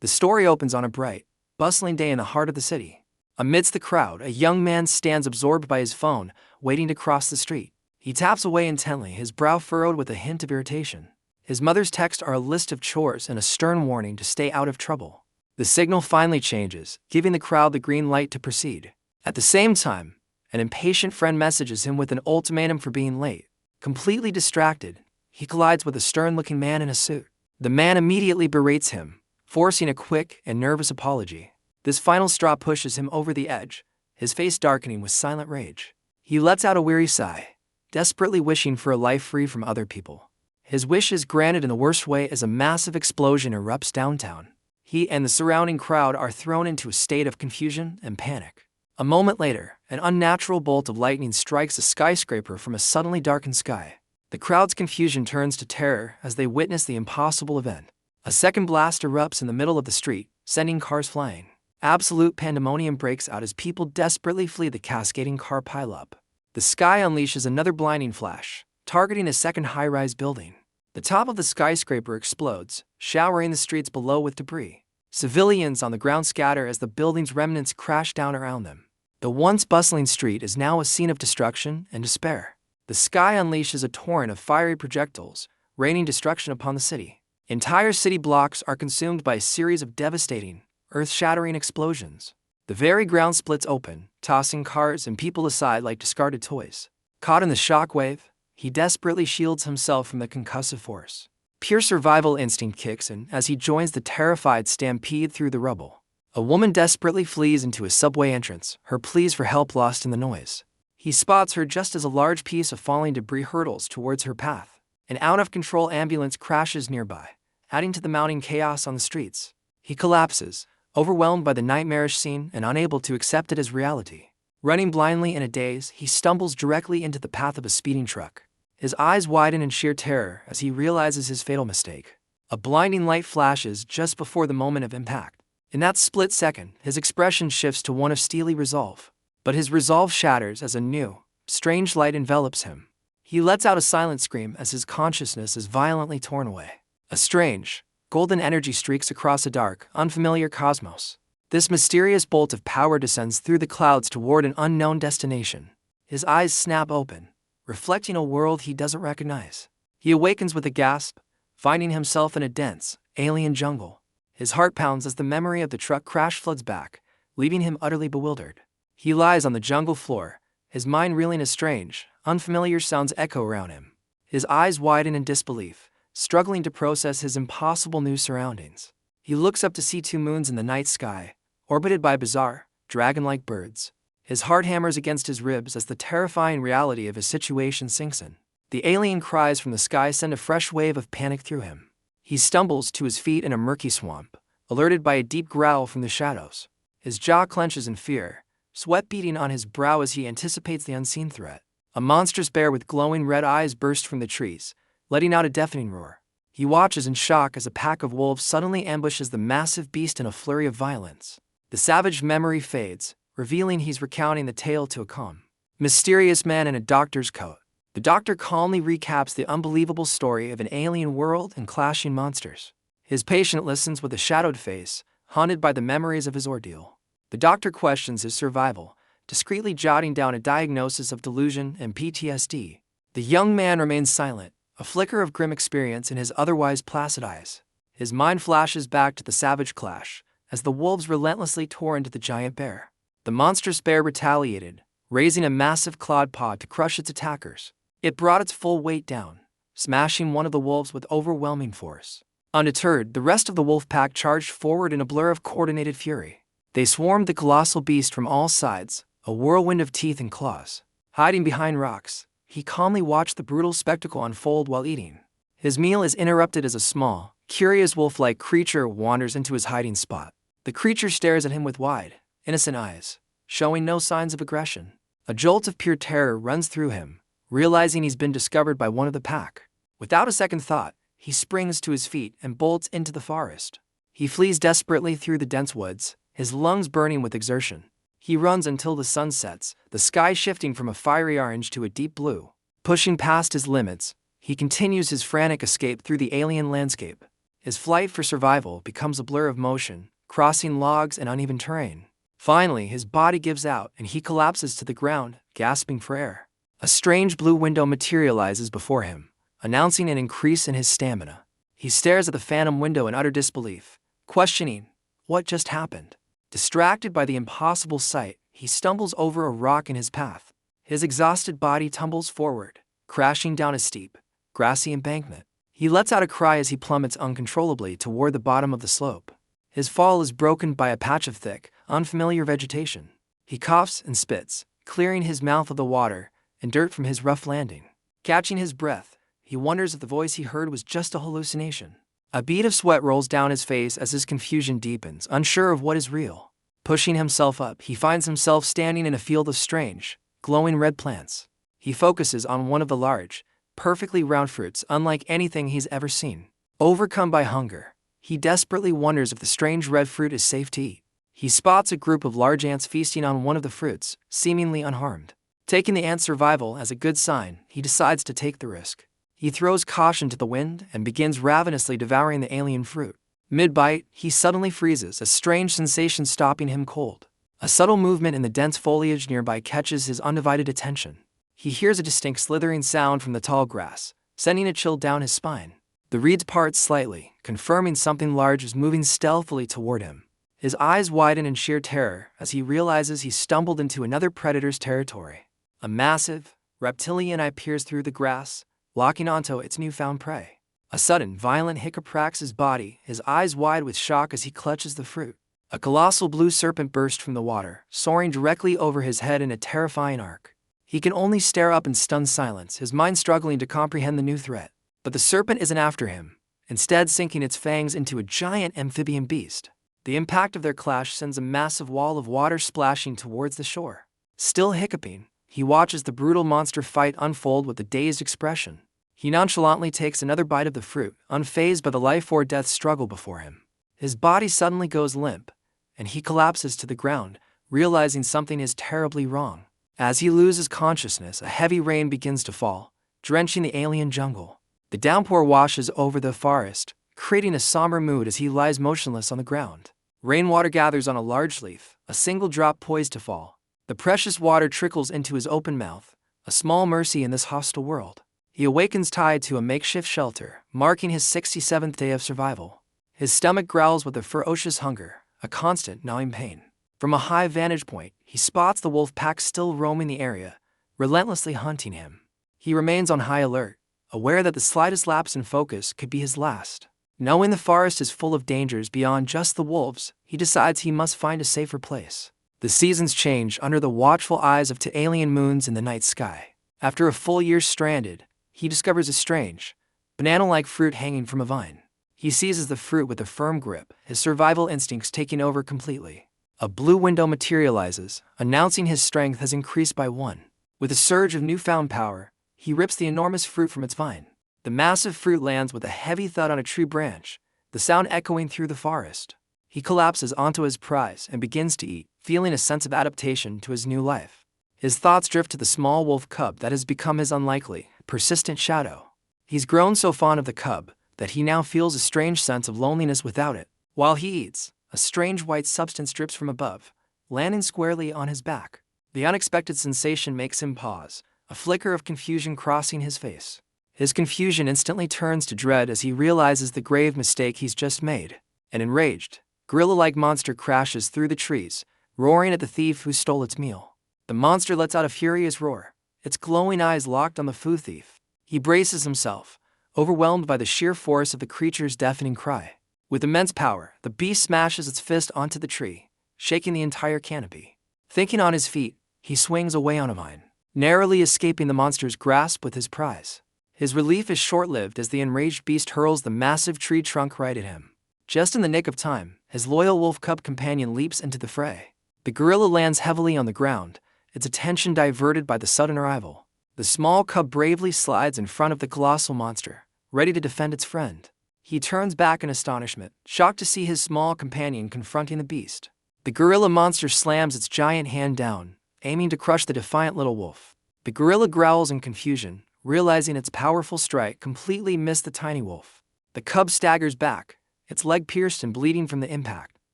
The story opens on a bright, bustling day in the heart of the city. Amidst the crowd, a young man stands absorbed by his phone, waiting to cross the street. He taps away intently, his brow furrowed with a hint of irritation. His mother's texts are a list of chores and a stern warning to stay out of trouble. The signal finally changes, giving the crowd the green light to proceed. At the same time, an impatient friend messages him with an ultimatum for being late. Completely distracted, he collides with a stern-looking man in a suit. The man immediately berates him, forcing a quick and nervous apology. This final straw pushes him over the edge, his face darkening with silent rage. He lets out a weary sigh, desperately wishing for a life free from other people. His wish is granted in the worst way as a massive explosion erupts downtown. He and the surrounding crowd are thrown into a state of confusion and panic. A moment later, an unnatural bolt of lightning strikes a skyscraper from a suddenly darkened sky. The crowd's confusion turns to terror as they witness the impossible event. A second blast erupts in the middle of the street, sending cars flying. Absolute pandemonium breaks out as people desperately flee the cascading car pileup. The sky unleashes another blinding flash, targeting a second high-rise building. The top of the skyscraper explodes, showering the streets below with debris. Civilians on the ground scatter as the building's remnants crash down around them. The once bustling street is now a scene of destruction and despair. The sky unleashes a torrent of fiery projectiles, raining destruction upon the city. Entire city blocks are consumed by a series of devastating, earth-shattering explosions. The very ground splits open, tossing cars and people aside like discarded toys. Caught in the shockwave, he desperately shields himself from the concussive force. Pure survival instinct kicks in as he joins the terrified stampede through the rubble. A woman desperately flees into a subway entrance, her pleas for help lost in the noise. He spots her just as a large piece of falling debris hurtles towards her path. An out-of-control ambulance crashes nearby, adding to the mounting chaos on the streets. He collapses, overwhelmed by the nightmarish scene and unable to accept it as reality. Running blindly in a daze, he stumbles directly into the path of a speeding truck. His eyes widen in sheer terror as he realizes his fatal mistake. A blinding light flashes just before the moment of impact. In that split second, his expression shifts to one of steely resolve. But his resolve shatters as a new, strange light envelops him. He lets out a silent scream as his consciousness is violently torn away. A strange, golden energy streaks across a dark, unfamiliar cosmos. This mysterious bolt of power descends through the clouds toward an unknown destination. His eyes snap open, reflecting a world he doesn't recognize. He awakens with a gasp, finding himself in a dense, alien jungle. His heart pounds as the memory of the truck crash floods back, leaving him utterly bewildered. He lies on the jungle floor, his mind reeling as strange, unfamiliar sounds echo around him. His eyes widen in disbelief, struggling to process his impossible new surroundings. He looks up to see two moons in the night sky, orbited by bizarre, dragon-like birds. His heart hammers against his ribs as the terrifying reality of his situation sinks in. The alien cries from the sky send a fresh wave of panic through him. He stumbles to his feet in a murky swamp, alerted by a deep growl from the shadows. His jaw clenches in fear, sweat beading on his brow as he anticipates the unseen threat. A monstrous bear with glowing red eyes bursts from the trees, letting out a deafening roar. He watches in shock as a pack of wolves suddenly ambushes the massive beast in a flurry of violence. The savage memory fades, revealing he's recounting the tale to a calm, mysterious man in a doctor's coat. The doctor calmly recaps the unbelievable story of an alien world and clashing monsters. His patient listens with a shadowed face, haunted by the memories of his ordeal. The doctor questions his survival, discreetly jotting down a diagnosis of delusion and PTSD. The young man remains silent, a flicker of grim experience in his otherwise placid eyes. His mind flashes back to the savage clash, as the wolves relentlessly tore into the giant bear. The monstrous bear retaliated, raising a massive clawed paw to crush its attackers. It brought its full weight down, smashing one of the wolves with overwhelming force. Undeterred, the rest of the wolf pack charged forward in a blur of coordinated fury. They swarmed the colossal beast from all sides, a whirlwind of teeth and claws. Hiding behind rocks, he calmly watched the brutal spectacle unfold while eating. His meal is interrupted as a small, curious wolf-like creature wanders into his hiding spot. The creature stares at him with wide, innocent eyes, showing no signs of aggression. A jolt of pure terror runs through him, realizing he's been discovered by one of the pack. Without a second thought, he springs to his feet and bolts into the forest. He flees desperately through the dense woods, his lungs burning with exertion. He runs until the sun sets, the sky shifting from a fiery orange to a deep blue. Pushing past his limits, he continues his frantic escape through the alien landscape. His flight for survival becomes a blur of motion, crossing logs and uneven terrain. Finally, his body gives out and he collapses to the ground, gasping for air. A strange blue window materializes before him, announcing an increase in his stamina. He stares at the phantom window in utter disbelief, questioning what just happened. Distracted by the impossible sight, he stumbles over a rock in his path. His exhausted body tumbles forward, crashing down a steep, grassy embankment. He lets out a cry as he plummets uncontrollably toward the bottom of the slope. His fall is broken by a patch of thick, unfamiliar vegetation. He coughs and spits, clearing his mouth of the water and dirt from his rough landing. Catching his breath, he wonders if the voice he heard was just a hallucination. A bead of sweat rolls down his face as his confusion deepens, unsure of what is real. Pushing himself up, he finds himself standing in a field of strange, glowing red plants. He focuses on one of the large, perfectly round fruits unlike anything he's ever seen. Overcome by hunger, he desperately wonders if the strange red fruit is safe to eat. He spots a group of large ants feasting on one of the fruits, seemingly unharmed. Taking the ant's survival as a good sign, he decides to take the risk. He throws caution to the wind and begins ravenously devouring the alien fruit. Mid-bite, he suddenly freezes, a strange sensation stopping him cold. A subtle movement in the dense foliage nearby catches his undivided attention. He hears a distinct slithering sound from the tall grass, sending a chill down his spine. The reeds part slightly, confirming something large is moving stealthily toward him. His eyes widen in sheer terror as he realizes he stumbled into another predator's territory. A massive, reptilian eye peers through the grass, locking onto its newfound prey. A sudden, violent hiccup racks his body, his eyes wide with shock as he clutches the fruit. A colossal blue serpent burst from the water, soaring directly over his head in a terrifying arc. He can only stare up in stunned silence, his mind struggling to comprehend the new threat. But the serpent isn't after him, instead sinking its fangs into a giant amphibian beast. The impact of their clash sends a massive wall of water splashing towards the shore. Still hiccuping, he watches the brutal monster fight unfold with a dazed expression. He nonchalantly takes another bite of the fruit, unfazed by the life-or-death struggle before him. His body suddenly goes limp, and he collapses to the ground, realizing something is terribly wrong. As he loses consciousness, a heavy rain begins to fall, drenching the alien jungle. The downpour washes over the forest, creating a somber mood as he lies motionless on the ground. Rainwater gathers on a large leaf, a single drop poised to fall. The precious water trickles into his open mouth, a small mercy in this hostile world. He awakens tied to a makeshift shelter, marking his 67th day of survival. His stomach growls with a ferocious hunger, a constant gnawing pain. From a high vantage point, he spots the wolf pack still roaming the area, relentlessly hunting him. He remains on high alert, aware that the slightest lapse in focus could be his last. Knowing the forest is full of dangers beyond just the wolves, he decides he must find a safer place. The seasons change under the watchful eyes of two alien moons in the night sky. After a full year stranded, he discovers a strange, banana-like fruit hanging from a vine. He seizes the fruit with a firm grip, his survival instincts taking over completely. A blue window materializes, announcing his strength has increased by 1. With a surge of newfound power, he rips the enormous fruit from its vine. The massive fruit lands with a heavy thud on a tree branch, the sound echoing through the forest. He collapses onto his prize and begins to eat, feeling a sense of adaptation to his new life. His thoughts drift to the small wolf cub that has become his unlikely, persistent shadow. He's grown so fond of the cub that he now feels a strange sense of loneliness without it. While he eats, a strange white substance drips from above, landing squarely on his back. The unexpected sensation makes him pause, a flicker of confusion crossing his face. His confusion instantly turns to dread as he realizes the grave mistake he's just made. An enraged, gorilla-like monster crashes through the trees, roaring at the thief who stole its meal. The monster lets out a furious roar, its glowing eyes locked on the food thief. He braces himself, overwhelmed by the sheer force of the creature's deafening cry. With immense power, the beast smashes its fist onto the tree, shaking the entire canopy. Thinking on his feet, he swings away on a vine, narrowly escaping the monster's grasp with his prize. His relief is short-lived as the enraged beast hurls the massive tree trunk right at him. Just in the nick of time, his loyal wolf cub companion leaps into the fray. The gorilla lands heavily on the ground, its attention diverted by the sudden arrival. The small cub bravely slides in front of the colossal monster, ready to defend its friend. He turns back in astonishment, shocked to see his small companion confronting the beast. The gorilla monster slams its giant hand down, aiming to crush the defiant little wolf. The gorilla growls in confusion, realizing its powerful strike completely missed the tiny wolf. The cub staggers back, its leg pierced and bleeding from the impact.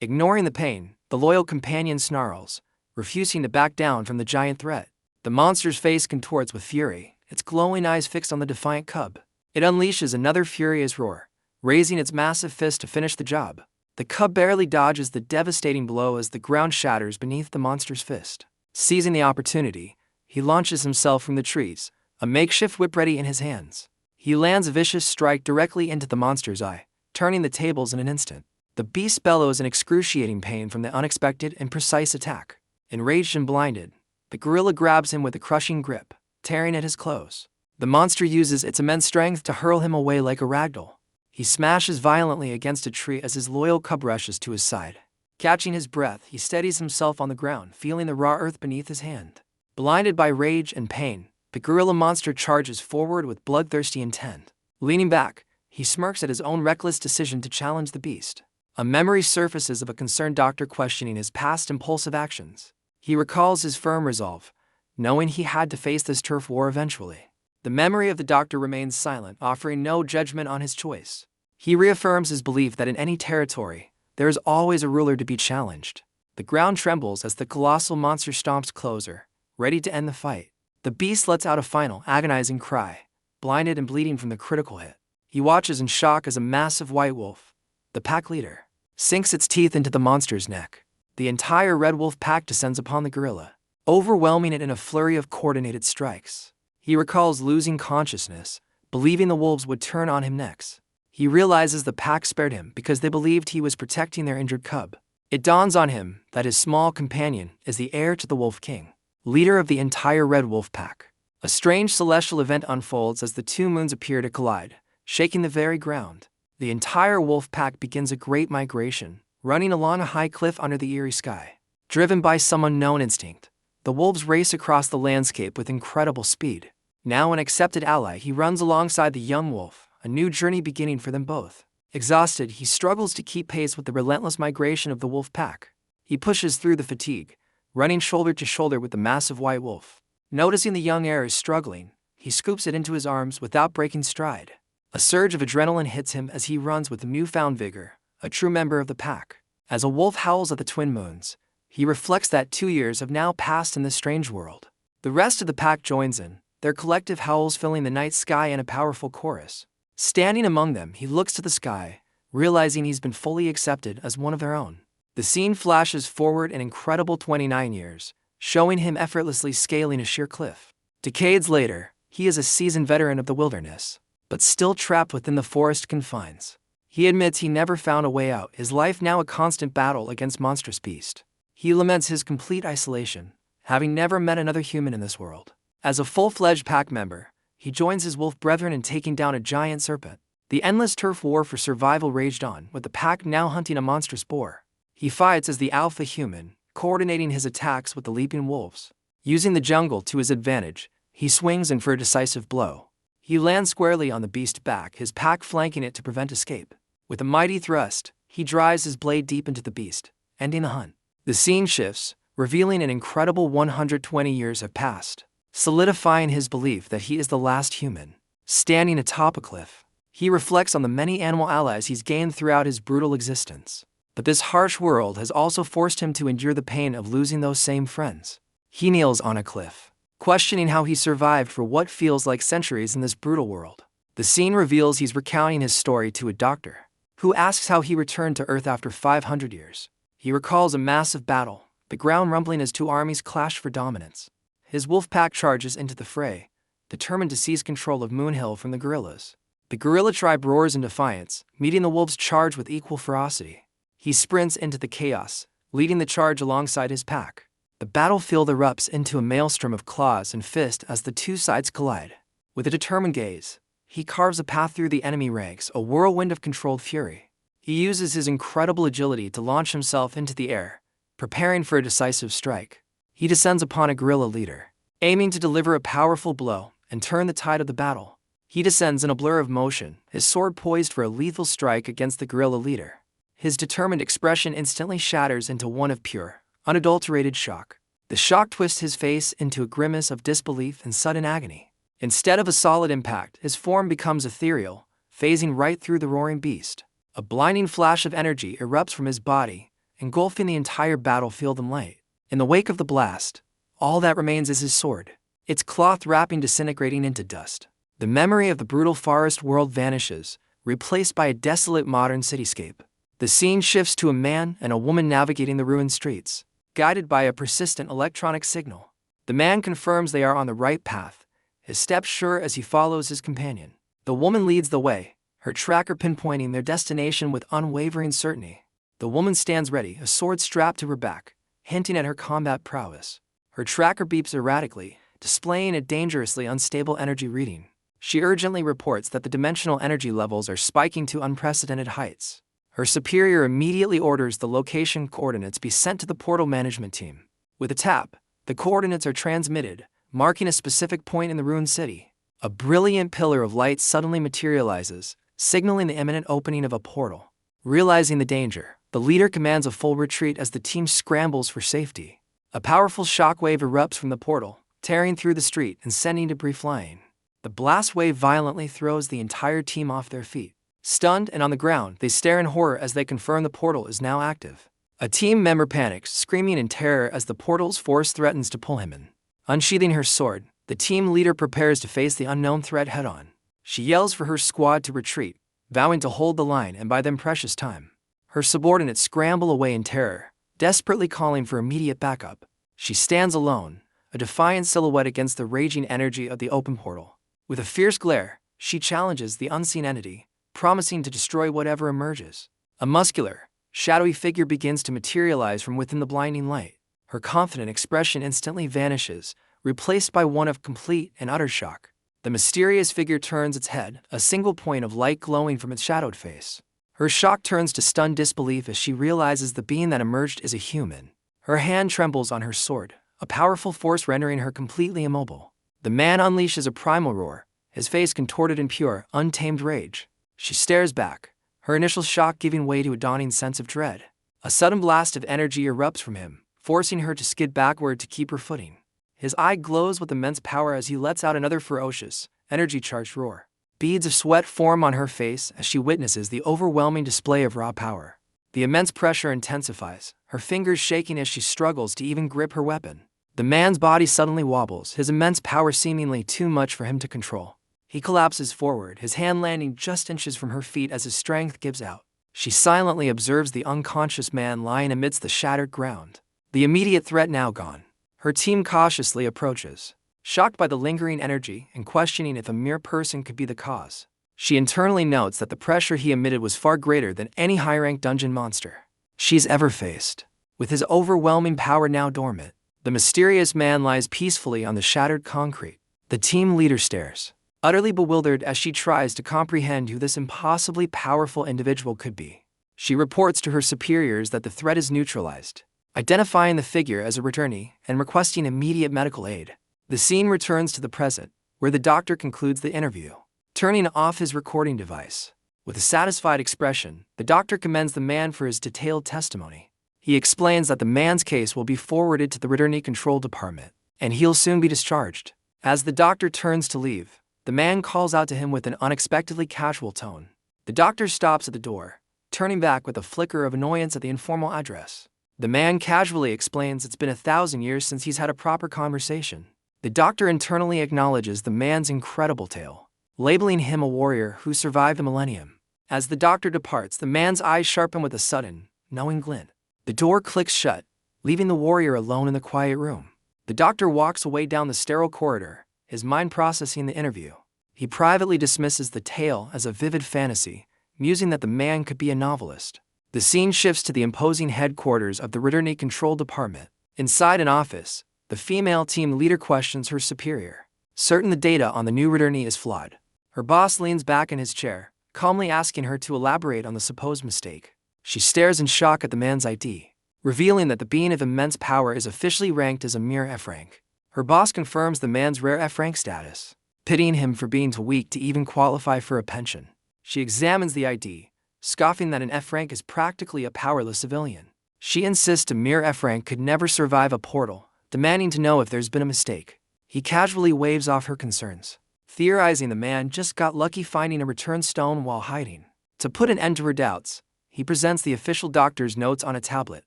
Ignoring the pain, the loyal companion snarls, refusing to back down from the giant threat. The monster's face contorts with fury, its glowing eyes fixed on the defiant cub. It unleashes another furious roar, raising its massive fist to finish the job. The cub barely dodges the devastating blow as the ground shatters beneath the monster's fist. Seizing the opportunity, he launches himself from the trees, a makeshift whip ready in his hands. He lands a vicious strike directly into the monster's eye, turning the tables in an instant. The beast bellows in excruciating pain from the unexpected and precise attack. Enraged and blinded, the gorilla grabs him with a crushing grip, tearing at his clothes. The monster uses its immense strength to hurl him away like a ragdoll. He smashes violently against a tree as his loyal cub rushes to his side. Catching his breath, he steadies himself on the ground, feeling the raw earth beneath his hand. Blinded by rage and pain, the gorilla monster charges forward with bloodthirsty intent. Leaning back, he smirks at his own reckless decision to challenge the beast. A memory surfaces of a concerned doctor questioning his past impulsive actions. He recalls his firm resolve, knowing he had to face this turf war eventually. The memory of the doctor remains silent, offering no judgment on his choice. He reaffirms his belief that in any territory, there is always a ruler to be challenged. The ground trembles as the colossal monster stomps closer, ready to end the fight. The beast lets out a final, agonizing cry, blinded and bleeding from the critical hit. He watches in shock as a massive white wolf, the pack leader, sinks its teeth into the monster's neck. The entire red wolf pack descends upon the gorilla, overwhelming it in a flurry of coordinated strikes. He recalls losing consciousness, believing the wolves would turn on him next. He realizes the pack spared him because they believed he was protecting their injured cub. It dawns on him that his small companion is the heir to the Wolf King, leader of the entire red wolf pack. A strange celestial event unfolds as the two moons appear to collide, shaking the very ground. The entire wolf pack begins a great migration, running along a high cliff under the eerie sky. Driven by some unknown instinct, the wolves race across the landscape with incredible speed. Now an accepted ally, he runs alongside the young wolf, a new journey beginning for them both. Exhausted, he struggles to keep pace with the relentless migration of the wolf pack. He pushes through the fatigue, running shoulder to shoulder with the massive white wolf. Noticing the young heir is struggling, he scoops it into his arms without breaking stride. A surge of adrenaline hits him as he runs with newfound vigor, a true member of the pack. As a wolf howls at the twin moons, he reflects that 2 years have now passed in this strange world. The rest of the pack joins in, their collective howls filling the night sky in a powerful chorus. Standing among them, he looks to the sky, realizing he's been fully accepted as one of their own. The scene flashes forward an incredible 29 years, showing him effortlessly scaling a sheer cliff. Decades later, he is a seasoned veteran of the wilderness, but still trapped within the forest confines. He admits he never found a way out, his life now a constant battle against monstrous beast. He laments his complete isolation, having never met another human in this world. As a full-fledged pack member, he joins his wolf brethren in taking down a giant serpent. The endless turf war for survival raged on, with the pack now hunting a monstrous boar. He fights as the alpha human, coordinating his attacks with the leaping wolves. Using the jungle to his advantage, he swings in for a decisive blow. He lands squarely on the beast's back, his pack flanking it to prevent escape. With a mighty thrust, he drives his blade deep into the beast, ending the hunt. The scene shifts, revealing an incredible 120 years have passed, solidifying his belief that he is the last human. Standing atop a cliff, he reflects on the many animal allies he's gained throughout his brutal existence. But this harsh world has also forced him to endure the pain of losing those same friends. He kneels on a cliff, questioning how he survived for what feels like centuries in this brutal world. The scene reveals he's recounting his story to a doctor, who asks how he returned to Earth after 500 years. He recalls a massive battle, the ground rumbling as two armies clash for dominance. His wolf pack charges into the fray, determined to seize control of Moon Hill from the gorillas. The gorilla tribe roars in defiance, meeting the wolves' charge with equal ferocity. He sprints into the chaos, leading the charge alongside his pack. The battlefield erupts into a maelstrom of claws and fists as the two sides collide. With a determined gaze, he carves a path through the enemy ranks, a whirlwind of controlled fury. He uses his incredible agility to launch himself into the air, preparing for a decisive strike. He descends upon a guerrilla leader, aiming to deliver a powerful blow and turn the tide of the battle. He descends in a blur of motion, his sword poised for a lethal strike against the guerrilla leader. His determined expression instantly shatters into one of pure, unadulterated shock. The shock twists his face into a grimace of disbelief and sudden agony. Instead of a solid impact, his form becomes ethereal, phasing right through the roaring beast. A blinding flash of energy erupts from his body, engulfing the entire battlefield in light. In the wake of the blast, all that remains is his sword, its cloth wrapping disintegrating into dust. The memory of the brutal forest world vanishes, replaced by a desolate modern cityscape. The scene shifts to a man and a woman navigating the ruined streets, guided by a persistent electronic signal. The man confirms they are on the right path, his steps sure as he follows his companion. The woman leads the way, her tracker pinpointing their destination with unwavering certainty. The woman stands ready, a sword strapped to her back, hinting at her combat prowess. Her tracker beeps erratically, displaying a dangerously unstable energy reading. She urgently reports that the dimensional energy levels are spiking to unprecedented heights. Her superior immediately orders the location coordinates be sent to the portal management team. With a tap, the coordinates are transmitted, marking a specific point in the ruined city. A brilliant pillar of light suddenly materializes, signaling the imminent opening of a portal. Realizing the danger, the leader commands a full retreat as the team scrambles for safety. A powerful shockwave erupts from the portal, tearing through the street and sending debris flying. The blast wave violently throws the entire team off their feet. Stunned and on the ground, they stare in horror as they confirm the portal is now active. A team member panics, screaming in terror as the portal's force threatens to pull him in. Unsheathing her sword, the team leader prepares to face the unknown threat head-on. She yells for her squad to retreat, vowing to hold the line and buy them precious time. Her subordinates scramble away in terror, desperately calling for immediate backup. She stands alone, a defiant silhouette against the raging energy of the open portal. With a fierce glare, she challenges the unseen entity, promising to destroy whatever emerges. A muscular, shadowy figure begins to materialize from within the blinding light. Her confident expression instantly vanishes, replaced by one of complete and utter shock. The mysterious figure turns its head, a single point of light glowing from its shadowed face. Her shock turns to stunned disbelief as she realizes the being that emerged is a human. Her hand trembles on her sword, a powerful force rendering her completely immobile. The man unleashes a primal roar, his face contorted in pure, untamed rage. She stares back, her initial shock giving way to a dawning sense of dread. A sudden blast of energy erupts from him, forcing her to skid backward to keep her footing. His eye glows with immense power as he lets out another ferocious, energy-charged roar. Beads of sweat form on her face as she witnesses the overwhelming display of raw power. The immense pressure intensifies, her fingers shaking as she struggles to even grip her weapon. The man's body suddenly wobbles, his immense power seemingly too much for him to control. He collapses forward, his hand landing just inches from her feet as his strength gives out. She silently observes the unconscious man lying amidst the shattered ground. The immediate threat now gone, her team cautiously approaches, shocked by the lingering energy and questioning if a mere person could be the cause. She internally notes that the pressure he emitted was far greater than any high-ranked dungeon monster she's ever faced. With his overwhelming power now dormant, the mysterious man lies peacefully on the shattered concrete. The team leader stares, utterly bewildered as she tries to comprehend who this impossibly powerful individual could be. She reports to her superiors that the threat is neutralized, identifying the figure as a returnee and requesting immediate medical aid. The scene returns to the present, where the doctor concludes the interview, turning off his recording device. With a satisfied expression, the doctor commends the man for his detailed testimony. He explains that the man's case will be forwarded to the Returnee Control Department, and he'll soon be discharged. As the doctor turns to leave, the man calls out to him with an unexpectedly casual tone. The doctor stops at the door, turning back with a flicker of annoyance at the informal address. The man casually explains it's been 1,000 years since he's had a proper conversation. The doctor internally acknowledges the man's incredible tale, labeling him a warrior who survived the millennium. As the doctor departs, the man's eyes sharpen with a sudden, knowing glint. The door clicks shut, leaving the warrior alone in the quiet room. The doctor walks away down the sterile corridor, his mind processing the interview. He privately dismisses the tale as a vivid fantasy, musing that the man could be a novelist. The scene shifts to the imposing headquarters of the Returnee Control Department. Inside an office, the female team leader questions her superior, certain the data on the new returnee is flawed. Her boss leans back in his chair, calmly asking her to elaborate on the supposed mistake. She stares in shock at the man's ID, revealing that the being of immense power is officially ranked as a mere F rank. Her boss confirms the man's rare F rank status, pitying him for being too weak to even qualify for a pension. She examines the ID, scoffing that an F rank is practically a powerless civilian. She insists a mere F rank could never survive a portal, demanding to know if there's been a mistake. He casually waves off her concerns, theorizing the man just got lucky finding a return stone while hiding. To put an end to her doubts, he presents the official doctor's notes on a tablet.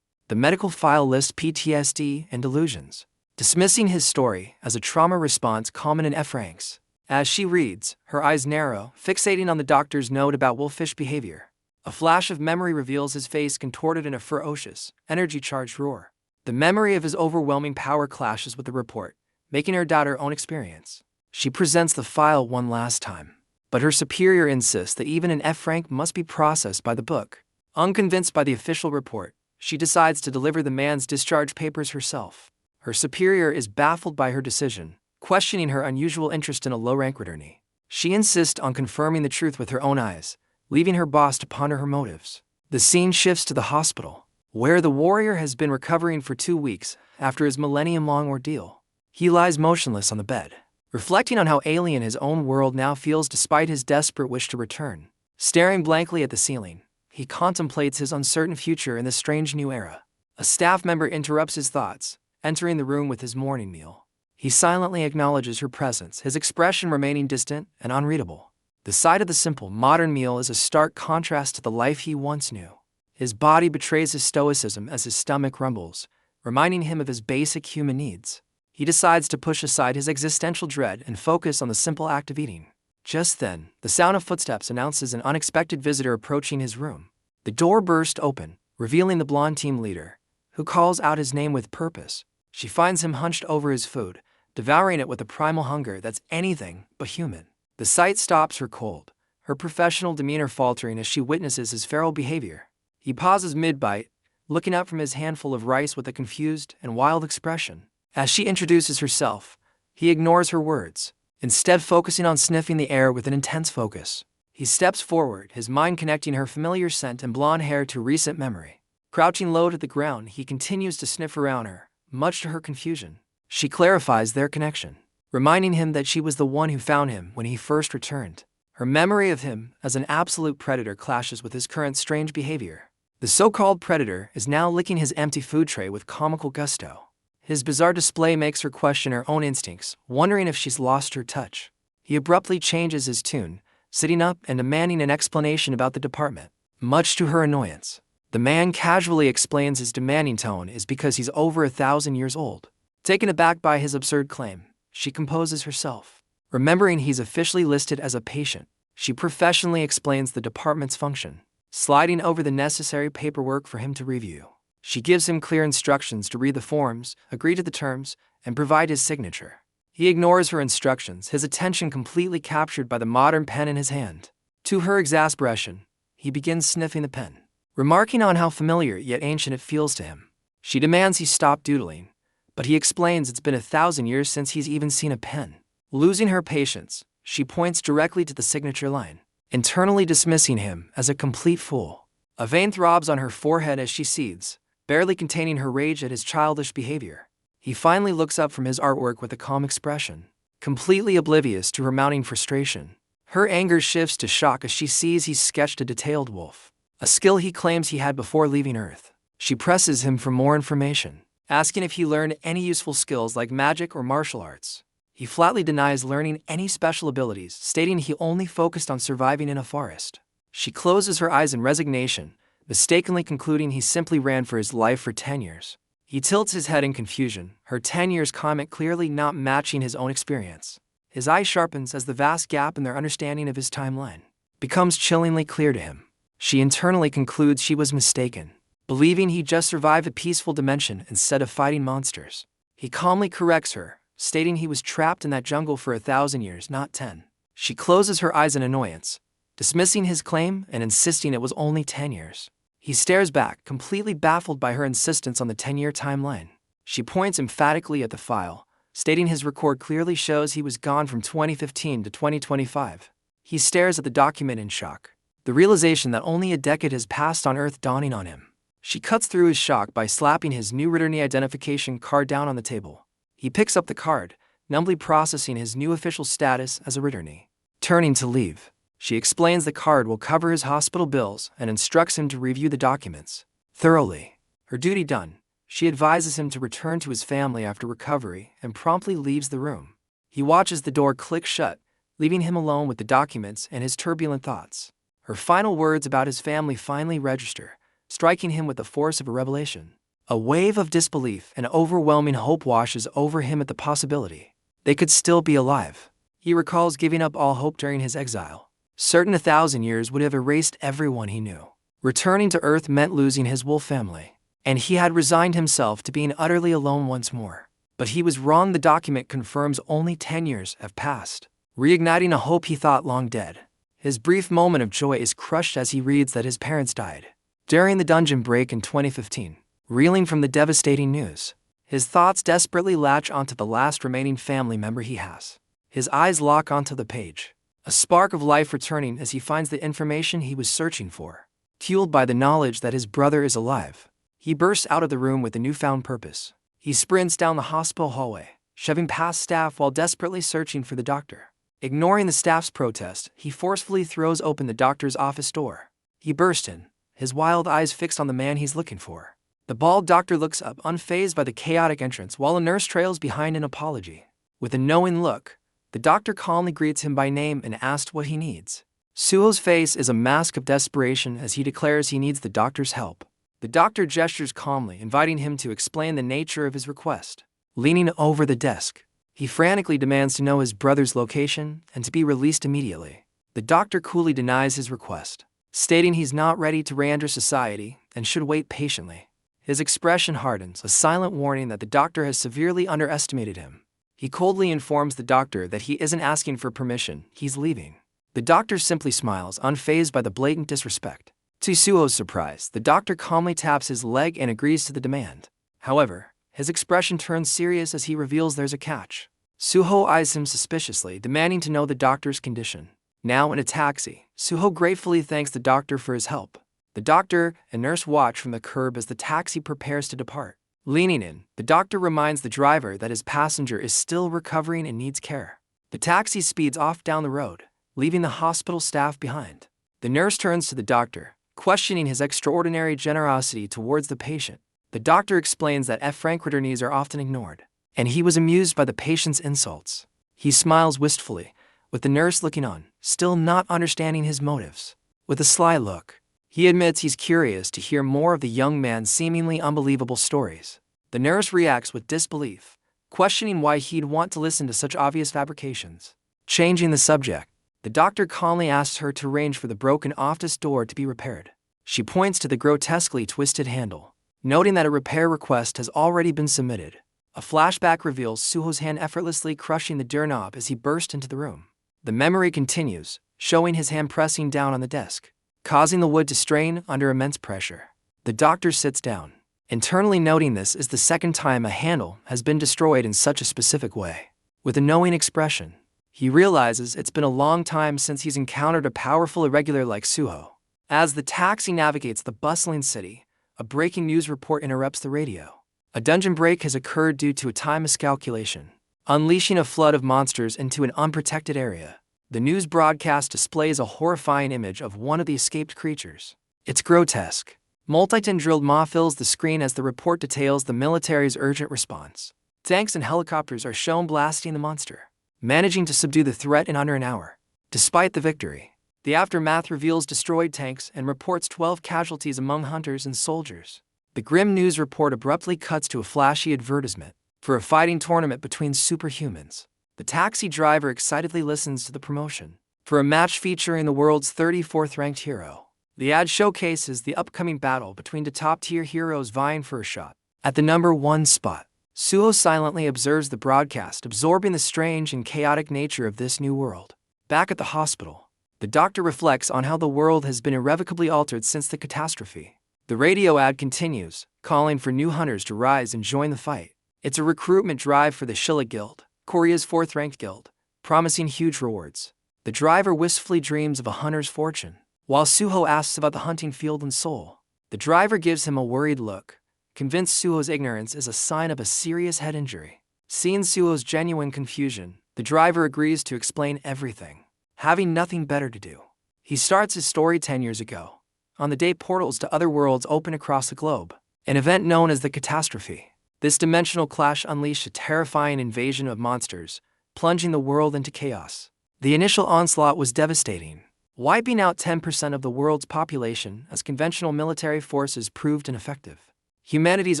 The medical file lists PTSD and delusions, dismissing his story as a trauma response common in F ranks. As she reads, her eyes narrow, fixating on the doctor's note about wolfish behavior. A flash of memory reveals his face contorted in a ferocious, energy-charged roar. The memory of his overwhelming power clashes with the report, making her doubt her own experience. She presents the file one last time, but her superior insists that even an F rank must be processed by the book. Unconvinced by the official report, she decides to deliver the man's discharge papers herself. Her superior is baffled by her decision, questioning her unusual interest in a low-rank returnee. She insists on confirming the truth with her own eyes, leaving her boss to ponder her motives. The scene shifts to the hospital, where the warrior has been recovering for 2 weeks after his millennium-long ordeal. He lies motionless on the bed, reflecting on how alien his own world now feels despite his desperate wish to return. Staring blankly at the ceiling, he contemplates his uncertain future in this strange new era. A staff member interrupts his thoughts, entering the room with his morning meal. He silently acknowledges her presence, his expression remaining distant and unreadable. The sight of the simple, modern meal is a stark contrast to the life he once knew. His body betrays his stoicism as his stomach rumbles, reminding him of his basic human needs. He decides to push aside his existential dread and focus on the simple act of eating. Just then, the sound of footsteps announces an unexpected visitor approaching his room. The door bursts open, revealing the blonde team leader, who calls out his name with purpose. She finds him hunched over his food, devouring it with a primal hunger that's anything but human. The sight stops her cold, her professional demeanor faltering as she witnesses his feral behavior. He pauses mid-bite, looking up from his handful of rice with a confused and wild expression. As she introduces herself, he ignores her words, instead focusing on sniffing the air with an intense focus. He steps forward, his mind connecting her familiar scent and blonde hair to recent memory. Crouching low to the ground, he continues to sniff around her, much to her confusion. She clarifies their connection, reminding him that she was the one who found him when he first returned. Her memory of him as an absolute predator clashes with his current strange behavior. The so-called predator is now licking his empty food tray with comical gusto. His bizarre display makes her question her own instincts, wondering if she's lost her touch. He abruptly changes his tune, sitting up and demanding an explanation about the department. Much to her annoyance, the man casually explains his demanding tone is because he's over 1,000 years old. Taken aback by his absurd claim, she composes herself. Remembering he's officially listed as a patient, she professionally explains the department's function, sliding over the necessary paperwork for him to review. She gives him clear instructions to read the forms, agree to the terms, and provide his signature. He ignores her instructions, his attention completely captured by the modern pen in his hand. To her exasperation, he begins sniffing the pen, remarking on how familiar yet ancient it feels to him. She demands he stop doodling, but he explains it's been 1,000 years since he's even seen a pen. Losing her patience, she points directly to the signature line, internally dismissing him as a complete fool. A vein throbs on her forehead as she seethes, barely containing her rage at his childish behavior. He finally looks up from his artwork with a calm expression, completely oblivious to her mounting frustration. Her anger shifts to shock as she sees he's sketched a detailed wolf, a skill he claims he had before leaving Earth. She presses him for more information, asking if he learned any useful skills like magic or martial arts. He flatly denies learning any special abilities, stating he only focused on surviving in a forest. She closes her eyes in resignation, mistakenly concluding he simply ran for his life for 10 years. He tilts his head in confusion, her 10 years comment clearly not matching his own experience. His eye sharpens as the vast gap in their understanding of his timeline becomes chillingly clear to him. She internally concludes she was mistaken, believing he just survived a peaceful dimension instead of fighting monsters. He calmly corrects her, stating he was trapped in that jungle for 1,000 years, not 10. She closes her eyes in annoyance, dismissing his claim and insisting it was only 10 years. He stares back, completely baffled by her insistence on the 10-year timeline. She points emphatically at the file, stating his record clearly shows he was gone from 2015 to 2025. He stares at the document in shock, the realization that only a decade has passed on Earth dawning on him. She cuts through his shock by slapping his new returnee identification card down on the table. He picks up the card, numbly processing his new official status as a returnee. Turning to leave, she explains the card will cover his hospital bills and instructs him to review the documents thoroughly. Her duty done, she advises him to return to his family after recovery and promptly leaves the room. He watches the door click shut, leaving him alone with the documents and his turbulent thoughts. Her final words about his family finally register, striking him with the force of a revelation. A wave of disbelief and overwhelming hope washes over him at the possibility they could still be alive. He recalls giving up all hope during his exile. Certain 1,000 years would have erased everyone he knew. Returning to Earth meant losing his wolf family, and he had resigned himself to being utterly alone once more. But he was wrong. The document confirms only 10 years have passed, reigniting a hope he thought long dead. His brief moment of joy is crushed as he reads that his parents died during the dungeon break in 2015. Reeling from the devastating news, his thoughts desperately latch onto the last remaining family member he has. His eyes lock onto the page, a spark of life returning as he finds the information he was searching for. Fueled by the knowledge that his brother is alive, he bursts out of the room with a newfound purpose. He sprints down the hospital hallway, shoving past staff while desperately searching for the doctor. Ignoring the staff's protest, he forcefully throws open the doctor's office door. He bursts in, his wild eyes fixed on the man he's looking for. The bald doctor looks up, unfazed by the chaotic entrance, while a nurse trails behind an apology. With a knowing look, the doctor calmly greets him by name and asks what he needs. Suho's face is a mask of desperation as he declares he needs the doctor's help. The doctor gestures calmly, inviting him to explain the nature of his request. Leaning over the desk, he frantically demands to know his brother's location and to be released immediately. The doctor coolly denies his request, stating he's not ready to re-enter society and should wait patiently. His expression hardens, a silent warning that the doctor has severely underestimated him. He coldly informs the doctor that he isn't asking for permission, he's leaving. The doctor simply smiles, unfazed by the blatant disrespect. To Suho's surprise, the doctor calmly taps his leg and agrees to the demand. However, his expression turns serious as he reveals there's a catch. Suho eyes him suspiciously, demanding to know the doctor's condition. Now in a taxi, Suho gratefully thanks the doctor for his help. The doctor and nurse watch from the curb as the taxi prepares to depart. Leaning in, the doctor reminds the driver that his passenger is still recovering and needs care. The taxi speeds off down the road, leaving the hospital staff behind. The nurse turns to the doctor, questioning his extraordinary generosity towards the patient. The doctor explains that frank returnees are often ignored, and he was amused by the patient's insults. He smiles wistfully, with the nurse looking on, still not understanding his motives. With a sly look, he admits he's curious to hear more of the young man's seemingly unbelievable stories. The nurse reacts with disbelief, questioning why he'd want to listen to such obvious fabrications. Changing the subject, the doctor calmly asks her to arrange for the broken office door to be repaired. She points to the grotesquely twisted handle, noting that a repair request has already been submitted. A flashback reveals Suho's hand effortlessly crushing the doorknob as he burst into the room. The memory continues, showing his hand pressing down on the desk, causing the wood to strain under immense pressure. The doctor sits down, internally noting this is the second time a handle has been destroyed in such a specific way. With a knowing expression, he realizes it's been a long time since he's encountered a powerful irregular like Suho. As the taxi navigates the bustling city, a breaking news report interrupts the radio. A dungeon break has occurred due to a time miscalculation, unleashing a flood of monsters into an unprotected area. The news broadcast displays a horrifying image of one of the escaped creatures. It's grotesque. Multi-ton drilled maw fills the screen as the report details the military's urgent response. Tanks and helicopters are shown blasting the monster, managing to subdue the threat in under an hour. Despite the victory, the aftermath reveals destroyed tanks and reports 12 casualties among hunters and soldiers. The grim news report abruptly cuts to a flashy advertisement for a fighting tournament between superhumans. The taxi driver excitedly listens to the promotion for a match featuring the world's 34th ranked hero. The ad showcases the upcoming battle between the top-tier heroes vying for a shot at the #1 spot. Suho silently observes the broadcast, absorbing the strange and chaotic nature of this new world. Back at the hospital, the doctor reflects on how the world has been irrevocably altered since the catastrophe. The radio ad continues, calling for new hunters to rise and join the fight. It's a recruitment drive for the Shilla Guild, Korea's 4th-ranked guild, promising huge rewards. The driver wistfully dreams of a hunter's fortune, while Suho asks about the hunting field in Seoul. The driver gives him a worried look, convinced Suho's ignorance is a sign of a serious head injury. Seeing Suho's genuine confusion, the driver agrees to explain everything, having nothing better to do. He starts his story 10 years ago, on the day portals to other worlds open across the globe, an event known as the catastrophe. This dimensional clash unleashed a terrifying invasion of monsters, plunging the world into chaos. The initial onslaught was devastating, wiping out 10% of the world's population as conventional military forces proved ineffective. Humanity's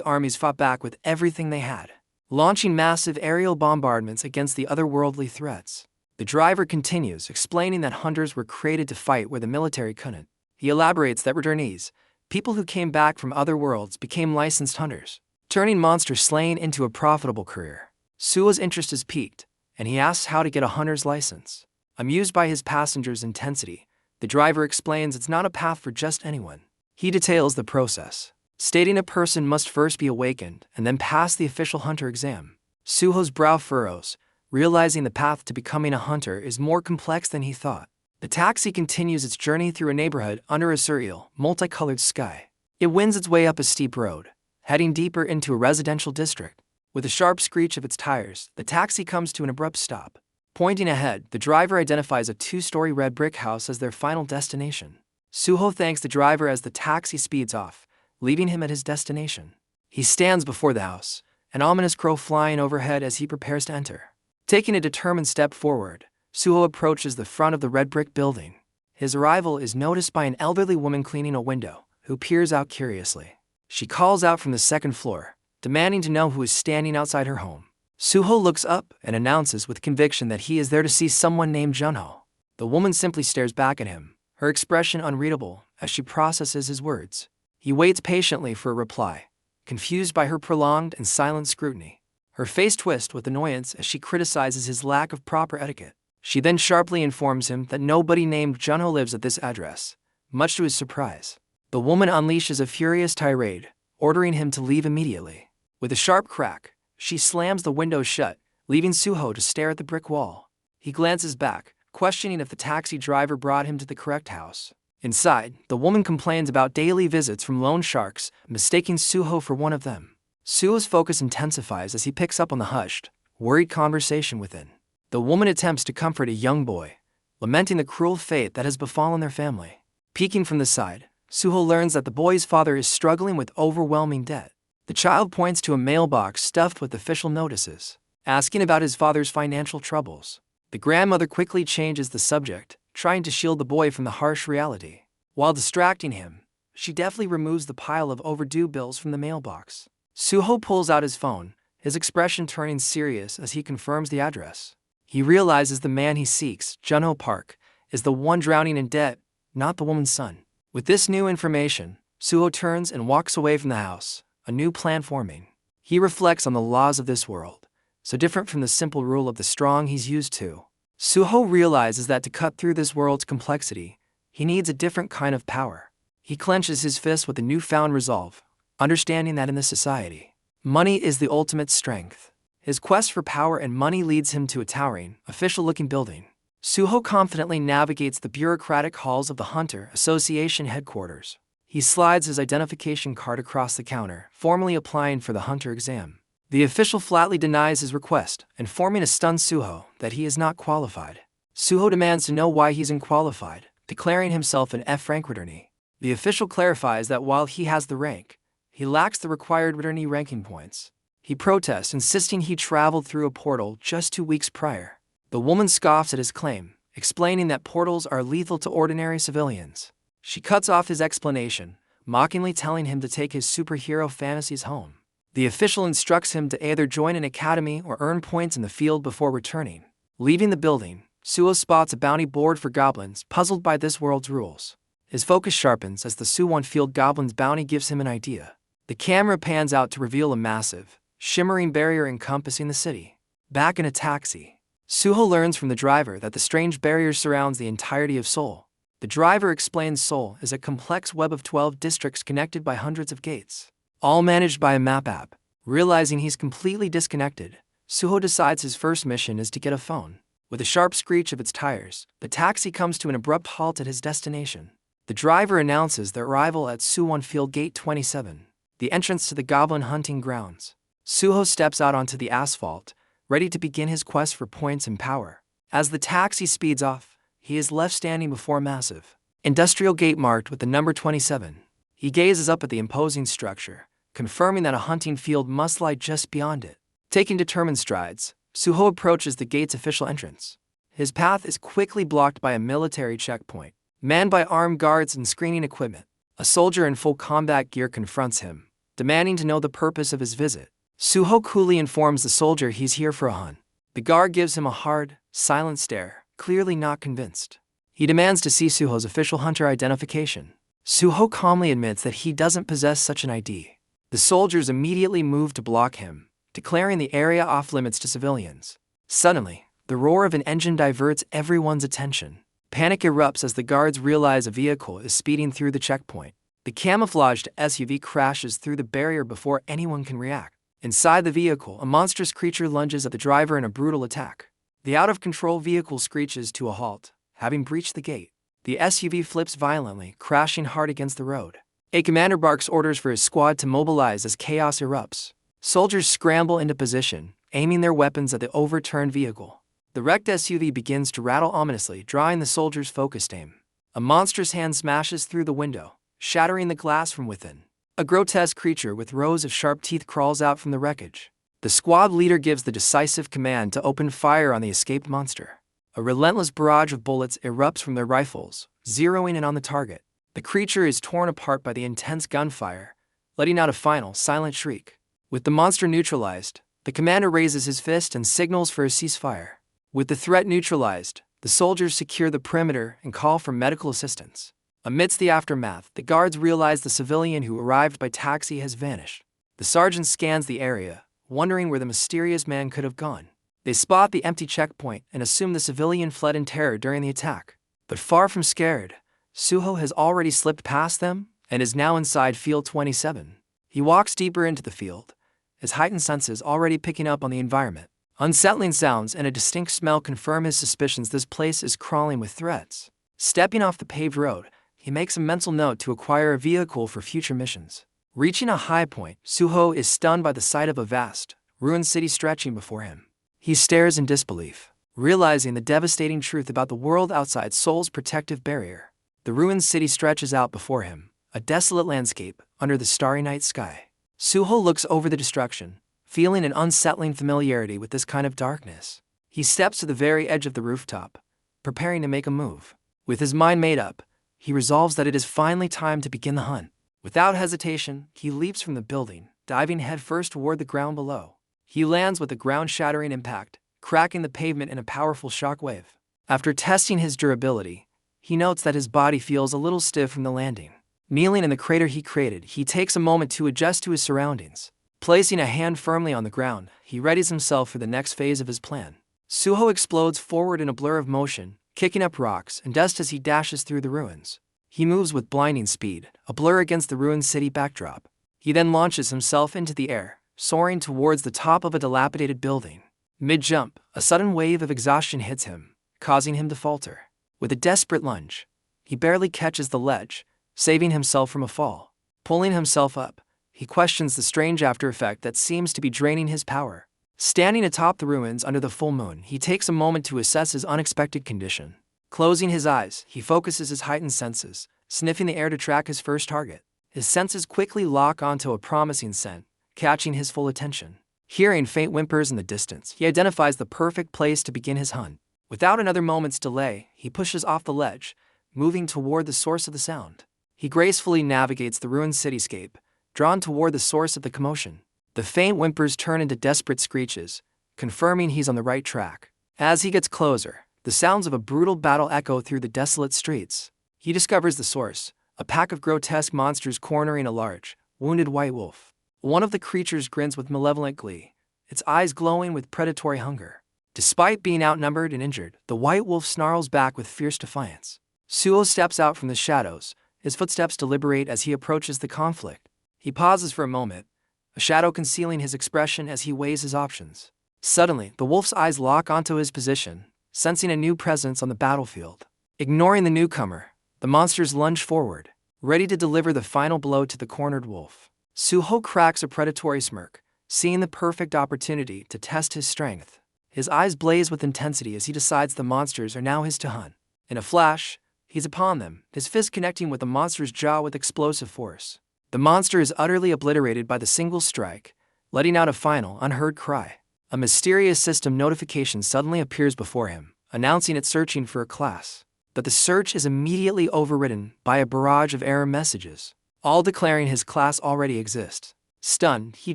armies fought back with everything they had, launching massive aerial bombardments against the otherworldly threats. The driver continues, explaining that hunters were created to fight where the military couldn't. He elaborates that returnees, people who came back from other worlds, became licensed hunters, turning monster slaying into a profitable career. Suo's interest is piqued, and he asks how to get a hunter's license. Amused by his passenger's intensity, the driver explains it's not a path for just anyone. He details the process, stating a person must first be awakened and then pass the official hunter exam. Suho's brow furrows, realizing the path to becoming a hunter is more complex than he thought. The taxi continues its journey through a neighborhood under a surreal, multicolored sky. It wends its way up a steep road, heading deeper into a residential district. With a sharp screech of its tires, the taxi comes to an abrupt stop. Pointing ahead, the driver identifies a 2-story red brick house as their final destination. Suho thanks the driver as the taxi speeds off, leaving him at his destination. He stands before the house, an ominous crow flying overhead as he prepares to enter. Taking a determined step forward, Suho approaches the front of the red brick building. His arrival is noticed by an elderly woman cleaning a window, who peers out curiously. She calls out from the second floor, demanding to know who is standing outside her home. Suho looks up and announces with conviction that he is there to see someone named Junho. The woman simply stares back at him, her expression unreadable as she processes his words. He waits patiently for a reply, confused by her prolonged and silent scrutiny. Her face twists with annoyance as she criticizes his lack of proper etiquette. She then sharply informs him that nobody named Junho lives at this address, much to his surprise. The woman unleashes a furious tirade, ordering him to leave immediately. With a sharp crack, she slams the window shut, leaving Suho to stare at the brick wall. He glances back, questioning if the taxi driver brought him to the correct house. Inside, the woman complains about daily visits from loan sharks, mistaking Suho for one of them. Suho's focus intensifies as he picks up on the hushed, worried conversation within. The woman attempts to comfort a young boy, lamenting the cruel fate that has befallen their family. Peeking from the side, Suho learns that the boy's father is struggling with overwhelming debt. The child points to a mailbox stuffed with official notices, asking about his father's financial troubles. The grandmother quickly changes the subject, trying to shield the boy from the harsh reality. While distracting him, she deftly removes the pile of overdue bills from the mailbox. Suho pulls out his phone, his expression turning serious as he confirms the address. He realizes the man he seeks, Junho Park, is the one drowning in debt, not the woman's son. With this new information, Suho turns and walks away from the house, a new plan forming. He reflects on the laws of this world, so different from the simple rule of the strong he's used to. Suho realizes that to cut through this world's complexity, he needs a different kind of power. He clenches his fist with a newfound resolve, understanding that in this society, money is the ultimate strength. His quest for power and money leads him to a towering, official-looking building. Suho confidently navigates the bureaucratic halls of the Hunter Association headquarters. He slides his identification card across the counter, formally applying for the Hunter exam. The official flatly denies his request, informing a stunned Suho that he is not qualified. Suho demands to know why he's unqualified, declaring himself an F-rank returnee. The official clarifies that while he has the rank, he lacks the required returnee ranking points. He protests, insisting he traveled through a portal just 2 weeks prior. The woman scoffs at his claim, explaining that portals are lethal to ordinary civilians. She cuts off his explanation, mockingly telling him to take his superhero fantasies home. The official instructs him to either join an academy or earn points in the field before returning. Leaving the building, Suho spots a bounty board for goblins, puzzled by this world's rules. His focus sharpens as the Suwon Field Goblin's bounty gives him an idea. The camera pans out to reveal a massive, shimmering barrier encompassing the city. Back in a taxi, Suho learns from the driver that the strange barrier surrounds the entirety of Seoul. The driver explains Seoul is a complex web of 12 districts connected by hundreds of gates, all managed by a map app. Realizing he's completely disconnected, Suho decides his first mission is to get a phone. With a sharp screech of its tires, the taxi comes to an abrupt halt at his destination. The driver announces their arrival at Suwon Field Gate 27, the entrance to the goblin hunting grounds. Suho steps out onto the asphalt, ready to begin his quest for points and power. As the taxi speeds off, he is left standing before a massive industrial gate marked with the number 27. He gazes up at the imposing structure, confirming that a hunting field must lie just beyond it. Taking determined strides, Suho approaches the gate's official entrance. His path is quickly blocked by a military checkpoint. Manned by armed guards and screening equipment, a soldier in full combat gear confronts him, demanding to know the purpose of his visit. Suho coolly informs the soldier he's here for a hunt. The guard gives him a hard, silent stare, clearly not convinced. He demands to see Suho's official hunter identification. Suho calmly admits that he doesn't possess such an ID. The soldiers immediately move to block him, declaring the area off-limits to civilians. Suddenly, the roar of an engine diverts everyone's attention. Panic erupts as the guards realize a vehicle is speeding through the checkpoint. The camouflaged SUV crashes through the barrier before anyone can react. Inside the vehicle, a monstrous creature lunges at the driver in a brutal attack. The out-of-control vehicle screeches to a halt, having breached the gate. The SUV flips violently, crashing hard against the road. A commander barks orders for his squad to mobilize as chaos erupts. Soldiers scramble into position, aiming their weapons at the overturned vehicle. The wrecked SUV begins to rattle ominously, drawing the soldiers' focused aim. A monstrous hand smashes through the window, shattering the glass from within. A grotesque creature with rows of sharp teeth crawls out from the wreckage. The squad leader gives the decisive command to open fire on the escaped monster. A relentless barrage of bullets erupts from their rifles, zeroing in on the target. The creature is torn apart by the intense gunfire, letting out a final, silent shriek. With the monster neutralized, the commander raises his fist and signals for a ceasefire. With the threat neutralized, the soldiers secure the perimeter and call for medical assistance. Amidst the aftermath, the guards realize the civilian who arrived by taxi has vanished. The sergeant scans the area, wondering where the mysterious man could have gone. They spot the empty checkpoint and assume the civilian fled in terror during the attack. But far from scared, Suho has already slipped past them and is now inside Field 27. He walks deeper into the field, his heightened senses already picking up on the environment. Unsettling sounds and a distinct smell confirm his suspicions this place is crawling with threats. Stepping off the paved road, he makes a mental note to acquire a vehicle for future missions. Reaching a high point, Suho is stunned by the sight of a vast, ruined city stretching before him. He stares in disbelief, realizing the devastating truth about the world outside Seoul's protective barrier. The ruined city stretches out before him, a desolate landscape under the starry night sky. Suho looks over the destruction, feeling an unsettling familiarity with this kind of darkness. He steps to the very edge of the rooftop, preparing to make a move. With his mind made up, he resolves that it is finally time to begin the hunt. Without hesitation, he leaps from the building, diving headfirst toward the ground below. He lands with a ground-shattering impact, cracking the pavement in a powerful shockwave. After testing his durability, he notes that his body feels a little stiff from the landing. Kneeling in the crater he created, he takes a moment to adjust to his surroundings. Placing a hand firmly on the ground, he readies himself for the next phase of his plan. Suho explodes forward in a blur of motion, kicking up rocks and dust as he dashes through the ruins. He moves with blinding speed, a blur against the ruined city backdrop. He then launches himself into the air, soaring towards the top of a dilapidated building. Mid-jump, a sudden wave of exhaustion hits him, causing him to falter. With a desperate lunge, he barely catches the ledge, saving himself from a fall. Pulling himself up, he questions the strange after-effect that seems to be draining his power. Standing atop the ruins under the full moon, he takes a moment to assess his unexpected condition. Closing his eyes, he focuses his heightened senses, sniffing the air to track his first target. His senses quickly lock onto a promising scent, catching his full attention. Hearing faint whimpers in the distance, he identifies the perfect place to begin his hunt. Without another moment's delay, he pushes off the ledge, moving toward the source of the sound. He gracefully navigates the ruined cityscape, drawn toward the source of the commotion. The faint whimpers turn into desperate screeches, confirming he's on the right track. As he gets closer, the sounds of a brutal battle echo through the desolate streets. He discovers the source, a pack of grotesque monsters cornering a large, wounded white wolf. One of the creatures grins with malevolent glee, its eyes glowing with predatory hunger. Despite being outnumbered and injured, the white wolf snarls back with fierce defiance. Suho steps out from the shadows, his footsteps deliberate as he approaches the conflict. He pauses for a moment, a shadow concealing his expression as he weighs his options. Suddenly, the wolf's eyes lock onto his position, sensing a new presence on the battlefield. Ignoring the newcomer, the monsters lunge forward, ready to deliver the final blow to the cornered wolf. Suho cracks a predatory smirk, seeing the perfect opportunity to test his strength. His eyes blaze with intensity as he decides the monsters are now his to hunt. In a flash, he's upon them, his fist connecting with the monster's jaw with explosive force. The monster is utterly obliterated by the single strike, letting out a final, unheard cry. A mysterious system notification suddenly appears before him, announcing it's searching for a class. but the search is immediately overridden by a barrage of error messages, all declaring his class already exists. Stunned, he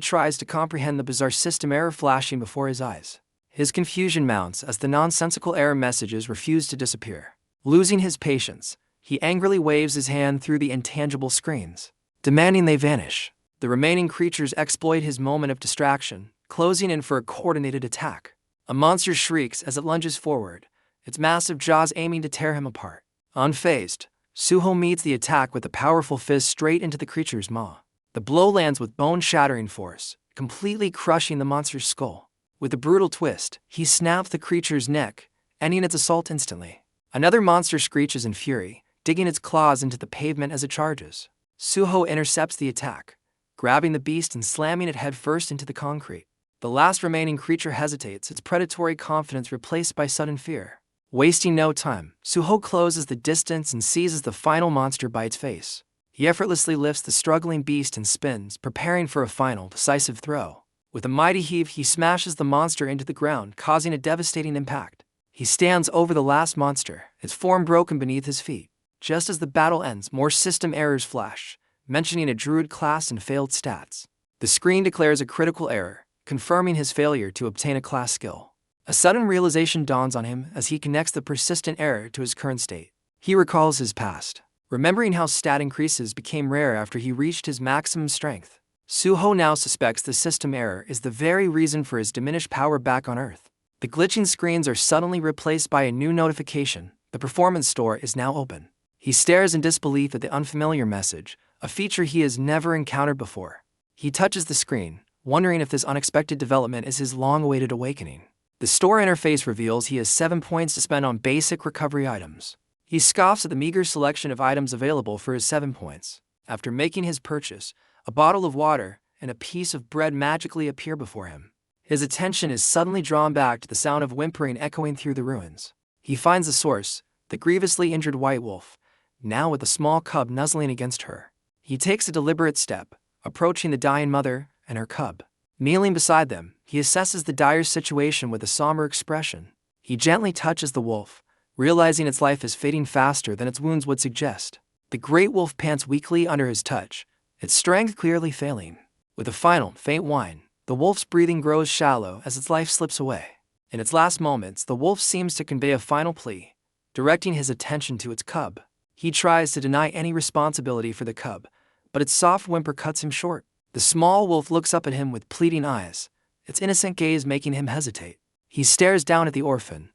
tries to comprehend the bizarre system error flashing before his eyes. His confusion mounts as the nonsensical error messages refuse to disappear. Losing his patience, he angrily waves his hand through the intangible screens, demanding they vanish. The remaining creatures exploit his moment of distraction, closing in for a coordinated attack. A monster shrieks as it lunges forward, its massive jaws aiming to tear him apart. Unfazed, Suho meets the attack with a powerful fist straight into the creature's maw. The blow lands with bone-shattering force, completely crushing the monster's skull. With a brutal twist, he snaps the creature's neck, ending its assault instantly. Another monster screeches in fury, digging its claws into the pavement as it charges. Suho intercepts the attack, grabbing the beast and slamming it headfirst into the concrete. The last remaining creature hesitates, its predatory confidence replaced by sudden fear. Wasting no time, Suho closes the distance and seizes the final monster by its face. He effortlessly lifts the struggling beast and spins, preparing for a final, decisive throw. With a mighty heave, he smashes the monster into the ground, causing a devastating impact. He stands over the last monster, its form broken beneath his feet. Just as the battle ends, more system errors flash, mentioning a druid class and failed stats. The screen declares a critical error, confirming his failure to obtain a class skill. A sudden realization dawns on him as he connects the persistent error to his current state. He recalls his past, remembering how stat increases became rare after he reached his maximum strength. Suho now suspects the system error is the very reason for his diminished power back on Earth. The glitching screens are suddenly replaced by a new notification. The performance store is now open. He stares in disbelief at the unfamiliar message, a feature he has never encountered before. He touches the screen, wondering if this unexpected development is his long-awaited awakening. The store interface reveals he has 7 points to spend on basic recovery items. He scoffs at the meager selection of items available for his 7 points. After making his purchase, a bottle of water and a piece of bread magically appear before him. His attention is suddenly drawn back to the sound of whimpering echoing through the ruins. He finds the source, the grievously injured white wolf, now with a small cub nuzzling against her. He takes a deliberate step, approaching the dying mother and her cub. Kneeling beside them, he assesses the dire situation with a somber expression. He gently touches the wolf, realizing its life is fading faster than its wounds would suggest. The great wolf pants weakly under his touch, its strength clearly failing. With a final, faint whine, the wolf's breathing grows shallow as its life slips away. In its last moments, the wolf seems to convey a final plea, directing his attention to its cub. He tries to deny any responsibility for the cub, but its soft whimper cuts him short. The small wolf looks up at him with pleading eyes, its innocent gaze making him hesitate. He stares down at the orphan,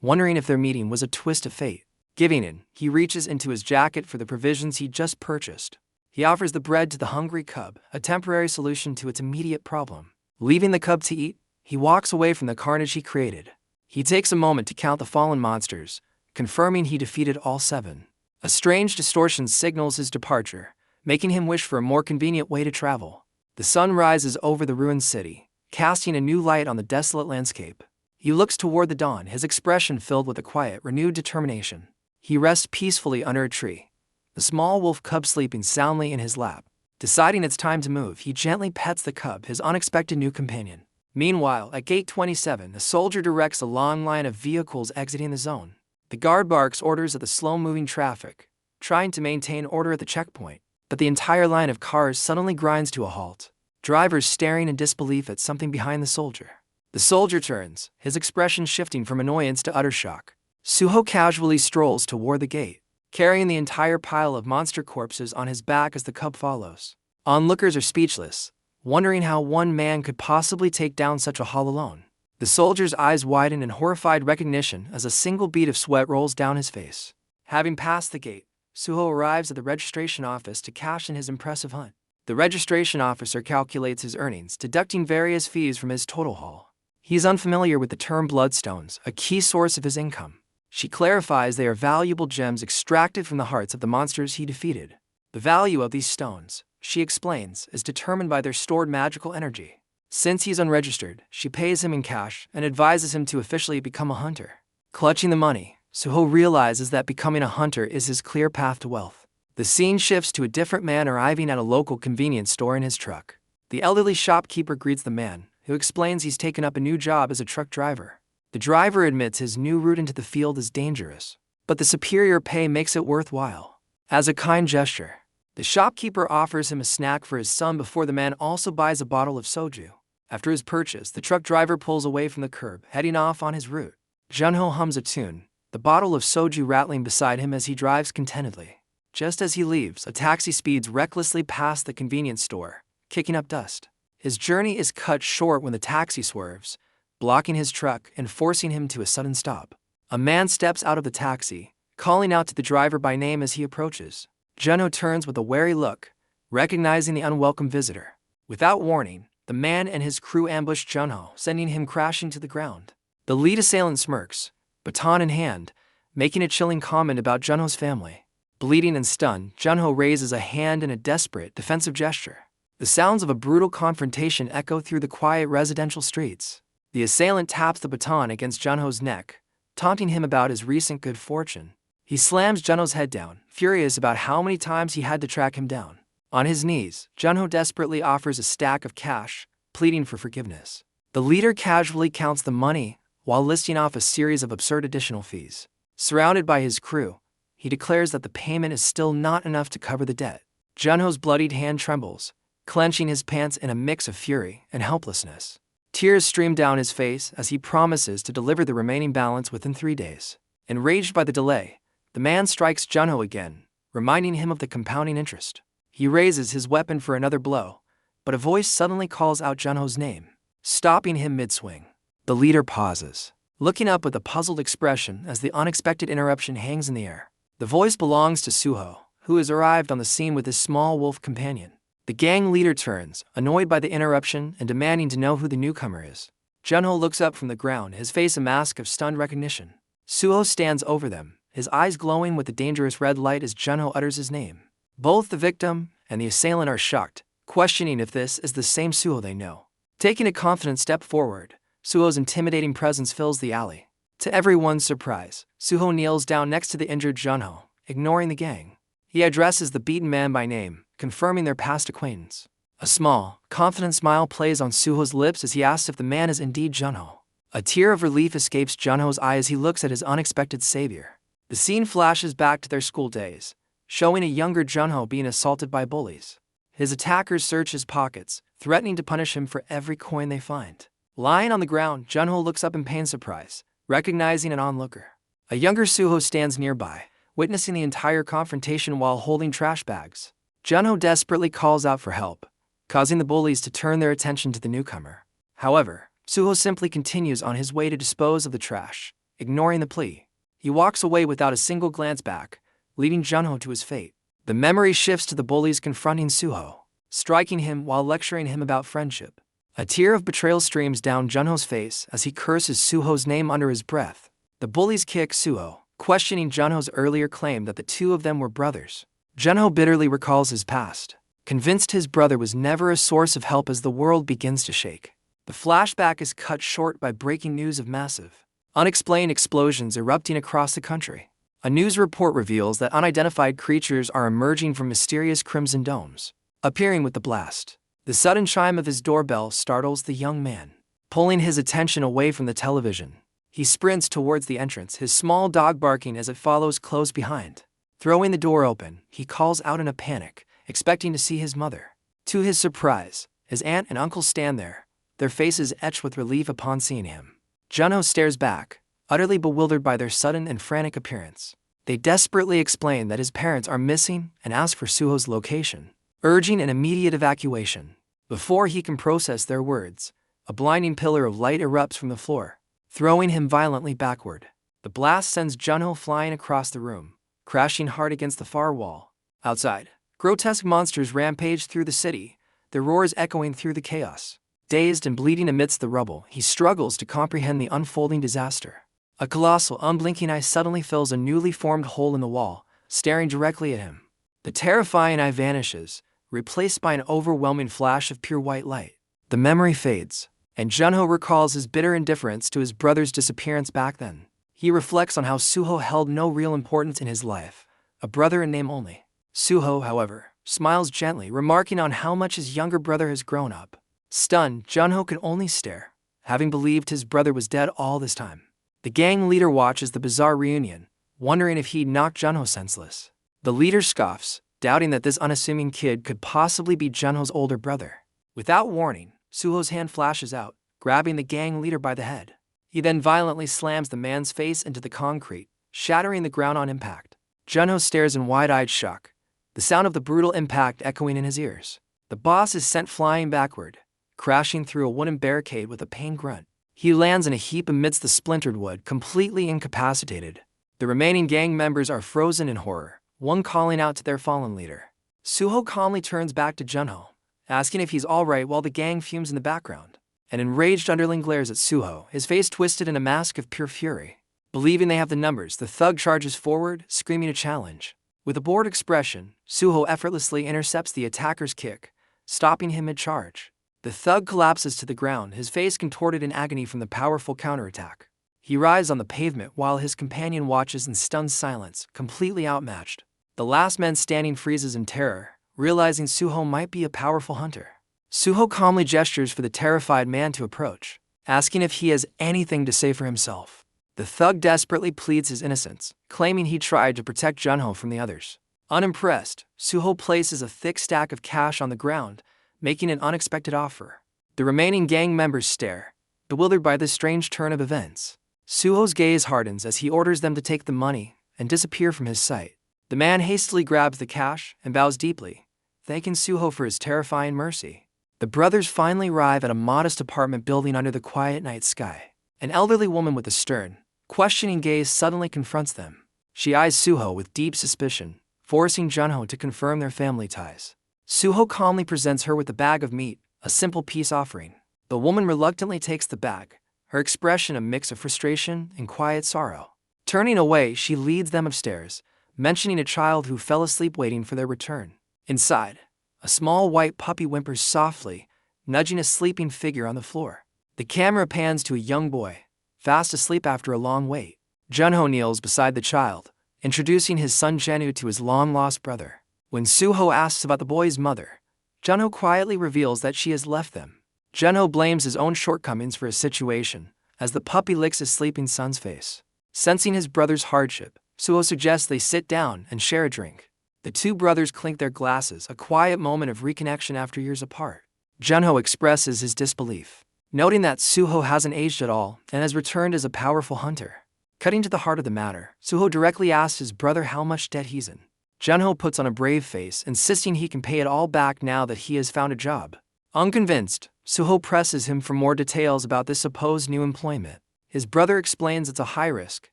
wondering if their meeting was a twist of fate. Giving in, he reaches into his jacket for the provisions he just purchased. He offers the bread to the hungry cub, a temporary solution to its immediate problem. Leaving the cub to eat, he walks away from the carnage he created. He takes a moment to count the fallen monsters, confirming he defeated all 7. A strange distortion signals his departure, making him wish for a more convenient way to travel. The sun rises over the ruined city, casting a new light on the desolate landscape. He looks toward the dawn, his expression filled with a quiet, renewed determination. He rests peacefully under a tree, the small wolf cub sleeping soundly in his lap. Deciding it's time to move, he gently pets the cub, his unexpected new companion. Meanwhile, at Gate 27, a soldier directs a long line of vehicles exiting the zone. The guard barks orders at the slow-moving traffic, trying to maintain order at the checkpoint. But the entire line of cars suddenly grinds to a halt, drivers staring in disbelief at something behind the soldier. The soldier turns, his expression shifting from annoyance to utter shock. Suho casually strolls toward the gate, carrying the entire pile of monster corpses on his back as the cub follows. Onlookers are speechless, wondering how one man could possibly take down such a haul alone. The soldier's eyes widen in horrified recognition as a single bead of sweat rolls down his face. Having passed the gate, Suho arrives at the registration office to cash in his impressive hunt. The registration officer calculates his earnings, deducting various fees from his total haul. He is unfamiliar with the term bloodstones, a key source of his income. She clarifies they are valuable gems extracted from the hearts of the monsters he defeated. The value of these stones, she explains, is determined by their stored magical energy. Since he's unregistered, she pays him in cash and advises him to officially become a hunter. Clutching the money, Suho realizes that becoming a hunter is his clear path to wealth. The scene shifts to a different man arriving at a local convenience store in his truck. The elderly shopkeeper greets the man, who explains he's taken up a new job as a truck driver. The driver admits his new route into the field is dangerous. but the superior pay makes it worthwhile. As a kind gesture, the shopkeeper offers him a snack for his son before the man also buys a bottle of soju. After his purchase, the truck driver pulls away from the curb, heading off on his route. Junho hums a tune, the bottle of soju rattling beside him as he drives contentedly. Just as he leaves, a taxi speeds recklessly past the convenience store, kicking up dust. His journey is cut short when the taxi swerves, blocking his truck and forcing him to a sudden stop. A man steps out of the taxi, calling out to the driver by name as he approaches. Junho turns with a wary look, recognizing the unwelcome visitor. Without warning, the man and his crew ambush Junho, sending him crashing to the ground. The lead assailant smirks, baton in hand, making a chilling comment about Junho's family. Bleeding and stunned, Junho raises a hand in a desperate, defensive gesture. The sounds of a brutal confrontation echo through the quiet residential streets. The assailant taps the baton against Junho's neck, taunting him about his recent good fortune. He slams Junho's head down, furious about how many times he had to track him down. On his knees, Junho desperately offers a stack of cash, pleading for forgiveness. The leader casually counts the money, while listing off a series of absurd additional fees. Surrounded by his crew, he declares that the payment is still not enough to cover the debt. Junho's bloodied hand trembles, clenching his pants in a mix of fury and helplessness. Tears stream down his face as he promises to deliver the remaining balance within 3 days. Enraged by the delay, the man strikes Junho again, reminding him of the compounding interest. He raises his weapon for another blow, but a voice suddenly calls out Junho's name, stopping him mid-swing. The leader pauses, looking up with a puzzled expression as the unexpected interruption hangs in the air. The voice belongs to Suho, who has arrived on the scene with his small wolf companion. The gang leader turns, annoyed by the interruption and demanding to know who the newcomer is. Junho looks up from the ground, his face a mask of stunned recognition. Suho stands over them, his eyes glowing with the dangerous red light as Junho utters his name. Both the victim and the assailant are shocked, questioning if this is the same Suho they know. Taking a confident step forward, Suho's intimidating presence fills the alley. To everyone's surprise, Suho kneels down next to the injured Junho, ignoring the gang. He addresses the beaten man by name, confirming their past acquaintance. A small, confident smile plays on Suho's lips as he asks if the man is indeed Junho. A tear of relief escapes Junho's eye as he looks at his unexpected savior. The scene flashes back to their school days, showing a younger Junho being assaulted by bullies. His attackers search his pockets, threatening to punish him for every coin they find. Lying on the ground, Junho looks up in pained surprise, recognizing an onlooker. A younger Suho stands nearby, witnessing the entire confrontation while holding trash bags. Junho desperately calls out for help, causing the bullies to turn their attention to the newcomer. However, Suho simply continues on his way to dispose of the trash, ignoring the plea. He walks away without a single glance back, leaving Junho to his fate. The memory shifts to the bullies confronting Suho, striking him while lecturing him about friendship. A tear of betrayal streams down Junho's face as he curses Suho's name under his breath. The bullies kick Suho, questioning Junho's earlier claim that the two of them were brothers. Junho bitterly recalls his past, convinced his brother was never a source of help as the world begins to shake. The flashback is cut short by breaking news of massive, unexplained explosions erupting across the country. A news report reveals that unidentified creatures are emerging from mysterious crimson domes, appearing with the blast. The sudden chime of his doorbell startles the young man, pulling his attention away from the television. He sprints towards the entrance, his small dog barking as it follows close behind. Throwing the door open, he calls out in a panic, expecting to see his mother. To his surprise, his aunt and uncle stand there, their faces etched with relief upon seeing him. Junho stares back, utterly bewildered by their sudden and frantic appearance. They desperately explain that his parents are missing and ask for Suho's location, urging an immediate evacuation. Before he can process their words, a blinding pillar of light erupts from the floor, throwing him violently backward. The blast sends Junho flying across the room, crashing hard against the far wall. Outside, grotesque monsters rampage through the city, their roars echoing through the chaos. Dazed and bleeding amidst the rubble, he struggles to comprehend the unfolding disaster. A colossal, unblinking eye suddenly fills a newly formed hole in the wall, staring directly at him. The terrifying eye vanishes, replaced by an overwhelming flash of pure white light. The memory fades, and Junho recalls his bitter indifference to his brother's disappearance back then. He reflects on how Suho held no real importance in his life, a brother in name only. Suho, however, smiles gently, remarking on how much his younger brother has grown up. Stunned, Junho can only stare, having believed his brother was dead all this time. The gang leader watches the bizarre reunion, wondering if he'd knocked Junho senseless. The leader scoffs, doubting that this unassuming kid could possibly be Junho's older brother. Without warning, Suho's hand flashes out, grabbing the gang leader by the head. He then violently slams the man's face into the concrete, shattering the ground on impact. Junho stares in wide-eyed shock, the sound of the brutal impact echoing in his ears. The boss is sent flying backward, crashing through a wooden barricade with a pained grunt. He lands in a heap amidst the splintered wood, completely incapacitated. The remaining gang members are frozen in horror, one calling out to their fallen leader. Suho calmly turns back to Junho, asking if he's alright while the gang fumes in the background. An enraged underling glares at Suho, his face twisted in a mask of pure fury. Believing they have the numbers, the thug charges forward, screaming a challenge. With a bored expression, Suho effortlessly intercepts the attacker's kick, stopping him mid-charge. The thug collapses to the ground, his face contorted in agony from the powerful counterattack. He writhes on the pavement while his companion watches in stunned silence, completely outmatched. The last man standing freezes in terror, realizing Suho might be a powerful hunter. Suho calmly gestures for the terrified man to approach, asking if he has anything to say for himself. The thug desperately pleads his innocence, claiming he tried to protect Junho from the others. Unimpressed, Suho places a thick stack of cash on the ground, making an unexpected offer. The remaining gang members stare, bewildered by this strange turn of events. Suho's gaze hardens as he orders them to take the money and disappear from his sight. The man hastily grabs the cash and bows deeply, thanking Suho for his terrifying mercy. The brothers finally arrive at a modest apartment building under the quiet night sky. An elderly woman with a stern, questioning gaze suddenly confronts them. She eyes Suho with deep suspicion, forcing Junho to confirm their family ties. Suho calmly presents her with a bag of meat, a simple peace offering. The woman reluctantly takes the bag, her expression a mix of frustration and quiet sorrow. Turning away, she leads them upstairs, mentioning a child who fell asleep waiting for their return. Inside, a small white puppy whimpers softly, nudging a sleeping figure on the floor. The camera pans to a young boy, fast asleep after a long wait. Junho kneels beside the child, introducing his son Jenu to his long-lost brother. When Suho asks about the boy's mother, Junho quietly reveals that she has left them. Junho blames his own shortcomings for his situation, as the puppy licks his sleeping son's face. Sensing his brother's hardship, Suho suggests they sit down and share a drink. The two brothers clink their glasses, a quiet moment of reconnection after years apart. Junho expresses his disbelief, noting that Suho hasn't aged at all and has returned as a powerful hunter. Cutting to the heart of the matter, Suho directly asks his brother how much debt he's in. Junho puts on a brave face, insisting he can pay it all back now that he has found a job. Unconvinced, Suho presses him for more details about this supposed new employment. His brother explains it's a high-risk,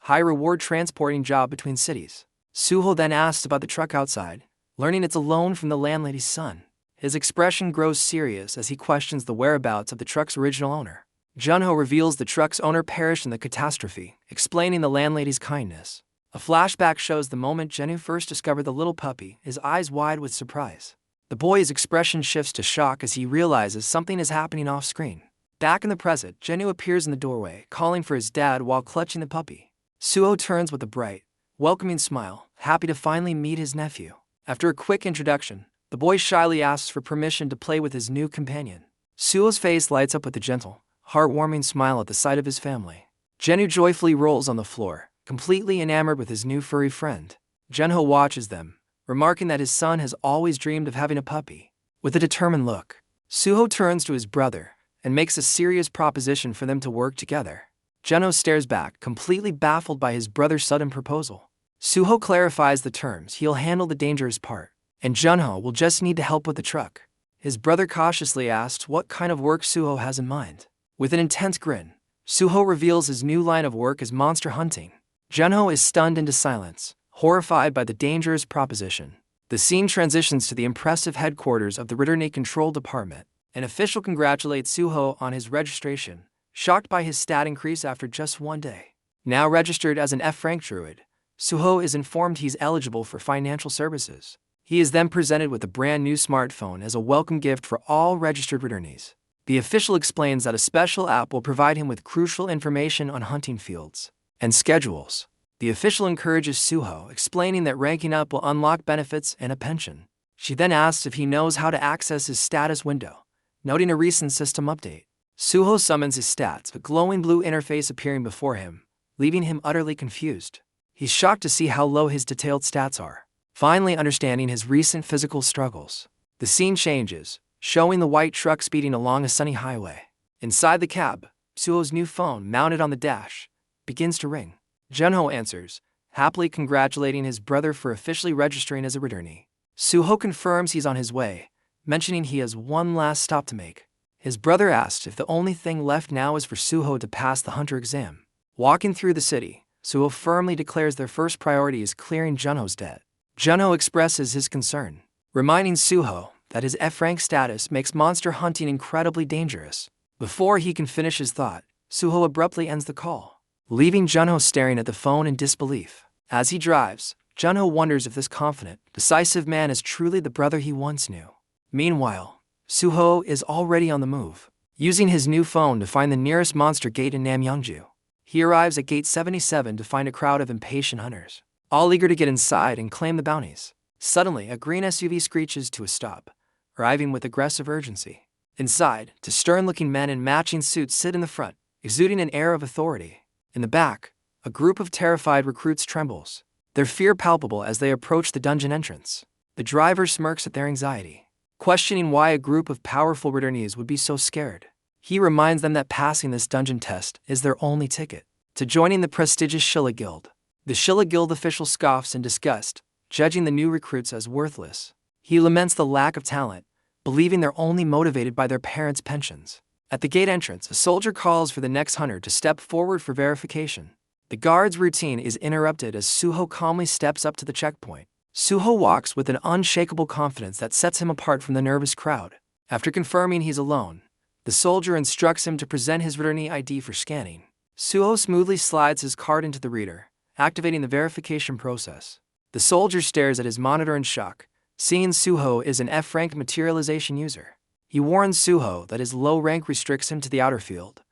high-reward transporting job between cities. Suho then asks about the truck outside, learning it's a loan from the landlady's son. His expression grows serious as he questions the whereabouts of the truck's original owner. Junho reveals the truck's owner perished in the catastrophe, explaining the landlady's kindness. A flashback shows the moment Jenu first discovered the little puppy, his eyes wide with surprise. The boy's expression shifts to shock as he realizes something is happening off-screen. Back in the present, Jenu appears in the doorway, calling for his dad while clutching the puppy. Suho turns with a bright, welcoming smile, happy to finally meet his nephew. After a quick introduction, the boy shyly asks for permission to play with his new companion. Suho's face lights up with a gentle, heartwarming smile at the sight of his family. Jenu joyfully rolls on the floor, completely enamored with his new furry friend. Junho watches them, remarking that his son has always dreamed of having a puppy. With a determined look, Suho turns to his brother and makes a serious proposition for them to work together. Junho stares back, completely baffled by his brother's sudden proposal. Suho clarifies the terms: he'll handle the dangerous part, and Junho will just need to help with the truck. His brother cautiously asks what kind of work Suho has in mind. With an intense grin, Suho reveals his new line of work is monster hunting. Junho is stunned into silence, horrified by the dangerous proposition. The scene transitions to the impressive headquarters of the Ritterny Control Department. An official congratulates Suho on his registration, shocked by his stat increase after just one day. Now registered as an F-rank druid, Suho is informed he's eligible for financial services. He is then presented with a brand new smartphone as a welcome gift for all registered Ritternies. The official explains that a special app will provide him with crucial information on hunting fields and schedules. The official encourages Suho, explaining that ranking up will unlock benefits and a pension. She then asks if he knows how to access his status window, noting a recent system update. Suho summons his stats, a glowing blue interface appearing before him, leaving him utterly confused. He's shocked to see how low his detailed stats are, finally understanding his recent physical struggles. The scene changes, showing the white truck speeding along a sunny highway. Inside the cab, Suho's new phone, mounted on the dash, begins to ring. Junho answers, happily congratulating his brother for officially registering as a returnee. Suho confirms he's on his way, mentioning he has one last stop to make. His brother asks if the only thing left now is for Suho to pass the hunter exam. Walking through the city, Suho firmly declares their first priority is clearing Junho's debt. Junho expresses his concern, reminding Suho that his F-rank status makes monster hunting incredibly dangerous. Before he can finish his thought, Suho abruptly ends the call, leaving Junho staring at the phone in disbelief. As he drives, Junho wonders if this confident, decisive man is truly the brother he once knew. Meanwhile, Suho is already on the move, using his new phone to find the nearest monster gate in Namyeongju. He arrives at Gate 77 to find a crowd of impatient hunters, all eager to get inside and claim the bounties. Suddenly, a green SUV screeches to a stop, arriving with aggressive urgency. Inside, two stern-looking men in matching suits sit in the front, exuding an air of authority. In the back, a group of terrified recruits trembles, their fear palpable as they approach the dungeon entrance. The driver smirks at their anxiety, questioning why a group of powerful returnees would be so scared. He reminds them that passing this dungeon test is their only ticket to joining the prestigious Shilla Guild. The Shilla Guild official scoffs in disgust, judging the new recruits as worthless. He laments the lack of talent, believing they're only motivated by their parents' pensions. At the gate entrance, a soldier calls for the next hunter to step forward for verification. The guard's routine is interrupted as Suho calmly steps up to the checkpoint. Suho walks with an unshakable confidence that sets him apart from the nervous crowd. After confirming he's alone, the soldier instructs him to present his returnee ID for scanning. Suho smoothly slides his card into the reader, activating the verification process. The soldier stares at his monitor in shock, seeing Suho is an F-rank materialization user. He warns Suho that his low rank restricts him to the outer field,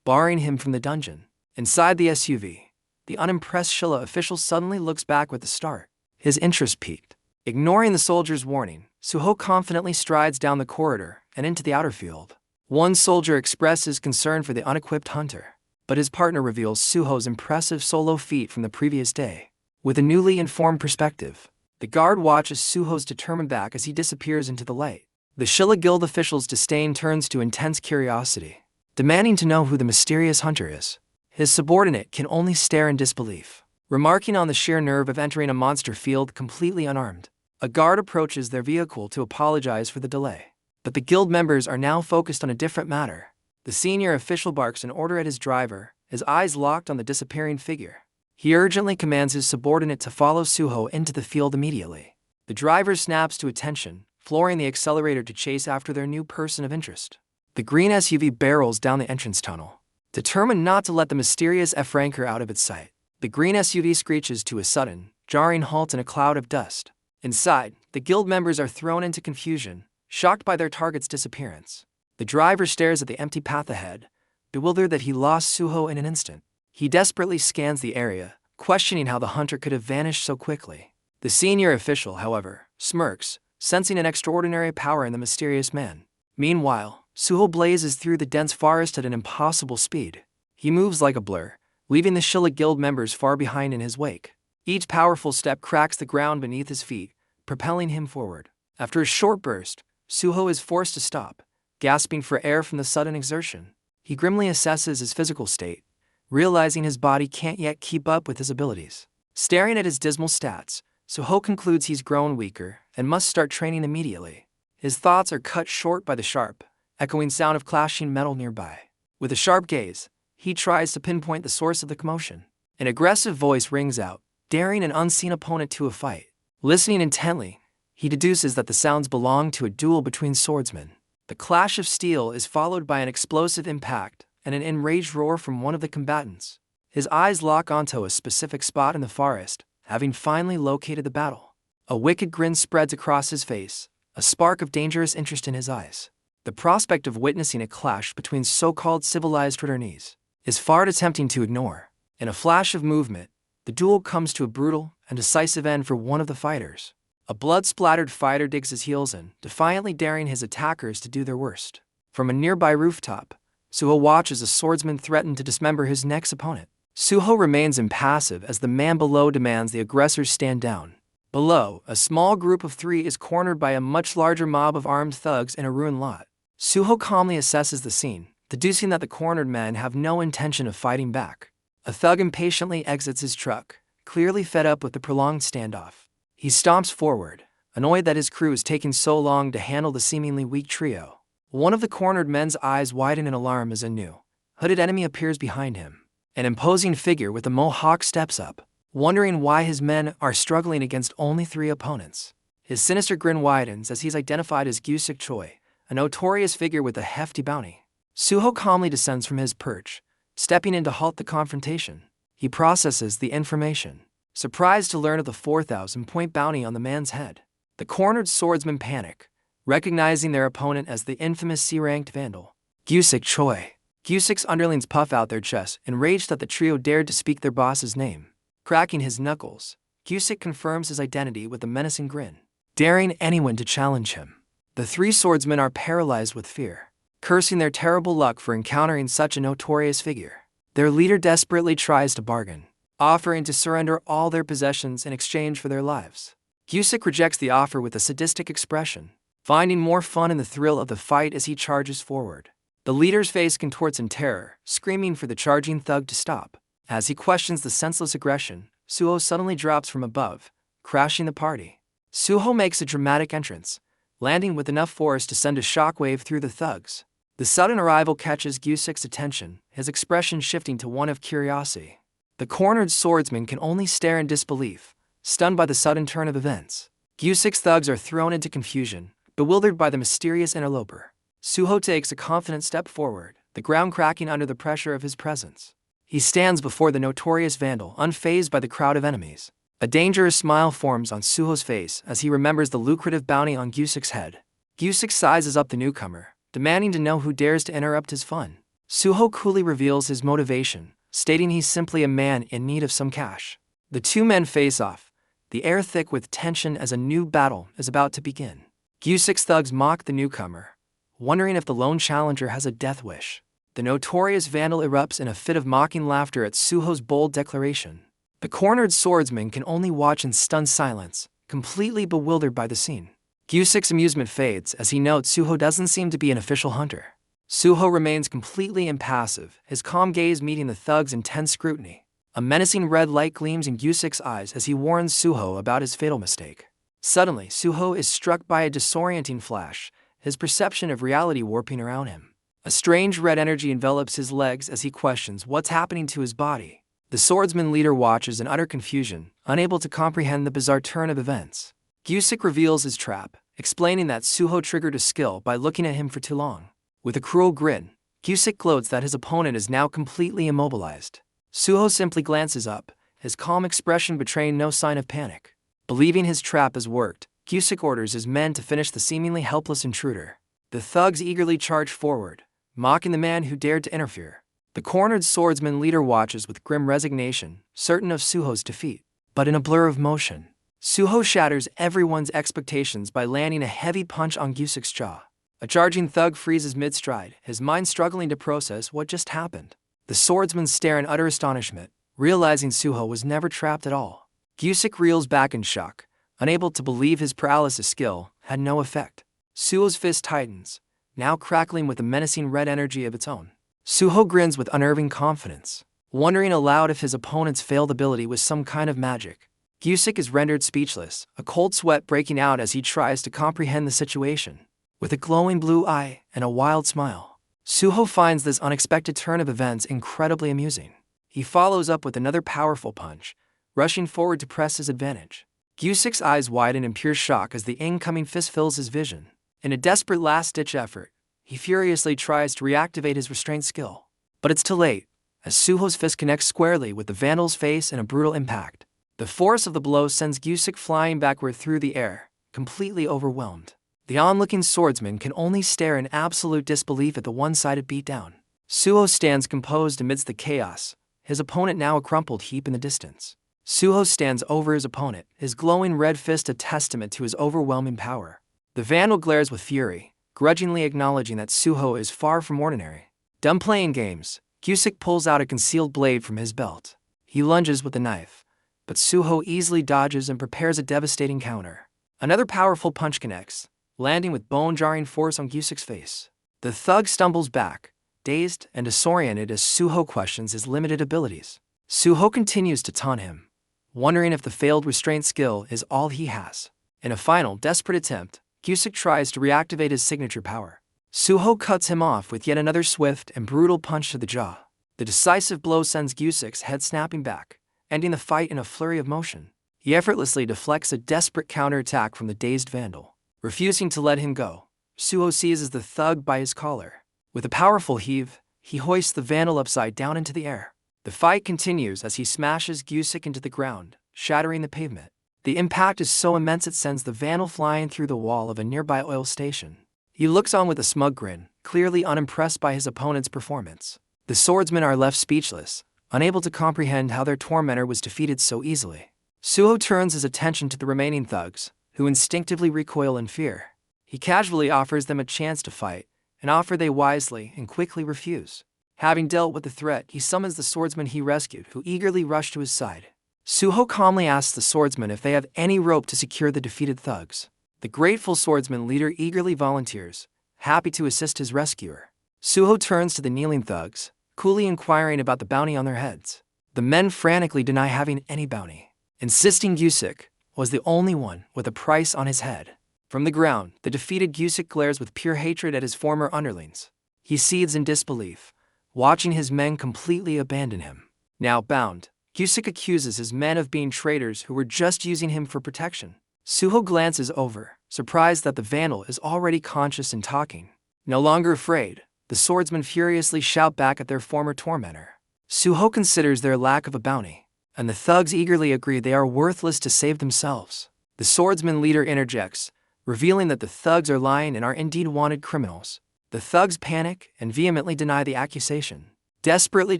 barring him from the dungeon. Inside the SUV, the unimpressed Shilla official suddenly looks back with a start. His interest peaked. Ignoring the soldier's warning, Suho confidently strides down the corridor and into the outer field. One soldier expresses concern for the unequipped hunter, but his partner reveals Suho's impressive solo feat from the previous day. With a newly informed perspective, the guard watches Suho's determined back as he disappears into the light. The Shilla Guild official's disdain turns to intense curiosity, demanding to know who the mysterious hunter is. His subordinate can only stare in disbelief, remarking on the sheer nerve of entering a monster field completely unarmed. A guard approaches their vehicle to apologize for the delay, but the guild members are now focused on a different matter. The senior official barks an order at his driver, his eyes locked on the disappearing figure. He urgently commands his subordinate to follow Suho into the field immediately. The driver snaps to attention, flooring the accelerator to chase after their new person of interest. The green SUV barrels down the entrance tunnel, determined not to let the mysterious F-ranker out of its sight. The green SUV screeches to a sudden, jarring halt in a cloud of dust. Inside, the guild members are thrown into confusion, shocked by their target's disappearance. The driver stares at the empty path ahead, bewildered that he lost Suho in an instant. He desperately scans the area, questioning how the hunter could have vanished so quickly. The senior official, however, smirks, sensing an extraordinary power in the mysterious man. Meanwhile, Suho blazes through the dense forest at an impossible speed. He moves like a blur, leaving the Shilla Guild members far behind in his wake. Each powerful step cracks the ground beneath his feet, propelling him forward. After a short burst, Suho is forced to stop, gasping for air from the sudden exertion. He grimly assesses his physical state, realizing his body can't yet keep up with his abilities. Staring at his dismal stats, Suho concludes he's grown weaker and must start training immediately. His thoughts are cut short by the sharp, echoing sound of clashing metal nearby. With a sharp gaze, he tries to pinpoint the source of the commotion. An aggressive voice rings out, daring an unseen opponent to a fight. Listening intently, he deduces that the sounds belong to a duel between swordsmen. The clash of steel is followed by an explosive impact and an enraged roar from one of the combatants. His eyes lock onto a specific spot in the forest, having finally located the battle. A wicked grin spreads across his face, a spark of dangerous interest in his eyes. The prospect of witnessing a clash between so-called civilized returnees is far too tempting to ignore. In a flash of movement, the duel comes to a brutal and decisive end for one of the fighters. A blood-splattered fighter digs his heels in, defiantly daring his attackers to do their worst. From a nearby rooftop, Suho watches a swordsman threaten to dismember his next opponent. Suho remains impassive as the man below demands the aggressors stand down. Below, a small group of 3 is cornered by a much larger mob of armed thugs in a ruined lot. Suho calmly assesses the scene, deducing that the cornered men have no intention of fighting back. A thug impatiently exits his truck, clearly fed up with the prolonged standoff. He stomps forward, annoyed that his crew is taking so long to handle the seemingly weak trio. One of the cornered men's eyes widen in alarm as a new, hooded enemy appears behind him. An imposing figure with a mohawk steps up, wondering why his men are struggling against only 3 opponents. His sinister grin widens as he's identified as Gusik Choi, a notorious figure with a hefty bounty. Suho calmly descends from his perch, stepping in to halt the confrontation. He processes the information, surprised to learn of the 4,000-point bounty on the man's head. The cornered swordsmen panic, recognizing their opponent as the infamous C-ranked vandal, Gusik Choi. Gusik's underlings puff out their chests, enraged that the trio dared to speak their boss's name. Cracking his knuckles, Gusik confirms his identity with a menacing grin, daring anyone to challenge him. The 3 swordsmen are paralyzed with fear, cursing their terrible luck for encountering such a notorious figure. Their leader desperately tries to bargain, offering to surrender all their possessions in exchange for their lives. Gusik rejects the offer with a sadistic expression, finding more fun in the thrill of the fight as he charges forward. The leader's face contorts in terror, screaming for the charging thug to stop. As he questions the senseless aggression, Suho suddenly drops from above, crashing the party. Suho makes a dramatic entrance, landing with enough force to send a shockwave through the thugs. The sudden arrival catches Gusik's attention, his expression shifting to one of curiosity. The cornered swordsman can only stare in disbelief, stunned by the sudden turn of events. Gusik's thugs are thrown into confusion, bewildered by the mysterious interloper. Suho takes a confident step forward, the ground cracking under the pressure of his presence. He stands before the notorious vandal, unfazed by the crowd of enemies. A dangerous smile forms on Suho's face as he remembers the lucrative bounty on Gusik's head. Gusik sizes up the newcomer, demanding to know who dares to interrupt his fun. Suho coolly reveals his motivation, stating he's simply a man in need of some cash. The 2 men face off, the air thick with tension as a new battle is about to begin. Gusik's thugs mock the newcomer, wondering if the lone challenger has a death wish. The notorious vandal erupts in a fit of mocking laughter at Suho's bold declaration. The cornered swordsman can only watch in stunned silence, completely bewildered by the scene. Gusik's amusement fades as he notes Suho doesn't seem to be an official hunter. Suho remains completely impassive, his calm gaze meeting the thug's intense scrutiny. A menacing red light gleams in Gusik's eyes as he warns Suho about his fatal mistake. Suddenly, Suho is struck by a disorienting flash, his perception of reality warping around him. A strange red energy envelops his legs as he questions what's happening to his body. The swordsman leader watches in utter confusion, unable to comprehend the bizarre turn of events. Gusik reveals his trap, explaining that Suho triggered a skill by looking at him for too long. With a cruel grin, Gusik gloats that his opponent is now completely immobilized. Suho simply glances up, his calm expression betraying no sign of panic. Believing his trap has worked, Gusik orders his men to finish the seemingly helpless intruder. The thugs eagerly charge forward, mocking the man who dared to interfere. The cornered swordsman leader watches with grim resignation, certain of Suho's defeat. But in a blur of motion, Suho shatters everyone's expectations by landing a heavy punch on Gusik's jaw. A charging thug freezes mid-stride, his mind struggling to process what just happened. The swordsmen stare in utter astonishment, realizing Suho was never trapped at all. Gusik reels back in shock, unable to believe his paralysis skill had no effect. Suho's fist tightens, now crackling with a menacing red energy of its own. Suho grins with unnerving confidence, wondering aloud if his opponent's failed ability was some kind of magic. Gusik is rendered speechless, a cold sweat breaking out as he tries to comprehend the situation. With a glowing blue eye and a wild smile, Suho finds this unexpected turn of events incredibly amusing. He follows up with another powerful punch, rushing forward to press his advantage. Gusik's eyes widen in pure shock as the incoming fist fills his vision. In a desperate last-ditch effort, he furiously tries to reactivate his restraint skill. But it's too late, as Suho's fist connects squarely with the vandal's face in a brutal impact. The force of the blow sends Gusik flying backward through the air, completely overwhelmed. The onlooking swordsman can only stare in absolute disbelief at the one-sided beatdown. Suho stands composed amidst the chaos, his opponent now a crumpled heap in the distance. Suho stands over his opponent, his glowing red fist a testament to his overwhelming power. The vandal glares with fury, grudgingly acknowledging that Suho is far from ordinary. Done playing games, Gyusik pulls out a concealed blade from his belt. He lunges with the knife, but Suho easily dodges and prepares a devastating counter. Another powerful punch connects, landing with bone-jarring force on Gyusik's face. The thug stumbles back, dazed and disoriented as Suho questions his limited abilities. Suho continues to taunt him, wondering if the failed restraint skill is all he has. In a final, desperate attempt, Gyusik tries to reactivate his signature power. Suho cuts him off with yet another swift and brutal punch to the jaw. The decisive blow sends Gyusik's head snapping back, ending the fight in a flurry of motion. He effortlessly deflects a desperate counterattack from the dazed vandal. Refusing to let him go, Suho seizes the thug by his collar. With a powerful heave, he hoists the vandal upside down into the air. The fight continues as he smashes Gyusik into the ground, shattering the pavement. The impact is so immense it sends the vandal flying through the wall of a nearby oil station. He looks on with a smug grin, clearly unimpressed by his opponent's performance. The swordsmen are left speechless, unable to comprehend how their tormentor was defeated so easily. Suho turns his attention to the remaining thugs, who instinctively recoil in fear. He casually offers them a chance to fight, an offer they wisely and quickly refuse. Having dealt with the threat, he summons the swordsmen he rescued, who eagerly rush to his side. Suho calmly asks the swordsmen if they have any rope to secure the defeated thugs. The grateful swordsman leader eagerly volunteers, happy to assist his rescuer. Suho turns to the kneeling thugs, coolly inquiring about the bounty on their heads. The men frantically deny having any bounty, insisting Gyusik was the only one with a price on his head. From the ground, the defeated Gyusik glares with pure hatred at his former underlings. He seethes in disbelief, watching his men completely abandon him. Now bound, Gyusik accuses his men of being traitors who were just using him for protection. Suho glances over, surprised that the vandal is already conscious and talking. No longer afraid, the swordsmen furiously shout back at their former tormentor. Suho considers their lack of a bounty, and the thugs eagerly agree they are worthless to save themselves. The swordsman leader interjects, revealing that the thugs are lying and are indeed wanted criminals. The thugs panic and vehemently deny the accusation, desperately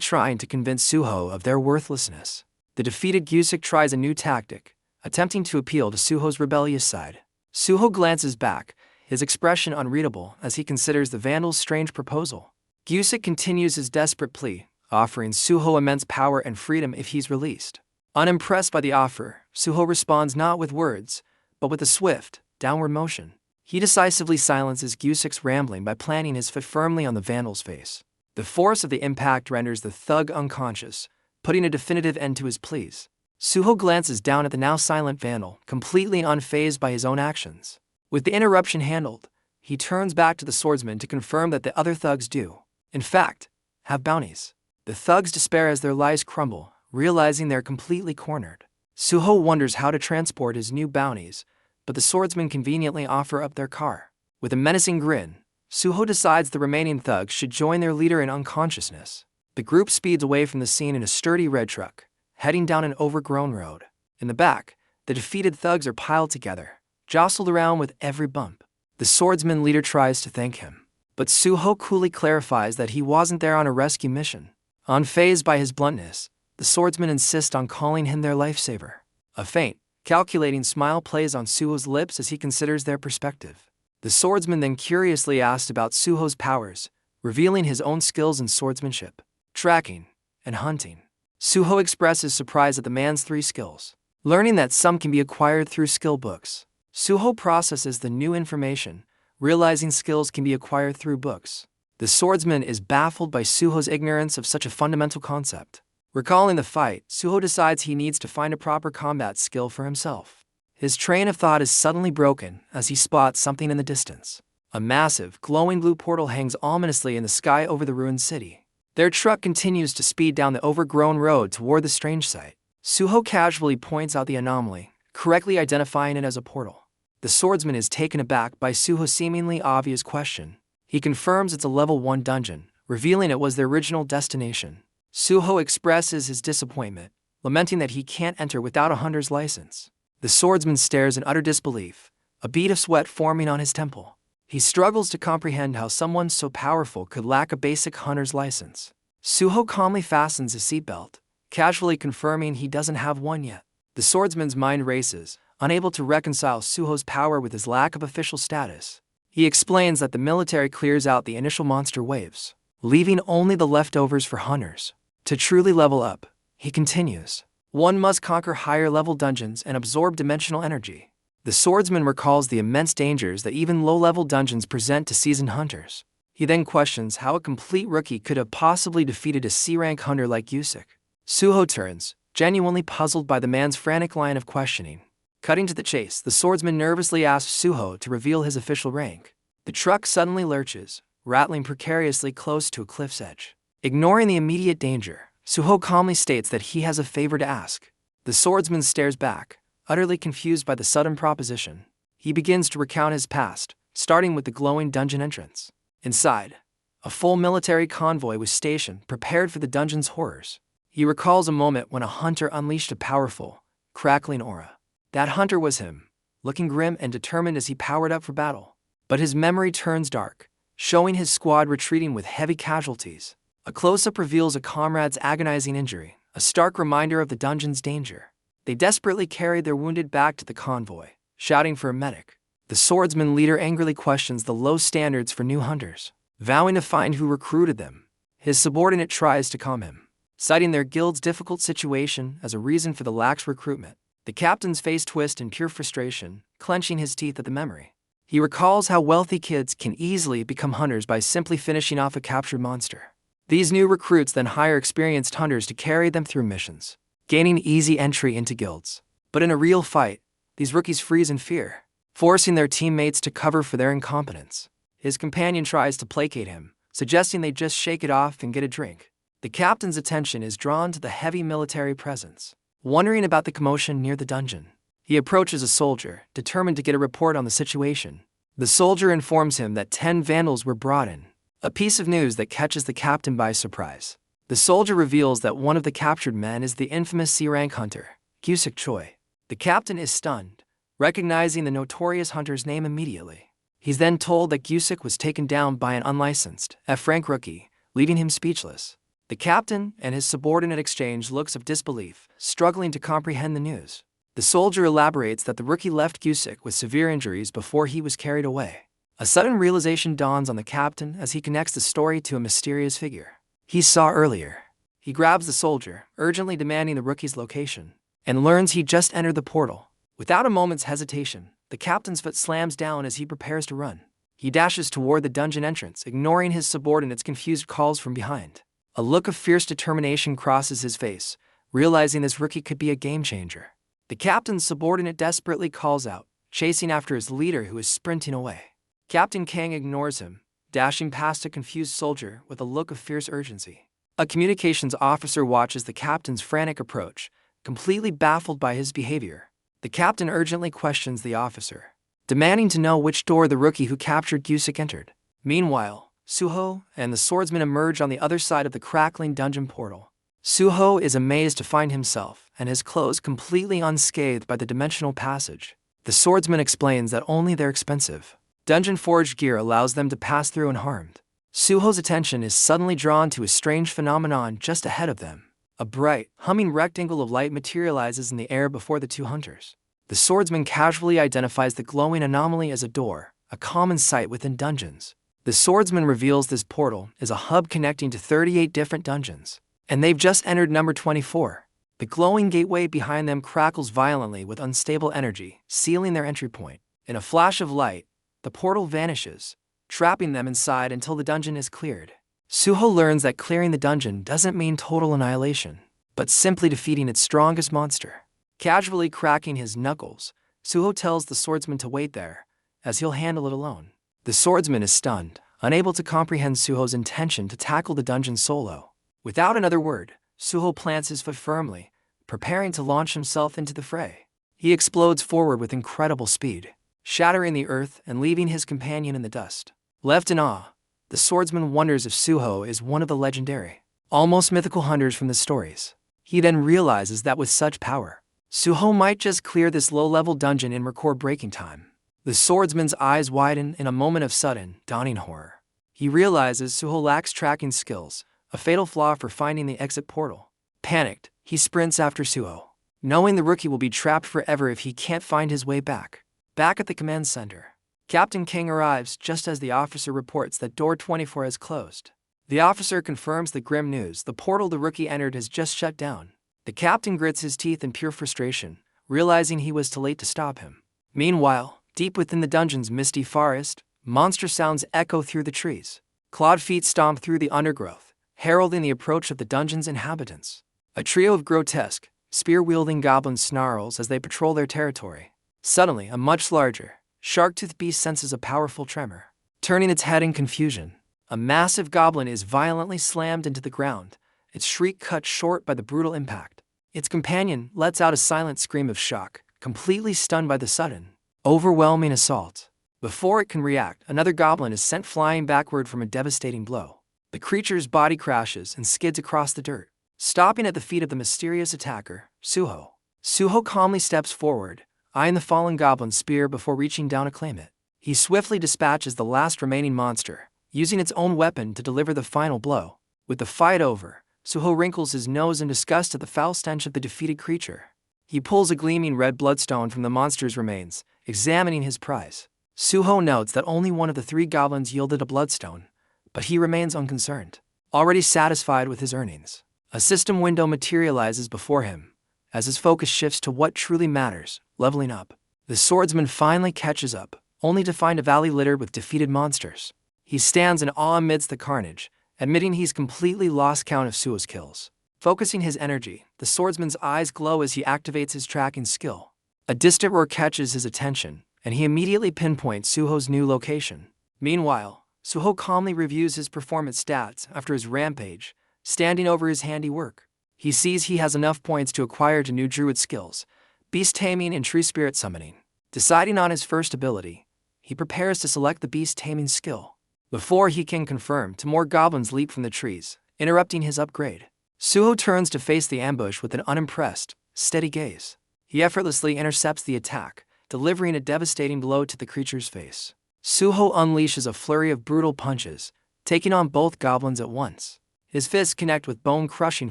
trying to convince Suho of their worthlessness. The defeated Gyusik tries a new tactic, attempting to appeal to Suho's rebellious side. Suho glances back, his expression unreadable as he considers the vandal's strange proposal. Gyusik continues his desperate plea, offering Suho immense power and freedom if he's released. Unimpressed by the offer, Suho responds not with words, but with a swift, downward motion. He decisively silences Gyusik's rambling by planting his foot firmly on the vandal's face. The force of the impact renders the thug unconscious, putting a definitive end to his pleas. Suho glances down at the now silent vandal, completely unfazed by his own actions. With the interruption handled, he turns back to the swordsman to confirm that the other thugs do, in fact, have bounties. The thugs despair as their lies crumble, realizing they're completely cornered. Suho wonders how to transport his new bounties, but the swordsmen conveniently offer up their car. With a menacing grin, Suho decides the remaining thugs should join their leader in unconsciousness. The group speeds away from the scene in a sturdy red truck, heading down an overgrown road. In the back, the defeated thugs are piled together, jostled around with every bump. The swordsman leader tries to thank him, but Suho coolly clarifies that he wasn't there on a rescue mission. Unfazed by his bluntness, the swordsmen insist on calling him their lifesaver. A faint, calculating smile plays on Suho's lips as he considers their perspective. The swordsman then curiously asked about Suho's powers, revealing his own skills in swordsmanship, tracking, and hunting. Suho expresses surprise at the man's 3 skills. Learning that some can be acquired through skill books, Suho processes the new information, realizing skills can be acquired through books. The swordsman is baffled by Suho's ignorance of such a fundamental concept. Recalling the fight, Suho decides he needs to find a proper combat skill for himself. His train of thought is suddenly broken as he spots something in the distance. A massive, glowing blue portal hangs ominously in the sky over the ruined city. Their truck continues to speed down the overgrown road toward the strange sight. Suho casually points out the anomaly, correctly identifying it as a portal. The swordsman is taken aback by Suho's seemingly obvious question. He confirms it's a level 1 dungeon, revealing it was their original destination. Suho expresses his disappointment, lamenting that he can't enter without a hunter's license. The swordsman stares in utter disbelief, a bead of sweat forming on his temple. He struggles to comprehend how someone so powerful could lack a basic hunter's license. Suho calmly fastens his seatbelt, casually confirming he doesn't have one yet. The swordsman's mind races, unable to reconcile Suho's power with his lack of official status. He explains that the military clears out the initial monster waves. leaving only the leftovers for hunters. To truly level up, he continues, one must conquer higher-level dungeons and absorb dimensional energy. The swordsman recalls the immense dangers that even low-level dungeons present to seasoned hunters. He then questions how a complete rookie could have possibly defeated a C-rank hunter like Yusik. Suho turns, genuinely puzzled by the man's frantic line of questioning. Cutting to the chase, the swordsman nervously asks Suho to reveal his official rank. The truck suddenly lurches, rattling precariously close to a cliff's edge. Ignoring the immediate danger, Suho calmly states that he has a favor to ask. The swordsman stares back, utterly confused by the sudden proposition. He begins to recount his past, starting with the glowing dungeon entrance. Inside, a full military convoy was stationed, prepared for the dungeon's horrors. He recalls a moment when a hunter unleashed a powerful, crackling aura. That hunter was him, looking grim and determined as he powered up for battle. But his memory turns dark, showing his squad retreating with heavy casualties. A close-up reveals a comrade's agonizing injury, a stark reminder of the dungeon's danger. They desperately carried their wounded back to the convoy, shouting for a medic. The swordsman leader angrily questions the low standards for new hunters, vowing to find who recruited them. His subordinate tries to calm him, citing their guild's difficult situation as a reason for the lax recruitment. The captain's face twists in pure frustration, clenching his teeth at the memory. He recalls how wealthy kids can easily become hunters by simply finishing off a captured monster. These new recruits then hire experienced hunters to carry them through missions, gaining easy entry into guilds. But in a real fight, these rookies freeze in fear, forcing their teammates to cover for their incompetence. His companion tries to placate him, suggesting they just shake it off and get a drink. The captain's attention is drawn to the heavy military presence. Wondering about the commotion near the dungeon, he approaches a soldier, determined to get a report on the situation. The soldier informs him that 10 vandals were brought in, a piece of news that catches the captain by surprise. The soldier reveals that one of the captured men is the infamous C-rank hunter, Gyusik Choi. The captain is stunned, recognizing the notorious hunter's name immediately. He's then told that Gyusik was taken down by an unlicensed, F-rank rookie, leaving him speechless. The captain and his subordinate exchange looks of disbelief, struggling to comprehend the news. The soldier elaborates that the rookie left Gyusik with severe injuries before he was carried away. A sudden realization dawns on the captain as he connects the story to a mysterious figure he saw earlier. He grabs the soldier, urgently demanding the rookie's location, and learns he just entered the portal. Without a moment's hesitation, the captain's foot slams down as he prepares to run. He dashes toward the dungeon entrance, ignoring his subordinate's confused calls from behind. A look of fierce determination crosses his face, realizing this rookie could be a game-changer. The captain's subordinate desperately calls out, chasing after his leader who is sprinting away. Captain Kang ignores him, dashing past a confused soldier with a look of fierce urgency. A communications officer watches the captain's frantic approach, completely baffled by his behavior. The captain urgently questions the officer, demanding to know which door the rookie who captured Gyusik entered. Meanwhile, Suho and the swordsman emerge on the other side of the crackling dungeon portal. Suho is amazed to find himself and his clothes completely unscathed by the dimensional passage. The swordsman explains that only their expensive, dungeon-forged gear allows them to pass through unharmed. Suho's attention is suddenly drawn to a strange phenomenon just ahead of them. A bright, humming rectangle of light materializes in the air before the two hunters. The swordsman casually identifies the glowing anomaly as a door, a common sight within dungeons. The swordsman reveals this portal is a hub connecting to 38 different dungeons, and they've just entered number 24. The glowing gateway behind them crackles violently with unstable energy, sealing their entry point. In a flash of light, the portal vanishes, trapping them inside until the dungeon is cleared. Suho learns that clearing the dungeon doesn't mean total annihilation, but simply defeating its strongest monster. Casually cracking his knuckles, Suho tells the swordsman to wait there, as he'll handle it alone. The swordsman is stunned, unable to comprehend Suho's intention to tackle the dungeon solo. Without another word, Suho plants his foot firmly, preparing to launch himself into the fray. He explodes forward with incredible speed, shattering the earth and leaving his companion in the dust. Left in awe, the swordsman wonders if Suho is one of the legendary, almost mythical hunters from the stories. He then realizes that with such power, Suho might just clear this low-level dungeon in record-breaking time. The swordsman's eyes widen in a moment of sudden, dawning horror. He realizes Suho lacks tracking skills, a fatal flaw for finding the exit portal. Panicked, he sprints after Suho, knowing the rookie will be trapped forever if he can't find his way back. Back at the command center, Captain King arrives just as the officer reports that door 24 has closed. The officer confirms the grim news: the portal the rookie entered has just shut down. The captain grits his teeth in pure frustration, realizing he was too late to stop him. Meanwhile, deep within the dungeon's misty forest, monster sounds echo through the trees. Clawed feet stomp through the undergrowth, heralding the approach of the dungeon's inhabitants. A trio of grotesque, spear-wielding goblins snarls as they patrol their territory. Suddenly, a much larger, shark-toothed beast senses a powerful tremor. Turning its head in confusion, a massive goblin is violently slammed into the ground, its shriek cut short by the brutal impact. Its companion lets out a silent scream of shock, completely stunned by the sudden, overwhelming assault. Before it can react, another goblin is sent flying backward from a devastating blow. The creature's body crashes and skids across the dirt, stopping at the feet of the mysterious attacker, Suho. Suho calmly steps forward, eyeing the fallen goblin's spear before reaching down to claim it. He swiftly dispatches the last remaining monster, using its own weapon to deliver the final blow. With the fight over, Suho wrinkles his nose in disgust at the foul stench of the defeated creature. He pulls a gleaming red bloodstone from the monster's remains, examining his prize. Suho notes that only one of the 3 goblins yielded a bloodstone, but he remains unconcerned, already satisfied with his earnings. A system window materializes before him, as his focus shifts to what truly matters: leveling up. The swordsman finally catches up, only to find a valley littered with defeated monsters. He stands in awe amidst the carnage, admitting he's completely lost count of Suho's kills. Focusing his energy, the swordsman's eyes glow as he activates his tracking skill. A distant roar catches his attention, and he immediately pinpoints Suho's new location. Meanwhile, Suho calmly reviews his performance stats after his rampage, standing over his handiwork. He sees he has enough points to acquire 2 new druid skills, beast taming and tree spirit summoning. Deciding on his first ability, he prepares to select the beast taming skill. Before he can confirm, 2 more goblins leap from the trees, interrupting his upgrade. Suho turns to face the ambush with an unimpressed, steady gaze. He effortlessly intercepts the attack, delivering a devastating blow to the creature's face. Suho unleashes a flurry of brutal punches, taking on both goblins at once. His fists connect with bone-crushing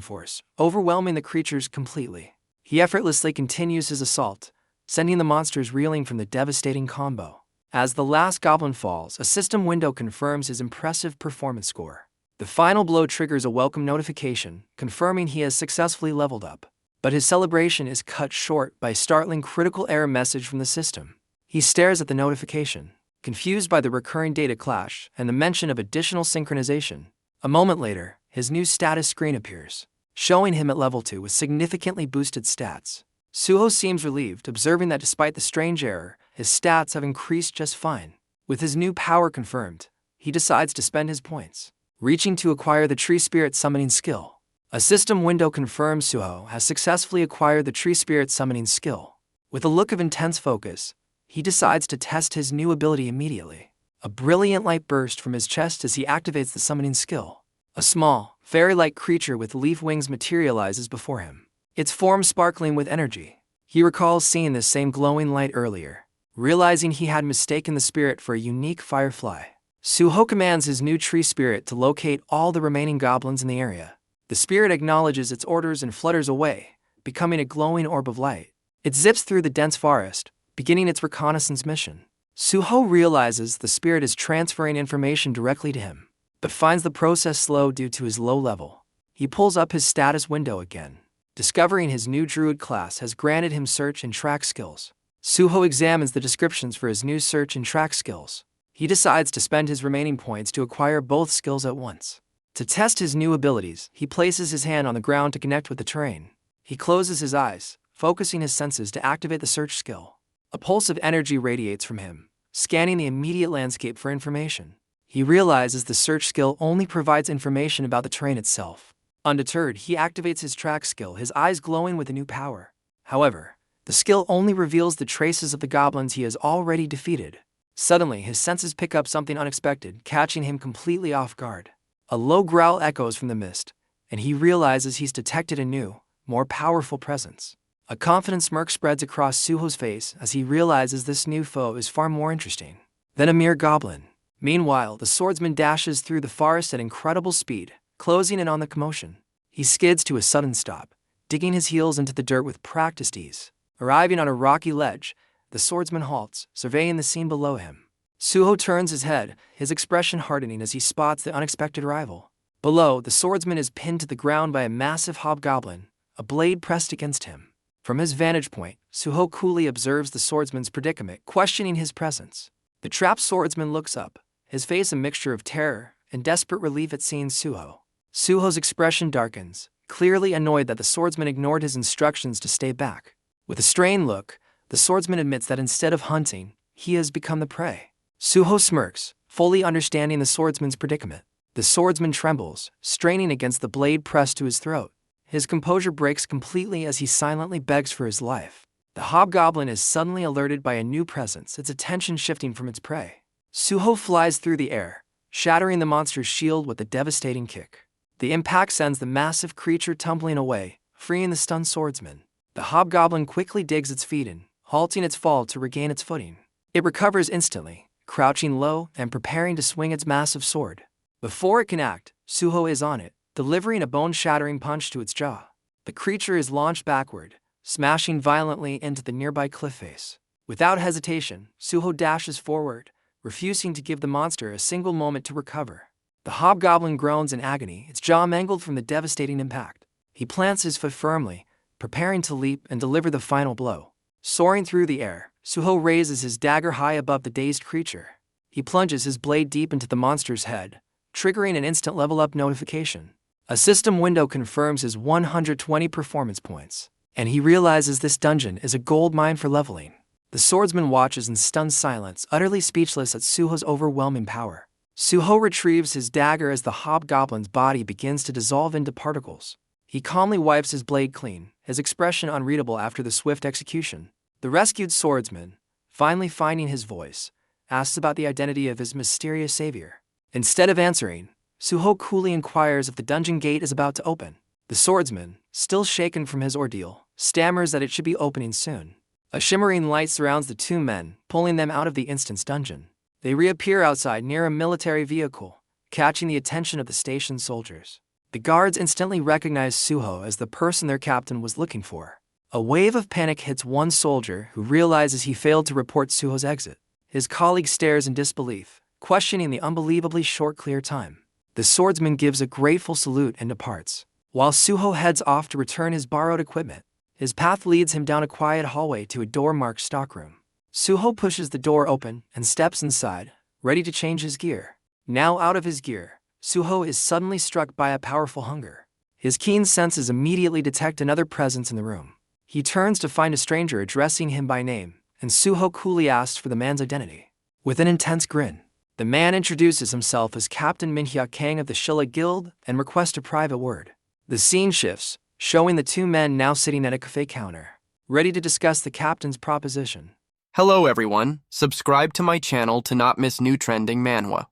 force, overwhelming the creatures completely. He effortlessly continues his assault, sending the monsters reeling from the devastating combo. As the last goblin falls, a system window confirms his impressive performance score. The final blow triggers a welcome notification, confirming he has successfully leveled up. But his celebration is cut short by a startling critical error message from the system. He stares at the notification, confused by the recurring data clash and the mention of additional synchronization. A moment later, his new status screen appears, showing him at level 2 with significantly boosted stats. Suho seems relieved, observing that despite the strange error, his stats have increased just fine. With his new power confirmed, he decides to spend his points, reaching to acquire the tree spirit summoning skill. A system window confirms Suho has successfully acquired the tree spirit summoning skill. With a look of intense focus, he decides to test his new ability immediately. A brilliant light bursts from his chest as he activates the summoning skill. A small, fairy-like creature with leaf wings materializes before him, its form sparkling with energy. He recalls seeing this same glowing light earlier, realizing he had mistaken the spirit for a unique firefly. Suho commands his new tree spirit to locate all the remaining goblins in the area. The spirit acknowledges its orders and flutters away, becoming a glowing orb of light. It zips through the dense forest, beginning its reconnaissance mission. Suho realizes the spirit is transferring information directly to him, but finds the process slow due to his low level. He pulls up his status window again, discovering his new druid class has granted him search and track skills. Suho examines the descriptions for his new search and track skills. He decides to spend his remaining points to acquire both skills at once. To test his new abilities, he places his hand on the ground to connect with the terrain. He closes his eyes, focusing his senses to activate the search skill. A pulse of energy radiates from him, scanning the immediate landscape for information. He realizes the search skill only provides information about the terrain itself. Undeterred, he activates his track skill, his eyes glowing with a new power. However, the skill only reveals the traces of the goblins he has already defeated. Suddenly, his senses pick up something unexpected, catching him completely off guard. A low growl echoes from the mist, and he realizes he's detected a new, more powerful presence. A confident smirk spreads across Suho's face as he realizes this new foe is far more interesting than a mere goblin. Meanwhile, the swordsman dashes through the forest at incredible speed, closing in on the commotion. He skids to a sudden stop, digging his heels into the dirt with practiced ease. Arriving on a rocky ledge, the swordsman halts, surveying the scene below him. Suho turns his head, his expression hardening as he spots the unexpected rival. Below, the swordsman is pinned to the ground by a massive hobgoblin, a blade pressed against him. From his vantage point, Suho coolly observes the swordsman's predicament, questioning his presence. The trapped swordsman looks up, his face a mixture of terror and desperate relief at seeing Suho. Suho's expression darkens, clearly annoyed that the swordsman ignored his instructions to stay back. With a strained look, the swordsman admits that instead of hunting, he has become the prey. Suho smirks, fully understanding the swordsman's predicament. The swordsman trembles, straining against the blade pressed to his throat. His composure breaks completely as he silently begs for his life. The hobgoblin is suddenly alerted by a new presence, its attention shifting from its prey. Suho flies through the air, shattering the monster's shield with a devastating kick. The impact sends the massive creature tumbling away, freeing the stunned swordsman. The hobgoblin quickly digs its feet in, halting its fall to regain its footing. It recovers instantly, crouching low and preparing to swing its massive sword. Before it can act, Suho is on it, delivering a bone-shattering punch to its jaw. The creature is launched backward, smashing violently into the nearby cliff face. Without hesitation, Suho dashes forward, refusing to give the monster a single moment to recover. The hobgoblin groans in agony, its jaw mangled from the devastating impact. He plants his foot firmly, preparing to leap and deliver the final blow. Soaring through the air, Suho raises his dagger high above the dazed creature. He plunges his blade deep into the monster's head, triggering an instant level-up notification. A system window confirms his 120 performance points, and he realizes this dungeon is a gold mine for leveling. The swordsman watches in stunned silence, utterly speechless at Suho's overwhelming power. Suho retrieves his dagger as the hobgoblin's body begins to dissolve into particles. He calmly wipes his blade clean, his expression unreadable after the swift execution. The rescued swordsman, finally finding his voice, asks about the identity of his mysterious savior. Instead of answering, Suho coolly inquires if the dungeon gate is about to open. The swordsman, still shaken from his ordeal, stammers that it should be opening soon. A shimmering light surrounds the two men, pulling them out of the instant's dungeon. They reappear outside near a military vehicle, catching the attention of the station's soldiers. The guards instantly recognize Suho as the person their captain was looking for. A wave of panic hits one soldier who realizes he failed to report Suho's exit. His colleague stares in disbelief, questioning the unbelievably short clear time. The swordsman gives a grateful salute and departs. While Suho heads off to return his borrowed equipment, his path leads him down a quiet hallway to a door marked stockroom. Suho pushes the door open and steps inside, ready to change his gear. Now out of his gear, Suho is suddenly struck by a powerful hunger. His keen senses immediately detect another presence in the room. He turns to find a stranger addressing him by name, and Suho coolly asks for the man's identity. With an intense grin, the man introduces himself as Captain Manhua Kang of the Shilla Guild and requests a private word. The scene shifts, showing the two men now sitting at a cafe counter, ready to discuss the captain's proposition. Hello everyone, subscribe to my channel to not miss new trending manhwa.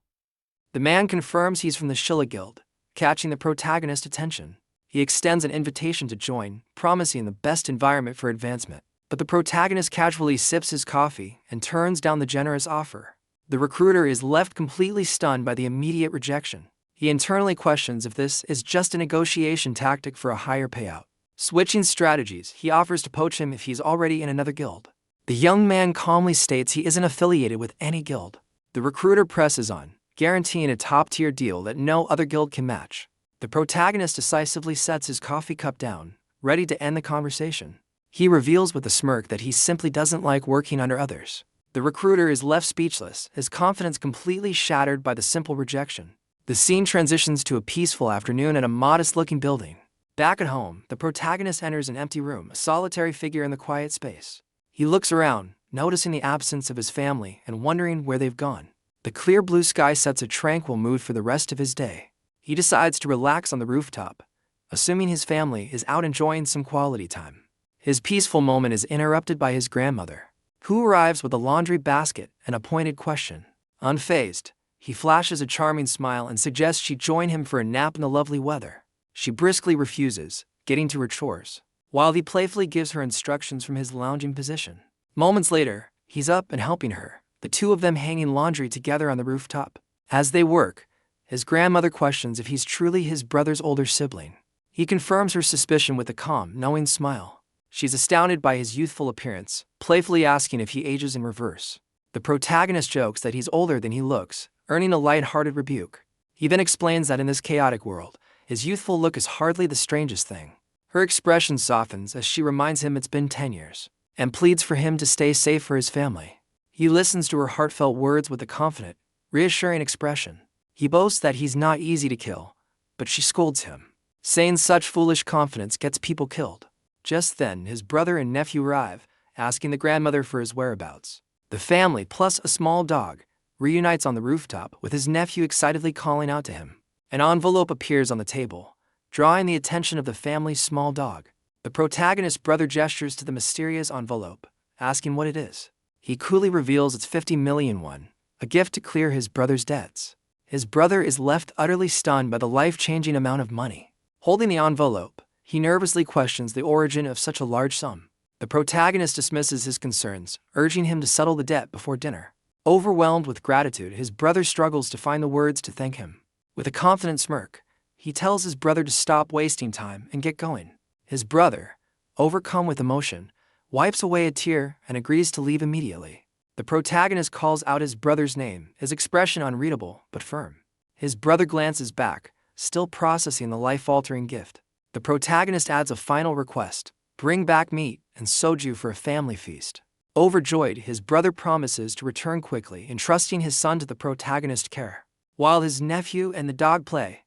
The man confirms he's from the Shilla Guild, catching the protagonist's attention. He extends an invitation to join, promising the best environment for advancement. But the protagonist casually sips his coffee and turns down the generous offer. The recruiter is left completely stunned by the immediate rejection. He internally questions if this is just a negotiation tactic for a higher payout. Switching strategies, he offers to poach him if he's already in another guild. The young man calmly states he isn't affiliated with any guild. The recruiter presses on, guaranteeing a top-tier deal that no other guild can match. The protagonist decisively sets his coffee cup down, ready to end the conversation. He reveals with a smirk that he simply doesn't like working under others. The recruiter is left speechless, his confidence completely shattered by the simple rejection. The scene transitions to a peaceful afternoon at a modest-looking building. Back at home, the protagonist enters an empty room, a solitary figure in the quiet space. He looks around, noticing the absence of his family and wondering where they've gone. The clear blue sky sets a tranquil mood for the rest of his day. He decides to relax on the rooftop, assuming his family is out enjoying some quality time. His peaceful moment is interrupted by his grandmother, who arrives with a laundry basket and a pointed question. Unfazed, he flashes a charming smile and suggests she join him for a nap in the lovely weather. She briskly refuses, getting to her chores, while he playfully gives her instructions from his lounging position. Moments later, he's up and helping her, the two of them hanging laundry together on the rooftop. As they work, his grandmother questions if he's truly his brother's older sibling. He confirms her suspicion with a calm, knowing smile. She's astounded by his youthful appearance, playfully asking if he ages in reverse. The protagonist jokes that he's older than he looks, earning a light-hearted rebuke. He then explains that in this chaotic world, his youthful look is hardly the strangest thing. Her expression softens as she reminds him it's been 10 years, and pleads for him to stay safe for his family. He listens to her heartfelt words with a confident, reassuring expression. He boasts that he's not easy to kill, but she scolds him, saying such foolish confidence gets people killed. Just then, his brother and nephew arrive, asking the grandmother for his whereabouts. The family, plus a small dog, reunites on the rooftop with his nephew excitedly calling out to him. An envelope appears on the table, drawing the attention of the family's small dog. The protagonist's brother gestures to the mysterious envelope, asking what it is. He coolly reveals it's 50 million won, a gift to clear his brother's debts. His brother is left utterly stunned by the life-changing amount of money. Holding the envelope, he nervously questions the origin of such a large sum. The protagonist dismisses his concerns, urging him to settle the debt before dinner. Overwhelmed with gratitude, his brother struggles to find the words to thank him. With a confident smirk, he tells his brother to stop wasting time and get going. His brother, overcome with emotion, wipes away a tear and agrees to leave immediately. The protagonist calls out his brother's name, his expression unreadable but firm. His brother glances back, still processing the life-altering gift. The protagonist adds a final request: bring back meat and soju for a family feast. Overjoyed, his brother promises to return quickly, entrusting his son to the protagonist's care. While his nephew and the dog play,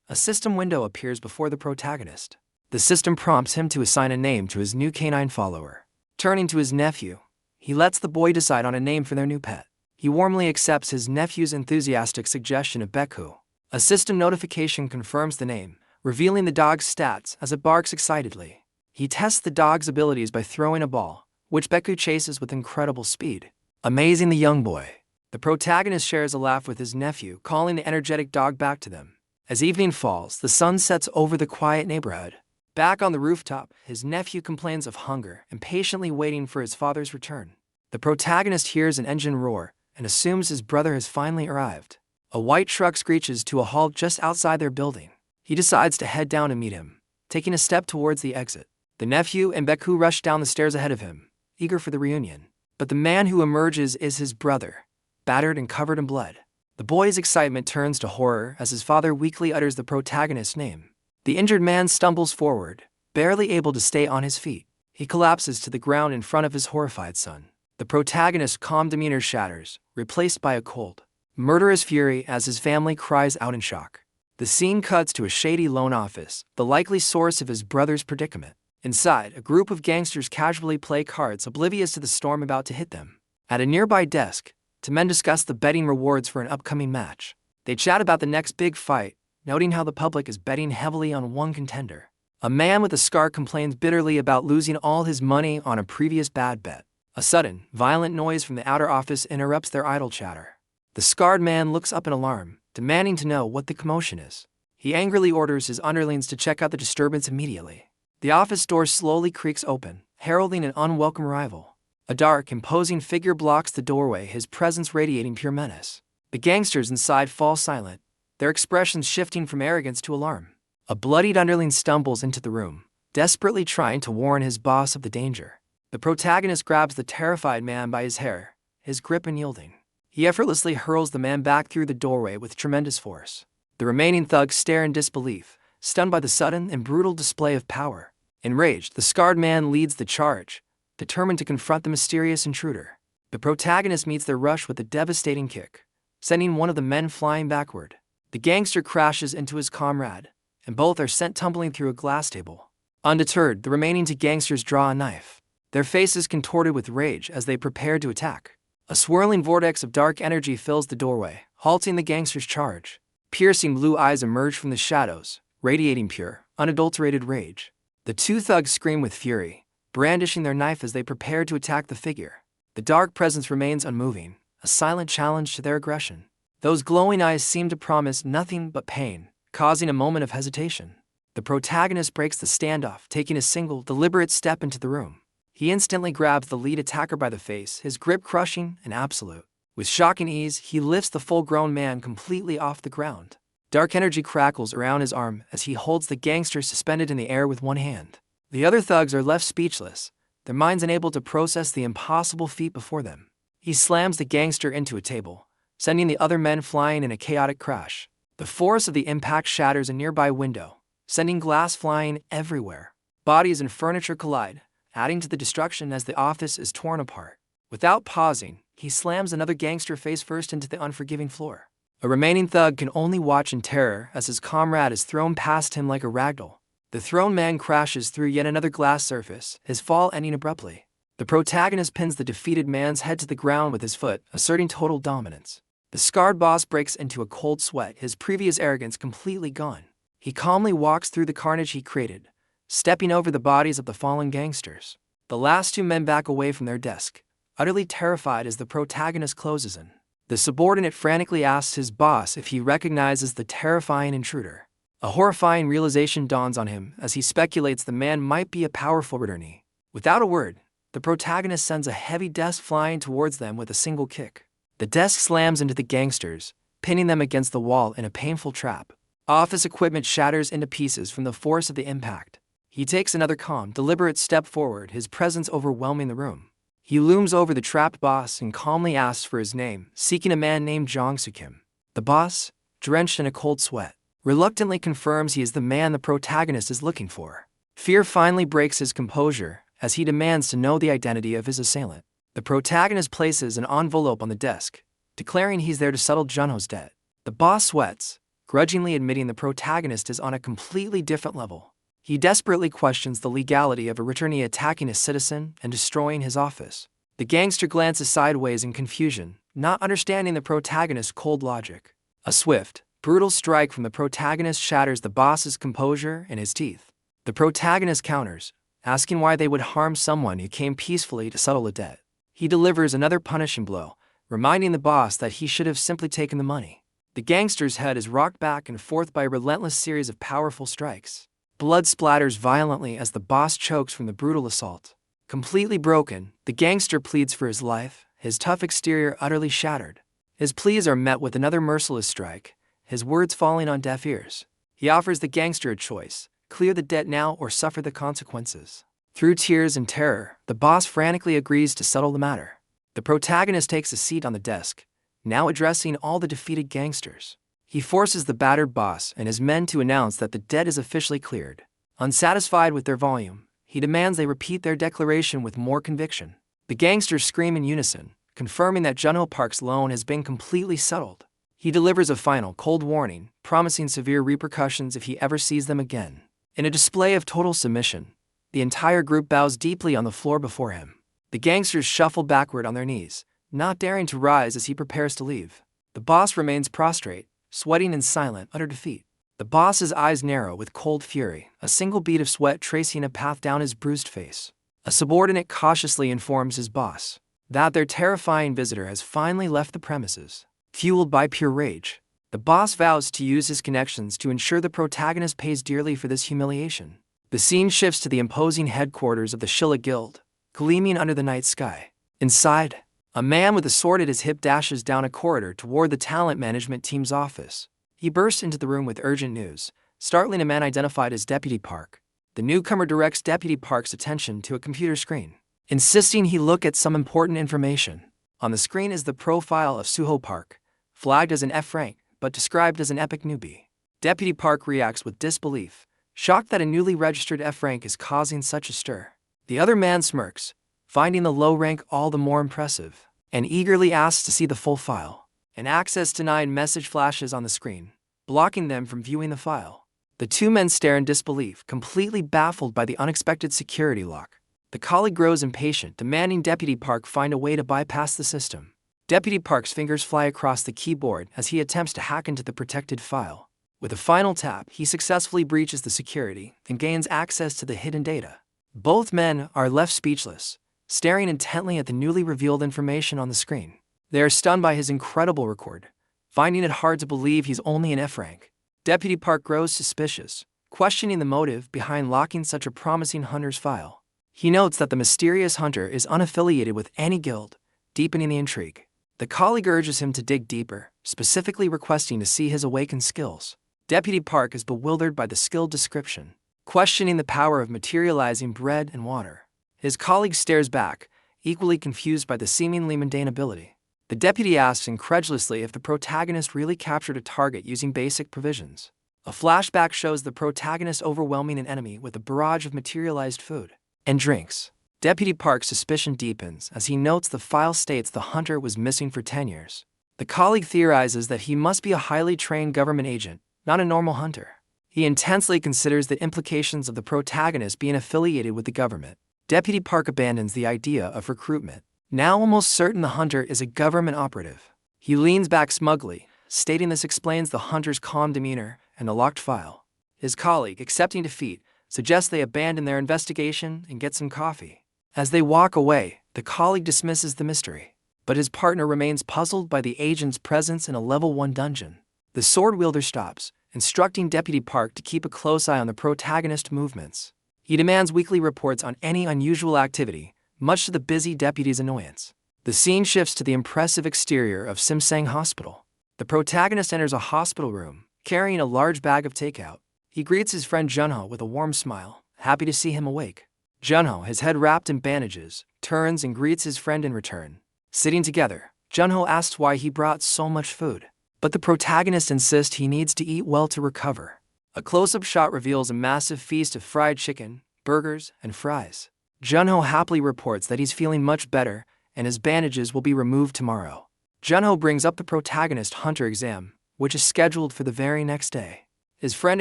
a system window appears before the protagonist. The system prompts him to assign a name to his new canine follower. Turning to his nephew, he lets the boy decide on a name for their new pet. He warmly accepts his nephew's enthusiastic suggestion of Beku. A system notification confirms the name, revealing the dog's stats as it barks excitedly. He tests the dog's abilities by throwing a ball, which Beku chases with incredible speed, amazing the young boy. The protagonist shares a laugh with his nephew, calling the energetic dog back to them. As evening falls, the sun sets over the quiet neighborhood. Back on the rooftop, his nephew complains of hunger, impatiently waiting for his father's return. The protagonist hears an engine roar and assumes his brother has finally arrived. A white truck screeches to a halt just outside their building. He decides to head down and meet him, taking a step towards the exit. The nephew and Beku rush down the stairs ahead of him, eager for the reunion. But the man who emerges is his brother, battered and covered in blood. The boy's excitement turns to horror as his father weakly utters the protagonist's name. The injured man stumbles forward, barely able to stay on his feet. He collapses to the ground in front of his horrified son. The protagonist's calm demeanor shatters, replaced by a cold, murderous fury as his family cries out in shock. The scene cuts to a shady loan office, the likely source of his brother's predicament. Inside, a group of gangsters casually play cards, oblivious to the storm about to hit them. At a nearby desk, two men discuss the betting rewards for an upcoming match. They chat about the next big fight, noting how the public is betting heavily on one contender. A man with a scar complains bitterly about losing all his money on a previous bad bet. A sudden, violent noise from the outer office interrupts their idle chatter. The scarred man looks up in alarm, demanding to know what the commotion is. He angrily orders his underlings to check out the disturbance immediately. The office door slowly creaks open, heralding an unwelcome arrival. A dark, imposing figure blocks the doorway, his presence radiating pure menace. The gangsters inside fall silent, their expressions shifting from arrogance to alarm. A bloodied underling stumbles into the room, desperately trying to warn his boss of the danger. The protagonist grabs the terrified man by his hair, his grip unyielding. He effortlessly hurls the man back through the doorway with tremendous force. The remaining thugs stare in disbelief, stunned by the sudden and brutal display of power. Enraged, the scarred man leads the charge, determined to confront the mysterious intruder. The protagonist meets their rush with a devastating kick, sending one of the men flying backward. The gangster crashes into his comrade, and both are sent tumbling through a glass table. Undeterred, the remaining two gangsters draw a knife, their faces contorted with rage as they prepare to attack. A swirling vortex of dark energy fills the doorway, halting the gangsters' charge. Piercing blue eyes emerge from the shadows, radiating pure, unadulterated rage. The two thugs scream with fury, brandishing their knife as they prepare to attack the figure. The dark presence remains unmoving, a silent challenge to their aggression. Those glowing eyes seem to promise nothing but pain, causing a moment of hesitation. The protagonist breaks the standoff, taking a single, deliberate step into the room. He instantly grabs the lead attacker by the face, his grip crushing and absolute. With shocking ease, he lifts the full-grown man completely off the ground. Dark energy crackles around his arm as he holds the gangster suspended in the air with one hand. The other thugs are left speechless, their minds unable to process the impossible feat before them. He slams the gangster into a table, sending the other men flying in a chaotic crash. The force of the impact shatters a nearby window, sending glass flying everywhere. Bodies and furniture collide, adding to the destruction as the office is torn apart. Without pausing, he slams another gangster face first into the unforgiving floor. A remaining thug can only watch in terror as his comrade is thrown past him like a ragdoll. The thrown man crashes through yet another glass surface, his fall ending abruptly. The protagonist pins the defeated man's head to the ground with his foot, asserting total dominance. The scarred boss breaks into a cold sweat, his previous arrogance completely gone. He calmly walks through the carnage he created, stepping over the bodies of the fallen gangsters. The last two men back away from their desk, utterly terrified as the protagonist closes in. The subordinate frantically asks his boss if he recognizes the terrifying intruder. A horrifying realization dawns on him as he speculates the man might be a powerful returnee. Without a word, the protagonist sends a heavy desk flying towards them with a single kick. The desk slams into the gangsters, pinning them against the wall in a painful trap. Office equipment shatters into pieces from the force of the impact. He takes another calm, deliberate step forward, his presence overwhelming the room. He looms over the trapped boss and calmly asks for his name, seeking a man named Jong Soo-kim. The boss, drenched in a cold sweat, reluctantly confirms he is the man the protagonist is looking for. Fear finally breaks his composure as he demands to know the identity of his assailant. The protagonist places an envelope on the desk, declaring he's there to settle Junho's debt. The boss sweats, grudgingly admitting the protagonist is on a completely different level. He desperately questions the legality of a returnee attacking a citizen and destroying his office. The gangster glances sideways in confusion, not understanding the protagonist's cold logic. A swift, brutal strike from the protagonist shatters the boss's composure and his teeth. The protagonist counters, asking why they would harm someone who came peacefully to settle a debt. He delivers another punishing blow, reminding the boss that he should have simply taken the money. The gangster's head is rocked back and forth by a relentless series of powerful strikes. Blood splatters violently as the boss chokes from the brutal assault. Completely broken, the gangster pleads for his life, his tough exterior utterly shattered. His pleas are met with another merciless strike, his words falling on deaf ears. He offers the gangster a choice: clear the debt now or suffer the consequences. Through tears and terror, the boss frantically agrees to settle the matter. The protagonist takes a seat on the desk, now addressing all the defeated gangsters. He forces the battered boss and his men to announce that the debt is officially cleared. Unsatisfied with their volume, he demands they repeat their declaration with more conviction. The gangsters scream in unison, confirming that Junho Park's loan has been completely settled. He delivers a final cold warning, promising severe repercussions if he ever sees them again. In a display of total submission, the entire group bows deeply on the floor before him. The gangsters shuffle backward on their knees, not daring to rise as he prepares to leave. The boss remains prostrate, sweating in silent, utter defeat. The boss's eyes narrow with cold fury, a single bead of sweat tracing a path down his bruised face. A subordinate cautiously informs his boss that their terrifying visitor has finally left the premises. Fueled by pure rage, the boss vows to use his connections to ensure the protagonist pays dearly for this humiliation. The scene shifts to the imposing headquarters of the Shilla Guild, gleaming under the night sky. Inside, a man with a sword at his hip dashes down a corridor toward the talent management team's office. He bursts into the room with urgent news, startling a man identified as Deputy Park. The newcomer directs Deputy Park's attention to a computer screen, insisting he look at some important information. On the screen is the profile of Suho Park, flagged as an F rank, but described as an epic newbie. Deputy Park reacts with disbelief, shocked that a newly registered F rank is causing such a stir. The other man smirks, finding the low rank all the more impressive, and eagerly asks to see the full file. An access denied message flashes on the screen, blocking them from viewing the file. The two men stare in disbelief, completely baffled by the unexpected security lock. The colleague grows impatient, demanding Deputy Park find a way to bypass the system. Deputy Park's fingers fly across the keyboard as he attempts to hack into the protected file. With a final tap, he successfully breaches the security and gains access to the hidden data. Both men are left speechless, staring intently at the newly revealed information on the screen. They are stunned by his incredible record, finding it hard to believe he's only an F rank. Deputy Park grows suspicious, questioning the motive behind locking such a promising hunter's file. He notes that the mysterious hunter is unaffiliated with any guild, deepening the intrigue. The colleague urges him to dig deeper, specifically requesting to see his awakened skills. Deputy Park is bewildered by the skill description, questioning the power of materializing bread and water. His colleague stares back, equally confused by the seemingly mundane ability. The deputy asks incredulously if the protagonist really captured a target using basic provisions. A flashback shows the protagonist overwhelming an enemy with a barrage of materialized food and drinks. Deputy Park's suspicion deepens as he notes the file states the hunter was missing for 10 years. The colleague theorizes that he must be a highly trained government agent, not a normal hunter. He intensely considers the implications of the protagonist being affiliated with the government. Deputy Park abandons the idea of recruitment, now almost certain the hunter is a government operative. He leans back smugly, stating this explains the hunter's calm demeanor and the locked file. His colleague, accepting defeat, suggests they abandon their investigation and get some coffee. As they walk away, the colleague dismisses the mystery, but his partner remains puzzled by the agent's presence in a level 1 dungeon. The sword wielder stops, instructing Deputy Park to keep a close eye on the protagonist's movements. He demands weekly reports on any unusual activity, much to the busy deputy's annoyance. The scene shifts to the impressive exterior of Simsang Hospital. The protagonist enters a hospital room, carrying a large bag of takeout. He greets his friend Junho with a warm smile, happy to see him awake. Junho, his head wrapped in bandages, turns and greets his friend in return. Sitting together, Junho asks why he brought so much food, but the protagonist insists he needs to eat well to recover. A close-up shot reveals a massive feast of fried chicken, burgers, and fries. Junho happily reports that he's feeling much better and his bandages will be removed tomorrow. Junho brings up the protagonist hunter exam, which is scheduled for the very next day. His friend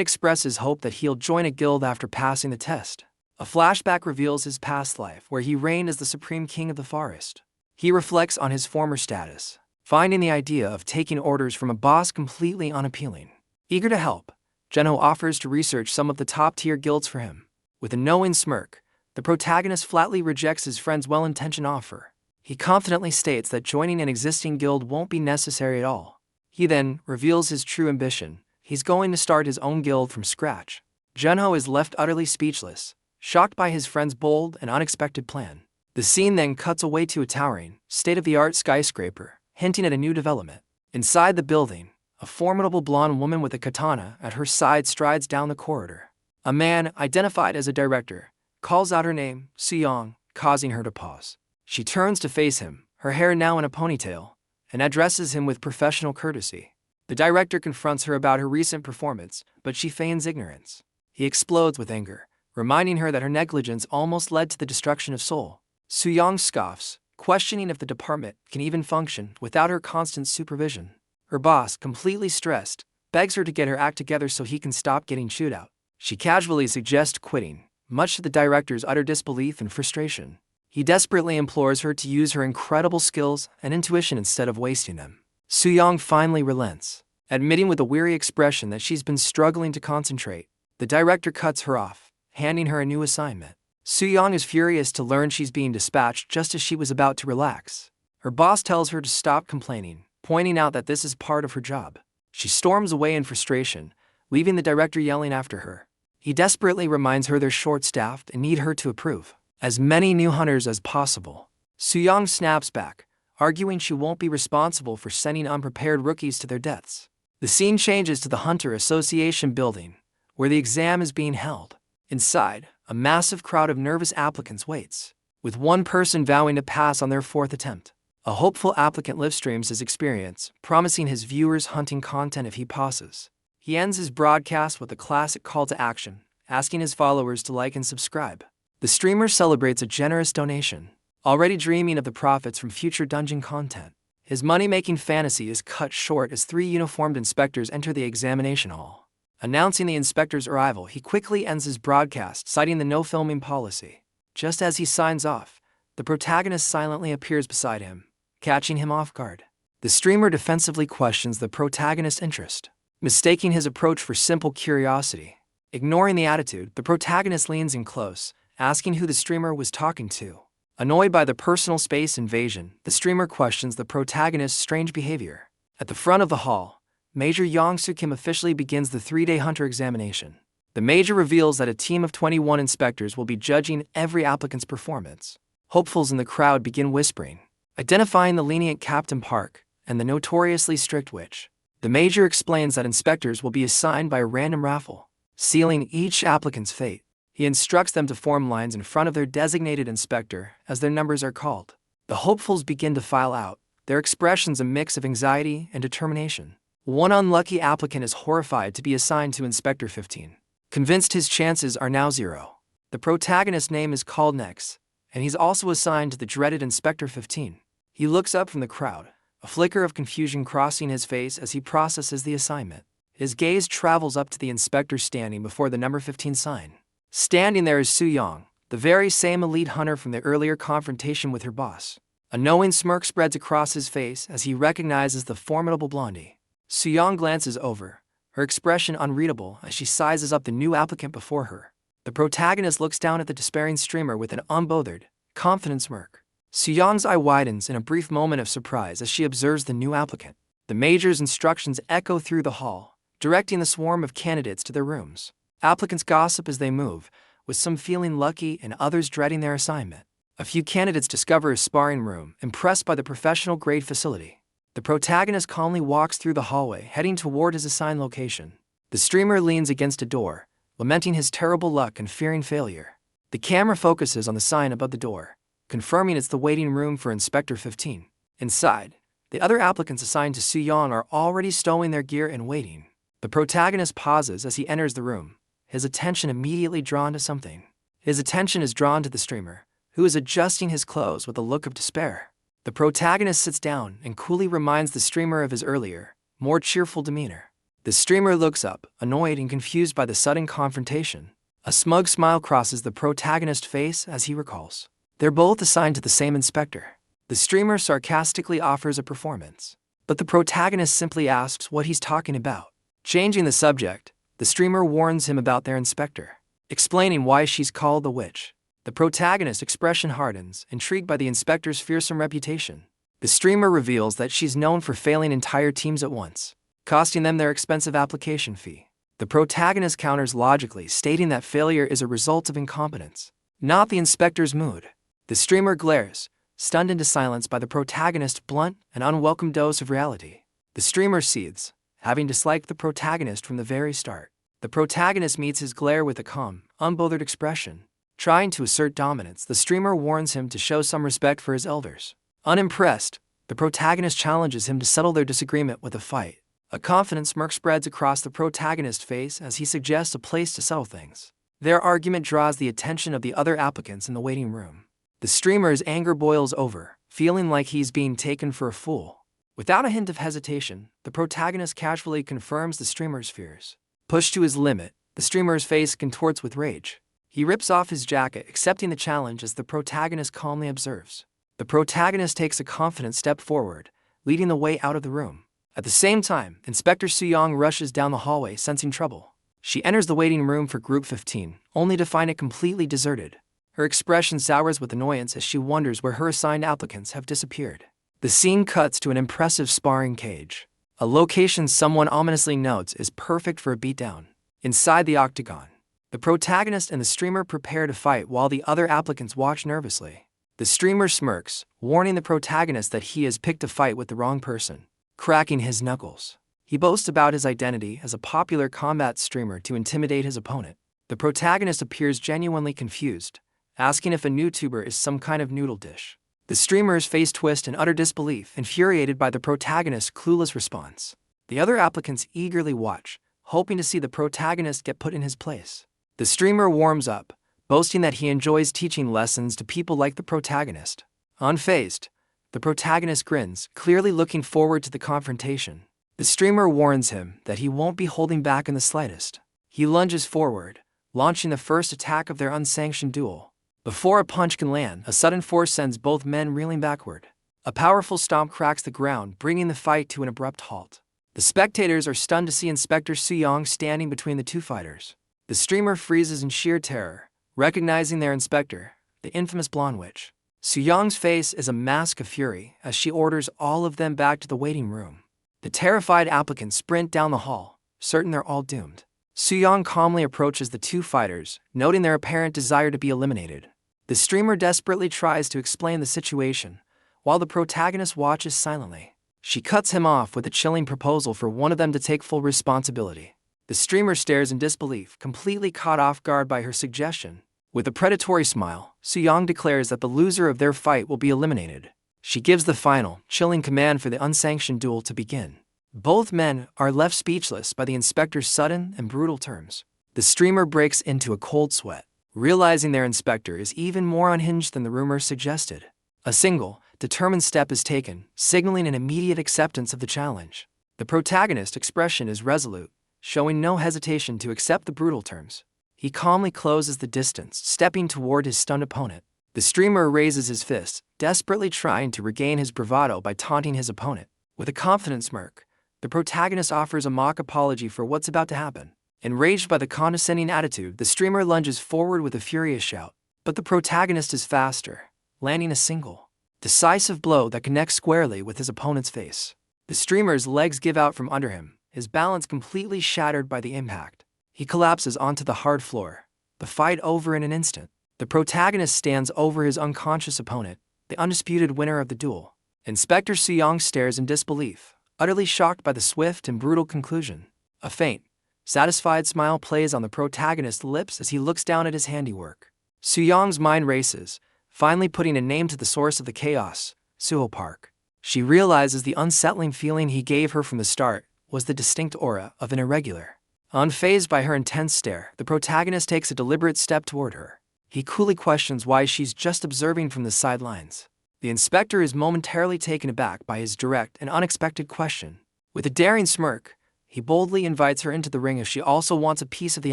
expresses hope that he'll join a guild after passing the test. A flashback reveals his past life where he reigned as the supreme king of the forest. He reflects on his former status, finding the idea of taking orders from a boss completely unappealing. Eager to help, Junho offers to research some of the top-tier guilds for him. With a knowing smirk, the protagonist flatly rejects his friend's well-intentioned offer. He confidently states that joining an existing guild won't be necessary at all. He then reveals his true ambition. He's going to start his own guild from scratch. Junho is left utterly speechless, shocked by his friend's bold and unexpected plan. The scene then cuts away to a towering, state-of-the-art skyscraper, hinting at a new development. Inside the building, a formidable blonde woman with a katana at her side strides down the corridor. A man, identified as a director, calls out her name, Suyong, causing her to pause. She turns to face him, her hair now in a ponytail, and addresses him with professional courtesy. The director confronts her about her recent performance, but she feigns ignorance. He explodes with anger, reminding her that her negligence almost led to the destruction of Seoul. Suyong scoffs, questioning if the department can even function without her constant supervision. Her boss, completely stressed, begs her to get her act together so he can stop getting chewed out. She casually suggests quitting, much to the director's utter disbelief and frustration. He desperately implores her to use her incredible skills and intuition instead of wasting them. Suyong finally relents, admitting with a weary expression that she's been struggling to concentrate. The director cuts her off, handing her a new assignment. Suyong is furious to learn she's being dispatched just as she was about to relax. Her boss tells her to stop complaining, pointing out that this is part of her job. She storms away in frustration, leaving the director yelling after her. He desperately reminds her they're short-staffed and need her to approve as many new hunters as possible. Suyong snaps back, arguing she won't be responsible for sending unprepared rookies to their deaths. The scene changes to the Hunter Association building, where the exam is being held. Inside, a massive crowd of nervous applicants waits, with one person vowing to pass on their 4th attempt. A hopeful applicant livestreams his experience, promising his viewers hunting content if he passes. He ends his broadcast with a classic call to action, asking his followers to like and subscribe. The streamer celebrates a generous donation, already dreaming of the profits from future dungeon content. His money-making fantasy is cut short as 3 uniformed inspectors enter the examination hall. Announcing the inspector's arrival, he quickly ends his broadcast, citing the no-filming policy. Just as he signs off, the protagonist silently appears beside him, catching him off guard. The streamer defensively questions the protagonist's interest, mistaking his approach for simple curiosity. Ignoring the attitude, the protagonist leans in close, asking who the streamer was talking to. Annoyed by the personal space invasion, the streamer questions the protagonist's strange behavior. At the front of the hall, Major Yong-soo Kim officially begins the 3-day hunter examination. The major reveals that a team of 21 inspectors will be judging every applicant's performance. Hopefuls in the crowd begin whispering, identifying the lenient Captain Park and the notoriously strict witch. The major explains that inspectors will be assigned by a random raffle, sealing each applicant's fate. He instructs them to form lines in front of their designated inspector as their numbers are called. The hopefuls begin to file out, their expressions a mix of anxiety and determination. One unlucky applicant is horrified to be assigned to Inspector 15. Convinced his chances are now zero. The protagonist's name is called next, and he's also assigned to the dreaded Inspector 15. He looks up from the crowd, a flicker of confusion crossing his face as he processes the assignment. His gaze travels up to the inspector standing before the number 15 sign. Standing there is Soo-young, the very same elite hunter from the earlier confrontation with her boss. A knowing smirk spreads across his face as he recognizes the formidable blondie. Soo-young glances over, her expression unreadable as she sizes up the new applicant before her. The protagonist looks down at the despairing streamer with an unbothered, confident smirk. Soo-young's eye widens in a brief moment of surprise as she observes the new applicant. The major's instructions echo through the hall, directing the swarm of candidates to their rooms. Applicants gossip as they move, with some feeling lucky and others dreading their assignment. A few candidates discover a sparring room, impressed by the professional-grade facility. The protagonist calmly walks through the hallway, heading toward his assigned location. The streamer leans against a door, lamenting his terrible luck and fearing failure. The camera focuses on the sign above the door, confirming it's the waiting room for Inspector 15. Inside, the other applicants assigned to Soo-young are already stowing their gear and waiting. The protagonist pauses as he enters the room, his attention immediately drawn to something. His attention is drawn to the streamer, who is adjusting his clothes with a look of despair. The protagonist sits down and coolly reminds the streamer of his earlier, more cheerful demeanor. The streamer looks up, annoyed and confused by the sudden confrontation. A smug smile crosses the protagonist's face as he recalls. They're both assigned to the same inspector. The streamer sarcastically offers a performance, but the protagonist simply asks what he's talking about. Changing the subject, the streamer warns him about their inspector, explaining why she's called the witch. The protagonist's expression hardens, intrigued by the inspector's fearsome reputation. The streamer reveals that she's known for failing entire teams at once, costing them their expensive application fee. The protagonist counters logically, stating that failure is a result of incompetence, not the inspector's mood. The streamer glares, stunned into silence by the protagonist's blunt and unwelcome dose of reality. The streamer seethes, having disliked the protagonist from the very start. The protagonist meets his glare with a calm, unbothered expression. Trying to assert dominance, the streamer warns him to show some respect for his elders. Unimpressed, the protagonist challenges him to settle their disagreement with a fight. A confident smirk spreads across the protagonist's face as he suggests a place to settle things. Their argument draws the attention of the other applicants in the waiting room. The streamer's anger boils over, feeling like he's being taken for a fool. Without a hint of hesitation, the protagonist casually confirms the streamer's fears. Pushed to his limit, the streamer's face contorts with rage. He rips off his jacket, accepting the challenge as the protagonist calmly observes. The protagonist takes a confident step forward, leading the way out of the room. At the same time, Inspector Soo-young rushes down the hallway, sensing trouble. She enters the waiting room for Group 15, only to find it completely deserted. Her expression sours with annoyance as she wonders where her assigned applicants have disappeared. The scene cuts to an impressive sparring cage, a location someone ominously notes is perfect for a beatdown. Inside the octagon, the protagonist and the streamer prepare to fight while the other applicants watch nervously. The streamer smirks, warning the protagonist that he has picked a fight with the wrong person. Cracking his knuckles, he boasts about his identity as a popular combat streamer to intimidate his opponent. The protagonist appears genuinely confused, asking if a YouTuber is some kind of noodle dish. The streamer's face twists in utter disbelief, infuriated by the protagonist's clueless response. The other applicants eagerly watch, hoping to see the protagonist get put in his place. The streamer warms up, boasting that he enjoys teaching lessons to people like the protagonist. Unfazed, the protagonist grins, clearly looking forward to the confrontation. The streamer warns him that he won't be holding back in the slightest. He lunges forward, launching the first attack of their unsanctioned duel. Before a punch can land, a sudden force sends both men reeling backward. A powerful stomp cracks the ground, bringing the fight to an abrupt halt. The spectators are stunned to see Inspector Soo-young standing between the two fighters. The streamer freezes in sheer terror, recognizing their inspector, the infamous blonde witch. Soo-young's face is a mask of fury as she orders all of them back to the waiting room. The terrified applicants sprint down the hall, certain they're all doomed. Soo-young calmly approaches the two fighters, noting their apparent desire to be eliminated. The streamer desperately tries to explain the situation, while the protagonist watches silently. She cuts him off with a chilling proposal for one of them to take full responsibility. The streamer stares in disbelief, completely caught off guard by her suggestion. With a predatory smile, Soo-young declares that the loser of their fight will be eliminated. She gives the final, chilling command for the unsanctioned duel to begin. Both men are left speechless by the inspector's sudden and brutal terms. The streamer breaks into a cold sweat, realizing their inspector is even more unhinged than the rumors suggested. A single, determined step is taken, signaling an immediate acceptance of the challenge. The protagonist's expression is resolute, showing no hesitation to accept the brutal terms. He calmly closes the distance, stepping toward his stunned opponent. The streamer raises his fist, desperately trying to regain his bravado by taunting his opponent. With a confident smirk, the protagonist offers a mock apology for what's about to happen. Enraged by the condescending attitude, the streamer lunges forward with a furious shout. But the protagonist is faster, landing a single, decisive blow that connects squarely with his opponent's face. The streamer's legs give out from under him, his balance completely shattered by the impact. He collapses onto the hard floor, the fight over in an instant. The protagonist stands over his unconscious opponent, the undisputed winner of the duel. Inspector Suyong stares in disbelief, utterly shocked by the swift and brutal conclusion. A faint, satisfied smile plays on the protagonist's lips as he looks down at his handiwork. Suyong's mind races, finally putting a name to the source of the chaos, Suho Park. She realizes the unsettling feeling he gave her from the start was the distinct aura of an irregular. Unfazed by her intense stare, the protagonist takes a deliberate step toward her. He coolly questions why she's just observing from the sidelines. The inspector is momentarily taken aback by his direct and unexpected question. With a daring smirk, he boldly invites her into the ring if she also wants a piece of the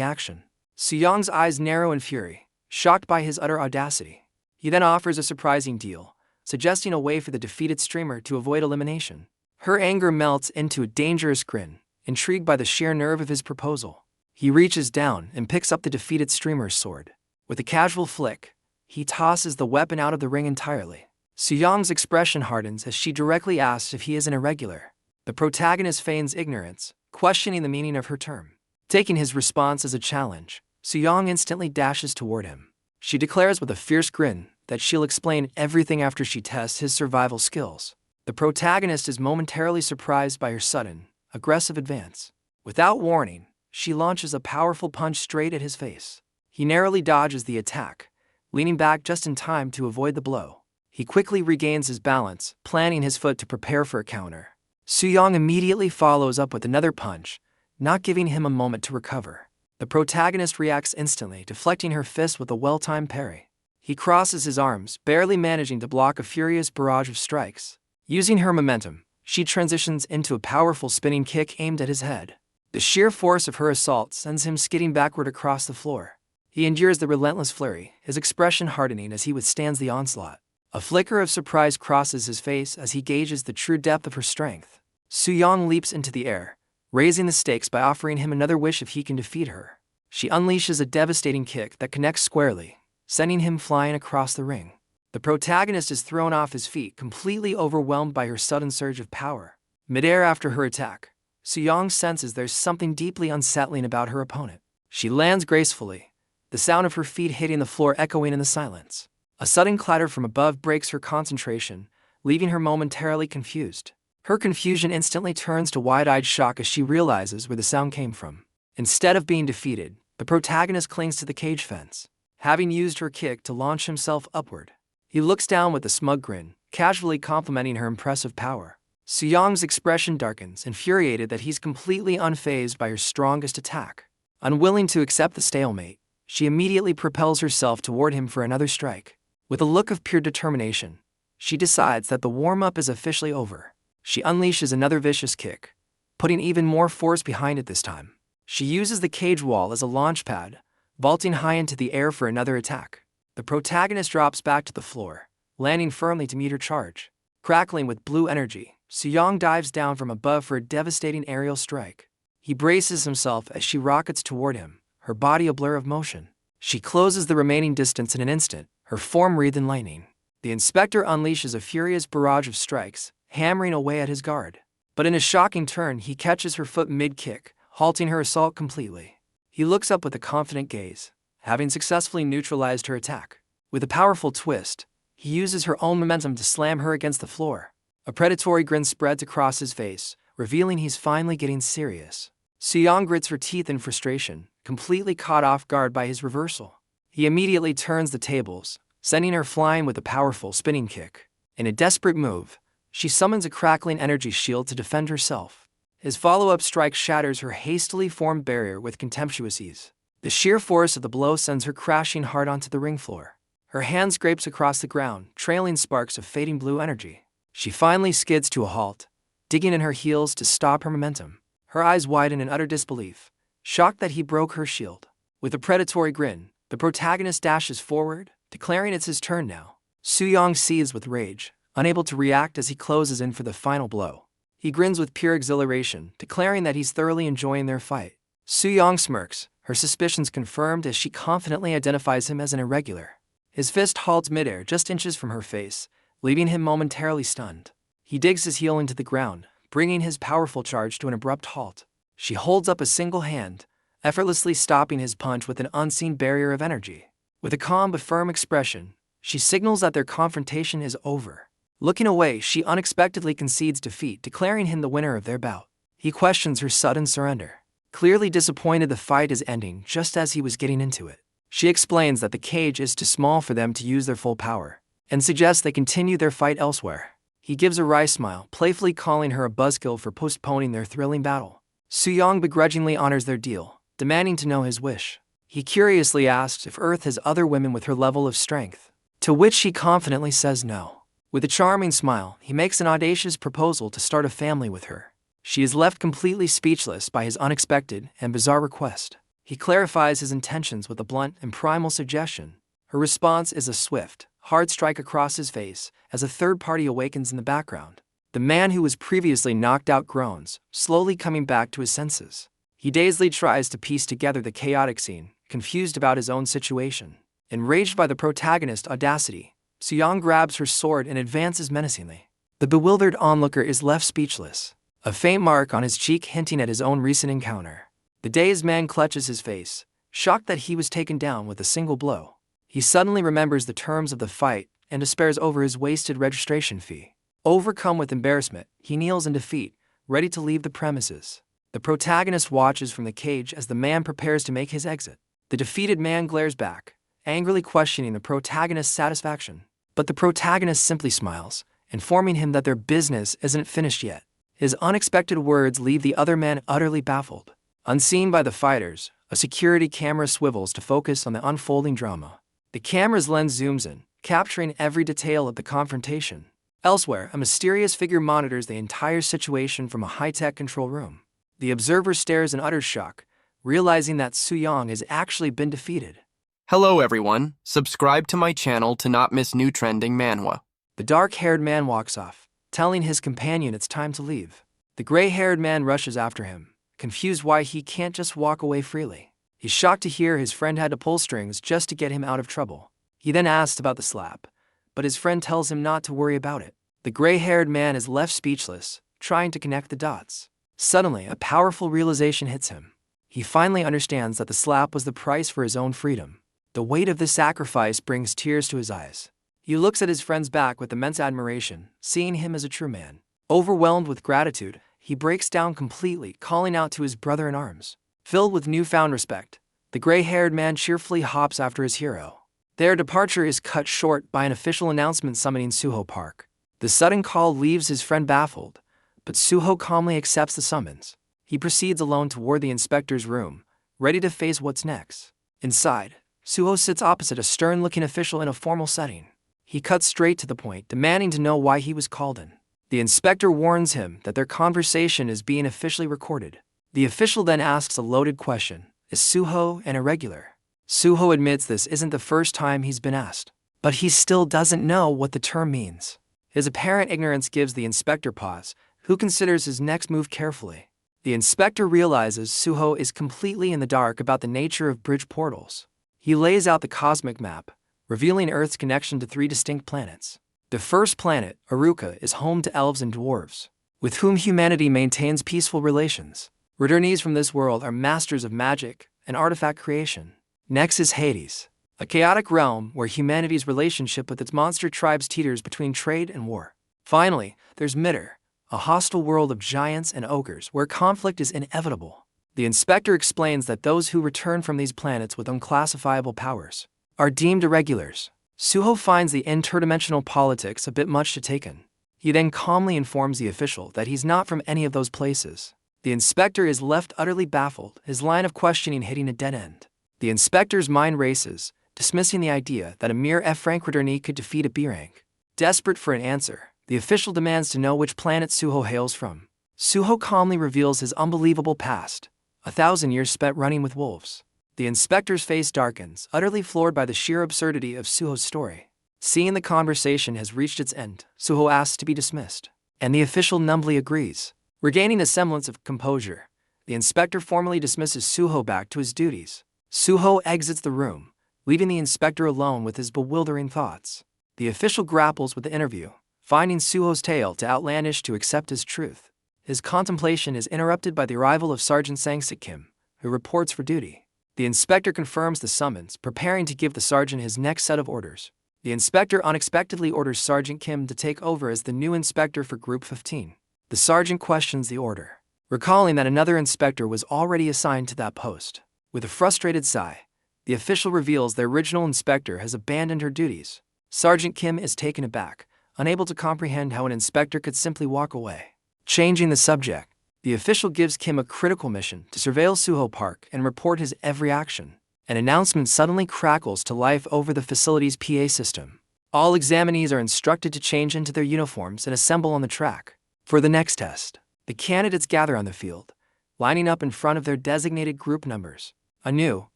action. Suyong's eyes narrow in fury, shocked by his utter audacity. He then offers a surprising deal, suggesting a way for the defeated streamer to avoid elimination. Her anger melts into a dangerous grin, intrigued by the sheer nerve of his proposal. He reaches down and picks up the defeated streamer's sword. With a casual flick, he tosses the weapon out of the ring entirely. Suyong's expression hardens as she directly asks if he is an irregular. The protagonist feigns ignorance, questioning the meaning of her term. Taking his response as a challenge, Suyong instantly dashes toward him. She declares with a fierce grin that she'll explain everything after she tests his survival skills. The protagonist is momentarily surprised by her sudden, aggressive advance. Without warning, she launches a powerful punch straight at his face. He narrowly dodges the attack, leaning back just in time to avoid the blow. He quickly regains his balance, planting his foot to prepare for a counter. Suyong immediately follows up with another punch, not giving him a moment to recover. The protagonist reacts instantly, deflecting her fist with a well-timed parry. He crosses his arms, barely managing to block a furious barrage of strikes. Using her momentum, she transitions into a powerful spinning kick aimed at his head. The sheer force of her assault sends him skidding backward across the floor. He endures the relentless flurry, his expression hardening as he withstands the onslaught. A flicker of surprise crosses his face as he gauges the true depth of her strength. Suyong leaps into the air, raising the stakes by offering him another wish if he can defeat her. She unleashes a devastating kick that connects squarely, sending him flying across the ring. The protagonist is thrown off his feet, completely overwhelmed by her sudden surge of power. Midair after her attack, Suyong senses there's something deeply unsettling about her opponent. She lands gracefully, the sound of her feet hitting the floor echoing in the silence. A sudden clatter from above breaks her concentration, leaving her momentarily confused. Her confusion instantly turns to wide-eyed shock as she realizes where the sound came from. Instead of being defeated, the protagonist clings to the cage fence, having used her kick to launch himself upward. He looks down with a smug grin, casually complimenting her impressive power. Suyong's expression darkens, infuriated that he's completely unfazed by her strongest attack. Unwilling to accept the stalemate, she immediately propels herself toward him for another strike. With a look of pure determination, she decides that the warm-up is officially over. She unleashes another vicious kick, putting even more force behind it this time. She uses the cage wall as a launch pad, vaulting high into the air for another attack. The protagonist drops back to the floor, landing firmly to meet her charge. Crackling with blue energy, Suyong dives down from above for a devastating aerial strike. He braces himself as she rockets toward him, her body a blur of motion. She closes the remaining distance in an instant, her form wreathed in lightning. The inspector unleashes a furious barrage of strikes, hammering away at his guard. But in a shocking turn, he catches her foot mid-kick, halting her assault completely. He looks up with a confident gaze, having successfully neutralized her attack. With a powerful twist, he uses her own momentum to slam her against the floor. A predatory grin spreads across his face, revealing he's finally getting serious. Suyong grits her teeth in frustration, completely caught off guard by his reversal. He immediately turns the tables, sending her flying with a powerful spinning kick. In a desperate move, she summons a crackling energy shield to defend herself. His follow-up strike shatters her hastily formed barrier with contemptuous ease. The sheer force of the blow sends her crashing hard onto the ring floor. Her hand scrapes across the ground, trailing sparks of fading blue energy. She finally skids to a halt, digging in her heels to stop her momentum. Her eyes widen in utter disbelief, shocked that he broke her shield. With a predatory grin, the protagonist dashes forward, declaring it's his turn now. Soo-young seethes with rage, unable to react as he closes in for the final blow. He grins with pure exhilaration, declaring that he's thoroughly enjoying their fight. Soo-young smirks, her suspicions confirmed as she confidently identifies him as an irregular. His fist halts midair just inches from her face, leaving him momentarily stunned. He digs his heel into the ground, bringing his powerful charge to an abrupt halt. She holds up a single hand, effortlessly stopping his punch with an unseen barrier of energy. With a calm but firm expression, she signals that their confrontation is over. Looking away, she unexpectedly concedes defeat, declaring him the winner of their bout. He questions her sudden surrender. Clearly disappointed the fight is ending just as he was getting into it. She explains that the cage is too small for them to use their full power, and suggests they continue their fight elsewhere. He gives a wry smile, playfully calling her a buzzkill for postponing their thrilling battle. Soo-young begrudgingly honors their deal, demanding to know his wish. He curiously asks if Earth has other women with her level of strength, to which she confidently says no. With a charming smile, he makes an audacious proposal to start a family with her. She is left completely speechless by his unexpected and bizarre request. He clarifies his intentions with a blunt and primal suggestion. Her response is a swift, hard strike across his face as a third party awakens in the background. The man who was previously knocked out groans, slowly coming back to his senses. He dazedly tries to piece together the chaotic scene, confused about his own situation. Enraged by the protagonist's audacity, Soo-young grabs her sword and advances menacingly. The bewildered onlooker is left speechless, a faint mark on his cheek hinting at his own recent encounter. The dazed man clutches his face, shocked that he was taken down with a single blow. He suddenly remembers the terms of the fight and despairs over his wasted registration fee. Overcome with embarrassment, he kneels in defeat, ready to leave the premises. The protagonist watches from the cage as the man prepares to make his exit. The defeated man glares back, angrily questioning the protagonist's satisfaction. But the protagonist simply smiles, informing him that their business isn't finished yet. His unexpected words leave the other man utterly baffled. Unseen by the fighters, a security camera swivels to focus on the unfolding drama. The camera's lens zooms in, capturing every detail of the confrontation. Elsewhere, a mysterious figure monitors the entire situation from a high-tech control room. The observer stares in utter shock, realizing that Soo-young has actually been defeated. Hello everyone, subscribe to my channel to not miss new trending manhwa. The dark-haired man walks off, telling his companion it's time to leave. The gray-haired man rushes after him, confused why he can't just walk away freely. He's shocked to hear his friend had to pull strings just to get him out of trouble. He then asks about the slap, but his friend tells him not to worry about it. The gray-haired man is left speechless, trying to connect the dots. Suddenly, a powerful realization hits him. He finally understands that the slap was the price for his own freedom. The weight of this sacrifice brings tears to his eyes. He looks at his friend's back with immense admiration, seeing him as a true man. Overwhelmed with gratitude, he breaks down completely, calling out to his brother-in-arms. Filled with newfound respect, the gray-haired man cheerfully hops after his hero. Their departure is cut short by an official announcement summoning Suho Park. The sudden call leaves his friend baffled, but Suho calmly accepts the summons. He proceeds alone toward the inspector's room, ready to face what's next. Inside, Suho sits opposite a stern-looking official in a formal setting. He cuts straight to the point, demanding to know why he was called in. The inspector warns him that their conversation is being officially recorded. The official then asks a loaded question: is Suho an irregular? Suho admits this isn't the first time he's been asked, but he still doesn't know what the term means. His apparent ignorance gives the inspector pause, who considers his next move carefully. The inspector realizes Suho is completely in the dark about the nature of bridge portals. He lays out the cosmic map, revealing Earth's connection to 3 distinct planets. The first planet, Aruka, is home to elves and dwarves, with whom humanity maintains peaceful relations. Returnees from this world are masters of magic and artifact creation. Next is Hades, a chaotic realm where humanity's relationship with its monster tribes teeters between trade and war. Finally, there's Midder, a hostile world of giants and ogres where conflict is inevitable. The inspector explains that those who return from these planets with unclassifiable powers are deemed irregulars. Suho finds the interdimensional politics a bit much to take in. He then calmly informs the official that he's not from any of those places. The inspector is left utterly baffled, his line of questioning hitting a dead end. The inspector's mind races, dismissing the idea that a mere F-rank returning could defeat a B-rank. Desperate for an answer, the official demands to know which planet Suho hails from. Suho calmly reveals his unbelievable past, 1,000 years spent running with wolves. The inspector's face darkens, utterly floored by the sheer absurdity of Suho's story. Seeing the conversation has reached its end, Suho asks to be dismissed, and the official numbly agrees. Regaining a semblance of composure, the inspector formally dismisses Suho back to his duties. Suho exits the room, leaving the inspector alone with his bewildering thoughts. The official grapples with the interview, finding Suho's tale too outlandish to accept as truth. His contemplation is interrupted by the arrival of Sergeant Sang-sik Kim, who reports for duty. The inspector confirms the summons, preparing to give the sergeant his next set of orders. The inspector unexpectedly orders Sergeant Kim to take over as the new inspector for Group 15. The sergeant questions the order, recalling that another inspector was already assigned to that post. With a frustrated sigh, the official reveals the original inspector has abandoned her duties. Sergeant Kim is taken aback, unable to comprehend how an inspector could simply walk away. Changing the subject, the official gives Kim a critical mission to surveil Suho Park and report his every action. An announcement suddenly crackles to life over the facility's PA system. All examinees are instructed to change into their uniforms and assemble on the track. For the next test, the candidates gather on the field, lining up in front of their designated group numbers. A new,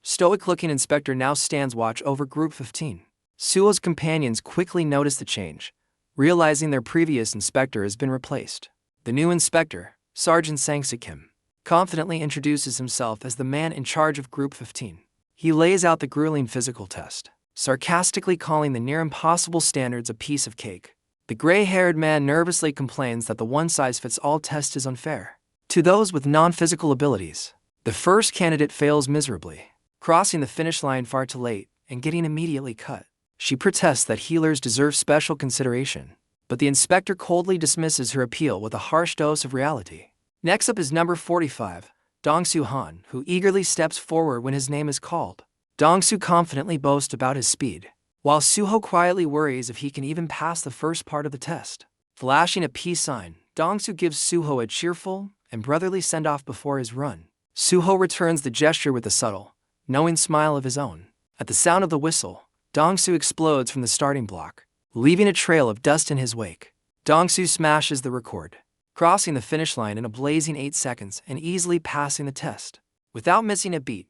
stoic-looking inspector now stands watch over Group 15. Suho's companions quickly notice the change, realizing their previous inspector has been replaced. The new inspector, Sergeant Sang-sik Kim, confidently introduces himself as the man in charge of Group 15. He lays out the grueling physical test, sarcastically calling the near-impossible standards a piece of cake. The gray-haired man nervously complains that the one-size-fits-all test is unfair. To those with non-physical abilities, the first candidate fails miserably, crossing the finish line far too late and getting immediately cut. She protests that healers deserve special consideration, but the inspector coldly dismisses her appeal with a harsh dose of reality. Next up is number 45, Dong-soo Han, who eagerly steps forward when his name is called. Dong-soo confidently boasts about his speed, while Suho quietly worries if he can even pass the first part of the test. Flashing a peace sign, Dong-soo gives Suho a cheerful and brotherly send-off before his run. Suho returns the gesture with a subtle, knowing smile of his own. At the sound of the whistle, Dong-soo explodes from the starting block, leaving a trail of dust in his wake. Dong-soo smashes the record, crossing the finish line in a blazing 8 seconds and easily passing the test. Without missing a beat,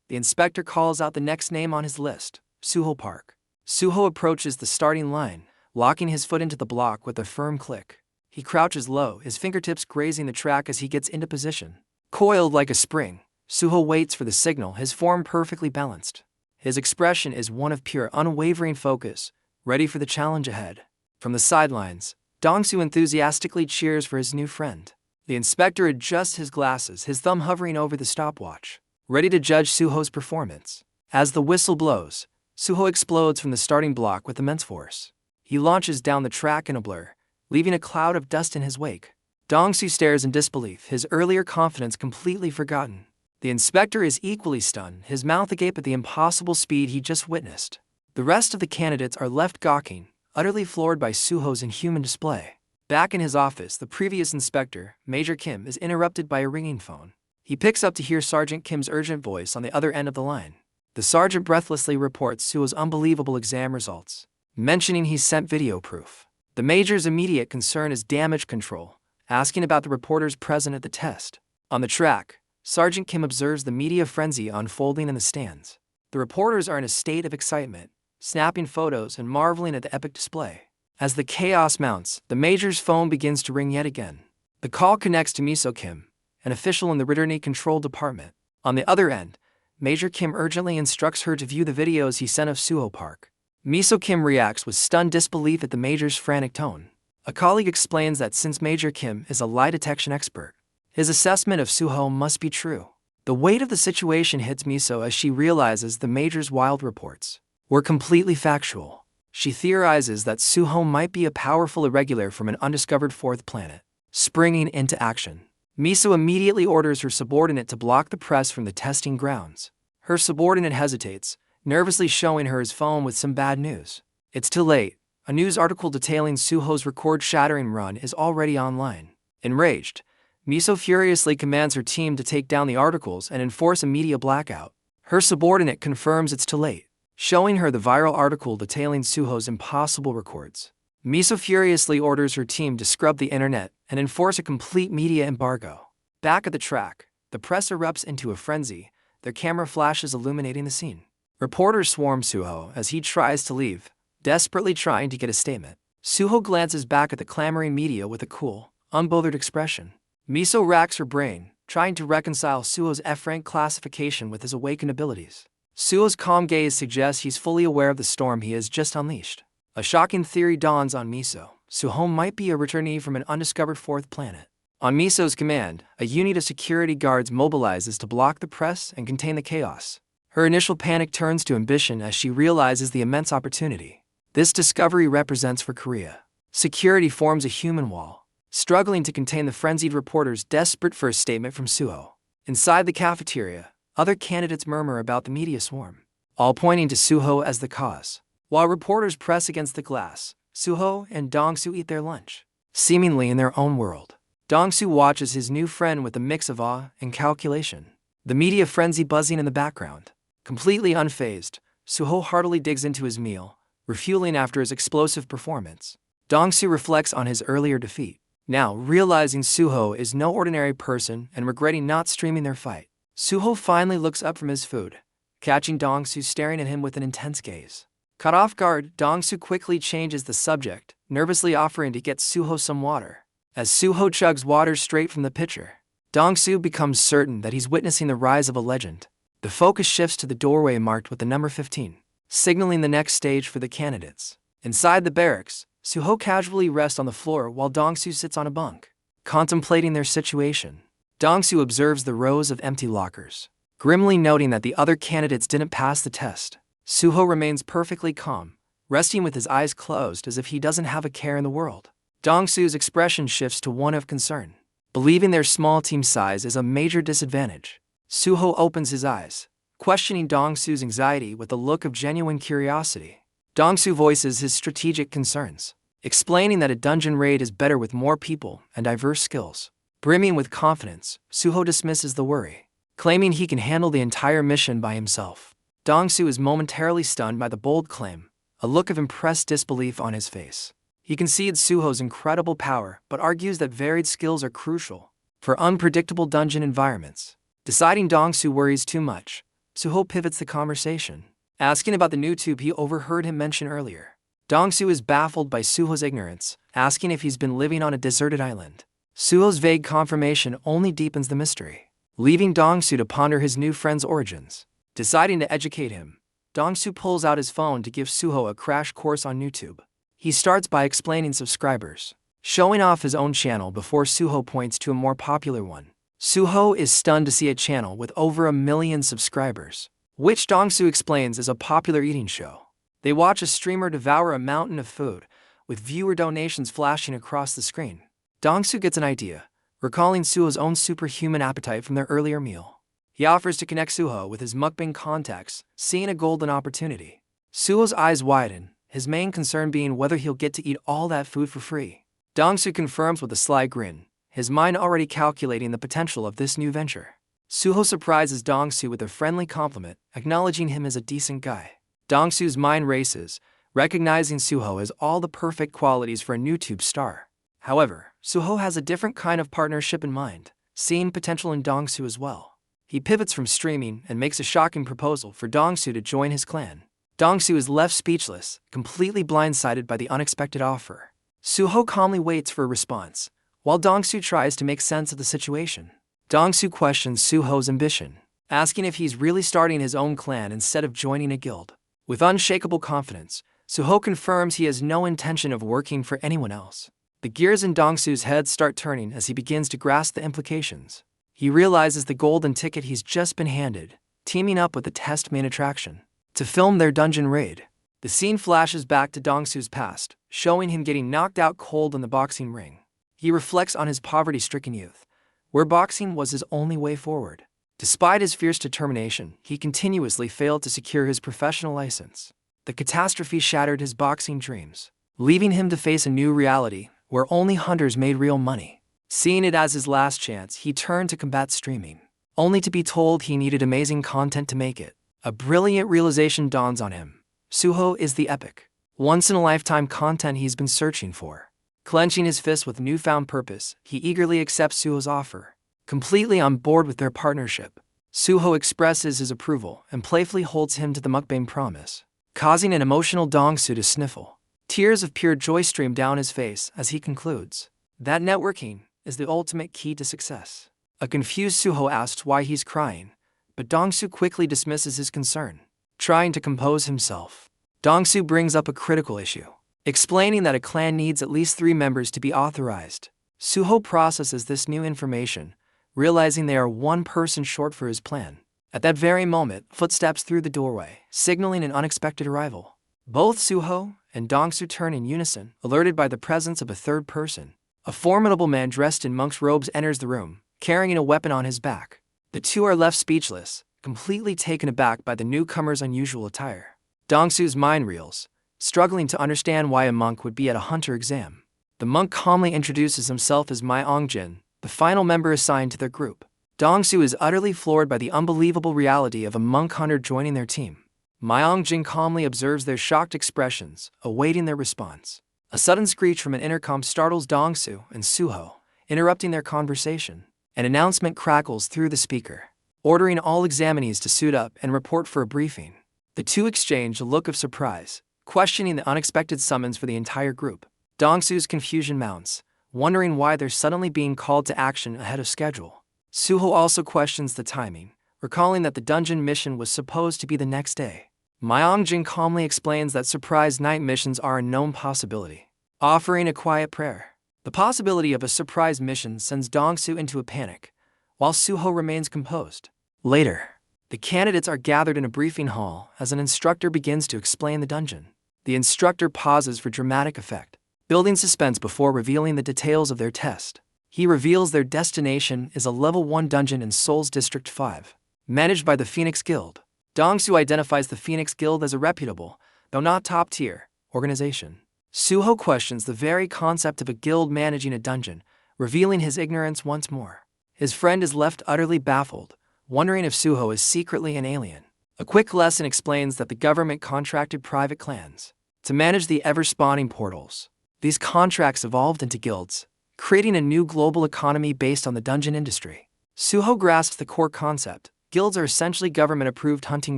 the inspector calls out the next name on his list, Suho Park. Suho approaches the starting line, locking his foot into the block with a firm click. He crouches low, his fingertips grazing the track as he gets into position. Coiled like a spring, Suho waits for the signal, his form perfectly balanced. His expression is one of pure, unwavering focus, ready for the challenge ahead. From the sidelines, Dong-soo enthusiastically cheers for his new friend. The inspector adjusts his glasses, his thumb hovering over the stopwatch, ready to judge Suho's performance. As the whistle blows, Suho explodes from the starting block with immense force. He launches down the track in a blur, leaving a cloud of dust in his wake. Dong-soo stares in disbelief, his earlier confidence completely forgotten. The inspector is equally stunned, his mouth agape at the impossible speed he just witnessed. The rest of the candidates are left gawking, utterly floored by Suho's inhuman display. Back in his office, the previous inspector, Major Kim, is interrupted by a ringing phone. He picks up to hear Sergeant Kim's urgent voice on the other end of the line. The sergeant breathlessly reports Suho's unbelievable exam results, mentioning he's sent video proof. The major's immediate concern is damage control, asking about the reporters present at the test. On the track, Sergeant Kim observes the media frenzy unfolding in the stands. The reporters are in a state of excitement, snapping photos and marveling at the epic display. As the chaos mounts, the major's phone begins to ring yet again. The call connects to Miso Kim, an official in the Returning Control Department. On the other end, Major Kim urgently instructs her to view the videos he sent of Suho Park. Miso Kim reacts with stunned disbelief at the major's frantic tone. A colleague explains that since Major Kim is a lie detection expert, his assessment of Suho must be true. The weight of the situation hits Miso as she realizes the major's wild reports were completely factual. She theorizes that Suho might be a powerful irregular from an undiscovered fourth planet. Springing into action, Miso immediately orders her subordinate to block the press from the testing grounds. Her subordinate hesitates, nervously showing her his phone with some bad news. It's too late. A news article detailing Suho's record-shattering run is already online. Enraged, Miso furiously commands her team to take down the articles and enforce a media blackout. Her subordinate confirms it's too late, showing her the viral article detailing Suho's impossible records. Miso furiously orders her team to scrub the internet and enforce a complete media embargo. Back at the track, the press erupts into a frenzy, their camera flashes illuminating the scene. Reporters swarm Suho as he tries to leave, desperately trying to get a statement. Suho glances back at the clamoring media with a cool, unbothered expression. Miso racks her brain, trying to reconcile Suho's F-rank classification with his awakened abilities. Suho's calm gaze suggests he's fully aware of the storm he has just unleashed. A shocking theory dawns on Miso. Suho might be a returnee from an undiscovered fourth planet. On Miso's command, a unit of security guards mobilizes to block the press and contain the chaos. Her initial panic turns to ambition as she realizes the immense opportunity this discovery represents for Korea. Security forms a human wall, struggling to contain the frenzied reporters desperate for a statement from Suho. Inside the cafeteria, other candidates murmur about the media swarm, all pointing to Suho as the cause. While reporters press against the glass, Suho and Dongsu eat their lunch, seemingly in their own world. Dongsu watches his new friend with a mix of awe and calculation, the media frenzy buzzing in the background. Completely unfazed, Suho heartily digs into his meal, refueling after his explosive performance. Dongsu reflects on his earlier defeat, now realizing Suho is no ordinary person and regretting not streaming their fight. Suho finally looks up from his food, catching Dongsu staring at him with an intense gaze. Caught off guard, Dongsu quickly changes the subject, nervously offering to get Suho some water. As Suho chugs water straight from the pitcher, Dongsu becomes certain that he's witnessing the rise of a legend. The focus shifts to the doorway marked with the number 15, signaling the next stage for the candidates. Inside the barracks, Suho casually rests on the floor while Dongsu sits on a bunk, contemplating their situation. Dongsu observes the rows of empty lockers, grimly noting that the other candidates didn't pass the test. Suho remains perfectly calm, resting with his eyes closed as if he doesn't have a care in the world. Dongsu's expression shifts to one of concern, believing their small team size is a major disadvantage. Suho opens his eyes, questioning Dongsu's anxiety with a look of genuine curiosity. Dongsu voices his strategic concerns, explaining that a dungeon raid is better with more people and diverse skills. Brimming with confidence, Suho dismisses the worry, claiming he can handle the entire mission by himself. Dongsu is momentarily stunned by the bold claim, a look of impressed disbelief on his face. He concedes Suho's incredible power but argues that varied skills are crucial for unpredictable dungeon environments. Deciding Dongsu worries too much, Suho pivots the conversation, asking about the new tube he overheard him mention earlier. Dongsu is baffled by Suho's ignorance, asking if he's been living on a deserted island. Suho's vague confirmation only deepens the mystery, leaving Dongsu to ponder his new friend's origins. Deciding to educate him, Dongsu pulls out his phone to give Suho a crash course on YouTube. He starts by explaining subscribers, showing off his own channel before Suho points to a more popular one. Suho is stunned to see a channel with over 1 million subscribers, which Dongsu explains is a popular eating show. They watch a streamer devour a mountain of food, with viewer donations flashing across the screen. Dongsu gets an idea, recalling Suho's own superhuman appetite from their earlier meal. He offers to connect Suho with his mukbang contacts, seeing a golden opportunity. Suho's eyes widen, his main concern being whether he'll get to eat all that food for free. Dongsu confirms with a sly grin, his mind already calculating the potential of this new venture. Suho surprises Dongsu with a friendly compliment, acknowledging him as a decent guy. Dongsu's mind races, recognizing Suho as all the perfect qualities for a YouTube star. However, Suho has a different kind of partnership in mind, seeing potential in Dongsu as well. He pivots from streaming and makes a shocking proposal for Dongsu to join his clan. Dongsu is left speechless, completely blindsided by the unexpected offer. Suho calmly waits for a response, while Dongsu tries to make sense of the situation. Dongsu questions Suho's ambition, asking if he's really starting his own clan instead of joining a guild. With unshakable confidence, Suho confirms he has no intention of working for anyone else. The gears in Dongsu's head start turning as he begins to grasp the implications. He realizes the golden ticket he's just been handed, teaming up with the test main attraction to film their dungeon raid. The scene flashes back to Dongsu's past, showing him getting knocked out cold in the boxing ring. He reflects on his poverty-stricken youth, where boxing was his only way forward. Despite his fierce determination, he continuously failed to secure his professional license. The catastrophe shattered his boxing dreams, leaving him to face a new reality where only hunters made real money. Seeing it as his last chance, he turned to combat streaming, only to be told he needed amazing content to make it. A brilliant realization dawns on him. Suho is the epic, once-in-a-lifetime content he's been searching for. Clenching his fist with newfound purpose, he eagerly accepts Suho's offer. Completely on board with their partnership, Suho expresses his approval and playfully holds him to the mukbang promise, causing an emotional Dongsu to sniffle. Tears of pure joy stream down his face as he concludes that networking is the ultimate key to success. A confused Suho asks why he's crying, but Dongsu quickly dismisses his concern. Trying to compose himself, Dongsu brings up a critical issue, explaining that a clan needs at least 3 members to be authorized. Suho processes this new information, realizing they are 1 person short for his plan. At that very moment, footsteps through the doorway, signaling an unexpected arrival. Both Suho and Dongsu turn in unison, alerted by the presence of a 3rd person. A formidable man dressed in monk's robes enters the room, carrying a weapon on his back. The 2 are left speechless, completely taken aback by the newcomer's unusual attire. Dongsu's mind reels, struggling to understand why a monk would be at a hunter exam. The monk calmly introduces himself as Mai Ongjin, the final member assigned to their group. Dongsu is utterly floored by the unbelievable reality of a monk hunter joining their team. Mai Ongjin calmly observes their shocked expressions, awaiting their response. A sudden screech from an intercom startles Dongsu and Suho, interrupting their conversation. An announcement crackles through the speaker, ordering all examinees to suit up and report for a briefing. The 2 exchange a look of surprise, questioning the unexpected summons for the entire group. Dongsu's confusion mounts, wondering why they're suddenly being called to action ahead of schedule. Suho also questions the timing, recalling that the dungeon mission was supposed to be the next day. Mai Ongjin calmly explains that surprise night missions are a known possibility, offering a quiet prayer. The possibility of a surprise mission sends Dongsu into a panic, while Suho remains composed. Later, the candidates are gathered in a briefing hall as an instructor begins to explain the dungeon. The instructor pauses for dramatic effect, building suspense before revealing the details of their test. He reveals their destination is a level 1 dungeon in Seoul's District 5, managed by the Phoenix Guild. Dongsu identifies the Phoenix Guild as a reputable, though not top-tier, organization. Suho questions the very concept of a guild managing a dungeon, revealing his ignorance once more. His friend is left utterly baffled, wondering if Suho is secretly an alien. A quick lesson explains that the government contracted private clans to manage the ever-spawning portals. These contracts evolved into guilds, creating a new global economy based on the dungeon industry. Suho grasps the core concept. Guilds are essentially government-approved hunting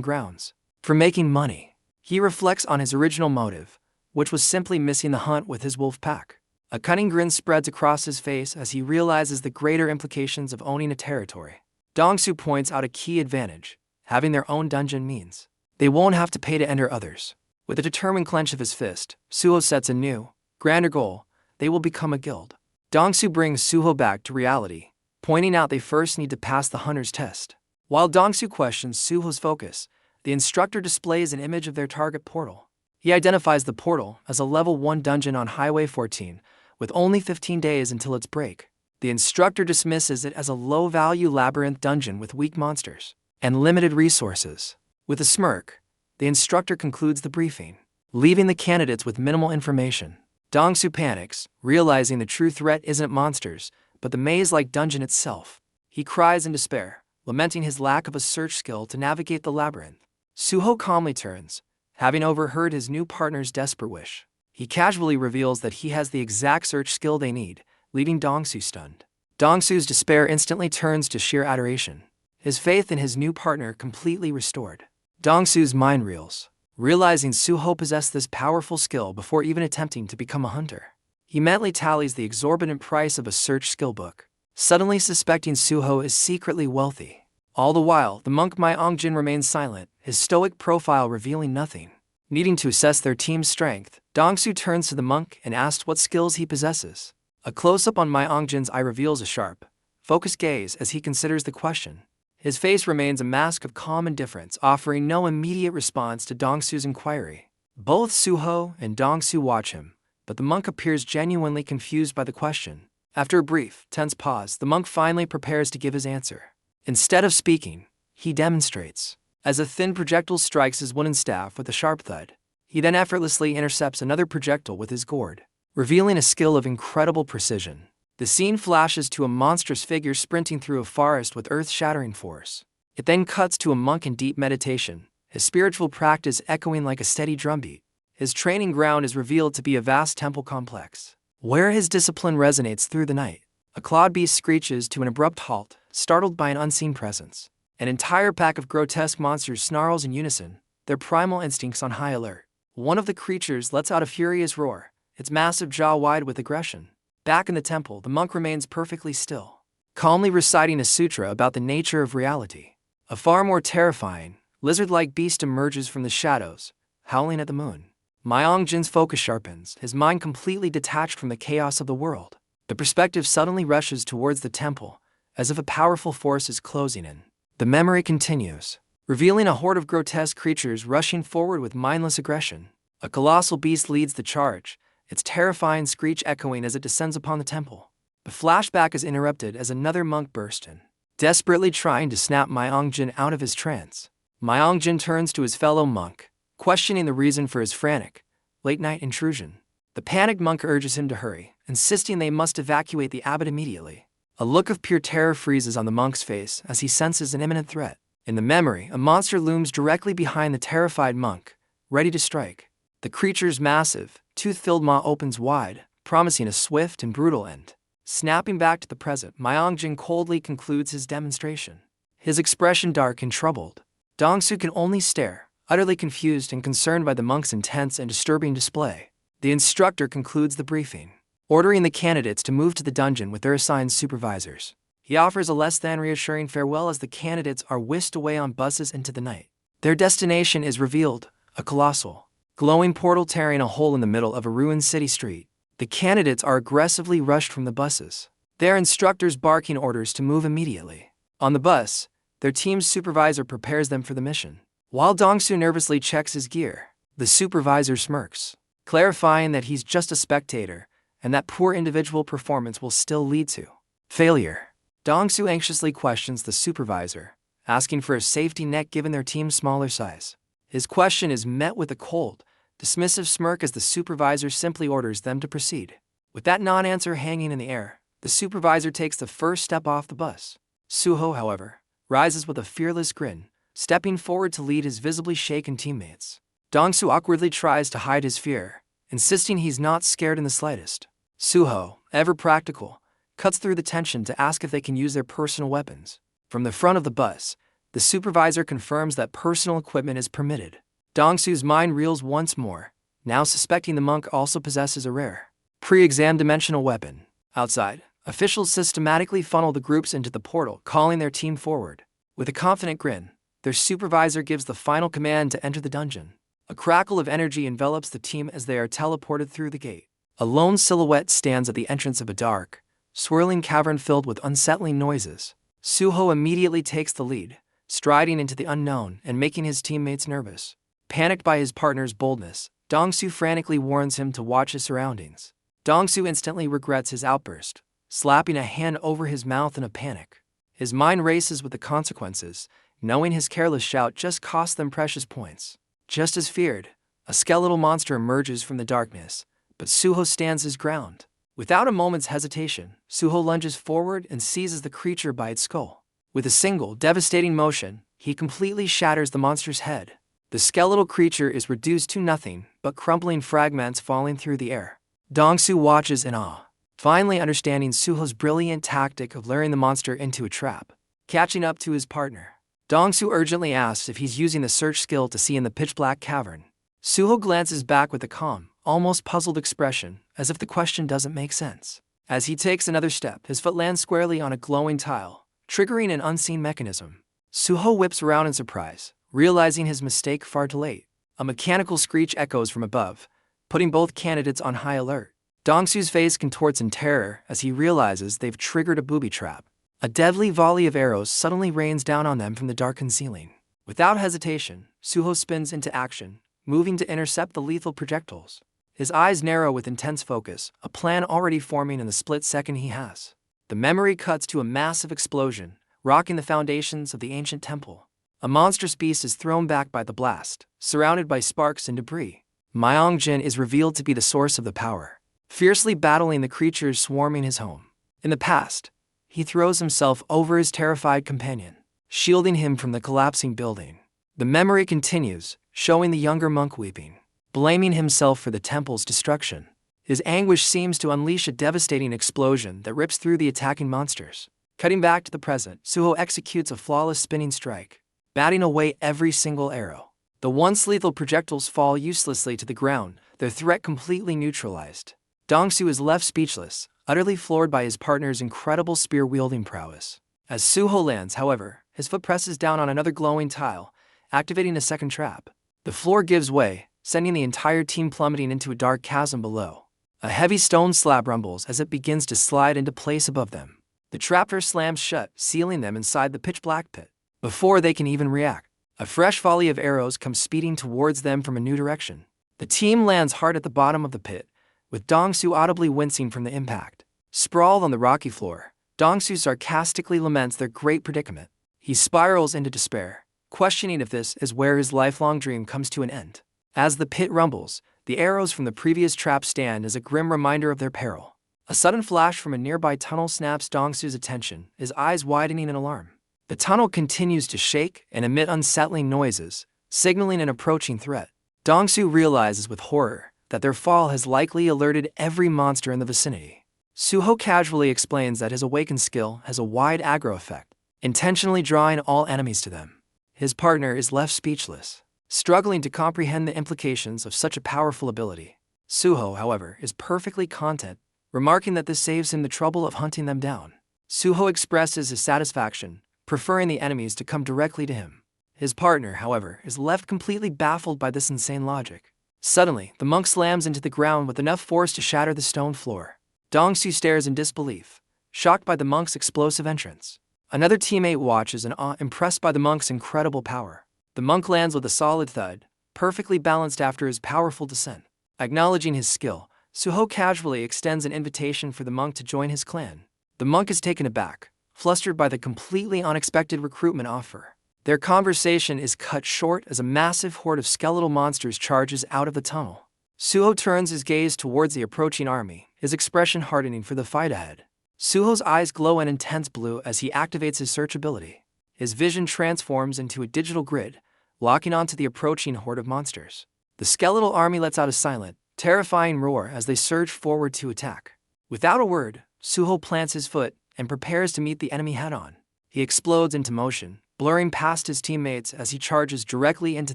grounds for making money. He reflects on his original motive, which was simply missing the hunt with his wolf pack. A cunning grin spreads across his face as he realizes the greater implications of owning a territory. Dongsu points out a key advantage. Having their own dungeon means they won't have to pay to enter others. With a determined clench of his fist, Suho sets a new, grander goal. They will become a guild. Dongsu brings Suho back to reality, pointing out they first need to pass the hunter's test. While Dongsu questions Suho's focus, the instructor displays an image of their target portal. He identifies the portal as a level 1 dungeon on Highway 14, with only 15 days until its break. The instructor dismisses it as a low-value labyrinth dungeon with weak monsters and limited resources. With a smirk, the instructor concludes the briefing, leaving the candidates with minimal information. Dongsu panics, realizing the true threat isn't monsters, but the maze-like dungeon itself. He cries in despair, lamenting his lack of a search skill to navigate the labyrinth. Suho calmly turns, having overheard his new partner's desperate wish. He casually reveals that he has the exact search skill they need, leaving Dongsu stunned. Dongsu's despair instantly turns to sheer adoration, his faith in his new partner completely restored. Dongsu's mind reels, realizing Suho possessed this powerful skill before even attempting to become a hunter. He mentally tallies the exorbitant price of a search skill book, suddenly suspecting Suho is secretly wealthy. All the while, the monk Mai Ongjin remains silent, his stoic profile revealing nothing. Needing to assess their team's strength, Dongsu turns to the monk and asks what skills he possesses. A close-up on Mai Ongjin's eye reveals a sharp, focused gaze as he considers the question. His face remains a mask of calm indifference, offering no immediate response to Dongsu's inquiry. Both Suho and Dongsu watch him, but the monk appears genuinely confused by the question. After a brief, tense pause, the monk finally prepares to give his answer. Instead of speaking, he demonstrates, as a thin projectile strikes his wooden staff with a sharp thud. He then effortlessly intercepts another projectile with his gourd, revealing a skill of incredible precision. The scene flashes to a monstrous figure sprinting through a forest with earth-shattering force. It then cuts to a monk in deep meditation, his spiritual practice echoing like a steady drumbeat. His training ground is revealed to be a vast temple complex, where his discipline resonates through the night. A clawed beast screeches to an abrupt halt, startled by an unseen presence. An entire pack of grotesque monsters snarls in unison, their primal instincts on high alert. One of the creatures lets out a furious roar, its massive jaw wide with aggression. Back in the temple, the monk remains perfectly still, calmly reciting a sutra about the nature of reality. A far more terrifying, lizard-like beast emerges from the shadows, howling at the moon. Myeongjin's focus sharpens, his mind completely detached from the chaos of the world. The perspective suddenly rushes towards the temple, as if a powerful force is closing in. The memory continues, revealing a horde of grotesque creatures rushing forward with mindless aggression. A colossal beast leads the charge, its terrifying screech echoing as it descends upon the temple. The flashback is interrupted as another monk bursts in, desperately trying to snap Myeongjin out of his trance. Myeongjin turns to his fellow monk, questioning the reason for his frantic, late-night intrusion. The panicked monk urges him to hurry, insisting they must evacuate the abbot immediately. A look of pure terror freezes on the monk's face as he senses an imminent threat. In the memory, a monster looms directly behind the terrified monk, ready to strike. The creature's massive, tooth-filled maw opens wide, promising a swift and brutal end. Snapping back to the present, Myeongjin coldly concludes his demonstration, his expression dark and troubled. Dongsu can only stare, utterly confused and concerned by the monk's intense and disturbing display. The instructor concludes the briefing, ordering the candidates to move to the dungeon with their assigned supervisors. He offers a less than reassuring farewell as the candidates are whisked away on buses into the night. Their destination is revealed, a colossal, glowing portal tearing a hole in the middle of a ruined city street. The candidates are aggressively rushed from the buses, their instructors barking orders to move immediately. On the bus, their team's supervisor prepares them for the mission. While Dongsu nervously checks his gear, the supervisor smirks, clarifying that he's just a spectator and that poor individual performance will still lead to failure. Dongsu anxiously questions the supervisor, asking for a safety net given their team's smaller size. His question is met with a cold, dismissive smirk as the supervisor simply orders them to proceed. With that non-answer hanging in the air, the supervisor takes the first step off the bus. Suho, however, rises with a fearless grin, stepping forward to lead his visibly shaken teammates. Dongsu awkwardly tries to hide his fear, insisting he's not scared in the slightest. Suho, ever practical, cuts through the tension to ask if they can use their personal weapons. From the front of the bus, the supervisor confirms that personal equipment is permitted. Dongsu's mind reels once more, now suspecting the monk also possesses a rare, pre-exam dimensional weapon. Outside, officials systematically funnel the groups into the portal, calling their team forward. With a confident grin, their supervisor gives the final command to enter the dungeon. A crackle of energy envelops the team as they are teleported through the gate. A lone silhouette stands at the entrance of a dark, swirling cavern filled with unsettling noises. Suho immediately takes the lead, striding into the unknown and making his teammates nervous. Panicked by his partner's boldness, Dongsu frantically warns him to watch his surroundings. Dongsu instantly regrets his outburst, slapping a hand over his mouth in a panic. His mind races with the consequences, knowing his careless shout just cost them precious points. Just as feared, a skeletal monster emerges from the darkness, but Suho stands his ground. Without a moment's hesitation, Suho lunges forward and seizes the creature by its skull. With a single, devastating motion, he completely shatters the monster's head. The skeletal creature is reduced to nothing but crumbling fragments falling through the air. Dongsu watches in awe, finally understanding Suho's brilliant tactic of luring the monster into a trap. Catching up to his partner, Dongsu urgently asks if he's using the search skill to see in the pitch-black cavern. Suho glances back with a calm, almost puzzled expression, as if the question doesn't make sense. As he takes another step, his foot lands squarely on a glowing tile, triggering an unseen mechanism. Suho whips around in surprise, realizing his mistake far too late. A mechanical screech echoes from above, putting both candidates on high alert. Dongsu's face contorts in terror as he realizes they've triggered a booby trap. A deadly volley of arrows suddenly rains down on them from the darkened ceiling. Without hesitation, Suho spins into action, moving to intercept the lethal projectiles. His eyes narrow with intense focus, a plan already forming in the split second he has. The memory cuts to a massive explosion, rocking the foundations of the ancient temple. A monstrous beast is thrown back by the blast, surrounded by sparks and debris. Myeongjin is revealed to be the source of the power, fiercely battling the creatures swarming his home. In the past, he throws himself over his terrified companion, shielding him from the collapsing building. The memory continues, showing the younger monk weeping, blaming himself for the temple's destruction. His anguish seems to unleash a devastating explosion that rips through the attacking monsters. Cutting back to the present, Suho executes a flawless spinning strike, batting away every single arrow. The once lethal projectiles fall uselessly to the ground, their threat completely neutralized. Dongsu is left speechless, utterly floored by his partner's incredible spear-wielding prowess. As Suho lands, however, his foot presses down on another glowing tile, activating a second trap. The floor gives way, sending the entire team plummeting into a dark chasm below. A heavy stone slab rumbles as it begins to slide into place above them. The trapdoor slams shut, sealing them inside the pitch-black pit. Before they can even react, a fresh volley of arrows comes speeding towards them from a new direction. The team lands hard at the bottom of the pit, with Dongsu audibly wincing from the impact. Sprawled on the rocky floor, Dongsu sarcastically laments their great predicament. He spirals into despair, questioning if this is where his lifelong dream comes to an end. As the pit rumbles, the arrows from the previous trap stand as a grim reminder of their peril. A sudden flash from a nearby tunnel snaps Dongsu's attention, his eyes widening in alarm. The tunnel continues to shake and emit unsettling noises, signaling an approaching threat. Dongsu realizes with horror that their fall has likely alerted every monster in the vicinity. Suho casually explains that his awakened skill has a wide aggro effect, intentionally drawing all enemies to them. His partner is left speechless, struggling to comprehend the implications of such a powerful ability. Suho, however, is perfectly content, remarking that this saves him the trouble of hunting them down. Suho expresses his satisfaction, preferring the enemies to come directly to him. His partner, however, is left completely baffled by this insane logic. Suddenly, the monk slams into the ground with enough force to shatter the stone floor. Dongsu stares in disbelief, shocked by the monk's explosive entrance. Another teammate watches in awe, impressed by the monk's incredible power. The monk lands with a solid thud, perfectly balanced after his powerful descent. Acknowledging his skill, Suho casually extends an invitation for the monk to join his clan. The monk is taken aback, flustered by the completely unexpected recruitment offer. Their conversation is cut short as a massive horde of skeletal monsters charges out of the tunnel. Suho turns his gaze towards the approaching army, his expression hardening for the fight ahead. Suho's eyes glow an intense blue as he activates his search ability. His vision transforms into a digital grid, locking onto the approaching horde of monsters. The skeletal army lets out a silent, terrifying roar as they surge forward to attack. Without a word, Suho plants his foot and prepares to meet the enemy head-on. He explodes into motion, blurring past his teammates as he charges directly into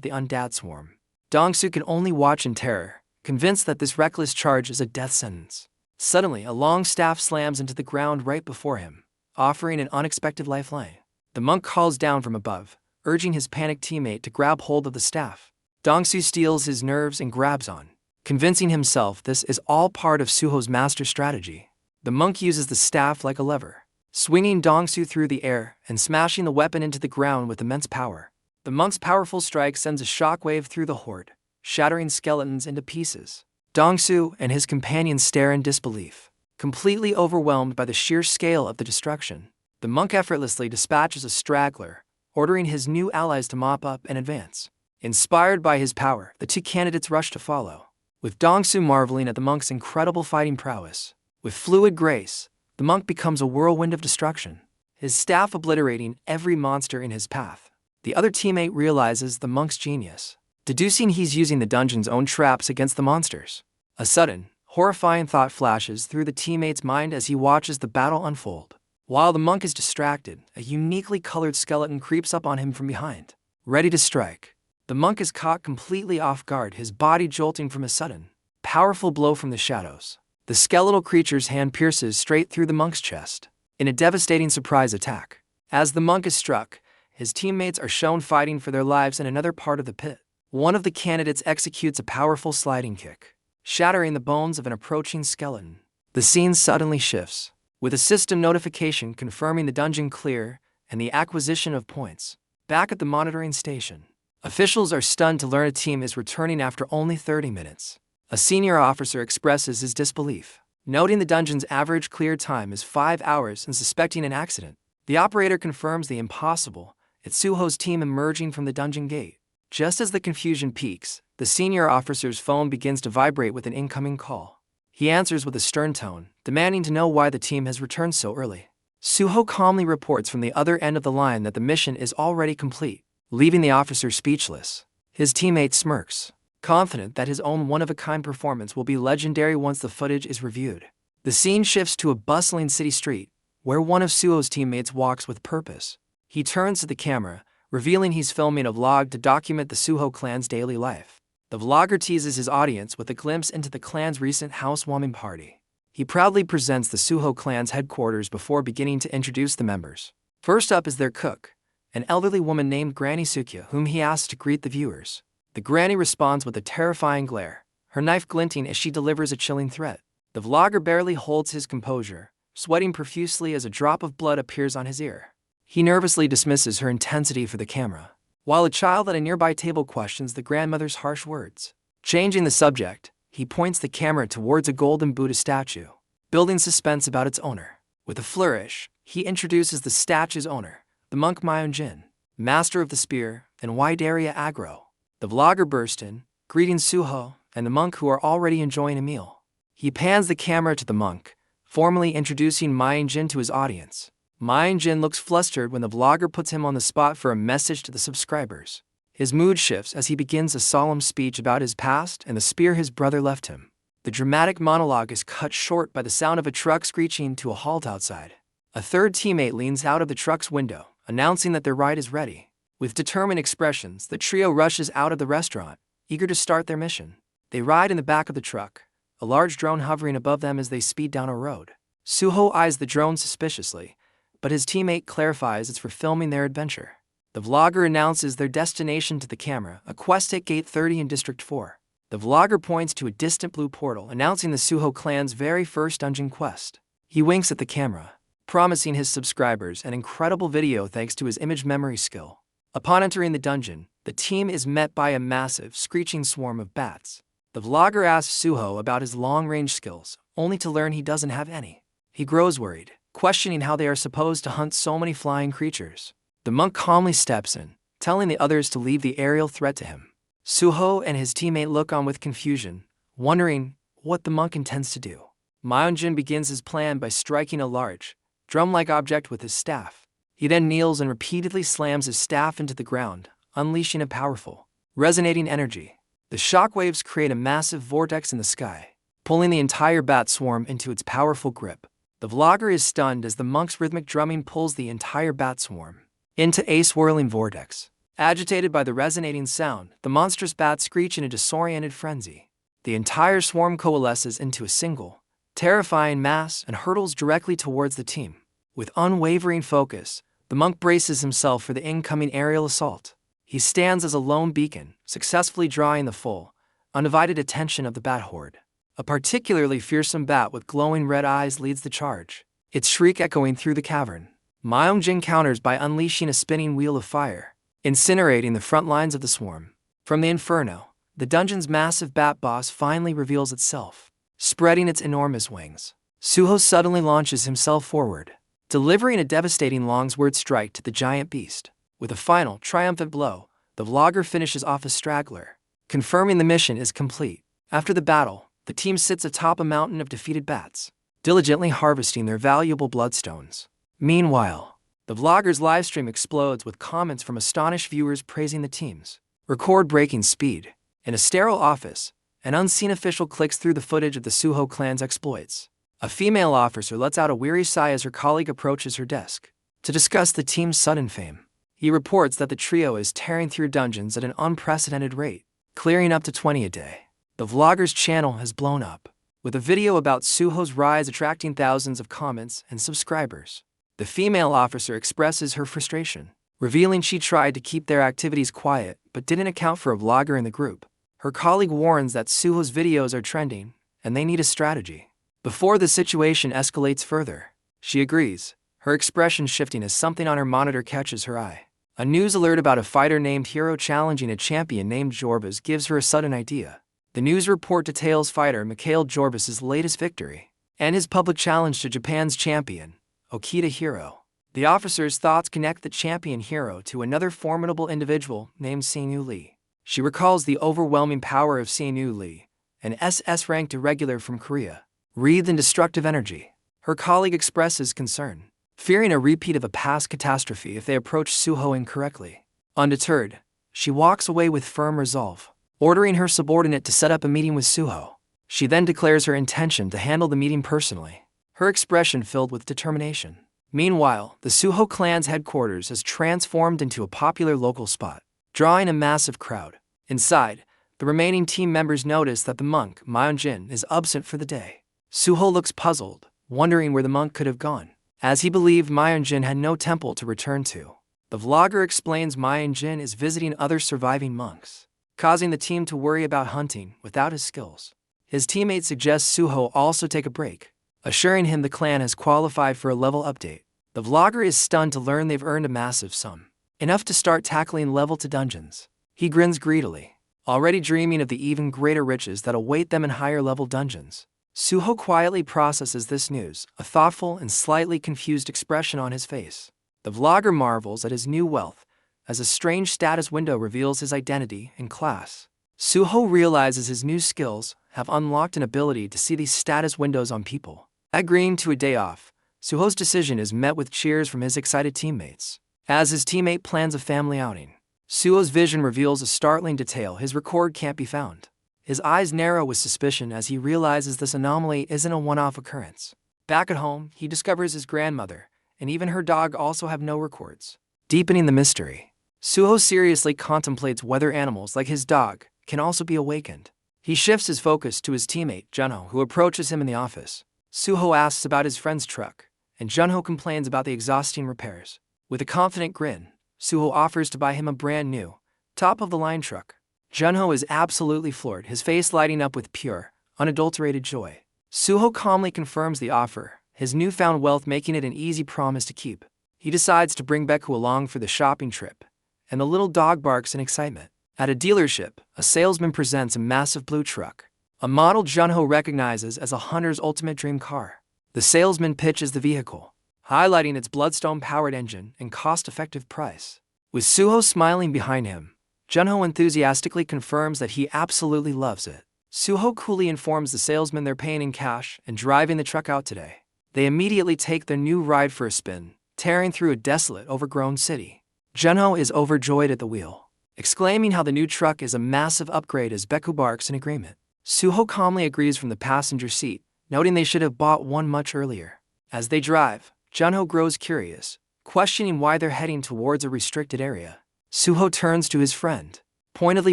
the undead swarm. Dongsu can only watch in terror, convinced that this reckless charge is a death sentence. Suddenly, a long staff slams into the ground right before him, offering an unexpected lifeline. The monk calls down from above, urging his panicked teammate to grab hold of the staff. Dongsu steals his nerves and grabs on, convincing himself this is all part of Suho's master strategy. The monk uses the staff like a lever, swinging Dongsu through the air and smashing the weapon into the ground with immense power. The monk's powerful strike sends a shockwave through the horde, shattering skeletons into pieces. Dongsu and his companions stare in disbelief, completely overwhelmed by the sheer scale of the destruction. The monk effortlessly dispatches a straggler, ordering his new allies to mop up and advance. Inspired by his power, the two candidates rush to follow, with Dongsu marveling at the monk's incredible fighting prowess. With fluid grace, the monk becomes a whirlwind of destruction, his staff obliterating every monster in his path. The other teammate realizes the monk's genius, deducing he's using the dungeon's own traps against the monsters. A sudden, horrifying thought flashes through the teammate's mind as he watches the battle unfold. While the monk is distracted, a uniquely colored skeleton creeps up on him from behind, ready to strike. The monk is caught completely off guard, his body jolting from a sudden, powerful blow from the shadows. The skeletal creature's hand pierces straight through the monk's chest, in a devastating surprise attack. As the monk is struck, his teammates are shown fighting for their lives in another part of the pit. One of the candidates executes a powerful sliding kick, shattering the bones of an approaching skeleton. The scene suddenly shifts, with a system notification confirming the dungeon clear and the acquisition of points. Back at the monitoring station, officials are stunned to learn a team is returning after only 30 minutes. A senior officer expresses his disbelief, noting the dungeon's average clear time is 5 hours and suspecting an accident. The operator confirms the impossible, it's Suho's team emerging from the dungeon gate. Just as the confusion peaks, The senior officer's phone begins to vibrate with an incoming call. He answers with a stern tone, demanding to know why the team has returned so early. Suho calmly reports from the other end of the line that the mission is already complete, leaving the officer speechless. His teammate smirks, confident that his own one-of-a-kind performance will be legendary once the footage is reviewed. The scene shifts to a bustling city street, where one of Suho's teammates walks with purpose. He turns to the camera, revealing he's filming a vlog to document the Suho clan's daily life. The vlogger teases his audience with a glimpse into the clan's recent housewarming party. He proudly presents the Suho clan's headquarters before beginning to introduce the members. First up is their cook, an elderly woman named Granny Sukya, whom he asks to greet the viewers. The granny responds with a terrifying glare, her knife glinting as she delivers a chilling threat. The vlogger barely holds his composure, sweating profusely as a drop of blood appears on his ear. He nervously dismisses her intensity for the camera, while a child at a nearby table questions the grandmother's harsh words. Changing the subject, he points the camera towards a golden Buddha statue, building suspense about its owner. With a flourish, he introduces the statue's owner, the monk Myunjin, master of the spear and wide area aggro. The vlogger bursts in, greeting Suho and the monk, who are already enjoying a meal. He pans the camera to the monk, formally introducing Myunjin to his audience. Myunjin looks flustered when the vlogger puts him on the spot for a message to the subscribers. His mood shifts as he begins a solemn speech about his past and the spear his brother left him. The dramatic monologue is cut short by the sound of a truck screeching to a halt outside. A third teammate leans out of the truck's window, announcing that their ride is ready. With determined expressions, the trio rushes out of the restaurant, eager to start their mission. They ride in the back of the truck, a large drone hovering above them as they speed down a road. Suho eyes the drone suspiciously, but his teammate clarifies it's for filming their adventure. The vlogger announces their destination to the camera, a quest at Gate 30 in District 4. The vlogger points to a distant blue portal, announcing the Suho clan's very first dungeon quest. He winks at the camera, promising his subscribers an incredible video thanks to his image memory skill. Upon entering the dungeon, the team is met by a massive, screeching swarm of bats. The vlogger asks Suho about his long-range skills, only to learn he doesn't have any. He grows worried, questioning how they are supposed to hunt so many flying creatures. The monk calmly steps in, telling the others to leave the aerial threat to him. Suho and his teammate look on with confusion, wondering what the monk intends to do. Myunjin begins his plan by striking a large, drum-like object with his staff. He then kneels and repeatedly slams his staff into the ground, unleashing a powerful, resonating energy. The shockwaves create a massive vortex in the sky, pulling the entire bat swarm into its powerful grip. The vlogger is stunned as the monk's rhythmic drumming pulls the entire bat swarm into a swirling vortex. Agitated by the resonating sound, the monstrous bats screech in a disoriented frenzy. The entire swarm coalesces into a single, terrifying mass and hurtles directly towards the team. With unwavering focus, the monk braces himself for the incoming aerial assault. He stands as a lone beacon, successfully drawing the full, undivided attention of the bat horde. A particularly fearsome bat with glowing red eyes leads the charge, its shriek echoing through the cavern. Myunjin counters by unleashing a spinning wheel of fire, incinerating the front lines of the swarm. From the inferno, the dungeon's massive bat boss finally reveals itself, spreading its enormous wings. Suho suddenly launches himself forward, delivering a devastating longsword strike to the giant beast. With a final, triumphant blow, the vlogger finishes off a straggler, confirming the mission is complete. After the battle, the team sits atop a mountain of defeated bats, diligently harvesting their valuable bloodstones. Meanwhile, the vlogger's livestream explodes with comments from astonished viewers praising the team's record-breaking speed. In a sterile office, an unseen official clicks through the footage of the Suho clan's exploits. A female officer lets out a weary sigh as her colleague approaches her desk to discuss the team's sudden fame. He reports that the trio is tearing through dungeons at an unprecedented rate, clearing up to 20 a day. The vlogger's channel has blown up, with a video about Suho's rise attracting thousands of comments and subscribers. The female officer expresses her frustration, revealing she tried to keep their activities quiet but didn't account for a vlogger in the group. Her colleague warns that Suho's videos are trending and they need a strategy before the situation escalates further. She agrees, her expression shifting as something on her monitor catches her eye. A news alert about a fighter named Hero challenging a champion named Jorbas gives her a sudden idea. The news report details fighter Mikhail Jorbas' latest victory and his public challenge to Japan's champion, Okita Hero. The officer's thoughts connect the champion Hero to another formidable individual named Seung-Lee. She recalls the overwhelming power of Seonu Lee, an SS-ranked irregular from Korea, wreathed in destructive energy. Her colleague expresses concern, fearing a repeat of a past catastrophe if they approach Suho incorrectly. Undeterred, she walks away with firm resolve, ordering her subordinate to set up a meeting with Suho. She then declares her intention to handle the meeting personally, her expression filled with determination. Meanwhile, the Suho clan's headquarters is transformed into a popular local spot, drawing a massive crowd. Inside, the remaining team members notice that the monk, Myeonjin, is absent for the day. Suho looks puzzled, wondering where the monk could have gone, as he believed Myeonjin had no temple to return to. The vlogger explains Myeonjin is visiting other surviving monks, causing the team to worry about hunting without his skills. His teammate suggests Suho also take a break, assuring him the clan has qualified for a level update. The vlogger is stunned to learn they've earned a massive sum, enough to start tackling level 2 dungeons. He grins greedily, already dreaming of the even greater riches that await them in higher level dungeons. Suho quietly processes this news, a thoughtful and slightly confused expression on his face. The vlogger marvels at his new wealth, as a strange status window reveals his identity and class. Suho realizes his new skills have unlocked an ability to see these status windows on people. Agreeing to a day off, Suho's decision is met with cheers from his excited teammates. As his teammate plans a family outing, Suho's vision reveals a startling detail: his record can't be found. His eyes narrow with suspicion as he realizes this anomaly isn't a one-off occurrence. Back at home, he discovers his grandmother and even her dog also have no records. Deepening the mystery, Suho seriously contemplates whether animals like his dog can also be awakened. He shifts his focus to his teammate, Junho, who approaches him in the office. Suho asks about his friend's truck, and Junho complains about the exhausting repairs. With a confident grin, Suho offers to buy him a brand new, top-of-the-line truck. Junho is absolutely floored, his face lighting up with pure, unadulterated joy. Suho calmly confirms the offer, his newfound wealth making it an easy promise to keep. He decides to bring Beku along for the shopping trip, and the little dog barks in excitement. At a dealership, a salesman presents a massive blue truck, a model Junho recognizes as a hunter's ultimate dream car. The salesman pitches the vehicle, highlighting its bloodstone-powered engine and cost-effective price. With Suho smiling behind him, Junho enthusiastically confirms that he absolutely loves it. Suho coolly informs the salesman they're paying in cash and driving the truck out today. They immediately take their new ride for a spin, tearing through a desolate, overgrown city. Junho is overjoyed at the wheel, exclaiming how the new truck is a massive upgrade as Beku barks in agreement. Suho calmly agrees from the passenger seat, noting they should have bought one much earlier. As they drive, Junho grows curious, questioning why they're heading towards a restricted area. Suho turns to his friend, pointedly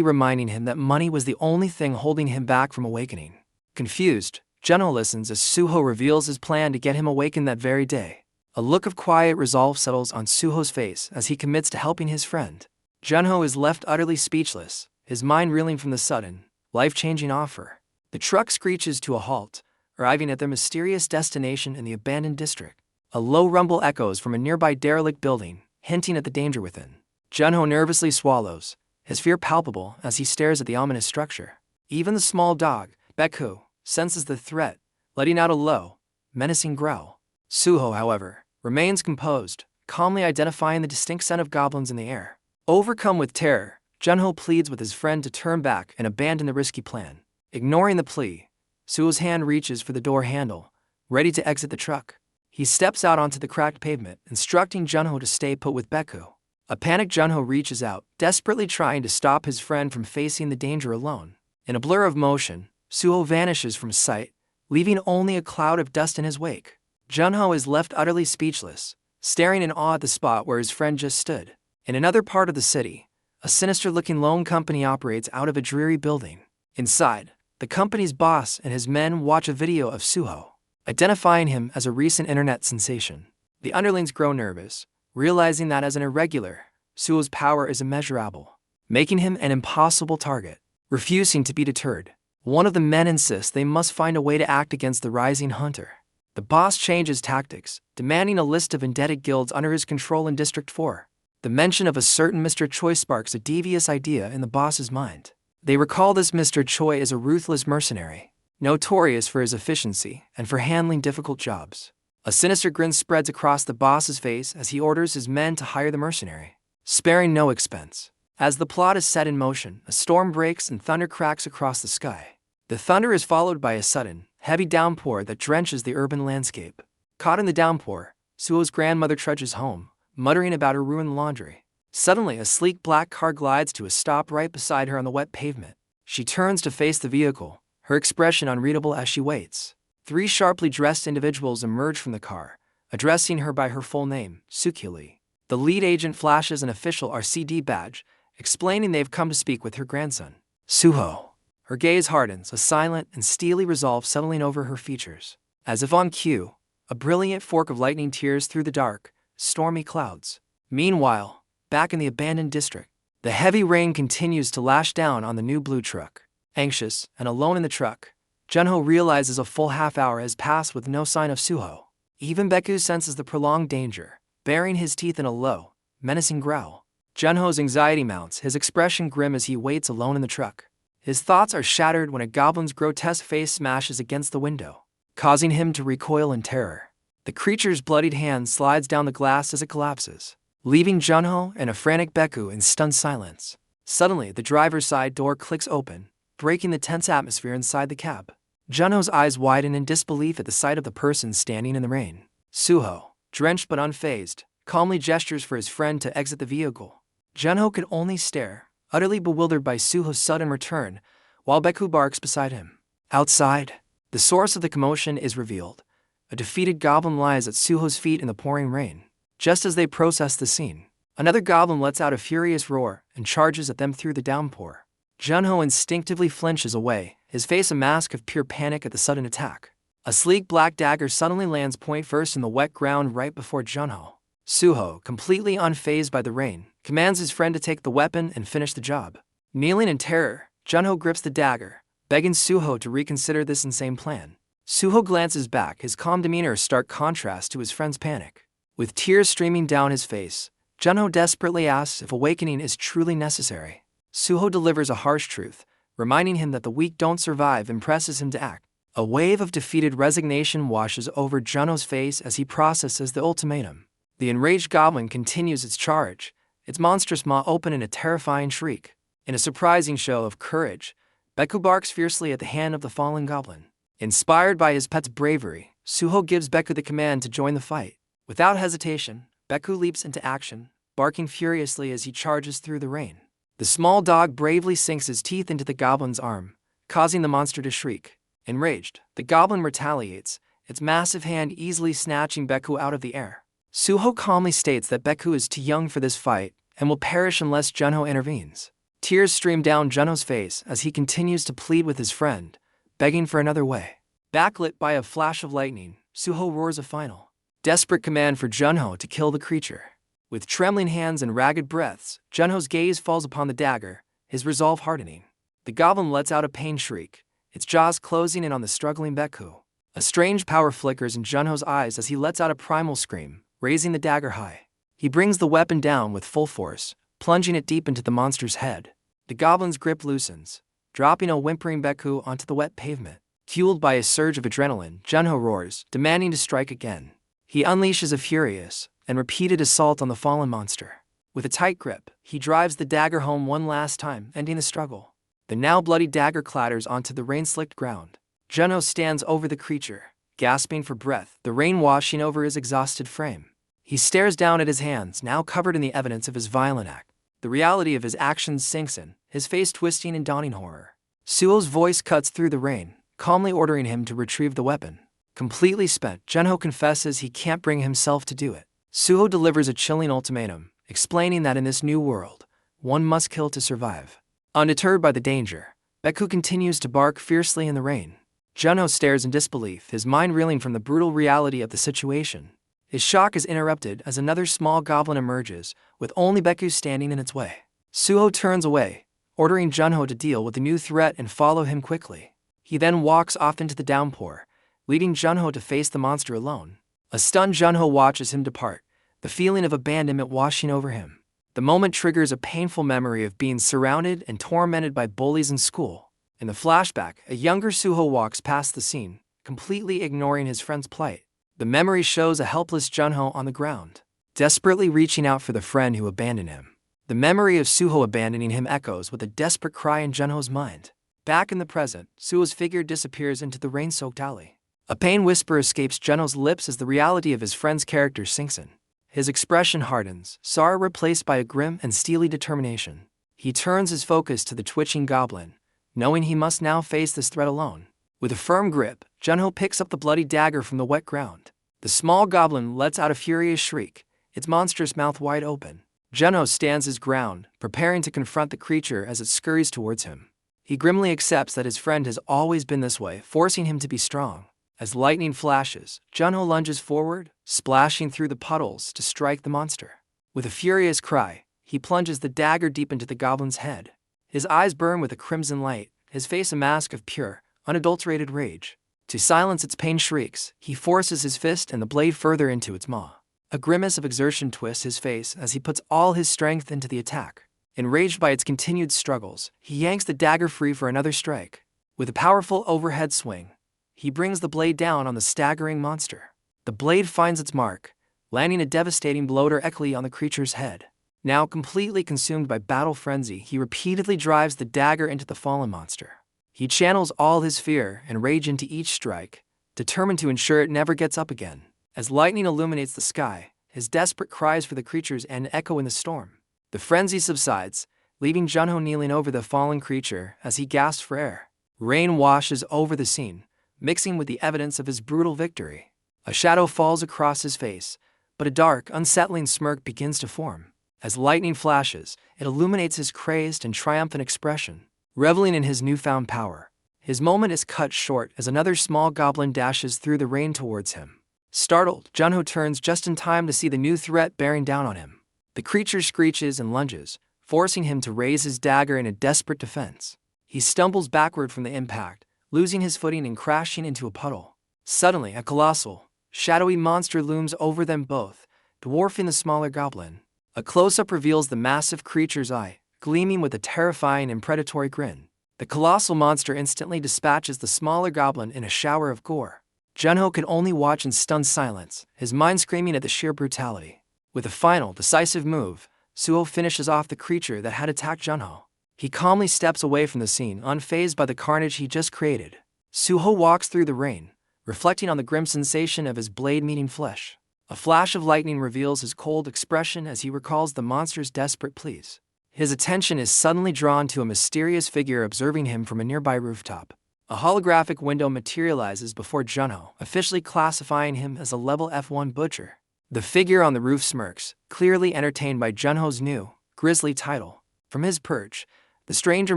reminding him that money was the only thing holding him back from awakening. Confused, Junho listens as Suho reveals his plan to get him awakened that very day. A look of quiet resolve settles on Suho's face as he commits to helping his friend. Junho is left utterly speechless, his mind reeling from the sudden, life-changing offer. The truck screeches to a halt, arriving at their mysterious destination in the abandoned district. A low rumble echoes from a nearby derelict building, hinting at the danger within. Junho nervously swallows, his fear palpable as he stares at the ominous structure. Even the small dog, Beku, senses the threat, letting out a low, menacing growl. Suho, however, remains composed, calmly identifying the distinct scent of goblins in the air. Overcome with terror, Junho pleads with his friend to turn back and abandon the risky plan. Ignoring the plea, Suho's hand reaches for the door handle, ready to exit the truck. He steps out onto the cracked pavement, instructing Junho to stay put with Beku. A panicked Junho reaches out, desperately trying to stop his friend from facing the danger alone. In a blur of motion, Suho vanishes from sight, leaving only a cloud of dust in his wake. Junho is left utterly speechless, staring in awe at the spot where his friend just stood. In another part of the city, a sinister-looking loan company operates out of a dreary building. Inside, the company's boss and his men watch a video of Suho, identifying him as a recent internet sensation. The underlings grow nervous, realizing that as an irregular, Suho's power is immeasurable, making him an impossible target. Refusing to be deterred, one of the men insists they must find a way to act against the rising hunter. The boss changes tactics, demanding a list of indebted guilds under his control in District 4. The mention of a certain Mr. Choi sparks a devious idea in the boss's mind. They recall this Mr. Choi as a ruthless mercenary, notorious for his efficiency and for handling difficult jobs. A sinister grin spreads across the boss's face as he orders his men to hire the mercenary, sparing no expense. As the plot is set in motion, a storm breaks and thunder cracks across the sky. The thunder is followed by a sudden, heavy downpour that drenches the urban landscape. Caught in the downpour, Suho's grandmother trudges home, muttering about her ruined laundry. Suddenly, a sleek black car glides to a stop right beside her on the wet pavement. She turns to face the vehicle, her expression unreadable as she waits. 3 sharply dressed individuals emerge from the car, addressing her by her full name, Sukili. The lead agent flashes an official RCD badge, explaining they've come to speak with her grandson, Suho. Her gaze hardens, a silent and steely resolve settling over her features. As if on cue, a brilliant fork of lightning tears through the dark, stormy clouds. Meanwhile, back in the abandoned district, the heavy rain continues to lash down on the new blue truck. Anxious and alone in the truck, Junho realizes a full half-hour has passed with no sign of Suho. Even Baku senses the prolonged danger, baring his teeth in a low, menacing growl. Junho's anxiety mounts, his expression grim as he waits alone in the truck. His thoughts are shattered when a goblin's grotesque face smashes against the window, causing him to recoil in terror. The creature's bloodied hand slides down the glass as it collapses, leaving Junho and a frantic Baku in stunned silence. Suddenly, the driver's side door clicks open, breaking the tense atmosphere inside the cab. Junho's eyes widen in disbelief at the sight of the person standing in the rain. Suho, drenched but unfazed, calmly gestures for his friend to exit the vehicle. Junho could only stare, utterly bewildered by Suho's sudden return, while Baku barks beside him. Outside, the source of the commotion is revealed. A defeated goblin lies at Suho's feet in the pouring rain. Just as they process the scene, another goblin lets out a furious roar and charges at them through the downpour. Junho instinctively flinches away, his face a mask of pure panic at the sudden attack. A sleek black dagger suddenly lands point first in the wet ground right before Junho. Suho, completely unfazed by the rain, commands his friend to take the weapon and finish the job. Kneeling in terror, Junho grips the dagger, begging Suho to reconsider this insane plan. Suho glances back, his calm demeanor a stark contrast to his friend's panic. With tears streaming down his face, Junho desperately asks if awakening is truly necessary. Suho delivers a harsh truth, reminding him that the weak don't survive and presses him to act. A wave of defeated resignation washes over Junho's face as he processes the ultimatum. The enraged goblin continues its charge, its monstrous maw open in a terrifying shriek. In a surprising show of courage, Baku barks fiercely at the hand of the fallen goblin. Inspired by his pet's bravery, Suho gives Baku the command to join the fight. Without hesitation, Baku leaps into action, barking furiously as he charges through the rain. The small dog bravely sinks his teeth into the goblin's arm, causing the monster to shriek. Enraged, the goblin retaliates, its massive hand easily snatching Baku out of the air. Suho calmly states that Baku is too young for this fight and will perish unless Junho intervenes. Tears stream down Junho's face as he continues to plead with his friend, begging for another way. Backlit by a flash of lightning, Suho roars a final, desperate command for Junho to kill the creature. With trembling hands and ragged breaths, Junho's gaze falls upon the dagger, his resolve hardening. The goblin lets out a pain shriek, its jaws closing in on the struggling Baku. A strange power flickers in Junho's eyes as he lets out a primal scream, raising the dagger high. He brings the weapon down with full force, plunging it deep into the monster's head. The goblin's grip loosens, dropping a whimpering Baku onto the wet pavement. Fueled by a surge of adrenaline, Junho roars, demanding to strike again. He unleashes a furious and repeated assault on the fallen monster. With a tight grip, he drives the dagger home one last time, ending the struggle. The now bloody dagger clatters onto the rain-slicked ground. Junho stands over the creature, gasping for breath, the rain washing over his exhausted frame. He stares down at his hands, now covered in the evidence of his violent act. The reality of his actions sinks in, his face twisting in dawning horror. Suho's voice cuts through the rain, calmly ordering him to retrieve the weapon. Completely spent, Junho confesses he can't bring himself to do it. Suho delivers a chilling ultimatum, explaining that in this new world, one must kill to survive. Undeterred by the danger, Baku continues to bark fiercely in the rain. Junho stares in disbelief, his mind reeling from the brutal reality of the situation. His shock is interrupted as another small goblin emerges, with only Baku standing in its way. Suho turns away, ordering Junho to deal with the new threat and follow him quickly. He then walks off into the downpour, leading Junho to face the monster alone. A stunned Junho watches him depart, the feeling of abandonment washing over him. The moment triggers a painful memory of being surrounded and tormented by bullies in school. In the flashback, a younger Suho walks past the scene, completely ignoring his friend's plight. The memory shows a helpless Junho on the ground, desperately reaching out for the friend who abandoned him. The memory of Suho abandoning him echoes with a desperate cry in Junho's mind. Back in the present, Suho's figure disappears into the rain-soaked alley. A pain whisper escapes Junho's lips as the reality of his friend's character sinks in. His expression hardens, sorrow replaced by a grim and steely determination. He turns his focus to the twitching goblin, knowing he must now face this threat alone. With a firm grip, Junho picks up the bloody dagger from the wet ground. The small goblin lets out a furious shriek, its monstrous mouth wide open. Junho stands his ground, preparing to confront the creature as it scurries towards him. He grimly accepts that his friend has always been this way, forcing him to be strong. As lightning flashes, Junho lunges forward, splashing through the puddles to strike the monster. With a furious cry, he plunges the dagger deep into the goblin's head. His eyes burn with a crimson light, his face a mask of pure, unadulterated rage. To silence its pain shrieks, he forces his fist and the blade further into its maw. A grimace of exertion twists his face as he puts all his strength into the attack. Enraged by its continued struggles, he yanks the dagger free for another strike. With a powerful overhead swing, he brings the blade down on the staggering monster. The blade finds its mark, landing a devastating blow directly on the creature's head. Now completely consumed by battle frenzy, he repeatedly drives the dagger into the fallen monster. He channels all his fear and rage into each strike, determined to ensure it never gets up again. As lightning illuminates the sky, his desperate cries for the creature's end echo in the storm. The frenzy subsides, leaving Junho kneeling over the fallen creature as he gasps for air. Rain washes over the scene, mixing with the evidence of his brutal victory. A shadow falls across his face, but a dark, unsettling smirk begins to form. As lightning flashes, it illuminates his crazed and triumphant expression. Reveling in his newfound power, his moment is cut short as another small goblin dashes through the rain towards him. Startled, Junho turns just in time to see the new threat bearing down on him. The creature screeches and lunges, forcing him to raise his dagger in a desperate defense. He stumbles backward from the impact, losing his footing and crashing into a puddle. Suddenly, a colossal, shadowy monster looms over them both, dwarfing the smaller goblin. A close-up reveals the massive creature's eye, gleaming with a terrifying and predatory grin. The colossal monster instantly dispatches the smaller goblin in a shower of gore. Junho could only watch in stunned silence, his mind screaming at the sheer brutality. With a final, decisive move, Suho finishes off the creature that had attacked Junho. He calmly steps away from the scene, unfazed by the carnage he just created. Suho walks through the rain, reflecting on the grim sensation of his blade meeting flesh. A flash of lightning reveals his cold expression as he recalls the monster's desperate pleas. His attention is suddenly drawn to a mysterious figure observing him from a nearby rooftop. A holographic window materializes before Junho, officially classifying him as a level F1 butcher. The figure on the roof smirks, clearly entertained by Junho's new, grisly title. From his perch, the stranger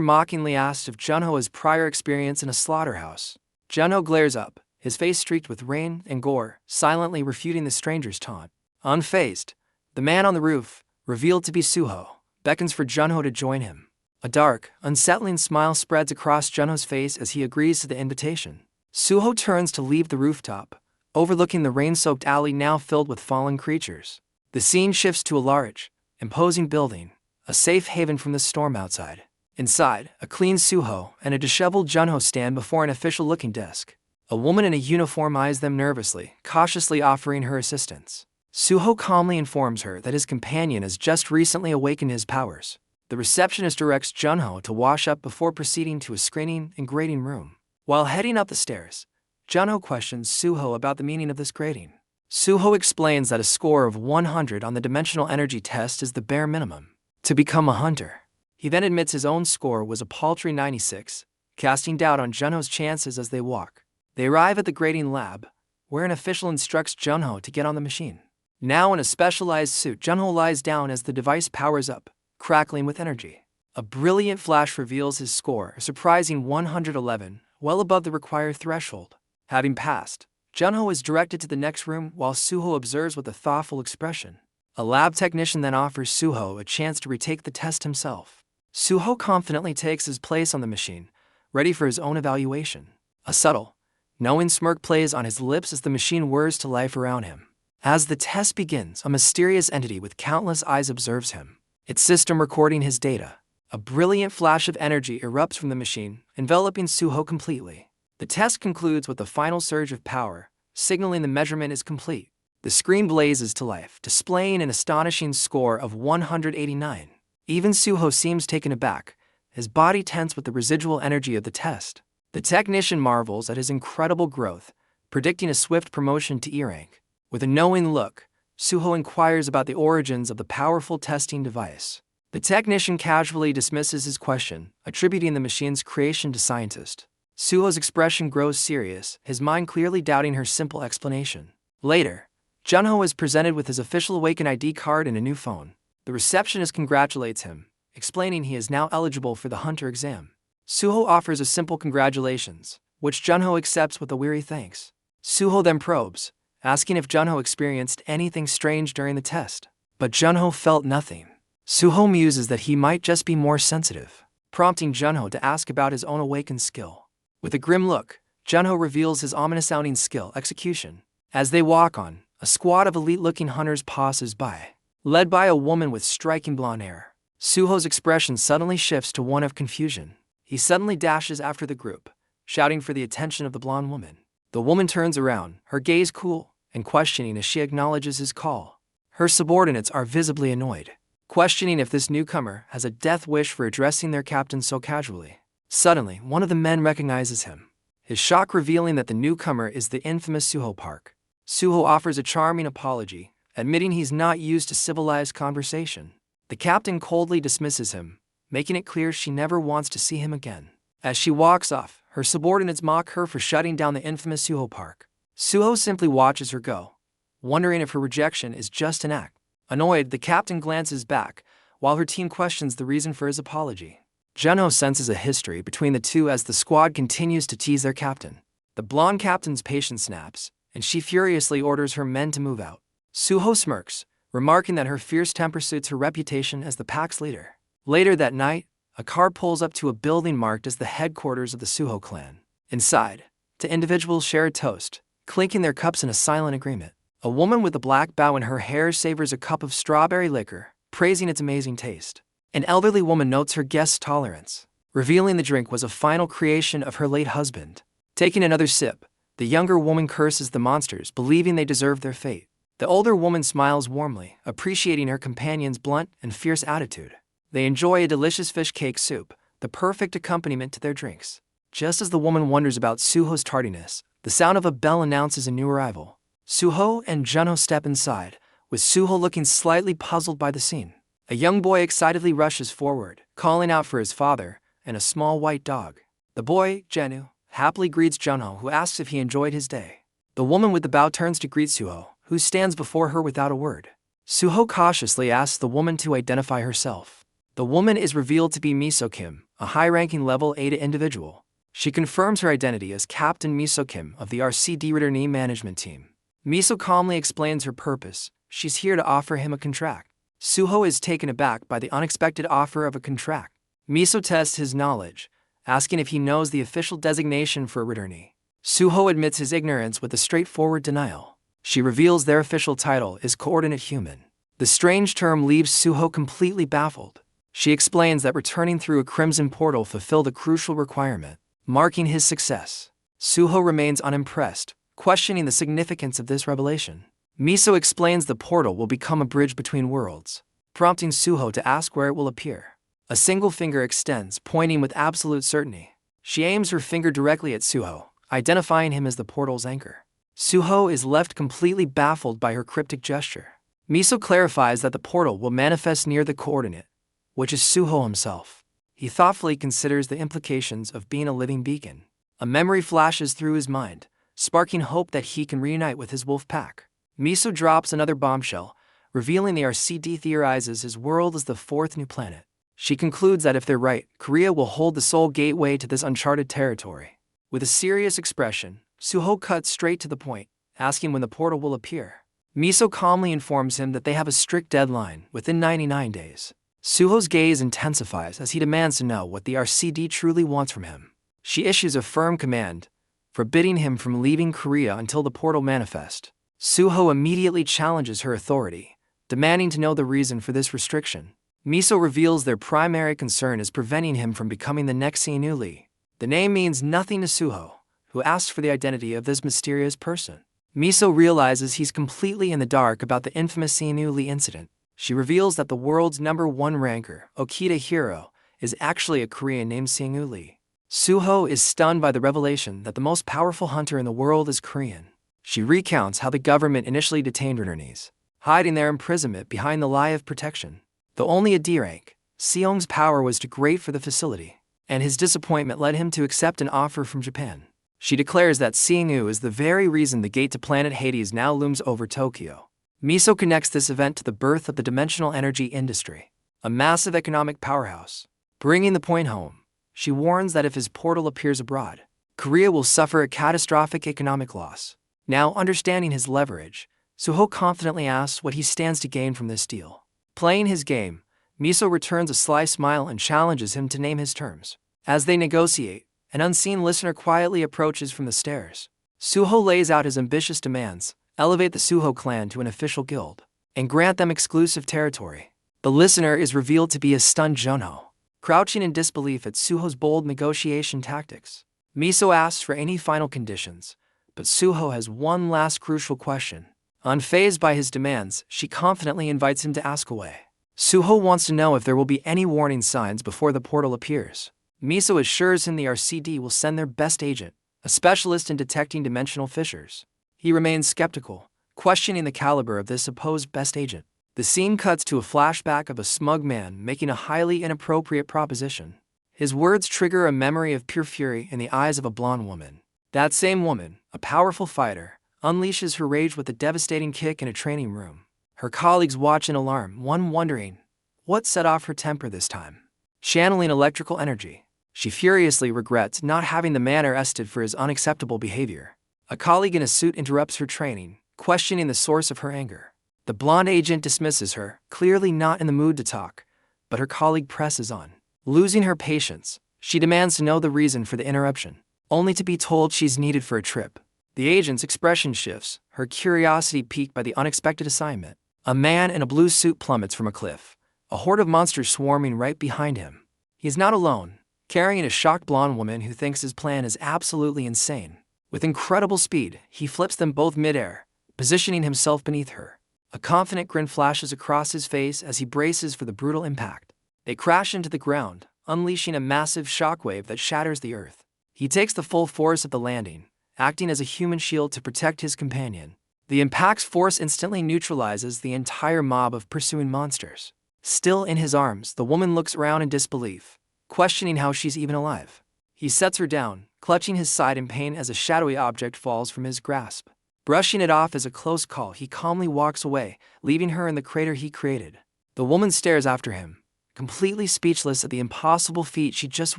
mockingly asks if Junho has prior experience in a slaughterhouse. Junho glares up, his face streaked with rain and gore, silently refuting the stranger's taunt. Unfazed, the man on the roof, revealed to be Suho, beckons for Junho to join him. A dark, unsettling smile spreads across Junho's face as he agrees to the invitation. Suho turns to leave the rooftop, overlooking the rain-soaked alley now filled with fallen creatures. The scene shifts to a large, imposing building, a safe haven from the storm outside. Inside, a clean Suho and a disheveled Junho stand before an official-looking desk. A woman in a uniform eyes them nervously, cautiously offering her assistance. Suho calmly informs her that his companion has just recently awakened his powers. The receptionist directs Junho to wash up before proceeding to a screening and grading room. While heading up the stairs, Junho questions Suho about the meaning of this grading. Suho explains that a score of 100 on the dimensional energy test is the bare minimum to become a hunter. He then admits his own score was a paltry 96, casting doubt on Junho's chances as they walk. They arrive at the grading lab, where an official instructs Junho to get on the machine. Now in a specialized suit, Junho lies down as the device powers up, crackling with energy. A brilliant flash reveals his score, a surprising 111, well above the required threshold. Having passed, Junho is directed to the next room while Suho observes with a thoughtful expression. A lab technician then offers Suho a chance to retake the test himself. Suho confidently takes his place on the machine, ready for his own evaluation. A subtle, knowing smirk plays on his lips as the machine whirs to life around him. As the test begins, a mysterious entity with countless eyes observes him, its system recording his data. A brilliant flash of energy erupts from the machine, enveloping Suho completely. The test concludes with a final surge of power, signaling the measurement is complete. The screen blazes to life, displaying an astonishing score of 189. Even Suho seems taken aback, his body tense with the residual energy of the test. The technician marvels at his incredible growth, predicting a swift promotion to E rank. With a knowing look, Suho inquires about the origins of the powerful testing device. The technician casually dismisses his question, attributing the machine's creation to scientist. Suho's expression grows serious, his mind clearly doubting her simple explanation. Later, Junho is presented with his official Awaken ID card and a new phone. The receptionist congratulates him, explaining he is now eligible for the Hunter exam. Suho offers a simple congratulations, which Junho accepts with a weary thanks. Suho then probes, asking if Junho experienced anything strange during the test. But Junho felt nothing. Suho muses that he might just be more sensitive, prompting Junho to ask about his own awakened skill. With a grim look, Junho reveals his ominous-sounding skill, execution. As they walk on, a squad of elite-looking hunters passes by, led by a woman with striking blonde hair. Suho's expression suddenly shifts to one of confusion. He suddenly dashes after the group, shouting for the attention of the blonde woman. The woman turns around, her gaze cool and questioning as she acknowledges his call. Her subordinates are visibly annoyed, questioning if this newcomer has a death wish for addressing their captain so casually. Suddenly, one of the men recognizes him, his shock revealing that the newcomer is the infamous Suho Park. Suho offers a charming apology, admitting he's not used to civilized conversation. The captain coldly dismisses him, making it clear she never wants to see him again. As she walks off, her subordinates mock her for shutting down the infamous Suho Park. Suho simply watches her go, wondering if her rejection is just an act. Annoyed, the captain glances back, while her team questions the reason for his apology. Junho senses a history between the two as the squad continues to tease their captain. The blonde captain's patience snaps, and she furiously orders her men to move out. Suho smirks, remarking that her fierce temper suits her reputation as the pack's leader. Later that night, a car pulls up to a building marked as the headquarters of the Suho clan. Inside, two individuals share a toast, clinking their cups in a silent agreement. A woman with a black bow in her hair savors a cup of strawberry liquor, praising its amazing taste. An elderly woman notes her guest's tolerance, revealing the drink was a final creation of her late husband. Taking another sip, the younger woman curses the monsters, believing they deserve their fate. The older woman smiles warmly, appreciating her companion's blunt and fierce attitude. They enjoy a delicious fish cake soup, the perfect accompaniment to their drinks. Just as the woman wonders about Suho's tardiness, the sound of a bell announces a new arrival. Suho and Junho step inside, with Suho looking slightly puzzled by the scene. A young boy excitedly rushes forward, calling out for his father and a small white dog. The boy, Jenu, happily greets Junho, who asks if he enjoyed his day. The woman with the bow turns to greet Suho, who stands before her without a word. Suho cautiously asks the woman to identify herself. The woman is revealed to be Miso Kim, a high-ranking level 8 individual. She confirms her identity as Captain Miso Kim of the RCD Return management team. Miso calmly explains her purpose. She's here to offer him a contract. Suho is taken aback by the unexpected offer of a contract. Miso tests his knowledge, asking if he knows the official designation for a returnee. Suho admits his ignorance with a straightforward denial. She reveals their official title is Coordinate Human. The strange term leaves Suho completely baffled. She explains that returning through a crimson portal fulfilled a crucial requirement, marking his success. Suho remains unimpressed, questioning the significance of this revelation. Miso explains the portal will become a bridge between worlds, prompting Suho to ask where it will appear. A single finger extends, pointing with absolute certainty. She aims her finger directly at Suho, identifying him as the portal's anchor. Suho is left completely baffled by her cryptic gesture. Miso clarifies that the portal will manifest near the coordinate, which is Suho himself. He thoughtfully considers the implications of being a living beacon. A memory flashes through his mind, sparking hope that he can reunite with his wolf pack. Miso drops another bombshell, revealing the RCD theorizes his world is the fourth new planet. She concludes that if they're right, Korea will hold the sole gateway to this uncharted territory. With a serious expression, Suho cuts straight to the point, asking when the portal will appear. Miso calmly informs him that they have a strict deadline, within 99 days. Suho's gaze intensifies as he demands to know what the RCD truly wants from him. She issues a firm command, forbidding him from leaving Korea until the portal manifests. Suho immediately challenges her authority, demanding to know the reason for this restriction. Miso reveals their primary concern is preventing him from becoming the next Sinuli. The name means nothing to Suho, who asks for the identity of this mysterious person. Miso realizes he's completely in the dark about the infamous Sinuli incident. She reveals that the world's #1 ranker, Okita Hero, is actually a Korean named Sang-woo Lee. Suho is stunned by the revelation that the most powerful hunter in the world is Korean. She recounts how the government initially detained returnees, hiding their imprisonment behind the lie of protection. Though only a D rank, Seong's power was too great for the facility, and his disappointment led him to accept an offer from Japan. She declares that Seong-woo is the very reason the gate to planet Hades now looms over Tokyo. Miso connects this event to the birth of the dimensional energy industry, a massive economic powerhouse. Bringing the point home, she warns that if his portal appears abroad, Korea will suffer a catastrophic economic loss. Now understanding his leverage, Suho confidently asks what he stands to gain from this deal. Playing his game, Miso returns a sly smile and challenges him to name his terms. As they negotiate, an unseen listener quietly approaches from the stairs. Suho lays out his ambitious demands: elevate the Suho clan to an official guild, and grant them exclusive territory. The listener is revealed to be a stunned Junho, crouching in disbelief at Suho's bold negotiation tactics. Miso asks for any final conditions, but Suho has one last crucial question. Unfazed by his demands, she confidently invites him to ask away. Suho wants to know if there will be any warning signs before the portal appears. Miso assures him the RCD will send their best agent, a specialist in detecting dimensional fissures. He remains skeptical, questioning the caliber of this supposed best agent. The scene cuts to a flashback of a smug man making a highly inappropriate proposition. His words trigger a memory of pure fury in the eyes of a blonde woman. That same woman, a powerful fighter, unleashes her rage with a devastating kick in a training room. Her colleagues watch in alarm, one wondering what set off her temper this time. Channeling electrical energy, she furiously regrets not having the man arrested for his unacceptable behavior. A colleague in a suit interrupts her training, questioning the source of her anger. The blonde agent dismisses her, clearly not in the mood to talk, but her colleague presses on. Losing her patience, she demands to know the reason for the interruption, only to be told she's needed for a trip. The agent's expression shifts, her curiosity piqued by the unexpected assignment. A man in a blue suit plummets from a cliff, a horde of monsters swarming right behind him. He is not alone, carrying a shocked blonde woman who thinks his plan is absolutely insane. With incredible speed, he flips them both midair, positioning himself beneath her. A confident grin flashes across his face as he braces for the brutal impact. They crash into the ground, unleashing a massive shockwave that shatters the earth. He takes the full force of the landing, acting as a human shield to protect his companion. The impact's force instantly neutralizes the entire mob of pursuing monsters. Still in his arms, the woman looks around in disbelief, questioning how she's even alive. He sets her down, clutching his side in pain as a shadowy object falls from his grasp. Brushing it off as a close call, he calmly walks away, leaving her in the crater he created. The woman stares after him, completely speechless at the impossible feat she just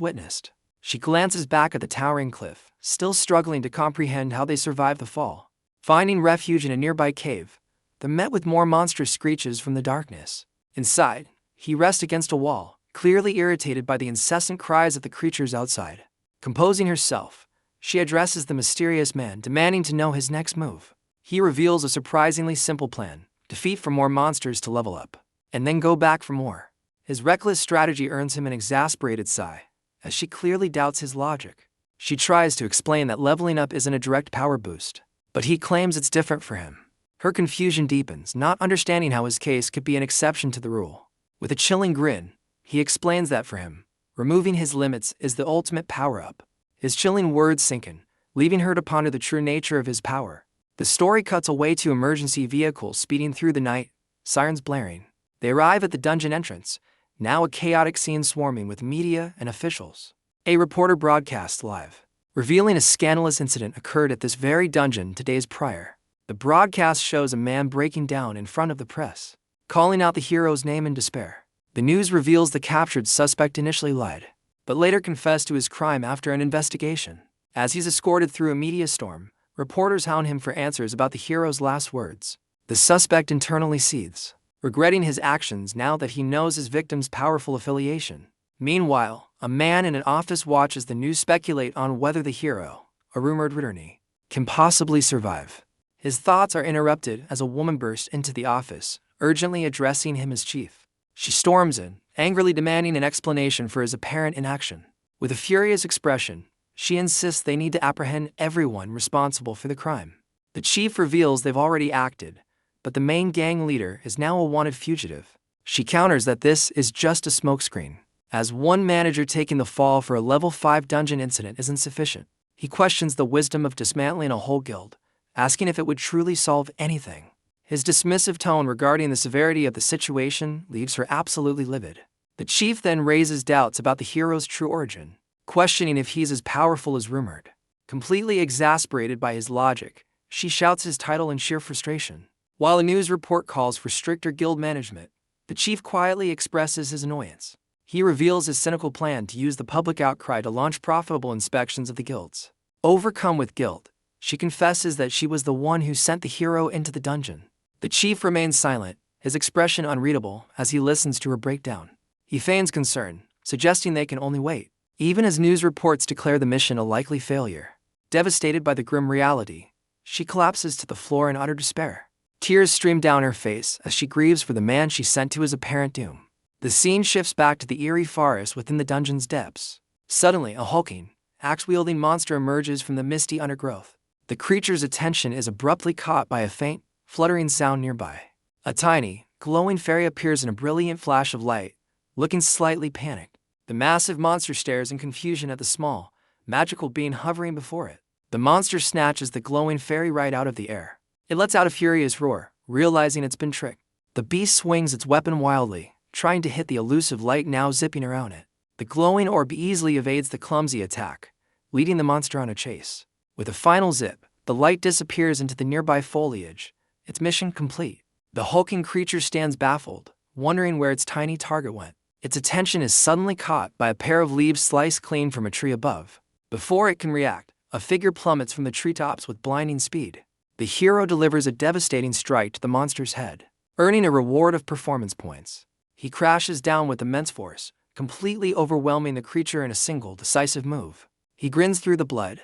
witnessed. She glances back at the towering cliff, still struggling to comprehend how they survived the fall. Finding refuge in a nearby cave, they're met with more monstrous screeches from the darkness. Inside, he rests against a wall, clearly irritated by the incessant cries of the creatures outside. Composing herself, she addresses the mysterious man, demanding to know his next move. He reveals a surprisingly simple plan: defeat for more monsters to level up, and then go back for more. His reckless strategy earns him an exasperated sigh, as she clearly doubts his logic. She tries to explain that leveling up isn't a direct power boost, but he claims it's different for him. Her confusion deepens, not understanding how his case could be an exception to the rule. With a chilling grin, he explains that for him, removing his limits is the ultimate power-up. His chilling words sink in, leaving her to ponder the true nature of his power. The story cuts away to emergency vehicles speeding through the night, sirens blaring. They arrive at the dungeon entrance, now a chaotic scene swarming with media and officials. A reporter broadcasts live, revealing a scandalous incident occurred at this very dungeon 2 days prior. The broadcast shows a man breaking down in front of the press, calling out the hero's name in despair. The news reveals the captured suspect initially lied, but later confessed to his crime after an investigation. As he's escorted through a media storm, reporters hound him for answers about the hero's last words. The suspect internally seethes, regretting his actions now that he knows his victim's powerful affiliation. Meanwhile, a man in an office watches the news speculate on whether the hero, a rumored returnee, can possibly survive. His thoughts are interrupted as a woman bursts into the office, urgently addressing him as chief. She storms in, angrily demanding an explanation for his apparent inaction. With a furious expression, she insists they need to apprehend everyone responsible for the crime. The chief reveals they've already acted, but the main gang leader is now a wanted fugitive. She counters that this is just a smokescreen, as one manager taking the fall for a level 5 dungeon incident isn't sufficient. He questions the wisdom of dismantling a whole guild, asking if it would truly solve anything. His dismissive tone regarding the severity of the situation leaves her absolutely livid. The chief then raises doubts about the hero's true origin, questioning if he's as powerful as rumored. Completely exasperated by his logic, she shouts his title in sheer frustration. While a news report calls for stricter guild management, the chief quietly expresses his annoyance. He reveals his cynical plan to use the public outcry to launch profitable inspections of the guilds. Overcome with guilt, she confesses that she was the one who sent the hero into the dungeon. The chief remains silent, his expression unreadable as he listens to her breakdown. He feigns concern, suggesting they can only wait, even as news reports declare the mission a likely failure. Devastated by the grim reality, she collapses to the floor in utter despair. Tears stream down her face as she grieves for the man she sent to his apparent doom. The scene shifts back to the eerie forest within the dungeon's depths. Suddenly, a hulking, axe-wielding monster emerges from the misty undergrowth. The creature's attention is abruptly caught by a faint, fluttering sound nearby. A tiny, glowing fairy appears in a brilliant flash of light, looking slightly panicked. The massive monster stares in confusion at the small, magical being hovering before it. The monster snatches the glowing fairy right out of the air. It lets out a furious roar, realizing it's been tricked. The beast swings its weapon wildly, trying to hit the elusive light now zipping around it. The glowing orb easily evades the clumsy attack, leading the monster on a chase. With a final zip, the light disappears into the nearby foliage, its mission complete. The hulking creature stands baffled, wondering where its tiny target went. Its attention is suddenly caught by a pair of leaves sliced clean from a tree above. Before it can react, a figure plummets from the treetops with blinding speed. The hero delivers a devastating strike to the monster's head, earning a reward of performance points. He crashes down with immense force, completely overwhelming the creature in a single decisive move. He grins through the blood,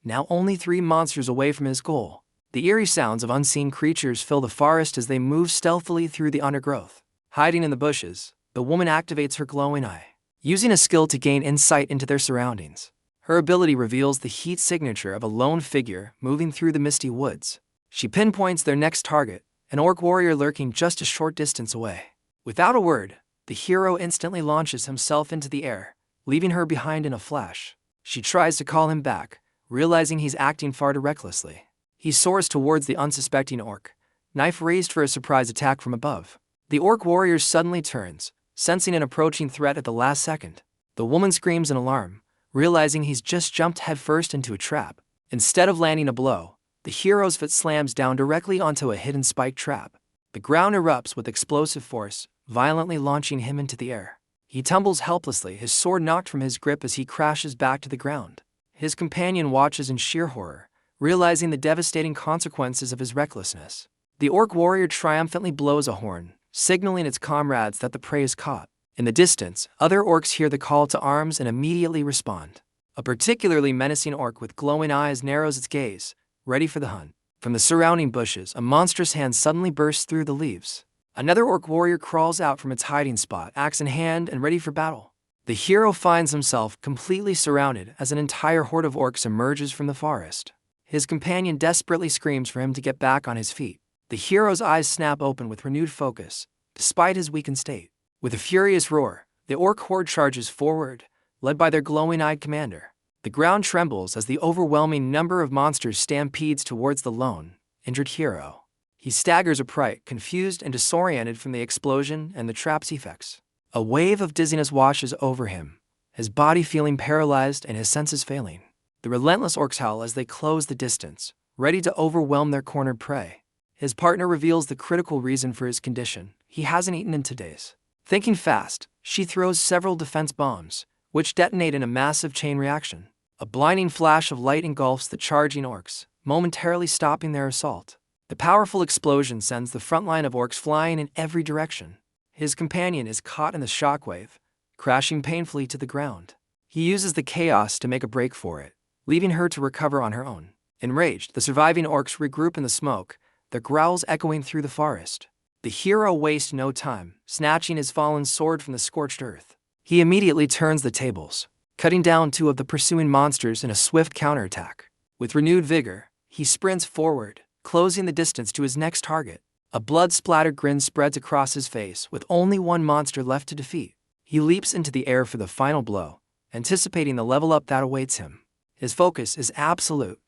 now only 3 monsters away from his goal. The eerie sounds of unseen creatures fill the forest as they move stealthily through the undergrowth. Hiding in the bushes, the woman activates her glowing eye, using a skill to gain insight into their surroundings. Her ability reveals the heat signature of a lone figure moving through the misty woods. She pinpoints their next target, an orc warrior lurking just a short distance away. Without a word, the hero instantly launches himself into the air, leaving her behind in a flash. She tries to call him back, realizing he's acting far too recklessly. He soars towards the unsuspecting orc, knife raised for a surprise attack from above. The orc warrior suddenly turns, sensing an approaching threat at the last second. The woman screams in alarm, realizing he's just jumped headfirst into a trap. Instead of landing a blow, the hero's foot slams down directly onto a hidden spike trap. The ground erupts with explosive force, violently launching him into the air. He tumbles helplessly, his sword knocked from his grip as he crashes back to the ground. His companion watches in sheer horror, realizing the devastating consequences of his recklessness. The orc warrior triumphantly blows a horn, signaling its comrades that the prey is caught. In the distance, other orcs hear the call to arms and immediately respond. A particularly menacing orc with glowing eyes narrows its gaze, ready for the hunt. From the surrounding bushes, a monstrous hand suddenly bursts through the leaves. Another orc warrior crawls out from its hiding spot, axe in hand and ready for battle. The hero finds himself completely surrounded as an entire horde of orcs emerges from the forest. His companion desperately screams for him to get back on his feet. The hero's eyes snap open with renewed focus, despite his weakened state. With a furious roar, the orc horde charges forward, led by their glowing-eyed commander. The ground trembles as the overwhelming number of monsters stampedes towards the lone, injured hero. He staggers upright, confused and disoriented from the explosion and the trap's effects. A wave of dizziness washes over him, his body feeling paralyzed and his senses failing. The relentless orcs howl as they close the distance, ready to overwhelm their cornered prey. His partner reveals the critical reason for his condition. He hasn't eaten in 2 days. Thinking fast, she throws several defense bombs, which detonate in a massive chain reaction. A blinding flash of light engulfs the charging orcs, momentarily stopping their assault. The powerful explosion sends the front line of orcs flying in every direction. His companion is caught in the shockwave, crashing painfully to the ground. He uses the chaos to make a break for it, leaving her to recover on her own. Enraged, the surviving orcs regroup in the smoke, their growls echoing through the forest. The hero wastes no time, snatching his fallen sword from the scorched earth. He immediately turns the tables, cutting down 2 of the pursuing monsters in a swift counterattack. With renewed vigor, he sprints forward, closing the distance to his next target. A blood-splattered grin spreads across his face with only one monster left to defeat. He leaps into the air for the final blow, anticipating the level up that awaits him. His focus is absolute,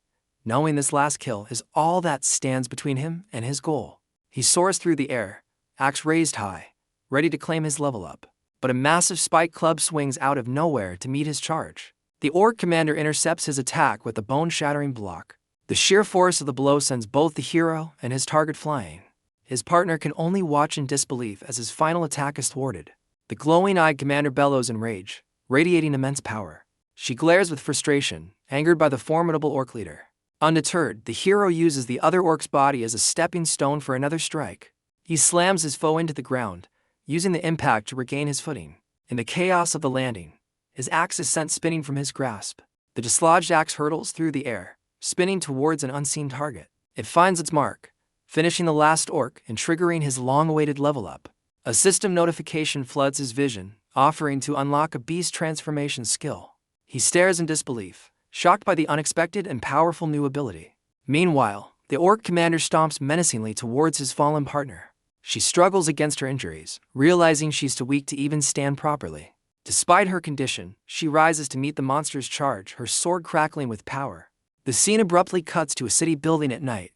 knowing this last kill is all that stands between him and his goal. He soars through the air, axe raised high, ready to claim his level up. But a massive spike club swings out of nowhere to meet his charge. The orc commander intercepts his attack with a bone-shattering block. The sheer force of the blow sends both the hero and his target flying. His partner can only watch in disbelief as his final attack is thwarted. The glowing-eyed commander bellows in rage, radiating immense power. She glares with frustration, angered by the formidable orc leader. Undeterred, the hero uses the other orc's body as a stepping stone for another strike. He slams his foe into the ground, using the impact to regain his footing. In the chaos of the landing, his axe is sent spinning from his grasp. The dislodged axe hurtles through the air, spinning towards an unseen target. It finds its mark, finishing the last orc and triggering his long-awaited level up. A system notification floods his vision, offering to unlock a beast transformation skill. He stares in disbelief, shocked by the unexpected and powerful new ability. Meanwhile, the orc commander stomps menacingly towards his fallen partner. She struggles against her injuries, realizing she's too weak to even stand properly. Despite her condition, she rises to meet the monster's charge, her sword crackling with power. The scene abruptly cuts to a city building at night,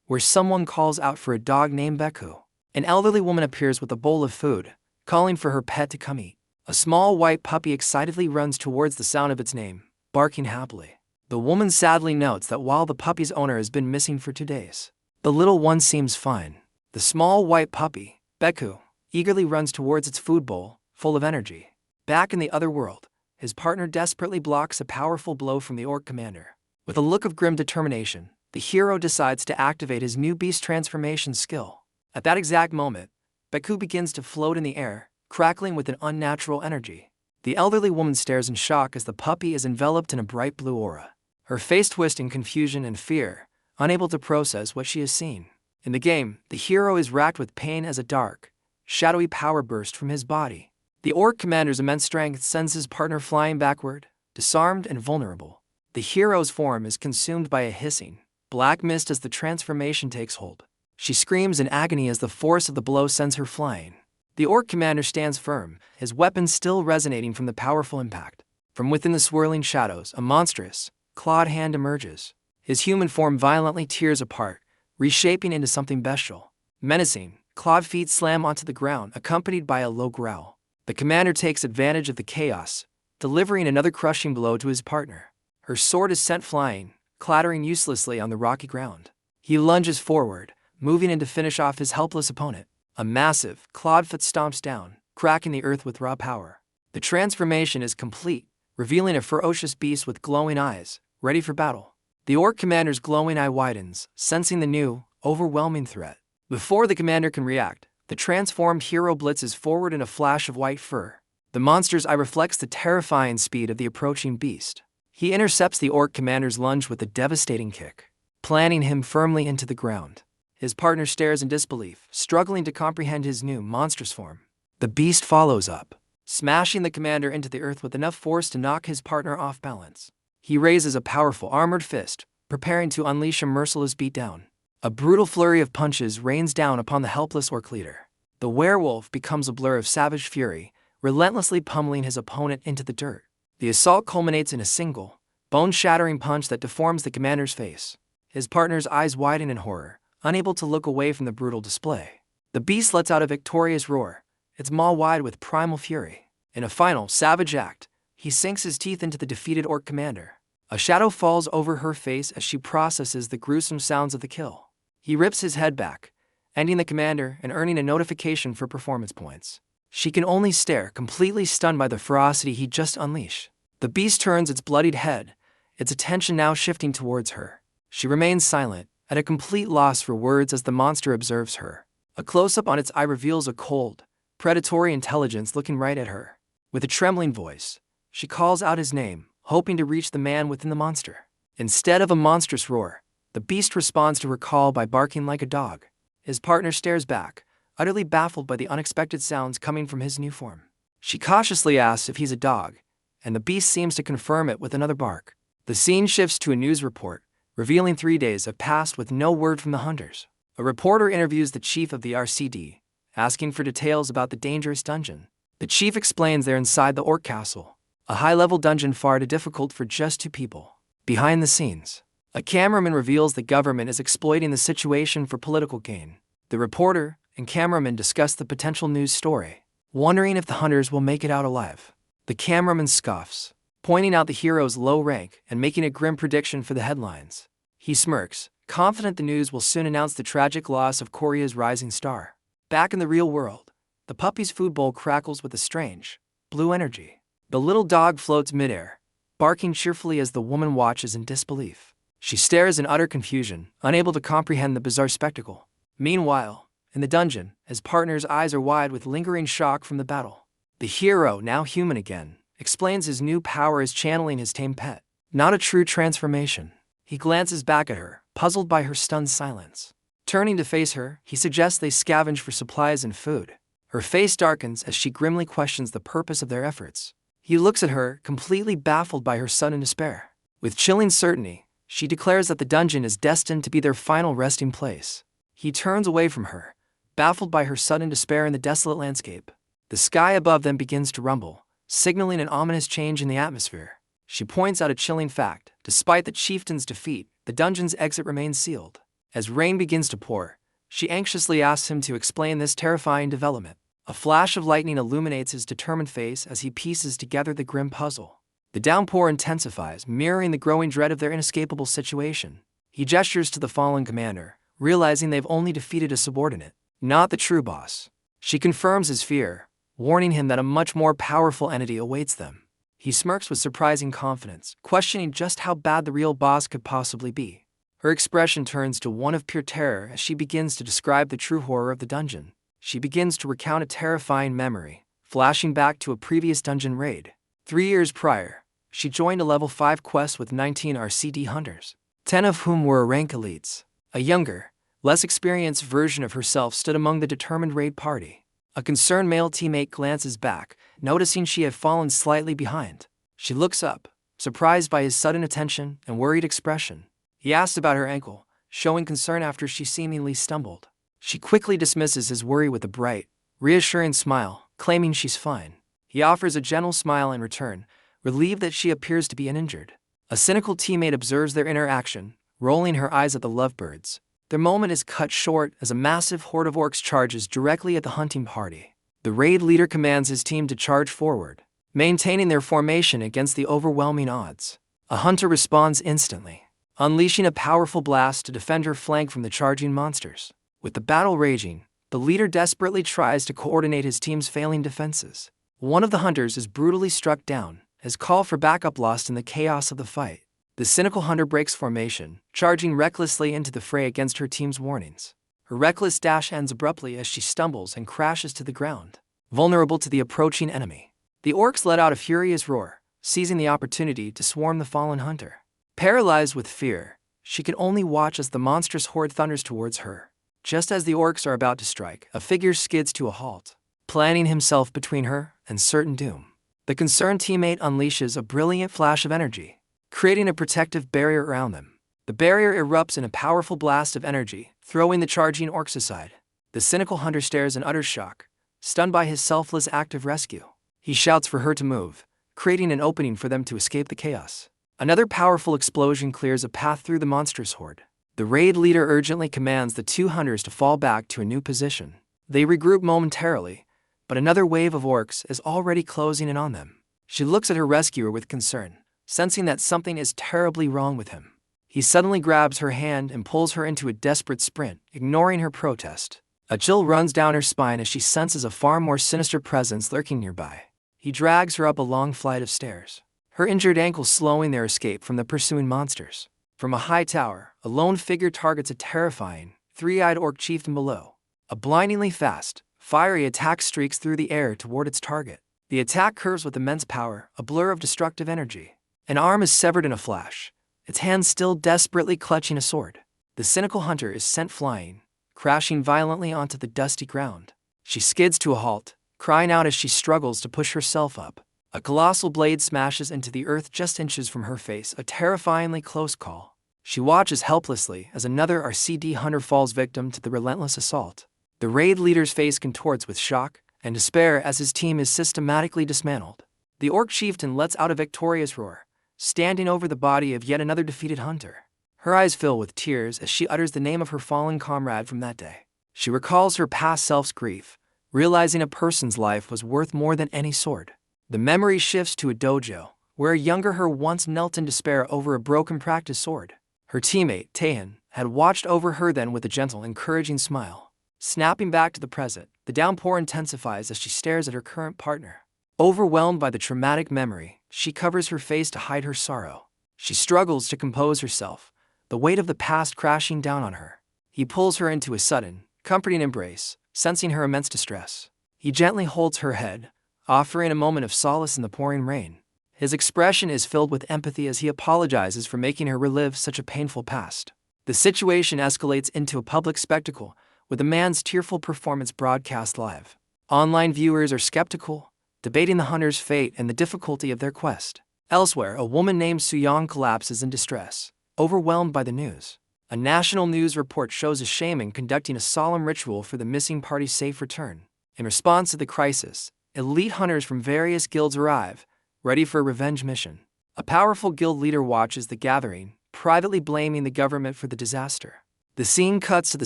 where someone calls out for a dog named Beku. An elderly woman appears with a bowl of food, calling for her pet to come eat. A small white puppy excitedly runs towards the sound of its name, barking happily. The woman sadly notes that while the puppy's owner has been missing for 2 days, the little one seems fine. The small white puppy, Beku, eagerly runs towards its food bowl, full of energy. Back in the other world, his partner desperately blocks a powerful blow from the orc commander. With a look of grim determination, the hero decides to activate his new beast transformation skill. At that exact moment, Beku begins to float in the air, crackling with an unnatural energy. The elderly woman stares in shock as the puppy is enveloped in a bright blue aura. Her face twists in confusion and fear, unable to process what she has seen. In the game, the hero is racked with pain as a dark, shadowy power bursts from his body. The orc commander's immense strength sends his partner flying backward, disarmed and vulnerable. The hero's form is consumed by a hissing, black mist as the transformation takes hold. She screams in agony as the force of the blow sends her flying. The orc commander stands firm, his weapon still resonating from the powerful impact. From within the swirling shadows, a monstrous, clawed hand emerges. His human form violently tears apart, reshaping into something bestial. Menacing, clawed feet slam onto the ground, accompanied by a low growl. The commander takes advantage of the chaos, delivering another crushing blow to his partner. Her sword is sent flying, clattering uselessly on the rocky ground. He lunges forward, moving in to finish off his helpless opponent. A massive, clawed foot stomps down, cracking the earth with raw power. The transformation is complete, revealing a ferocious beast with glowing eyes, ready for battle. The orc commander's glowing eye widens, sensing the new, overwhelming threat. Before the commander can react, the transformed hero blitzes forward in a flash of white fur. The monster's eye reflects the terrifying speed of the approaching beast. He intercepts the orc commander's lunge with a devastating kick, planting him firmly into the ground. His partner stares in disbelief, struggling to comprehend his new, monstrous form. The beast follows up, smashing the commander into the earth with enough force to knock his partner off balance. He raises a powerful armored fist, preparing to unleash a merciless beatdown. A brutal flurry of punches rains down upon the helpless orc leader. The werewolf becomes a blur of savage fury, relentlessly pummeling his opponent into the dirt. The assault culminates in a single, bone-shattering punch that deforms the commander's face. His partner's eyes widen in horror, unable to look away from the brutal display. The beast lets out a victorious roar, its maw wide with primal fury. In a final, savage act, he sinks his teeth into the defeated orc commander. A shadow falls over her face as she processes the gruesome sounds of the kill. He rips his head back, ending the commander and earning a notification for performance points. She can only stare, completely stunned by the ferocity he just unleashed. The beast turns its bloodied head, its attention now shifting towards her. She remains silent, at a complete loss for words as the monster observes her. A close-up on its eye reveals a cold, predatory intelligence looking right at her. With a trembling voice, she calls out his name, hoping to reach the man within the monster. Instead of a monstrous roar, the beast responds to her call by barking like a dog. His partner stares back, utterly baffled by the unexpected sounds coming from his new form. She cautiously asks if he's a dog, and the beast seems to confirm it with another bark. The scene shifts to a news report, revealing 3 days have passed with no word from the hunters. A reporter interviews the chief of the RCD, asking for details about the dangerous dungeon. The chief explains they're inside the Orc Castle, a high-level dungeon far too difficult for just 2 people. Behind the scenes, a cameraman reveals the government is exploiting the situation for political gain. The reporter and cameraman discuss the potential news story, wondering if the hunters will make it out alive. The cameraman scoffs, pointing out the hero's low rank and making a grim prediction for the headlines. He smirks, confident the news will soon announce the tragic loss of Korea's rising star. Back in the real world, the puppy's food bowl crackles with a strange, blue energy. The little dog floats midair, barking cheerfully as the woman watches in disbelief. She stares in utter confusion, unable to comprehend the bizarre spectacle. Meanwhile, in the dungeon, his partner's eyes are wide with lingering shock from the battle. The hero, now human again, explains his new power is channeling his tame pet. Not a true transformation. He glances back at her, puzzled by her stunned silence. Turning to face her, he suggests they scavenge for supplies and food. Her face darkens as she grimly questions the purpose of their efforts. He looks at her, completely baffled by her sudden despair. With chilling certainty, she declares that the dungeon is destined to be their final resting place. He turns away from her, baffled by her sudden despair in the desolate landscape. The sky above them begins to rumble, signaling an ominous change in the atmosphere. She points out a chilling fact. Despite the chieftain's defeat, the dungeon's exit remains sealed. As rain begins to pour, she anxiously asks him to explain this terrifying development. A flash of lightning illuminates his determined face as he pieces together the grim puzzle. The downpour intensifies, mirroring the growing dread of their inescapable situation. He gestures to the fallen commander, realizing they've only defeated a subordinate, not the true boss. She confirms his fear, warning him that a much more powerful entity awaits them. He smirks with surprising confidence, questioning just how bad the real boss could possibly be. Her expression turns to one of pure terror as she begins to describe the true horror of the dungeon. She begins to recount a terrifying memory, flashing back to a previous dungeon raid. 3 years prior, she joined a level 5 quest with 19 RCD hunters, 10 of whom were rank elites. A younger, less experienced version of herself stood among the determined raid party. A concerned male teammate glances back, noticing she had fallen slightly behind. She looks up, surprised by his sudden attention and worried expression. He asks about her ankle, showing concern after she seemingly stumbled. She quickly dismisses his worry with a bright, reassuring smile, claiming she's fine. He offers a gentle smile in return, relieved that she appears to be uninjured. A cynical teammate observes their interaction, rolling her eyes at the lovebirds. Their moment is cut short as a massive horde of orcs charges directly at the hunting party. The raid leader commands his team to charge forward, maintaining their formation against the overwhelming odds. A hunter responds instantly, unleashing a powerful blast to defend her flank from the charging monsters. With the battle raging, the leader desperately tries to coordinate his team's failing defenses. One of the hunters is brutally struck down, his call for backup lost in the chaos of the fight. The cynical hunter breaks formation, charging recklessly into the fray against her team's warnings. Her reckless dash ends abruptly as she stumbles and crashes to the ground, vulnerable to the approaching enemy. The orcs let out a furious roar, seizing the opportunity to swarm the fallen hunter. Paralyzed with fear, she can only watch as the monstrous horde thunders towards her. Just as the orcs are about to strike, a figure skids to a halt, planting himself between her and certain doom. The concerned teammate unleashes a brilliant flash of energy, creating a protective barrier around them. The barrier erupts in a powerful blast of energy, throwing the charging orcs aside. The cynical hunter stares in utter shock, stunned by his selfless act of rescue. He shouts for her to move, creating an opening for them to escape the chaos. Another powerful explosion clears a path through the monstrous horde. The raid leader urgently commands the 2 hunters to fall back to a new position. They regroup momentarily, but another wave of orcs is already closing in on them. She looks at her rescuer with concern, sensing that something is terribly wrong with him. He suddenly grabs her hand and pulls her into a desperate sprint, ignoring her protest. A chill runs down her spine as she senses a far more sinister presence lurking nearby. He drags her up a long flight of stairs, her injured ankle slowing their escape from the pursuing monsters. From a high tower, a lone figure targets a terrifying, 3-eyed orc chieftain below. A blindingly fast, fiery attack streaks through the air toward its target. The attack curves with immense power, a blur of destructive energy. An arm is severed in a flash, its hand still desperately clutching a sword. The cynical hunter is sent flying, crashing violently onto the dusty ground. She skids to a halt, crying out as she struggles to push herself up. A colossal blade smashes into the earth just inches from her face, a terrifyingly close call. She watches helplessly as another RCD hunter falls victim to the relentless assault. The raid leader's face contorts with shock and despair as his team is systematically dismantled. The orc chieftain lets out a victorious roar, standing over the body of yet another defeated hunter. Her eyes fill with tears as she utters the name of her fallen comrade from that day. She recalls her past self's grief, realizing a person's life was worth more than any sword. The memory shifts to a dojo, where a younger her once knelt in despair over a broken practice sword. Her teammate, Taehan, had watched over her then with a gentle, encouraging smile. Snapping back to the present, the downpour intensifies as she stares at her current partner. Overwhelmed by the traumatic memory, she covers her face to hide her sorrow. She struggles to compose herself, the weight of the past crashing down on her. He pulls her into a sudden, comforting embrace, sensing her immense distress. He gently holds her head, offering a moment of solace in the pouring rain. His expression is filled with empathy as he apologizes for making her relive such a painful past. The situation escalates into a public spectacle, with the man's tearful performance broadcast live. Online viewers are skeptical, debating the hunter's fate and the difficulty of their quest. Elsewhere, a woman named Suyong collapses in distress, overwhelmed by the news. A national news report shows a shaman conducting a solemn ritual for the missing party's safe return. In response to the crisis, elite hunters from various guilds arrive, ready for a revenge mission. A powerful guild leader watches the gathering, privately blaming the government for the disaster. The scene cuts to the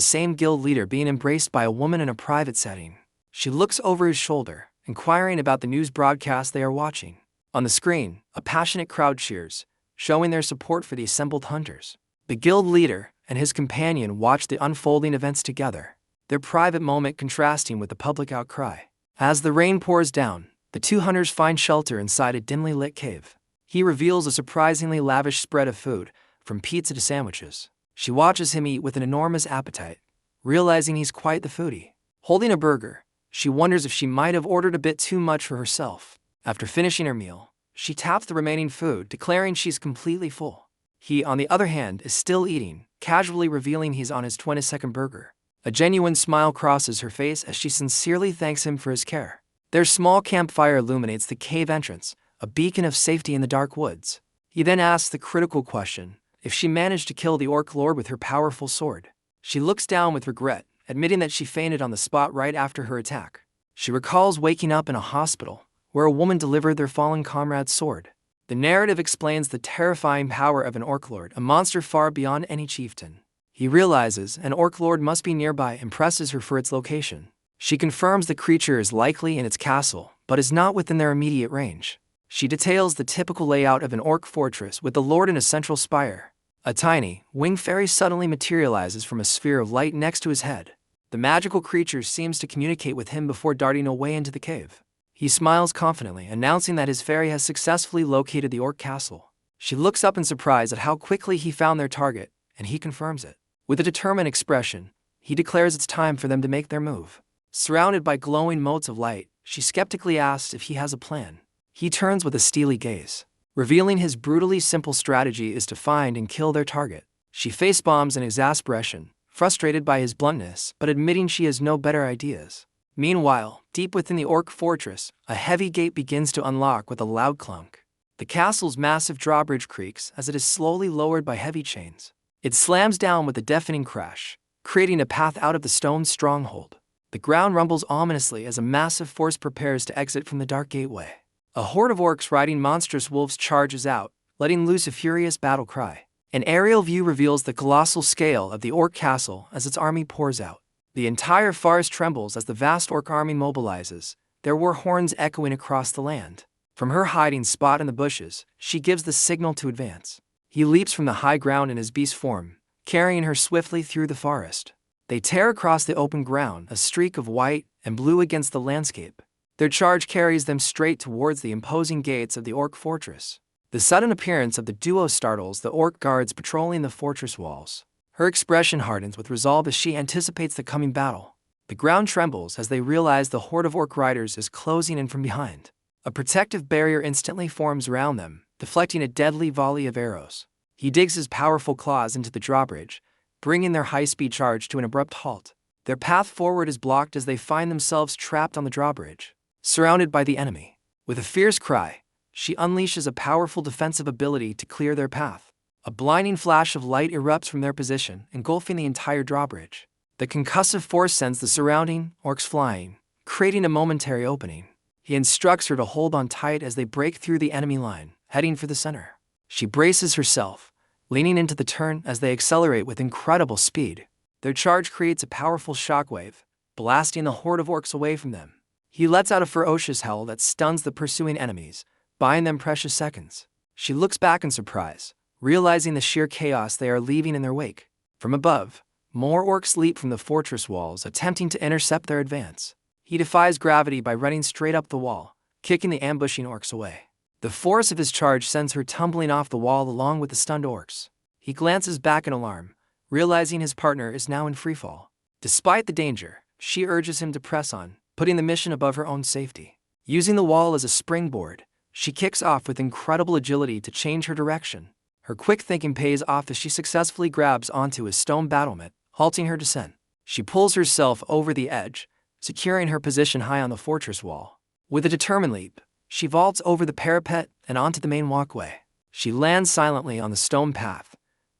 same guild leader being embraced by a woman in a private setting. She looks over his shoulder, inquiring about the news broadcast they are watching. On the screen, a passionate crowd cheers, showing their support for the assembled hunters. The guild leader and his companion watch the unfolding events together, their private moment contrasting with the public outcry. As the rain pours down, the two hunters find shelter inside a dimly lit cave. He reveals a surprisingly lavish spread of food, from pizza to sandwiches. She watches him eat with an enormous appetite, realizing he's quite the foodie. Holding a burger, she wonders if she might have ordered a bit too much for herself. After finishing her meal, she taps the remaining food, declaring she's completely full. He, on the other hand, is still eating, casually revealing he's on his 22nd burger. A genuine smile crosses her face as she sincerely thanks him for his care. Their small campfire illuminates the cave entrance, a beacon of safety in the dark woods. He then asks the critical question, if she managed to kill the orc lord with her powerful sword. She looks down with regret, admitting that she fainted on the spot right after her attack. She recalls waking up in a hospital, where a woman delivered their fallen comrade's sword. The narrative explains the terrifying power of an orc lord, a monster far beyond any chieftain. He realizes an orc lord must be nearby and presses her for its location. She confirms the creature is likely in its castle, but is not within their immediate range. She details the typical layout of an orc fortress with the lord in a central spire. A tiny, winged fairy suddenly materializes from a sphere of light next to his head. The magical creature seems to communicate with him before darting away into the cave. He smiles confidently, announcing that his fairy has successfully located the orc castle. She looks up in surprise at how quickly he found their target, and he confirms it. With a determined expression, he declares it's time for them to make their move. Surrounded by glowing motes of light, she skeptically asks if he has a plan. He turns with a steely gaze, revealing his brutally simple strategy is to find and kill their target. She face-bombs in exasperation, frustrated by his bluntness but admitting she has no better ideas. Meanwhile, deep within the orc fortress, a heavy gate begins to unlock with a loud clunk. The castle's massive drawbridge creaks as it is slowly lowered by heavy chains. It slams down with a deafening crash, creating a path out of the stone stronghold. The ground rumbles ominously as a massive force prepares to exit from the dark gateway. A horde of orcs riding monstrous wolves charges out, letting loose a furious battle cry. An aerial view reveals the colossal scale of the orc castle as its army pours out. The entire forest trembles as the vast orc army mobilizes, their war horns echoing across the land. From her hiding spot in the bushes, she gives the signal to advance. He leaps from the high ground in his beast form, carrying her swiftly through the forest. They tear across the open ground, a streak of white and blue against the landscape. Their charge carries them straight towards the imposing gates of the orc fortress. The sudden appearance of the duo startles the orc guards patrolling the fortress walls. Her expression hardens with resolve as she anticipates the coming battle. The ground trembles as they realize the horde of orc riders is closing in from behind. A protective barrier instantly forms around them, deflecting a deadly volley of arrows. He digs his powerful claws into the drawbridge, bringing their high-speed charge to an abrupt halt. Their path forward is blocked as they find themselves trapped on the drawbridge, surrounded by the enemy. With a fierce cry, she unleashes a powerful defensive ability to clear their path. A blinding flash of light erupts from their position, engulfing the entire drawbridge. The concussive force sends the surrounding orcs flying, creating a momentary opening. He instructs her to hold on tight as they break through the enemy line, heading for the center. She braces herself, leaning into the turn as they accelerate with incredible speed. Their charge creates a powerful shockwave, blasting the horde of orcs away from them. He lets out a ferocious howl that stuns the pursuing enemies, buying them precious seconds. She looks back in surprise, realizing the sheer chaos they are leaving in their wake. From above, more orcs leap from the fortress walls, attempting to intercept their advance. He defies gravity by running straight up the wall, kicking the ambushing orcs away. The force of his charge sends her tumbling off the wall along with the stunned orcs. He glances back in alarm, realizing his partner is now in freefall. Despite the danger, she urges him to press on, putting the mission above her own safety. Using the wall as a springboard, she kicks off with incredible agility to change her direction. Her quick thinking pays off as she successfully grabs onto his stone battlement, halting her descent. She pulls herself over the edge, securing her position high on the fortress wall. With a determined leap, she vaults over the parapet and onto the main walkway. She lands silently on the stone path,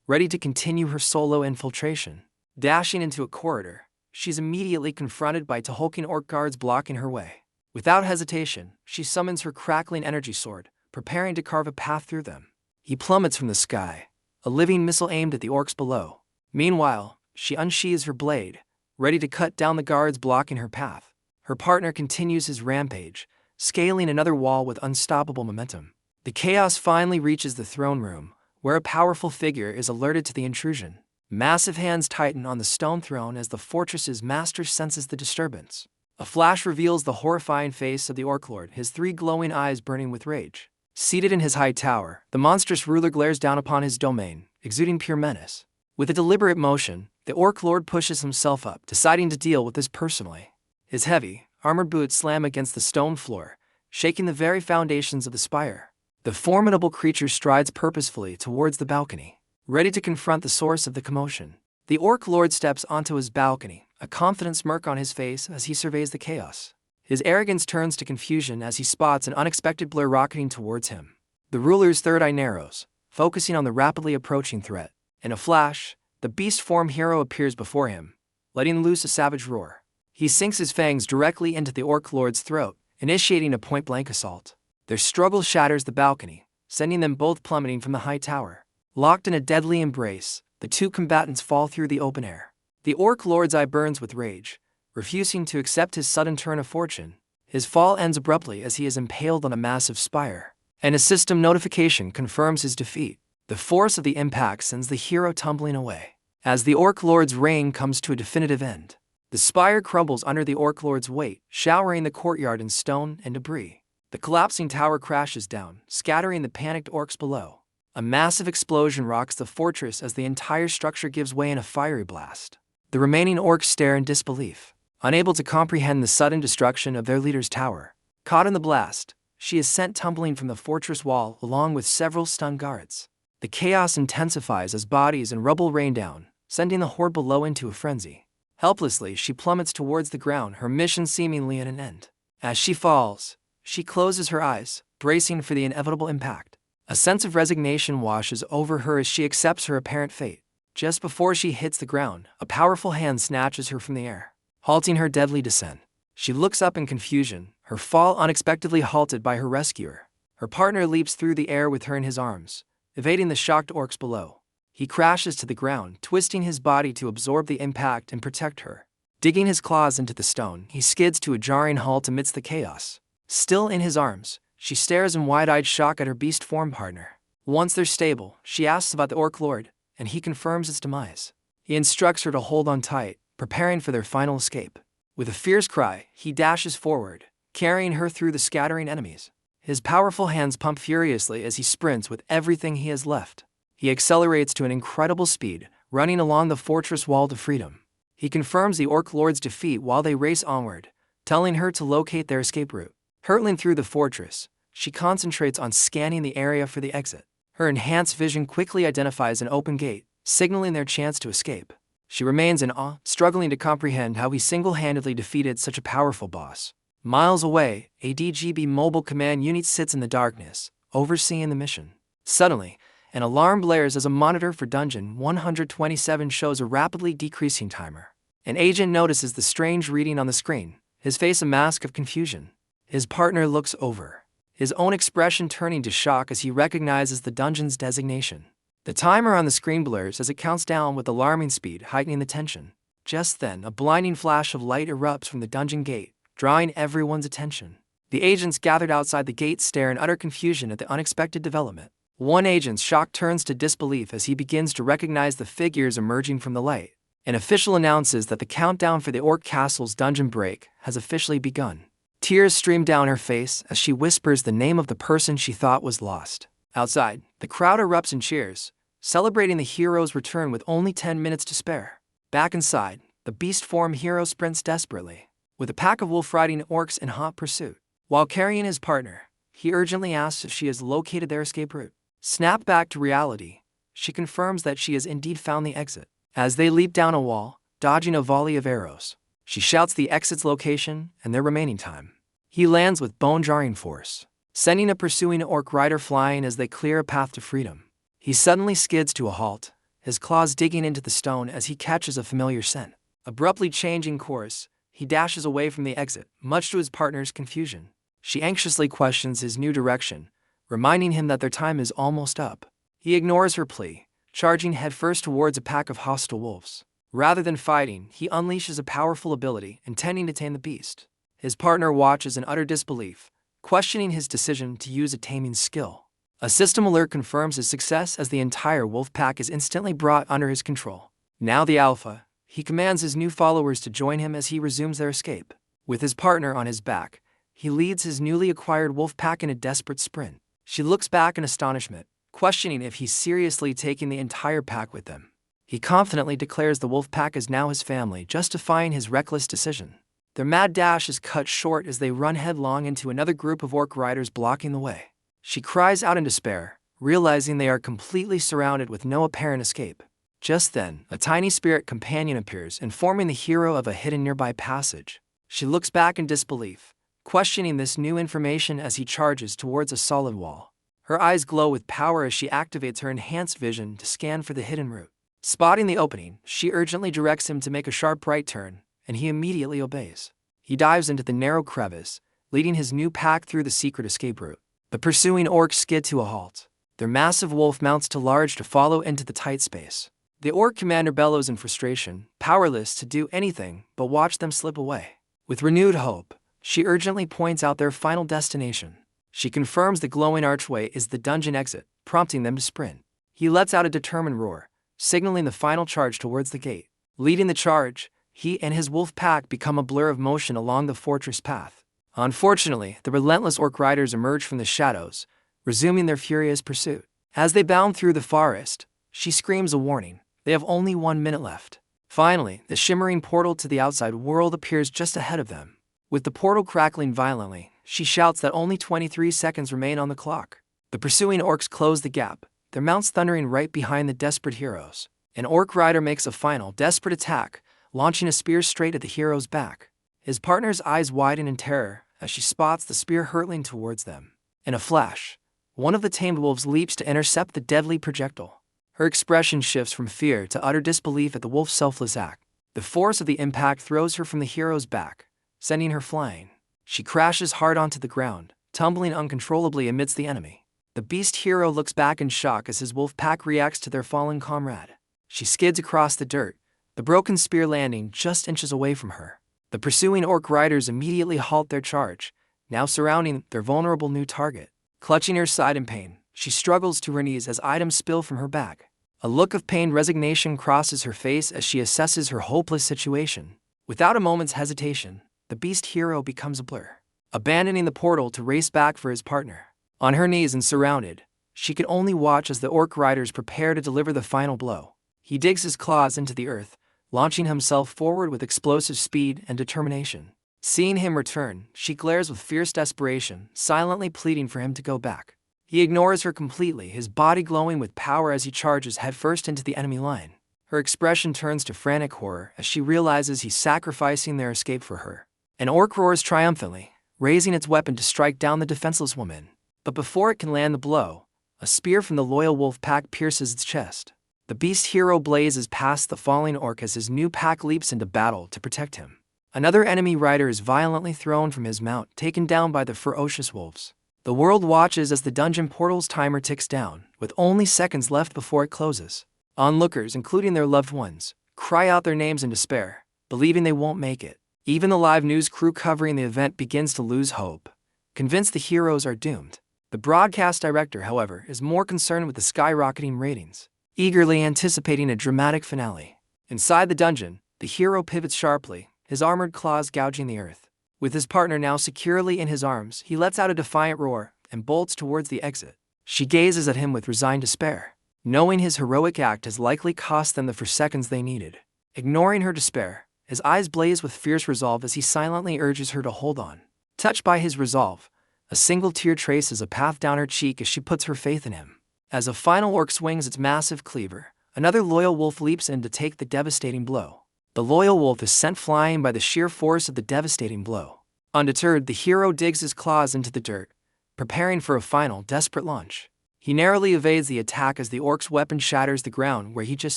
ready to continue her solo infiltration. Dashing into a corridor, she's immediately confronted by hulking orc guards blocking her way. Without hesitation, she summons her crackling energy sword, preparing to carve a path through them. He plummets from the sky, a living missile aimed at the orcs below. Meanwhile, she unsheathes her blade, ready to cut down the guards blocking her path. Her partner continues his rampage, scaling another wall with unstoppable momentum. The chaos finally reaches the throne room, where a powerful figure is alerted to the intrusion. Massive hands tighten on the stone throne as the fortress's master senses the disturbance. A flash reveals the horrifying face of the Orc Lord, his 3 glowing eyes burning with rage. Seated in his high tower, the monstrous ruler glares down upon his domain, exuding pure menace. With a deliberate motion, the Orc Lord pushes himself up, deciding to deal with this personally. His heavy, armored boots slam against the stone floor, shaking the very foundations of the spire. The formidable creature strides purposefully towards the balcony, ready to confront the source of the commotion. The Orc Lord steps onto his balcony, a confident smirk on his face as he surveys the chaos. His arrogance turns to confusion as he spots an unexpected blur rocketing towards him. The ruler's third eye narrows, focusing on the rapidly approaching threat. In a flash, the beast form hero appears before him, letting loose a savage roar. He sinks his fangs directly into the Orc Lord's throat, initiating a point-blank assault. Their struggle shatters the balcony, sending them both plummeting from the high tower. Locked in a deadly embrace, the 2 combatants fall through the open air. The Orc Lord's eye burns with rage, refusing to accept his sudden turn of fortune. His fall ends abruptly as he is impaled on a massive spire, and a system notification confirms his defeat. The force of the impact sends the hero tumbling away. As the Orc Lord's reign comes to a definitive end, the spire crumbles under the Orc Lord's weight, showering the courtyard in stone and debris. The collapsing tower crashes down, scattering the panicked orcs below. A massive explosion rocks the fortress as the entire structure gives way in a fiery blast. The remaining orcs stare in disbelief, unable to comprehend the sudden destruction of their leader's tower. Caught in the blast, she is sent tumbling from the fortress wall along with several stunned guards. The chaos intensifies as bodies and rubble rain down, sending the horde below into a frenzy. Helplessly, she plummets towards the ground, her mission seemingly at an end. As she falls, she closes her eyes, bracing for the inevitable impact. A sense of resignation washes over her as she accepts her apparent fate. Just before she hits the ground, a powerful hand snatches her from the air, halting her deadly descent. She looks up in confusion, her fall unexpectedly halted by her rescuer. Her partner leaps through the air with her in his arms, evading the shocked orcs below. He crashes to the ground, twisting his body to absorb the impact and protect her. Digging his claws into the stone, he skids to a jarring halt amidst the chaos. Still in his arms, she stares in wide-eyed shock at her beast-form partner. Once they're stable, she asks about the Orc Lord, and he confirms its demise. He instructs her to hold on tight, preparing for their final escape. With a fierce cry, he dashes forward, carrying her through the scattering enemies. His powerful hands pump furiously as he sprints with everything he has left. He accelerates to an incredible speed, running along the fortress wall to freedom. He confirms the Orc Lord's defeat while they race onward, telling her to locate their escape route. Hurtling through the fortress, she concentrates on scanning the area for the exit. Her enhanced vision quickly identifies an open gate, signaling their chance to escape. She remains in awe, struggling to comprehend how he single-handedly defeated such a powerful boss. Miles away, a DGB mobile command unit sits in the darkness, overseeing the mission. Suddenly, An alarm blares as a monitor for Dungeon 127 shows a rapidly decreasing timer. An agent notices the strange reading on the screen, his face a mask of confusion. His partner looks over, his own expression turning to shock as he recognizes the dungeon's designation. The timer on the screen blurs as it counts down with alarming speed, heightening the tension. Just then, a blinding flash of light erupts from the dungeon gate, drawing everyone's attention. The agents gathered outside the gate stare in utter confusion at the unexpected development. One agent's shock turns to disbelief as he begins to recognize the figures emerging from the light. An official announces that the countdown for the Orc Castle's dungeon break has officially begun. Tears stream down her face as she whispers the name of the person she thought was lost. Outside, the crowd erupts in cheers, celebrating the hero's return with only 10 minutes to spare. Back inside, the beast form hero sprints desperately, with a pack of wolf-riding orcs in hot pursuit. While carrying his partner, he urgently asks if she has located their escape route. Snapped back to reality, she confirms that she has indeed found the exit. As they leap down a wall, dodging a volley of arrows, she shouts the exit's location and their remaining time. He lands with bone-jarring force, sending a pursuing orc rider flying as they clear a path to freedom. He suddenly skids to a halt, his claws digging into the stone as he catches a familiar scent. Abruptly changing course, he dashes away from the exit, much to his partner's confusion. She anxiously questions his new direction, reminding him that their time is almost up. He ignores her plea, charging headfirst towards a pack of hostile wolves. Rather than fighting, he unleashes a powerful ability, intending to tame the beast. His partner watches in utter disbelief, questioning his decision to use a taming skill. A system alert confirms his success as the entire wolf pack is instantly brought under his control. Now the alpha, he commands his new followers to join him as he resumes their escape. With his partner on his back, he leads his newly acquired wolf pack in a desperate sprint. She looks back in astonishment, questioning if he's seriously taking the entire pack with them. He confidently declares the wolf pack is now his family, justifying his reckless decision. Their mad dash is cut short as they run headlong into another group of orc riders blocking the way. She cries out in despair, realizing they are completely surrounded with no apparent escape. Just then, a tiny spirit companion appears, informing the hero of a hidden nearby passage. She looks back in disbelief, questioning this new information as he charges towards a solid wall. Her eyes glow with power as she activates her enhanced vision to scan for the hidden route. Spotting the opening, she urgently directs him to make a sharp right turn, and he immediately obeys. He dives into the narrow crevice, leading his new pack through the secret escape route. The pursuing orcs skid to a halt. Their massive wolf mounts too large to follow into the tight space. The orc commander bellows in frustration, powerless to do anything but watch them slip away. With renewed hope, she urgently points out their final destination. She confirms the glowing archway is the dungeon exit, prompting them to sprint. He lets out a determined roar, signaling the final charge towards the gate. Leading the charge, he and his wolf pack become a blur of motion along the fortress path. Unfortunately, the relentless orc riders emerge from the shadows, resuming their furious pursuit. As they bound through the forest, she screams a warning. They have only 1 minute left. Finally, the shimmering portal to the outside world appears just ahead of them. With the portal crackling violently, she shouts that only 23 seconds remain on the clock. The pursuing orcs close the gap, their mounts thundering right behind the desperate heroes. An orc rider makes a final, desperate attack, launching a spear straight at the hero's back. His partner's eyes widen in terror as she spots the spear hurtling towards them. In a flash, one of the tamed wolves leaps to intercept the deadly projectile. Her expression shifts from fear to utter disbelief at the wolf's selfless act. The force of the impact throws her from the hero's back, sending her flying. She crashes hard onto the ground, tumbling uncontrollably amidst the enemy. The beast hero looks back in shock as his wolf pack reacts to their fallen comrade. She skids across the dirt, the broken spear landing just inches away from her. The pursuing orc riders immediately halt their charge, now surrounding their vulnerable new target. Clutching her side in pain, she struggles to her knees as items spill from her bag. A look of pained resignation crosses her face as she assesses her hopeless situation. Without a moment's hesitation, the beast hero becomes a blur, abandoning the portal to race back for his partner. On her knees and surrounded, she can only watch as the orc riders prepare to deliver the final blow. He digs his claws into the earth, launching himself forward with explosive speed and determination. Seeing him return, she glares with fierce desperation, silently pleading for him to go back. He ignores her completely, his body glowing with power as he charges headfirst into the enemy line. Her expression turns to frantic horror as she realizes he's sacrificing their escape for her. An orc roars triumphantly, raising its weapon to strike down the defenseless woman. But before it can land the blow, A spear from the loyal wolf pack pierces its chest. The beast hero blazes past the falling orc as his new pack leaps into battle to protect him. Another enemy rider is violently thrown from his mount, taken down by the ferocious wolves. The world watches as the dungeon portal's timer ticks down, with only seconds left before it closes. Onlookers, including their loved ones, cry out their names in despair, believing they won't make it. Even the live news crew covering the event begins to lose hope, convinced the heroes are doomed. The broadcast director, however, is more concerned with the skyrocketing ratings, eagerly anticipating a dramatic finale. Inside the dungeon, the hero pivots sharply, his armored claws gouging the earth. With his partner now securely in his arms, he lets out a defiant roar and bolts towards the exit. She gazes at him with resigned despair, knowing his heroic act has likely cost them the 4 seconds they needed. Ignoring her despair, his eyes blaze with fierce resolve as he silently urges her to hold on. Touched by his resolve, a single tear traces a path down her cheek as she puts her faith in him. As a final orc swings its massive cleaver, another loyal wolf leaps in to take the devastating blow. The loyal wolf is sent flying by the sheer force of the devastating blow. Undeterred, the hero digs his claws into the dirt, preparing for a final, desperate launch. He narrowly evades the attack as the orc's weapon shatters the ground where he just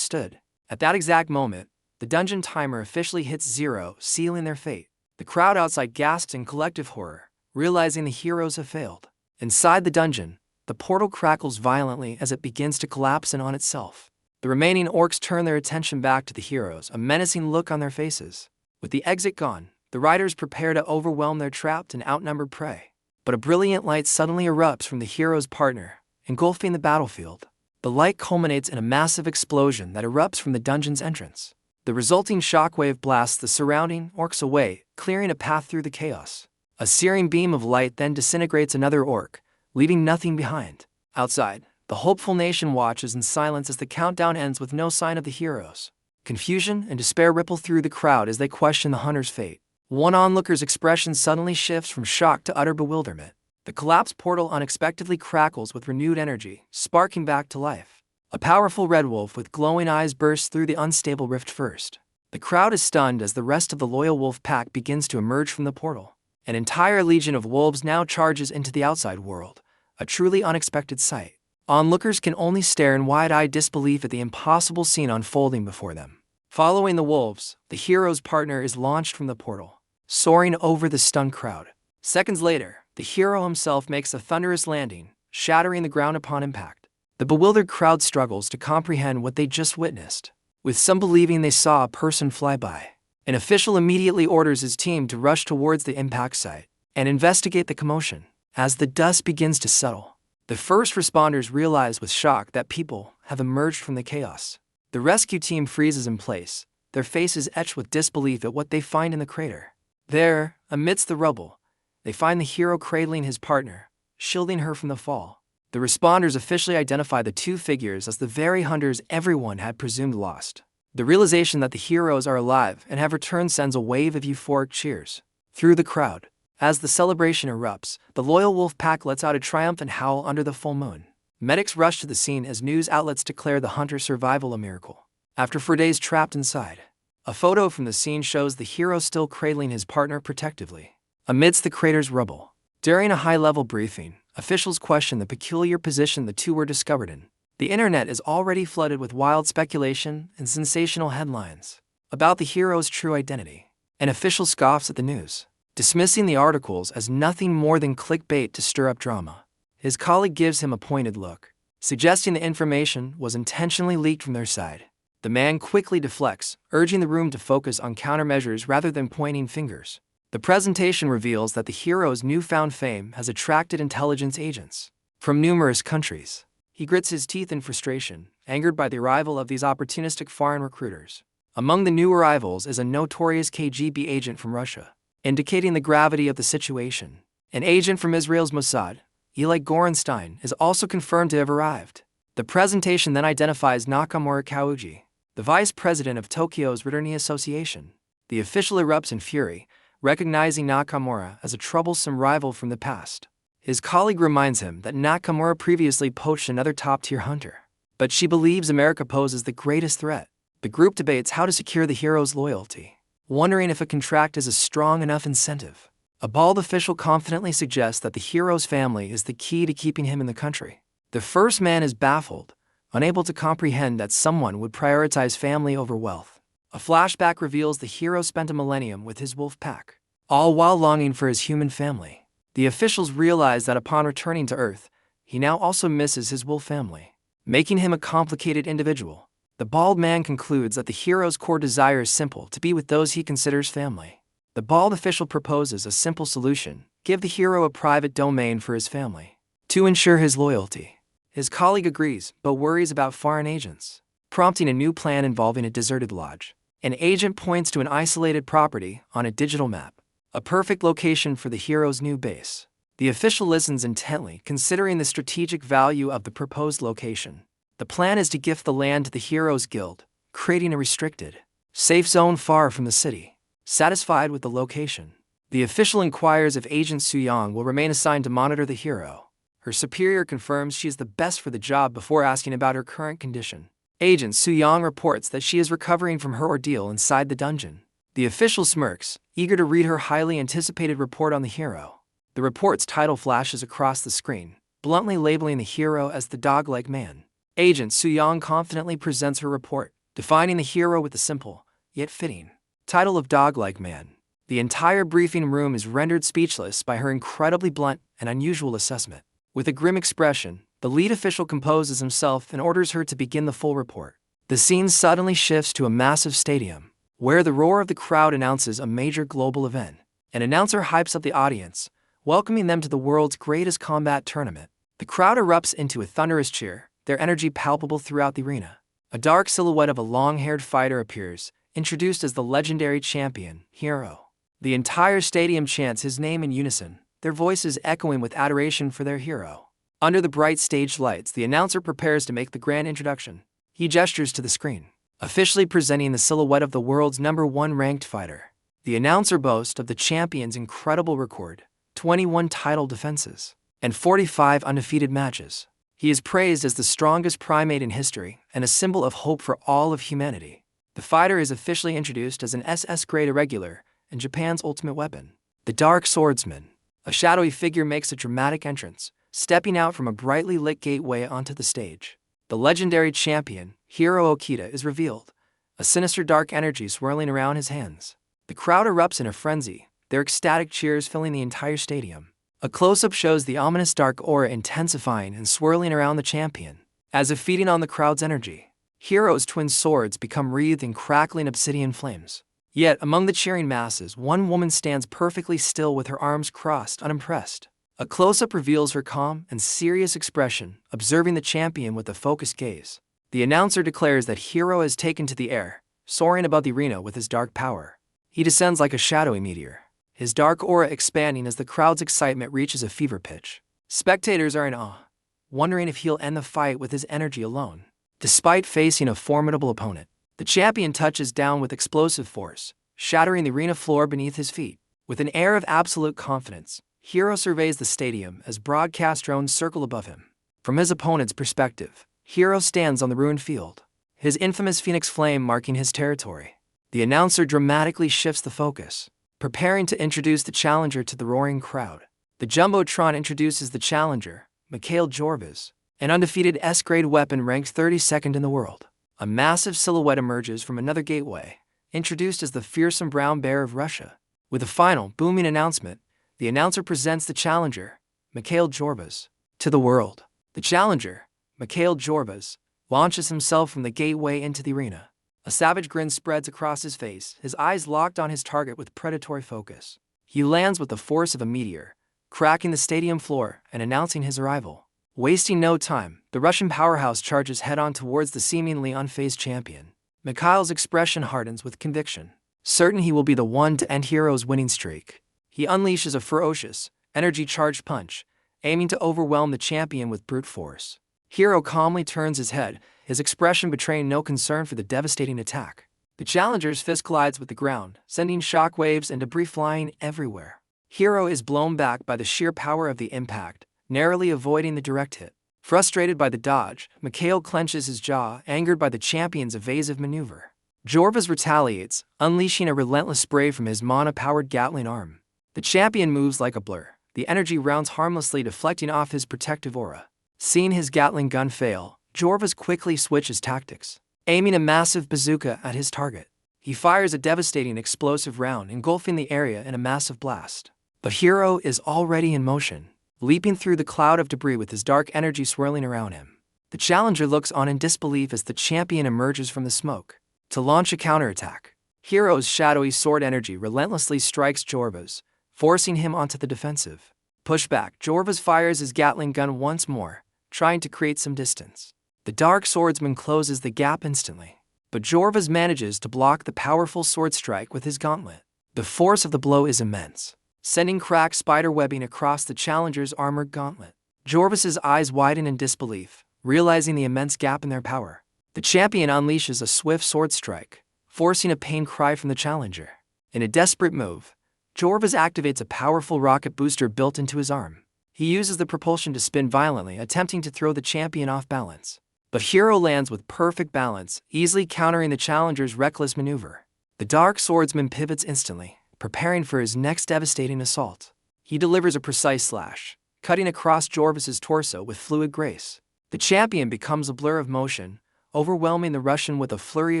stood. At that exact moment, the dungeon timer officially hits 0, sealing their fate. The crowd outside gasps in collective horror, realizing the heroes have failed. Inside the dungeon, the portal crackles violently as it begins to collapse in on itself. The remaining orcs turn their attention back to the heroes, a menacing look on their faces. With the exit gone, the riders prepare to overwhelm their trapped and outnumbered prey. But a brilliant light suddenly erupts from the hero's partner, engulfing the battlefield. The light culminates in a massive explosion that erupts from the dungeon's entrance. The resulting shockwave blasts the surrounding orcs away, clearing a path through the chaos. A searing beam of light then disintegrates another orc, leaving nothing behind. Outside, the hopeful nation watches in silence as the countdown ends with no sign of the heroes. Confusion and despair ripple through the crowd as they question the hunter's fate. One onlooker's expression suddenly shifts from shock to utter bewilderment. The collapsed portal unexpectedly crackles with renewed energy, sparking back to life. A powerful red wolf with glowing eyes bursts through the unstable rift first. The crowd is stunned as the rest of the loyal wolf pack begins to emerge from the portal. An entire legion of wolves now charges into the outside world, a truly unexpected sight. Onlookers can only stare in wide-eyed disbelief at the impossible scene unfolding before them. Following the wolves, the hero's partner is launched from the portal, soaring over the stunned crowd. Seconds later, the hero himself makes a thunderous landing, shattering the ground upon impact. The bewildered crowd struggles to comprehend what they just witnessed, with some believing they saw a person fly by. An official immediately orders his team to rush towards the impact site and investigate the commotion. As the dust begins to settle, the first responders realize with shock that people have emerged from the chaos. The rescue team freezes in place, their faces etched with disbelief at what they find in the crater. There, amidst the rubble, they find the hero cradling his partner, shielding her from the fall. The responders officially identify the two figures as the very hunters everyone had presumed lost. The realization that the heroes are alive and have returned sends a wave of euphoric cheers through the crowd. As the celebration erupts, the loyal wolf pack lets out a triumphant howl under the full moon. Medics rush to the scene as news outlets declare the hunter's survival a miracle. After 4 days trapped inside, a photo from the scene shows the hero still cradling his partner protectively amidst the crater's rubble. During a high-level briefing, officials question the peculiar position the two were discovered in. The internet is already flooded with wild speculation and sensational headlines about the hero's true identity. An official scoffs at the news, dismissing the articles as nothing more than clickbait to stir up drama. His colleague gives him a pointed look, suggesting the information was intentionally leaked from their side. The man quickly deflects, urging the room to focus on countermeasures rather than pointing fingers. The presentation reveals that the hero's newfound fame has attracted intelligence agents from numerous countries. He grits his teeth in frustration, angered by the arrival of these opportunistic foreign recruiters. Among the new arrivals is a notorious KGB agent from Russia, indicating the gravity of the situation. An agent from Israel's Mossad, Eli Gorenstein, is also confirmed to have arrived. The presentation then identifies Nakamura Kauji, the vice president of Tokyo's Returning Association. The official erupts in fury, recognizing Nakamura as a troublesome rival from the past. His colleague reminds him that Nakamura previously poached another top-tier hunter, but she believes America poses the greatest threat. The group debates how to secure the hero's loyalty, wondering if a contract is a strong enough incentive. A bald official confidently suggests that the hero's family is the key to keeping him in the country. The first man is baffled, unable to comprehend that someone would prioritize family over wealth. A flashback reveals the hero spent a millennium with his wolf pack, all while longing for his human family. The officials realize that upon returning to Earth, he now also misses his wolf family, making him a complicated individual. The bald man concludes that the hero's core desire is simple: to be with those he considers family. The bald official proposes a simple solution: give the hero a private domain for his family, to ensure his loyalty. His colleague agrees, but worries about foreign agents, prompting a new plan involving a deserted lodge. An agent points to an isolated property on a digital map, a perfect location for the hero's new base. The official listens intently, considering the strategic value of the proposed location. The plan is to gift the land to the hero's guild, creating a restricted, safe zone far from the city. Satisfied with the location, the official inquires if Agent Suyang will remain assigned to monitor the hero. Her superior confirms she is the best for the job before asking about her current condition. Agent Suyang reports that she is recovering from her ordeal inside the dungeon. The official smirks, eager to read her highly anticipated report on the hero. The report's title flashes across the screen, bluntly labeling the hero as the dog-like man. Agent Suyang confidently presents her report, defining the hero with the simple, yet fitting, title of dog-like man. The entire briefing room is rendered speechless by her incredibly blunt and unusual assessment. With a grim expression, the lead official composes himself and orders her to begin the full report. The scene suddenly shifts to a massive stadium, where the roar of the crowd announces a major global event. An announcer hypes up the audience, welcoming them to the world's greatest combat tournament. The crowd erupts into a thunderous cheer, their energy palpable throughout the arena. A dark silhouette of a long-haired fighter appears, introduced as the legendary champion, Hero. The entire stadium chants his name in unison, their voices echoing with adoration for their hero. Under the bright stage lights, the announcer prepares to make the grand introduction. He gestures to the screen, officially presenting the silhouette of the world's #1 ranked fighter. The announcer boasts of the champion's incredible record: 21 title defenses and 45 undefeated matches. He is praised as the strongest primate in history and a symbol of hope for all of humanity. The fighter is officially introduced as an SS-grade irregular and Japan's ultimate weapon, the Dark Swordsman. A shadowy figure makes a dramatic entrance, stepping out from a brightly lit gateway onto the stage. The legendary champion, Hiro Okita, is revealed, a sinister dark energy swirling around his hands. The crowd erupts in a frenzy, their ecstatic cheers filling the entire stadium. A close-up shows the ominous dark aura intensifying and swirling around the champion, as if feeding on the crowd's energy. Hiro's twin swords become wreathed in crackling obsidian flames. Yet, among the cheering masses, one woman stands perfectly still with her arms crossed, unimpressed. A close-up reveals her calm and serious expression, observing the champion with a focused gaze. The announcer declares that Hiro has taken to the air, soaring above the arena with his dark power. He descends like a shadowy meteor, his dark aura expanding as the crowd's excitement reaches a fever pitch. Spectators are in awe, wondering if he'll end the fight with his energy alone. Despite facing a formidable opponent, the champion touches down with explosive force, shattering the arena floor beneath his feet. With an air of absolute confidence, Hiro surveys the stadium as broadcast drones circle above him. From his opponent's perspective, Hiro stands on the ruined field, his infamous phoenix flame marking his territory. The announcer dramatically shifts the focus, preparing to introduce the challenger to the roaring crowd. The Jumbotron introduces the challenger, Mikhail Jorvas, an undefeated S-grade weapon ranked 32nd in the world. A massive silhouette emerges from another gateway, introduced as the fearsome brown bear of Russia. With a final, booming announcement, the announcer presents the challenger, Mikhail Jorvas, to the world. The challenger, Mikhail Jorvas, launches himself from the gateway into the arena. A savage grin spreads across his face, his eyes locked on his target with predatory focus. He lands with the force of a meteor, cracking the stadium floor and announcing his arrival. Wasting no time, the Russian powerhouse charges head-on towards the seemingly unfazed champion. Mikhail's expression hardens with conviction, certain he will be the one to end Hiro's winning streak. He unleashes a ferocious, energy-charged punch, aiming to overwhelm the champion with brute force. Hiro calmly turns his head, his expression betraying no concern for the devastating attack. The challenger's fist collides with the ground, sending shockwaves and debris flying everywhere. Hiro is blown back by the sheer power of the impact, narrowly avoiding the direct hit. Frustrated by the dodge, Mikhail clenches his jaw, angered by the champion's evasive maneuver. Jorvas retaliates, unleashing a relentless spray from his mana-powered Gatling arm. The champion moves like a blur, the energy rounds harmlessly deflecting off his protective aura. Seeing his Gatling gun fail, Jorvas quickly switches tactics, aiming a massive bazooka at his target. He fires a devastating explosive round, engulfing the area in a massive blast. But Hero is already in motion, leaping through the cloud of debris with his dark energy swirling around him. The challenger looks on in disbelief as the champion emerges from the smoke to launch a counterattack. Hero's shadowy sword energy relentlessly strikes Jorvas, forcing him onto the defensive. Pushback, Jorvas fires his Gatling gun once more, trying to create some distance. The dark swordsman closes the gap instantly, but Jorvas manages to block the powerful sword strike with his gauntlet. The force of the blow is immense, sending cracked spiderwebbing across the challenger's armored gauntlet. Jorvas's eyes widen in disbelief, realizing the immense gap in their power. The champion unleashes a swift sword strike, forcing a pain cry from the challenger. In a desperate move, Jorvas activates a powerful rocket booster built into his arm. He uses the propulsion to spin violently, attempting to throw the champion off balance. But Hero lands with perfect balance, easily countering the challenger's reckless maneuver. The dark swordsman pivots instantly, preparing for his next devastating assault. He delivers a precise slash, cutting across Jorvas's torso with fluid grace. The champion becomes a blur of motion, overwhelming the Russian with a flurry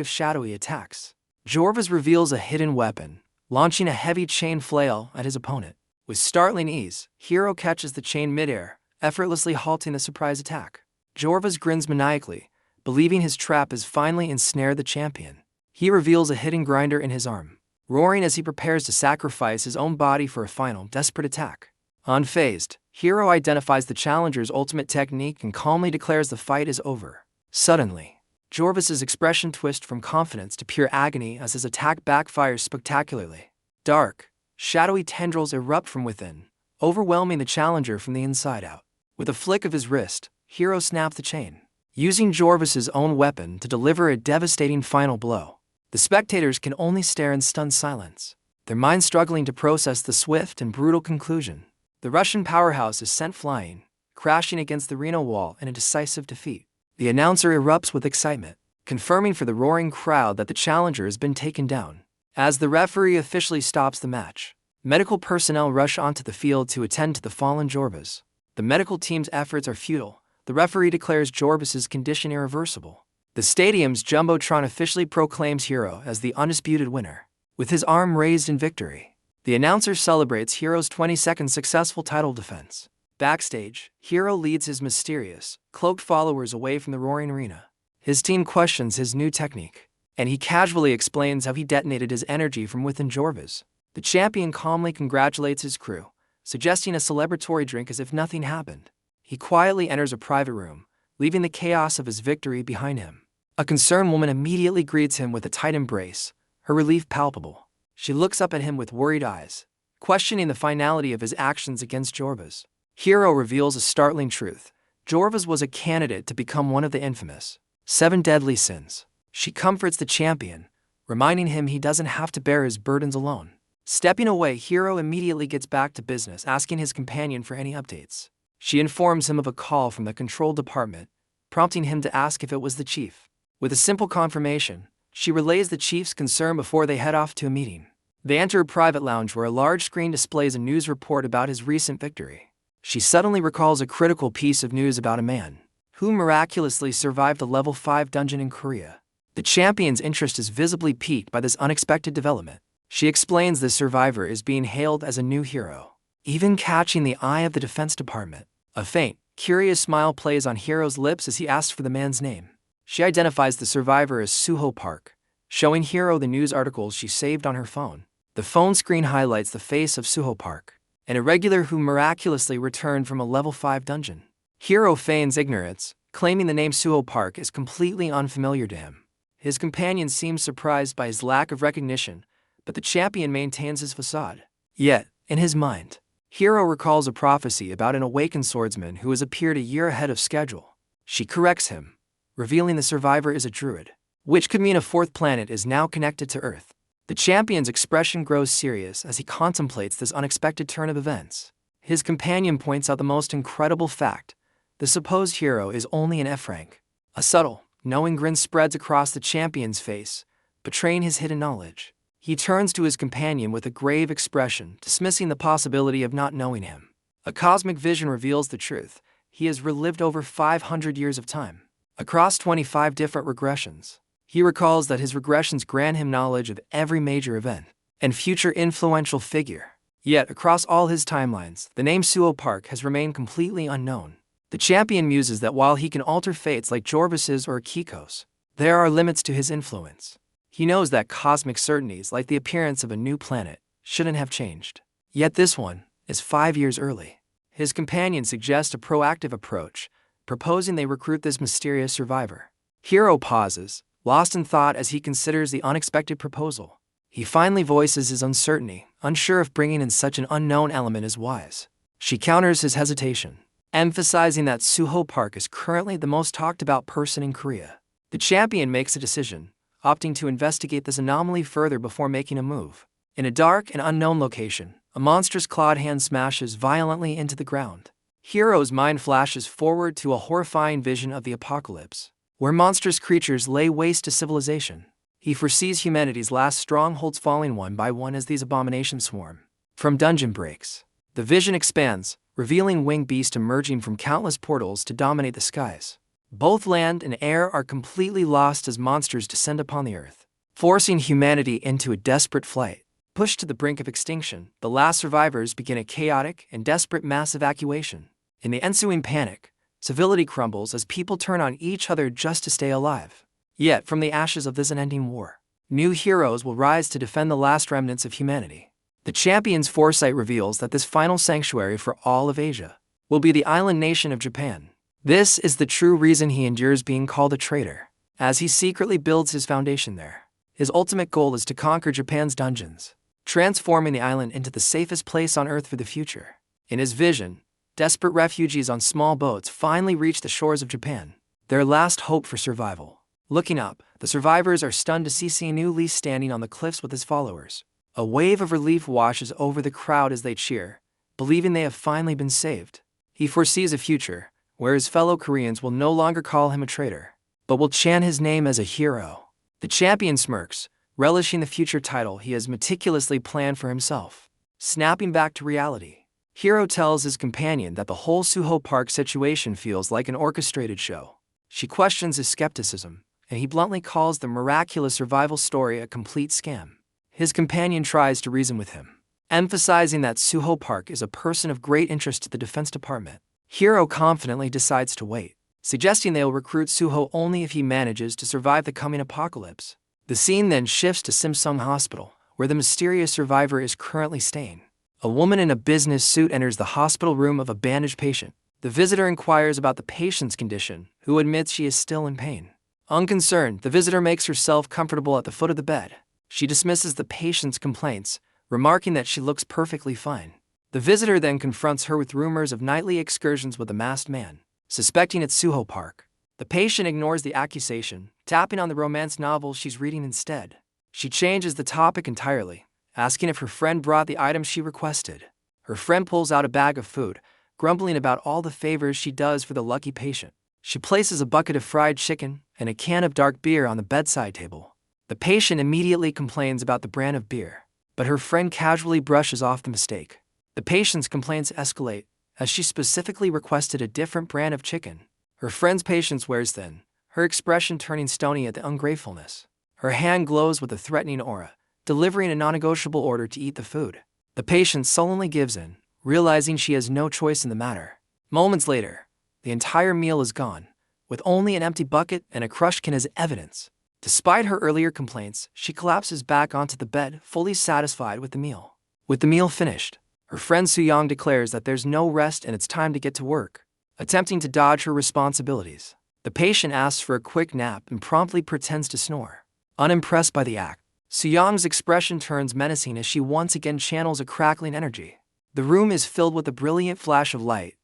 of shadowy attacks. Jorvas reveals a hidden weapon, launching a heavy chain flail at his opponent. With startling ease, Hero catches the chain midair, effortlessly halting the surprise attack. Jorvas grins maniacally, believing his trap has finally ensnared the champion. He reveals a hidden grinder in his arm, roaring as he prepares to sacrifice his own body for a final, desperate attack. Unfazed, Hero identifies the challenger's ultimate technique and calmly declares the fight is over. Suddenly, Jorvas's expression twists from confidence to pure agony as his attack backfires spectacularly. Dark, shadowy tendrils erupt from within, overwhelming the challenger from the inside out. With a flick of his wrist, Hero snaps the chain, using Jorvas's own weapon to deliver a devastating final blow. The spectators can only stare in stunned silence, their minds struggling to process the swift and brutal conclusion. The Russian powerhouse is sent flying, crashing against the arena wall in a decisive defeat. The announcer erupts with excitement, confirming for the roaring crowd that the challenger has been taken down. As the referee officially stops the match, medical personnel rush onto the field to attend to the fallen Jorvas. The medical team's efforts are futile. The referee declares Jorvas's condition irreversible. The stadium's jumbotron officially proclaims Hero as the undisputed winner, with his arm raised in victory. The announcer celebrates Hero's 22nd successful title defense. Backstage, Hero leads his mysterious, cloaked followers away from the roaring arena. His team questions his new technique, and he casually explains how he detonated his energy from within Jorvas. The champion calmly congratulates his crew, suggesting a celebratory drink as if nothing happened. He quietly enters a private room, leaving the chaos of his victory behind him. A concerned woman immediately greets him with a tight embrace, her relief palpable. She looks up at him with worried eyes, questioning the finality of his actions against Jorvas. Hero reveals a startling truth. Jorvas was a candidate to become one of the infamous 7 deadly sins. She comforts the champion, reminding him he doesn't have to bear his burdens alone. Stepping away, Hero immediately gets back to business, asking his companion for any updates. She informs him of a call from the control department, prompting him to ask if it was the chief. With a simple confirmation, she relays the chief's concern before they head off to a meeting. They enter a private lounge where a large screen displays a news report about his recent victory. She suddenly recalls a critical piece of news about a man who miraculously survived a level 5 dungeon in Korea. The champion's interest is visibly piqued by this unexpected development. She explains the survivor is being hailed as a new hero, even catching the eye of the defense department. A faint, curious smile plays on Hero's lips as he asks for the man's name. She identifies the survivor as Suho Park, showing Hero the news articles she saved on her phone. The phone screen highlights the face of Suho Park, an irregular who miraculously returned from a level 5 dungeon. Hero feigns ignorance, claiming the name Suho Park is completely unfamiliar to him. His companion seems surprised by his lack of recognition, but the champion maintains his facade. Yet, in his mind, Hero recalls a prophecy about an awakened swordsman who has appeared a year ahead of schedule. She corrects him, revealing the survivor is a druid, which could mean a 4th planet is now connected to Earth. The champion's expression grows serious as he contemplates this unexpected turn of events. His companion points out the most incredible fact: the supposed hero is only an F rank. A subtle, knowing grin spreads across the champion's face, betraying his hidden knowledge. He turns to his companion with a grave expression, dismissing the possibility of not knowing him. A cosmic vision reveals the truth. he has relived over 500 years of time, across 25 different regressions. He recalls that his regressions grant him knowledge of every major event and future influential figure. Yet, across all his timelines, the name Suho Park has remained completely unknown. The champion muses that while he can alter fates like Jorvis's or Akiko's, there are limits to his influence. He knows that cosmic certainties like the appearance of a new planet shouldn't have changed. Yet this one is 5 years early. His companion suggests a proactive approach, proposing they recruit this mysterious survivor. Hiro pauses, lost in thought as he considers the unexpected proposal. He finally voices his uncertainty, unsure if bringing in such an unknown element is wise. She counters his hesitation, emphasizing that Suho Park is currently the most talked about person in Korea. The champion makes a decision, opting to investigate this anomaly further before making a move. In a dark and unknown location, a monstrous clawed hand smashes violently into the ground. Hiro's mind flashes forward to a horrifying vision of the apocalypse, where monstrous creatures lay waste to civilization. He foresees humanity's last strongholds falling one by one as these abominations swarm. From dungeon breaks, the vision expands, revealing winged beasts emerging from countless portals to dominate the skies. Both land and air are completely lost as monsters descend upon the earth, forcing humanity into a desperate flight. Pushed to the brink of extinction, the last survivors begin a chaotic and desperate mass evacuation. In the ensuing panic, civility crumbles as people turn on each other just to stay alive. Yet, from the ashes of this unending war, new heroes will rise to defend the last remnants of humanity. The champion's foresight reveals that this final sanctuary for all of Asia will be the island nation of Japan. This is the true reason he endures being called a traitor, as he secretly builds his foundation there. His ultimate goal is to conquer Japan's dungeons, transforming the island into the safest place on Earth for the future. In his vision, desperate refugees on small boats finally reach the shores of Japan, their last hope for survival. Looking up, the survivors are stunned to see Sianu Lee standing on the cliffs with his followers. A wave of relief washes over the crowd as they cheer, believing they have finally been saved. He foresees a future where his fellow Koreans will no longer call him a traitor, but will chant his name as a hero. The champion smirks, relishing the future title he has meticulously planned for himself. Snapping back to reality, Hiro tells his companion that the whole Suho Park situation feels like an orchestrated show. She questions his skepticism, and he bluntly calls the miraculous survival story a complete scam. His companion tries to reason with him, emphasizing that Suho Park is a person of great interest to the Defense Department. Hiro confidently decides to wait, suggesting they will recruit Suho only if he manages to survive the coming apocalypse. The scene then shifts to Simsung Hospital, where the mysterious survivor is currently staying. A woman in a business suit enters the hospital room of a bandaged patient. The visitor inquires about the patient's condition, who admits she is still in pain. Unconcerned, the visitor makes herself comfortable at the foot of the bed. She dismisses the patient's complaints, remarking that she looks perfectly fine. The visitor then confronts her with rumors of nightly excursions with a masked man, suspecting it's Suho Park. The patient ignores the accusation, tapping on the romance novel she's reading instead. She changes the topic entirely, asking if her friend brought the items she requested. Her friend pulls out a bag of food, grumbling about all the favors she does for the lucky patient. She places a bucket of fried chicken and a can of dark beer on the bedside table. The patient immediately complains about the brand of beer, but her friend casually brushes off the mistake. The patient's complaints escalate, as she specifically requested a different brand of chicken. Her friend's patience wears thin, her expression turning stony at the ungratefulness. Her hand glows with a threatening aura, delivering a non-negotiable order to eat the food. The patient sullenly gives in, realizing she has no choice in the matter. Moments later, the entire meal is gone, with only an empty bucket and a crushed can as evidence. Despite her earlier complaints, she collapses back onto the bed, fully satisfied with the meal. With the meal finished, her friend Suyong declares that there's no rest and it's time to get to work. Attempting to dodge her responsibilities, the patient asks for a quick nap and promptly pretends to snore. Unimpressed by the act, Suyong's expression turns menacing as she once again channels a crackling energy. The room is filled with a brilliant flash of light,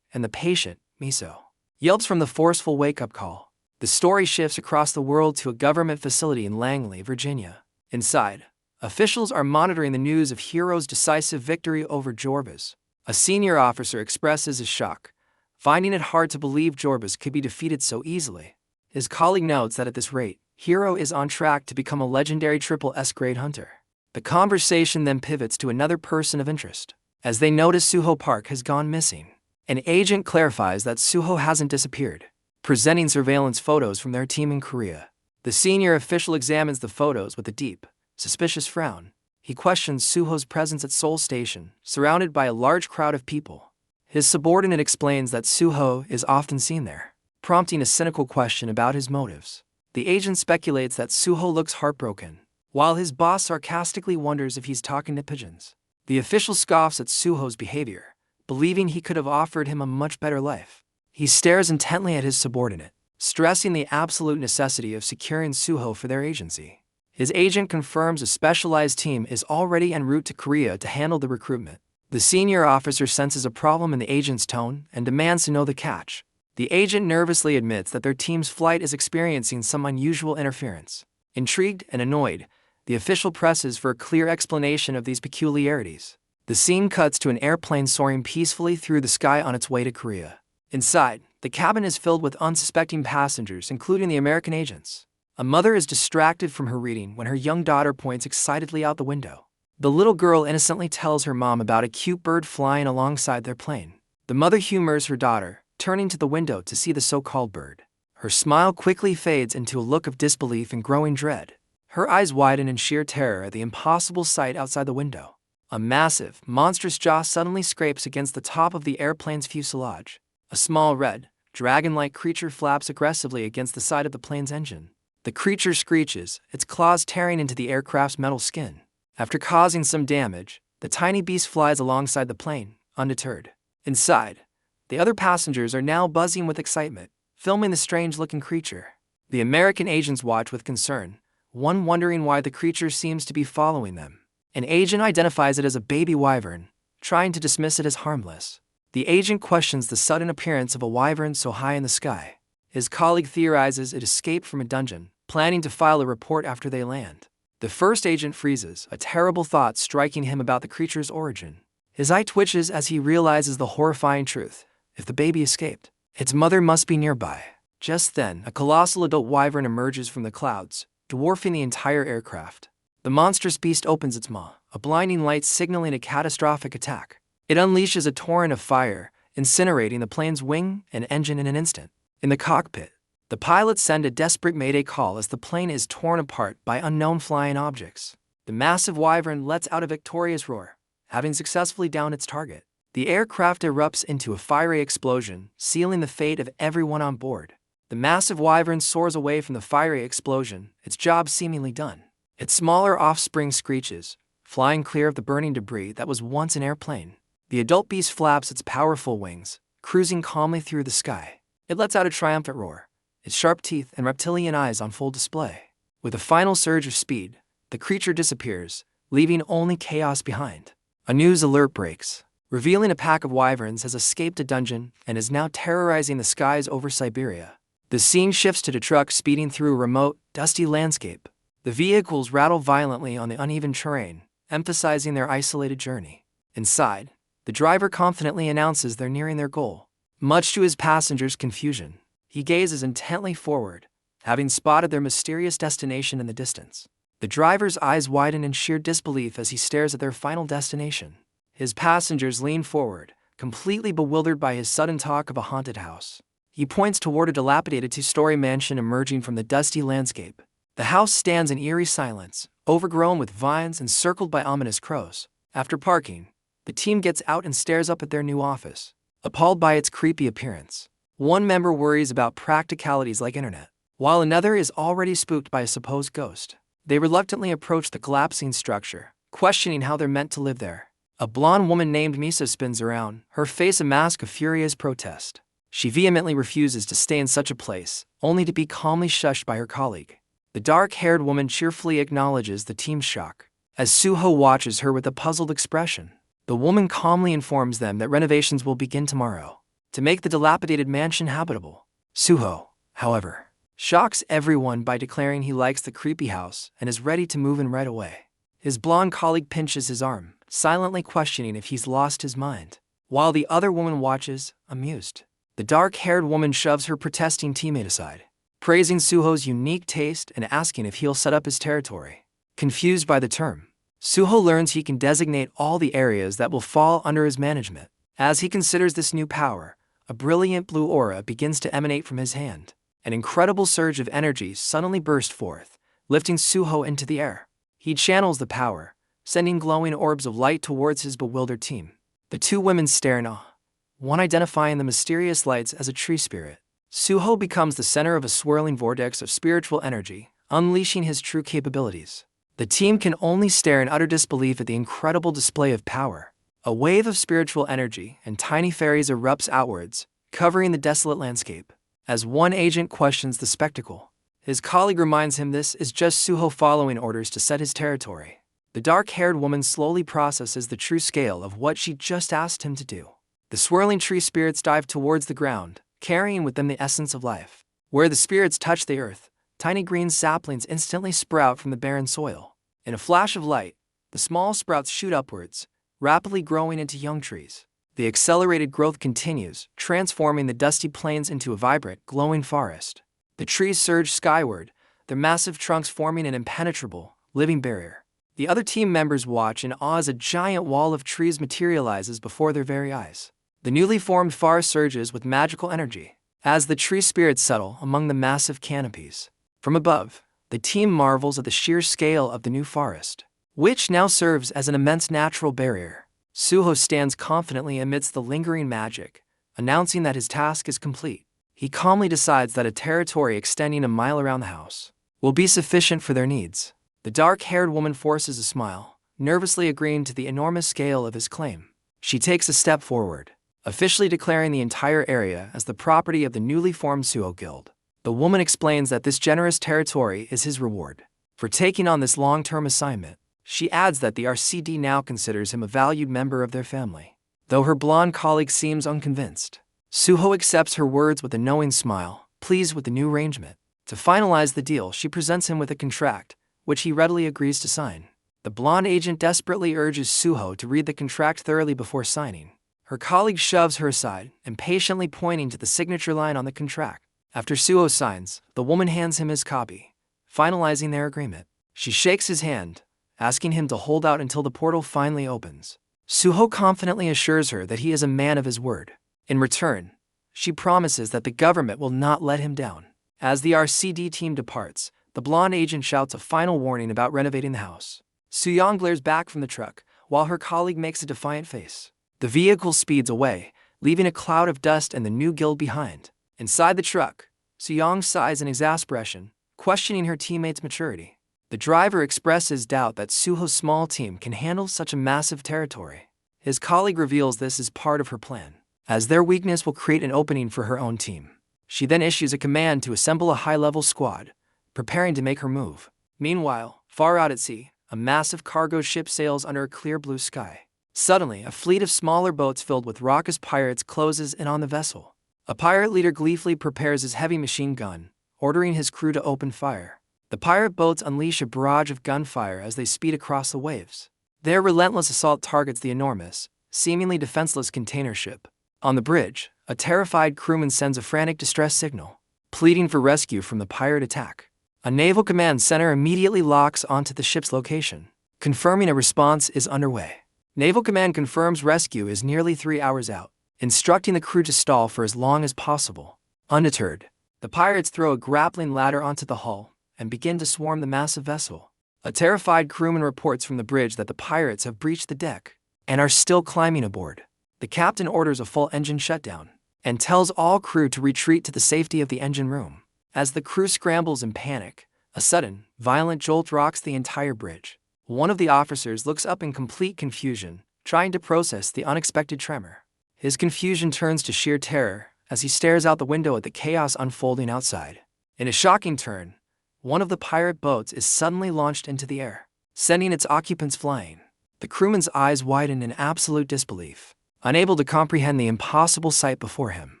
and the patient, Miso, yelps from the forceful wake-up call. The story shifts across the world to a government facility in Langley, Virginia. Inside, officials are monitoring the news of Hiro's decisive victory over Jorbas. A senior officer expresses his shock, finding it hard to believe Jorbas could be defeated so easily. His colleague notes that at this rate, Hiro is on track to become a legendary triple S-grade hunter. The conversation then pivots to another person of interest, as they notice Suho Park has gone missing. An agent clarifies that Suho hasn't disappeared, presenting surveillance photos from their team in Korea. The senior official examines the photos with a deep, suspicious frown. He questions Suho's presence at Seoul Station, surrounded by a large crowd of people. His subordinate explains that Suho is often seen there, prompting a cynical question about his motives. The agent speculates that Suho looks heartbroken, while his boss sarcastically wonders if he's talking to pigeons. The official scoffs at Suho's behavior, believing he could have offered him a much better life. He stares intently at his subordinate, stressing the absolute necessity of securing Suho for their agency. His agent confirms a specialized team is already en route to Korea to handle the recruitment. The senior officer senses a problem in the agent's tone and demands to know the catch. The agent nervously admits that their team's flight is experiencing some unusual interference. Intrigued and annoyed, the official presses for a clear explanation of these peculiarities. The scene cuts to an airplane soaring peacefully through the sky on its way to Korea. Inside, the cabin is filled with unsuspecting passengers, including the American agents. A mother is distracted from her reading when her young daughter points excitedly out the window. The little girl innocently tells her mom about a cute bird flying alongside their plane. The mother humors her daughter, turning to the window to see the so-called bird. Her smile quickly fades into a look of disbelief and growing dread. Her eyes widen in sheer terror at the impossible sight outside the window. A massive, monstrous jaw suddenly scrapes against the top of the airplane's fuselage. A small red, dragon-like creature flaps aggressively against the side of the plane's engine. The creature screeches, its claws tearing into the aircraft's metal skin. After causing some damage, the tiny beast flies alongside the plane, undeterred. Inside, the other passengers are now buzzing with excitement, filming the strange-looking creature. The American agents watch with concern, one wondering why the creature seems to be following them. An agent identifies it as a baby wyvern, trying to dismiss it as harmless. The agent questions the sudden appearance of a wyvern so high in the sky. His colleague theorizes it escaped from a dungeon, planning to file a report after they land. The first agent freezes, a terrible thought striking him about the creature's origin. His eye twitches as he realizes the horrifying truth. If the baby escaped, its mother must be nearby. Just then, a colossal adult wyvern emerges from the clouds, dwarfing the entire aircraft. The monstrous beast opens its maw, a blinding light signaling a catastrophic attack. It unleashes a torrent of fire, incinerating the plane's wing and engine in an instant. In the cockpit, the pilots send a desperate mayday call as the plane is torn apart by unknown flying objects. The massive wyvern lets out a victorious roar, having successfully downed its target. The aircraft erupts into a fiery explosion, sealing the fate of everyone on board. The massive wyvern soars away from the fiery explosion, its job seemingly done. Its smaller offspring screeches, flying clear of the burning debris that was once an airplane. The adult beast flaps its powerful wings, cruising calmly through the sky. It lets out a triumphant roar, its sharp teeth and reptilian eyes on full display. With a final surge of speed, the creature disappears, leaving only chaos behind. A news alert breaks, revealing a pack of wyverns has escaped a dungeon and is now terrorizing the skies over Siberia. The scene shifts to the truck speeding through a remote, dusty landscape. The vehicles rattle violently on the uneven terrain, emphasizing their isolated journey. Inside, the driver confidently announces they're nearing their goal. Much to his passengers' confusion, he gazes intently forward, having spotted their mysterious destination in the distance. The driver's eyes widen in sheer disbelief as he stares at their final destination. His passengers lean forward, completely bewildered by his sudden talk of a haunted house. He points toward a dilapidated two-story mansion emerging from the dusty landscape. The house stands in eerie silence, overgrown with vines and circled by ominous crows. After parking, the team gets out and stares up at their new office, appalled by its creepy appearance. One member worries about practicalities like internet, while another is already spooked by a supposed ghost. They reluctantly approach the collapsing structure, questioning how they're meant to live there. A blonde woman named Misa spins around, her face a mask of furious protest. She vehemently refuses to stay in such a place, only to be calmly shushed by her colleague. The dark-haired woman cheerfully acknowledges the team's shock, as Suho watches her with a puzzled expression. The woman calmly informs them that renovations will begin tomorrow, to make the dilapidated mansion habitable. Suho, however, shocks everyone by declaring he likes the creepy house and is ready to move in right away. His blonde colleague pinches his arm, silently questioning if he's lost his mind, while the other woman watches, amused. The dark-haired woman shoves her protesting teammate aside, praising Suho's unique taste and asking if he'll set up his territory. Confused by the term, Suho learns he can designate all the areas that will fall under his management. As he considers this new power, a brilliant blue aura begins to emanate from his hand. An incredible surge of energy suddenly burst forth, lifting Suho into the air. He channels the power, sending glowing orbs of light towards his bewildered team. The two women stare in awe, one identifying the mysterious lights as a tree spirit. Suho becomes the center of a swirling vortex of spiritual energy, unleashing his true capabilities. The team can only stare in utter disbelief at the incredible display of power. A wave of spiritual energy and tiny fairies erupts outwards, covering the desolate landscape. As one agent questions the spectacle, his colleague reminds him this is just Suho following orders to set his territory. The dark-haired woman slowly processes the true scale of what she just asked him to do. The swirling tree spirits dive towards the ground, carrying with them the essence of life. Where the spirits touch the earth, tiny green saplings instantly sprout from the barren soil. In a flash of light, the small sprouts shoot upwards, rapidly growing into young trees. The accelerated growth continues, transforming the dusty plains into a vibrant, glowing forest. The trees surge skyward, their massive trunks forming an impenetrable, living barrier. The other team members watch in awe as a giant wall of trees materializes before their very eyes. The newly formed forest surges with magical energy, as the tree spirits settle among the massive canopies. From above, the team marvels at the sheer scale of the new forest, which now serves as an immense natural barrier. Suho stands confidently amidst the lingering magic, announcing that his task is complete. He calmly decides that a territory extending a mile around the house will be sufficient for their needs. The dark-haired woman forces a smile, nervously agreeing to the enormous scale of his claim. She takes a step forward, officially declaring the entire area as the property of the newly formed Suho Guild. The woman explains that this generous territory is his reward for taking on this long-term assignment. She adds that the RCD now considers him a valued member of their family. Though her blonde colleague seems unconvinced, Suho accepts her words with a knowing smile, pleased with the new arrangement. To finalize the deal, she presents him with a contract, which he readily agrees to sign. The blonde agent desperately urges Suho to read the contract thoroughly before signing. Her colleague shoves her aside, impatiently pointing to the signature line on the contract. After Suho signs, the woman hands him his copy, finalizing their agreement. She shakes his hand, asking him to hold out until the portal finally opens. Suho confidently assures her that he is a man of his word. In return, she promises that the government will not let him down. As the RCD team departs, the blonde agent shouts a final warning about renovating the house. Suyong glares back from the truck, while her colleague makes a defiant face. The vehicle speeds away, leaving a cloud of dust and the new guild behind. Inside the truck, Suyong sighs in exasperation, questioning her teammates' maturity. The driver expresses doubt that Suho's small team can handle such a massive territory. His colleague reveals this as part of her plan, as their weakness will create an opening for her own team. She then issues a command to assemble a high-level squad, preparing to make her move. Meanwhile, far out at sea, a massive cargo ship sails under a clear blue sky. Suddenly, a fleet of smaller boats filled with raucous pirates closes in on the vessel. A pirate leader gleefully prepares his heavy machine gun, ordering his crew to open fire. The pirate boats unleash a barrage of gunfire as they speed across the waves. Their relentless assault targets the enormous, seemingly defenseless container ship. On the bridge, a terrified crewman sends a frantic distress signal, pleading for rescue from the pirate attack. A naval command center immediately locks onto the ship's location, confirming a response is underway. Naval command confirms rescue is nearly 3 hours out, instructing the crew to stall for as long as possible. Undeterred, the pirates throw a grappling ladder onto the hull and begin to swarm the massive vessel. A terrified crewman reports from the bridge that the pirates have breached the deck and are still climbing aboard. The captain orders a full engine shutdown and tells all crew to retreat to the safety of the engine room. As the crew scrambles in panic, a sudden, violent jolt rocks the entire bridge. One of the officers looks up in complete confusion, trying to process the unexpected tremor. His confusion turns to sheer terror as he stares out the window at the chaos unfolding outside. In a shocking turn, one of the pirate boats is suddenly launched into the air, sending its occupants flying. The crewman's eyes widen in absolute disbelief, unable to comprehend the impossible sight before him.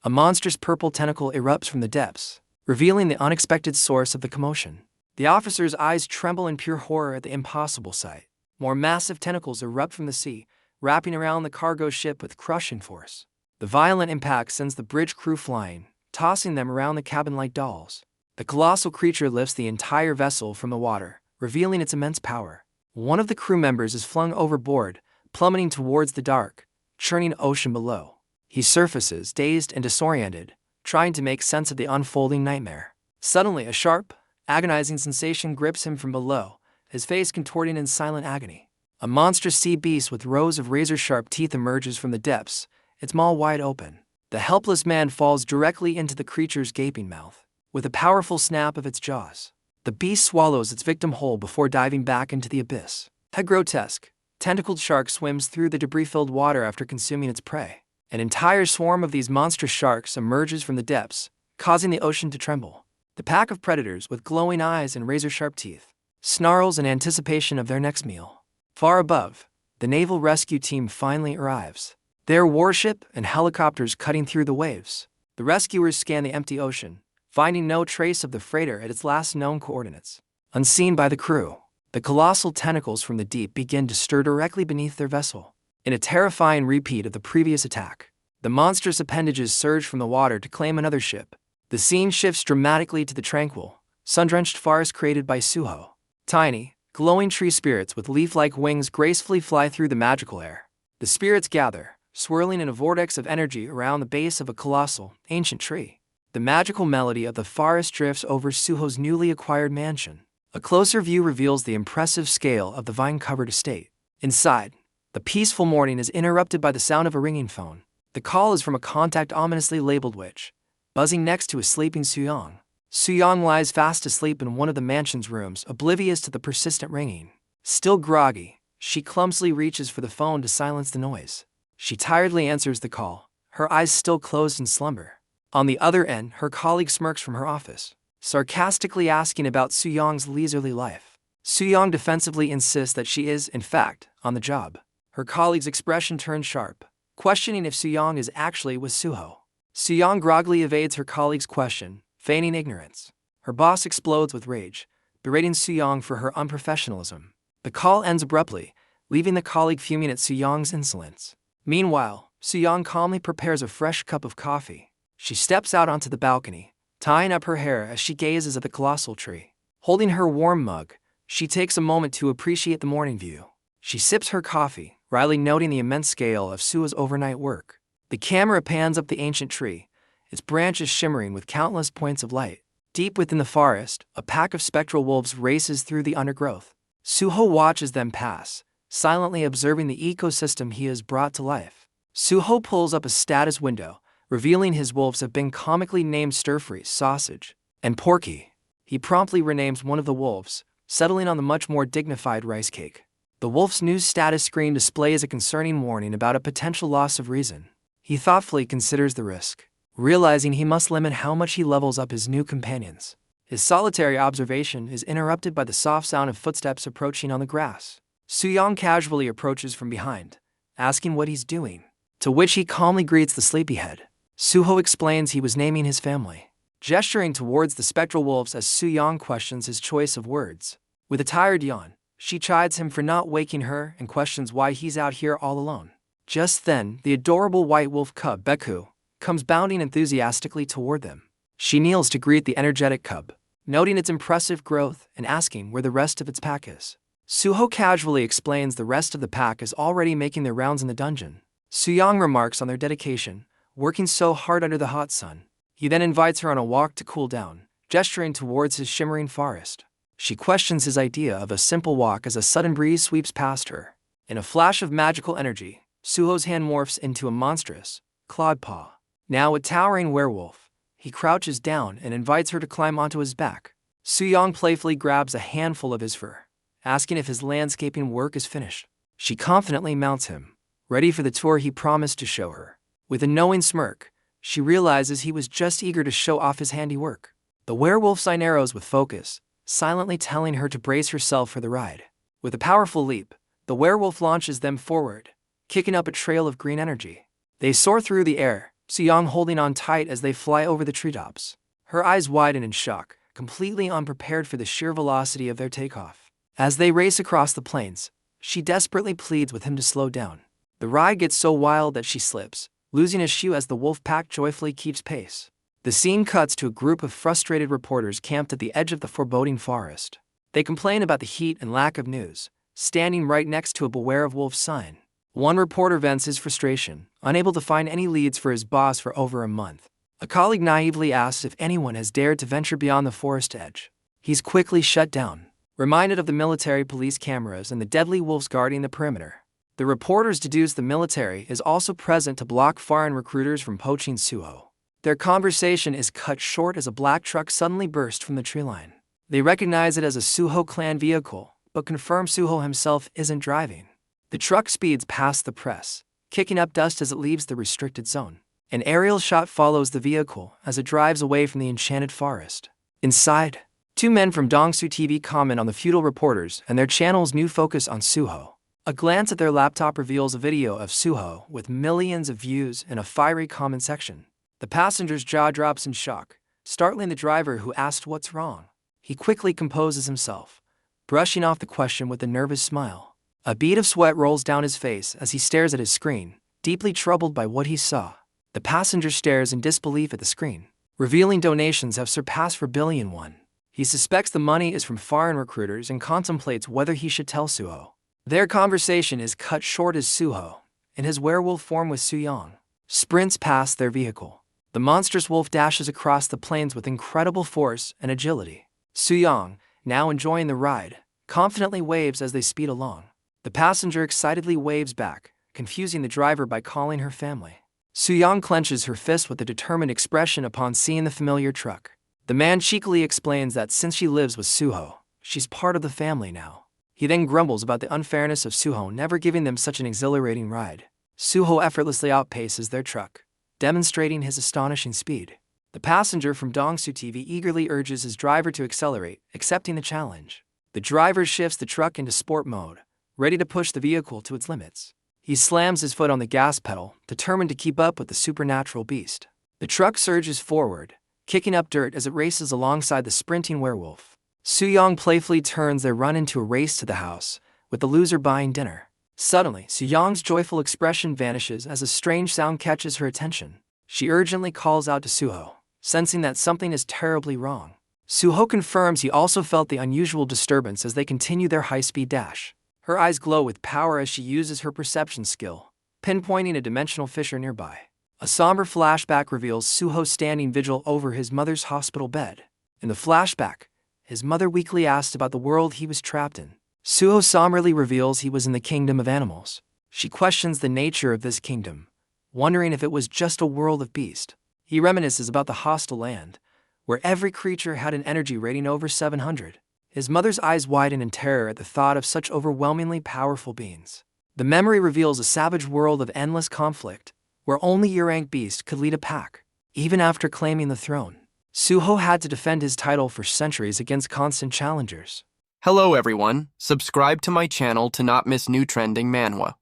A monstrous purple tentacle erupts from the depths, revealing the unexpected source of the commotion. The officer's eyes tremble in pure horror at the impossible sight. More massive tentacles erupt from the sea, wrapping around the cargo ship with crushing force. The violent impact sends the bridge crew flying, tossing them around the cabin like dolls. The colossal creature lifts the entire vessel from the water, revealing its immense power. One of the crew members is flung overboard, plummeting towards the dark, churning ocean below. He surfaces, dazed and disoriented, trying to make sense of the unfolding nightmare. Suddenly, a sharp, agonizing sensation grips him from below, his face contorting in silent agony. A monstrous sea beast with rows of razor-sharp teeth emerges from the depths, its maw wide open. The helpless man falls directly into the creature's gaping mouth. With a powerful snap of its jaws, the beast swallows its victim whole before diving back into the abyss. A grotesque, tentacled shark swims through the debris-filled water after consuming its prey. An entire swarm of these monstrous sharks emerges from the depths, causing the ocean to tremble. The pack of predators with glowing eyes and razor-sharp teeth snarls in anticipation of their next meal. Far above, the naval rescue team finally arrives. Their warship and helicopters cutting through the waves. The rescuers scan the empty ocean, finding no trace of the freighter at its last known coordinates. Unseen by the crew, the colossal tentacles from the deep begin to stir directly beneath their vessel. In a terrifying repeat of the previous attack, the monstrous appendages surge from the water to claim another ship. The scene shifts dramatically to the tranquil, sun-drenched forest created by Suho. Tiny, glowing tree spirits with leaf-like wings gracefully fly through the magical air. The spirits gather, swirling in a vortex of energy around the base of a colossal, ancient tree. The magical melody of the forest drifts over Suho's newly acquired mansion. A closer view reveals the impressive scale of the vine-covered estate. Inside, the peaceful morning is interrupted by the sound of a ringing phone. The call is from a contact ominously labeled witch, buzzing next to a sleeping Suyong. Suyong lies fast asleep in one of the mansion's rooms, oblivious to the persistent ringing. Still groggy, she clumsily reaches for the phone to silence the noise. She tiredly answers the call, her eyes still closed in slumber. On the other end, her colleague smirks from her office, sarcastically asking about Suyong's leisurely life. Suyong defensively insists that she is, in fact, on the job. Her colleague's expression turns sharp, questioning if Suyong is actually with Suho. Suyong groggily evades her colleague's question, feigning ignorance. Her boss explodes with rage, berating Suyong for her unprofessionalism. The call ends abruptly, leaving the colleague fuming at Suyong's insolence. Meanwhile, Suyong calmly prepares a fresh cup of coffee. She steps out onto the balcony, tying up her hair as she gazes at the colossal tree. Holding her warm mug, she takes a moment to appreciate the morning view. She sips her coffee, wryly noting the immense scale of Suo's overnight work. The camera pans up the ancient tree, its branches shimmering with countless points of light. Deep within the forest, a pack of spectral wolves races through the undergrowth. Suho watches them pass, silently observing the ecosystem he has brought to life. Suho pulls up a status window, revealing his wolves have been comically named Stirfry, Sausage, and Porky. He promptly renames one of the wolves, settling on the much more dignified Rice Cake. The wolf's news status screen displays a concerning warning about a potential loss of reason. He thoughtfully considers the risk, realizing he must limit how much he levels up his new companions. His solitary observation is interrupted by the soft sound of footsteps approaching on the grass. Suyong casually approaches from behind, asking what he's doing, to which he calmly greets the sleepyhead. Suho explains he was naming his family, gesturing towards the spectral wolves as Suyong questions his choice of words. With a tired yawn, she chides him for not waking her and questions why he's out here all alone. Just then, the adorable white wolf cub, Beku, comes bounding enthusiastically toward them. She kneels to greet the energetic cub, noting its impressive growth and asking where the rest of its pack is. Suho casually explains the rest of the pack is already making their rounds in the dungeon. Suyong remarks on their dedication, working so hard under the hot sun. He then invites her on a walk to cool down, gesturing towards his shimmering forest. She questions his idea of a simple walk as a sudden breeze sweeps past her. In a flash of magical energy, Suho's hand morphs into a monstrous, clawed paw. Now a towering werewolf, he crouches down and invites her to climb onto his back. Suyong playfully grabs a handful of his fur, asking if his landscaping work is finished. She confidently mounts him, ready for the tour he promised to show her. With a knowing smirk, she realizes he was just eager to show off his handiwork. The werewolf sign arrows with focus, silently telling her to brace herself for the ride. With a powerful leap, the werewolf launches them forward, kicking up a trail of green energy. They soar through the air, Suyong holding on tight as they fly over the treetops. Her eyes widen in shock, completely unprepared for the sheer velocity of their takeoff. As they race across the plains, she desperately pleads with him to slow down. The ride gets so wild that she slips, losing a shoe as the wolf pack joyfully keeps pace. The scene cuts to a group of frustrated reporters camped at the edge of the foreboding forest. They complain about the heat and lack of news, standing right next to a Beware of Wolves sign. One reporter vents his frustration, unable to find any leads for his boss for over a month. A colleague naively asks if anyone has dared to venture beyond the forest edge. He's quickly shut down, reminded of the military police cameras and the deadly wolves guarding the perimeter. The reporters deduce the military is also present to block foreign recruiters from poaching Suho. Their conversation is cut short as a black truck suddenly bursts from the tree line. They recognize it as a Suho clan vehicle, but confirm Suho himself isn't driving. The truck speeds past the press, kicking up dust as it leaves the restricted zone. An aerial shot follows the vehicle as it drives away from the enchanted forest. Inside, two men from Dongsu TV comment on the feudal reporters and their channel's new focus on Suho. A glance at their laptop reveals a video of Suho with millions of views in a fiery comment section. The passenger's jaw drops in shock, startling the driver who asked what's wrong. He quickly composes himself, brushing off the question with a nervous smile. A bead of sweat rolls down his face as he stares at his screen, deeply troubled by what he saw. The passenger stares in disbelief at the screen, revealing donations have surpassed 4 billion won. He suspects the money is from foreign recruiters and contemplates whether he should tell Suho. Their conversation is cut short as Suho, in his werewolf form with Suyong, sprints past their vehicle. The monstrous wolf dashes across the plains with incredible force and agility. Suyong, now enjoying the ride, confidently waves as they speed along. The passenger excitedly waves back, confusing the driver by calling her family. Suyong clenches her fist with a determined expression upon seeing the familiar truck. The man cheekily explains that since she lives with Suho, she's part of the family now. He then grumbles about the unfairness of Suho never giving them such an exhilarating ride. Suho effortlessly outpaces their truck, demonstrating his astonishing speed. The passenger from Dongsu TV eagerly urges his driver to accelerate, accepting the challenge. The driver shifts the truck into sport mode, ready to push the vehicle to its limits. He slams his foot on the gas pedal, determined to keep up with the supernatural beast. The truck surges forward, kicking up dirt as it races alongside the sprinting werewolf. Suyong playfully turns their run into a race to the house, with the loser buying dinner. Suddenly, Suyong's joyful expression vanishes as a strange sound catches her attention. She urgently calls out to Suho, sensing that something is terribly wrong. Suho confirms he also felt the unusual disturbance as they continue their high-speed dash. Her eyes glow with power as she uses her perception skill, pinpointing a dimensional fissure nearby. A somber flashback reveals Suho standing vigil over his mother's hospital bed. In the flashback, his mother weakly asked about the world he was trapped in. Suho somberly reveals he was in the kingdom of animals. She questions the nature of this kingdom, wondering if it was just a world of beasts. He reminisces about the hostile land, where every creature had an energy rating over 700. His mother's eyes widen in terror at the thought of such overwhelmingly powerful beings. The memory reveals a savage world of endless conflict, where only your-rank beast could lead a pack. Even after claiming the throne, Suho had to defend his title for centuries against constant challengers. Hello everyone, subscribe to my channel to not miss new trending manhwa.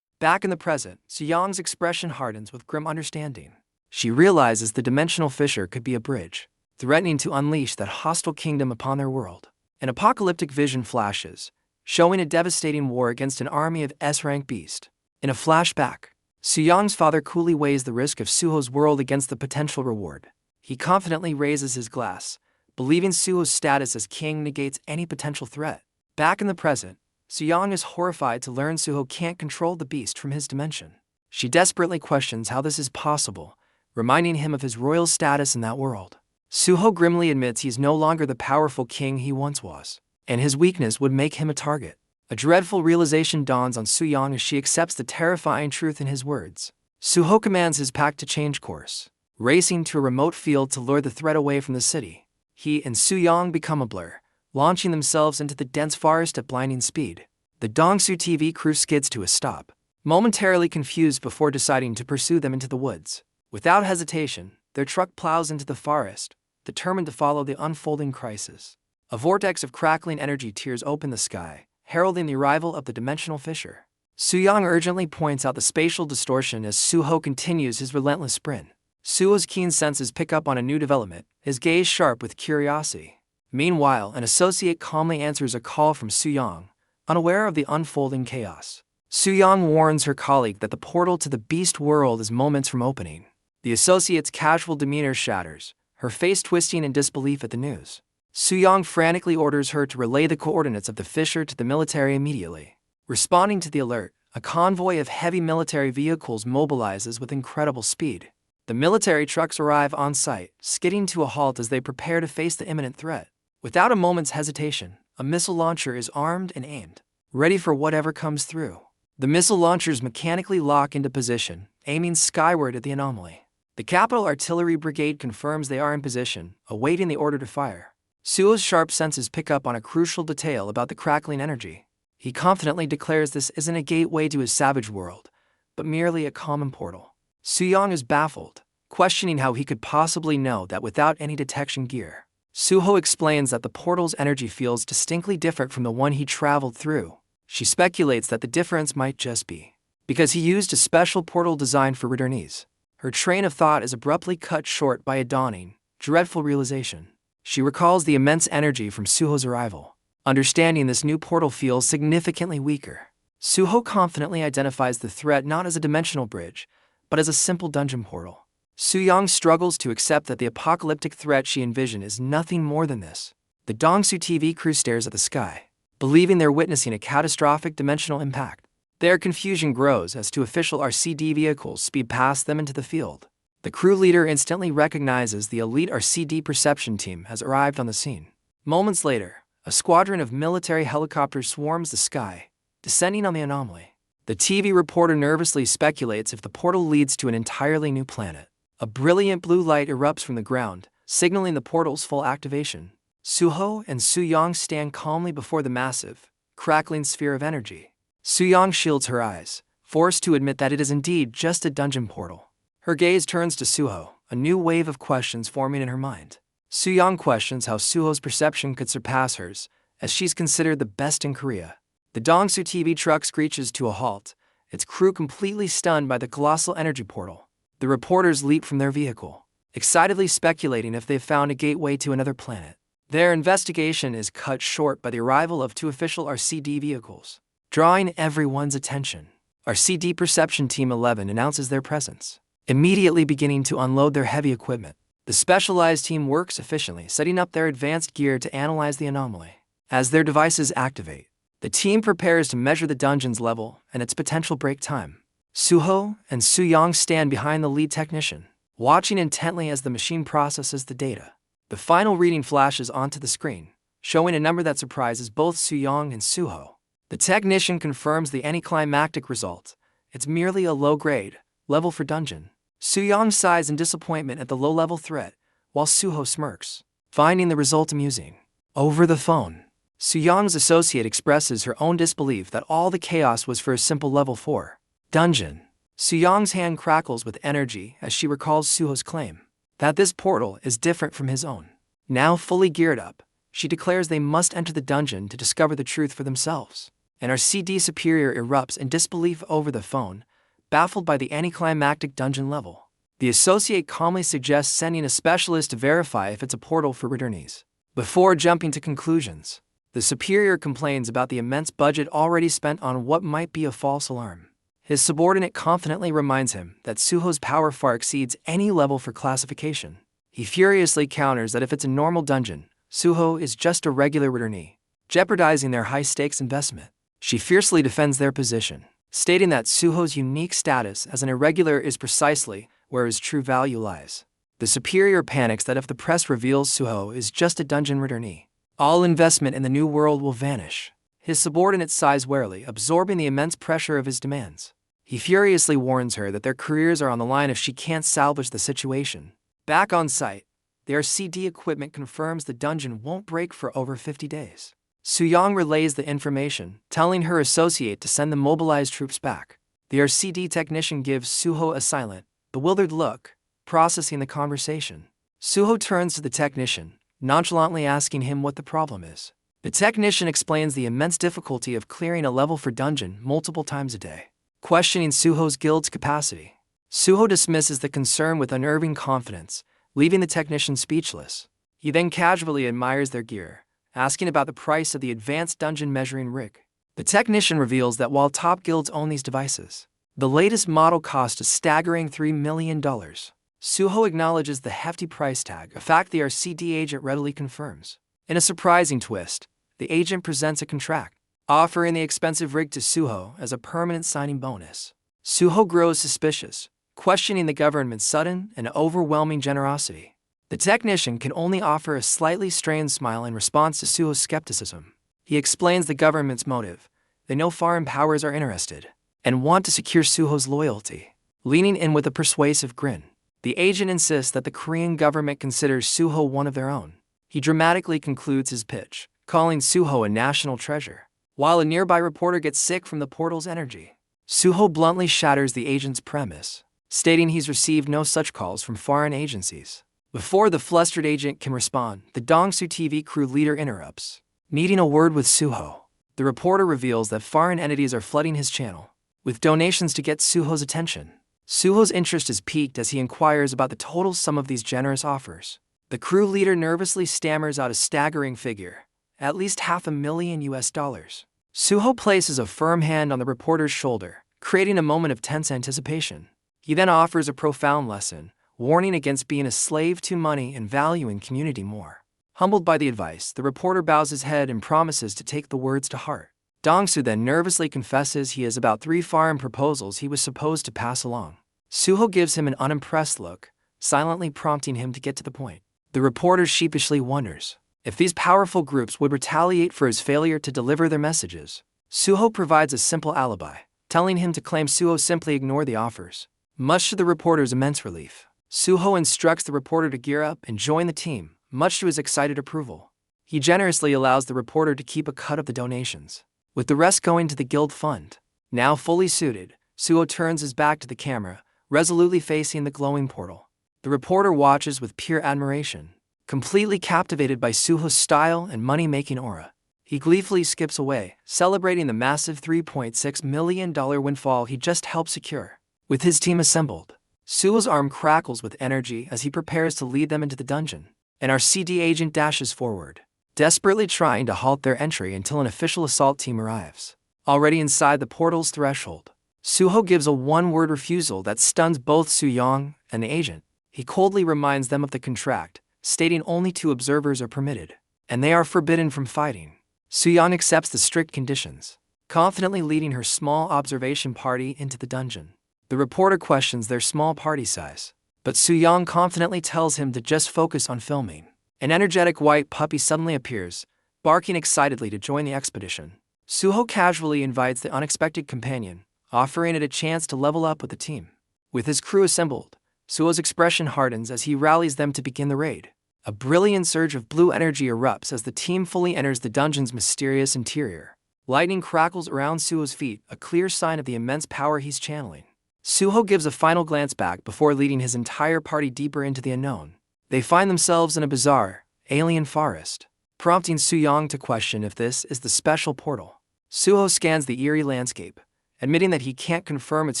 Back in the present, Suyong's expression hardens with grim understanding. She realizes the dimensional fissure could be a bridge, threatening to unleash that hostile kingdom upon their world. An apocalyptic vision flashes, showing a devastating war against an army of S-rank beasts. In a flashback, Suyong's father coolly weighs the risk of Suho's world against the potential reward. He confidently raises his glass, believing Suho's status as king negates any potential threat. Back in the present, Suyong is horrified to learn Suho can't control the beast from his dimension. She desperately questions how this is possible, reminding him of his royal status in that world. Suho grimly admits he's no longer the powerful king he once was, and his weakness would make him a target. A dreadful realization dawns on Suyong as she accepts the terrifying truth in his words. Suho commands his pack to change course, racing to a remote field to lure the threat away from the city. He and Suyong become a blur, launching themselves into the dense forest at blinding speed. The Dongsu TV crew skids to a stop, momentarily confused before deciding to pursue them into the woods. Without hesitation, their truck plows into the forest, determined to follow the unfolding crisis. A vortex of crackling energy tears open the sky, heralding the arrival of the dimensional fissure. Suyong urgently points out the spatial distortion as Suho continues his relentless sprint. Suho's keen senses pick up on a new development, his gaze sharp with curiosity. Meanwhile, an associate calmly answers a call from Suyong, unaware of the unfolding chaos. Suyong warns her colleague that the portal to the beast world is moments from opening. The associate's casual demeanor shatters, her face twisting in disbelief at the news. Suyong frantically orders her to relay the coordinates of the fissure to the military immediately. Responding to the alert, a convoy of heavy military vehicles mobilizes with incredible speed. The military trucks arrive on site, skidding to a halt as they prepare to face the imminent threat. Without a moment's hesitation, a missile launcher is armed and aimed, ready for whatever comes through. The missile launchers mechanically lock into position, aiming skyward at the anomaly. The Capital Artillery Brigade confirms they are in position, awaiting the order to fire. Suho's sharp senses pick up on a crucial detail about the crackling energy. He confidently declares this isn't a gateway to his savage world, but merely a common portal. Suyong is baffled, questioning how he could possibly know that without any detection gear. Suho explains that the portal's energy feels distinctly different from the one he traveled through. She speculates that the difference might just be because he used a special portal designed for returnees. Her train of thought is abruptly cut short by a dawning, dreadful realization. She recalls the immense energy from Suho's arrival. Understanding this new portal feels significantly weaker. Suho confidently identifies the threat not as a dimensional bridge, but as a simple dungeon portal. Suyong struggles to accept that the apocalyptic threat she envisioned is nothing more than this. The Dongsu TV crew stares at the sky, believing they're witnessing a catastrophic dimensional impact. Their confusion grows as two official RCD vehicles speed past them into the field. The crew leader instantly recognizes the elite RCD perception team has arrived on the scene. Moments later, a squadron of military helicopters swarms the sky, descending on the anomaly. The TV reporter nervously speculates if the portal leads to an entirely new planet. A brilliant blue light erupts from the ground, signaling the portal's full activation. Suho and Suyong stand calmly before the massive, crackling sphere of energy. Suyong shields her eyes, forced to admit that it is indeed just a dungeon portal. Her gaze turns to Suho, a new wave of questions forming in her mind. Suyong questions how Suho's perception could surpass hers, as she's considered the best in Korea. The Dongsu TV truck screeches to a halt, its crew completely stunned by the colossal energy portal. The reporters leap from their vehicle, excitedly speculating if they've found a gateway to another planet. Their investigation is cut short by the arrival of two official RCD vehicles, drawing everyone's attention. RCD Perception Team 11 announces their presence, immediately beginning to unload their heavy equipment. The specialized team works efficiently, setting up their advanced gear to analyze the anomaly. As their devices activate, the team prepares to measure the dungeon's level and its potential break time. Suho and Suyong stand behind the lead technician, watching intently as the machine processes the data. The final reading flashes onto the screen, showing a number that surprises both Suyong and Suho. The technician confirms the anticlimactic result. It's merely a low-grade, level 4 dungeon. Suyong sighs in disappointment at the low-level threat, while Suho smirks, finding the result amusing. Over the phone, Suyong's associate expresses her own disbelief that all the chaos was for a simple level 4 dungeon. Suyong's hand crackles with energy as she recalls Suho's claim that this portal is different from his own. Now fully geared up, she declares they must enter the dungeon to discover the truth for themselves. And our CD superior erupts in disbelief over the phone, baffled by the anticlimactic dungeon level. The associate calmly suggests sending a specialist to verify if it's a portal for returnees. Before jumping to conclusions, the superior complains about the immense budget already spent on what might be a false alarm. His subordinate confidently reminds him that Suho's power far exceeds any level for classification. He furiously counters that if it's a normal dungeon, Suho is just a regular returnee, jeopardizing their high-stakes investment. She fiercely defends their position, stating that Suho's unique status as an irregular is precisely where his true value lies. The superior panics that if the press reveals Suho is just a dungeon returnee, all investment in the new world will vanish. His subordinate sighs warily, absorbing the immense pressure of his demands. He furiously warns her that their careers are on the line if she can't salvage the situation. Back on site, their CD equipment confirms the dungeon won't break for over 50 days. Suyong relays the information, telling her associate to send the mobilized troops back. The RCD technician gives Suho a silent, bewildered look, processing the conversation. Suho turns to the technician, nonchalantly asking him what the problem is. The technician explains the immense difficulty of clearing a level for dungeon multiple times a day, questioning Suho's guild's capacity. Suho dismisses the concern with unnerving confidence, leaving the technician speechless. He then casually admires their gear, asking about the price of the advanced dungeon measuring rig. The technician reveals that while top guilds own these devices, the latest model cost a staggering $3 million. Suho acknowledges the hefty price tag, a fact the RCD agent readily confirms. In a surprising twist, the agent presents a contract offering the expensive rig to Suho as a permanent signing bonus. Suho grows suspicious, questioning the government's sudden and overwhelming generosity. The technician can only offer a slightly strained smile in response to Suho's skepticism. He explains the government's motive. They know foreign powers are interested and want to secure Suho's loyalty. Leaning in with a persuasive grin, the agent insists that the Korean government considers Suho one of their own. He dramatically concludes his pitch, calling Suho a national treasure. While a nearby reporter gets sick from the portal's energy, Suho bluntly shatters the agent's premise, stating he's received no such calls from foreign agencies. Before the flustered agent can respond, the Dongsu TV crew leader interrupts, needing a word with Suho. The reporter reveals that foreign entities are flooding his channel with donations to get Suho's attention. Suho's interest is piqued as he inquires about the total sum of these generous offers. The crew leader nervously stammers out a staggering figure, at least $500,000. Suho places a firm hand on the reporter's shoulder, creating a moment of tense anticipation. He then offers a profound lesson, warning against being a slave to money and valuing community more. Humbled by the advice, the reporter bows his head and promises to take the words to heart. Dongsu then nervously confesses he has about 3 foreign proposals he was supposed to pass along. Suho gives him an unimpressed look, silently prompting him to get to the point. The reporter sheepishly wonders if these powerful groups would retaliate for his failure to deliver their messages. Suho provides a simple alibi, telling him to claim Suho simply ignored the offers. Much to the reporter's immense relief, Suho instructs the reporter to gear up and join the team, much to his excited approval. He generously allows the reporter to keep a cut of the donations, with the rest going to the guild fund. Now fully suited, Suho turns his back to the camera, resolutely facing the glowing portal. The reporter watches with pure admiration, completely captivated by Suho's style and money-making aura. He gleefully skips away, celebrating the massive $3.6 million windfall he just helped secure. With his team assembled, Suho's arm crackles with energy as he prepares to lead them into the dungeon. An RCD agent dashes forward, desperately trying to halt their entry until an official assault team arrives. Already inside the portal's threshold, Suho gives a one-word refusal that stuns both Suyong and the agent. He coldly reminds them of the contract, stating only 2 observers are permitted, and they are forbidden from fighting. Suyong accepts the strict conditions, confidently leading her small observation party into the dungeon. The reporter questions their small party size, but Suyong confidently tells him to just focus on filming. An energetic white puppy suddenly appears, barking excitedly to join the expedition. Suho casually invites the unexpected companion, offering it a chance to level up with the team. With his crew assembled, Suho's expression hardens as he rallies them to begin the raid. A brilliant surge of blue energy erupts as the team fully enters the dungeon's mysterious interior. Lightning crackles around Suho's feet, a clear sign of the immense power he's channeling. Suho gives a final glance back before leading his entire party deeper into the unknown. They find themselves in a bizarre, alien forest, prompting Suyong to question if this is the special portal. Suho scans the eerie landscape, admitting that he can't confirm its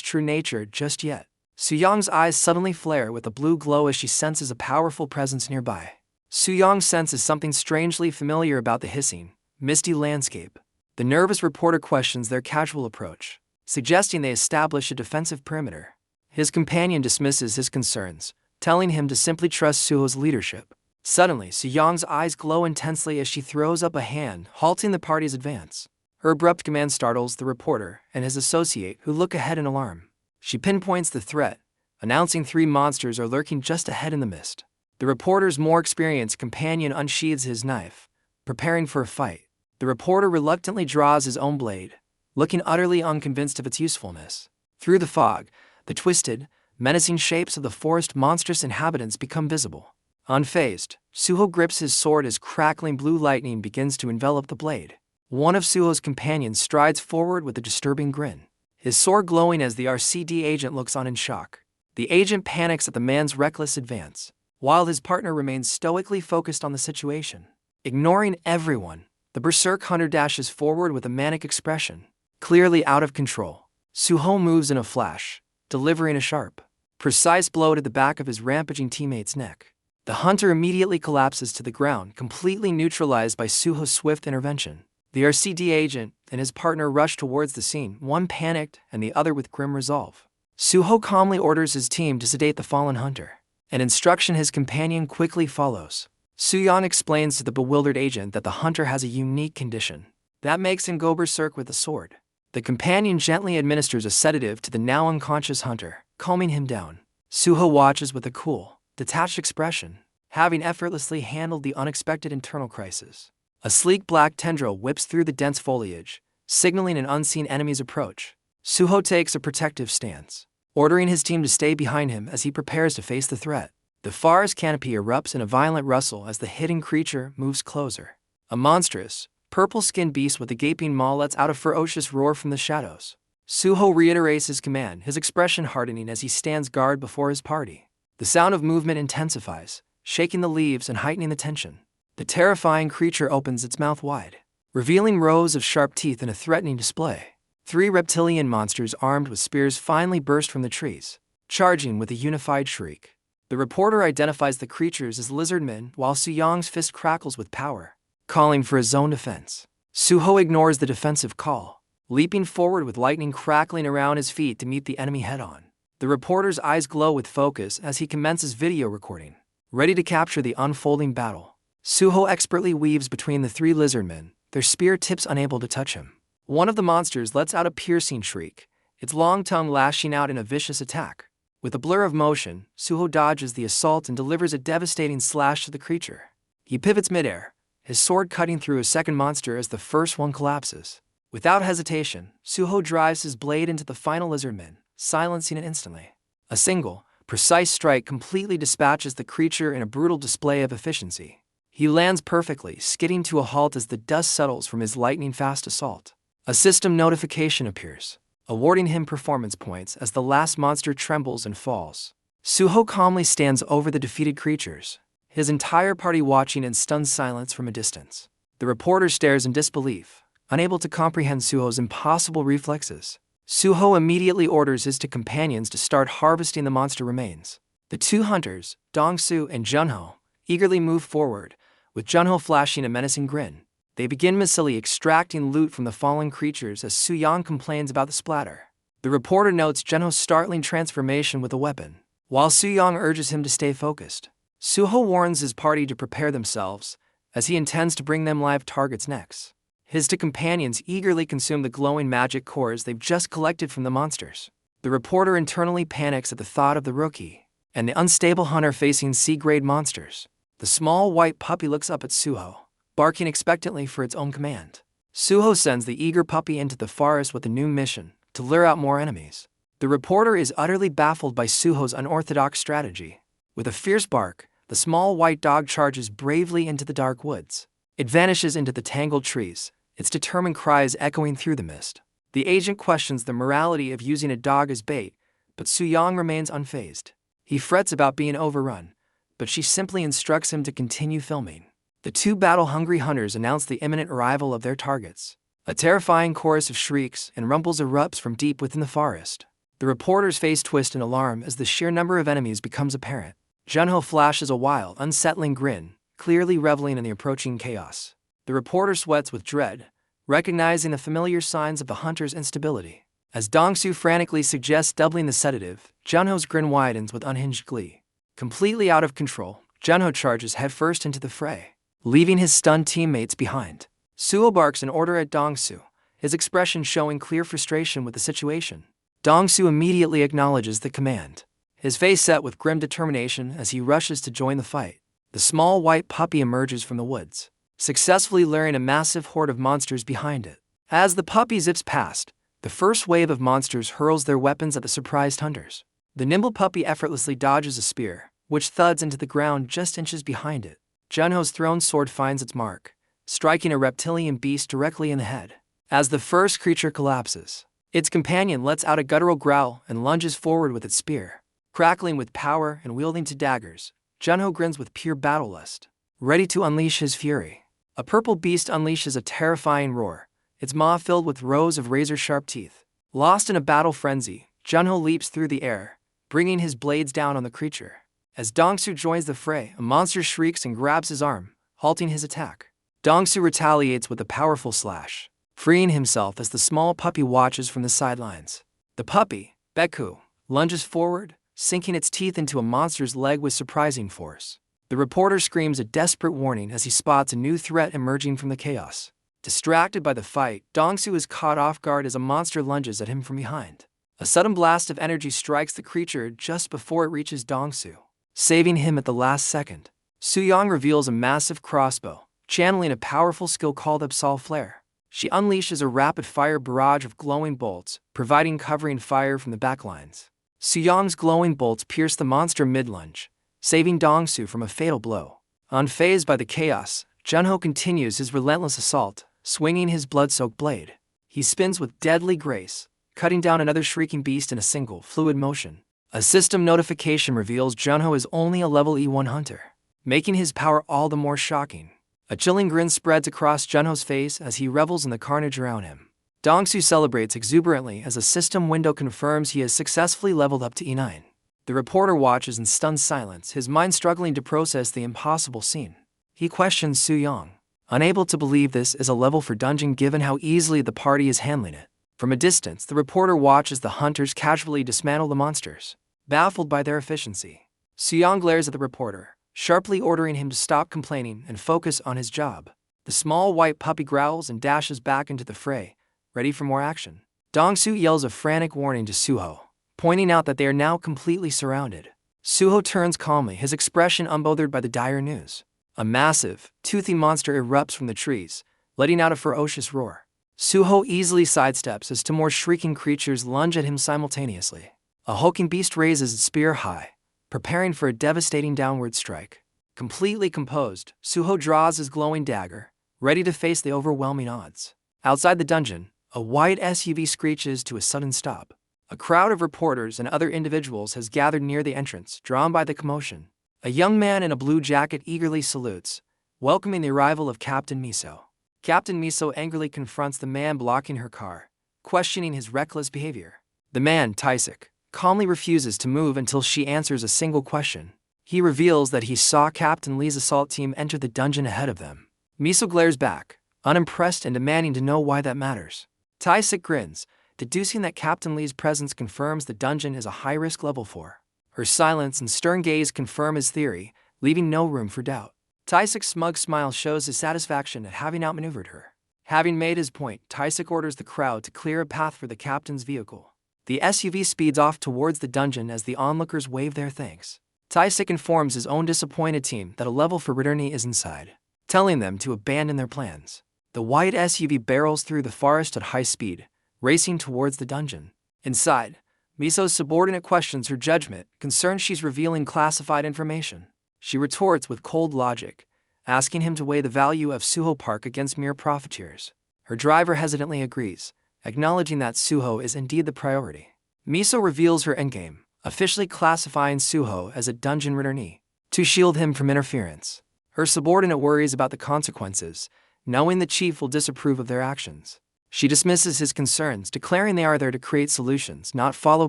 true nature just yet. Suyong's eyes suddenly flare with a blue glow as she senses a powerful presence nearby. Suyong senses something strangely familiar about the hissing, misty landscape. The nervous reporter questions their casual approach, suggesting they establish a defensive perimeter. His companion dismisses his concerns, telling him to simply trust Suho's leadership. Suddenly, Suyong's eyes glow intensely as she throws up a hand, halting the party's advance. Her abrupt command startles the reporter and his associate, who look ahead in alarm. She pinpoints the threat, announcing 3 monsters are lurking just ahead in the mist. The reporter's more experienced companion unsheathes his knife, preparing for a fight. The reporter reluctantly draws his own blade, looking utterly unconvinced of its usefulness. Through the fog, the twisted, menacing shapes of the forest monstrous inhabitants become visible. Unfazed, Suho grips his sword as crackling blue lightning begins to envelop the blade. One of Suho's companions strides forward with a disturbing grin, his sword glowing as the RCD agent looks on in shock. The agent panics at the man's reckless advance, while his partner remains stoically focused on the situation. Ignoring everyone, the berserk hunter dashes forward with a manic expression, clearly out of control. Suho moves in a flash, delivering a sharp, precise blow to the back of his rampaging teammate's neck. The hunter immediately collapses to the ground, completely neutralized by Suho's swift intervention. The RCD agent and his partner rush towards the scene, one panicked and the other with grim resolve. Suho calmly orders his team to sedate the fallen hunter, an instruction his companion quickly follows. Suyong explains to the bewildered agent that the hunter has a unique condition. That makes him go berserk with the sword. The companion gently administers a sedative to the now unconscious hunter, calming him down. Suho watches with a cool, detached expression, having effortlessly handled the unexpected internal crisis. A sleek black tendril whips through the dense foliage, signaling an unseen enemy's approach. Suho takes a protective stance, ordering his team to stay behind him as he prepares to face the threat. The forest canopy erupts in a violent rustle as the hidden creature moves closer. A monstrous, purple-skinned beast with a gaping maw lets out a ferocious roar from the shadows. Suho reiterates his command, his expression hardening as he stands guard before his party. The sound of movement intensifies, shaking the leaves and heightening the tension. The terrifying creature opens its mouth wide, revealing rows of sharp teeth in a threatening display. 3 reptilian monsters armed with spears finally burst from the trees, charging with a unified shriek. The reporter identifies the creatures as lizardmen while Suyong's fist crackles with power, calling for his own defense. Suho ignores the defensive call, leaping forward with lightning crackling around his feet to meet the enemy head-on. The reporter's eyes glow with focus as he commences video recording, ready to capture the unfolding battle. Suho expertly weaves between the 3 lizardmen, their spear tips unable to touch him. One of the monsters lets out a piercing shriek, its long tongue lashing out in a vicious attack. With a blur of motion, Suho dodges the assault and delivers a devastating slash to the creature. He pivots midair, his sword cutting through a second monster as the first one collapses. Without hesitation, Suho drives his blade into the final lizardman, silencing it instantly. A single, precise strike completely dispatches the creature in a brutal display of efficiency. He lands perfectly, skidding to a halt as the dust settles from his lightning-fast assault. A system notification appears, awarding him performance points as the last monster trembles and falls. Suho calmly stands over the defeated creatures, his entire party watching in stunned silence from a distance. The reporter stares in disbelief, unable to comprehend Suho's impossible reflexes. Suho immediately orders his 2 companions to start harvesting the monster remains. The 2 hunters, Dongsu and Junho, eagerly move forward, with Junho flashing a menacing grin. They begin messily extracting loot from the fallen creatures as Suyong complains about the splatter. The reporter notes Junho's startling transformation with a weapon, while Suyong urges him to stay focused. Suho warns his party to prepare themselves, as he intends to bring them live targets next. His 2 companions eagerly consume the glowing magic cores they've just collected from the monsters. The reporter internally panics at the thought of the rookie and the unstable hunter facing C-grade monsters. The small white puppy looks up at Suho, barking expectantly for its own command. Suho sends the eager puppy into the forest with a new mission, to lure out more enemies. The reporter is utterly baffled by Suho's unorthodox strategy. With a fierce bark, the small white dog charges bravely into the dark woods. It vanishes into the tangled trees, its determined cries echoing through the mist. The agent questions the morality of using a dog as bait, but Suyong remains unfazed. He frets about being overrun, but she simply instructs him to continue filming. The 2 battle-hungry hunters announce the imminent arrival of their targets. A terrifying chorus of shrieks and rumbles erupts from deep within the forest. The reporter's face twists in alarm as the sheer number of enemies becomes apparent. Junho flashes a wild, unsettling grin, clearly reveling in the approaching chaos. The reporter sweats with dread, recognizing the familiar signs of the hunter's instability. As Dongsu frantically suggests doubling the sedative, Junho's grin widens with unhinged glee. Completely out of control, Junho charges headfirst into the fray, leaving his stunned teammates behind. Suho barks an order at Dongsu, his expression showing clear frustration with the situation. Dongsu immediately acknowledges the command, his face set with grim determination as he rushes to join the fight. The small white puppy emerges from the woods, successfully luring a massive horde of monsters behind it. As the puppy zips past, the first wave of monsters hurls their weapons at the surprised hunters. The nimble puppy effortlessly dodges a spear, which thuds into the ground just inches behind it. Junho's thrown sword finds its mark, striking a reptilian beast directly in the head. As the first creature collapses, its companion lets out a guttural growl and lunges forward with its spear. Crackling with power and wielding 2 daggers, Junho grins with pure battle lust, ready to unleash his fury. A purple beast unleashes a terrifying roar, its maw filled with rows of razor-sharp teeth. Lost in a battle frenzy, Junho leaps through the air, bringing his blades down on the creature. As Dongsu joins the fray, a monster shrieks and grabs his arm, halting his attack. Dongsu retaliates with a powerful slash, freeing himself as the small puppy watches from the sidelines. The puppy, Beku, lunges forward, sinking its teeth into a monster's leg with surprising force. The reporter screams a desperate warning as he spots a new threat emerging from the chaos. Distracted by the fight, Dongsu is caught off guard as a monster lunges at him from behind. A sudden blast of energy strikes the creature just before it reaches Dongsu, saving him at the last second. Suyang reveals a massive crossbow, channeling a powerful skill called Absol Flare. She unleashes a rapid-fire barrage of glowing bolts, providing covering fire from the backlines. Suyang's glowing bolts pierce the monster mid-lunge, saving Dongsu from a fatal blow. Unfazed by the chaos, Junho continues his relentless assault, swinging his blood-soaked blade. He spins with deadly grace, cutting down another shrieking beast in a single, fluid motion. A system notification reveals Junho is only a level E1 hunter, making his power all the more shocking. A chilling grin spreads across Junho's face as he revels in the carnage around him. Dongsu celebrates exuberantly as a system window confirms he has successfully leveled up to E9. The reporter watches in stunned silence, his mind struggling to process the impossible scene. He questions Suyang, unable to believe this is a level for dungeon given how easily the party is handling it. From a distance, the reporter watches the hunters casually dismantle the monsters, baffled by their efficiency. Suyang glares at the reporter, sharply ordering him to stop complaining and focus on his job. The small white puppy growls and dashes back into the fray, ready for more action. Dongsu yells a frantic warning to Suho, pointing out that they are now completely surrounded. Suho turns calmly, his expression unbothered by the dire news. A massive, toothy monster erupts from the trees, letting out a ferocious roar. Suho easily sidesteps as two more shrieking creatures lunge at him simultaneously. A hulking beast raises its spear high, preparing for a devastating downward strike. Completely composed, Suho draws his glowing dagger, ready to face the overwhelming odds. Outside the dungeon, a white SUV screeches to a sudden stop. A crowd of reporters and other individuals has gathered near the entrance, drawn by the commotion. A young man in a blue jacket eagerly salutes, welcoming the arrival of Captain Miso. Captain Miso angrily confronts the man blocking her car, questioning his reckless behavior. The man, Taisik, calmly refuses to move until she answers a single question. He reveals that he saw Captain Lee's assault team enter the dungeon ahead of them. Miso glares back, unimpressed and demanding to know why that matters. Taisik grins, deducing that Captain Lee's presence confirms the dungeon is a high-risk level 4. Her silence and stern gaze confirm his theory, leaving no room for doubt. Taisik's smug smile shows his satisfaction at having outmaneuvered her. Having made his point, Taisik orders the crowd to clear a path for the captain's vehicle. The SUV speeds off towards the dungeon as the onlookers wave their thanks. Taisik informs his own disappointed team that a level for Returni is inside, telling them to abandon their plans. The white SUV barrels through the forest at high speed, racing towards the dungeon. Inside, Miso's subordinate questions her judgment, concerned she's revealing classified information. She retorts with cold logic, asking him to weigh the value of Suho Park against mere profiteers. Her driver hesitantly agrees, acknowledging that Suho is indeed the priority. Miso reveals her endgame, officially classifying Suho as a dungeon returnee, to shield him from interference. Her subordinate worries about the consequences, knowing the chief will disapprove of their actions. She dismisses his concerns, declaring they are there to create solutions, not follow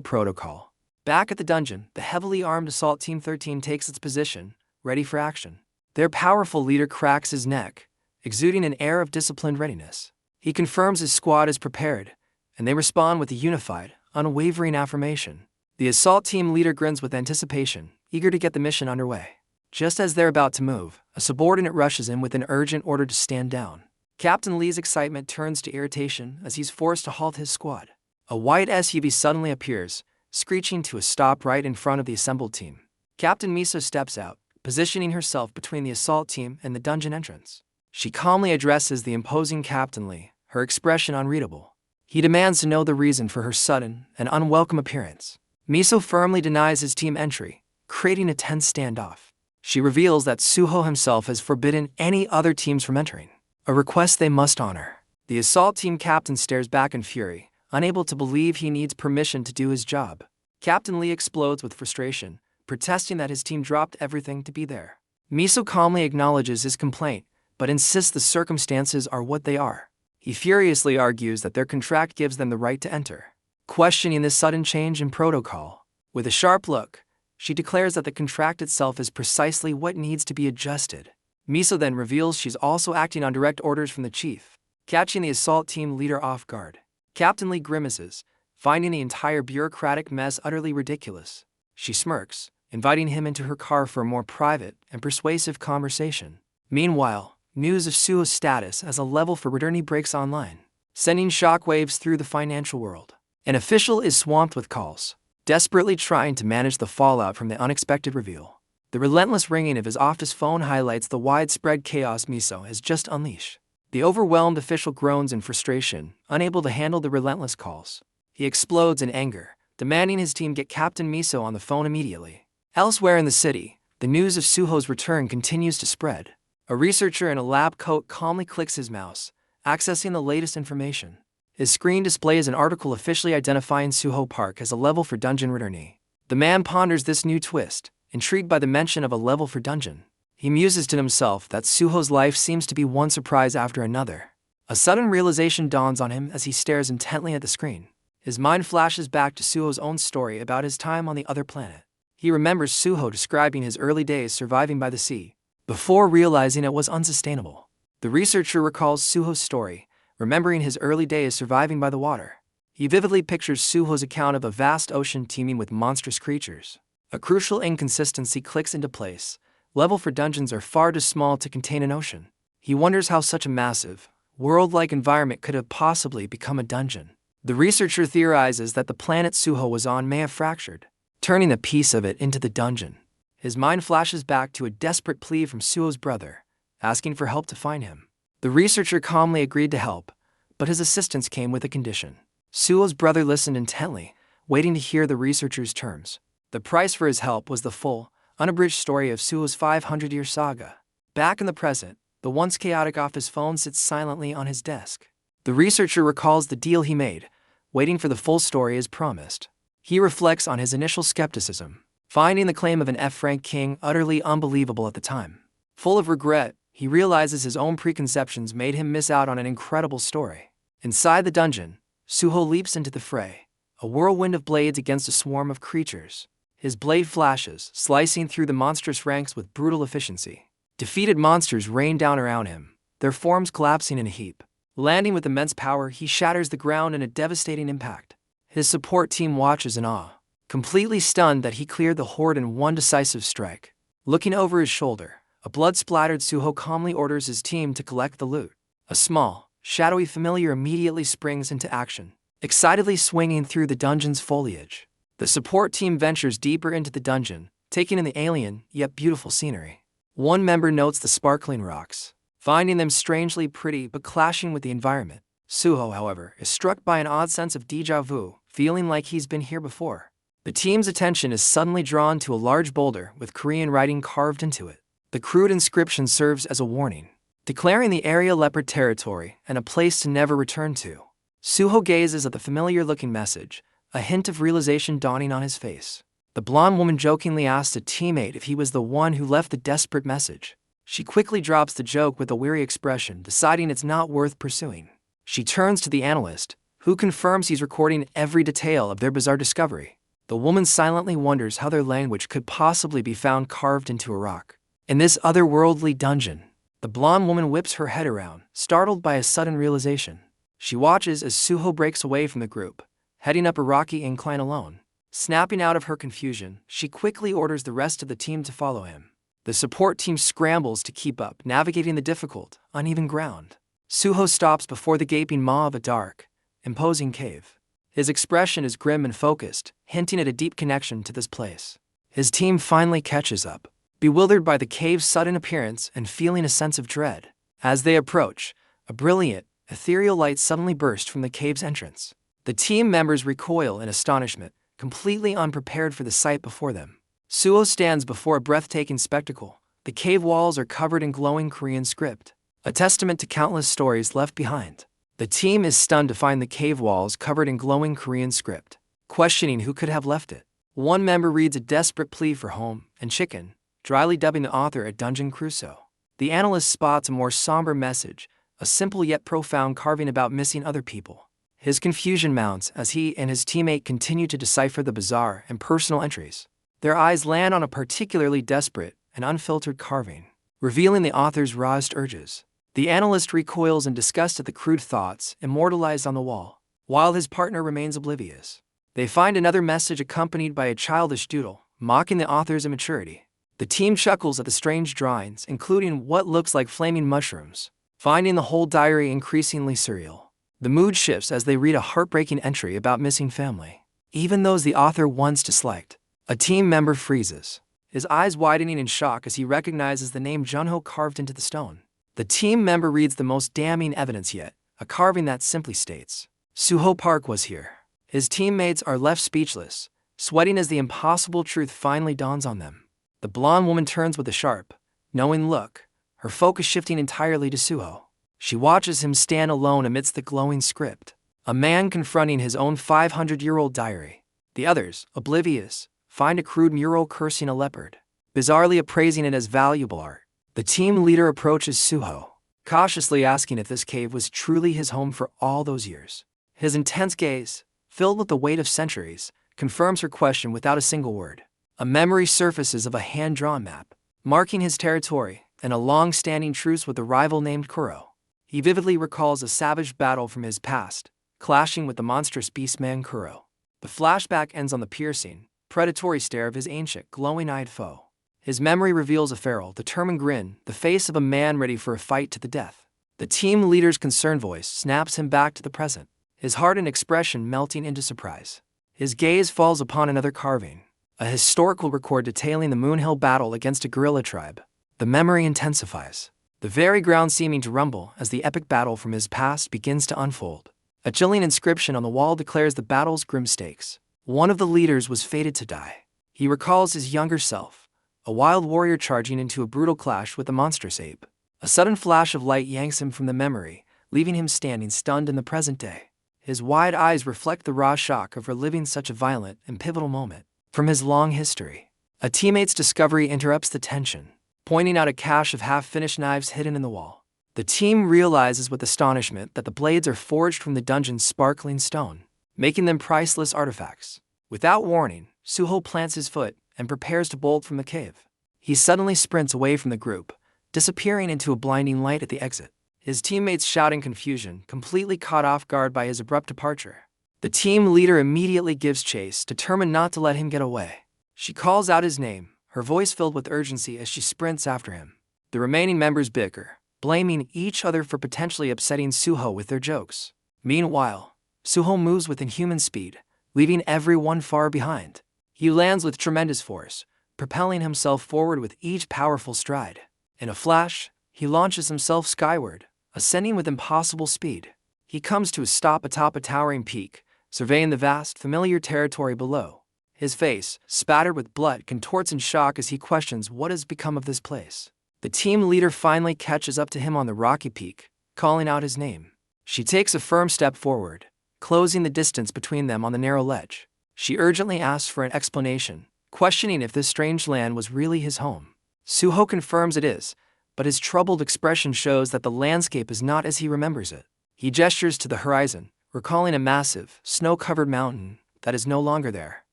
protocol. Back at the dungeon, the heavily armed Assault Team 13 takes its position, ready for action. Their powerful leader cracks his neck, exuding an air of disciplined readiness. He confirms his squad is prepared, and they respond with a unified, unwavering affirmation. The Assault Team leader grins with anticipation, eager to get the mission underway. Just as they're about to move, a subordinate rushes in with an urgent order to stand down. Captain Lee's excitement turns to irritation as he's forced to halt his squad. A white SUV suddenly appears, screeching to a stop right in front of the assembled team. Captain Miso steps out, positioning herself between the assault team and the dungeon entrance. She calmly addresses the imposing Captain Lee, her expression unreadable. He demands to know the reason for her sudden and unwelcome appearance. Miso firmly denies his team entry, creating a tense standoff. She reveals that Suho himself has forbidden any other teams from entering, a request they must honor. The assault team captain stares back in fury, unable to believe he needs permission to do his job. Captain Lee explodes with frustration, protesting that his team dropped everything to be there. Miso calmly acknowledges his complaint, but insists the circumstances are what they are. He furiously argues that their contract gives them the right to enter, questioning this sudden change in protocol. With a sharp look, she declares that the contract itself is precisely what needs to be adjusted. Miso then reveals she's also acting on direct orders from the chief, catching the assault team leader off guard. Captain Lee grimaces, finding the entire bureaucratic mess utterly ridiculous. She smirks, inviting him into her car for a more private and persuasive conversation. Meanwhile, news of Suho's status as a level for fraternity breaks online, sending shockwaves through the financial world. An official is swamped with calls, desperately trying to manage the fallout from the unexpected reveal. The relentless ringing of his office phone highlights the widespread chaos Miso has just unleashed. The overwhelmed official groans in frustration, unable to handle the relentless calls. He explodes in anger, demanding his team get Captain Miso on the phone immediately. Elsewhere in the city, the news of Suho's return continues to spread. A researcher in a lab coat calmly clicks his mouse, accessing the latest information. His screen displays an article officially identifying Suho Park as a level for dungeon fraternity. The man ponders this new twist, intrigued by the mention of a level for dungeon. He muses to himself that Suho's life seems to be one surprise after another. A sudden realization dawns on him as he stares intently at the screen. His mind flashes back to Suho's own story about his time on the other planet. He remembers Suho describing his early days surviving by the sea, before realizing it was unsustainable. The researcher recalls Suho's story, remembering his early days surviving by the water. He vividly pictures Suho's account of a vast ocean teeming with monstrous creatures. A crucial inconsistency clicks into place. Level for dungeons are far too small to contain an ocean. He wonders how such a massive, world-like environment could have possibly become a dungeon. The researcher theorizes that the planet Suho was on may have fractured, turning a piece of it into the dungeon. His mind flashes back to a desperate plea from Suho's brother, asking for help to find him. The researcher calmly agreed to help, but his assistance came with a condition. Suho's brother listened intently, waiting to hear the researcher's terms. The price for his help was the full, unabridged story of Suho's 500-year saga. Back in the present, the once chaotic office phone sits silently on his desk. The researcher recalls the deal he made, waiting for the full story as promised. He reflects on his initial skepticism, finding the claim of an F-rank king utterly unbelievable at the time. Full of regret, he realizes his own preconceptions made him miss out on an incredible story. Inside the dungeon, Suho leaps into the fray, a whirlwind of blades against a swarm of creatures. His blade flashes, slicing through the monstrous ranks with brutal efficiency. Defeated monsters rain down around him, their forms collapsing in a heap. Landing with immense power, he shatters the ground in a devastating impact. His support team watches in awe, completely stunned that he cleared the horde in one decisive strike. Looking over his shoulder, a blood-splattered Suho calmly orders his team to collect the loot. A small, shadowy familiar immediately springs into action, excitedly swinging through the dungeon's foliage. The support team ventures deeper into the dungeon, taking in the alien, yet beautiful scenery. One member notes the sparkling rocks, finding them strangely pretty but clashing with the environment. Suho, however, is struck by an odd sense of déjà vu, feeling like he's been here before. The team's attention is suddenly drawn to a large boulder with Korean writing carved into it. The crude inscription serves as a warning, declaring the area leopard territory and a place to never return to. Suho gazes at the familiar-looking message, a hint of realization dawning on his face. The blonde woman jokingly asks a teammate if he was the one who left the desperate message. She quickly drops the joke with a weary expression, deciding it's not worth pursuing. She turns to the analyst, who confirms he's recording every detail of their bizarre discovery. The woman silently wonders how their language could possibly be found carved into a rock. In this otherworldly dungeon, the blonde woman whips her head around, startled by a sudden realization. She watches as Suho breaks away from the group, heading up a rocky incline alone. Snapping out of her confusion, she quickly orders the rest of the team to follow him. The support team scrambles to keep up, navigating the difficult, uneven ground. Suho stops before the gaping maw of a dark, imposing cave. His expression is grim and focused, hinting at a deep connection to this place. His team finally catches up, bewildered by the cave's sudden appearance and feeling a sense of dread. As they approach, a brilliant, ethereal light suddenly bursts from the cave's entrance. The team members recoil in astonishment, completely unprepared for the sight before them. Suho stands before a breathtaking spectacle. The cave walls are covered in glowing Korean script, a testament to countless stories left behind. The team is stunned to find the cave walls covered in glowing Korean script, questioning who could have left it. One member reads a desperate plea for home and chicken, dryly dubbing the author a Dungeon Crusoe. The analyst spots a more somber message, a simple yet profound carving about missing other people. His confusion mounts as he and his teammate continue to decipher the bizarre and personal entries. Their eyes land on a particularly desperate and unfiltered carving, revealing the author's rawest urges. The analyst recoils in disgust at the crude thoughts immortalized on the wall, while his partner remains oblivious. They find another message accompanied by a childish doodle, mocking the author's immaturity. The team chuckles at the strange drawings, including what looks like flaming mushrooms, finding the whole diary increasingly surreal. The mood shifts as they read a heartbreaking entry about missing family, even those the author once disliked. A team member freezes, his eyes widening in shock as he recognizes the name Junho carved into the stone. The team member reads the most damning evidence yet, a carving that simply states, Suho Park was here. His teammates are left speechless, sweating as the impossible truth finally dawns on them. The blonde woman turns with a sharp, knowing look, her focus shifting entirely to Suho. She watches him stand alone amidst the glowing script, a man confronting his own 500-year-old diary. The others, oblivious, find a crude mural cursing a leopard, bizarrely appraising it as valuable art. The team leader approaches Suho, cautiously asking if this cave was truly his home for all those years. His intense gaze, filled with the weight of centuries, confirms her question without a single word. A memory surfaces of a hand-drawn map, marking his territory and a long-standing truce with a rival named Kuro. He vividly recalls a savage battle from his past, clashing with the monstrous beastman Kuro. The flashback ends on the piercing, predatory stare of his ancient, glowing-eyed foe. His memory reveals a feral, determined grin, the face of a man ready for a fight to the death. The team leader's concerned voice snaps him back to the present, his hardened expression melting into surprise. His gaze falls upon another carving, a historical record detailing the Moonhill battle against a guerrilla tribe. The memory intensifies, the very ground seeming to rumble as the epic battle from his past begins to unfold. A chilling inscription on the wall declares the battle's grim stakes. One of the leaders was fated to die. He recalls his younger self, a wild warrior charging into a brutal clash with a monstrous ape. A sudden flash of light yanks him from the memory, leaving him standing stunned in the present day. His wide eyes reflect the raw shock of reliving such a violent and pivotal moment from his long history. A teammate's discovery interrupts the tension, pointing out a cache of half-finished knives hidden in the wall. The team realizes with astonishment that the blades are forged from the dungeon's sparkling stone, making them priceless artifacts. Without warning, Suho plants his foot and prepares to bolt from the cave. He suddenly sprints away from the group, disappearing into a blinding light at the exit. His teammates shout in confusion, completely caught off guard by his abrupt departure. The team leader immediately gives chase, determined not to let him get away. She calls out his name, her voice filled with urgency as she sprints after him. The remaining members bicker, blaming each other for potentially upsetting Suho with their jokes. Meanwhile, Suho moves with inhuman speed, leaving everyone far behind. He lands with tremendous force, propelling himself forward with each powerful stride. In a flash, he launches himself skyward, ascending with impossible speed. He comes to a stop atop a towering peak, surveying the vast, familiar territory below. His face, spattered with blood, contorts in shock as he questions what has become of this place. The team leader finally catches up to him on the rocky peak, calling out his name. She takes a firm step forward, closing the distance between them on the narrow ledge. She urgently asks for an explanation, questioning if this strange land was really his home. Suho confirms it is, but his troubled expression shows that the landscape is not as he remembers it. He gestures to the horizon, recalling a massive, snow-covered mountain that is no longer there.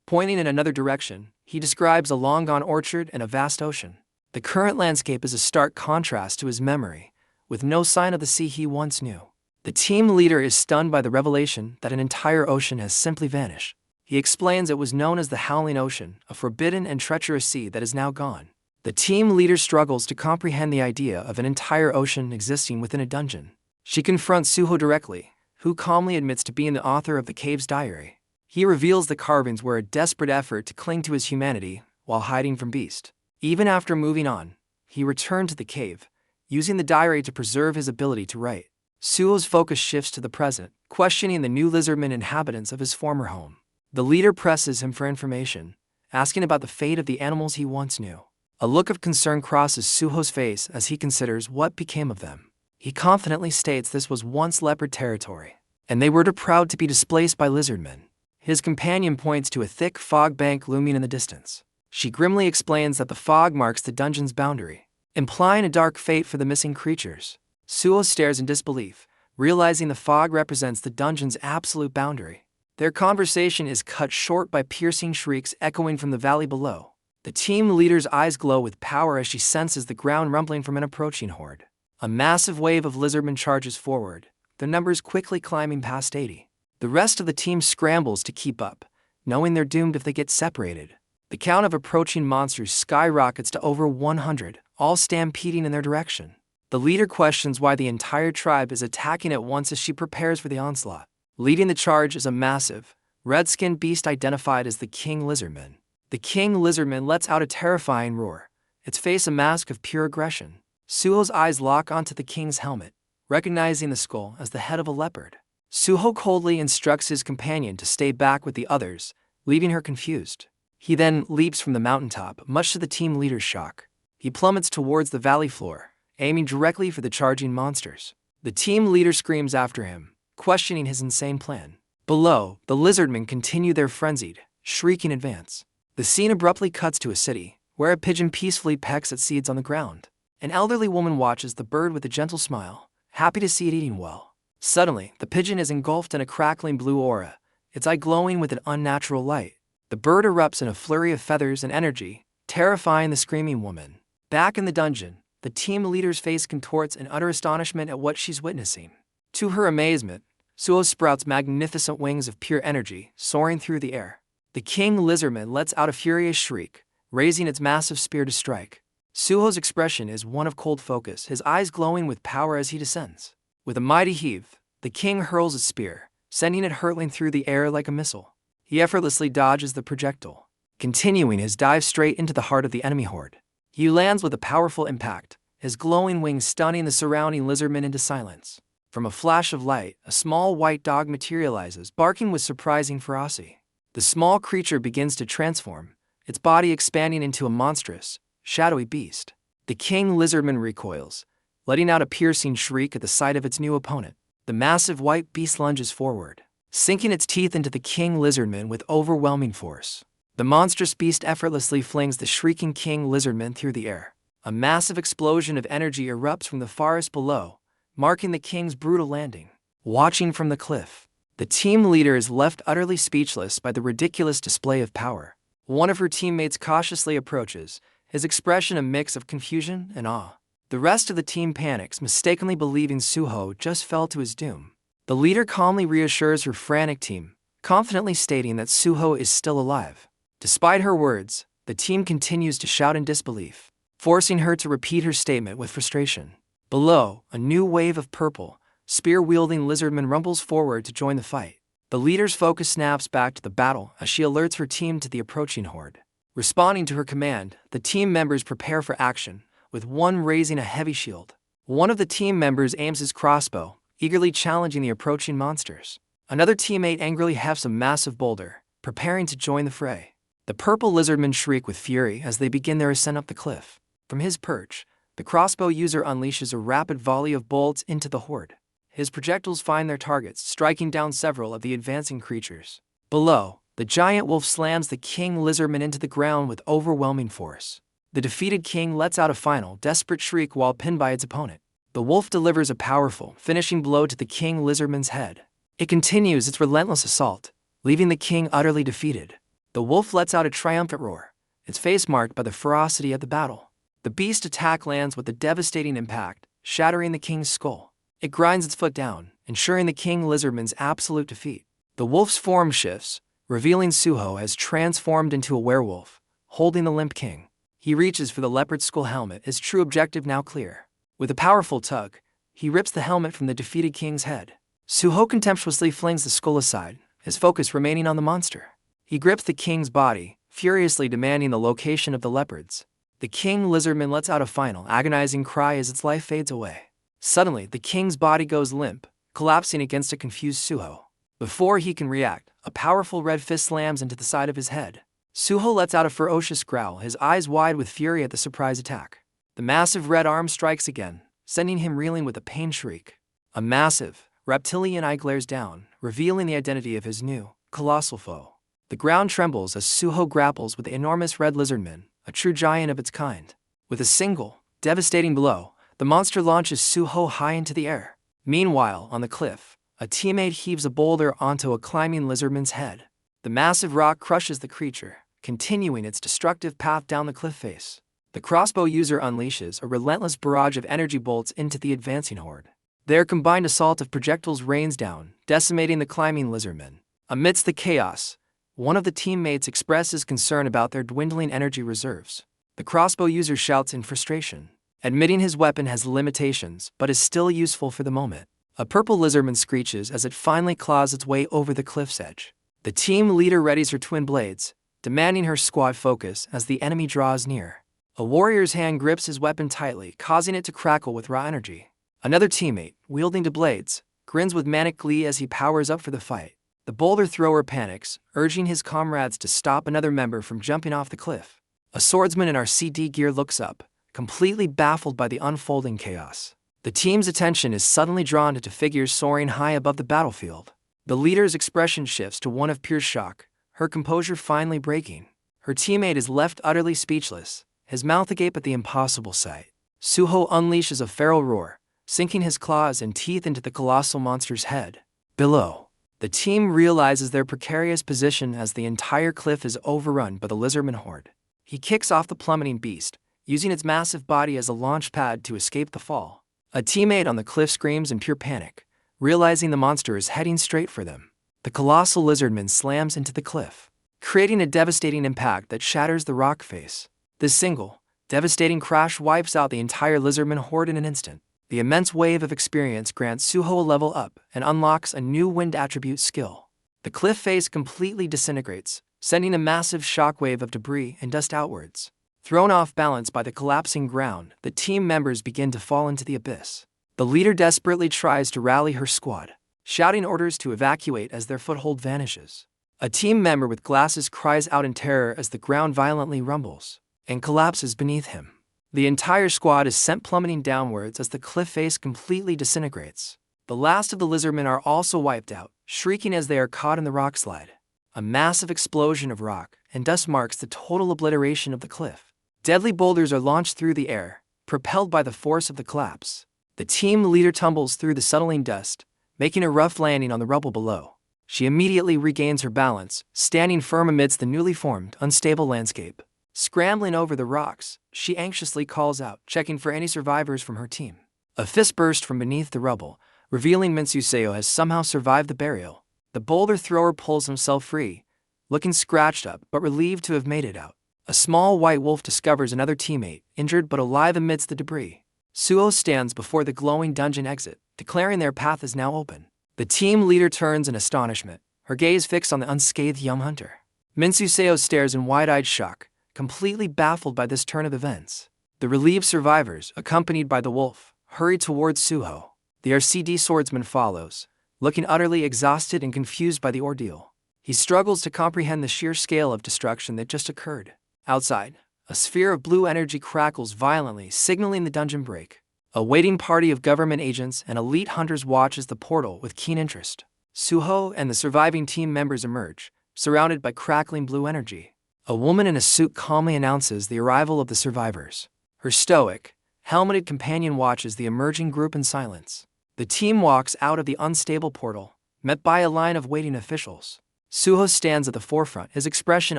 Pointing in another direction, he describes a long-gone orchard and a vast ocean. The current landscape is a stark contrast to his memory, with no sign of the sea he once knew. The team leader is stunned by the revelation that an entire ocean has simply vanished. He explains it was known as the Howling Ocean, a forbidden and treacherous sea that is now gone. The team leader struggles to comprehend the idea of an entire ocean existing within a dungeon. She confronts Suho directly, who calmly admits to being the author of the cave's diary. He reveals the carvings were a desperate effort to cling to his humanity while hiding from Beast. Even after moving on, he returned to the cave, using the diary to preserve his ability to write. Suho's focus shifts to the present, questioning the new lizardman inhabitants of his former home. The leader presses him for information, asking about the fate of the animals he once knew. A look of concern crosses Suho's face as he considers what became of them. He confidently states this was once leopard territory, and they were too proud to be displaced by lizardmen. His companion points to a thick fog bank looming in the distance. She grimly explains that the fog marks the dungeon's boundary, implying a dark fate for the missing creatures. Suho stares in disbelief, realizing the fog represents the dungeon's absolute boundary. Their conversation is cut short by piercing shrieks echoing from the valley below. The team leader's eyes glow with power as she senses the ground rumbling from an approaching horde. A massive wave of lizardmen charges forward, their numbers quickly climbing past 80. The rest of the team scrambles to keep up, knowing they're doomed if they get separated. The count of approaching monsters skyrockets to over 100, all stampeding in their direction. The leader questions why the entire tribe is attacking at once as she prepares for the onslaught. Leading the charge is a massive, red-skinned beast identified as the King Lizardman. The King Lizardman lets out a terrifying roar, its face a mask of pure aggression. Suho's eyes lock onto the king's helmet, recognizing the skull as the head of a leopard. Suho coldly instructs his companion to stay back with the others, leaving her confused. He then leaps from the mountaintop, much to the team leader's shock. He plummets towards the valley floor, aiming directly for the charging monsters. The team leader screams after him, questioning his insane plan. Below, the lizardmen continue their frenzied, shrieking advance. The scene abruptly cuts to a city, where a pigeon peacefully pecks at seeds on the ground. An elderly woman watches the bird with a gentle smile, happy to see it eating well. Suddenly, the pigeon is engulfed in a crackling blue aura, its eye glowing with an unnatural light. The bird erupts in a flurry of feathers and energy, terrifying the screaming woman. Back in the dungeon, the team leader's face contorts in utter astonishment at what she's witnessing. To her amazement, Suho sprouts magnificent wings of pure energy, soaring through the air. The King Lizardman lets out a furious shriek, raising its massive spear to strike. Suho's expression is one of cold focus, his eyes glowing with power as he descends. With a mighty heave, the king hurls a spear, sending it hurtling through the air like a missile. He effortlessly dodges the projectile, continuing his dive straight into the heart of the enemy horde. He lands with a powerful impact, his glowing wings stunning the surrounding lizardmen into silence. From a flash of light, a small white dog materializes, barking with surprising ferocity. The small creature begins to transform, its body expanding into a monstrous, shadowy beast. The king lizardman recoils, letting out a piercing shriek at the sight of its new opponent. The massive white beast lunges forward, sinking its teeth into the king lizardman with overwhelming force. The monstrous beast effortlessly flings the shrieking king lizardman through the air. A massive explosion of energy erupts from the forest below, marking the king's brutal landing. Watching from the cliff, the team leader is left utterly speechless by the ridiculous display of power. One of her teammates cautiously approaches, his expression a mix of confusion and awe. The rest of the team panics, mistakenly believing Suho just fell to his doom. The leader calmly reassures her frantic team, confidently stating that Suho is still alive. Despite her words, the team continues to shout in disbelief, forcing her to repeat her statement with frustration. Below, a new wave of purple, spear-wielding lizardmen rumbles forward to join the fight. The leader's focus snaps back to the battle as she alerts her team to the approaching horde. Responding to her command, the team members prepare for action, with one raising a heavy shield. One of the team members aims his crossbow, eagerly challenging the approaching monsters. Another teammate angrily hefts a massive boulder, preparing to join the fray. The purple lizardmen shriek with fury as they begin their ascent up the cliff. From his perch, the crossbow user unleashes a rapid volley of bolts into the horde. His projectiles find their targets, striking down several of the advancing creatures. Below, the giant wolf slams the king lizardman into the ground with overwhelming force. The defeated king lets out a final, desperate shriek while pinned by its opponent. The wolf delivers a powerful, finishing blow to the king lizardman's head. It continues its relentless assault, leaving the king utterly defeated. The wolf lets out a triumphant roar, its face marked by the ferocity of the battle. The beast attack lands with a devastating impact, shattering the king's skull. It grinds its foot down, ensuring the king lizardman's absolute defeat. The wolf's form shifts, revealing Suho as transformed into a werewolf, holding the limp king. He reaches for the leopard skull helmet, his true objective now clear. With a powerful tug, he rips the helmet from the defeated king's head. Suho contemptuously flings the skull aside, his focus remaining on the monster. He grips the king's body, furiously demanding the location of the leopards. The king lizardman lets out a final, agonizing cry as its life fades away. Suddenly, the king's body goes limp, collapsing against a confused Suho. Before he can react, a powerful red fist slams into the side of his head. Suho lets out a ferocious growl, his eyes wide with fury at the surprise attack. The massive red arm strikes again, sending him reeling with a pain shriek. A massive, reptilian eye glares down, revealing the identity of his new, colossal foe. The ground trembles as Suho grapples with the enormous red lizardman, a true giant of its kind. With a single, devastating blow, the monster launches Suho high into the air. Meanwhile, on the cliff, a teammate heaves a boulder onto a climbing lizardman's head. The massive rock crushes the creature, continuing its destructive path down the cliff face. The crossbow user unleashes a relentless barrage of energy bolts into the advancing horde. Their combined assault of projectiles rains down, decimating the climbing lizardmen. Amidst the chaos, One of the teammates expresses concern about their dwindling energy reserves. The crossbow user shouts in frustration, admitting his weapon has limitations but is still useful for the moment. A purple lizardman screeches as it finally claws its way over the cliff's edge. The team leader readies her twin blades, demanding her squad focus as the enemy draws near. A warrior's hand grips his weapon tightly, causing it to crackle with raw energy. Another teammate, wielding the blades, grins with manic glee as he powers up for the fight. The boulder thrower panics, urging his comrades to stop another member from jumping off the cliff. A swordsman in RCD gear looks up, completely baffled by the unfolding chaos. The team's attention is suddenly drawn to two figures soaring high above the battlefield. The leader's expression shifts to one of pure shock, her composure finally breaking. Her teammate is left utterly speechless, his mouth agape at the impossible sight. Suho unleashes a feral roar, sinking his claws and teeth into the colossal monster's head. Below, the team realizes their precarious position as the entire cliff is overrun by the lizardman horde. He kicks off the plummeting beast, using its massive body as a launch pad to escape the fall. A teammate on the cliff screams in pure panic, realizing the monster is heading straight for them. The colossal lizardman slams into the cliff, creating a devastating impact that shatters the rock face. This single, devastating crash wipes out the entire lizardman horde in an instant. The immense wave of experience grants Suho a level up and unlocks a new wind attribute skill. The cliff face completely disintegrates, sending a massive shockwave of debris and dust outwards. Thrown off balance by the collapsing ground, the team members begin to fall into the abyss. The leader desperately tries to rally her squad, shouting orders to evacuate as their foothold vanishes. A team member with glasses cries out in terror as the ground violently rumbles and collapses beneath him. The entire squad is sent plummeting downwards as the cliff face completely disintegrates. The last of the lizardmen are also wiped out, shrieking as they are caught in the rock slide. A massive explosion of rock and dust marks the total obliteration of the cliff. Deadly boulders are launched through the air, propelled by the force of the collapse. The team leader tumbles through the settling dust, making a rough landing on the rubble below. She immediately regains her balance, standing firm amidst the newly formed, unstable landscape. Scrambling over the rocks, she anxiously calls out, checking for any survivors from her team. A fist burst from beneath the rubble, revealing Minsuseo has somehow survived the burial. The boulder thrower pulls himself free, looking scratched up but relieved to have made it out. A small white wolf discovers another teammate, injured but alive amidst the debris. Suo stands before the glowing dungeon exit, declaring their path is now open. The team leader turns in astonishment, her gaze fixed on the unscathed young hunter. Minsuseo stares in wide-eyed shock, completely baffled by this turn of events. The relieved survivors, accompanied by the wolf, hurry towards Suho. The RCD swordsman follows, looking utterly exhausted and confused by the ordeal. He struggles to comprehend the sheer scale of destruction that just occurred. Outside, a sphere of blue energy crackles violently, signaling the dungeon break. A waiting party of government agents and elite hunters watches the portal with keen interest. Suho and the surviving team members emerge, surrounded by crackling blue energy. A woman in a suit calmly announces the arrival of the survivors. Her stoic, helmeted companion watches the emerging group in silence. The team walks out of the unstable portal, met by a line of waiting officials. Suho stands at the forefront, his expression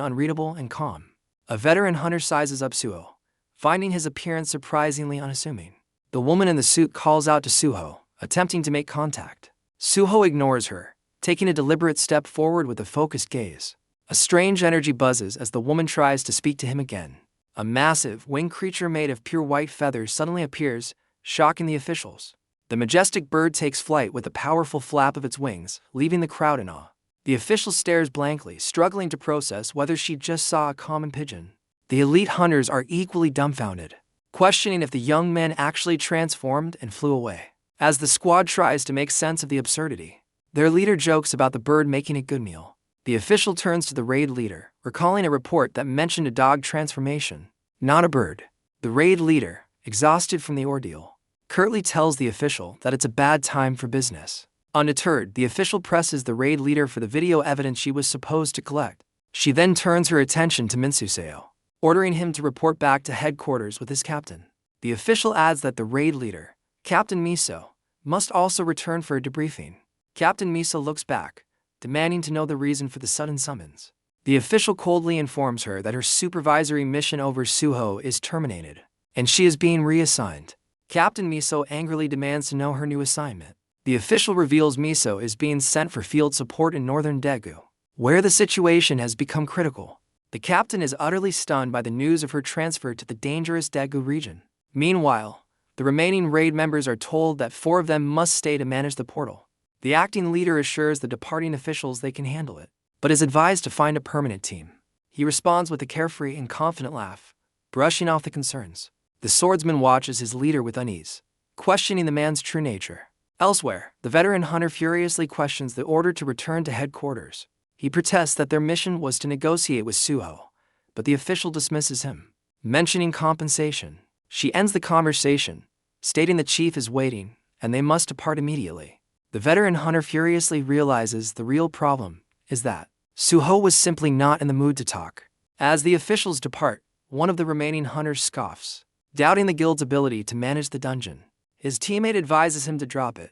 unreadable and calm. A veteran hunter sizes up Suho, finding his appearance surprisingly unassuming. The woman in the suit calls out to Suho, attempting to make contact. Suho ignores her, taking a deliberate step forward with a focused gaze. A strange energy buzzes as the woman tries to speak to him again. A massive, winged creature made of pure white feathers suddenly appears, shocking the officials. The majestic bird takes flight with a powerful flap of its wings, leaving the crowd in awe. The official stares blankly, struggling to process whether she just saw a common pigeon. The elite hunters are equally dumbfounded, questioning if the young man actually transformed and flew away. As the squad tries to make sense of the absurdity, their leader jokes about the bird making a good meal. The official turns to the raid leader, recalling a report that mentioned a dog transformation, not a bird. The raid leader, exhausted from the ordeal, curtly tells the official that it's a bad time for business. Undeterred, the official presses the raid leader for the video evidence she was supposed to collect. She then turns her attention to Minsuseo, ordering him to report back to headquarters with his captain. The official adds that the raid leader, Captain Miso, must also return for a debriefing. Captain Miso looks back, demanding to know the reason for the sudden summons. The official coldly informs her that her supervisory mission over Suho is terminated, and she is being reassigned. Captain Miso angrily demands to know her new assignment. The official reveals Miso is being sent for field support in northern Daegu. where the situation has become critical. The captain is utterly stunned by the news of her transfer to the dangerous Daegu region. Meanwhile, the remaining raid members are told that 4 of them must stay to manage the portal. The acting leader assures the departing officials they can handle it, but is advised to find a permanent team. He responds with a carefree and confident laugh, brushing off the concerns. The swordsman watches his leader with unease, questioning the man's true nature. Elsewhere, the veteran hunter furiously questions the order to return to headquarters. He protests that their mission was to negotiate with Suho, but the official dismisses him. Mentioning compensation, she ends the conversation, stating the chief is waiting and they must depart immediately. The veteran hunter furiously realizes the real problem is that Suho was simply not in the mood to talk. As the officials depart, one of the remaining hunters scoffs, doubting the guild's ability to manage the dungeon. His teammate advises him to drop it,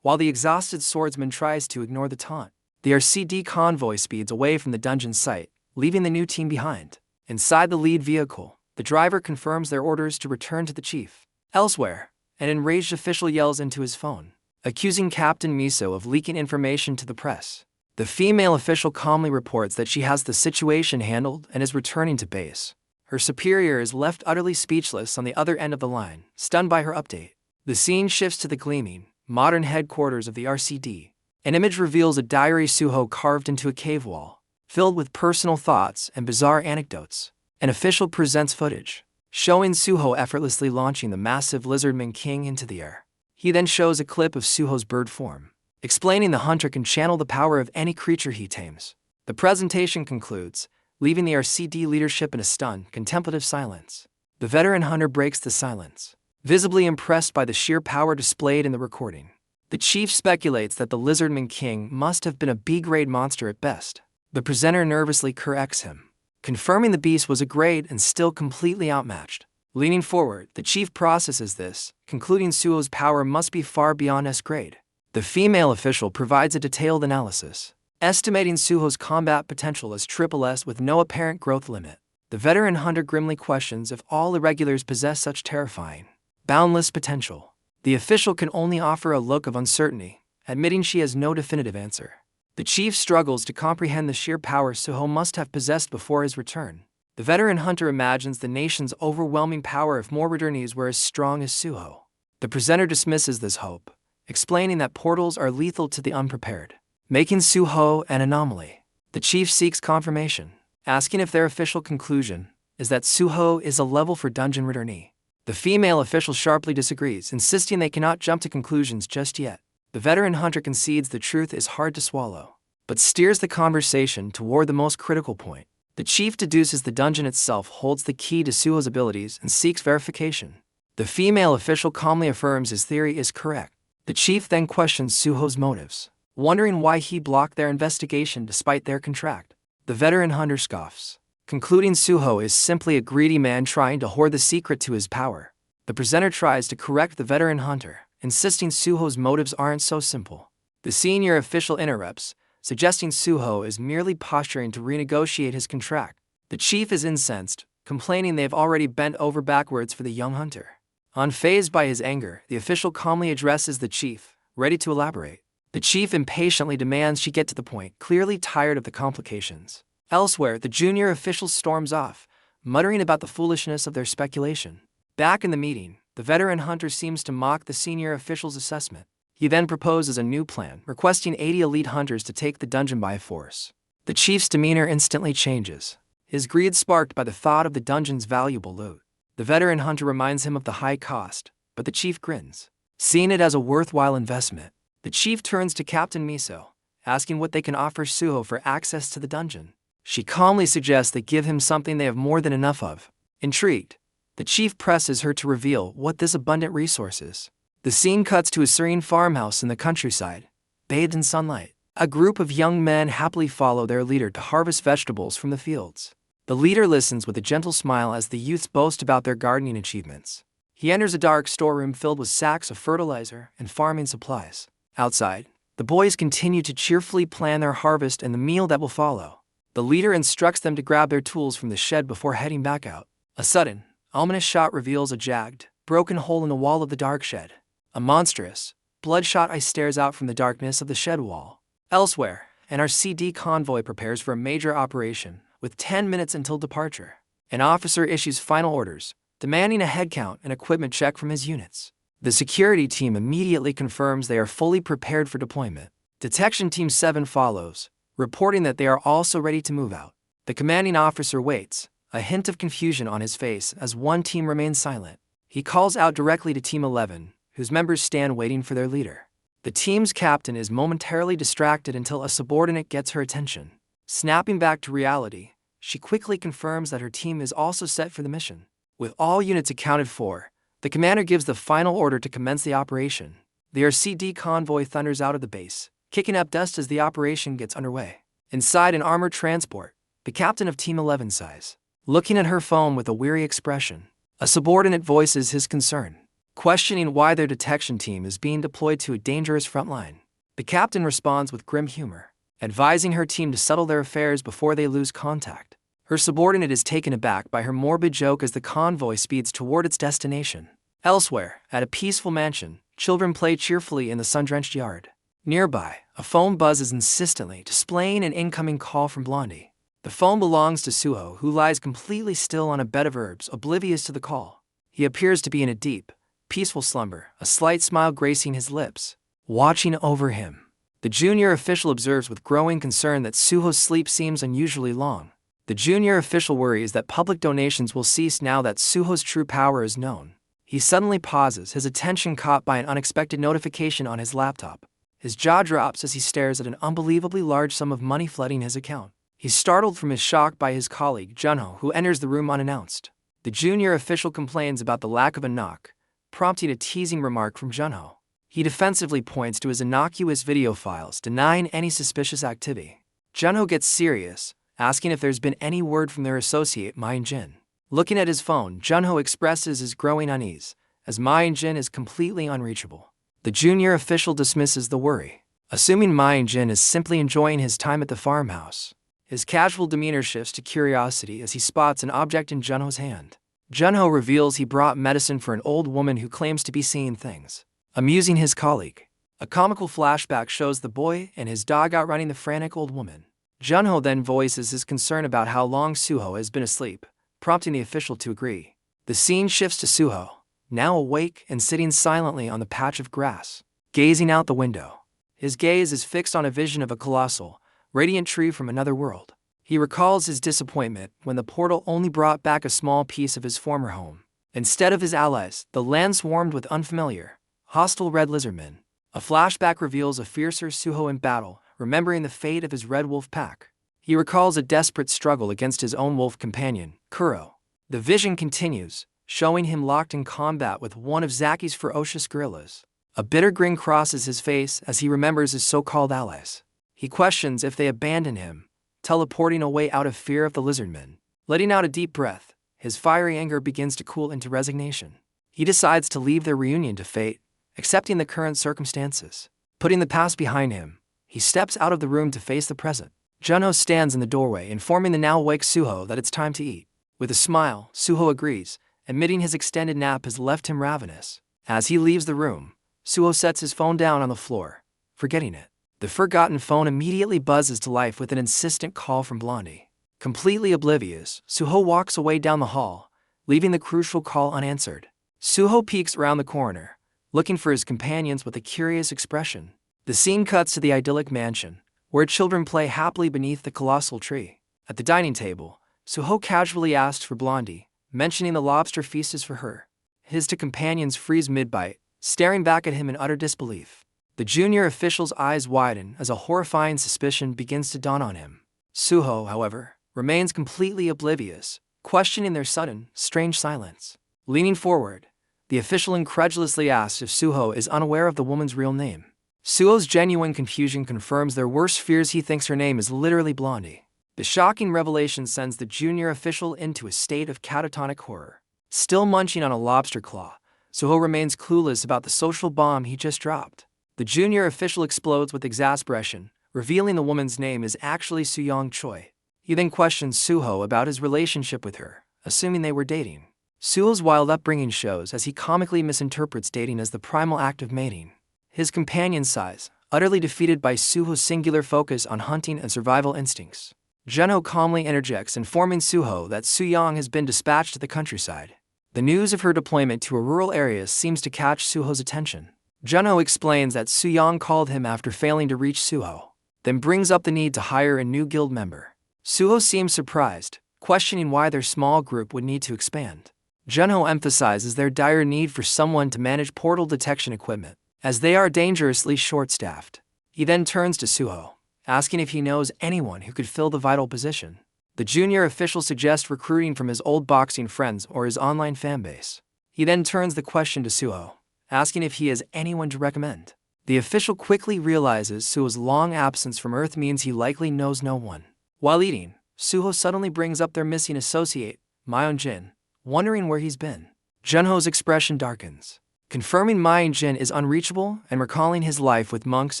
while the exhausted swordsman tries to ignore the taunt. The RCD convoy speeds away from the dungeon site, leaving the new team behind. Inside the lead vehicle, the driver confirms their orders to return to the chief. Elsewhere, an enraged official yells into his phone, accusing Captain Miso of leaking information to the press. The female official calmly reports that she has the situation handled and is returning to base. Her superior is left utterly speechless on the other end of the line, stunned by her update. The scene shifts to the gleaming, modern headquarters of the RCD. An image reveals a diary Suho carved into a cave wall, filled with personal thoughts and bizarre anecdotes. An official presents footage, showing Suho effortlessly launching the massive lizardman king into the air. He then shows a clip of Suho's bird form, explaining the hunter can channel the power of any creature he tames. The presentation concludes, leaving the RCD leadership in a stunned, contemplative silence. The veteran hunter breaks the silence, visibly impressed by the sheer power displayed in the recording. The chief speculates that the Lizardman King must have been a B-grade monster at best. The presenter nervously corrects him, confirming the beast was a grade and still completely outmatched. Leaning forward, the chief processes this, concluding Suho's power must be far beyond S-grade. The female official provides a detailed analysis, estimating Suho's combat potential as S with no apparent growth limit. The veteran hunter grimly questions if all irregulars possess such terrifying, boundless potential. The official can only offer a look of uncertainty, admitting she has no definitive answer. The chief struggles to comprehend the sheer power Suho must have possessed before his return. The veteran hunter imagines the nation's overwhelming power if more returnees were as strong as Suho. The presenter dismisses this hope, explaining that portals are lethal to the unprepared, making Suho an anomaly. The chief seeks confirmation, asking if their official conclusion is that Suho is a level for dungeon returnee. The female official sharply disagrees, insisting they cannot jump to conclusions just yet. The veteran hunter concedes the truth is hard to swallow, but steers the conversation toward the most critical point. The chief deduces the dungeon itself holds the key to Suho's abilities and seeks verification. The female official calmly affirms his theory is correct. The chief then questions Suho's motives, wondering why he blocked their investigation despite their contract. The veteran hunter scoffs, concluding Suho is simply a greedy man trying to hoard the secret to his power. The presenter tries to correct the veteran hunter, insisting Suho's motives aren't so simple. The senior official interrupts, suggesting Suho is merely posturing to renegotiate his contract. The chief is incensed, complaining they've already bent over backwards for the young hunter. Unfazed by his anger, the official calmly addresses the chief, ready to elaborate. The chief impatiently demands she get to the point, clearly tired of the complications. Elsewhere, the junior official storms off, muttering about the foolishness of their speculation. Back in the meeting, the veteran hunter seems to mock the senior official's assessment. He then proposes a new plan, requesting 80 elite hunters to take the dungeon by force. The chief's demeanor instantly changes, his greed sparked by the thought of the dungeon's valuable loot. The veteran hunter reminds him of the high cost, but the chief grins, seeing it as a worthwhile investment. The chief turns to Captain Miso, asking what they can offer Suho for access to the dungeon. She calmly suggests they give him something they have more than enough of. Intrigued, the chief presses her to reveal what this abundant resource is. The scene cuts to a serene farmhouse in the countryside, bathed in sunlight. A group of young men happily follow their leader to harvest vegetables from the fields. The leader listens with a gentle smile as the youths boast about their gardening achievements. He enters a dark storeroom filled with sacks of fertilizer and farming supplies. Outside, the boys continue to cheerfully plan their harvest and the meal that will follow. The leader instructs them to grab their tools from the shed before heading back out. A sudden, ominous shot reveals a jagged, broken hole in the wall of the dark shed. A monstrous, bloodshot eye stares out from the darkness of the shed wall. Elsewhere, and our CD convoy prepares for a major operation, with 10 minutes until departure. An officer issues final orders, demanding a head count and equipment check from his units. The security team immediately confirms they are fully prepared for deployment. Detection Team 7 follows, reporting that they are also ready to move out. The commanding officer waits, a hint of confusion on his face as one team remains silent. He calls out directly to Team 11, whose members stand waiting for their leader. The team's captain is momentarily distracted until a subordinate gets her attention. Snapping back to reality, she quickly confirms that her team is also set for the mission. With all units accounted for, the commander gives the final order to commence the operation. The RCD convoy thunders out of the base, kicking up dust as the operation gets underway. Inside an armored transport, the captain of Team 11 sighs. Looking at her phone with a weary expression, a subordinate voices his concern, questioning why their detection team is being deployed to a dangerous front line. The captain responds with grim humor, advising her team to settle their affairs before they lose contact. Her subordinate is taken aback by her morbid joke as the convoy speeds toward its destination. Elsewhere, at a peaceful mansion, children play cheerfully in the sun-drenched yard. Nearby, a phone buzzes insistently, displaying an incoming call from Blondie. The phone belongs to Suho, who lies completely still on a bed of herbs, oblivious to the call. He appears to be in a deep, peaceful slumber, a slight smile gracing his lips. Watching over him, the junior official observes with growing concern that Suho's sleep seems unusually long. The junior official worries that public donations will cease now that Suho's true power is known. He suddenly pauses, his attention caught by an unexpected notification on his laptop. His jaw drops as he stares at an unbelievably large sum of money flooding his account. He's startled from his shock by his colleague, Junho, who enters the room unannounced. The junior official complains about the lack of a knock, prompting a teasing remark from Junho. He defensively points to his innocuous video files, denying any suspicious activity. Junho gets serious, asking if there's been any word from their associate, Ma In-jin. Looking at his phone, Junho expresses his growing unease, as Ma In-jin is completely unreachable. The junior official dismisses the worry, assuming Ma In-jin is simply enjoying his time at the farmhouse. His casual demeanor shifts to curiosity as he spots an object in Junho's hand. Junho reveals he brought medicine for an old woman who claims to be seeing things, amusing his colleague. A comical flashback shows the boy and his dog outrunning the frantic old woman. Junho then voices his concern about how long Suho has been asleep, prompting the official to agree. The scene shifts to Suho, now awake and sitting silently on the patch of grass, gazing out the window. His gaze is fixed on a vision of a colossal, radiant tree from another world. He recalls his disappointment when the portal only brought back a small piece of his former home. Instead of his allies, the land swarmed with unfamiliar, hostile red lizardmen. A flashback reveals a fiercer Suho in battle, remembering the fate of his red wolf pack. He recalls a desperate struggle against his own wolf companion, Kuro. The vision continues, showing him locked in combat with one of Zaki's ferocious gorillas. A bitter grin crosses his face as he remembers his so-called allies. He questions if they abandon him, teleporting away out of fear of the lizardmen. Letting out a deep breath, his fiery anger begins to cool into resignation. He decides to leave their reunion to fate, accepting the current circumstances. Putting the past behind him, he steps out of the room to face the present. Junho stands in the doorway, informing the now awake Suho that it's time to eat. With a smile, Suho agrees, admitting his extended nap has left him ravenous. As he leaves the room, Suho sets his phone down on the floor, forgetting it. The forgotten phone immediately buzzes to life with an insistent call from Blondie. Completely oblivious, Suho walks away down the hall, leaving the crucial call unanswered. Suho peeks around the corner, looking for his companions with a curious expression. The scene cuts to the idyllic mansion, where children play happily beneath the colossal tree. At the dining table, Suho casually asks for Blondie, mentioning the lobster feast is for her. His two companions freeze mid-bite, staring back at him in utter disbelief. The junior official's eyes widen as a horrifying suspicion begins to dawn on him. Suho, however, remains completely oblivious, questioning their sudden, strange silence. Leaning forward, the official incredulously asks if Suho is unaware of the woman's real name. Suho's genuine confusion confirms their worst fears. He thinks her name is literally Blondie. The shocking revelation sends the junior official into a state of catatonic horror. Still munching on a lobster claw, Suho remains clueless about the social bomb he just dropped. The junior official explodes with exasperation, revealing the woman's name is actually Suyong Choi. He then questions Suho about his relationship with her, assuming they were dating. Suho's wild upbringing shows as he comically misinterprets dating as the primal act of mating. His companion sighs, utterly defeated by Suho's singular focus on hunting and survival instincts. Junho calmly interjects, informing Suho that Suyong has been dispatched to the countryside. The news of her deployment to a rural area seems to catch Suho's attention. Junho explains that Suyong called him after failing to reach Suho, then brings up the need to hire a new guild member. Suho seems surprised, questioning why their small group would need to expand. Junho emphasizes their dire need for someone to manage portal detection equipment, as they are dangerously short-staffed. He then turns to Suho, asking if he knows anyone who could fill the vital position. The junior official suggests recruiting from his old boxing friends or his online fanbase. He then turns the question to Suho, asking if he has anyone to recommend. The official quickly realizes Suho's long absence from Earth means he likely knows no one. While eating, Suho suddenly brings up their missing associate, Myeon-jin, wondering where he's been. Junho's expression darkens, confirming Myeon-jin is unreachable and recalling his life with monks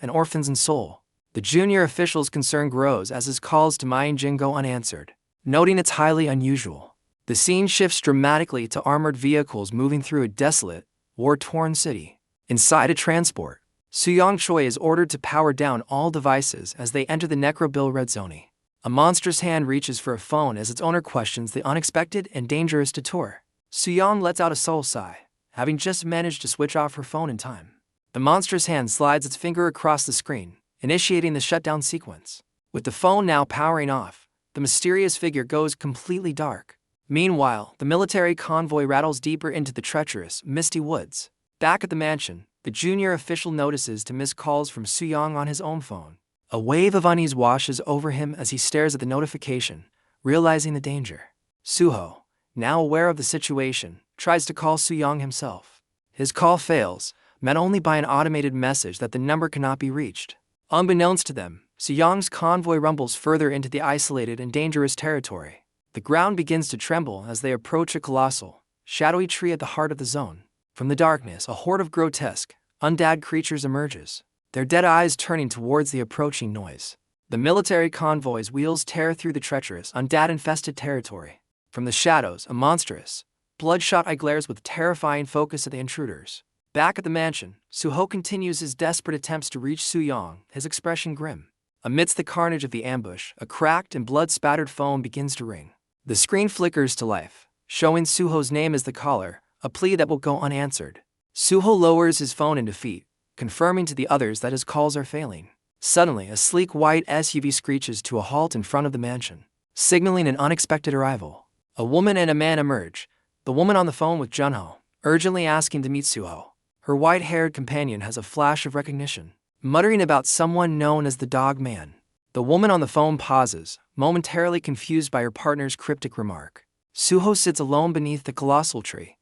and orphans in Seoul. The junior official's concern grows as his calls to Myeon-jin go unanswered, noting it's highly unusual. The scene shifts dramatically to armored vehicles moving through a desolate, war-torn city. Inside a transport, Suyong Choi is ordered to power down all devices as they enter the Necrobill Red Zone. A monstrous hand reaches for a phone as its owner questions the unexpected and dangerous detour. Suyong lets out a soul sigh, having just managed to switch off her phone in time. The monstrous hand slides its finger across the screen, initiating the shutdown sequence. With the phone now powering off, the mysterious figure goes completely dark. Meanwhile, the military convoy rattles deeper into the treacherous, misty woods. Back at the mansion, the junior official notices to miss calls from Suyong on his own phone. A wave of unease washes over him as he stares at the notification, realizing the danger. Suho, now aware of the situation, tries to call Suyong himself. His call fails, met only by an automated message that the number cannot be reached. Unbeknownst to them, Suyong's convoy rumbles further into the isolated and dangerous territory. The ground begins to tremble as they approach a colossal, shadowy tree at the heart of the zone. From the darkness, a horde of grotesque, undead creatures emerges, their dead eyes turning towards the approaching noise. The military convoy's wheels tear through the treacherous, undead-infested territory. From the shadows, a monstrous, bloodshot eye glares with terrifying focus at the intruders. Back at the mansion, Suho continues his desperate attempts to reach Suyong, his expression grim. Amidst the carnage of the ambush, a cracked and blood-spattered phone begins to ring. The screen flickers to life, showing Suho's name as the caller, a plea that will go unanswered. Suho lowers his phone in defeat, confirming to the others that his calls are failing. Suddenly, a sleek white SUV screeches to a halt in front of the mansion, signaling an unexpected arrival. A woman and a man emerge, the woman on the phone with Junho, urgently asking to meet Suho. Her white-haired companion has a flash of recognition, muttering about someone known as the Dog Man. The woman on the phone pauses, momentarily confused by her partner's cryptic remark. Suho sits alone beneath the colossal tree,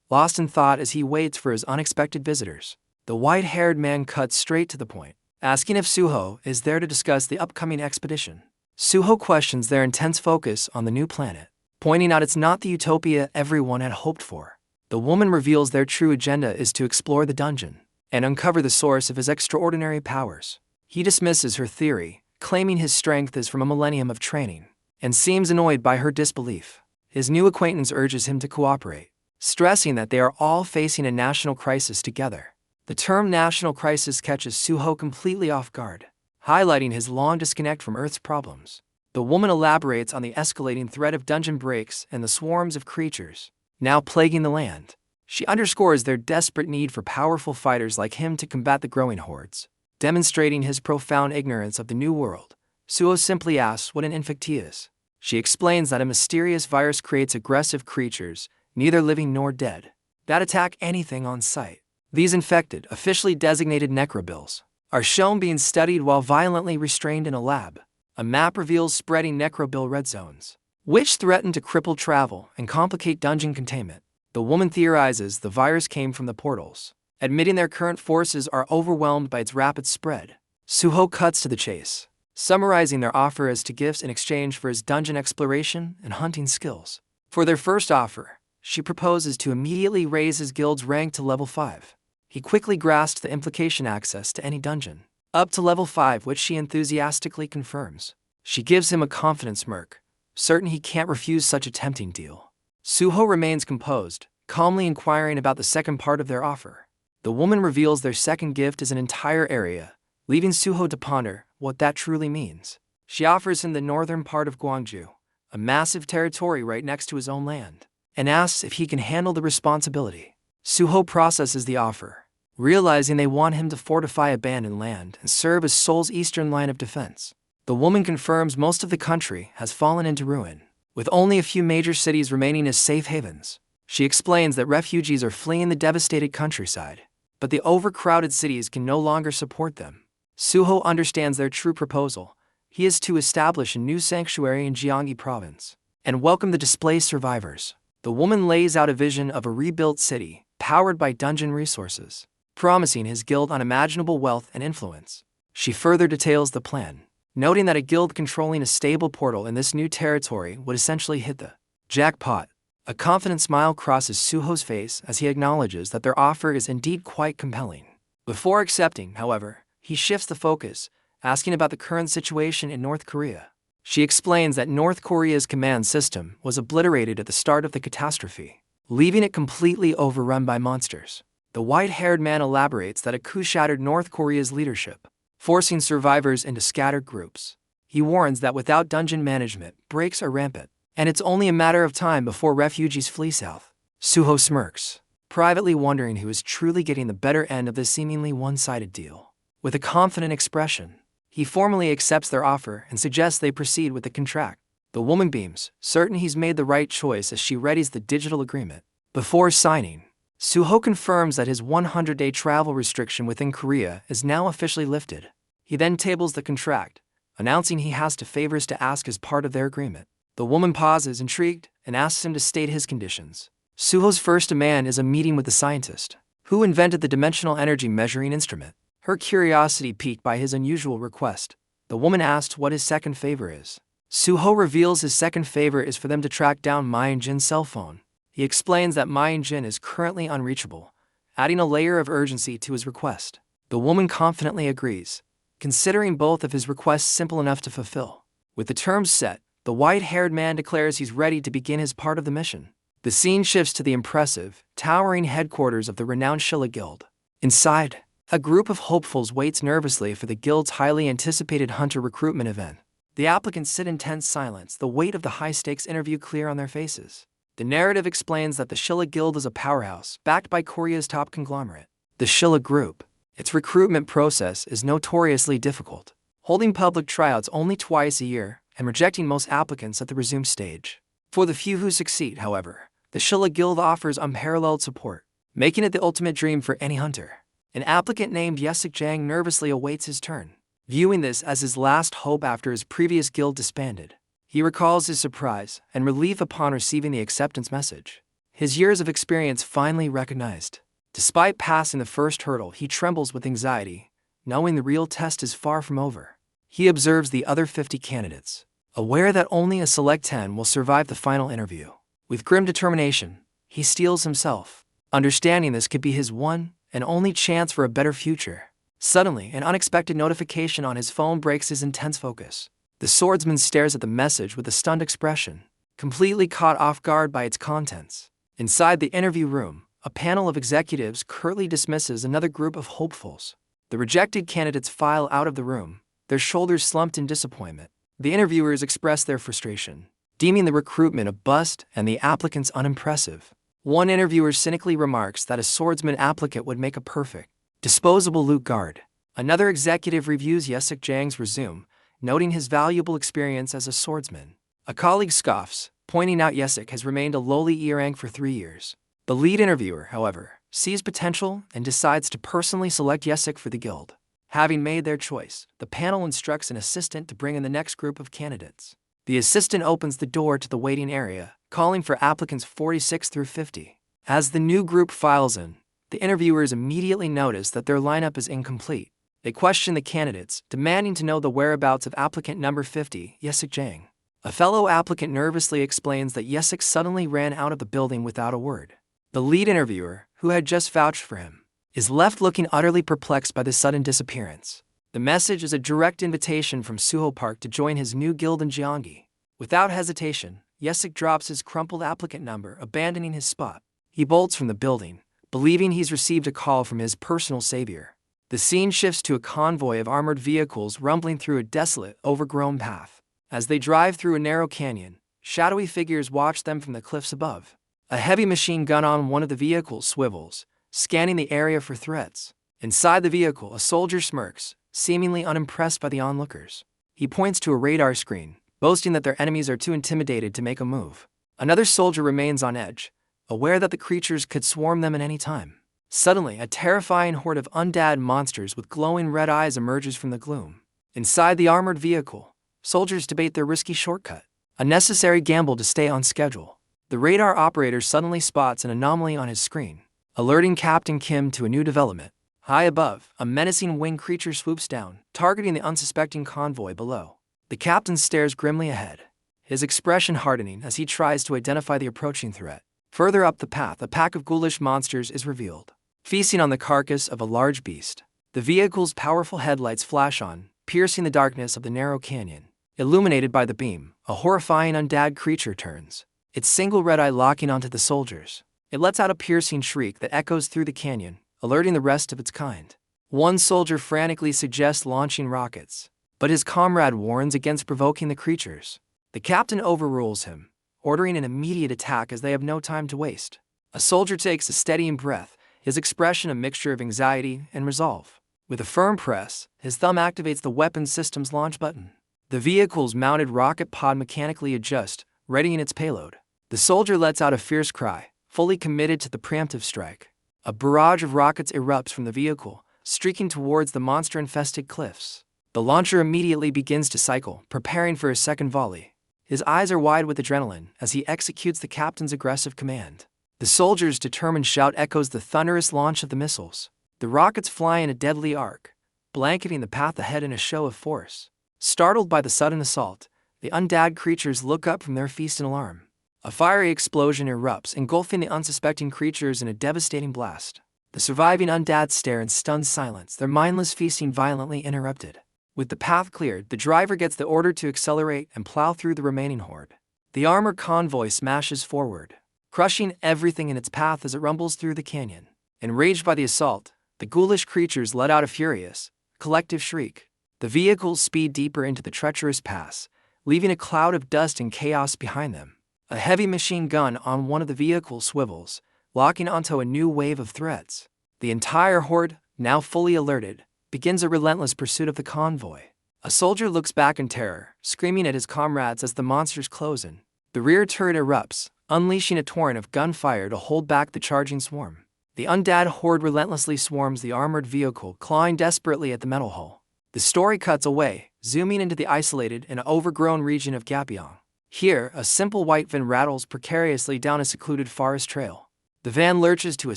lost in thought as he waits for his unexpected visitors. The white-haired man cuts straight to the point, asking if Suho is there to discuss the upcoming expedition. Suho questions their intense focus on the new planet, pointing out it's not the utopia everyone had hoped for. The woman reveals their true agenda is to explore the dungeon and uncover the source of his extraordinary powers. He dismisses her theory, claiming his strength is from a millennium of training, and seems annoyed by her disbelief. His new acquaintance urges him to cooperate, stressing that they are all facing a national crisis together. The term national crisis catches Suho completely off guard, highlighting his long disconnect from Earth's problems. The woman elaborates on the escalating threat of dungeon breaks and the swarms of creatures now plaguing the land. She underscores their desperate need for powerful fighters like him to combat the growing hordes. Demonstrating his profound ignorance of the new world, Suho simply asks what an infectee is. She explains that a mysterious virus creates aggressive creatures, neither living nor dead, that attack anything on sight. These infected, officially designated necrobills, are shown being studied while violently restrained in a lab. A map reveals spreading necrobill red zones, which threaten to cripple travel and complicate dungeon containment. The woman theorizes the virus came from the portals, admitting their current forces are overwhelmed by its rapid spread. Suho cuts to the chase, summarizing their offer as to gifts in exchange for his dungeon exploration and hunting skills. For their first offer, she proposes to immediately raise his guild's rank to level 5. He quickly grasps the implication access to any dungeon, up to level 5, which she enthusiastically confirms. She gives him a confident smirk, certain he can't refuse such a tempting deal. Suho remains composed, calmly inquiring about the second part of their offer. The woman reveals their second gift is an entire area, leaving Suho to ponder what that truly means. She offers him the northern part of Gwangju, a massive territory right next to his own land, and asks if he can handle the responsibility. Suho processes the offer, realizing they want him to fortify abandoned land and serve as Seoul's eastern line of defense. The woman confirms most of the country has fallen into ruin, with only a few major cities remaining as safe havens. She explains that refugees are fleeing the devastated countryside, but the overcrowded cities can no longer support them. Suho understands their true proposal. He is to establish a new sanctuary in Gyeonggi province and welcome the displaced survivors. The woman lays out a vision of a rebuilt city, powered by dungeon resources, promising his guild unimaginable wealth and influence. She further details the plan, noting that a guild controlling a stable portal in this new territory would essentially hit the jackpot. A confident smile crosses Suho's face as he acknowledges that their offer is indeed quite compelling. Before accepting, however, he shifts the focus, asking about the current situation in North Korea. She explains that North Korea's command system was obliterated at the start of the catastrophe, leaving it completely overrun by monsters. The white-haired man elaborates that a coup shattered North Korea's leadership, forcing survivors into scattered groups. He warns that without dungeon management, breaks are rampant, and it's only a matter of time before refugees flee south. Suho smirks, privately wondering who is truly getting the better end of this seemingly one-sided deal. With a confident expression, he formally accepts their offer and suggests they proceed with the contract. The woman beams, certain he's made the right choice as she readies the digital agreement. Before signing, Suho confirms that his 100-day travel restriction within Korea is now officially lifted. He then tables the contract, announcing he has 2 favors to ask as part of their agreement. The woman pauses, intrigued, and asks him to state his conditions. Suho's first demand is a meeting with the scientist who invented the dimensional energy measuring instrument. Her curiosity piqued by his unusual request, the woman asked what his second favor is. Suho reveals his second favor is for them to track down Mayan Jin's cell phone. He explains that Mayan Jin is currently unreachable, adding a layer of urgency to his request. The woman confidently agrees, considering both of his requests simple enough to fulfill. With the terms set, the white-haired man declares he's ready to begin his part of the mission. The scene shifts to the impressive, towering headquarters of the renowned Shilla Guild. Inside, a group of hopefuls waits nervously for the guild's highly anticipated hunter recruitment event. The applicants sit in tense silence, the weight of the high-stakes interview clear on their faces. The narrative explains that the Shilla Guild is a powerhouse, backed by Korea's top conglomerate, the Shilla Group. Its recruitment process is notoriously difficult, holding public tryouts only twice a year and rejecting most applicants at the resume stage. For the few who succeed, however, the Shilla Guild offers unparalleled support, making it the ultimate dream for any hunter. An applicant named Yesik Jang nervously awaits his turn, viewing this as his last hope after his previous guild disbanded. He recalls his surprise and relief upon receiving the acceptance message. His years of experience finally recognized. Despite passing the first hurdle, he trembles with anxiety, knowing the real test is far from over. He observes the other 50 candidates, aware that only a select 10 will survive the final interview. With grim determination, he steels himself, understanding this could be his one and only chance for a better future. Suddenly, an unexpected notification on his phone breaks his intense focus. The swordsman stares at the message with a stunned expression, completely caught off guard by its contents. Inside the interview room, a panel of executives curtly dismisses another group of hopefuls. The rejected candidates file out of the room, their shoulders slumped in disappointment. The interviewers express their frustration, deeming the recruitment a bust and the applicants unimpressive. One interviewer cynically remarks that a swordsman applicant would make a perfect, disposable loot guard. Another executive reviews Yesik Jang's resume, noting his valuable experience as a swordsman. A colleague scoffs, pointing out Yesik has remained a lowly E rank for 3 years. The lead interviewer, however, sees potential and decides to personally select Yesik for the guild. Having made their choice, the panel instructs an assistant to bring in the next group of candidates. The assistant opens the door to the waiting area, calling for applicants 46 through 50. As the new group files in, the interviewers immediately notice that their lineup is incomplete. They question the candidates, demanding to know the whereabouts of applicant number 50, Yesik Jang. A fellow applicant nervously explains that Yesik suddenly ran out of the building without a word. The lead interviewer, who had just vouched for him, is left looking utterly perplexed by the sudden disappearance. The message is a direct invitation from Suho Park to join his new guild in Gyeonggi. Without hesitation, Yesik drops his crumpled applicant number, abandoning his spot. He bolts from the building, believing he's received a call from his personal savior. The scene shifts to a convoy of armored vehicles rumbling through a desolate, overgrown path. As they drive through a narrow canyon, shadowy figures watch them from the cliffs above. A heavy machine gun on one of the vehicles swivels, scanning the area for threats. Inside the vehicle, a soldier smirks, seemingly unimpressed by the onlookers. He points to a radar screen, boasting that their enemies are too intimidated to make a move. Another soldier remains on edge, aware that the creatures could swarm them at any time. Suddenly, a terrifying horde of undead monsters with glowing red eyes emerges from the gloom. Inside the armored vehicle, soldiers debate their risky shortcut, a necessary gamble to stay on schedule. The radar operator suddenly spots an anomaly on his screen, alerting Captain Kim to a new development. High above, a menacing winged creature swoops down, targeting the unsuspecting convoy below. The captain stares grimly ahead, his expression hardening as he tries to identify the approaching threat. Further up the path, a pack of ghoulish monsters is revealed, feasting on the carcass of a large beast. The vehicle's powerful headlights flash on, piercing the darkness of the narrow canyon. Illuminated by the beam, a horrifying undead creature turns, its single red eye locking onto the soldiers. It lets out a piercing shriek that echoes through the canyon, alerting the rest of its kind. One soldier frantically suggests launching rockets, but his comrade warns against provoking the creatures. The captain overrules him, ordering an immediate attack as they have no time to waste. A soldier takes a steadying breath, his expression a mixture of anxiety and resolve. With a firm press, his thumb activates the weapon system's launch button. The vehicle's mounted rocket pod mechanically adjusts, readying its payload. The soldier lets out a fierce cry, fully committed to the preemptive strike. A barrage of rockets erupts from the vehicle, streaking towards the monster-infested cliffs. The launcher immediately begins to cycle, preparing for a second volley. His eyes are wide with adrenaline as he executes the captain's aggressive command. The soldier's determined shout echoes the thunderous launch of the missiles. The rockets fly in a deadly arc, blanketing the path ahead in a show of force. Startled by the sudden assault, the undead creatures look up from their feast in alarm. A fiery explosion erupts, engulfing the unsuspecting creatures in a devastating blast. The surviving undead stare in stunned silence, their mindless feasting violently interrupted. With the path cleared, the driver gets the order to accelerate and plow through the remaining horde. The armored convoy smashes forward, crushing everything in its path as it rumbles through the canyon. Enraged by the assault, the ghoulish creatures let out a furious, collective shriek. The vehicles speed deeper into the treacherous pass, leaving a cloud of dust and chaos behind them. A heavy machine gun on one of the vehicles swivels, locking onto a new wave of threats. The entire horde, now fully alerted, begins a relentless pursuit of the convoy. A soldier looks back in terror, screaming at his comrades as the monsters close in. The rear turret erupts, unleashing a torrent of gunfire to hold back the charging swarm. The undead horde relentlessly swarms the armored vehicle, clawing desperately at the metal hull. The story cuts away, zooming into the isolated and overgrown region of Gapyeong. Here, a simple white van rattles precariously down a secluded forest trail. The van lurches to a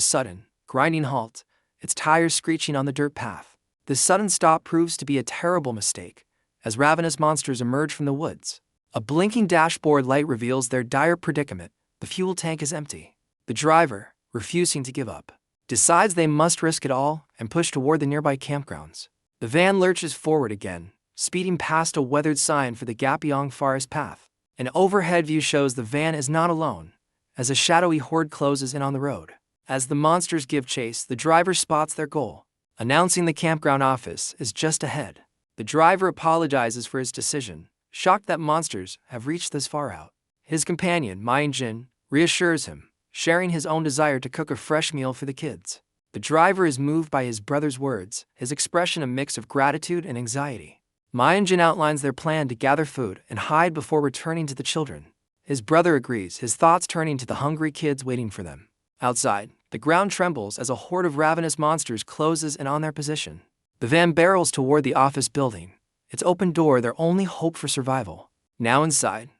sudden, grinding halt, its tires screeching on the dirt path. This sudden stop proves to be a terrible mistake, as ravenous monsters emerge from the woods. A blinking dashboard light reveals their dire predicament. The fuel tank is empty. The driver, refusing to give up, decides they must risk it all and push toward the nearby campgrounds. The van lurches forward again, speeding past a weathered sign for the Gapyeong forest path. An overhead view shows the van is not alone, as a shadowy horde closes in on the road. As the monsters give chase, the driver spots their goal, announcing the campground office is just ahead. The driver apologizes for his decision, shocked that monsters have reached this far out. His companion, Jin, reassures him, sharing his own desire to cook a fresh meal for the kids. The driver is moved by his brother's words, his expression a mix of gratitude and anxiety. Jin outlines their plan to gather food and hide before returning to the children. His brother agrees, his thoughts turning to the hungry kids waiting for them. Outside, the ground trembles as a horde of ravenous monsters closes in on their position. The van barrels toward the office building, its open door their only hope for survival. Now inside,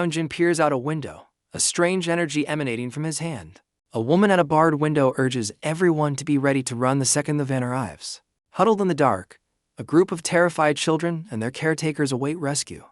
Jin peers out a window, a strange energy emanating from his hand. A woman at a barred window urges everyone to be ready to run the second the van arrives. Huddled in the dark, a group of terrified children and their caretakers await rescue.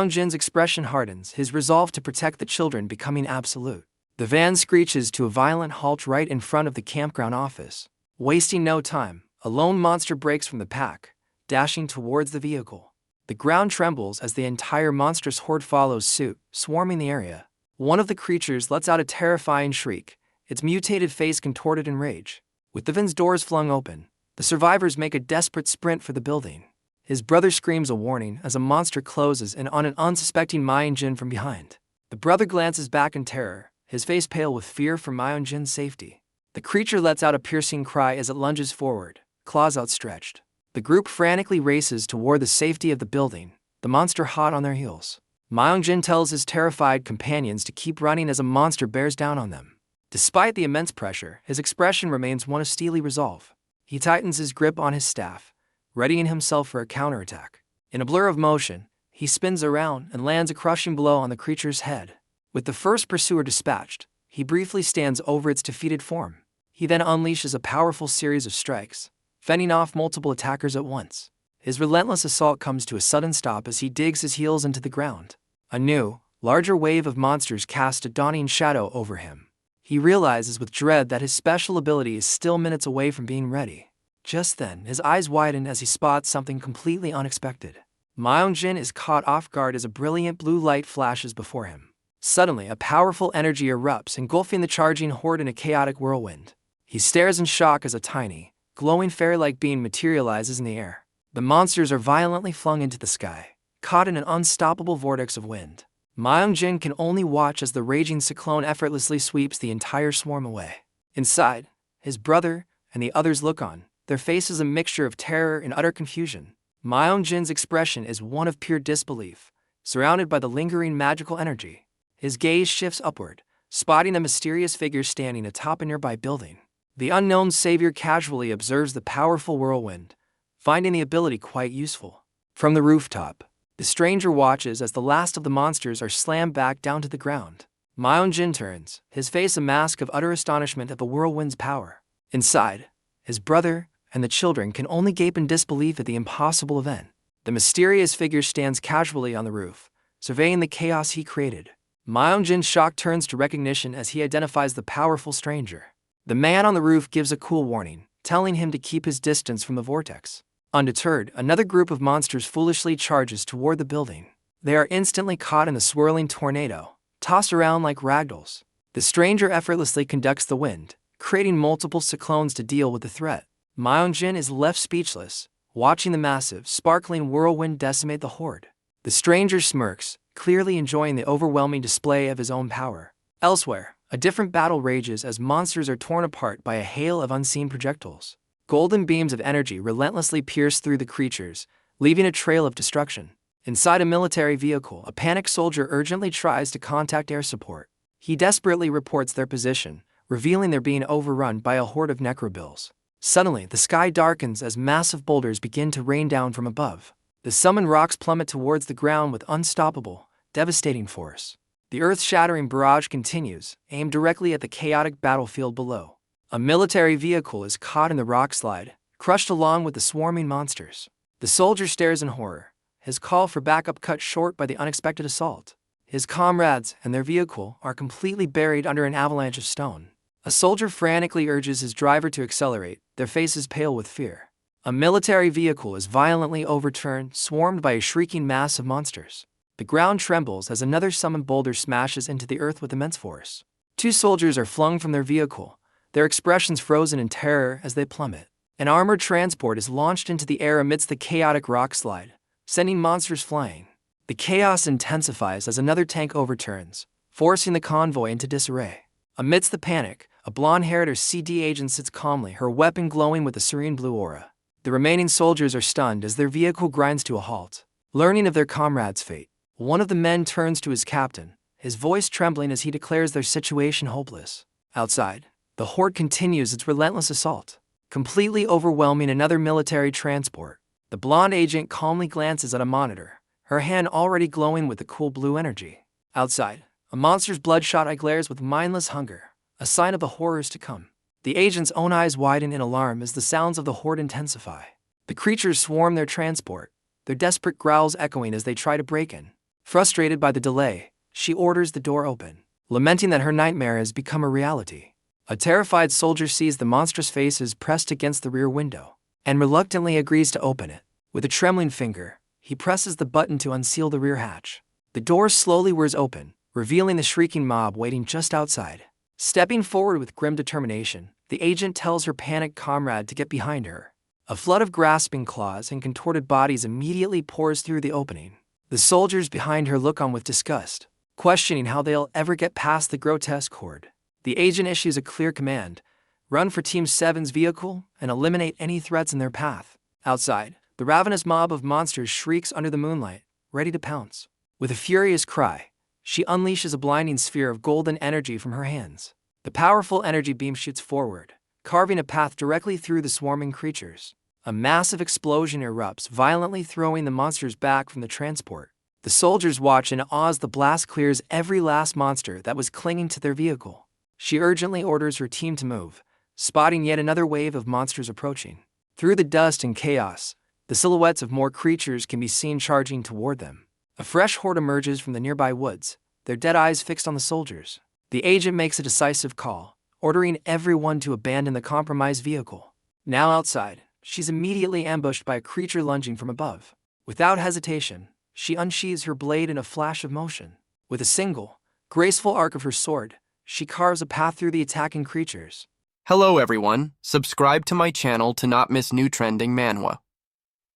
Jin's expression hardens, his resolve to protect the children becoming absolute. The van screeches to a violent halt right in front of the campground office. Wasting no time, a lone monster breaks from the pack, dashing towards the vehicle. The ground trembles as the entire monstrous horde follows suit, swarming the area. One of the creatures lets out a terrifying shriek, its mutated face contorted in rage. With the van's doors flung open, The survivors make a desperate sprint for the building. His brother screams a warning as a monster closes in on an unsuspecting Myeon-jin from behind. The brother glances back in terror, his face pale with fear for Myeon-jin's safety. The creature lets out a piercing cry as it lunges forward, claws outstretched. The group frantically races toward the safety of the building, the monster hot on their heels. Myeon-jin tells his terrified companions to keep running as a monster bears down on them. Despite the immense pressure, his expression remains one of steely resolve. He tightens his grip on his staff, readying himself for a counterattack. In a blur of motion, he spins around and lands a crushing blow on the creature's head. With the first pursuer dispatched, he briefly stands over its defeated form. He then unleashes a powerful series of strikes, fending off multiple attackers at once. His relentless assault comes to a sudden stop as he digs his heels into the ground. A new, larger wave of monsters cast a dawning shadow over him. He realizes with dread that his special ability is still minutes away from being ready. Just then, his eyes widen as he spots something completely unexpected. Myeon-jin is caught off guard as a brilliant blue light flashes before him. Suddenly, a powerful energy erupts, engulfing the charging horde in a chaotic whirlwind. He stares in shock as a tiny, glowing fairy-like being materializes in the air. The monsters are violently flung into the sky, caught in an unstoppable vortex of wind. Myeon-jin can only watch as the raging cyclone effortlessly sweeps the entire swarm away. Inside, his brother and the others look on, their faces a mixture of terror and utter confusion. Myeon-jin's expression is one of pure disbelief, surrounded by the lingering magical energy. His gaze shifts upward, spotting a mysterious figure standing atop a nearby building. The unknown savior casually observes the powerful whirlwind, finding the ability quite useful. From the rooftop, the stranger watches as the last of the monsters are slammed back down to the ground. Myeon-jin turns, his face a mask of utter astonishment at the whirlwind's power. Inside, his brother and the children can only gape in disbelief at the impossible event. The mysterious figure stands casually on the roof, surveying the chaos he created. Myeon-jin's shock turns to recognition as he identifies the powerful stranger. The man on the roof gives a cool warning, telling him to keep his distance from the vortex. Undeterred, another group of monsters foolishly charges toward the building. They are instantly caught in the swirling tornado, tossed around like ragdolls. The stranger effortlessly conducts the wind, creating multiple cyclones to deal with the threat. Myeon-jin is left speechless, watching the massive, sparkling whirlwind decimate the horde. The stranger smirks, clearly enjoying the overwhelming display of his own power. Elsewhere, a different battle rages as monsters are torn apart by a hail of unseen projectiles. Golden beams of energy relentlessly pierce through the creatures, leaving a trail of destruction. Inside a military vehicle, a panicked soldier urgently tries to contact air support. He desperately reports their position, revealing they're being overrun by a horde of necrobills. Suddenly, the sky darkens as massive boulders begin to rain down from above. The summoned rocks plummet towards the ground with unstoppable, devastating force. The earth-shattering barrage continues, aimed directly at the chaotic battlefield below. A military vehicle is caught in the rock slide, crushed along with the swarming monsters. The soldier stares in horror, his call for backup cut short by the unexpected assault. His comrades and their vehicle are completely buried under an avalanche of stone. A soldier frantically urges his driver to accelerate, their faces pale with fear. A military vehicle is violently overturned, swarmed by a shrieking mass of monsters. The ground trembles as another summoned boulder smashes into the earth with immense force. Two soldiers are flung from their vehicle, their expressions frozen in terror as they plummet. An armored transport is launched into the air amidst the chaotic rock slide, sending monsters flying. The chaos intensifies as another tank overturns, forcing the convoy into disarray. Amidst the panic, a blonde-haired or CD agent sits calmly, her weapon glowing with a serene blue aura. The remaining soldiers are stunned as their vehicle grinds to a halt. Learning of their comrade's fate, one of the men turns to his captain, his voice trembling as he declares their situation hopeless. Outside, the horde continues its relentless assault, completely overwhelming another military transport. The blonde agent calmly glances at a monitor, her hand already glowing with the cool blue energy. Outside, a monster's bloodshot eye glares with mindless hunger, a sign of the horrors to come. The agent's own eyes widen in alarm as the sounds of the horde intensify. The creatures swarm their transport, their desperate growls echoing as they try to break in. Frustrated by the delay, she orders the door open, lamenting that her nightmare has become a reality. A terrified soldier sees the monstrous faces pressed against the rear window, and reluctantly agrees to open it. With a trembling finger, he presses the button to unseal the rear hatch. The door slowly whirs open, revealing the shrieking mob waiting just outside. Stepping forward with grim determination, the agent tells her panicked comrade to get behind her. A flood of grasping claws and contorted bodies immediately pours through the opening. The soldiers behind her look on with disgust, questioning how they'll ever get past the grotesque horde. The agent issues a clear command: run for Team 7's vehicle and eliminate any threats in their path. Outside, the ravenous mob of monsters shrieks under the moonlight, ready to pounce. With a furious cry, she unleashes a blinding sphere of golden energy from her hands. The powerful energy beam shoots forward, carving a path directly through the swarming creatures. A massive explosion erupts, violently throwing the monsters back from the transport. The soldiers watch in awe as the blast clears every last monster that was clinging to their vehicle. She urgently orders her team to move, spotting yet another wave of monsters approaching. Through the dust and chaos, the silhouettes of more creatures can be seen charging toward them. A fresh horde emerges from the nearby woods, their dead eyes fixed on the soldiers. The agent makes a decisive call, ordering everyone to abandon the compromised vehicle. Now outside, she's immediately ambushed by a creature lunging from above. Without hesitation, she unsheathes her blade in a flash of motion. With a single, graceful arc of her sword, she carves a path through the attacking creatures. Hello everyone, subscribe to my channel to not miss new trending manhwa.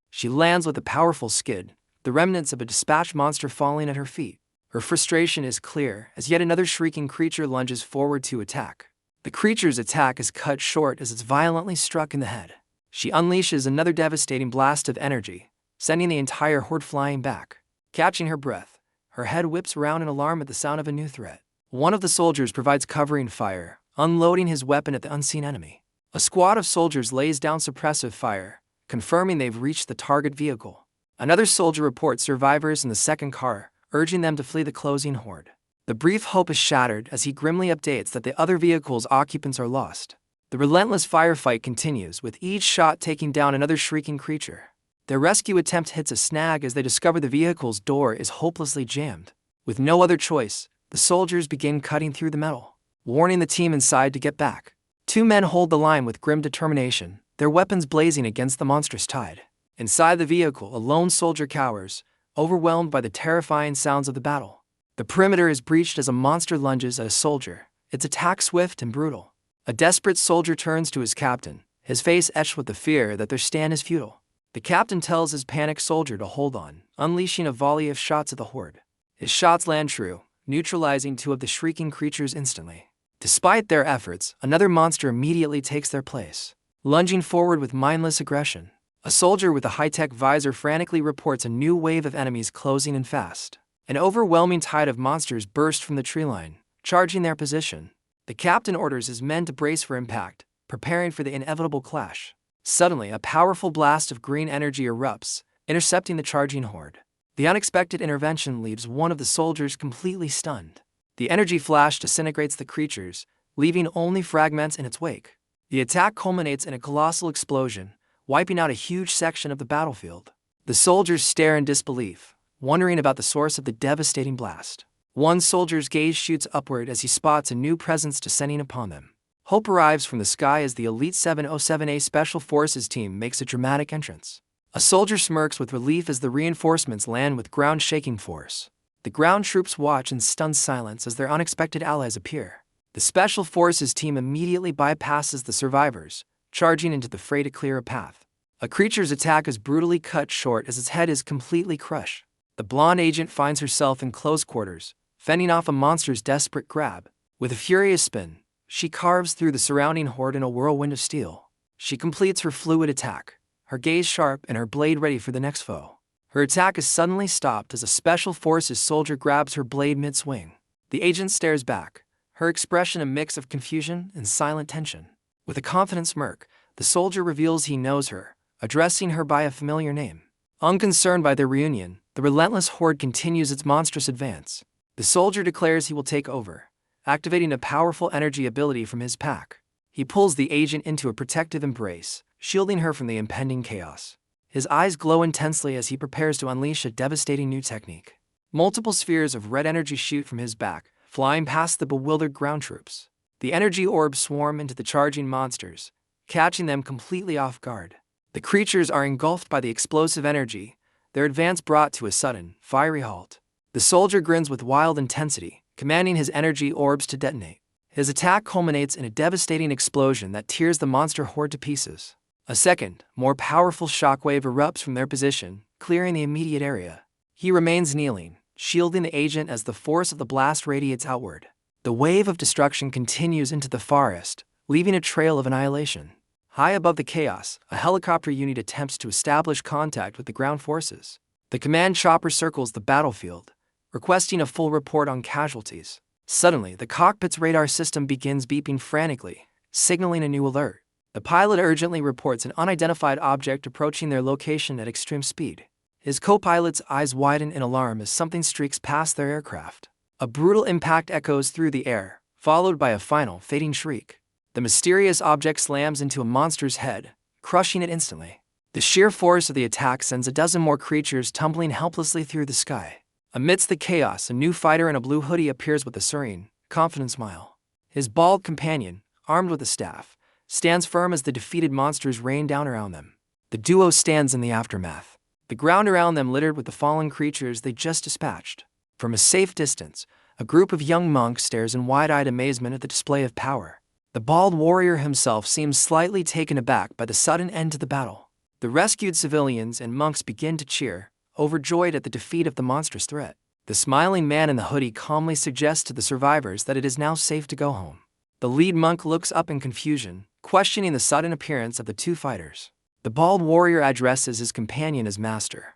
She lands with a powerful skid, the remnants of a dispatched monster falling at her feet. Her frustration is clear as yet another shrieking creature lunges forward to attack. The creature's attack is cut short as it's violently struck in the head. She unleashes another devastating blast of energy, sending the entire horde flying back. Catching her breath, her head whips around in alarm at the sound of a new threat. One of the soldiers provides covering fire, unloading his weapon at the unseen enemy. A squad of soldiers lays down suppressive fire, confirming they've reached the target vehicle. Another soldier reports survivors in the second car, urging them to flee the closing horde. The brief hope is shattered as he grimly updates that the other vehicle's occupants are lost. The relentless firefight continues, with each shot taking down another shrieking creature. Their rescue attempt hits a snag as they discover the vehicle's door is hopelessly jammed. With no other choice, the soldiers begin cutting through the metal, warning the team inside to get back. Two men hold the line with grim determination, their weapons blazing against the monstrous tide. Inside the vehicle, a lone soldier cowers, overwhelmed by the terrifying sounds of the battle. The perimeter is breached as a monster lunges at a soldier, its attack swift and brutal. A desperate soldier turns to his captain, his face etched with the fear that their stand is futile. The captain tells his panicked soldier to hold on, unleashing a volley of shots at the horde. His shots land true, neutralizing two of the shrieking creatures instantly. Despite their efforts, another monster immediately takes their place, lunging forward with mindless aggression. A soldier with a high-tech visor frantically reports a new wave of enemies closing in fast. An overwhelming tide of monsters burst from the tree line, charging their position. The captain orders his men to brace for impact, preparing for the inevitable clash. Suddenly, a powerful blast of green energy erupts, intercepting the charging horde. The unexpected intervention leaves one of the soldiers completely stunned. The energy flash disintegrates the creatures, leaving only fragments in its wake. The attack culminates in a colossal explosion, wiping out a huge section of the battlefield. The soldiers stare in disbelief, wondering about the source of the devastating blast. One soldier's gaze shoots upward as he spots a new presence descending upon them. Hope arrives from the sky as the Elite 707A Special Forces team makes a dramatic entrance. A soldier smirks with relief as the reinforcements land with ground-shaking force. The ground troops watch in stunned silence as their unexpected allies appear. The Special Forces team immediately bypasses the survivors, charging into the fray to clear a path. A creature's attack is brutally cut short as its head is completely crushed. The blonde agent finds herself in close quarters, fending off a monster's desperate grab. With a furious spin, she carves through the surrounding horde in a whirlwind of steel. She completes her fluid attack, her gaze sharp and her blade ready for the next foe. Her attack is suddenly stopped as a Special Forces soldier grabs her blade mid-swing. The agent stares back, her expression a mix of confusion and silent tension. With a confident smirk, the soldier reveals he knows her, addressing her by a familiar name. Unconcerned by their reunion, the relentless horde continues its monstrous advance. The soldier declares he will take over, activating a powerful energy ability from his pack. He pulls the agent into a protective embrace, shielding her from the impending chaos. His eyes glow intensely as he prepares to unleash a devastating new technique. Multiple spheres of red energy shoot from his back, flying past the bewildered ground troops. The energy orbs swarm into the charging monsters, catching them completely off guard. The creatures are engulfed by the explosive energy, their advance brought to a sudden, fiery halt. The soldier grins with wild intensity, commanding his energy orbs to detonate. His attack culminates in a devastating explosion that tears the monster horde to pieces. A second, more powerful shockwave erupts from their position, clearing the immediate area. He remains kneeling, shielding the agent as the force of the blast radiates outward. The wave of destruction continues into the forest, leaving a trail of annihilation. High above the chaos, a helicopter unit attempts to establish contact with the ground forces. The command chopper circles the battlefield, requesting a full report on casualties. Suddenly, the cockpit's radar system begins beeping frantically, signaling a new alert. The pilot urgently reports an unidentified object approaching their location at extreme speed. His co-pilot's eyes widen in alarm as something streaks past their aircraft. A brutal impact echoes through the air, followed by a final, fading shriek. The mysterious object slams into a monster's head, crushing it instantly. The sheer force of the attack sends a dozen more creatures tumbling helplessly through the sky. Amidst the chaos, a new fighter in a blue hoodie appears with a serene, confident smile. His bald companion, armed with a staff, stands firm as the defeated monsters rain down around them. The duo stands in the aftermath, the ground around them littered with the fallen creatures they just dispatched. From a safe distance, a group of young monks stares in wide-eyed amazement at the display of power. The bald warrior himself seems slightly taken aback by the sudden end to the battle. The rescued civilians and monks begin to cheer, overjoyed at the defeat of the monstrous threat. The smiling man in the hoodie calmly suggests to the survivors that it is now safe to go home. The lead monk looks up in confusion, questioning the sudden appearance of the two fighters. The bald warrior addresses his companion as master,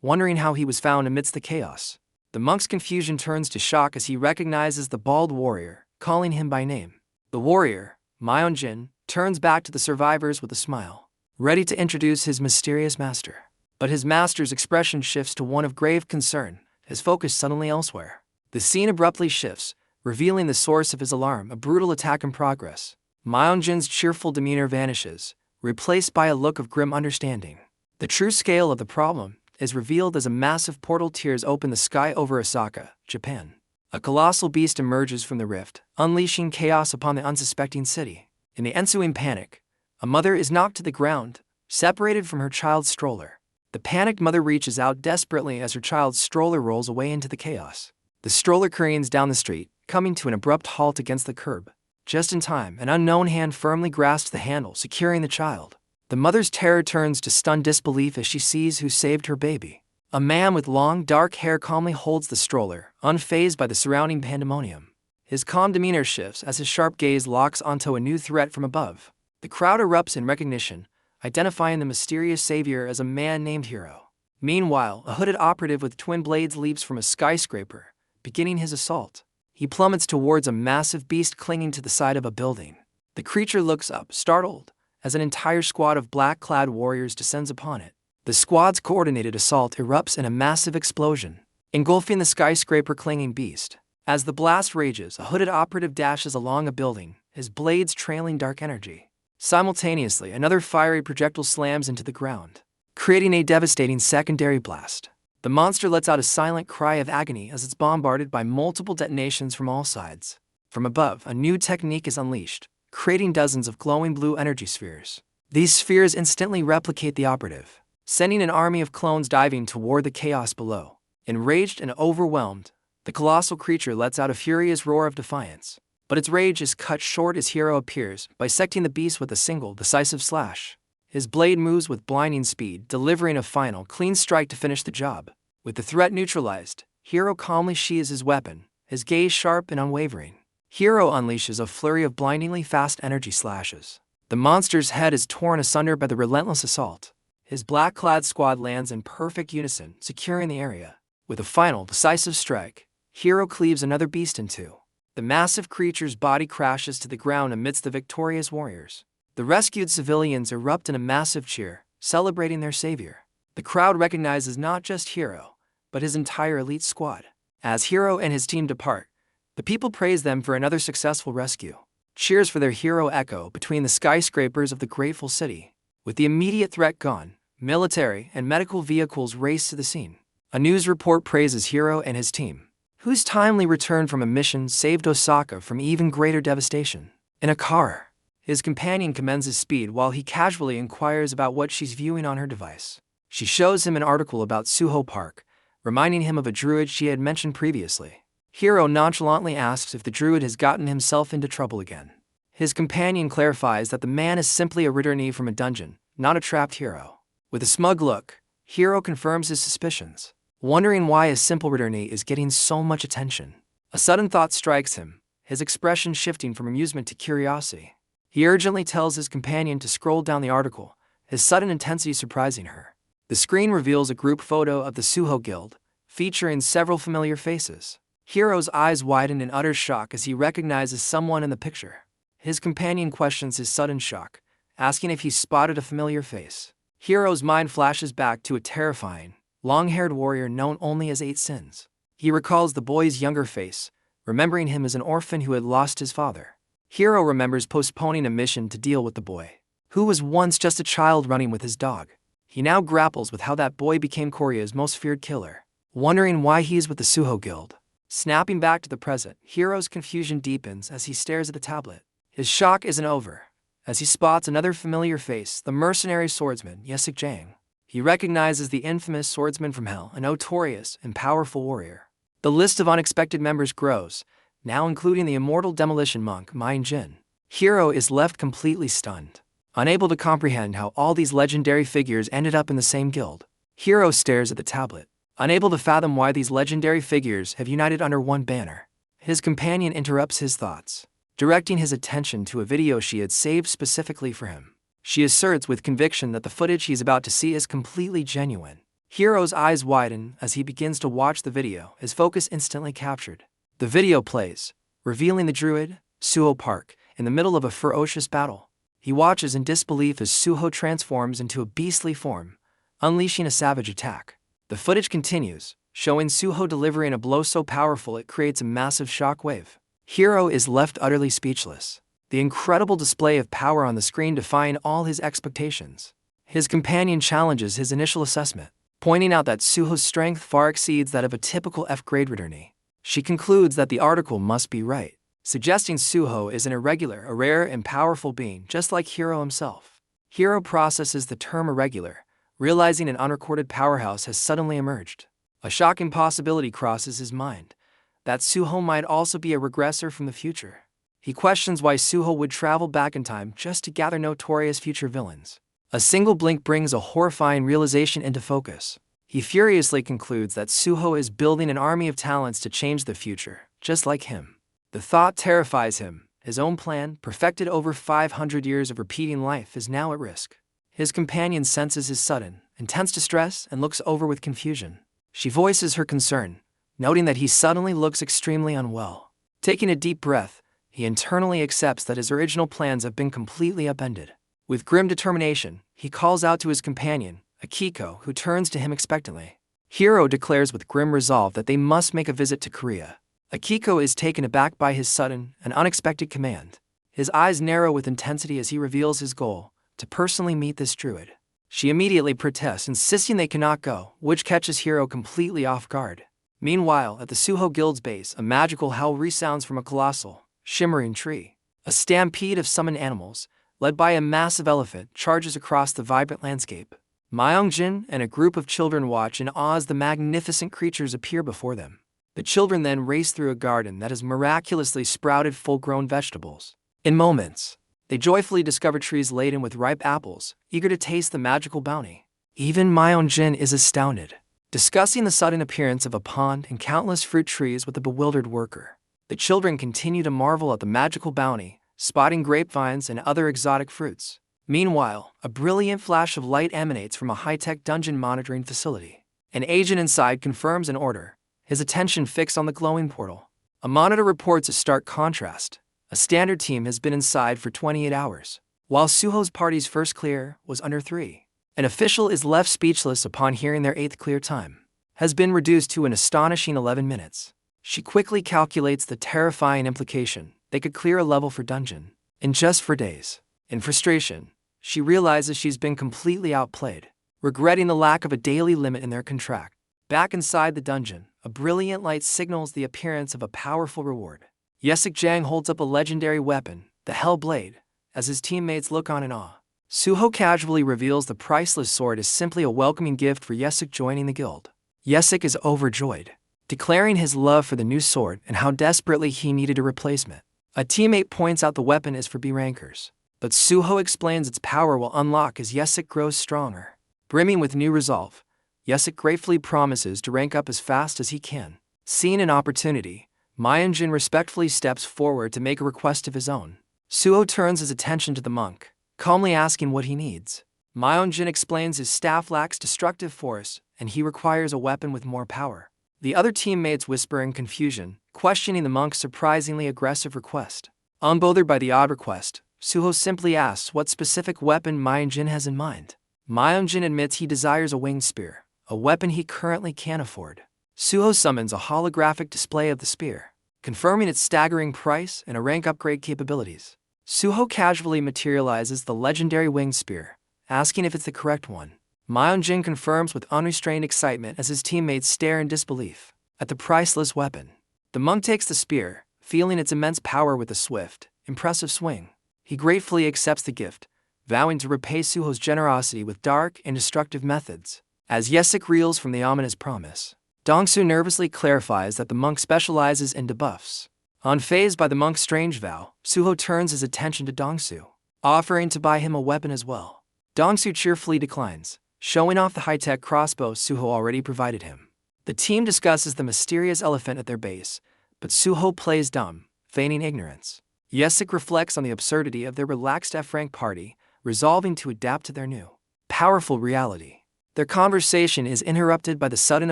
wondering how he was found amidst the chaos. The monk's confusion turns to shock as he recognizes the bald warrior, calling him by name. The warrior, Myeonjin, turns back to the survivors with a smile, ready to introduce his mysterious master. But his master's expression shifts to one of grave concern, his focus suddenly elsewhere. The scene abruptly shifts, revealing the source of his alarm, a brutal attack in progress. Myeonjin's cheerful demeanor vanishes, replaced by a look of grim understanding. The true scale of the problem is revealed as a massive portal tears open the sky over Osaka, Japan. A colossal beast emerges from the rift, unleashing chaos upon the unsuspecting city. In the ensuing panic, a mother is knocked to the ground, separated from her child's stroller. The panicked mother reaches out desperately as her child's stroller rolls away into the chaos. The stroller careens down the street, coming to an abrupt halt against the curb. Just in time, an unknown hand firmly grasps the handle, securing the child. The mother's terror turns to stunned disbelief as she sees who saved her baby. A man with long, dark hair calmly holds the stroller, unfazed by the surrounding pandemonium. His calm demeanor shifts as his sharp gaze locks onto a new threat from above. The crowd erupts in recognition, identifying the mysterious savior as a man named Hero. Meanwhile, a hooded operative with twin blades leaps from a skyscraper, beginning his assault. He plummets towards a massive beast clinging to the side of a building. The creature looks up, startled, as an entire squad of black-clad warriors descends upon it. The squad's coordinated assault erupts in a massive explosion, engulfing the skyscraper-clinging beast. As the blast rages, a hooded operative dashes along a building, his blades trailing dark energy. Simultaneously, another fiery projectile slams into the ground, creating a devastating secondary blast. The monster lets out a silent cry of agony as it's bombarded by multiple detonations from all sides. From above, a new technique is unleashed, creating dozens of glowing blue energy spheres. These spheres instantly replicate the operative, sending an army of clones diving toward the chaos below. Enraged and overwhelmed, the colossal creature lets out a furious roar of defiance. But its rage is cut short as Hero appears, bisecting the beast with a single, decisive slash. His blade moves with blinding speed, delivering a final, clean strike to finish the job. With the threat neutralized, Hero calmly sheathes his weapon, his gaze sharp and unwavering. Hero unleashes a flurry of blindingly fast energy slashes. The monster's head is torn asunder by the relentless assault. His black-clad squad lands in perfect unison, securing the area. With a final, decisive strike, Hero cleaves another beast in two. The massive creature's body crashes to the ground amidst the victorious warriors. The rescued civilians erupt in a massive cheer, celebrating their savior. The crowd recognizes not just Hero, but his entire elite squad. As Hero and his team depart, the people praise them for another successful rescue. Cheers for their hero echo between the skyscrapers of the grateful city. With the immediate threat gone, military and medical vehicles race to the scene. A news report praises Hero and his team, whose timely return from a mission saved Osaka from even greater devastation. In a car, his companion commends his speed while he casually inquires about what she's viewing on her device. She shows him an article about Suho Park, reminding him of a druid she had mentioned previously. Hero nonchalantly asks if the druid has gotten himself into trouble again. His companion clarifies that the man is simply a returnee from a dungeon, not a trapped hero. With a smug look, Hero confirms his suspicions, wondering why a simple returnee is getting so much attention. A sudden thought strikes him, his expression shifting from amusement to curiosity. He urgently tells his companion to scroll down the article, his sudden intensity surprising her. The screen reveals a group photo of the Suho Guild, featuring several familiar faces. Hero's eyes widen in utter shock as he recognizes someone in the picture. His companion questions his sudden shock, asking if he spotted a familiar face. Hero's mind flashes back to a terrifying, long-haired warrior known only as 8 Sins. He recalls the boy's younger face, remembering him as an orphan who had lost his father. Hero remembers postponing a mission to deal with the boy, who was once just a child running with his dog. He now grapples with how that boy became Korea's most feared killer, wondering why he is with the Suho Guild. Snapping back to the present, Hero's confusion deepens as he stares at the tablet. His shock isn't over, as he spots another familiar face, the mercenary swordsman Yesik Jang. He recognizes the infamous swordsman from Hell, a notorious and powerful warrior. The list of unexpected members grows, now including the immortal demolition monk Main Jin. Hero is left completely stunned, unable to comprehend how all these legendary figures ended up in the same guild. Hero stares at the tablet, unable to fathom why these legendary figures have united under one banner. His companion interrupts his thoughts, directing his attention to a video she had saved specifically for him. She asserts with conviction that the footage he's about to see is completely genuine. Hero's eyes widen as he begins to watch the video, his focus instantly captured. The video plays, revealing the Druid, Suho Park, in the middle of a ferocious battle. He watches in disbelief as Suho transforms into a beastly form, unleashing a savage attack. The footage continues, showing Suho delivering a blow so powerful it creates a massive shockwave. Hero is left utterly speechless, the incredible display of power on the screen defying all his expectations. His companion challenges his initial assessment, pointing out that Suho's strength far exceeds that of a typical F-grade returnee. She concludes that the article must be right, suggesting Suho is an irregular, a rare and powerful being just like Hero himself. Hero processes the term irregular, realizing an unrecorded powerhouse has suddenly emerged. A shocking possibility crosses his mind, that Suho might also be a regressor from the future. He questions why Suho would travel back in time just to gather notorious future villains. A single blink brings a horrifying realization into focus. He furiously concludes that Suho is building an army of talents to change the future, just like him. The thought terrifies him. His own plan, perfected over 500 years of repeating life, is now at risk. His companion senses his sudden, intense distress and looks over with confusion. She voices her concern, noting that he suddenly looks extremely unwell. Taking a deep breath, he internally accepts that his original plans have been completely upended. With grim determination, he calls out to his companion, Akiko, who turns to him expectantly. Hero declares with grim resolve that they must make a visit to Korea. Akiko is taken aback by his sudden and unexpected command. His eyes narrow with intensity as he reveals his goal, to personally meet this druid. She immediately protests, insisting they cannot go, which catches Hero completely off guard. Meanwhile, at the Suho Guild's base, a magical howl resounds from a colossal, shimmering tree. A stampede of summoned animals, led by a massive elephant, charges across the vibrant landscape. Myeongjin and a group of children watch in awe as the magnificent creatures appear before them. The children then race through a garden that has miraculously sprouted full-grown vegetables. In moments, they joyfully discover trees laden with ripe apples, eager to taste the magical bounty. Even Myeongjin is astounded, discussing the sudden appearance of a pond and countless fruit trees with a bewildered worker. The children continue to marvel at the magical bounty, spotting grapevines and other exotic fruits. Meanwhile, a brilliant flash of light emanates from a high-tech dungeon monitoring facility. An agent inside confirms an order, his attention fixed on the glowing portal. A monitor reports a stark contrast. A standard team has been inside for 28 hours, while Suho's party's first clear was under 3. An official is left speechless upon hearing their 8th clear time has been reduced to an astonishing 11 minutes. She quickly calculates the terrifying implication: they could clear a level for dungeon in just 4 days. In frustration, she realizes she's been completely outplayed, regretting the lack of a daily limit in their contract. Back inside the dungeon, a brilliant light signals the appearance of a powerful reward. Yesik Jang holds up a legendary weapon, the Hell Blade, as his teammates look on in awe. Suho casually reveals the priceless sword is simply a welcoming gift for Yesik joining the guild. Yesik is overjoyed, declaring his love for the new sword and how desperately he needed a replacement. A teammate points out the weapon is for B rankers. but Suho explains its power will unlock as Yesik grows stronger. Brimming with new resolve, Yesik gratefully promises to rank up as fast as he can. Seeing an opportunity, Myunjin respectfully steps forward to make a request of his own. Suho turns his attention to the monk, calmly asking what he needs. Myunjin explains his staff lacks destructive force and he requires a weapon with more power. The other teammates whisper in confusion, questioning the monk's surprisingly aggressive request. Unbothered by the odd request, Suho simply asks what specific weapon Myunjin has in mind. Myunjin admits he desires a winged spear, a weapon he currently can't afford. Suho summons a holographic display of the spear, confirming its staggering price and a rank upgrade capabilities. Suho casually materializes the legendary winged spear, asking if it's the correct one. Myunjin confirms with unrestrained excitement as his teammates stare in disbelief at the priceless weapon. The monk takes the spear, feeling its immense power with a swift, impressive swing. He gratefully accepts the gift, vowing to repay Suho's generosity with dark and destructive methods. As Yesik reels from the ominous promise, Dongsu nervously clarifies that the monk specializes in debuffs. Unfazed by the monk's strange vow, Suho turns his attention to Dongsu, offering to buy him a weapon as well. Dongsu cheerfully declines, showing off the high-tech crossbow Suho already provided him. The team discusses the mysterious elephant at their base, but Suho plays dumb, feigning ignorance. Yesik reflects on the absurdity of their relaxed F-rank party, resolving to adapt to their new, powerful reality. Their conversation is interrupted by the sudden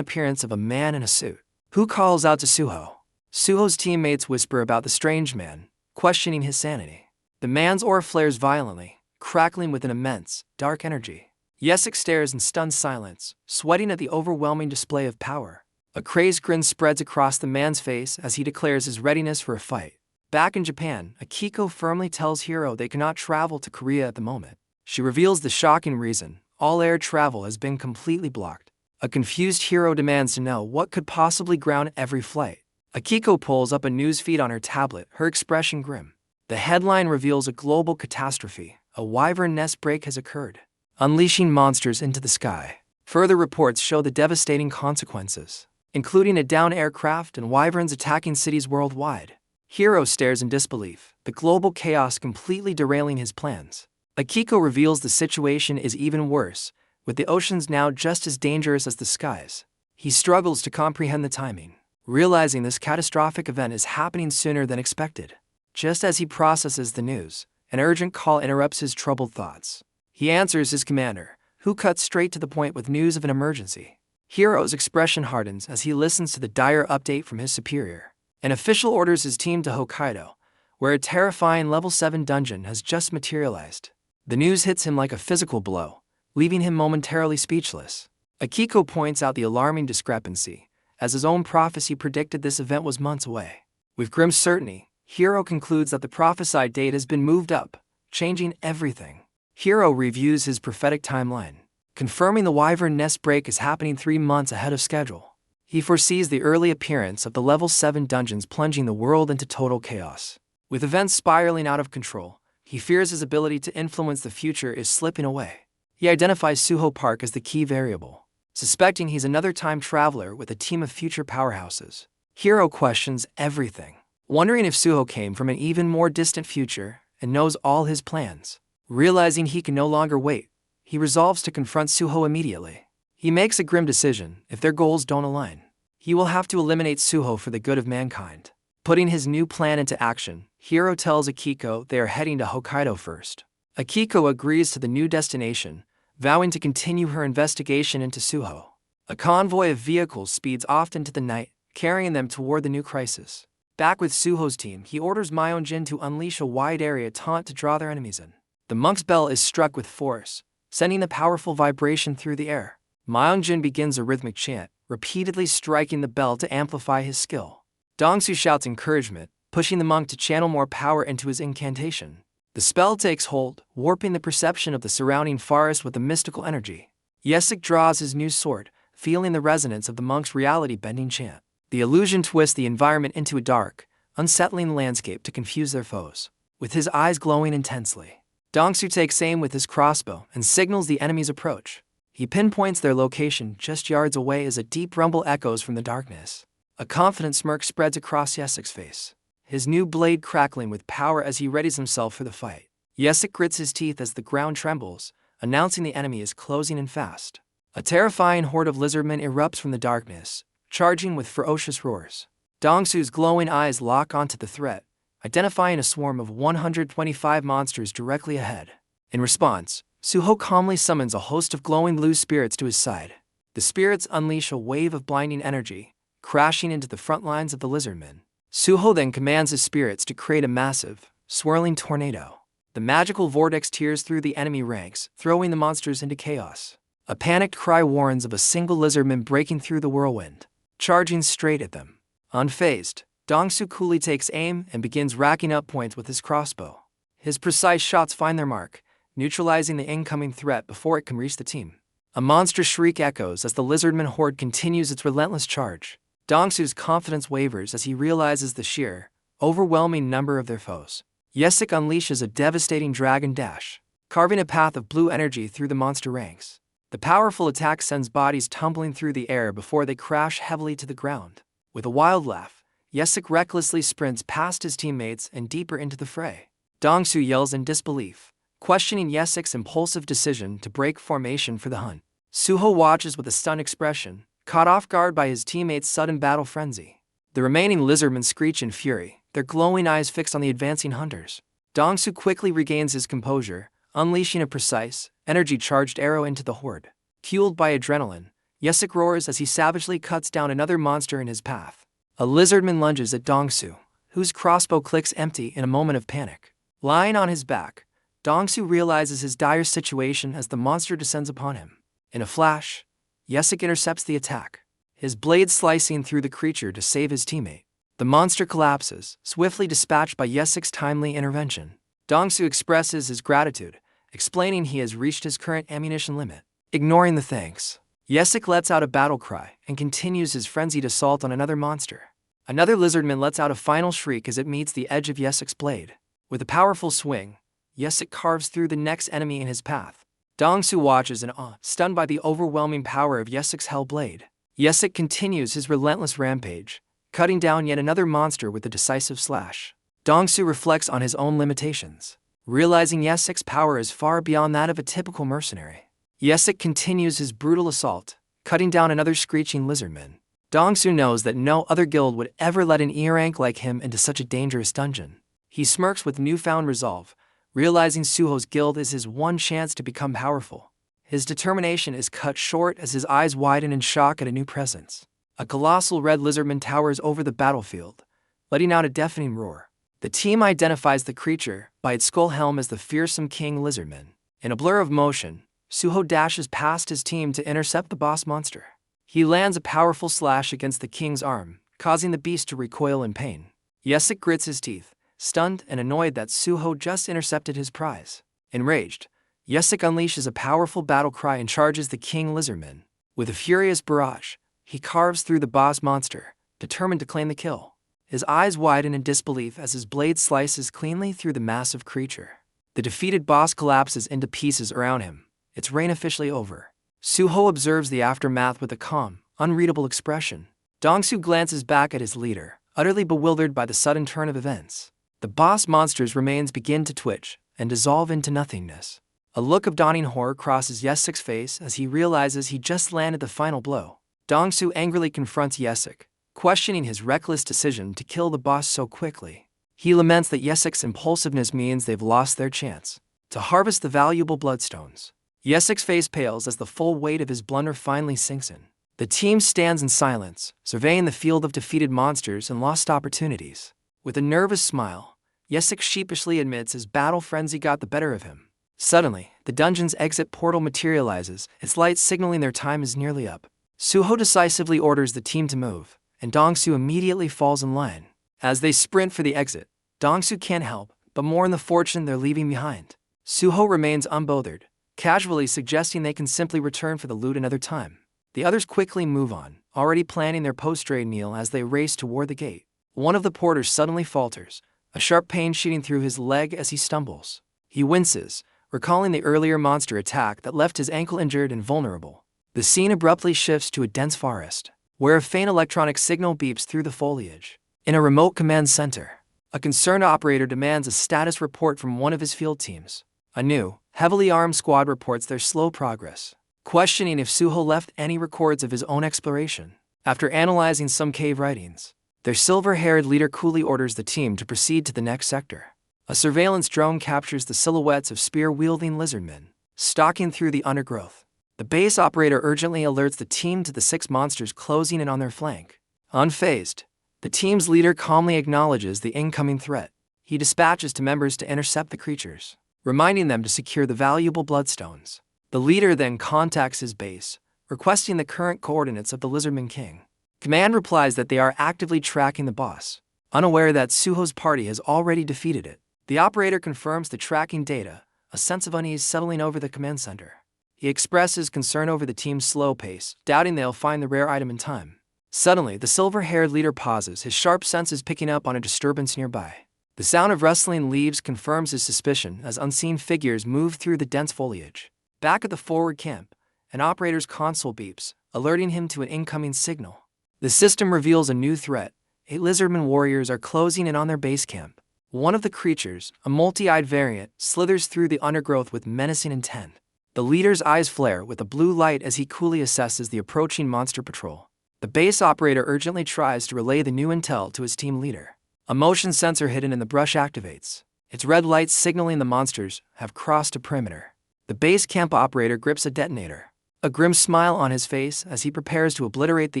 appearance of a man in a suit, who calls out to Suho. Suho's teammates whisper about the strange man, questioning his sanity. The man's aura flares violently, crackling with an immense, dark energy. Yesik stares in stunned silence, sweating at the overwhelming display of power. A crazed grin spreads across the man's face as he declares his readiness for a fight. Back in Japan, Akiko firmly tells Hiro they cannot travel to Korea at the moment. She reveals the shocking reason: all air travel has been completely blocked. A confused Hiro demands to know what could possibly ground every flight. Akiko pulls up a news feed on her tablet, her expression grim. The headline reveals a global catastrophe. A wyvern nest break has occurred, unleashing monsters into the sky. Further reports show the devastating consequences, including a downed aircraft and wyverns attacking cities worldwide. Hiro stares in disbelief, the global chaos completely derailing his plans. Akiko reveals the situation is even worse, with the oceans now just as dangerous as the skies. He struggles to comprehend the timing, realizing this catastrophic event is happening sooner than expected. Just as he processes the news, an urgent call interrupts his troubled thoughts. He answers his commander, who cuts straight to the point with news of an emergency. Hiro's expression hardens as he listens to the dire update from his superior. An official orders his team to Hokkaido, where a terrifying level 7 dungeon has just materialized. The news hits him like a physical blow, leaving him momentarily speechless. Akiko points out the alarming discrepancy, as his own prophecy predicted this event was months away. With grim certainty, Hiro concludes that the prophesied date has been moved up, changing everything. Hiro reviews his prophetic timeline, confirming the wyvern nest break is happening 3 months ahead of schedule. He foresees the early appearance of the level 7 dungeons plunging the world into total chaos. With events spiraling out of control, he fears his ability to influence the future is slipping away. He identifies Suho Park as the key variable, suspecting he's another time traveler with a team of future powerhouses. Hiro questions everything, wondering if Suho came from an even more distant future and knows all his plans. Realizing he can no longer wait, he resolves to confront Suho immediately. He makes a grim decision: if their goals don't align, he will have to eliminate Suho for the good of mankind. Putting his new plan into action, Hiro tells Akiko they are heading to Hokkaido first. Akiko agrees to the new destination, vowing to continue her investigation into Suho. A convoy of vehicles speeds off into the night, carrying them toward the new crisis. Back with Suho's team, he orders Myunjin to unleash a wide area taunt to draw their enemies in. The monk's bell is struck with force, sending a powerful vibration through the air. Myunjin begins a rhythmic chant, repeatedly striking the bell to amplify his skill. Dongsu shouts encouragement, pushing the monk to channel more power into his incantation. The spell takes hold, warping the perception of the surrounding forest with a mystical energy. Yesik draws his new sword, feeling the resonance of the monk's reality-bending chant. The illusion twists the environment into a dark, unsettling landscape to confuse their foes. With his eyes glowing intensely, Dongsu takes aim with his crossbow and signals the enemy's approach. He pinpoints their location just yards away as a deep rumble echoes from the darkness. A confident smirk spreads across Yesik's face, his new blade crackling with power as he readies himself for the fight. Yesik grits his teeth as the ground trembles, announcing the enemy is closing in fast. A terrifying horde of lizardmen erupts from the darkness, charging with ferocious roars. Dongsu's glowing eyes lock onto the threat, identifying a swarm of 125 monsters directly ahead. In response, Suho calmly summons a host of glowing blue spirits to his side. The spirits unleash a wave of blinding energy, crashing into the front lines of the lizardmen. Suho then commands his spirits to create a massive, swirling tornado. The magical vortex tears through the enemy ranks, throwing the monsters into chaos. A panicked cry warns of a single lizardman breaking through the whirlwind, charging straight at them. Unfazed, Dongsu coolly takes aim and begins racking up points with his crossbow. His precise shots find their mark, neutralizing the incoming threat before it can reach the team. A monstrous shriek echoes as the lizardman horde continues its relentless charge. Dongsu's confidence wavers as he realizes the sheer, overwhelming number of their foes. Yesik unleashes a devastating dragon dash, carving a path of blue energy through the monster ranks. The powerful attack sends bodies tumbling through the air before they crash heavily to the ground. With a wild laugh, Yesik recklessly sprints past his teammates and deeper into the fray. Dongsu yells in disbelief, questioning Yesik's impulsive decision to break formation for the hunt. Suho watches with a stunned expression, caught off guard by his teammates' sudden battle frenzy. The remaining lizardmen screech in fury, their glowing eyes fixed on the advancing hunters. Dongsu quickly regains his composure, unleashing a precise, energy-charged arrow into the horde. Fueled by adrenaline, Yesik roars as he savagely cuts down another monster in his path. A lizardman lunges at Dongsu, whose crossbow clicks empty in a moment of panic. Lying on his back, Dongsu realizes his dire situation as the monster descends upon him. In a flash, Yesik intercepts the attack, his blade slicing through the creature to save his teammate. The monster collapses, swiftly dispatched by Yesik's timely intervention. Dongsu expresses his gratitude, explaining he has reached his current ammunition limit. Ignoring the thanks, Yesik lets out a battle cry and continues his frenzied assault on another monster. Another lizardman lets out a final shriek as it meets the edge of Yesik's blade. With a powerful swing, Yesik carves through the next enemy in his path. Dongsu watches in awe, stunned by the overwhelming power of Yesik's hell blade. Yesik continues his relentless rampage, cutting down yet another monster with a decisive slash. Dongsu reflects on his own limitations, realizing Yesik's power is far beyond that of a typical mercenary. Yesik continues his brutal assault, cutting down another screeching lizardman. Dongsu knows that no other guild would ever let an E-rank like him into such a dangerous dungeon. He smirks with newfound resolve, realizing Suho's guild is his one chance to become powerful. His determination is cut short as his eyes widen in shock at a new presence. A colossal red lizardman towers over the battlefield, letting out a deafening roar. The team identifies the creature by its skull helm as the fearsome king lizardman. In a blur of motion, Suho dashes past his team to intercept the boss monster. He lands a powerful slash against the king's arm, causing the beast to recoil in pain. Yesik grits his teeth, stunned and annoyed that Suho just intercepted his prize. Enraged, Yesik unleashes a powerful battle cry and charges the king lizardman. With a furious barrage, he carves through the boss monster, determined to claim the kill. His eyes widen in disbelief as his blade slices cleanly through the massive creature. The defeated boss collapses into pieces around him, its reign officially over. Suho observes the aftermath with a calm, unreadable expression. Dongsu glances back at his leader, utterly bewildered by the sudden turn of events. The boss monster's remains begin to twitch and dissolve into nothingness. A look of dawning horror crosses Yesik's face as he realizes he just landed the final blow. Dongsu angrily confronts Yesik, questioning his reckless decision to kill the boss so quickly. He laments that Yesik's impulsiveness means they've lost their chance to harvest the valuable bloodstones. Yesik's face pales as the full weight of his blunder finally sinks in. The team stands in silence, surveying the field of defeated monsters and lost opportunities. With a nervous smile, Yesik sheepishly admits his battle frenzy got the better of him. Suddenly, the dungeon's exit portal materializes, its light signaling their time is nearly up. Suho decisively orders the team to move, and Dongsu immediately falls in line. As they sprint for the exit, Dongsu can't help but mourn the fortune they're leaving behind. Suho remains unbothered, casually suggesting they can simply return for the loot another time. The others quickly move on, already planning their post-raid meal as they race toward the gate. One of the porters suddenly falters, a sharp pain shooting through his leg as he stumbles. He winces, recalling the earlier monster attack that left his ankle injured and vulnerable. The scene abruptly shifts to a dense forest, where a faint electronic signal beeps through the foliage. In a remote command center, A concerned operator demands a status report from one of his field teams. A new, heavily armed squad reports their slow progress, questioning if Suho left any records of his own exploration. After analyzing some cave writings, their silver-haired leader coolly orders the team to proceed to the next sector. A surveillance drone captures the silhouettes of spear-wielding lizardmen stalking through the undergrowth. The base operator urgently alerts the team to the 6 monsters closing in on their flank. Unfazed, the team's leader calmly acknowledges the incoming threat. He dispatches to members to intercept the creatures, reminding them to secure the valuable bloodstones. The leader then contacts his base, requesting the current coordinates of the Lizardman King. Command replies that they are actively tracking the boss, unaware that Suho's party has already defeated it. The operator confirms the tracking data, a sense of unease settling over the command center. He expresses concern over the team's slow pace, doubting they'll find the rare item in time. Suddenly, the silver-haired leader pauses, his sharp senses picking up on a disturbance nearby. The sound of rustling leaves confirms his suspicion as unseen figures move through the dense foliage. Back at the forward camp, an operator's console beeps, alerting him to an incoming signal. The system reveals a new threat. 8 lizardman warriors are closing in on their base camp. One of the creatures, a multi-eyed variant, slithers through the undergrowth with menacing intent. The leader's eyes flare with a blue light as he coolly assesses the approaching monster patrol. The base operator urgently tries to relay the new intel to his team leader. A motion sensor hidden in the brush activates, its red lights signaling the monsters have crossed a perimeter. The base camp operator grips a detonator, a grim smile on his face as he prepares to obliterate the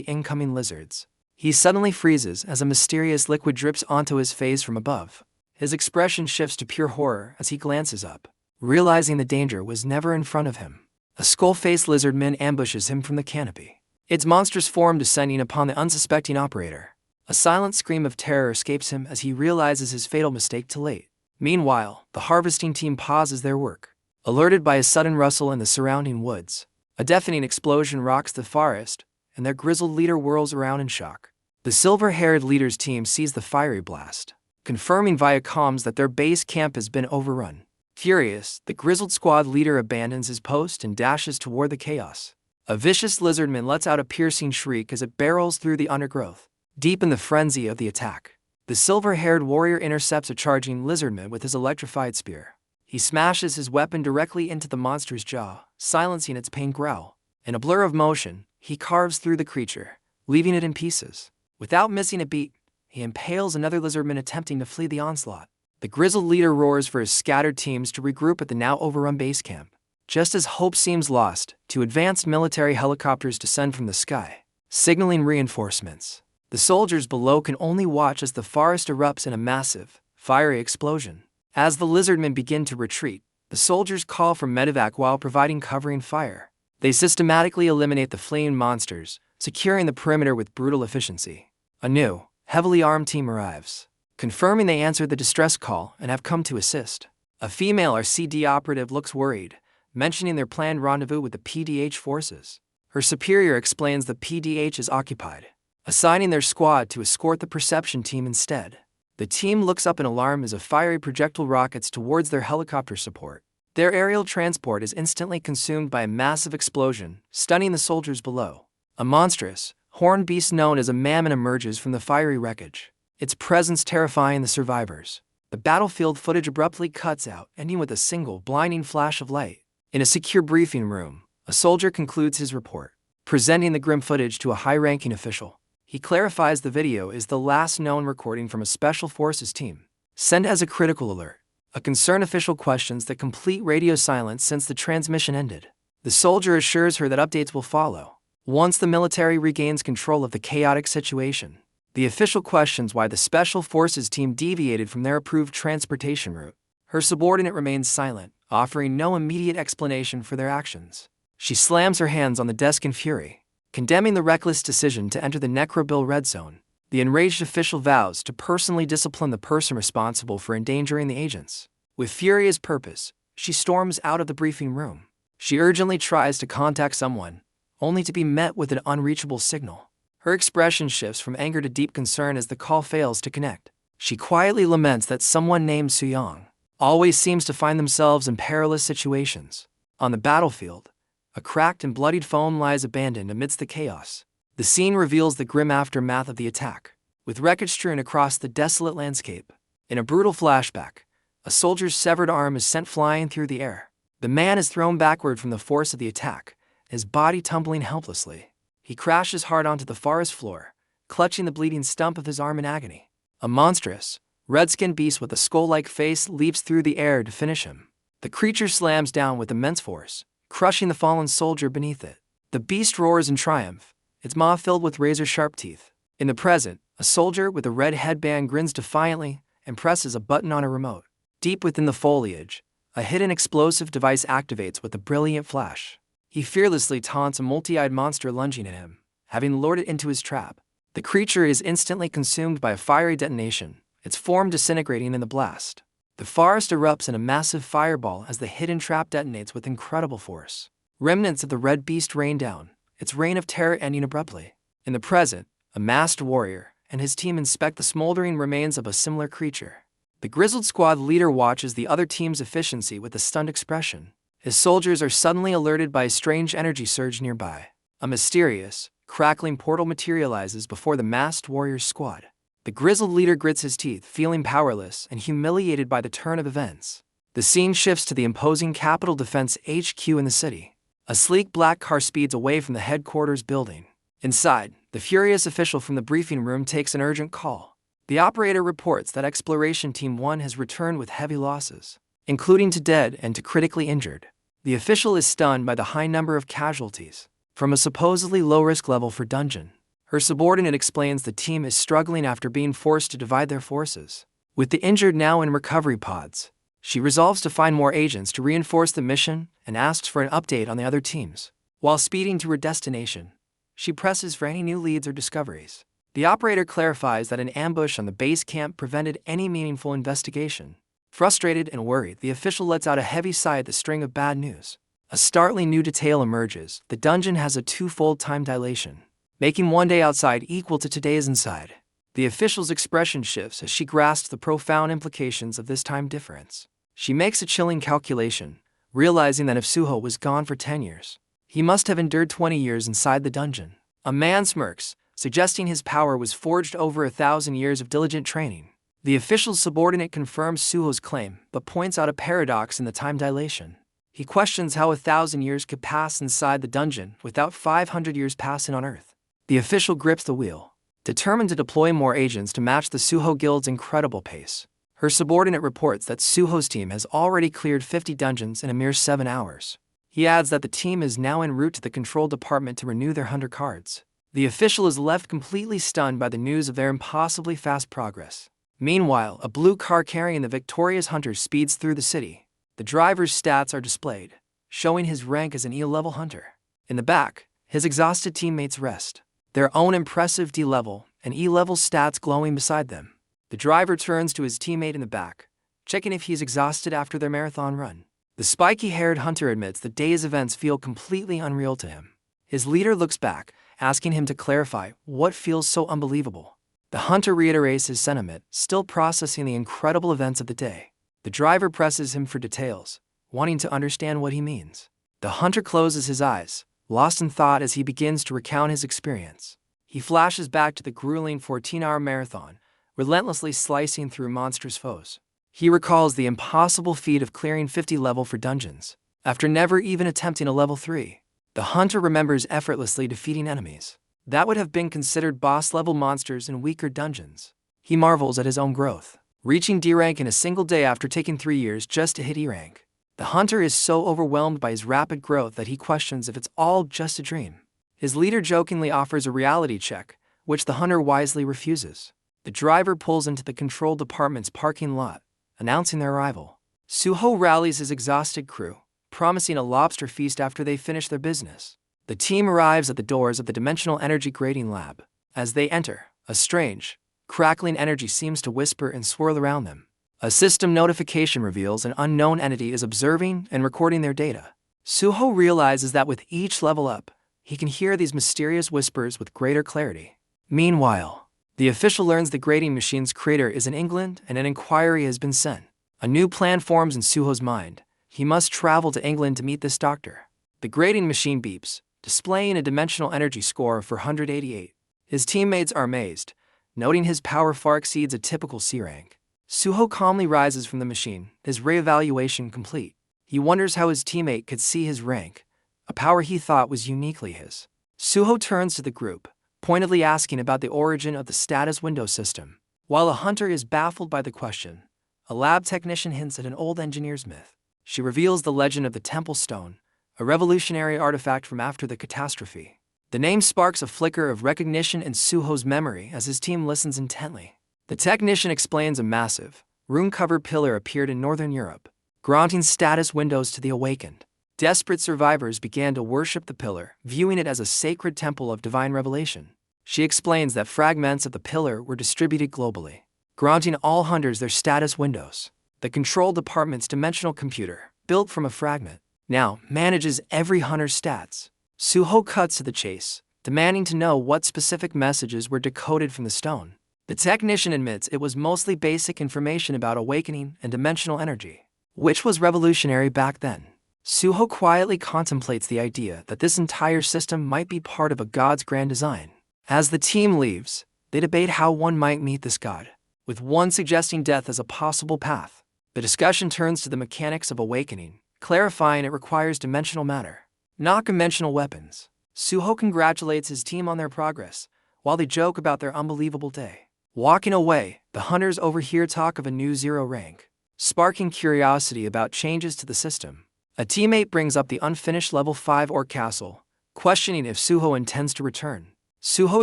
incoming lizards. He suddenly freezes as a mysterious liquid drips onto his face from above. His expression shifts to pure horror as he glances up, realizing the danger was never in front of him. A skull-faced lizardman ambushes him from the canopy, its monstrous form descending upon the unsuspecting operator. A silent scream of terror escapes him as he realizes his fatal mistake too late. Meanwhile, the harvesting team pauses their work, alerted by a sudden rustle in the surrounding woods. A deafening explosion rocks the forest, and their grizzled leader whirls around in shock. The silver-haired leader's team sees the fiery blast, confirming via comms that their base camp has been overrun. Furious, the grizzled squad leader abandons his post and dashes toward the chaos. A vicious lizardman lets out a piercing shriek as it barrels through the undergrowth, deep in the frenzy of the attack. The silver-haired warrior intercepts a charging lizardman with his electrified spear. He smashes his weapon directly into the monster's jaw, silencing its pain growl. In a blur of motion, he carves through the creature, leaving it in pieces. Without missing a beat, he impales another lizardman attempting to flee the onslaught. The grizzled leader roars for his scattered teams to regroup at the now overrun base camp. Just as hope seems lost, 2 advanced military helicopters descend from the sky, signaling reinforcements. The soldiers below can only watch as the forest erupts in a massive, fiery explosion. As the lizardmen begin to retreat, the soldiers call for medevac while providing covering fire. They systematically eliminate the fleeing monsters, securing the perimeter with brutal efficiency. A new, heavily armed team arrives, confirming they answered the distress call and have come to assist. A female RCD operative looks worried, mentioning their planned rendezvous with the PDH forces. Her superior explains the PDH is occupied, assigning their squad to escort the perception team instead. The team looks up in alarm as a fiery projectile rockets towards their helicopter support. Their aerial transport is instantly consumed by a massive explosion, stunning the soldiers below. A monstrous, horned beast known as a mammoth emerges from the fiery wreckage, its presence terrifying the survivors. The battlefield footage abruptly cuts out, ending with a single blinding flash of light. In a secure briefing room, a soldier concludes his report, presenting the grim footage to a high-ranking official. He clarifies the video is the last known recording from a Special Forces team, sent as a critical alert. A concerned official questions the complete radio silence since the transmission ended. The soldier assures her that updates will follow once the military regains control of the chaotic situation. The official questions why the Special Forces team deviated from their approved transportation route. Her subordinate remains silent, offering no immediate explanation for their actions. She slams her hands on the desk in fury, condemning the reckless decision to enter the Necrobill Red Zone. The enraged official vows to personally discipline the person responsible for endangering the agents. With furious purpose, she storms out of the briefing room. She urgently tries to contact someone, only to be met with an unreachable signal. Her expression shifts from anger to deep concern as the call fails to connect. She quietly laments that someone named Suyong always seems to find themselves in perilous situations. On the battlefield, a cracked and bloodied foam lies abandoned amidst the chaos. The scene reveals the grim aftermath of the attack, with wreckage strewn across the desolate landscape. In a brutal flashback, a soldier's severed arm is sent flying through the air. The man is thrown backward from the force of the attack, his body tumbling helplessly. He crashes hard onto the forest floor, clutching the bleeding stump of his arm in agony. A monstrous, red-skinned beast with a skull-like face leaps through the air to finish him. The creature slams down with immense force, crushing the fallen soldier beneath it. The beast roars in triumph, its maw filled with razor-sharp teeth. In the present, a soldier with a red headband grins defiantly and presses a button on a remote. Deep within the foliage, a hidden explosive device activates with a brilliant flash. He fearlessly taunts a multi-eyed monster lunging at him, having lured it into his trap. The creature is instantly consumed by a fiery detonation, its form disintegrating in the blast. The forest erupts in a massive fireball as the hidden trap detonates with incredible force. Remnants of the red beast rain down, its reign of terror ending abruptly. In the present, a masked warrior and his team inspect the smoldering remains of a similar creature. The grizzled squad leader watches the other team's efficiency with a stunned expression. His soldiers are suddenly alerted by a strange energy surge nearby. A mysterious, crackling portal materializes before the masked warrior's squad. The grizzled leader grits his teeth, feeling powerless and humiliated by the turn of events. The scene shifts to the imposing Capitol Defense HQ in the city. A sleek black car speeds away from the headquarters building. Inside, the furious official from the briefing room takes an urgent call. The operator reports that Exploration Team 1 has returned with heavy losses, including to dead and to critically injured. The official is stunned by the high number of casualties from a supposedly low-risk level for dungeon. Her subordinate explains the team is struggling after being forced to divide their forces. With the injured now in recovery pods, she resolves to find more agents to reinforce the mission and asks for an update on the other teams. While speeding to her destination, she presses for any new leads or discoveries. The operator clarifies that an ambush on the base camp prevented any meaningful investigation. Frustrated and worried, the official lets out a heavy sigh at the string of bad news. A startling new detail emerges. The dungeon has a twofold time dilation, making one day outside equal to 2 days inside. The official's expression shifts as she grasps the profound implications of this time difference. She makes a chilling calculation, realizing that if Suho was gone for 10 years, he must have endured 20 years inside the dungeon. A man smirks, suggesting his power was forged over 1,000 years of diligent training. The official's subordinate confirms Suho's claim, but points out a paradox in the time dilation. He questions how 1,000 years could pass inside the dungeon without 500 years passing on Earth. The official grips the wheel, determined to deploy more agents to match the Suho Guild's incredible pace. Her subordinate reports that Suho's team has already cleared 50 dungeons in a mere 7 hours. He adds that the team is now en route to the control department to renew their hunter cards. The official is left completely stunned by the news of their impossibly fast progress. Meanwhile, a blue car carrying the victorious hunters speeds through the city. The driver's stats are displayed, showing his rank as an E-level hunter. In the back, his exhausted teammates rest, their own impressive D-level and E-level stats glowing beside them. The driver turns to his teammate in the back, checking if he's exhausted after their marathon run. The spiky-haired hunter admits the day's events feel completely unreal to him. His leader looks back, asking him to clarify what feels so unbelievable. The hunter reiterates his sentiment, still processing the incredible events of the day. The driver presses him for details, wanting to understand what he means. The hunter closes his eyes, lost in thought as he begins to recount his experience. He flashes back to the grueling 14-hour marathon, relentlessly slicing through monstrous foes. He recalls the impossible feat of clearing 50 level for dungeons, after never even attempting a level 3. The hunter remembers effortlessly defeating enemies that would have been considered boss-level monsters in weaker dungeons. He marvels at his own growth, reaching D rank in a single day after taking 3 years just to hit E rank. The hunter is so overwhelmed by his rapid growth that he questions if it's all just a dream. His leader jokingly offers a reality check, which the hunter wisely refuses. The driver pulls into the control department's parking lot, announcing their arrival. Suho rallies his exhausted crew, promising a lobster feast after they finish their business. The team arrives at the doors of the Dimensional Energy Grading Lab. As they enter, a strange, crackling energy seems to whisper and swirl around them. A system notification reveals an unknown entity is observing and recording their data. Suho realizes that with each level up, he can hear these mysterious whispers with greater clarity. Meanwhile, the official learns the grading machine's creator is in England and an inquiry has been sent. A new plan forms in Suho's mind. He must travel to England to meet this doctor. The grading machine beeps, displaying a dimensional energy score for 188. His teammates are amazed, noting his power far exceeds a typical C rank. Suho calmly rises from the machine, his reevaluation complete. He wonders how his teammate could see his rank, a power he thought was uniquely his. Suho turns to the group, pointedly asking about the origin of the status window system. While a hunter is baffled by the question, a lab technician hints at an old engineer's myth. She reveals the legend of the Temple Stone, a revolutionary artifact from after the catastrophe. The name sparks a flicker of recognition in Suho's memory as his team listens intently. The technician explains a massive, rune-covered pillar appeared in northern Europe, granting status windows to the awakened. Desperate survivors began to worship the pillar, viewing it as a sacred temple of divine revelation. She explains that fragments of the pillar were distributed globally, granting all hunters their status windows. The control department's dimensional computer, built from a fragment, now manages every hunter's stats. Suho cuts to the chase, demanding to know what specific messages were decoded from the stone. The technician admits it was mostly basic information about awakening and dimensional energy, which was revolutionary back then. Suho quietly contemplates the idea that this entire system might be part of a god's grand design. As the team leaves, they debate how one might meet this god, with one suggesting death as a possible path. The discussion turns to the mechanics of awakening, clarifying it requires dimensional matter, not conventional weapons. Suho congratulates his team on their progress, while they joke about their unbelievable day. Walking away, the hunters overhear talk of a new zero rank, sparking curiosity about changes to the system. A teammate brings up the unfinished level 5 orc castle, questioning if Suho intends to return. Suho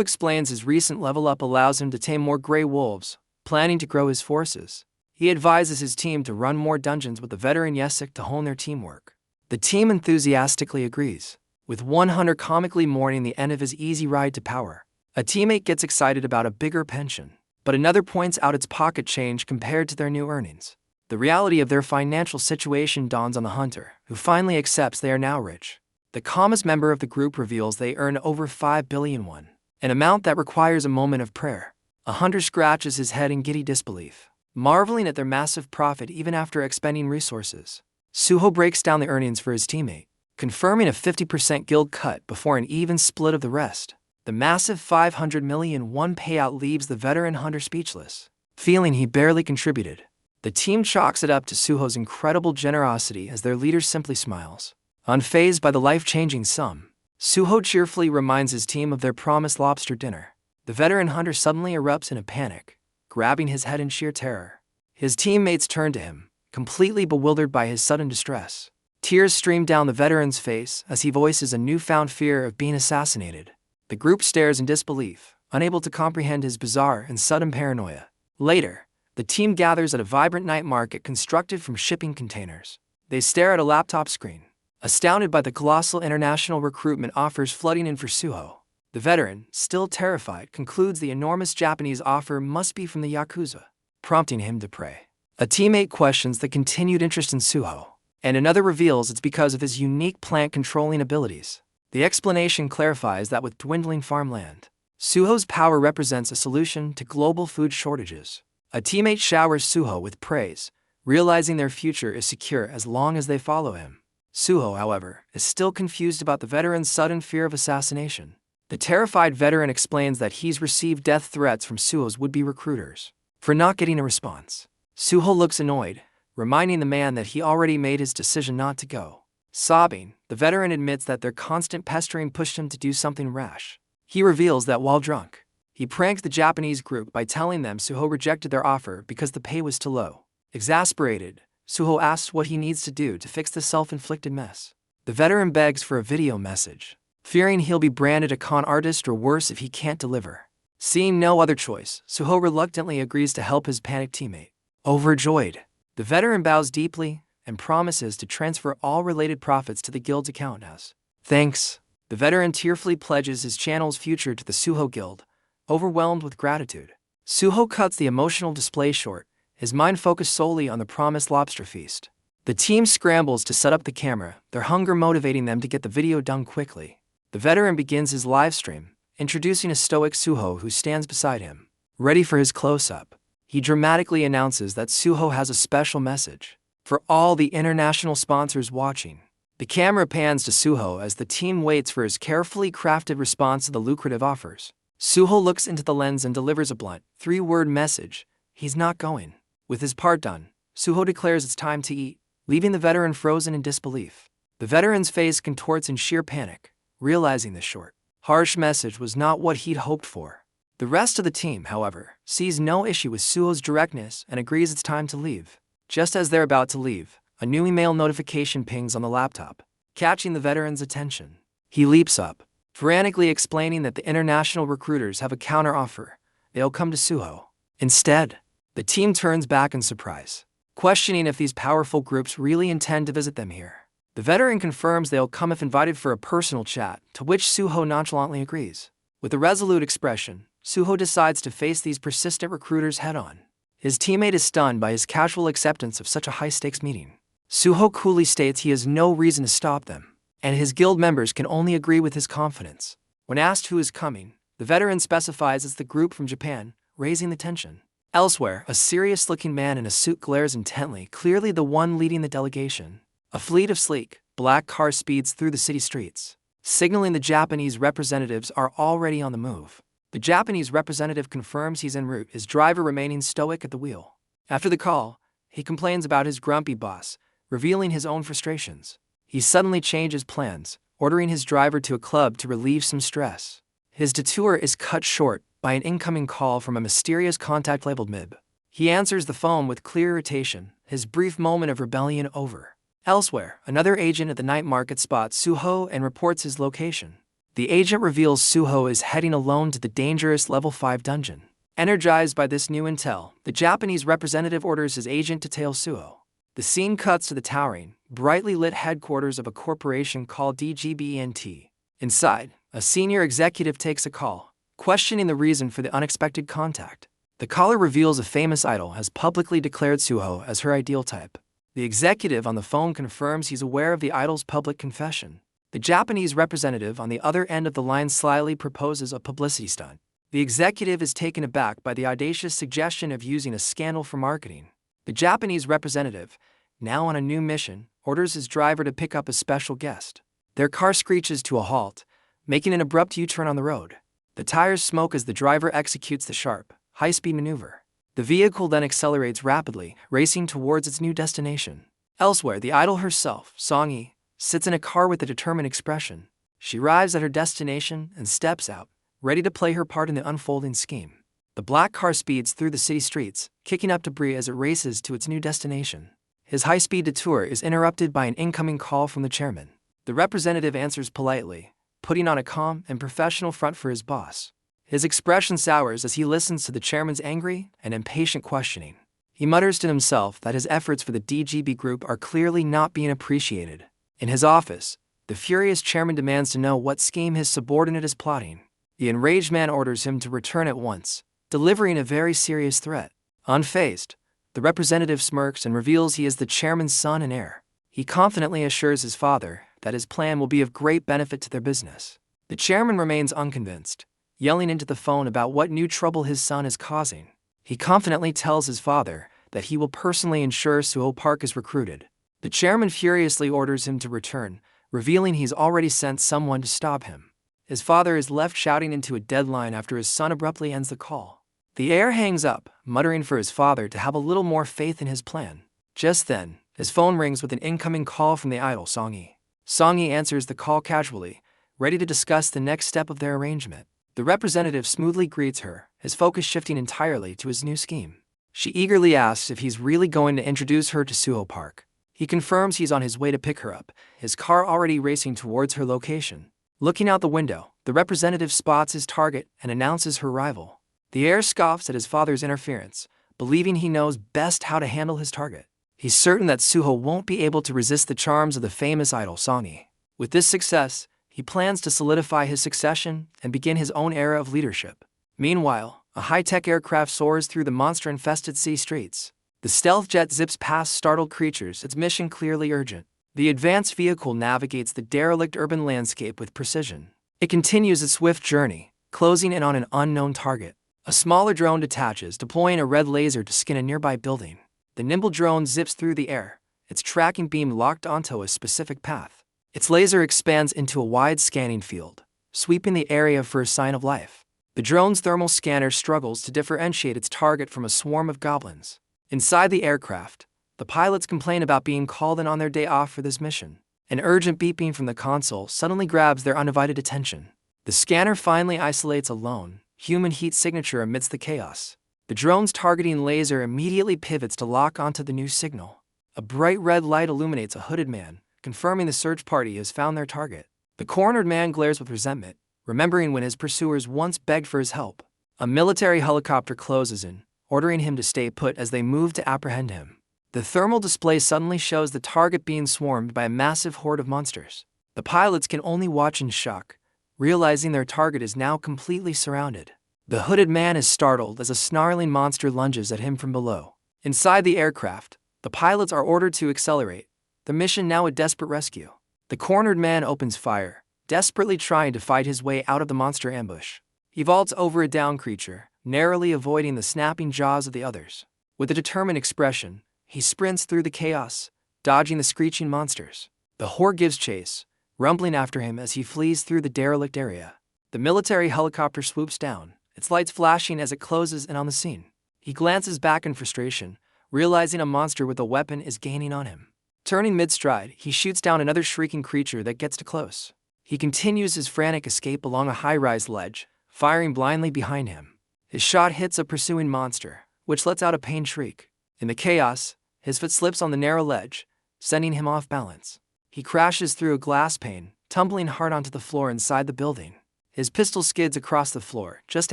explains his recent level up allows him to tame more gray wolves, planning to grow his forces. He advises his team to run more dungeons with the veteran Yesik to hone their teamwork. The team enthusiastically agrees, with one hunter comically mourning the end of his easy ride to power. A teammate gets excited about a bigger pension, but another points out its pocket change compared to their new earnings. The reality of their financial situation dawns on the hunter, who finally accepts they are now rich. The calmest member of the group reveals they earn over 5 billion won, an amount that requires a moment of prayer. A hunter scratches his head in giddy disbelief, marveling at their massive profit even after expending resources. Suho breaks down the earnings for his teammate, confirming a 50% guild cut before an even split of the rest. The massive 500 million won payout leaves the veteran hunter speechless, feeling he barely contributed. The team chalks it up to Suho's incredible generosity as their leader simply smiles. Unfazed by the life-changing sum, Suho cheerfully reminds his team of their promised lobster dinner. The veteran hunter suddenly erupts in a panic, grabbing his head in sheer terror. His teammates turn to him, completely bewildered by his sudden distress. Tears stream down the veteran's face as he voices a newfound fear of being assassinated. The group stares in disbelief, unable to comprehend his bizarre and sudden paranoia. Later, the team gathers at a vibrant night market constructed from shipping containers. They stare at a laptop screen, astounded by the colossal international recruitment offers flooding in for Suho. The veteran, still terrified, concludes the enormous Japanese offer must be from the Yakuza, prompting him to pray. A teammate questions the continued interest in Suho, and another reveals it's because of his unique plant-controlling abilities. The explanation clarifies that with dwindling farmland, Suho's power represents a solution to global food shortages. A teammate showers Suho with praise, realizing their future is secure as long as they follow him. Suho, however, is still confused about the veteran's sudden fear of assassination. The terrified veteran explains that he's received death threats from Suho's would-be recruiters for not getting a response. Suho looks annoyed, reminding the man that he already made his decision not to go. Sobbing, the veteran admits that their constant pestering pushed him to do something rash. He reveals that while drunk, he pranked the Japanese group by telling them Suho rejected their offer because the pay was too low. Exasperated, Suho asks what he needs to do to fix the self-inflicted mess. The veteran begs for a video message, fearing he'll be branded a con artist or worse if he can't deliver. Seeing no other choice, Suho reluctantly agrees to help his panicked teammate. Overjoyed, the veteran bows deeply and promises to transfer all related profits to the guild's account as thanks. The veteran tearfully pledges his channel's future to the Suho Guild, overwhelmed with gratitude. Suho cuts the emotional display short, his mind focused solely on the promised lobster feast. The team scrambles to set up the camera, their hunger motivating them to get the video done quickly. The veteran begins his live stream, introducing a stoic Suho who stands beside him, ready for his close-up. He dramatically announces that Suho has a special message for all the international sponsors watching. The camera pans to Suho as the team waits for his carefully crafted response to the lucrative offers. Suho looks into the lens and delivers a blunt, 3-word message: he's not going. With his part done, Suho declares it's time to eat, leaving the veteran frozen in disbelief. The veteran's face contorts in sheer panic, realizing the short, harsh message was not what he'd hoped for. The rest of the team, however, sees no issue with Suho's directness and agrees it's time to leave. Just as they're about to leave, a new email notification pings on the laptop, catching the veteran's attention. He leaps up, frantically explaining that the international recruiters have a counter-offer. They'll come to Suho. Instead, the team turns back in surprise, questioning if these powerful groups really intend to visit them here. The veteran confirms they'll come if invited for a personal chat, to which Suho nonchalantly agrees. With a resolute expression, Suho decides to face these persistent recruiters head-on. His teammate is stunned by his casual acceptance of such a high-stakes meeting. Suho coolly states he has no reason to stop them, and his guild members can only agree with his confidence. When asked who is coming, the veteran specifies it's the group from Japan, raising the tension. Elsewhere, a serious-looking man in a suit glares intently, clearly the one leading the delegation. A fleet of sleek, black cars speeds through the city streets, signaling the Japanese representatives are already on the move. The Japanese representative confirms he's en route, his driver remaining stoic at the wheel. After the call, he complains about his grumpy boss, revealing his own frustrations. He suddenly changes plans, ordering his driver to a club to relieve some stress. His detour is cut short by an incoming call from a mysterious contact labeled MIB. He answers the phone with clear irritation, his brief moment of rebellion over. Elsewhere, another agent at the night market spots Suho and reports his location. The agent reveals Suho is heading alone to the dangerous Level 5 dungeon. Energized by this new intel, the Japanese representative orders his agent to tail Suho. The scene cuts to the towering, brightly lit headquarters of a corporation called DGBENT. Inside, a senior executive takes a call, questioning the reason for the unexpected contact. The caller reveals a famous idol has publicly declared Suho as her ideal type. The executive on the phone confirms he's aware of the idol's public confession. The Japanese representative on the other end of the line slyly proposes a publicity stunt. The executive is taken aback by the audacious suggestion of using a scandal for marketing. The Japanese representative, now on a new mission, orders his driver to pick up a special guest. Their car screeches to a halt, making an abrupt U-turn on the road. The tires smoke as the driver executes the sharp, high-speed maneuver. The vehicle then accelerates rapidly, racing towards its new destination. Elsewhere, the idol herself, Songi, sits in a car with a determined expression. She arrives at her destination and steps out, ready to play her part in the unfolding scheme. The black car speeds through the city streets, kicking up debris as it races to its new destination. His high-speed detour is interrupted by an incoming call from the chairman. The representative answers politely, putting on a calm and professional front for his boss. His expression sours as he listens to the chairman's angry and impatient questioning. He mutters to himself that his efforts for the DGB group are clearly not being appreciated. In his office, the furious chairman demands to know what scheme his subordinate is plotting. The enraged man orders him to return at once, delivering a very serious threat. Unfazed, the representative smirks and reveals he is the chairman's son and heir. He confidently assures his father that his plan will be of great benefit to their business. The chairman remains unconvinced, yelling into the phone about what new trouble his son is causing. He confidently tells his father that he will personally ensure Suho Park is recruited. The chairman furiously orders him to return, revealing he's already sent someone to stop him. His father is left shouting into a deadline after his son abruptly ends the call. The heir hangs up, muttering for his father to have a little more faith in his plan. Just then, his phone rings with an incoming call from the idol Songi. Songi answers the call casually, ready to discuss the next step of their arrangement. The representative smoothly greets her, his focus shifting entirely to his new scheme. She eagerly asks if he's really going to introduce her to Suho Park. He confirms he's on his way to pick her up, his car already racing towards her location. Looking out the window, the representative spots his target and announces her arrival. The heir scoffs at his father's interference, believing he knows best how to handle his target. He's certain that Suho won't be able to resist the charms of the famous idol Songi. With this success, he plans to solidify his succession and begin his own era of leadership. Meanwhile, a high-tech aircraft soars through the monster-infested city streets. The stealth jet zips past startled creatures, its mission clearly urgent. The advanced vehicle navigates the derelict urban landscape with precision. It continues its swift journey, closing in on an unknown target. A smaller drone detaches, deploying a red laser to skin a nearby building. The nimble drone zips through the air, its tracking beam locked onto a specific path. Its laser expands into a wide scanning field, sweeping the area for a sign of life. The drone's thermal scanner struggles to differentiate its target from a swarm of goblins. Inside the aircraft, the pilots complain about being called in on their day off for this mission. An urgent beeping from the console suddenly grabs their undivided attention. The scanner finally isolates a lone, human heat signature amidst the chaos. The drone's targeting laser immediately pivots to lock onto the new signal. A bright red light illuminates a hooded man, confirming the search party has found their target. The cornered man glares with resentment, remembering when his pursuers once begged for his help. A military helicopter closes in, ordering him to stay put as they move to apprehend him. The thermal display suddenly shows the target being swarmed by a massive horde of monsters. The pilots can only watch in shock, realizing their target is now completely surrounded. The hooded man is startled as a snarling monster lunges at him from below. Inside the aircraft, the pilots are ordered to accelerate, the mission now a desperate rescue. The cornered man opens fire, desperately trying to fight his way out of the monster ambush. He vaults over a downed creature, narrowly avoiding the snapping jaws of the others. With a determined expression, he sprints through the chaos, dodging the screeching monsters. The horde gives chase, rumbling after him as he flees through the derelict area. The military helicopter swoops down, its lights flashing as it closes in on the scene. He glances back in frustration, realizing a monster with a weapon is gaining on him. Turning mid-stride, he shoots down another shrieking creature that gets too close. He continues his frantic escape along a high-rise ledge, firing blindly behind him. His shot hits a pursuing monster, which lets out a pained shriek. In the chaos, his foot slips on the narrow ledge, sending him off balance. He crashes through a glass pane, tumbling hard onto the floor inside the building. His pistol skids across the floor, just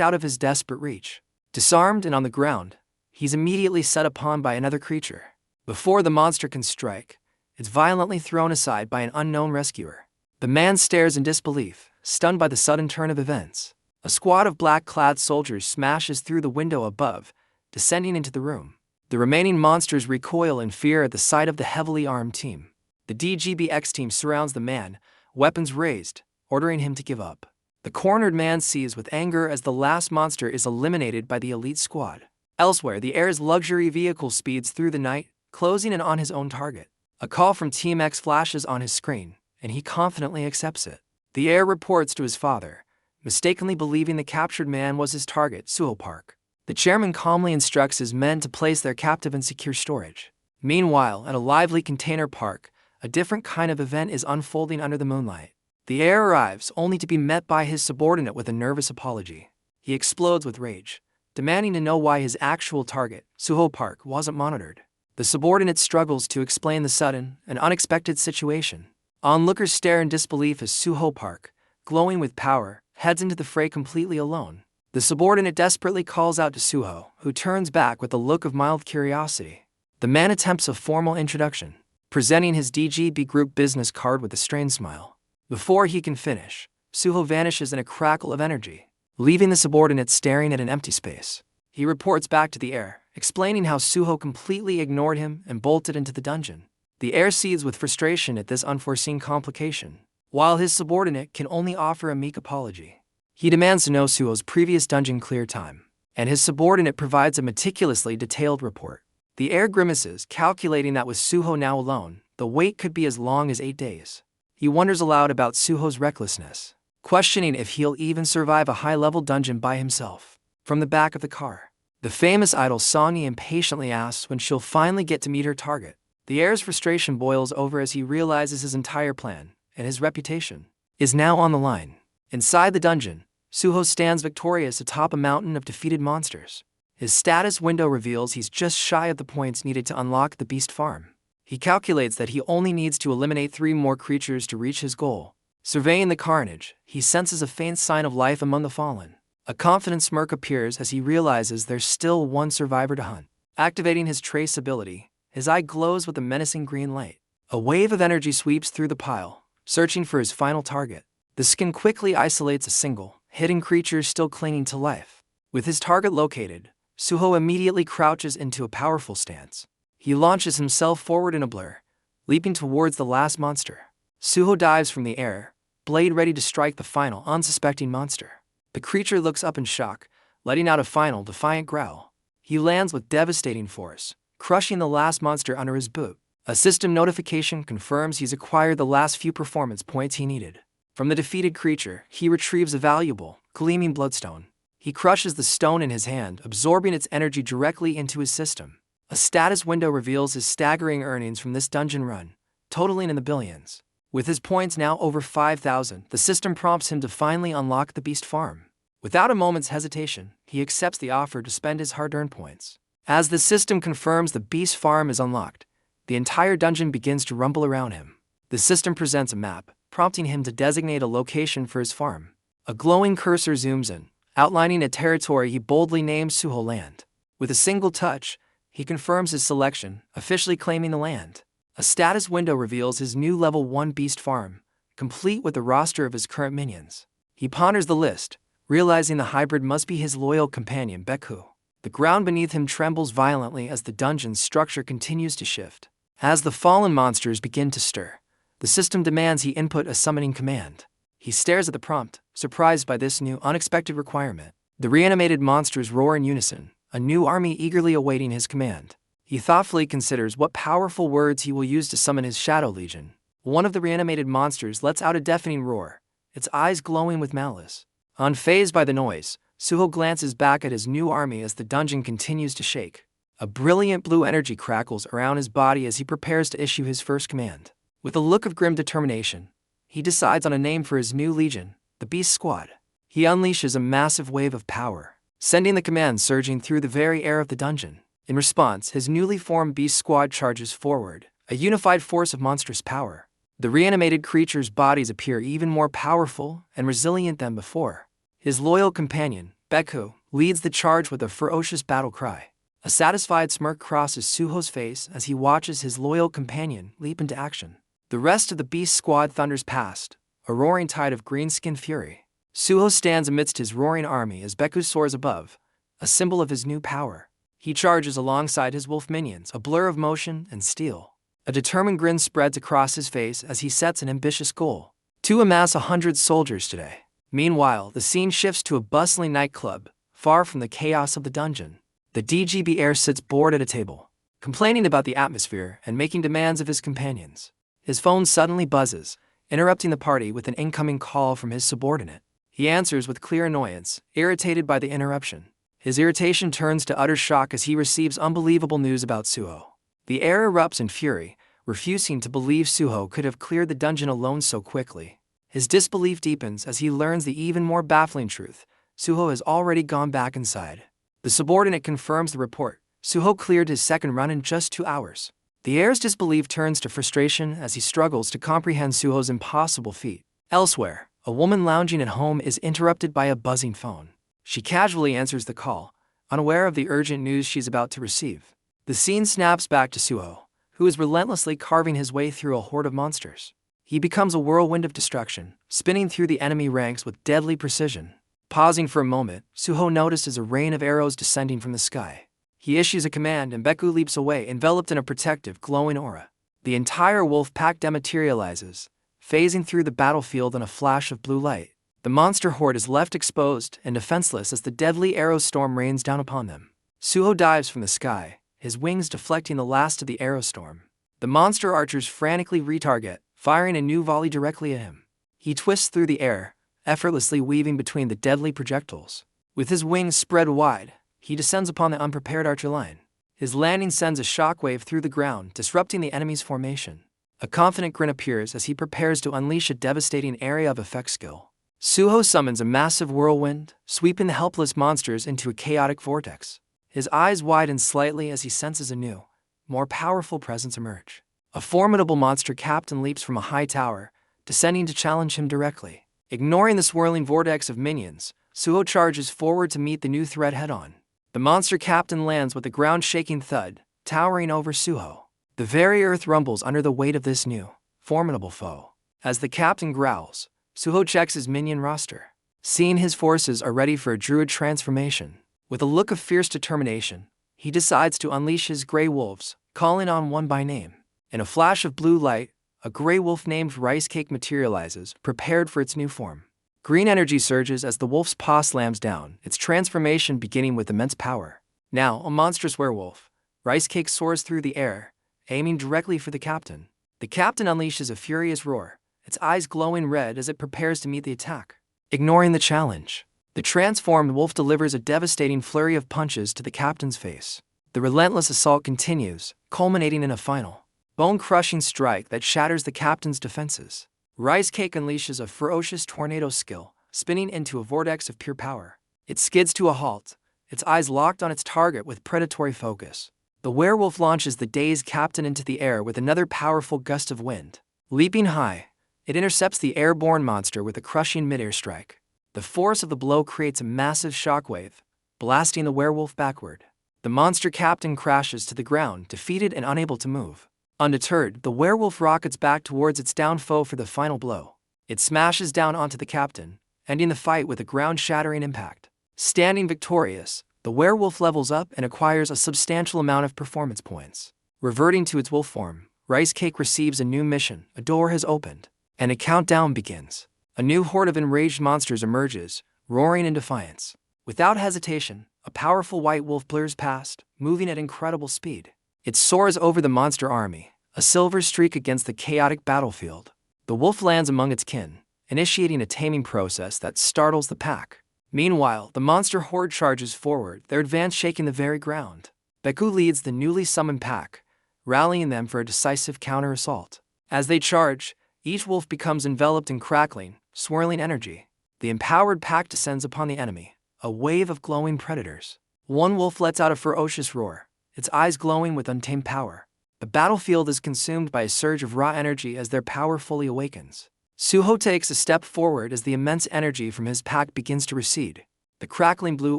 out of his desperate reach. Disarmed and on the ground, he's immediately set upon by another creature. Before the monster can strike, it's violently thrown aside by an unknown rescuer. The man stares in disbelief, stunned by the sudden turn of events. A squad of black-clad soldiers smashes through the window above, descending into the room. The remaining monsters recoil in fear at the sight of the heavily armed team. The DGBX team surrounds the man, weapons raised, ordering him to give up. The cornered man sees with anger as the last monster is eliminated by the elite squad. Elsewhere, the heir's luxury vehicle speeds through the night, closing in on his own target. A call from Team X flashes on his screen, and he confidently accepts it. The heir reports to his father, mistakenly believing the captured man was his target, Suho Park. The chairman calmly instructs his men to place their captive in secure storage. Meanwhile, at a lively container park, a different kind of event is unfolding under the moonlight. The heir arrives only to be met by his subordinate with a nervous apology. He explodes with rage, demanding to know why his actual target, Suho Park, wasn't monitored. The subordinate struggles to explain the sudden and unexpected situation. Onlookers stare in disbelief as Suho Park, glowing with power, heads into the fray completely alone. The subordinate desperately calls out to Suho, who turns back with a look of mild curiosity. The man attempts a formal introduction, presenting his DGB group business card with a strained smile. Before he can finish, Suho vanishes in a crackle of energy, leaving the subordinate staring at an empty space. He reports back to the heir, explaining how Suho completely ignored him and bolted into the dungeon. The heir seethes with frustration at this unforeseen complication, while his subordinate can only offer a meek apology. He demands to know Suho's previous dungeon clear time, and his subordinate provides a meticulously detailed report. The heir grimaces, calculating that with Suho now alone, the wait could be as long as 8 days. He wonders aloud about Suho's recklessness, questioning if he'll even survive a high-level dungeon by himself. From the back of the car, the famous idol Sonny impatiently asks when she'll finally get to meet her target. The heir's frustration boils over as he realizes his entire plan, and his reputation, is now on the line. Inside the dungeon, Suho stands victorious atop a mountain of defeated monsters. His status window reveals he's just shy of the points needed to unlock the beast farm. He calculates that he only needs to eliminate 3 more creatures to reach his goal. Surveying the carnage, he senses a faint sign of life among the fallen. A confident smirk appears as he realizes there's still one survivor to hunt. Activating his trace ability, his eye glows with a menacing green light. A wave of energy sweeps through the pile, searching for his final target. The skin quickly isolates a single, hidden creature still clinging to life. With his target located, Suho immediately crouches into a powerful stance. He launches himself forward in a blur, leaping towards the last monster. Suho dives from the air, blade ready to strike the final, unsuspecting monster. The creature looks up in shock, letting out a final, defiant growl. He lands with devastating force, crushing the last monster under his boot. A system notification confirms he's acquired the last few performance points he needed. From the defeated creature, he retrieves a valuable, gleaming bloodstone. He crushes the stone in his hand, absorbing its energy directly into his system. A status window reveals his staggering earnings from this dungeon run, totaling in the billions. With his points now over 5,000, the system prompts him to finally unlock the Beast Farm. Without a moment's hesitation, he accepts the offer to spend his hard-earned points. As the system confirms the Beast Farm is unlocked, the entire dungeon begins to rumble around him. The system presents a map, prompting him to designate a location for his farm. A glowing cursor zooms in, outlining a territory he boldly names Suho Land. With a single touch, he confirms his selection, officially claiming the land. A status window reveals his new level 1 beast farm, complete with the roster of his current minions. He ponders the list, realizing the hybrid must be his loyal companion Beku. The ground beneath him trembles violently as the dungeon's structure continues to shift. As the fallen monsters begin to stir, the system demands he input a summoning command. He stares at the prompt, surprised by this new unexpected requirement. The reanimated monsters roar in unison, a new army eagerly awaiting his command. He thoughtfully considers what powerful words he will use to summon his Shadow Legion. One of the reanimated monsters lets out a deafening roar, its eyes glowing with malice. Unfazed by the noise, Suho glances back at his new army as the dungeon continues to shake. A brilliant blue energy crackles around his body as he prepares to issue his first command. With a look of grim determination, he decides on a name for his new legion, the Beast Squad. He unleashes a massive wave of power, sending the command surging through the very air of the dungeon. In response, his newly formed Beast Squad charges forward, a unified force of monstrous power. The reanimated creatures' bodies appear even more powerful and resilient than before. His loyal companion, Beku, leads the charge with a ferocious battle cry. A satisfied smirk crosses Suho's face as he watches his loyal companion leap into action. The rest of the Beast Squad thunders past, a roaring tide of green-skin fury. Suho stands amidst his roaring army as Beku soars above, a symbol of his new power. He charges alongside his wolf minions, a blur of motion and steel. A determined grin spreads across his face as he sets an ambitious goal: to amass 100 soldiers today. Meanwhile, the scene shifts to a bustling nightclub, far from the chaos of the dungeon. The DGB heir sits bored at a table, complaining about the atmosphere and making demands of his companions. His phone suddenly buzzes, interrupting the party with an incoming call from his subordinate. He answers with clear annoyance, irritated by the interruption. His irritation turns to utter shock as he receives unbelievable news about Suho. The heir erupts in fury, refusing to believe Suho could have cleared the dungeon alone so quickly. His disbelief deepens as he learns the even more baffling truth: Suho has already gone back inside. The subordinate confirms the report. Suho cleared his second run in just 2 hours. The heir's disbelief turns to frustration as he struggles to comprehend Suho's impossible feat. Elsewhere, a woman lounging at home is interrupted by a buzzing phone. She casually answers the call, unaware of the urgent news she's about to receive. The scene snaps back to Suho, who is relentlessly carving his way through a horde of monsters. He becomes a whirlwind of destruction, spinning through the enemy ranks with deadly precision. Pausing for a moment, Suho notices a rain of arrows descending from the sky. He issues a command and Beku leaps away, enveloped in a protective, glowing aura. The entire wolf pack dematerializes, phasing through the battlefield in a flash of blue light. The monster horde is left exposed and defenseless as the deadly arrow storm rains down upon them. Suho dives from the sky, his wings deflecting the last of the arrow storm. The monster archers frantically retarget, firing a new volley directly at him. He twists through the air, effortlessly weaving between the deadly projectiles. With his wings spread wide, he descends upon the unprepared archer line. His landing sends a shockwave through the ground, disrupting the enemy's formation. A confident grin appears as he prepares to unleash a devastating area of effect skill. Suho summons a massive whirlwind, sweeping the helpless monsters into a chaotic vortex. His eyes widen slightly as he senses a new, more powerful presence emerge. A formidable monster captain leaps from a high tower, descending to challenge him directly. Ignoring the swirling vortex of minions, Suho charges forward to meet the new threat head-on. The monster captain lands with a ground-shaking thud, towering over Suho. The very earth rumbles under the weight of this new, formidable foe. As the captain growls, Suho checks his minion roster. Seeing his forces are ready for a druid transformation, with a look of fierce determination, he decides to unleash his gray wolves, calling on one by name. In a flash of blue light, a gray wolf named Rice Cake materializes, prepared for its new form. Green energy surges as the wolf's paw slams down, its transformation beginning with immense power. Now, a monstrous werewolf, Rice Cake soars through the air, aiming directly for the captain. The captain unleashes a furious roar, its eyes glowing red as it prepares to meet the attack. Ignoring the challenge, the transformed wolf delivers a devastating flurry of punches to the captain's face. The relentless assault continues, culminating in a final, bone-crushing strike that shatters the captain's defenses. Rice Cake unleashes a ferocious tornado skill, spinning into a vortex of pure power. It skids to a halt, its eyes locked on its target with predatory focus. The werewolf launches the dazed captain into the air with another powerful gust of wind. Leaping high, it intercepts the airborne monster with a crushing mid-air strike. The force of the blow creates a massive shockwave, blasting the werewolf backward. The monster captain crashes to the ground, defeated and unable to move. Undeterred, the werewolf rockets back towards its downed foe for the final blow. It smashes down onto the captain, ending the fight with a ground-shattering impact. Standing victorious, the werewolf levels up and acquires a substantial amount of performance points. Reverting to its wolf form, Rice Cake receives a new mission. A door has opened, and a countdown begins. A new horde of enraged monsters emerges, roaring in defiance. Without hesitation, a powerful white wolf blurs past, moving at incredible speed. It soars over the monster army, a silver streak against the chaotic battlefield. The wolf lands among its kin, initiating a taming process that startles the pack. Meanwhile, the monster horde charges forward, their advance shaking the very ground. Beku leads the newly summoned pack, rallying them for a decisive counter-assault. As they charge, each wolf becomes enveloped in crackling, swirling energy. The empowered pack descends upon the enemy, a wave of glowing predators. One wolf lets out a ferocious roar, its eyes glowing with untamed power. The battlefield is consumed by a surge of raw energy as their power fully awakens. Suho takes a step forward as the immense energy from his pack begins to recede. The crackling blue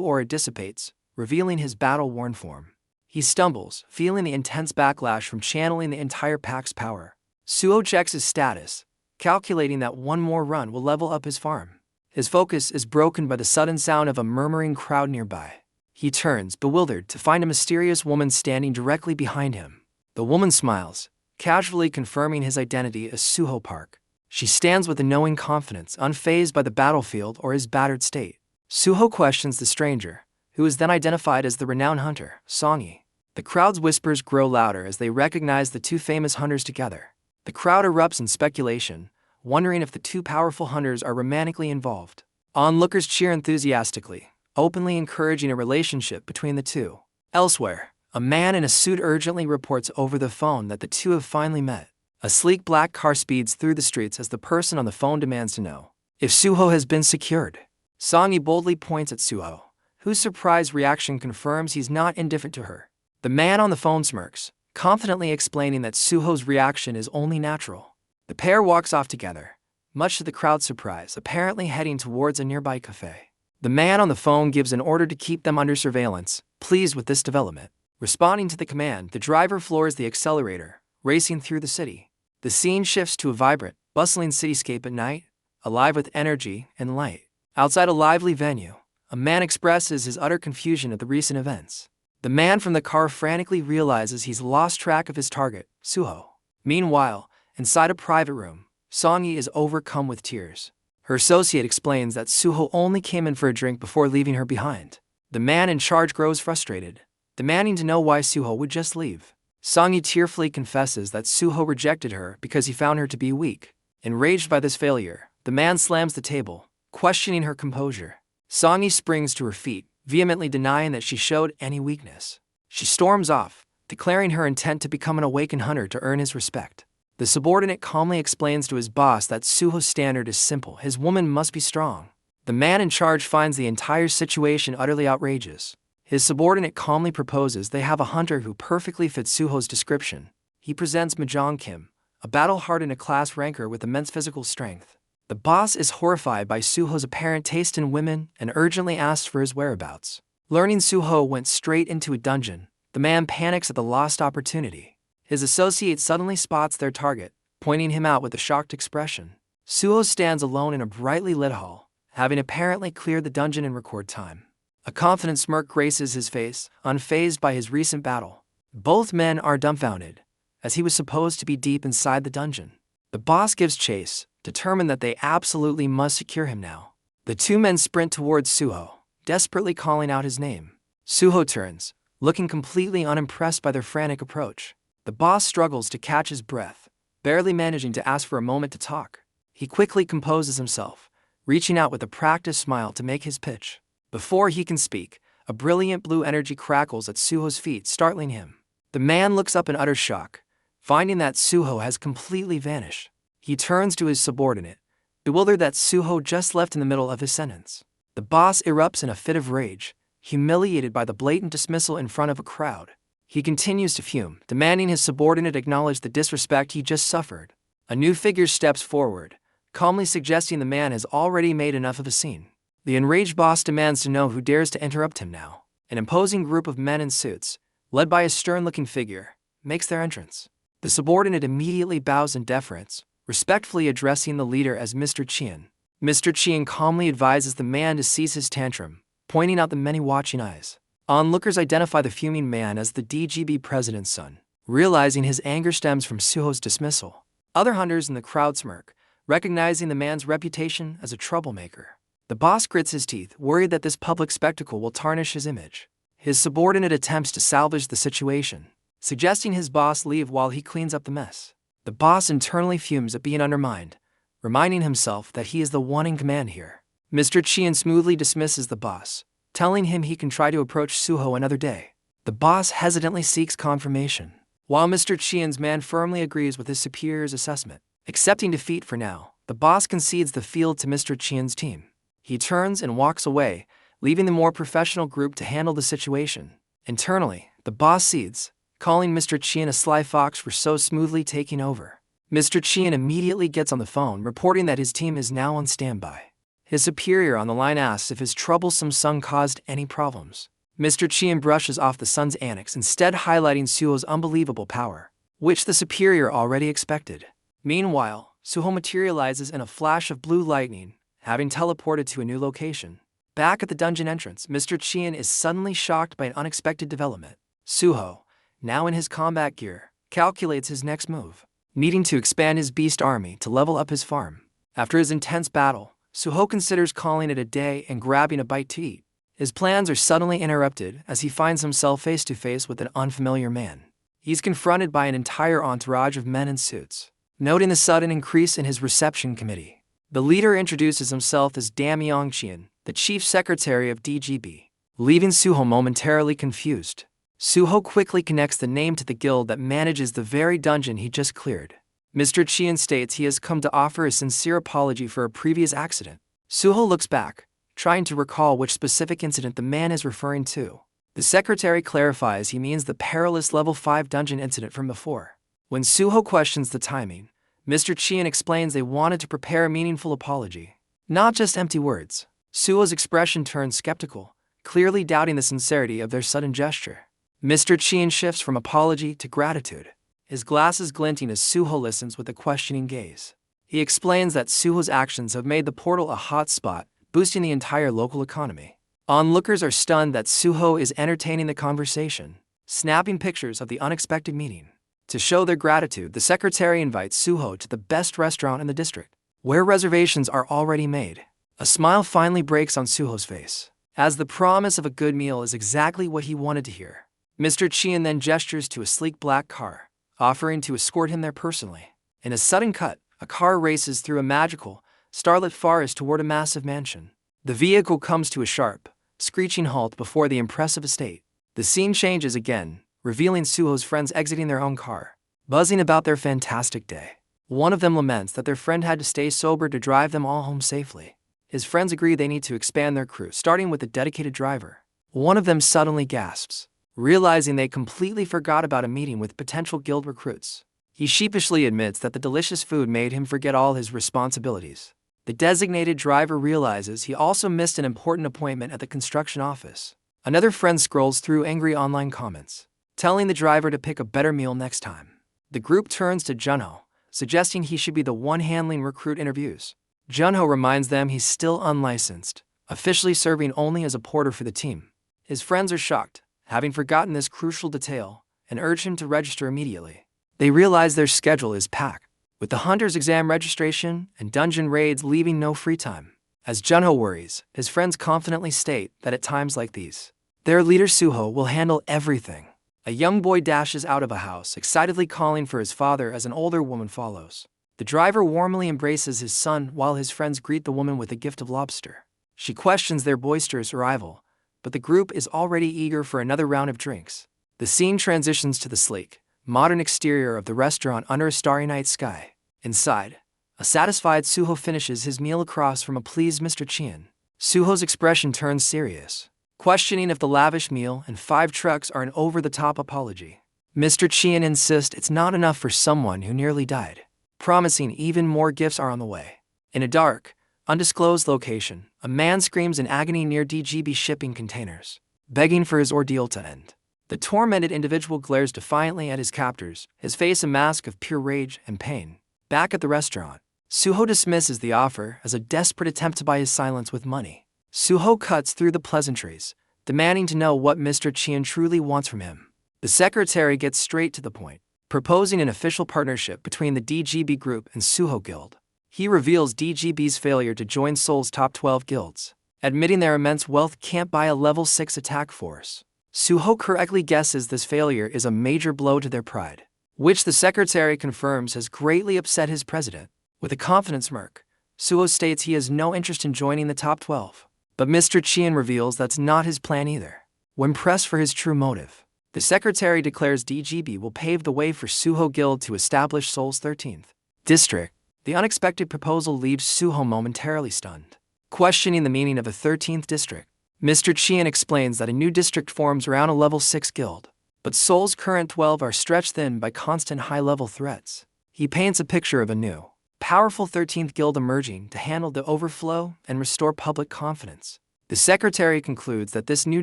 aura dissipates, revealing his battle-worn form. He stumbles, feeling the intense backlash from channeling the entire pack's power. Suho checks his status, calculating that one more run will level up his farm. His focus is broken by the sudden sound of a murmuring crowd nearby. He turns, bewildered, to find a mysterious woman standing directly behind him. The woman smiles, casually confirming his identity as Suho Park. She stands with a knowing confidence, unfazed by the battlefield or his battered state. Suho questions the stranger, who is then identified as the renowned hunter, Songi. The crowd's whispers grow louder as they recognize the two famous hunters together. The crowd erupts in speculation, wondering if the two powerful hunters are romantically involved. Onlookers cheer enthusiastically, openly encouraging a relationship between the two. Elsewhere, a man in a suit urgently reports over the phone that the two have finally met. A sleek black car speeds through the streets as the person on the phone demands to know if Suho has been secured. Songi boldly points at Suho, whose surprised reaction confirms he's not indifferent to her. The man on the phone smirks, confidently explaining that Suho's reaction is only natural. The pair walks off together, much to the crowd's surprise, apparently heading towards a nearby cafe. The man on the phone gives an order to keep them under surveillance, pleased with this development. Responding to the command, the driver floors the accelerator, racing through the city. The scene shifts to a vibrant, bustling cityscape at night, alive with energy and light. Outside a lively venue, a man expresses his utter confusion at the recent events. The man from the car frantically realizes he's lost track of his target, Suho. Meanwhile, inside a private room, Songi is overcome with tears. Her associate explains that Suho only came in for a drink before leaving her behind. The man in charge grows frustrated, demanding to know why Suho would just leave. Songi tearfully confesses that Suho rejected her because he found her to be weak. Enraged by this failure, the man slams the table, questioning her composure. Songi springs to her feet, vehemently denying that she showed any weakness. She storms off, declaring her intent to become an awakened hunter to earn his respect. The subordinate calmly explains to his boss that Suho's standard is simple: his woman must be strong. The man in charge finds the entire situation utterly outrageous. His subordinate calmly proposes they have a hunter who perfectly fits Suho's description. He presents Mahjong Kim, a battle-hardened class ranker with immense physical strength. The boss is horrified by Suho's apparent taste in women and urgently asks for his whereabouts. Learning Suho went straight into a dungeon, the man panics at the lost opportunity. His associate suddenly spots their target, pointing him out with a shocked expression. Suho stands alone in a brightly lit hall, having apparently cleared the dungeon in record time. A confident smirk graces his face, unfazed by his recent battle. Both men are dumbfounded, as he was supposed to be deep inside the dungeon. The boss gives chase, determined that they absolutely must secure him now. The two men sprint towards Suho, desperately calling out his name. Suho turns, looking completely unimpressed by their frantic approach. The boss struggles to catch his breath, barely managing to ask for a moment to talk. He quickly composes himself, reaching out with a practiced smile to make his pitch. Before he can speak, A brilliant blue energy crackles at Suho's feet, startling him. The man looks up in utter shock, finding that Suho has completely vanished. He turns to his subordinate, bewildered that Suho just left in the middle of his sentence. The boss erupts in a fit of rage, humiliated by the blatant dismissal in front of a crowd. He continues to fume, demanding his subordinate acknowledge the disrespect he just suffered. A new figure steps forward, calmly suggesting the man has already made enough of a scene. The enraged boss demands to know who dares to interrupt him now. An imposing group of men in suits, led by a stern-looking figure, makes their entrance. The subordinate immediately bows in deference, respectfully addressing the leader as Mr. Chien. Mr. Chien calmly advises the man to cease his tantrum, pointing out the many watching eyes. Onlookers identify the fuming man as the DGB president's son, realizing his anger stems from Suho's dismissal. Other hunters in the crowd smirk, recognizing the man's reputation as a troublemaker. The boss grits his teeth, worried that this public spectacle will tarnish his image. His subordinate attempts to salvage the situation, suggesting his boss leave while he cleans up the mess. The boss internally fumes at being undermined, reminding himself that he is the one in command here. Mr. Chien smoothly dismisses the boss, telling him he can try to approach Suho another day. The boss hesitantly seeks confirmation, while Mr. Chien's man firmly agrees with his superior's assessment. Accepting defeat for now, the boss concedes the field to Mr. Chien's team. He turns and walks away, leaving the more professional group to handle the situation. Internally, the boss seethes, calling Mr. Chien a sly fox for so smoothly taking over. Mr. Chien immediately gets on the phone, reporting that his team is now on standby. His superior on the line asks if his troublesome son caused any problems. Mr. Chien brushes off the son's antics, instead highlighting Suho's unbelievable power, which the superior already expected. Meanwhile, Suho materializes in a flash of blue lightning, having teleported to a new location. Back at the dungeon entrance, Mr. Chien is suddenly shocked by an unexpected development. Suho, now in his combat gear, calculates his next move, needing to expand his beast army to level up his farm. After his intense battle, Suho considers calling it a day and grabbing a bite to eat. His plans are suddenly interrupted as he finds himself face to face with an unfamiliar man. He's confronted by an entire entourage of men in suits. Noting the sudden increase in his reception committee, the leader introduces himself as Damyong Chien, the chief secretary of DGB, leaving Suho momentarily confused. Suho quickly connects the name to the guild that manages the very dungeon he just cleared. Mr. Chien states he has come to offer a sincere apology for a previous accident. Suho looks back, trying to recall which specific incident the man is referring to. The secretary clarifies he means the perilous level 5 dungeon incident from before. When Suho questions the timing, Mr. Chien explains they wanted to prepare a meaningful apology, not just empty words. Suho's expression turns skeptical, clearly doubting the sincerity of their sudden gesture. Mr. Chien shifts from apology to gratitude, his glasses glinting as Suho listens with a questioning gaze. He explains that Suho's actions have made the portal a hot spot, boosting the entire local economy. Onlookers are stunned that Suho is entertaining the conversation, snapping pictures of the unexpected meeting. To show their gratitude, the secretary invites Suho to the best restaurant in the district, where reservations are already made. A smile finally breaks on Suho's face, as the promise of a good meal is exactly what he wanted to hear. Mr. Chien then gestures to a sleek black car, offering to escort him there personally. In a sudden cut, a car races through a magical, starlit forest toward a massive mansion. The vehicle comes to a sharp, screeching halt before the impressive estate. The scene changes again, revealing Suho's friends exiting their own car, buzzing about their fantastic day. One of them laments that their friend had to stay sober to drive them all home safely. His friends agree they need to expand their crew, starting with a dedicated driver. One of them suddenly gasps, realizing they completely forgot about a meeting with potential guild recruits. He sheepishly admits that the delicious food made him forget all his responsibilities. The designated driver realizes he also missed an important appointment at the construction office. Another friend scrolls through angry online comments, telling the driver to pick a better meal next time. The group turns to Junho, suggesting he should be the one handling recruit interviews. Junho reminds them he's still unlicensed, officially serving only as a porter for the team. His friends are shocked, having forgotten this crucial detail, and urge him to register immediately. They realize their schedule is packed, with the hunter's exam registration and dungeon raids leaving no free time. As Junho worries, his friends confidently state that at times like these, their leader Suho will handle everything. A young boy dashes out of a house, excitedly calling for his father as an older woman follows. The driver warmly embraces his son while his friends greet the woman with a gift of lobster. She questions their boisterous arrival, but the group is already eager for another round of drinks. The scene transitions to the sleek, modern exterior of the restaurant under a starry night sky. Inside, a satisfied Suho finishes his meal across from a pleased Mr. Chien. Suho's expression turns serious, questioning if the lavish meal and 5 trucks are an over-the-top apology. Mr. Chien insists it's not enough for someone who nearly died, promising even more gifts are on the way. In a dark, undisclosed location, a man screams in agony near DGB shipping containers, begging for his ordeal to end. The tormented individual glares defiantly at his captors, his face a mask of pure rage and pain. Back at the restaurant, Suho dismisses the offer as a desperate attempt to buy his silence with money. Suho cuts through the pleasantries, demanding to know what Mr. Chien truly wants from him. The secretary gets straight to the point, proposing an official partnership between the DGB group and Suho Guild. He reveals DGB's failure to join Seoul's top 12 guilds, admitting their immense wealth can't buy a level 6 attack force. Suho correctly guesses this failure is a major blow to their pride, which the secretary confirms has greatly upset his president. With a confident smirk, Suho states he has no interest in joining the top 12. But Mr. Chien reveals that's not his plan either. When pressed for his true motive, the secretary declares DGB will pave the way for Suho Guild to establish Seoul's 13th district. The unexpected proposal leaves Suho momentarily stunned, questioning the meaning of a 13th district. Mr. Chien explains that a new district forms around a level 6 guild, but Seoul's current 12 are stretched thin by constant high-level threats. He paints a picture of a new, powerful 13th guild emerging to handle the overflow and restore public confidence. The secretary concludes that this new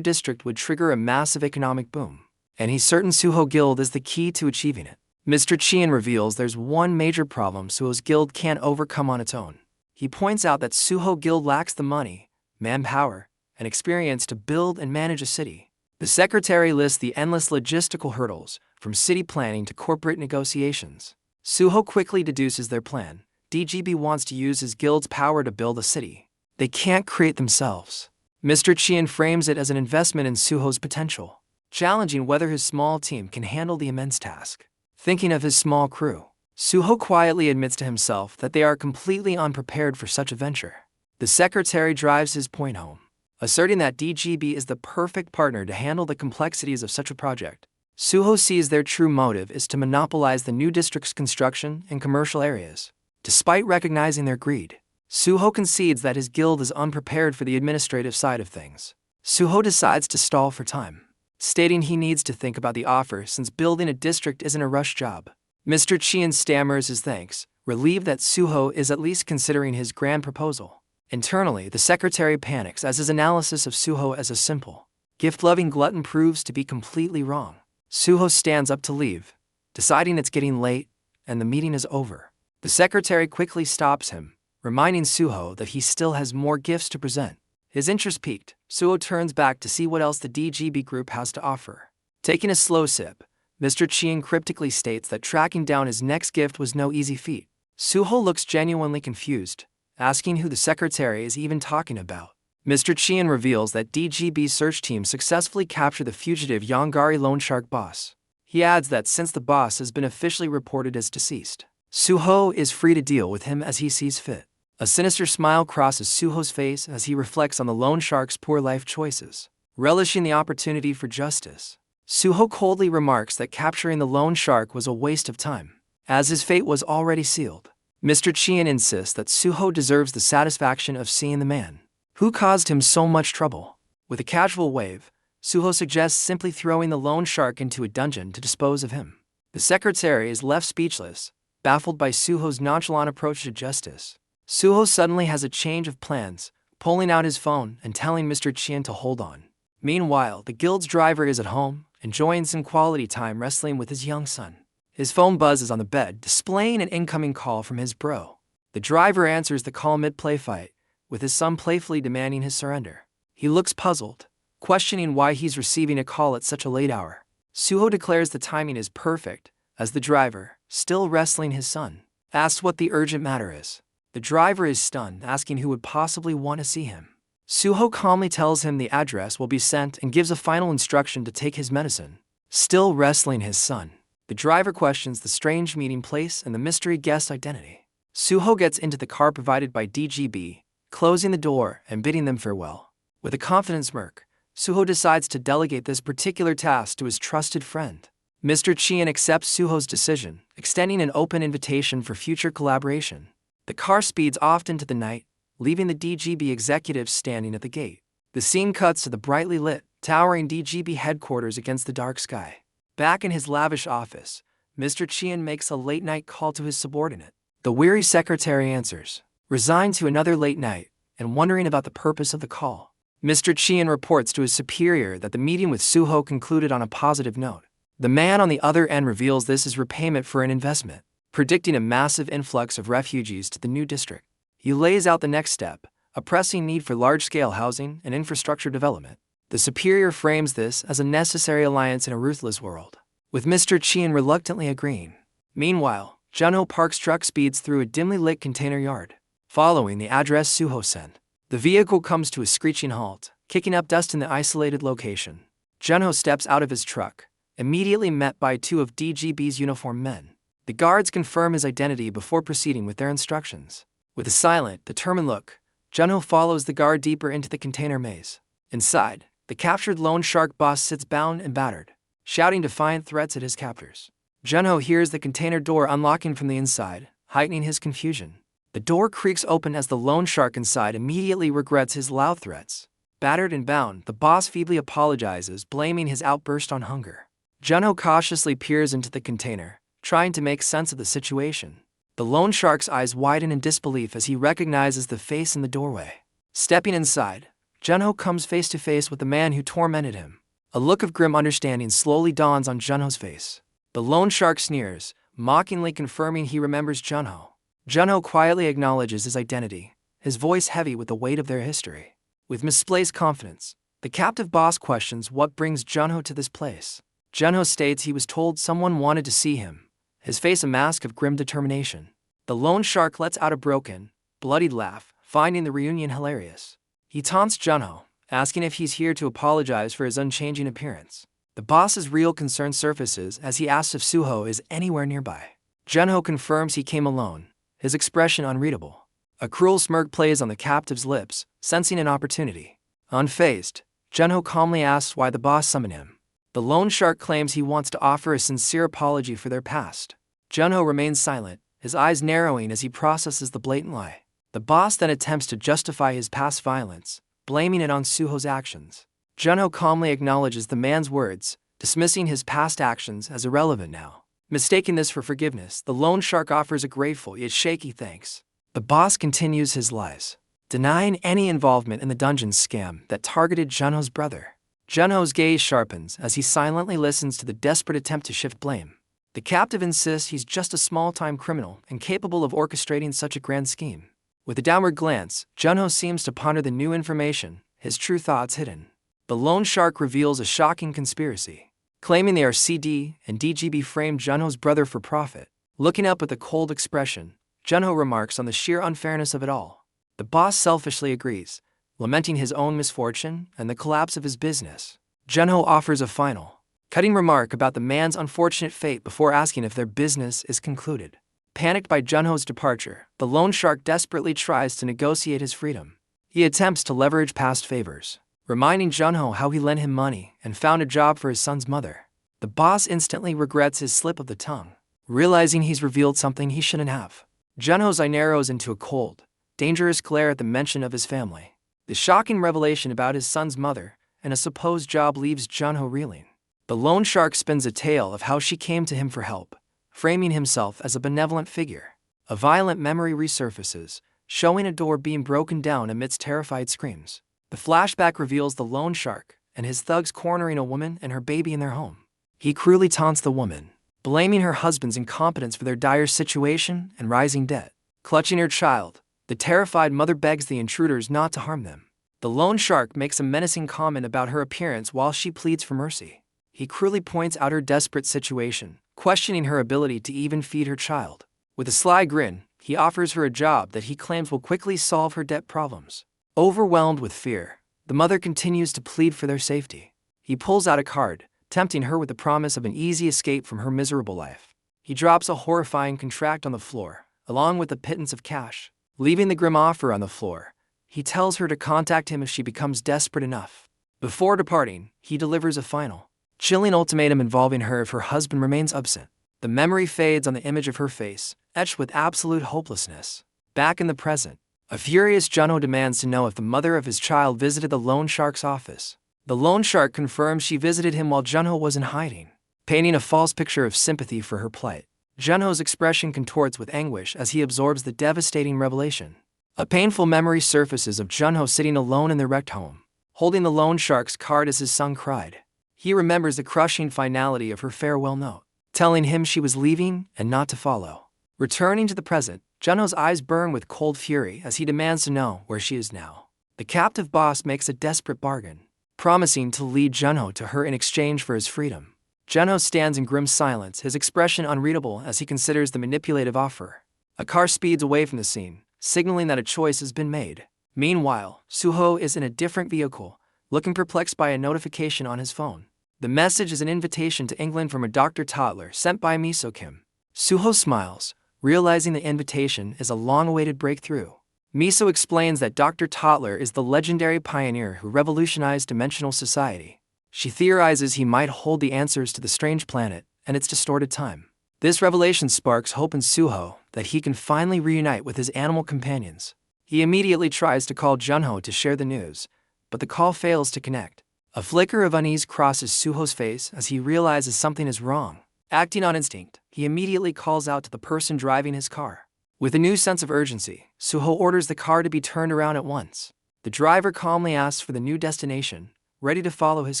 district would trigger a massive economic boom, and he's certain Suho Guild is the key to achieving it. Mr. Chien reveals there's one major problem Suho's guild can't overcome on its own. He points out that Suho Guild lacks the money, manpower, and experience to build and manage a city. The secretary lists the endless logistical hurdles, from city planning to corporate negotiations. Suho quickly deduces their plan. DGB wants to use his guild's power to build a city they can't create themselves. Mr. Chien frames it as an investment in Suho's potential, challenging whether his small team can handle the immense task. Thinking of his small crew, Suho quietly admits to himself that they are completely unprepared for such a venture. The secretary drives his point home, asserting that DGB is the perfect partner to handle the complexities of such a project. Suho sees their true motive is to monopolize the new district's construction and commercial areas. Despite recognizing their greed, Suho concedes that his guild is unprepared for the administrative side of things. Suho decides to stall for time, stating he needs to think about the offer since building a district isn't a rush job. Mr. Chien stammers his thanks, relieved that Suho is at least considering his grand proposal. Internally, the secretary panics as his analysis of Suho as a simple, gift-loving glutton proves to be completely wrong. Suho stands up to leave, deciding it's getting late and the meeting is over. The secretary quickly stops him, reminding Suho that he still has more gifts to present. His interest piqued, Suho turns back to see what else the DGB group has to offer. Taking a slow sip, Mr. Chien cryptically states that tracking down his next gift was no easy feat. Suho looks genuinely confused, asking who the secretary is even talking about. Mr. Chien reveals that DGB's search team successfully captured the fugitive Yongari loan shark boss. He adds that since the boss has been officially reported as deceased, Suho is free to deal with him as he sees fit. A sinister smile crosses Suho's face as he reflects on the loan shark's poor life choices, relishing the opportunity for justice. Suho coldly remarks that capturing the loan shark was a waste of time, as his fate was already sealed. Mr. Chien insists that Suho deserves the satisfaction of seeing the man who caused him so much trouble. With a casual wave, Suho suggests simply throwing the loan shark into a dungeon to dispose of him. The secretary is left speechless, baffled by Suho's nonchalant approach to justice. Suho suddenly has a change of plans, pulling out his phone and telling Mr. Chien to hold on. Meanwhile, the guild's driver is at home, enjoying some quality time wrestling with his young son. His phone buzzes on the bed, displaying an incoming call from his bro. The driver answers the call mid-play fight, with his son playfully demanding his surrender. He looks puzzled, questioning why he's receiving a call at such a late hour. Suho declares the timing is perfect, as the driver, still wrestling his son, asks what the urgent matter is. The driver is stunned, asking who would possibly want to see him. Suho calmly tells him the address will be sent and gives a final instruction to take his medicine. Still wrestling his son, the driver questions the strange meeting place and the mystery guest's identity. Suho gets into the car provided by DGB, closing the door and bidding them farewell. With a confident smirk, Suho decides to delegate this particular task to his trusted friend. Mr. Chien accepts Suho's decision, extending an open invitation for future collaboration. The car speeds off into the night, leaving the DGB executives standing at the gate. The scene cuts to the brightly lit, towering DGB headquarters against the dark sky. Back in his lavish office, Mr. Chien makes a late-night call to his subordinate. The weary secretary answers, resigned to another late night, and wondering about the purpose of the call. Mr. Chien reports to his superior that the meeting with Suho concluded on a positive note. The man on the other end reveals this is repayment for an investment, predicting a massive influx of refugees to the new district. He lays out the next step, a pressing need for large-scale housing and infrastructure development. The superior frames this as a necessary alliance in a ruthless world, with Mr. Chien reluctantly agreeing. Meanwhile, Junho Park's truck speeds through a dimly lit container yard, following the address Suho sent. The vehicle comes to a screeching halt, kicking up dust in the isolated location. Junho steps out of his truck, immediately met by two of DGB's uniformed men. The guards confirm his identity before proceeding with their instructions. With a silent, determined look, Junho follows the guard deeper into the container maze. Inside, the captured loan shark boss sits bound and battered, shouting defiant threats at his captors. Junho hears the container door unlocking from the inside, heightening his confusion. The door creaks open as the loan shark inside immediately regrets his loud threats. Battered and bound, the boss feebly apologizes, blaming his outburst on hunger. Junho cautiously peers into the container, trying to make sense of the situation. The loan shark's eyes widen in disbelief as he recognizes the face in the doorway. Stepping inside, Junho comes face to face with the man who tormented him. A look of grim understanding slowly dawns on Junho's face. The loan shark sneers, mockingly confirming he remembers Junho. Junho quietly acknowledges his identity, his voice heavy with the weight of their history. With misplaced confidence, the captive boss questions what brings Junho to this place. Junho states he was told someone wanted to see him, his face a mask of grim determination. The loan shark lets out a broken, bloodied laugh, finding the reunion hilarious. He taunts Junho, asking if he's here to apologize for his unchanging appearance. The boss's real concern surfaces as he asks if Suho is anywhere nearby. Junho confirms he came alone, his expression unreadable. A cruel smirk plays on the captive's lips, sensing an opportunity. Unfazed, Junho calmly asks why the boss summoned him. The loan shark claims he wants to offer a sincere apology for their past. Junho remains silent, his eyes narrowing as he processes the blatant lie. The boss then attempts to justify his past violence, blaming it on Suho's actions. Junho calmly acknowledges the man's words, dismissing his past actions as irrelevant now. Mistaking this for forgiveness, the loan shark offers a grateful yet shaky thanks. The boss continues his lies, denying any involvement in the dungeon scam that targeted Junho's brother. Junho's gaze sharpens as he silently listens to the desperate attempt to shift blame. The captive insists he's just a small-time criminal incapable of orchestrating such a grand scheme. With a downward glance, Junho seems to ponder the new information, his true thoughts hidden. The loan shark reveals a shocking conspiracy, claiming they are CD and DGB framed Junho's brother for profit. Looking up with a cold expression, Junho remarks on the sheer unfairness of it all. The boss selfishly agrees, lamenting his own misfortune and the collapse of his business. Junho offers a final, cutting remark about the man's unfortunate fate before asking if their business is concluded. Panicked by Junho's departure, the loan shark desperately tries to negotiate his freedom. He attempts to leverage past favors, reminding Junho how he lent him money and found a job for his son's mother. The boss instantly regrets his slip of the tongue, realizing he's revealed something he shouldn't have. Junho's eye narrows into a cold, dangerous glare at the mention of his family. The shocking revelation about his son's mother and a supposed job leaves Junho reeling. The loan shark spins a tale of how she came to him for help, framing himself as a benevolent figure. A violent memory resurfaces, showing a door being broken down amidst terrified screams. The flashback reveals the loan shark and his thugs cornering a woman and her baby in their home. He cruelly taunts the woman, blaming her husband's incompetence for their dire situation and rising debt. Clutching her child, the terrified mother begs the intruders not to harm them. The loan shark makes a menacing comment about her appearance while she pleads for mercy. He cruelly points out her desperate situation, questioning her ability to even feed her child. With a sly grin, he offers her a job that he claims will quickly solve her debt problems. Overwhelmed with fear, the mother continues to plead for their safety. He pulls out a card, tempting her with the promise of an easy escape from her miserable life. He drops a horrifying contract on the floor, along with a pittance of cash. Leaving the grim offer on the floor, he tells her to contact him if she becomes desperate enough. Before departing, he delivers a final, chilling ultimatum involving her if her husband remains absent. The memory fades on the image of her face, etched with absolute hopelessness. Back in the present, a furious Junho demands to know if the mother of his child visited the loan shark's office. The loan shark confirms she visited him while Junho was in hiding, painting a false picture of sympathy for her plight. Junho's expression contorts with anguish as he absorbs the devastating revelation. A painful memory surfaces of Junho sitting alone in their wrecked home, holding the loan shark's card as his son cried. He remembers the crushing finality of her farewell note, telling him she was leaving and not to follow. Returning to the present, Junho's eyes burn with cold fury as he demands to know where she is now. The captive boss makes a desperate bargain, promising to lead Junho to her in exchange for his freedom. Junho stands in grim silence, his expression unreadable as he considers the manipulative offer. A car speeds away from the scene, signaling that a choice has been made. Meanwhile, Suho is in a different vehicle, looking perplexed by a notification on his phone. The message is an invitation to England from a Dr. Toddler sent by Miso Kim. Suho smiles, realizing the invitation is a long-awaited breakthrough. Miso explains that Dr. Toddler is the legendary pioneer who revolutionized dimensional society. She theorizes he might hold the answers to the strange planet and its distorted time. This revelation sparks hope in Suho that he can finally reunite with his animal companions. He immediately tries to call Junho to share the news, but the call fails to connect. A flicker of unease crosses Suho's face as he realizes something is wrong. Acting on instinct, he immediately calls out to the person driving his car. With a new sense of urgency, Suho orders the car to be turned around at once. The driver calmly asks for the new destination, ready to follow his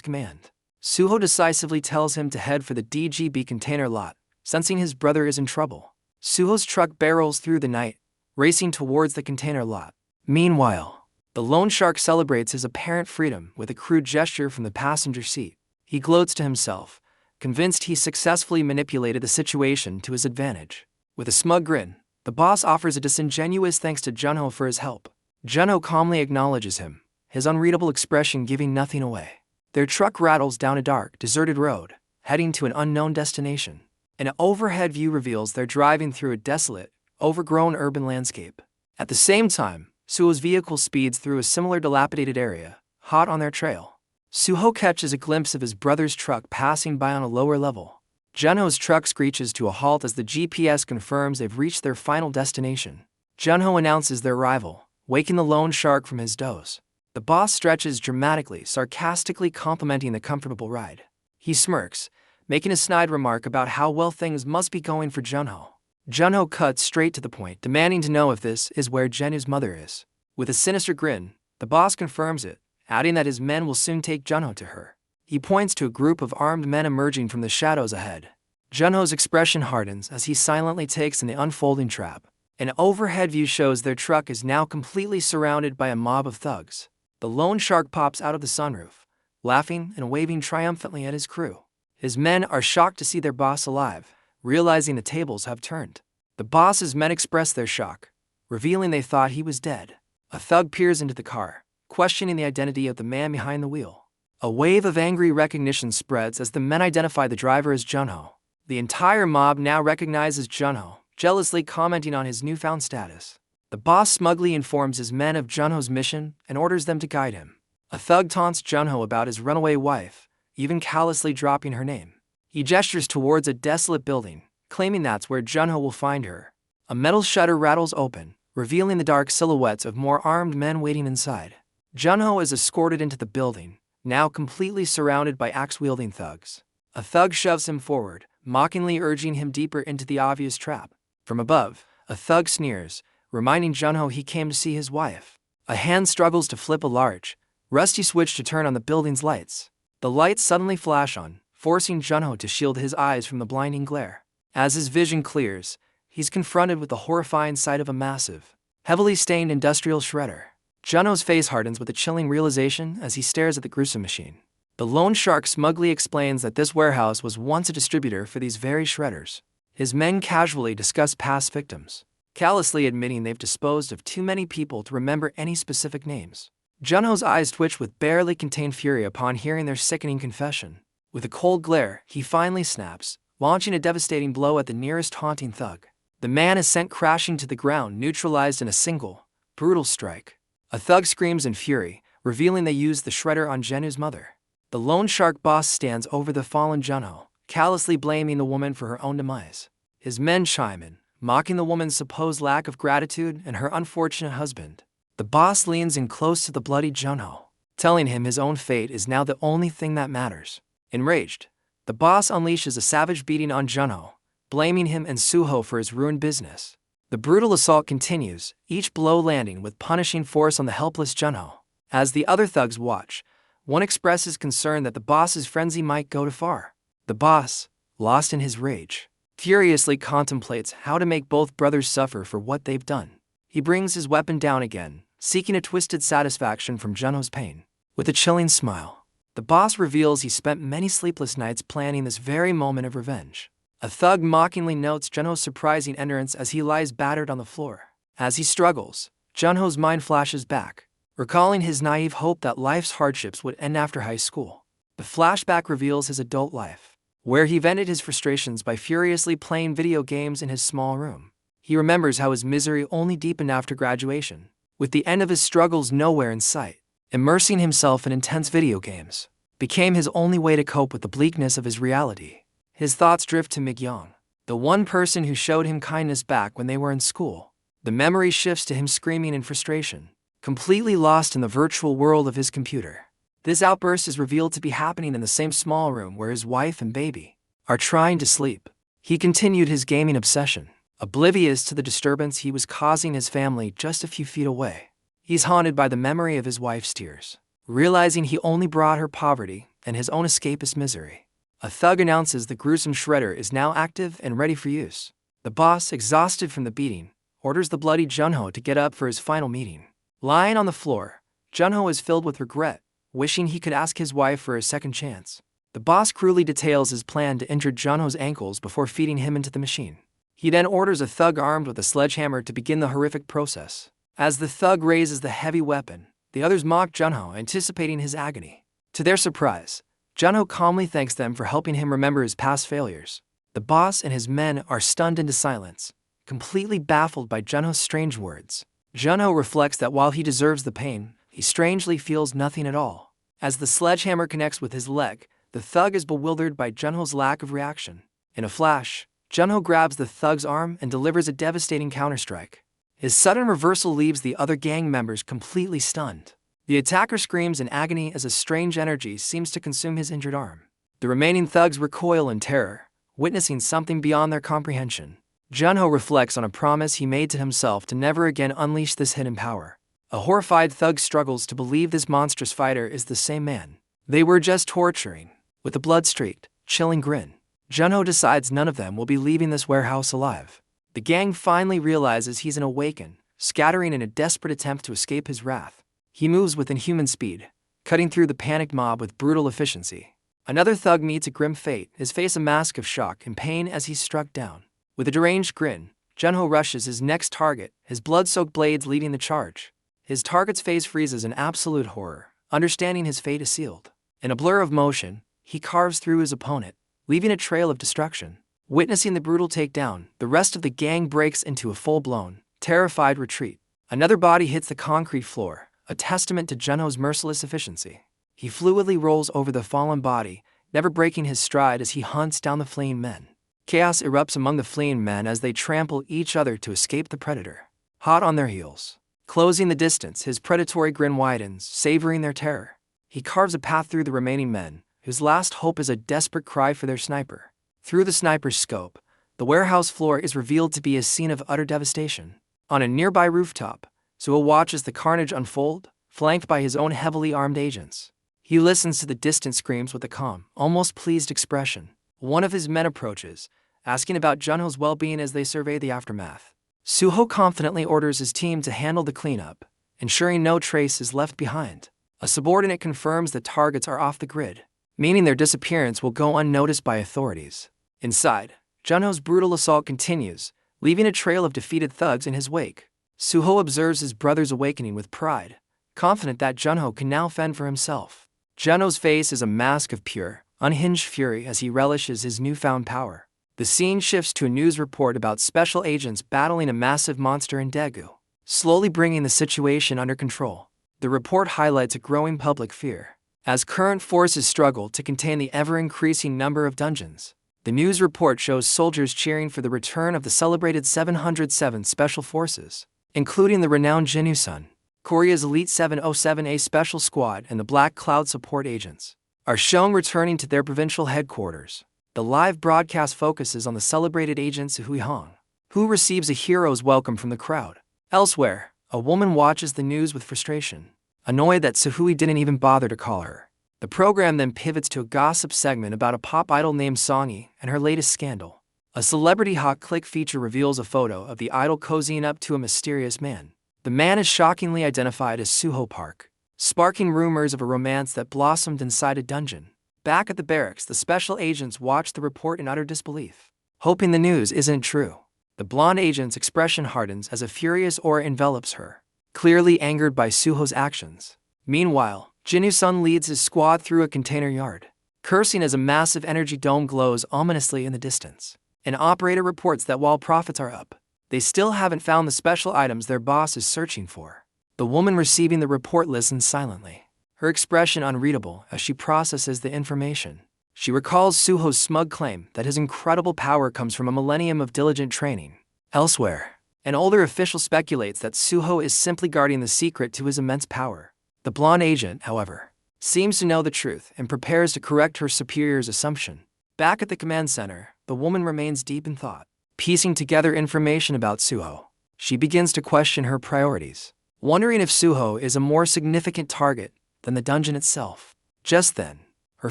command. Suho decisively tells him to head for the DGB container lot, sensing his brother is in trouble. Suho's truck barrels through the night, racing towards the container lot. Meanwhile, the loan shark celebrates his apparent freedom with a crude gesture from the passenger seat. He gloats to himself, convinced he successfully manipulated the situation to his advantage. With a smug grin, the boss offers a disingenuous thanks to Junho for his help. Junho calmly acknowledges him, his unreadable expression giving nothing away. Their truck rattles down a dark, deserted road, heading to an unknown destination. An overhead view reveals they're driving through a desolate, overgrown urban landscape. At the same time, Suho's vehicle speeds through a similar dilapidated area, hot on their trail. Suho catches a glimpse of his brother's truck passing by on a lower level. Junho's truck screeches to a halt as the GPS confirms they've reached their final destination. Junho announces their arrival, waking the loan shark from his doze. The boss stretches dramatically, sarcastically complimenting the comfortable ride. He smirks, making a snide remark about how well things must be going for Junho. Junho cuts straight to the point, demanding to know if this is where Jenu's mother is. With a sinister grin, the boss confirms it, adding that his men will soon take Junho to her. He points to a group of armed men emerging from the shadows ahead. Junho's expression hardens as he silently takes in the unfolding trap. An overhead view shows their truck is now completely surrounded by a mob of thugs. The loan shark pops out of the sunroof, laughing and waving triumphantly at his crew. His men are shocked to see their boss alive, realizing the tables have turned. The boss's men express their shock, revealing they thought he was dead. A thug peers into the car, questioning the identity of the man behind the wheel. A wave of angry recognition spreads as the men identify the driver as Junho. The entire mob now recognizes Junho, jealously commenting on his newfound status. The boss smugly informs his men of Junho's mission and orders them to guide him. A thug taunts Junho about his runaway wife, even callously dropping her name. He gestures towards a desolate building, claiming that's where Junho will find her. A metal shutter rattles open, revealing the dark silhouettes of more armed men waiting inside. Junho is escorted into the building, now completely surrounded by axe-wielding thugs. A thug shoves him forward, mockingly urging him deeper into the obvious trap. From above, a thug sneers, reminding Junho he came to see his wife. A hand struggles to flip a large, rusty switch to turn on the building's lights. The lights suddenly flash on, forcing Junho to shield his eyes from the blinding glare. As his vision clears, he's confronted with the horrifying sight of a massive, heavily stained industrial shredder. Junho's face hardens with a chilling realization as he stares at the gruesome machine. The loan shark smugly explains that this warehouse was once a distributor for these very shredders. His men casually discuss past victims, callously admitting they've disposed of too many people to remember any specific names. Junho's eyes twitch with barely contained fury upon hearing their sickening confession. With a cold glare, he finally snaps, launching a devastating blow at the nearest haunting thug. The man is sent crashing to the ground, neutralized in a single, brutal strike. A thug screams in fury, revealing they used the shredder on Jenu's mother. The loan shark boss stands over the fallen Junho, callously blaming the woman for her own demise. His men chime in, mocking the woman's supposed lack of gratitude and her unfortunate husband. The boss leans in close to the bloody Junho, telling him his own fate is now the only thing that matters. Enraged, the boss unleashes a savage beating on Junho, blaming him and Suho for his ruined business. The brutal assault continues, each blow landing with punishing force on the helpless Junho. As the other thugs watch, one expresses concern that the boss's frenzy might go too far. The boss, lost in his rage, furiously contemplates how to make both brothers suffer for what they've done. He brings his weapon down again, seeking a twisted satisfaction from Junho's pain. With a chilling smile, the boss reveals he spent many sleepless nights planning this very moment of revenge. A thug mockingly notes Junho's surprising entrance as he lies battered on the floor. As he struggles, Junho's mind flashes back, recalling his naive hope that life's hardships would end after high school. The flashback reveals his adult life, where he vented his frustrations by furiously playing video games in his small room. He remembers how his misery only deepened after graduation, with the end of his struggles nowhere in sight. Immersing himself in intense video games became his only way to cope with the bleakness of his reality. His thoughts drift to Migyeong, the one person who showed him kindness back when they were in school. The memory shifts to him screaming in frustration, completely lost in the virtual world of his computer. This outburst is revealed to be happening in the same small room where his wife and baby are trying to sleep. He continued his gaming obsession, oblivious to the disturbance he was causing his family just a few feet away. He's haunted by the memory of his wife's tears, realizing he only brought her poverty and his own escapist misery. A thug announces the gruesome shredder is now active and ready for use. The boss, exhausted from the beating, orders the bloody Junho to get up for his final meeting. Lying on the floor, Junho is filled with regret, wishing he could ask his wife for a second chance. The boss cruelly details his plan to injure Junho's ankles before feeding him into the machine. He then orders a thug armed with a sledgehammer to begin the horrific process. As the thug raises the heavy weapon, the others mock Junho, anticipating his agony. To their surprise, Junho calmly thanks them for helping him remember his past failures. The boss and his men are stunned into silence, completely baffled by Junho's strange words. Junho reflects that while he deserves the pain, he strangely feels nothing at all. As the sledgehammer connects with his leg, the thug is bewildered by Junho's lack of reaction. In a flash, Junho grabs the thug's arm and delivers a devastating counterstrike. His sudden reversal leaves the other gang members completely stunned. The attacker screams in agony as a strange energy seems to consume his injured arm. The remaining thugs recoil in terror, witnessing something beyond their comprehension. Junho reflects on a promise he made to himself to never again unleash this hidden power. A horrified thug struggles to believe this monstrous fighter is the same man they were just torturing. With a blood-streaked, chilling grin, Junho decides none of them will be leaving this warehouse alive. The gang finally realizes he's an awakened, scattering in a desperate attempt to escape his wrath. He moves with inhuman speed, cutting through the panicked mob with brutal efficiency. Another thug meets a grim fate, his face a mask of shock and pain as he's struck down. With a deranged grin, Junho rushes his next target, his blood-soaked blades leading the charge. His target's face freezes in absolute horror, understanding his fate is sealed. In a blur of motion, he carves through his opponent, leaving a trail of destruction. Witnessing the brutal takedown, the rest of the gang breaks into a full-blown, terrified retreat. Another body hits the concrete floor, a testament to Junho's merciless efficiency. He fluidly rolls over the fallen body, never breaking his stride as he hunts down the fleeing men. Chaos erupts among the fleeing men as they trample each other to escape the predator. Hot on their heels, closing the distance, his predatory grin widens, savoring their terror. He carves a path through the remaining men, whose last hope is a desperate cry for their sniper. Through the sniper's scope, the warehouse floor is revealed to be a scene of utter devastation. On a nearby rooftop, Suho watches the carnage unfold, flanked by his own heavily armed agents. He listens to the distant screams with a calm, almost pleased expression. One of his men approaches, asking about Junho's well-being as they survey the aftermath. Suho confidently orders his team to handle the cleanup, ensuring no trace is left behind. A subordinate confirms that targets are off the grid, meaning their disappearance will go unnoticed by authorities. Inside, Junho's brutal assault continues, leaving a trail of defeated thugs in his wake. Suho observes his brother's awakening with pride, confident that Junho can now fend for himself. Junho's face is a mask of pure, unhinged fury as he relishes his newfound power. The scene shifts to a news report about special agents battling a massive monster in Daegu, slowly bringing the situation under control. The report highlights a growing public fear, as current forces struggle to contain the ever-increasing number of dungeons. The news report shows soldiers cheering for the return of the celebrated 707th Special Forces, including the renowned Jinyu-sun, Korea's elite 707A Special Squad, and the Black Cloud support agents, are shown returning to their provincial headquarters. The live broadcast focuses on the celebrated agent Suhui Hong, who receives a hero's welcome from the crowd. Elsewhere, a woman watches the news with frustration, annoyed that Suhui didn't even bother to call her. The program then pivots to a gossip segment about a pop idol named Songy and her latest scandal. A celebrity hot click feature reveals a photo of the idol cozying up to a mysterious man. The man is shockingly identified as Suho Park, sparking rumors of a romance that blossomed inside a dungeon. Back at the barracks, the special agents watch the report in utter disbelief, hoping the news isn't true. The blonde agent's expression hardens as a furious aura envelops her, clearly angered by Suho's actions. Meanwhile, Jinyu-sun leads his squad through a container yard, cursing as a massive energy dome glows ominously in the distance. An operator reports that while profits are up, they still haven't found the special items their boss is searching for. The woman receiving the report listens silently, her expression unreadable as she processes the information. She recalls Suho's smug claim that his incredible power comes from a millennium of diligent training. Elsewhere, an older official speculates that Suho is simply guarding the secret to his immense power. The blonde agent, however, seems to know the truth and prepares to correct her superior's assumption. Back at the command center, the woman remains deep in thought. Piecing together information about Suho, she begins to question her priorities, wondering if Suho is a more significant target than the dungeon itself. Just then, her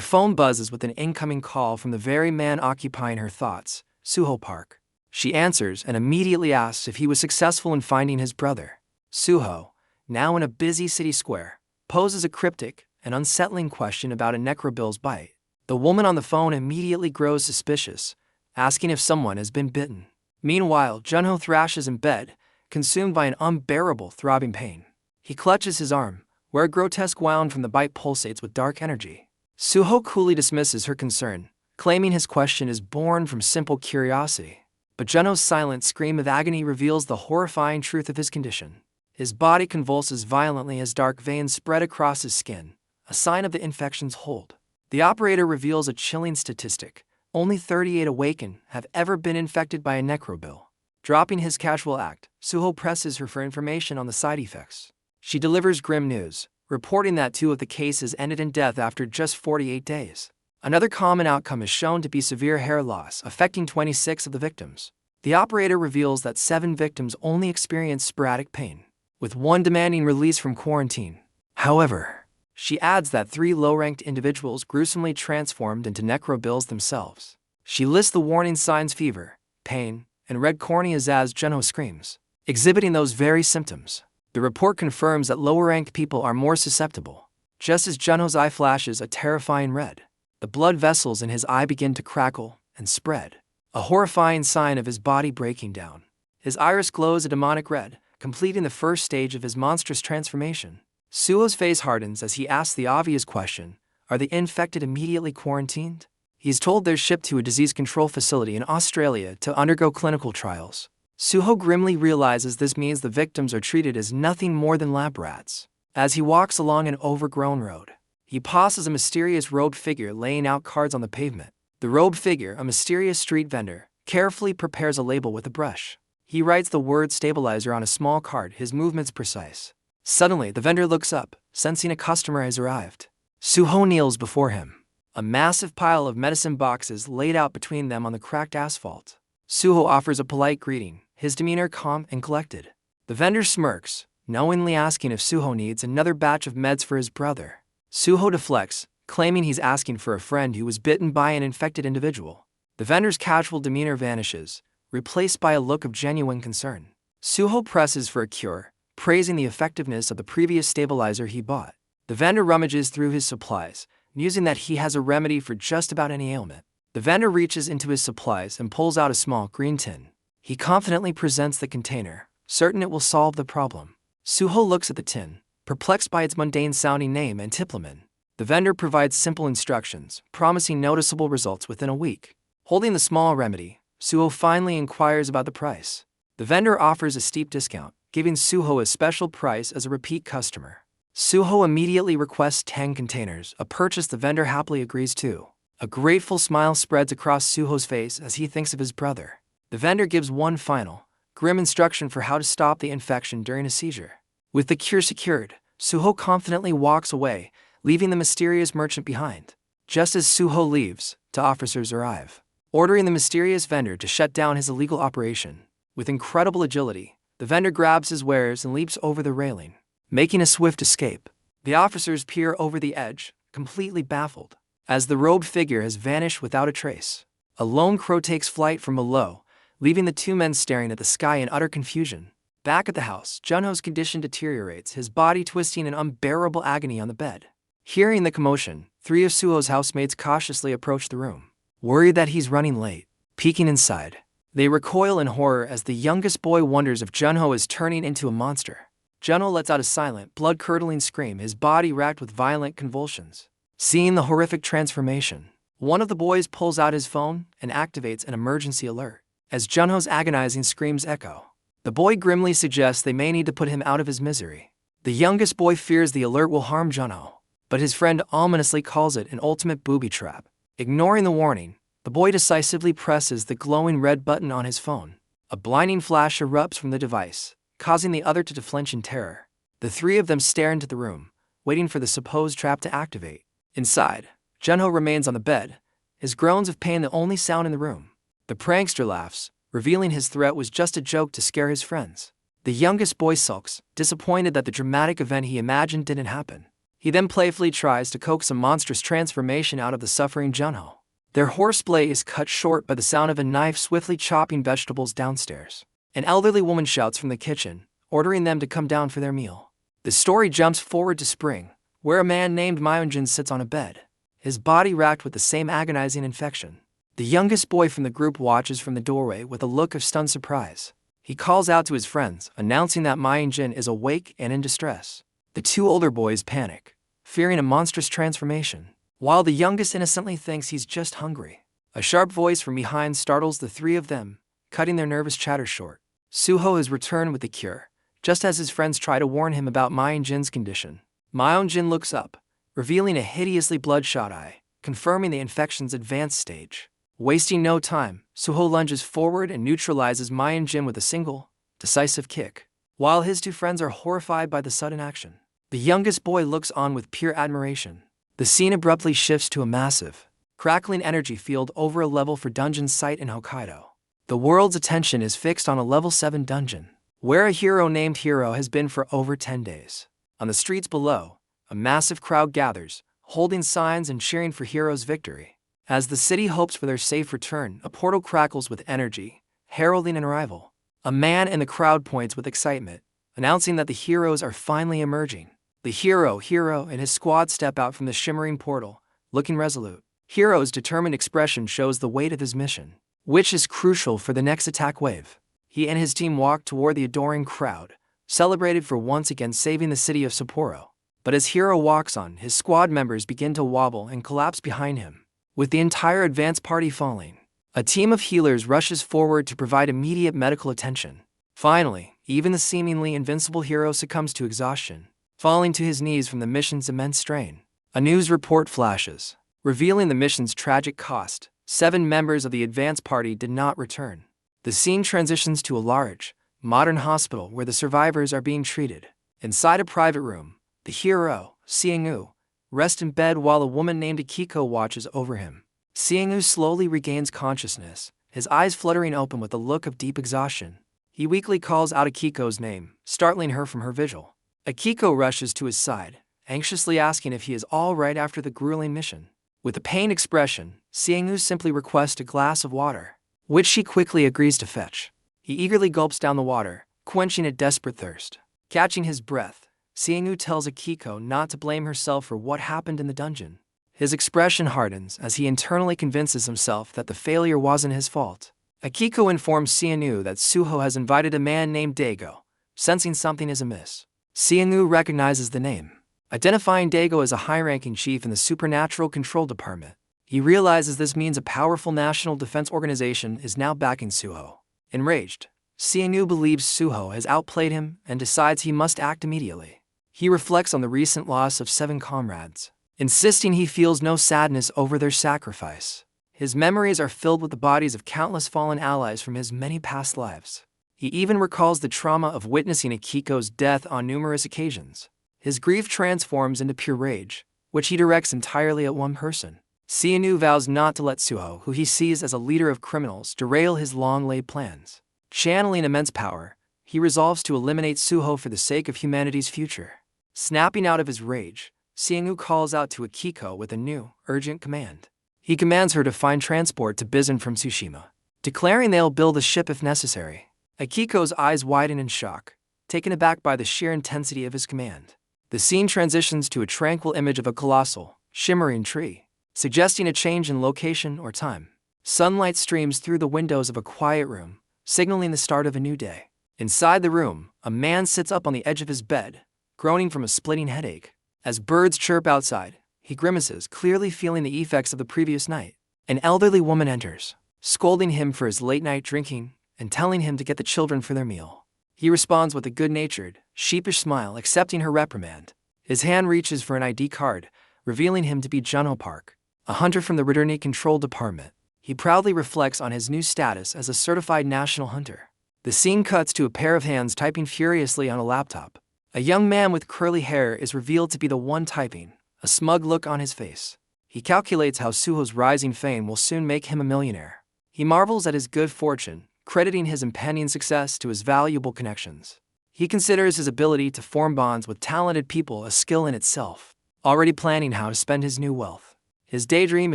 phone buzzes with an incoming call from the very man occupying her thoughts, Suho Park. She answers and immediately asks if he was successful in finding his brother. Suho, now in a busy city square, poses a cryptic and unsettling question about a necrobill's bite. The woman on the phone immediately grows suspicious, asking if someone has been bitten. Meanwhile, Junho thrashes in bed, consumed by an unbearable throbbing pain. He clutches his arm, where a grotesque wound from the bite pulsates with dark energy. Suho coolly dismisses her concern, claiming his question is born from simple curiosity. But Junho's silent scream of agony reveals the horrifying truth of his condition. His body convulses violently as dark veins spread across his skin, a sign of the infection's hold. The operator reveals a chilling statistic. Only 38 awakened have ever been infected by a necrobill. Dropping his casual act, Suho presses her for information on the side effects. She delivers grim news, reporting that 2 of the cases ended in death after just 48 days. Another common outcome is shown to be severe hair loss, affecting 26 of the victims. The operator reveals that 7 victims only experienced sporadic pain, with 1 demanding release from quarantine. However, she adds that 3 low-ranked individuals gruesomely transformed into necrobills themselves. She lists the warning signs: fever, pain, and red corneas as Junho screams, exhibiting those very symptoms. The report confirms that lower-ranked people are more susceptible. Just as Junho's eye flashes a terrifying red, the blood vessels in his eye begin to crackle and spread, a horrifying sign of his body breaking down. His iris glows a demonic red, completing the first stage of his monstrous transformation. Suho's face hardens as he asks the obvious question: are the infected immediately quarantined? He's told they're shipped to a disease control facility in Australia to undergo clinical trials. Suho grimly realizes this means the victims are treated as nothing more than lab rats. As he walks along an overgrown road, he passes a mysterious robed figure laying out cards on the pavement. The robed figure, a mysterious street vendor, carefully prepares a label with a brush. He writes the word stabilizer on a small card, his movements precise. Suddenly, the vendor looks up, sensing a customer has arrived. Suho kneels before him, a massive pile of medicine boxes laid out between them on the cracked asphalt. Suho offers a polite greeting, his demeanor calm and collected. The vendor smirks, knowingly asking if Suho needs another batch of meds for his brother. Suho deflects, claiming he's asking for a friend who was bitten by an infected individual. The vendor's casual demeanor vanishes, replaced by a look of genuine concern. Suho presses for a cure, praising the effectiveness of the previous stabilizer he bought. The vendor rummages through his supplies, musing that he has a remedy for just about any ailment. The vendor reaches into his supplies and pulls out a small green tin. He confidently presents the container, certain it will solve the problem. Suho looks at the tin, perplexed by its mundane-sounding name, Antiplemin. The vendor provides simple instructions, promising noticeable results within a week. Holding the small remedy, Suho finally inquires about the price. The vendor offers a steep discount, giving Suho a special price as a repeat customer. Suho immediately requests 10 containers, a purchase the vendor happily agrees to. A grateful smile spreads across Suho's face as he thinks of his brother. The vendor gives one final, grim instruction for how to stop the infection during a seizure. With the cure secured, Suho confidently walks away, leaving the mysterious merchant behind. Just as Suho leaves, two officers arrive, ordering the mysterious vendor to shut down his illegal operation. With incredible agility, the vendor grabs his wares and leaps over the railing, making a swift escape. The officers peer over the edge, completely baffled, as the robed figure has vanished without a trace. A lone crow takes flight from below, leaving the two men staring at the sky in utter confusion. Back at the house, Junho's condition deteriorates, his body twisting in unbearable agony on the bed. Hearing the commotion, 3 of Suho's housemates cautiously approach the room, worried that he's running late. Peeking inside, they recoil in horror as the youngest boy wonders if Junho is turning into a monster. Junho lets out a silent, blood-curdling scream, his body racked with violent convulsions. Seeing the horrific transformation, one of the boys pulls out his phone and activates an emergency alert. As Junho's agonizing screams echo, the boy grimly suggests they may need to put him out of his misery. The youngest boy fears the alert will harm Junho, but his friend ominously calls it an ultimate booby trap. Ignoring the warning, the boy decisively presses the glowing red button on his phone. A blinding flash erupts from the device, causing the other to flinch in terror. The 3 of them stare into the room, waiting for the supposed trap to activate. Inside, Junho remains on the bed, his groans of pain the only sound in the room. The prankster laughs, revealing his threat was just a joke to scare his friends. The youngest boy sulks, disappointed that the dramatic event he imagined didn't happen. He then playfully tries to coax a monstrous transformation out of the suffering Junho. Their horseplay is cut short by the sound of a knife swiftly chopping vegetables downstairs. An elderly woman shouts from the kitchen, ordering them to come down for their meal. The story jumps forward to spring, where a man named Myunjin sits on a bed, his body racked with the same agonizing infection. The youngest boy from the group watches from the doorway with a look of stunned surprise. He calls out to his friends, announcing that Myunjin is awake and in distress. The 2 older boys panic, fearing a monstrous transformation, while the youngest innocently thinks he's just hungry. A sharp voice from behind startles the 3 of them, cutting their nervous chatter short. Suho has returned with the cure, just as his friends try to warn him about Myunjin's condition. Myunjin looks up, revealing a hideously bloodshot eye, confirming the infection's advanced stage. Wasting no time, Suho lunges forward and neutralizes Myunjin with a single, decisive kick. While his 2 friends are horrified by the sudden action, the youngest boy looks on with pure admiration. The scene abruptly shifts to a massive, crackling energy field over a level 4 dungeon site in Hokkaido. The world's attention is fixed on a level 7 dungeon, where a hero named Hero has been for over 10 days. On the streets below, a massive crowd gathers, holding signs and cheering for Hero's victory. As the city hopes for their safe return, a portal crackles with energy, heralding an arrival. A man in the crowd points with excitement, announcing that the heroes are finally emerging. The hero, and his squad step out from the shimmering portal, looking resolute. Hero's determined expression shows the weight of his mission, which is crucial for the next attack wave. He and his team walk toward the adoring crowd, celebrated for once again saving the city of Sapporo. But as Hero walks on, his squad members begin to wobble and collapse behind him. With the entire advance party falling, a team of healers rushes forward to provide immediate medical attention. Finally, even the seemingly invincible Hero succumbs to exhaustion, falling to his knees from the mission's immense strain. A news report flashes, revealing the mission's tragic cost. 7 members of the advance party did not return. The scene transitions to a large, modern hospital where the survivors are being treated. Inside a private room, the hero, Seung-woo, rests in bed while a woman named Akiko watches over him. Seung-woo slowly regains consciousness, his eyes fluttering open with a look of deep exhaustion. He weakly calls out Akiko's name, startling her from her vigil. Akiko rushes to his side, anxiously asking if he is all right after the grueling mission. With a pained expression, Seung-woo simply requests a glass of water, which she quickly agrees to fetch. He eagerly gulps down the water, quenching a desperate thirst. Catching his breath, Seung-woo tells Akiko not to blame herself for what happened in the dungeon. His expression hardens as he internally convinces himself that the failure wasn't his fault. Akiko informs Seung-woo that Suho has invited a man named Dago, sensing something is amiss. Seung-woo recognizes the name, identifying Dago as a high-ranking chief in the Supernatural Control Department. He realizes this means a powerful national defense organization is now backing Suho. Enraged, Seung-woo believes Suho has outplayed him and decides he must act immediately. He reflects on the recent loss of 7 comrades, insisting he feels no sadness over their sacrifice. His memories are filled with the bodies of countless fallen allies from his many past lives. He even recalls the trauma of witnessing Akiko's death on numerous occasions. His grief transforms into pure rage, which he directs entirely at one person. Seonu vows not to let Suho, who he sees as a leader of criminals, derail his long-laid plans. Channeling immense power, he resolves to eliminate Suho for the sake of humanity's future. Snapping out of his rage, Seonu calls out to Akiko with a new, urgent command. He commands her to find transport to Bizen from Tsushima, declaring they'll build a ship if necessary. Akiko's eyes widen in shock, taken aback by the sheer intensity of his command. The scene transitions to a tranquil image of a colossal, shimmering tree, suggesting a change in location or time. Sunlight streams through the windows of a quiet room, signaling the start of a new day. Inside the room, a man sits up on the edge of his bed, groaning from a splitting headache. As birds chirp outside, he grimaces, clearly feeling the effects of the previous night. An elderly woman enters, scolding him for his late-night drinking and telling him to get the children for their meal. He responds with a good-natured, sheepish smile, accepting her reprimand. His hand reaches for an ID card, revealing him to be Junho Park, a hunter from the Returning Control Department. He proudly reflects on his new status as a certified national hunter. The scene cuts to a pair of hands typing furiously on a laptop. A young man with curly hair is revealed to be the one typing, a smug look on his face. He calculates how Suho's rising fame will soon make him a millionaire. He marvels at his good fortune, crediting his impending success to his valuable connections. He considers his ability to form bonds with talented people a skill in itself, already planning how to spend his new wealth. His daydream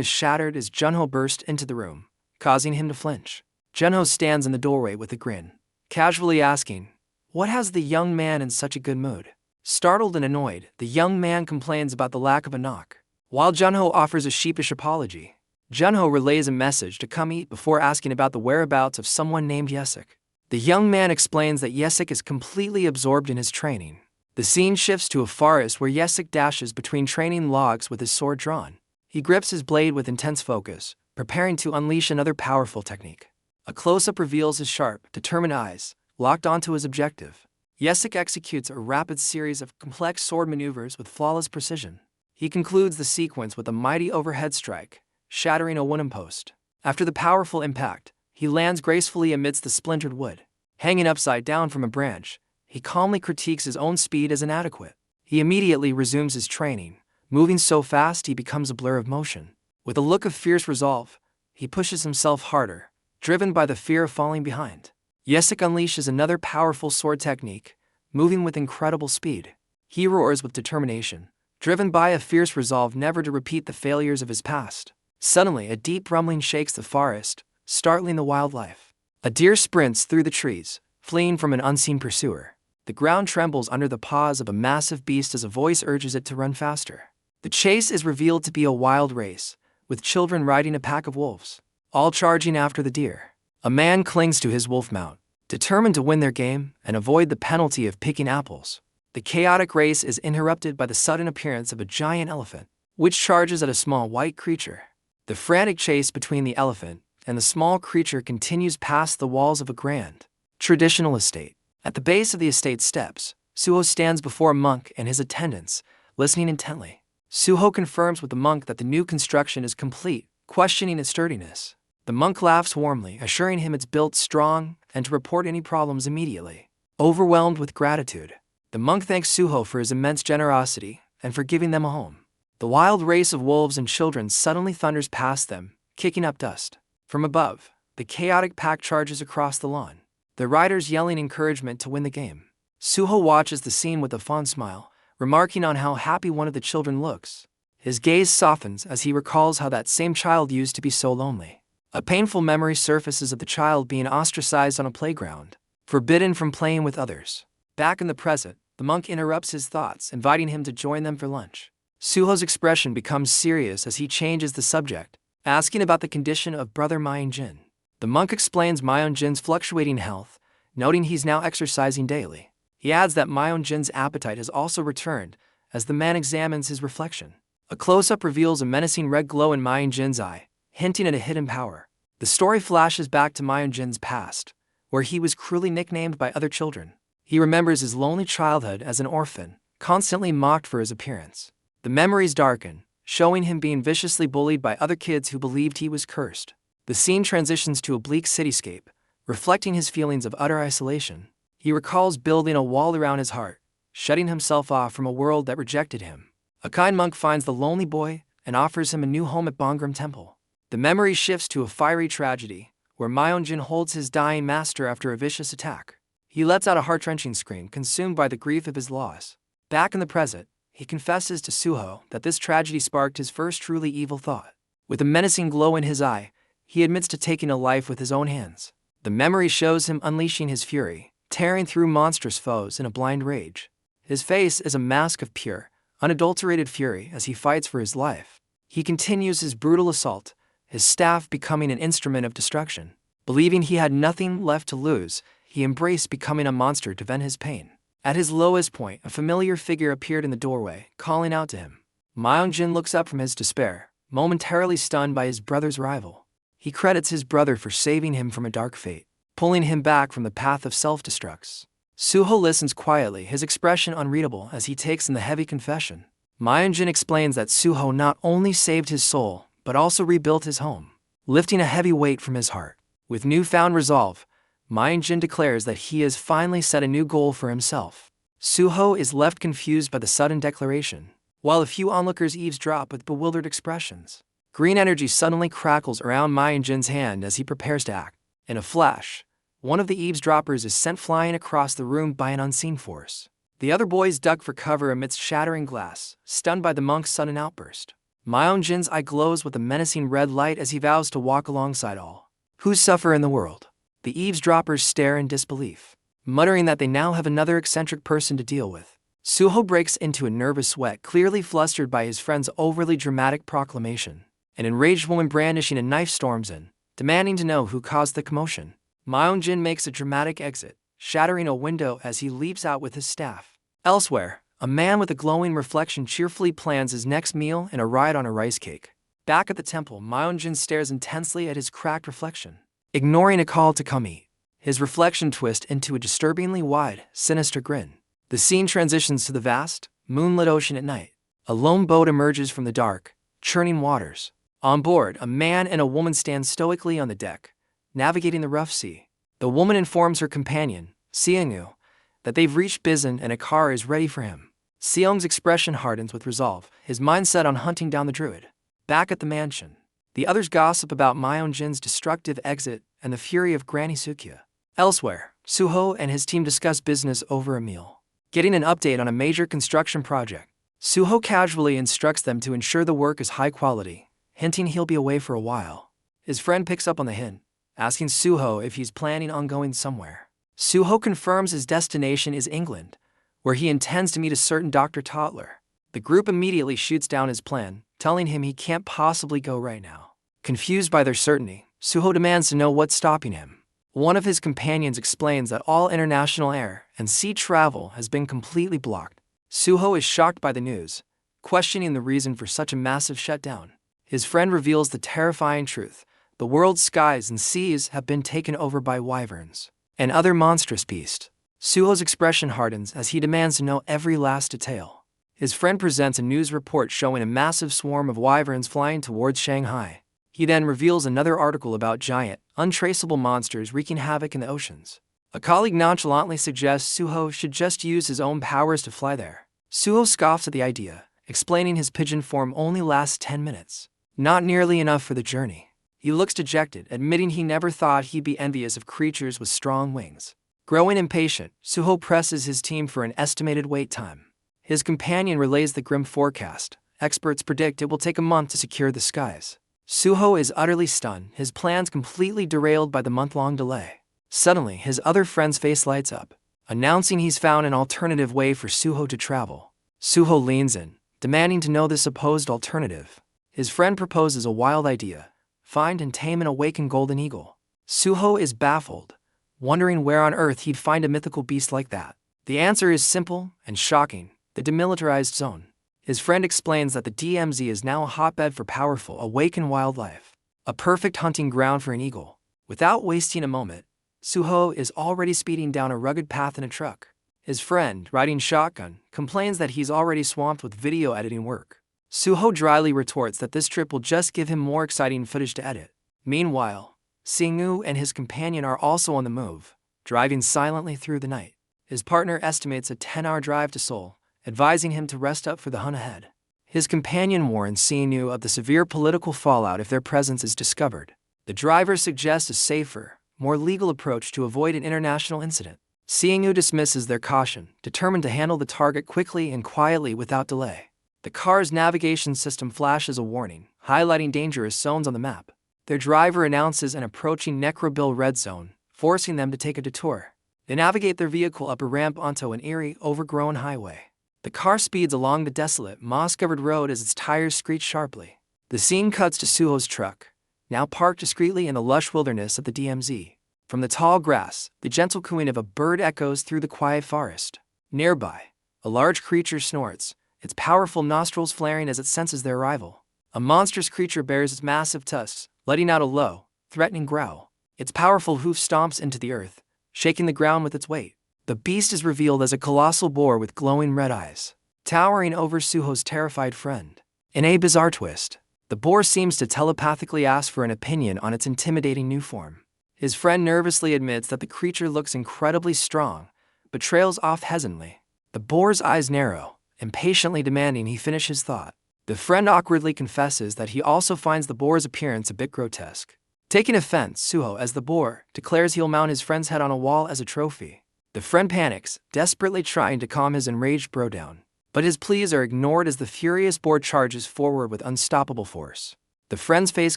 is shattered as Junho bursts into the room, causing him to flinch. Junho stands in the doorway with a grin, casually asking, "What has the young man in such a good mood?" Startled and annoyed, the young man complains about the lack of a knock. While Junho offers a sheepish apology, Junho relays a message to come eat before asking about the whereabouts of someone named Yesik. The young man explains that Yesik is completely absorbed in his training. The scene shifts to a forest where Yesik dashes between training logs with his sword drawn. He grips his blade with intense focus, preparing to unleash another powerful technique. A close-up reveals his sharp, determined eyes, locked onto his objective. Yesik executes a rapid series of complex sword maneuvers with flawless precision. He concludes the sequence with a mighty overhead strike, shattering a wooden post. After the powerful impact, he lands gracefully amidst the splintered wood. Hanging upside down from a branch, he calmly critiques his own speed as inadequate. He immediately resumes his training, moving so fast he becomes a blur of motion. With a look of fierce resolve, he pushes himself harder, driven by the fear of falling behind. Yesik unleashes another powerful sword technique, moving with incredible speed. He roars with determination, driven by a fierce resolve never to repeat the failures of his past. Suddenly, a deep rumbling shakes the forest, startling the wildlife. A deer sprints through the trees, fleeing from an unseen pursuer. The ground trembles under the paws of a massive beast as a voice urges it to run faster. The chase is revealed to be a wild race, with children riding a pack of wolves, all charging after the deer. A man clings to his wolf mount, determined to win their game and avoid the penalty of picking apples. The chaotic race is interrupted by the sudden appearance of a giant elephant, which charges at a small white creature. The frantic chase between the elephant and the small creature continues past the walls of a grand, traditional estate. At the base of the estate steps, Suho stands before a monk and his attendants, listening intently. Suho confirms with the monk that the new construction is complete, questioning its sturdiness. The monk laughs warmly, assuring him it's built strong and to report any problems immediately. Overwhelmed with gratitude, the monk thanks Suho for his immense generosity and for giving them a home. The wild race of wolves and children suddenly thunders past them, kicking up dust. From above, the chaotic pack charges across the lawn, the riders yelling encouragement to win the game. Suho watches the scene with a fond smile, remarking on how happy one of the children looks. His gaze softens as he recalls how that same child used to be so lonely. A painful memory surfaces of the child being ostracized on a playground, forbidden from playing with others. Back in the present, the monk interrupts his thoughts, inviting him to join them for lunch. Suho's expression becomes serious as he changes the subject, asking about the condition of brother Myeonjin. The monk explains Myeonjin's fluctuating health, noting he's now exercising daily. He adds that Myeonjin's appetite has also returned as the man examines his reflection. A close-up reveals a menacing red glow in Myeonjin's eye, hinting at a hidden power. The story flashes back to Myeonjin's past, where he was cruelly nicknamed by other children. He remembers his lonely childhood as an orphan, constantly mocked for his appearance. The memories darken, showing him being viciously bullied by other kids who believed he was cursed. The scene transitions to a bleak cityscape, reflecting his feelings of utter isolation. He recalls building a wall around his heart, shutting himself off from a world that rejected him. A kind monk finds the lonely boy and offers him a new home at Bongram Temple. The memory shifts to a fiery tragedy, where Myeonjin holds his dying master after a vicious attack. He lets out a heart-wrenching scream, consumed by the grief of his loss. Back in the present, he confesses to Suho that this tragedy sparked his first truly evil thought. With a menacing glow in his eye, he admits to taking a life with his own hands. The memory shows him unleashing his fury, tearing through monstrous foes in a blind rage. His face is a mask of pure, unadulterated fury as he fights for his life. He continues his brutal assault, his staff becoming an instrument of destruction. Believing he had nothing left to lose, he embraced becoming a monster to vent his pain. At his lowest point, a familiar figure appeared in the doorway, calling out to him. Myeonjin looks up from his despair, momentarily stunned by his brother's arrival. He credits his brother for saving him from a dark fate, pulling him back from the path of self-destruct. Suho listens quietly, his expression unreadable as he takes in the heavy confession. Myeonjin explains that Suho not only saved his soul, but also rebuilt his home, lifting a heavy weight from his heart. With newfound resolve, Myeonjin declares that he has finally set a new goal for himself. Suho is left confused by the sudden declaration, while a few onlookers eavesdrop with bewildered expressions. Green energy suddenly crackles around Myeonjin's hand as he prepares to act. In a flash, one of the eavesdroppers is sent flying across the room by an unseen force. The other boys duck for cover amidst shattering glass, stunned by the monk's sudden outburst. Myeonjin's eye glows with a menacing red light as he vows to walk alongside all who suffer in the world. The eavesdroppers stare in disbelief, muttering that they now have another eccentric person to deal with. Suho breaks into a nervous sweat, clearly flustered by his friend's overly dramatic proclamation. An enraged woman brandishing a knife storms in, demanding to know who caused the commotion. Myeonjin makes a dramatic exit, shattering a window as he leaps out with his staff. Elsewhere, a man with a glowing reflection cheerfully plans his next meal and a ride on a rice cake. Back at the temple, Myeonjin stares intensely at his cracked reflection, ignoring a call to come eat. His reflection twists into a disturbingly wide, sinister grin. The scene transitions to the vast, moonlit ocean at night. A lone boat emerges from the dark, churning waters. On board, a man and a woman stand stoically on the deck, navigating the rough sea. The woman informs her companion, Seongu, that they've reached Bizen and a car is ready for him. Seong's expression hardens with resolve, his mind set on hunting down the druid. Back at the mansion, the others gossip about Myeonjin's destructive exit and the fury of Granny Sukya. Elsewhere, Suho and his team discuss business over a meal. Getting an update on a major construction project, Suho casually instructs them to ensure the work is high quality, hinting he'll be away for a while. His friend picks up on the hint, asking Suho if he's planning on going somewhere. Suho confirms his destination is England, where he intends to meet a certain Dr. Toddler. The group immediately shoots down his plan, telling him he can't possibly go right now. Confused by their certainty, Suho demands to know what's stopping him. One of his companions explains that all international air and sea travel has been completely blocked. Suho is shocked by the news, questioning the reason for such a massive shutdown. His friend reveals the terrifying truth. The world's skies and seas have been taken over by wyverns and other monstrous beasts. Suho's expression hardens as he demands to know every last detail. His friend presents a news report showing a massive swarm of wyverns flying towards Shanghai. He then reveals another article about giant, untraceable monsters wreaking havoc in the oceans. A colleague nonchalantly suggests Suho should just use his own powers to fly there. Suho scoffs at the idea, explaining his pigeon form only lasts 10 minutes. Not nearly enough for the journey. He looks dejected, admitting he never thought he'd be envious of creatures with strong wings. Growing impatient, Suho presses his team for an estimated wait time. His companion relays the grim forecast. Experts predict it will take a month to secure the skies. Suho is utterly stunned, his plans completely derailed by the month-long delay. Suddenly, his other friend's face lights up, announcing he's found an alternative way for Suho to travel. Suho leans in, demanding to know the supposed alternative. His friend proposes a wild idea: find and tame an awakened golden eagle. Suho is baffled, wondering where on earth he'd find a mythical beast like that. The answer is simple and shocking: the demilitarized zone. His friend explains that the DMZ is now a hotbed for powerful, awakened wildlife, a perfect hunting ground for an eagle. Without wasting a moment, Suho is already speeding down a rugged path in a truck. His friend, riding shotgun, complains that he's already swamped with video editing work. Suho dryly retorts that this trip will just give him more exciting footage to edit. Meanwhile, Seung-woo and his companion are also on the move, driving silently through the night. His partner estimates a 10-hour drive to Seoul, advising him to rest up for the hunt ahead. His companion warns Seung-woo of the severe political fallout if their presence is discovered. The driver suggests a safer, more legal approach to avoid an international incident. Seung-woo dismisses their caution, determined to handle the target quickly and quietly without delay. The car's navigation system flashes a warning, highlighting dangerous zones on the map. Their driver announces an approaching Necrobill red zone, forcing them to take a detour. They navigate their vehicle up a ramp onto an eerie, overgrown highway. The car speeds along the desolate, moss-covered road as its tires screech sharply. The scene cuts to Suho's truck, now parked discreetly in the lush wilderness of the DMZ. From the tall grass, the gentle cooing of a bird echoes through the quiet forest. Nearby, a large creature snorts, its powerful nostrils flaring as it senses their arrival. A monstrous creature bears its massive tusks, letting out a low, threatening growl. Its powerful hoof stomps into the earth, shaking the ground with its weight. The beast is revealed as a colossal boar with glowing red eyes, towering over Suho's terrified friend. In a bizarre twist, the boar seems to telepathically ask for an opinion on its intimidating new form. His friend nervously admits that the creature looks incredibly strong, but trails off hesitantly. The boar's eyes narrow, impatiently demanding he finish his thought. The friend awkwardly confesses that he also finds the boar's appearance a bit grotesque. Taking offense, Suho, as the boar, declares he'll mount his friend's head on a wall as a trophy. The friend panics, desperately trying to calm his enraged bro down. But his pleas are ignored as the furious boar charges forward with unstoppable force. The friend's face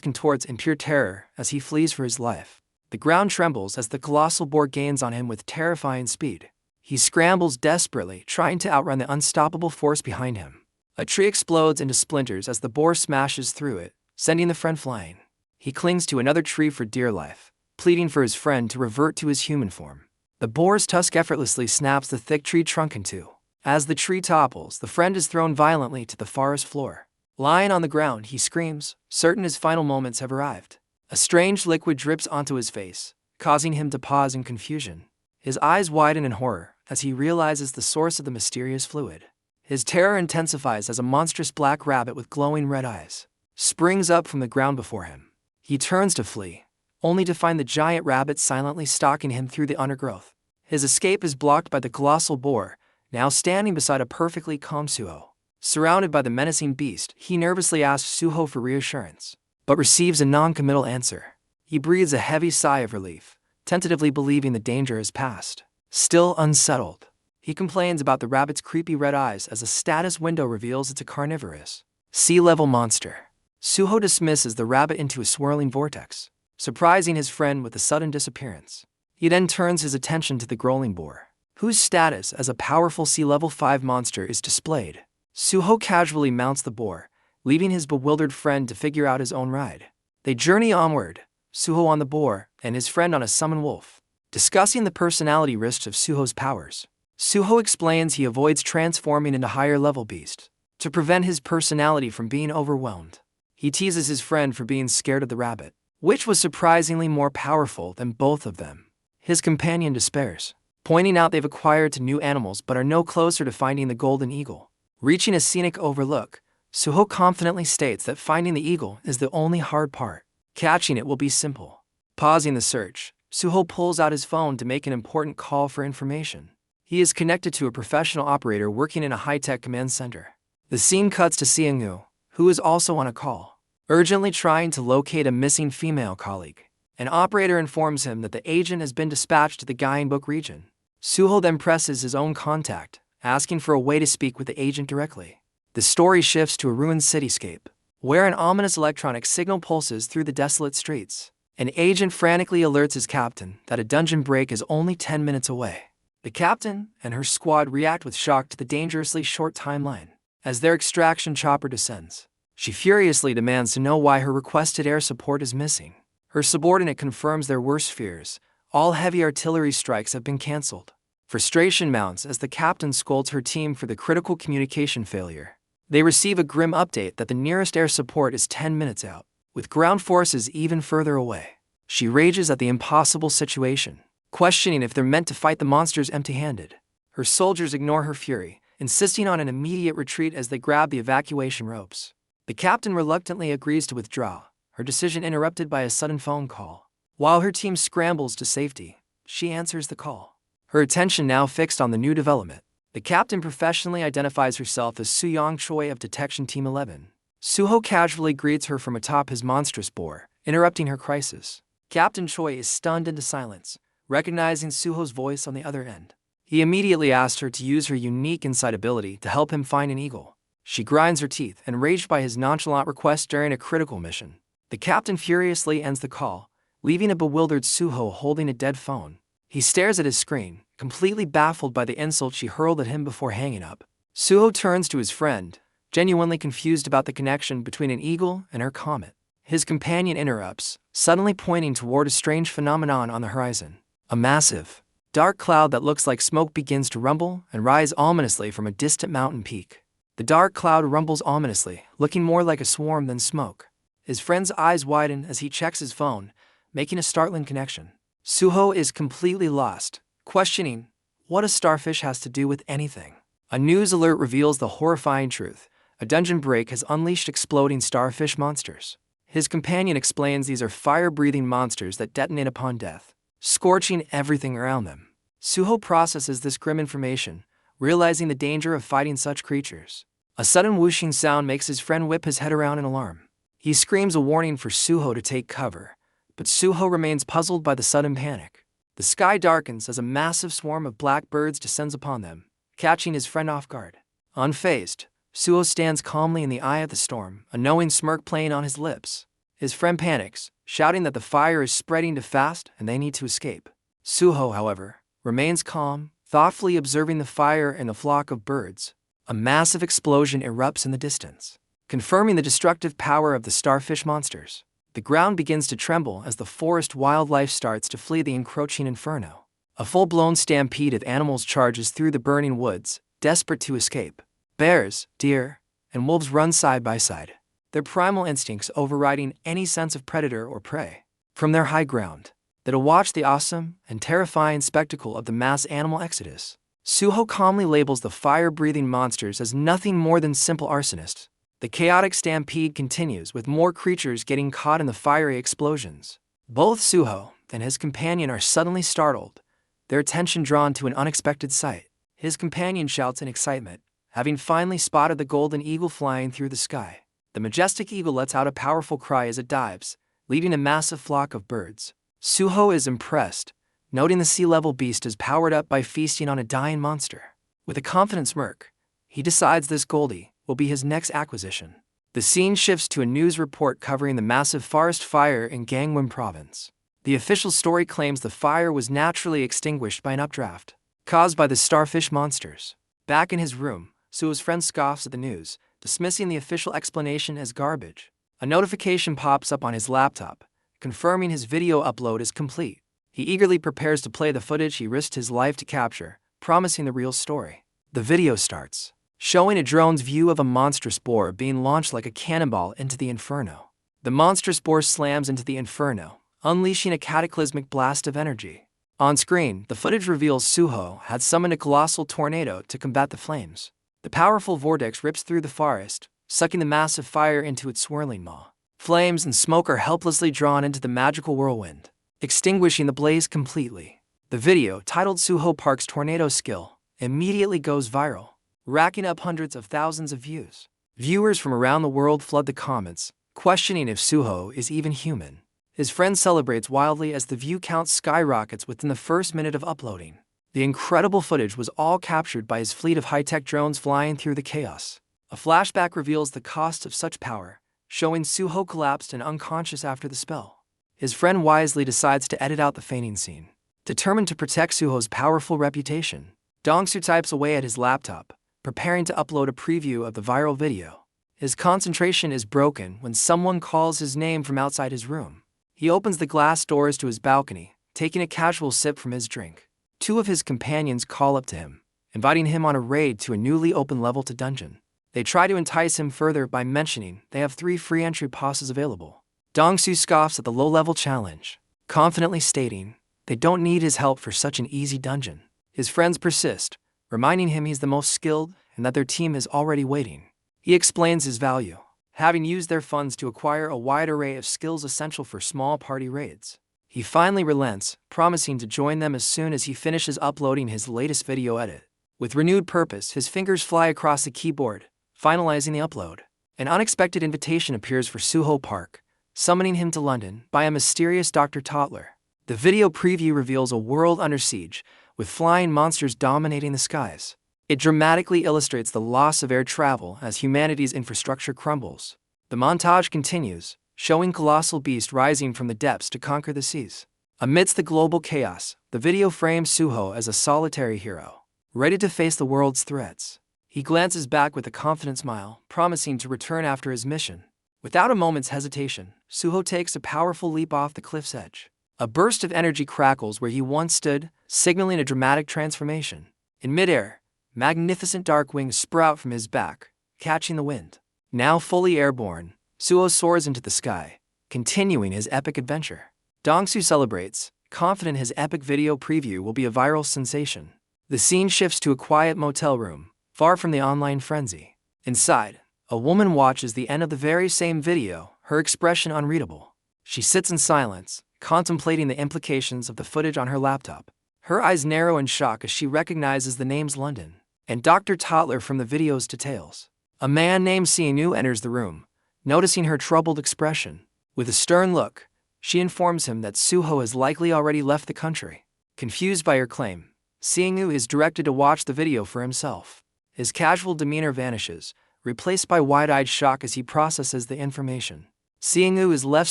contorts in pure terror as he flees for his life. The ground trembles as the colossal boar gains on him with terrifying speed. He scrambles desperately, trying to outrun the unstoppable force behind him. A tree explodes into splinters as the boar smashes through it, sending the friend flying. He clings to another tree for dear life, pleading for his friend to revert to his human form. The boar's tusk effortlessly snaps the thick tree trunk in two. As the tree topples, the friend is thrown violently to the forest floor. Lying on the ground, he screams, certain his final moments have arrived. A strange liquid drips onto his face, causing him to pause in confusion. His eyes widen in horror as he realizes the source of the mysterious fluid. His terror intensifies as a monstrous black rabbit with glowing red eyes springs up from the ground before him. He turns to flee, only to find the giant rabbit silently stalking him through the undergrowth. His escape is blocked by the colossal boar, now standing beside a perfectly calm Suho. Surrounded by the menacing beast, he nervously asks Suho for reassurance, but receives a non-committal answer. He breathes a heavy sigh of relief, tentatively believing the danger has passed. Still unsettled, he complains about the rabbit's creepy red eyes as a status window reveals it's a carnivorous, sea-level monster. Suho dismisses the rabbit into a swirling vortex, surprising his friend with the sudden disappearance. He then turns his attention to the growling boar, whose status as a powerful sea-level 5 monster is displayed. Suho casually mounts the boar, leaving his bewildered friend to figure out his own ride. They journey onward, Suho on the boar, and his friend on a summon wolf, discussing the personality risks of Suho's powers. Suho explains he avoids transforming into higher-level beasts to prevent his personality from being overwhelmed. He teases his friend for being scared of the rabbit, which was surprisingly more powerful than both of them. His companion despairs, pointing out they've acquired 2 new animals but are no closer to finding the golden eagle. Reaching a scenic overlook, Suho confidently states that finding the eagle is the only hard part. Catching it will be simple. Pausing the search, Suho pulls out his phone to make an important call for information. He is connected to a professional operator working in a high-tech command center. The scene cuts to Seung-woo, who is also on a call, urgently trying to locate a missing female colleague. An operator informs him that the agent has been dispatched to the Gyeongbuk region. Suho then presses his own contact, asking for a way to speak with the agent directly. The story shifts to a ruined cityscape, where an ominous electronic signal pulses through the desolate streets. An agent frantically alerts his captain that a dungeon break is only 10 minutes away. The captain and her squad react with shock to the dangerously short timeline. As their extraction chopper descends, she furiously demands to know why her requested air support is missing. Her subordinate confirms their worst fears. All heavy artillery strikes have been cancelled. Frustration mounts as the captain scolds her team for the critical communication failure. They receive a grim update that the nearest air support is 10 minutes out, with ground forces even further away. She rages at the impossible situation, questioning if they're meant to fight the monsters empty-handed. Her soldiers ignore her fury, insisting on an immediate retreat as they grab the evacuation ropes. The captain reluctantly agrees to withdraw, her decision interrupted by a sudden phone call. While her team scrambles to safety, she answers the call. Her attention now fixed on the new development. The captain professionally identifies herself as Soo-young Choi of Detection Team 11. Suho casually greets her from atop his monstrous boar, interrupting her crisis. Captain Choi is stunned into silence, recognizing Suho's voice on the other end. He immediately asked her to use her unique insight ability to help him find an eagle. She grinds her teeth, enraged by his nonchalant request during a critical mission. The captain furiously ends the call, leaving a bewildered Suho holding a dead phone. He stares at his screen, completely baffled by the insult she hurled at him before hanging up. Suho turns to his friend, genuinely confused about the connection between an eagle and her comet. His companion interrupts, suddenly pointing toward a strange phenomenon on the horizon. A massive, dark cloud that looks like smoke begins to rumble and rise ominously from a distant mountain peak. The dark cloud rumbles ominously, looking more like a swarm than smoke. His friend's eyes widen as he checks his phone, making a startling connection. Suho is completely lost, questioning what a starfish has to do with anything. A news alert reveals the horrifying truth. A dungeon break has unleashed exploding starfish monsters. His companion explains these are fire-breathing monsters that detonate upon death, scorching everything around them. Suho processes this grim information, realizing the danger of fighting such creatures. A sudden whooshing sound makes his friend whip his head around in alarm. He screams a warning for Suho to take cover, but Suho remains puzzled by the sudden panic. The sky darkens as a massive swarm of black birds descends upon them, catching his friend off guard. Unfazed, Suho stands calmly in the eye of the storm, a knowing smirk playing on his lips. His friend panics, shouting that the fire is spreading too fast and they need to escape. Suho, however, remains calm, thoughtfully observing the fire and the flock of birds. A massive explosion erupts in the distance, confirming the destructive power of the starfish monsters. The ground begins to tremble as the forest wildlife starts to flee the encroaching inferno. A full-blown stampede of animals charges through the burning woods, desperate to escape. Bears, deer, and wolves run side by side, their primal instincts overriding any sense of predator or prey. From their high ground, they watch the awesome and terrifying spectacle of the mass animal exodus. Suho calmly labels the fire-breathing monsters as nothing more than simple arsonists. The chaotic stampede continues, with more creatures getting caught in the fiery explosions. Both Suho and his companion are suddenly startled, their attention drawn to an unexpected sight. His companion shouts in excitement, having finally spotted the golden eagle flying through the sky. The majestic eagle lets out a powerful cry as it dives, leading a massive flock of birds. Suho is impressed, noting the sea-level beast is powered up by feasting on a dying monster. With a confident smirk, he decides this Goldie will be his next acquisition. The scene shifts to a news report covering the massive forest fire in Gangwon province. The official story claims the fire was naturally extinguished by an updraft, caused by the starfish monsters. Back in his room, Suho's friend scoffs at the news, dismissing the official explanation as garbage. A notification pops up on his laptop, confirming his video upload is complete. He eagerly prepares to play the footage he risked his life to capture, promising the real story. The video starts, showing a drone's view of a monstrous boar being launched like a cannonball into the inferno. The monstrous boar slams into the inferno, unleashing a cataclysmic blast of energy. On screen, the footage reveals Suho had summoned a colossal tornado to combat the flames. The powerful vortex rips through the forest, sucking the massive fire into its swirling maw. Flames and smoke are helplessly drawn into the magical whirlwind, extinguishing the blaze completely. The video, titled Suho Park's Tornado Skill, immediately goes viral, racking up hundreds of thousands of views. Viewers from around the world flood the comments, questioning if Suho is even human. His friend celebrates wildly as the view count skyrockets within the first minute of uploading. The incredible footage was all captured by his fleet of high-tech drones flying through the chaos. A flashback reveals the cost of such power, showing Suho collapsed and unconscious after the spell. His friend wisely decides to edit out the fainting scene. Determined to protect Suho's powerful reputation, Dongsu types away at his laptop, preparing to upload a preview of the viral video. His concentration is broken when someone calls his name from outside his room. He opens the glass doors to his balcony, taking a casual sip from his drink. Two of his companions call up to him, inviting him on a raid to a newly opened level to dungeon. They try to entice him further by mentioning they have 3 free entry passes available. Dongsu scoffs at the low-level challenge, confidently stating they don't need his help for such an easy dungeon. His friends persist, reminding him he's the most skilled and that their team is already waiting. He explains his value, having used their funds to acquire a wide array of skills essential for small party raids. He finally relents, promising to join them as soon as he finishes uploading his latest video edit. With renewed purpose, his fingers fly across the keyboard, finalizing the upload. An unexpected invitation appears for Suho Park, summoning him to London by a mysterious Dr. Toddler. The video preview reveals a world under siege, with flying monsters dominating the skies. It dramatically illustrates the loss of air travel as humanity's infrastructure crumbles. The montage continues, showing colossal beasts rising from the depths to conquer the seas. Amidst the global chaos, the video frames Suho as a solitary hero, ready to face the world's threats. He glances back with a confident smile, promising to return after his mission. Without a moment's hesitation, Suho takes a powerful leap off the cliff's edge. A burst of energy crackles where he once stood, signaling a dramatic transformation. In midair, magnificent dark wings sprout from his back, catching the wind. Now fully airborne, Suho soars into the sky, continuing his epic adventure. Dongsu celebrates, confident his epic video preview will be a viral sensation. The scene shifts to a quiet motel room, far from the online frenzy. Inside, a woman watches the end of the very same video, her expression unreadable. She sits in silence, contemplating the implications of the footage on her laptop. Her eyes narrow in shock as she recognizes the names London and Dr. Toddler from the video's details. A man named Sianu enters the room, noticing her troubled expression. With a stern look, she informs him that Suho has likely already left the country. Confused by her claim, Sianu is directed to watch the video for himself. His casual demeanor vanishes, replaced by wide-eyed shock as he processes the information. Sianu is left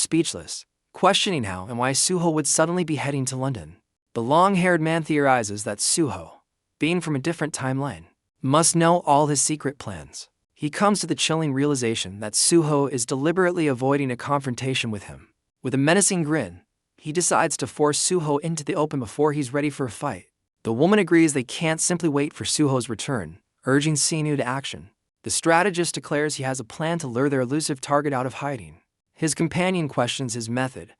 speechless, questioning how and why Suho would suddenly be heading to London. The long-haired man theorizes that Suho, being from a different timeline, must know all his secret plans. He comes to the chilling realization that Suho is deliberately avoiding a confrontation with him. With a menacing grin, he decides to force Suho into the open before he's ready for a fight. The woman agrees they can't simply wait for Suho's return, urging Sianu to action. The strategist declares he has a plan to lure their elusive target out of hiding. His companion questions his method,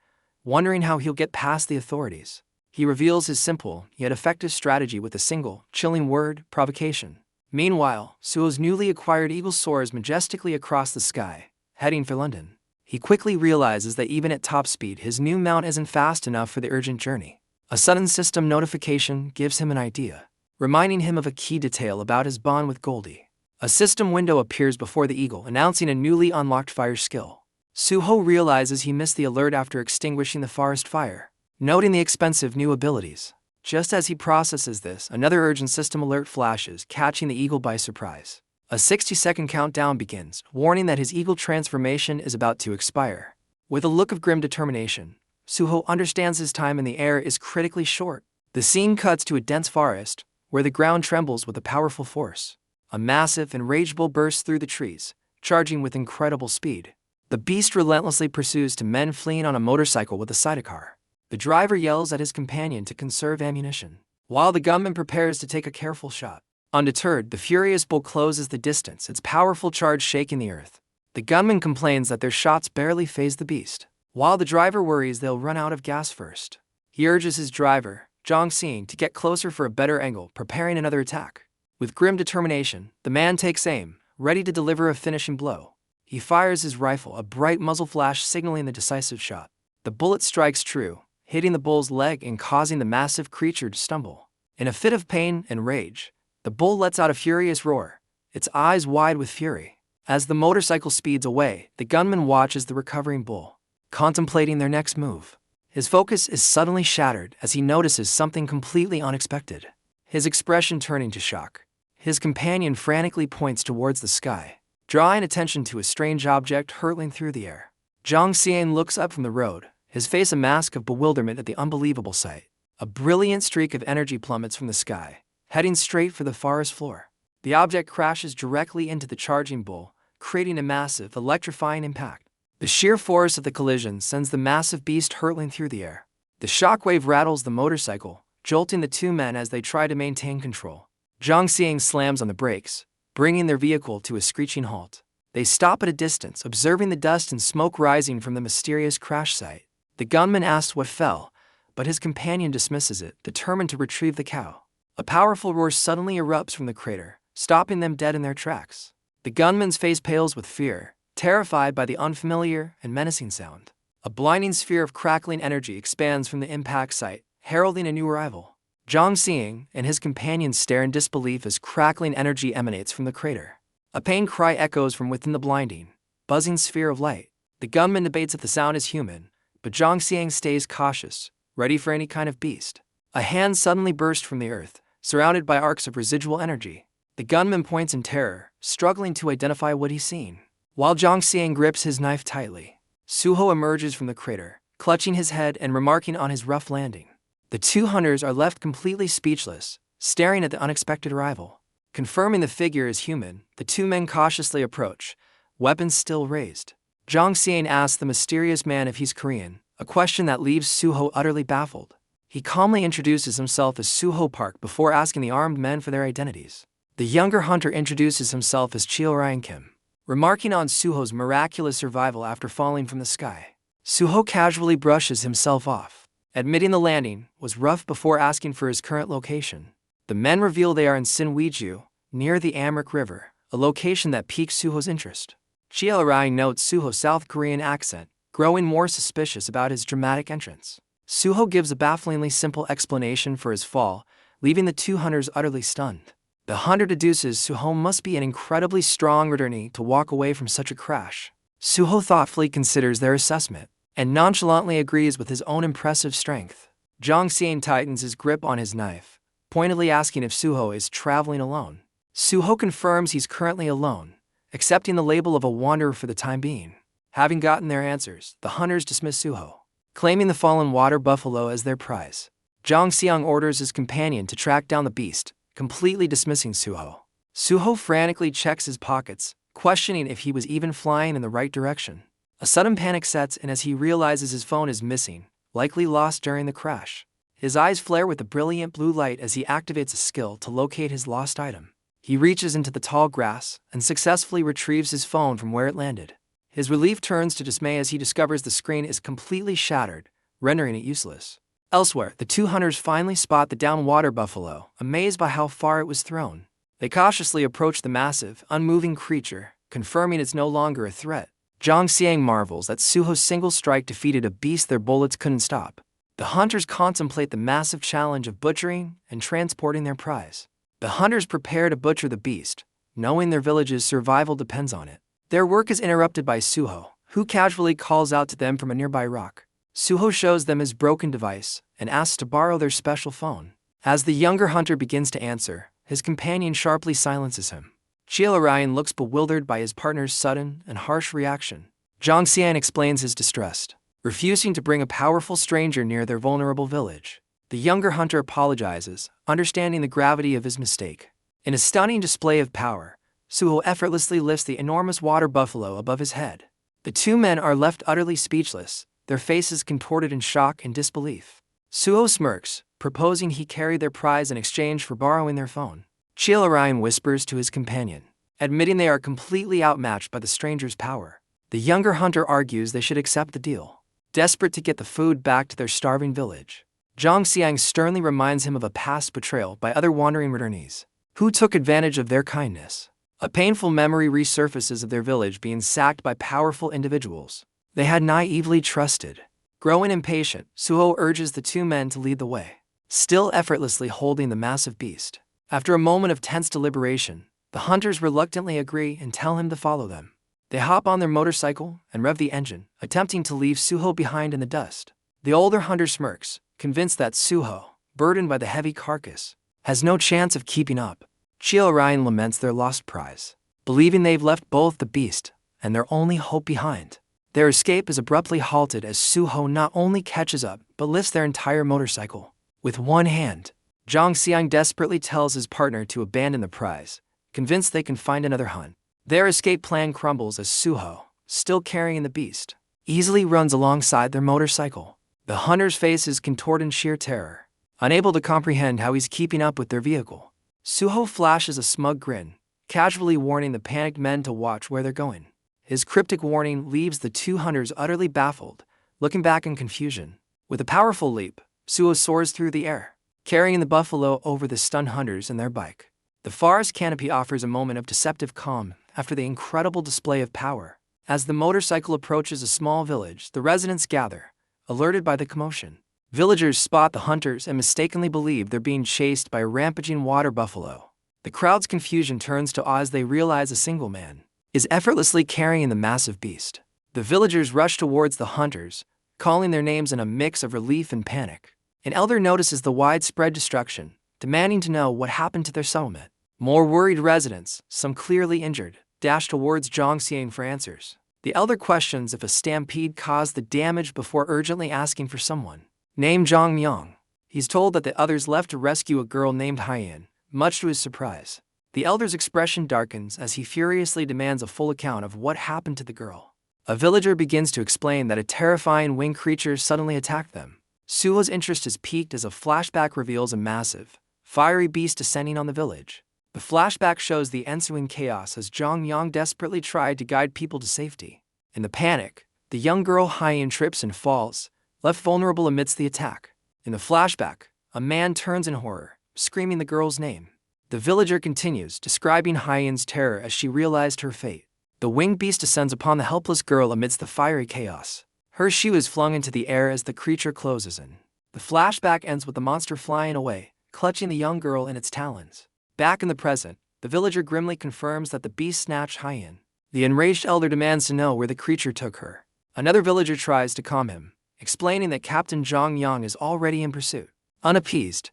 wondering how he'll get past the authorities. He reveals his simple, yet effective strategy with a single, chilling word: provocation. Meanwhile, Suho's newly acquired eagle soars majestically across the sky, heading for London. He quickly realizes that even at top speed, his new mount isn't fast enough for the urgent journey. A sudden system notification gives him an idea, reminding him of a key detail about his bond with Goldie. A system window appears before the eagle, announcing a newly unlocked fire skill. Suho realizes he missed the alert after extinguishing the forest fire, noting the expensive new abilities. Just as he processes this, another urgent system alert flashes, catching the eagle by surprise. A 60-second countdown begins, warning that his eagle transformation is about to expire. With a look of grim determination, Suho understands his time in the air is critically short. The scene cuts to a dense forest, where the ground trembles with a powerful force. A massive and rage bull bursts through the trees, charging with incredible speed. The beast relentlessly pursues two men fleeing on a motorcycle with a sidecar. The driver yells at his companion to conserve ammunition, while the gunman prepares to take a careful shot. Undeterred, the furious bull closes the distance, its powerful charge shaking the earth. The gunman complains that their shots barely faze the beast, while the driver worries they'll run out of gas first. He urges his driver, Zhang Xing, to get closer for a better angle, preparing another attack. With grim determination, the man takes aim, ready to deliver a finishing blow. He fires his rifle, a bright muzzle flash signaling the decisive shot. The bullet strikes true, hitting the bull's leg and causing the massive creature to stumble. In a fit of pain and rage, the bull lets out a furious roar, its eyes wide with fury. As the motorcycle speeds away, the gunman watches the recovering bull, contemplating their next move. His focus is suddenly shattered as he notices something completely unexpected. His expression turning to shock, his companion frantically points towards the sky, drawing attention to a strange object hurtling through the air. Zhang Xian looks up from the road, his face a mask of bewilderment at the unbelievable sight. A brilliant streak of energy plummets from the sky, heading straight for the forest floor. The object crashes directly into the charging bull, creating a massive, electrifying impact. The sheer force of the collision sends the massive beast hurtling through the air. The shockwave rattles the motorcycle, jolting the two men as they try to maintain control. Zhang Xiang slams on the brakes, bringing their vehicle to a screeching halt. They stop at a distance, observing the dust and smoke rising from the mysterious crash site. The gunman asks what fell, but his companion dismisses it, determined to retrieve the cow. A powerful roar suddenly erupts from the crater, stopping them dead in their tracks. The gunman's face pales with fear, terrified by the unfamiliar and menacing sound. A blinding sphere of crackling energy expands from the impact site, heralding a new arrival. Zhang Xing and his companions stare in disbelief as crackling energy emanates from the crater. A pained cry echoes from within the blinding, buzzing sphere of light. The gunman debates if the sound is human, but Zhang Xing stays cautious, ready for any kind of beast. A hand suddenly bursts from the earth, surrounded by arcs of residual energy. The gunman points in terror, struggling to identify what he's seen. While Zhang Xing grips his knife tightly, Suho emerges from the crater, clutching his head and remarking on his rough landing. The two hunters are left completely speechless, staring at the unexpected arrival. Confirming the figure is human, the two men cautiously approach, weapons still raised. Zhang Xing asks the mysterious man if he's Korean, a question that leaves Suho utterly baffled. He calmly introduces himself as Suho Park before asking the armed men for their identities. The younger hunter introduces himself as Cheo Ryan Kim, remarking on Suho's miraculous survival after falling from the sky. Suho casually brushes himself off, admitting the landing was rough before asking for his current location. The men reveal they are in Sinwiju, near the Amrik River, a location that piques Suho's interest. Cheo Ryan notes Suho's South Korean accent, growing more suspicious about his dramatic entrance. Suho gives a bafflingly simple explanation for his fall, leaving the two hunters utterly stunned. The hunter deduces Suho must be an incredibly strong returnee to walk away from such a crash. Suho thoughtfully considers their assessment, and nonchalantly agrees with his own impressive strength. Zhang Xing tightens his grip on his knife, pointedly asking if Suho is traveling alone. Suho confirms he's currently alone, accepting the label of a wanderer for the time being. Having gotten their answers, the hunters dismiss Suho, claiming the fallen water buffalo as their prize. Zhang Xiang orders his companion to track down the beast, completely dismissing Suho. Suho frantically checks his pockets, questioning if he was even flying in the right direction. A sudden panic sets in as he realizes his phone is missing, likely lost during the crash. His eyes flare with a brilliant blue light as he activates a skill to locate his lost item. He reaches into the tall grass and successfully retrieves his phone from where it landed. His relief turns to dismay as he discovers the screen is completely shattered, rendering it useless. Elsewhere, the two hunters finally spot the downed water buffalo, amazed by how far it was thrown. They cautiously approach the massive, unmoving creature, confirming it's no longer a threat. Zhang Xiang marvels that Suho's single strike defeated a beast their bullets couldn't stop. The hunters contemplate the massive challenge of butchering and transporting their prize. The hunters prepare to butcher the beast, knowing their village's survival depends on it. Their work is interrupted by Suho, who casually calls out to them from a nearby rock. Suho shows them his broken device and asks to borrow their special phone. As the younger hunter begins to answer, his companion sharply silences him. Cheo Ryan looks bewildered by his partner's sudden and harsh reaction. Zhang Xian explains his distress, refusing to bring a powerful stranger near their vulnerable village. The younger hunter apologizes, understanding the gravity of his mistake. In a stunning display of power, Suho effortlessly lifts the enormous water buffalo above his head. The two men are left utterly speechless, their faces contorted in shock and disbelief. Suho smirks, proposing he carry their prize in exchange for borrowing their phone. Cheo Ryan whispers to his companion, admitting they are completely outmatched by the stranger's power. The younger hunter argues they should accept the deal, desperate to get the food back to their starving village. Zhang Xiang sternly reminds him of a past betrayal by other wandering returnees, who took advantage of their kindness. A painful memory resurfaces of their village being sacked by powerful individuals they had naively trusted. Growing impatient, Suho urges the two men to lead the way, still effortlessly holding the massive beast. After a moment of tense deliberation, the hunters reluctantly agree and tell him to follow them. They hop on their motorcycle and rev the engine, attempting to leave Suho behind in the dust. The older hunter smirks, convinced that Suho, burdened by the heavy carcass, has no chance of keeping up. Cheo Ryan laments their lost prize, believing they've left both the beast and their only hope behind. Their escape is abruptly halted as Suho not only catches up but lifts their entire motorcycle. With one hand, Zhang Xiang desperately tells his partner to abandon the prize, convinced they can find another hunt. Their escape plan crumbles as Suho, still carrying the beast, easily runs alongside their motorcycle. The hunter's face is contorted in sheer terror, unable to comprehend how he's keeping up with their vehicle. Suho flashes a smug grin, casually warning the panicked men to watch where they're going. His cryptic warning leaves the two hunters utterly baffled, looking back in confusion. With a powerful leap, Suho soars through the air, carrying the buffalo over the stunned hunters and their bike. The forest canopy offers a moment of deceptive calm after the incredible display of power. As the motorcycle approaches a small village, the residents gather, alerted by the commotion. Villagers spot the hunters and mistakenly believe they're being chased by a rampaging water buffalo. The crowd's confusion turns to awe as they realize a single man is effortlessly carrying the massive beast. The villagers rush towards the hunters, calling their names in a mix of relief and panic. An elder notices the widespread destruction, demanding to know what happened to their settlement. More worried residents, some clearly injured, dash towards Zhang Xian for answers. The elder questions if a stampede caused the damage before urgently asking for someone named Zhang Myang. He's told that the others left to rescue a girl named Haiyan, much to his surprise. The elder's expression darkens as he furiously demands a full account of what happened to the girl. A villager begins to explain that a terrifying winged creature suddenly attacked them. Suho's interest is piqued as a flashback reveals a massive, fiery beast descending on the village. The flashback shows the ensuing chaos as Zhang Yang desperately tried to guide people to safety. In the panic, the young girl Haiyan trips and falls, left vulnerable amidst the attack. In the flashback, a man turns in horror, screaming the girl's name. The villager continues, describing Haiyan's terror as she realized her fate. The winged beast descends upon the helpless girl amidst the fiery chaos. Her shoe is flung into the air as the creature closes in. The flashback ends with the monster flying away, clutching the young girl in its talons. Back in the present, the villager grimly confirms that the beast snatched Haiyan. The enraged elder demands to know where the creature took her. Another villager tries to calm him, explaining that Captain Zhang Yang is already in pursuit. Unappeased,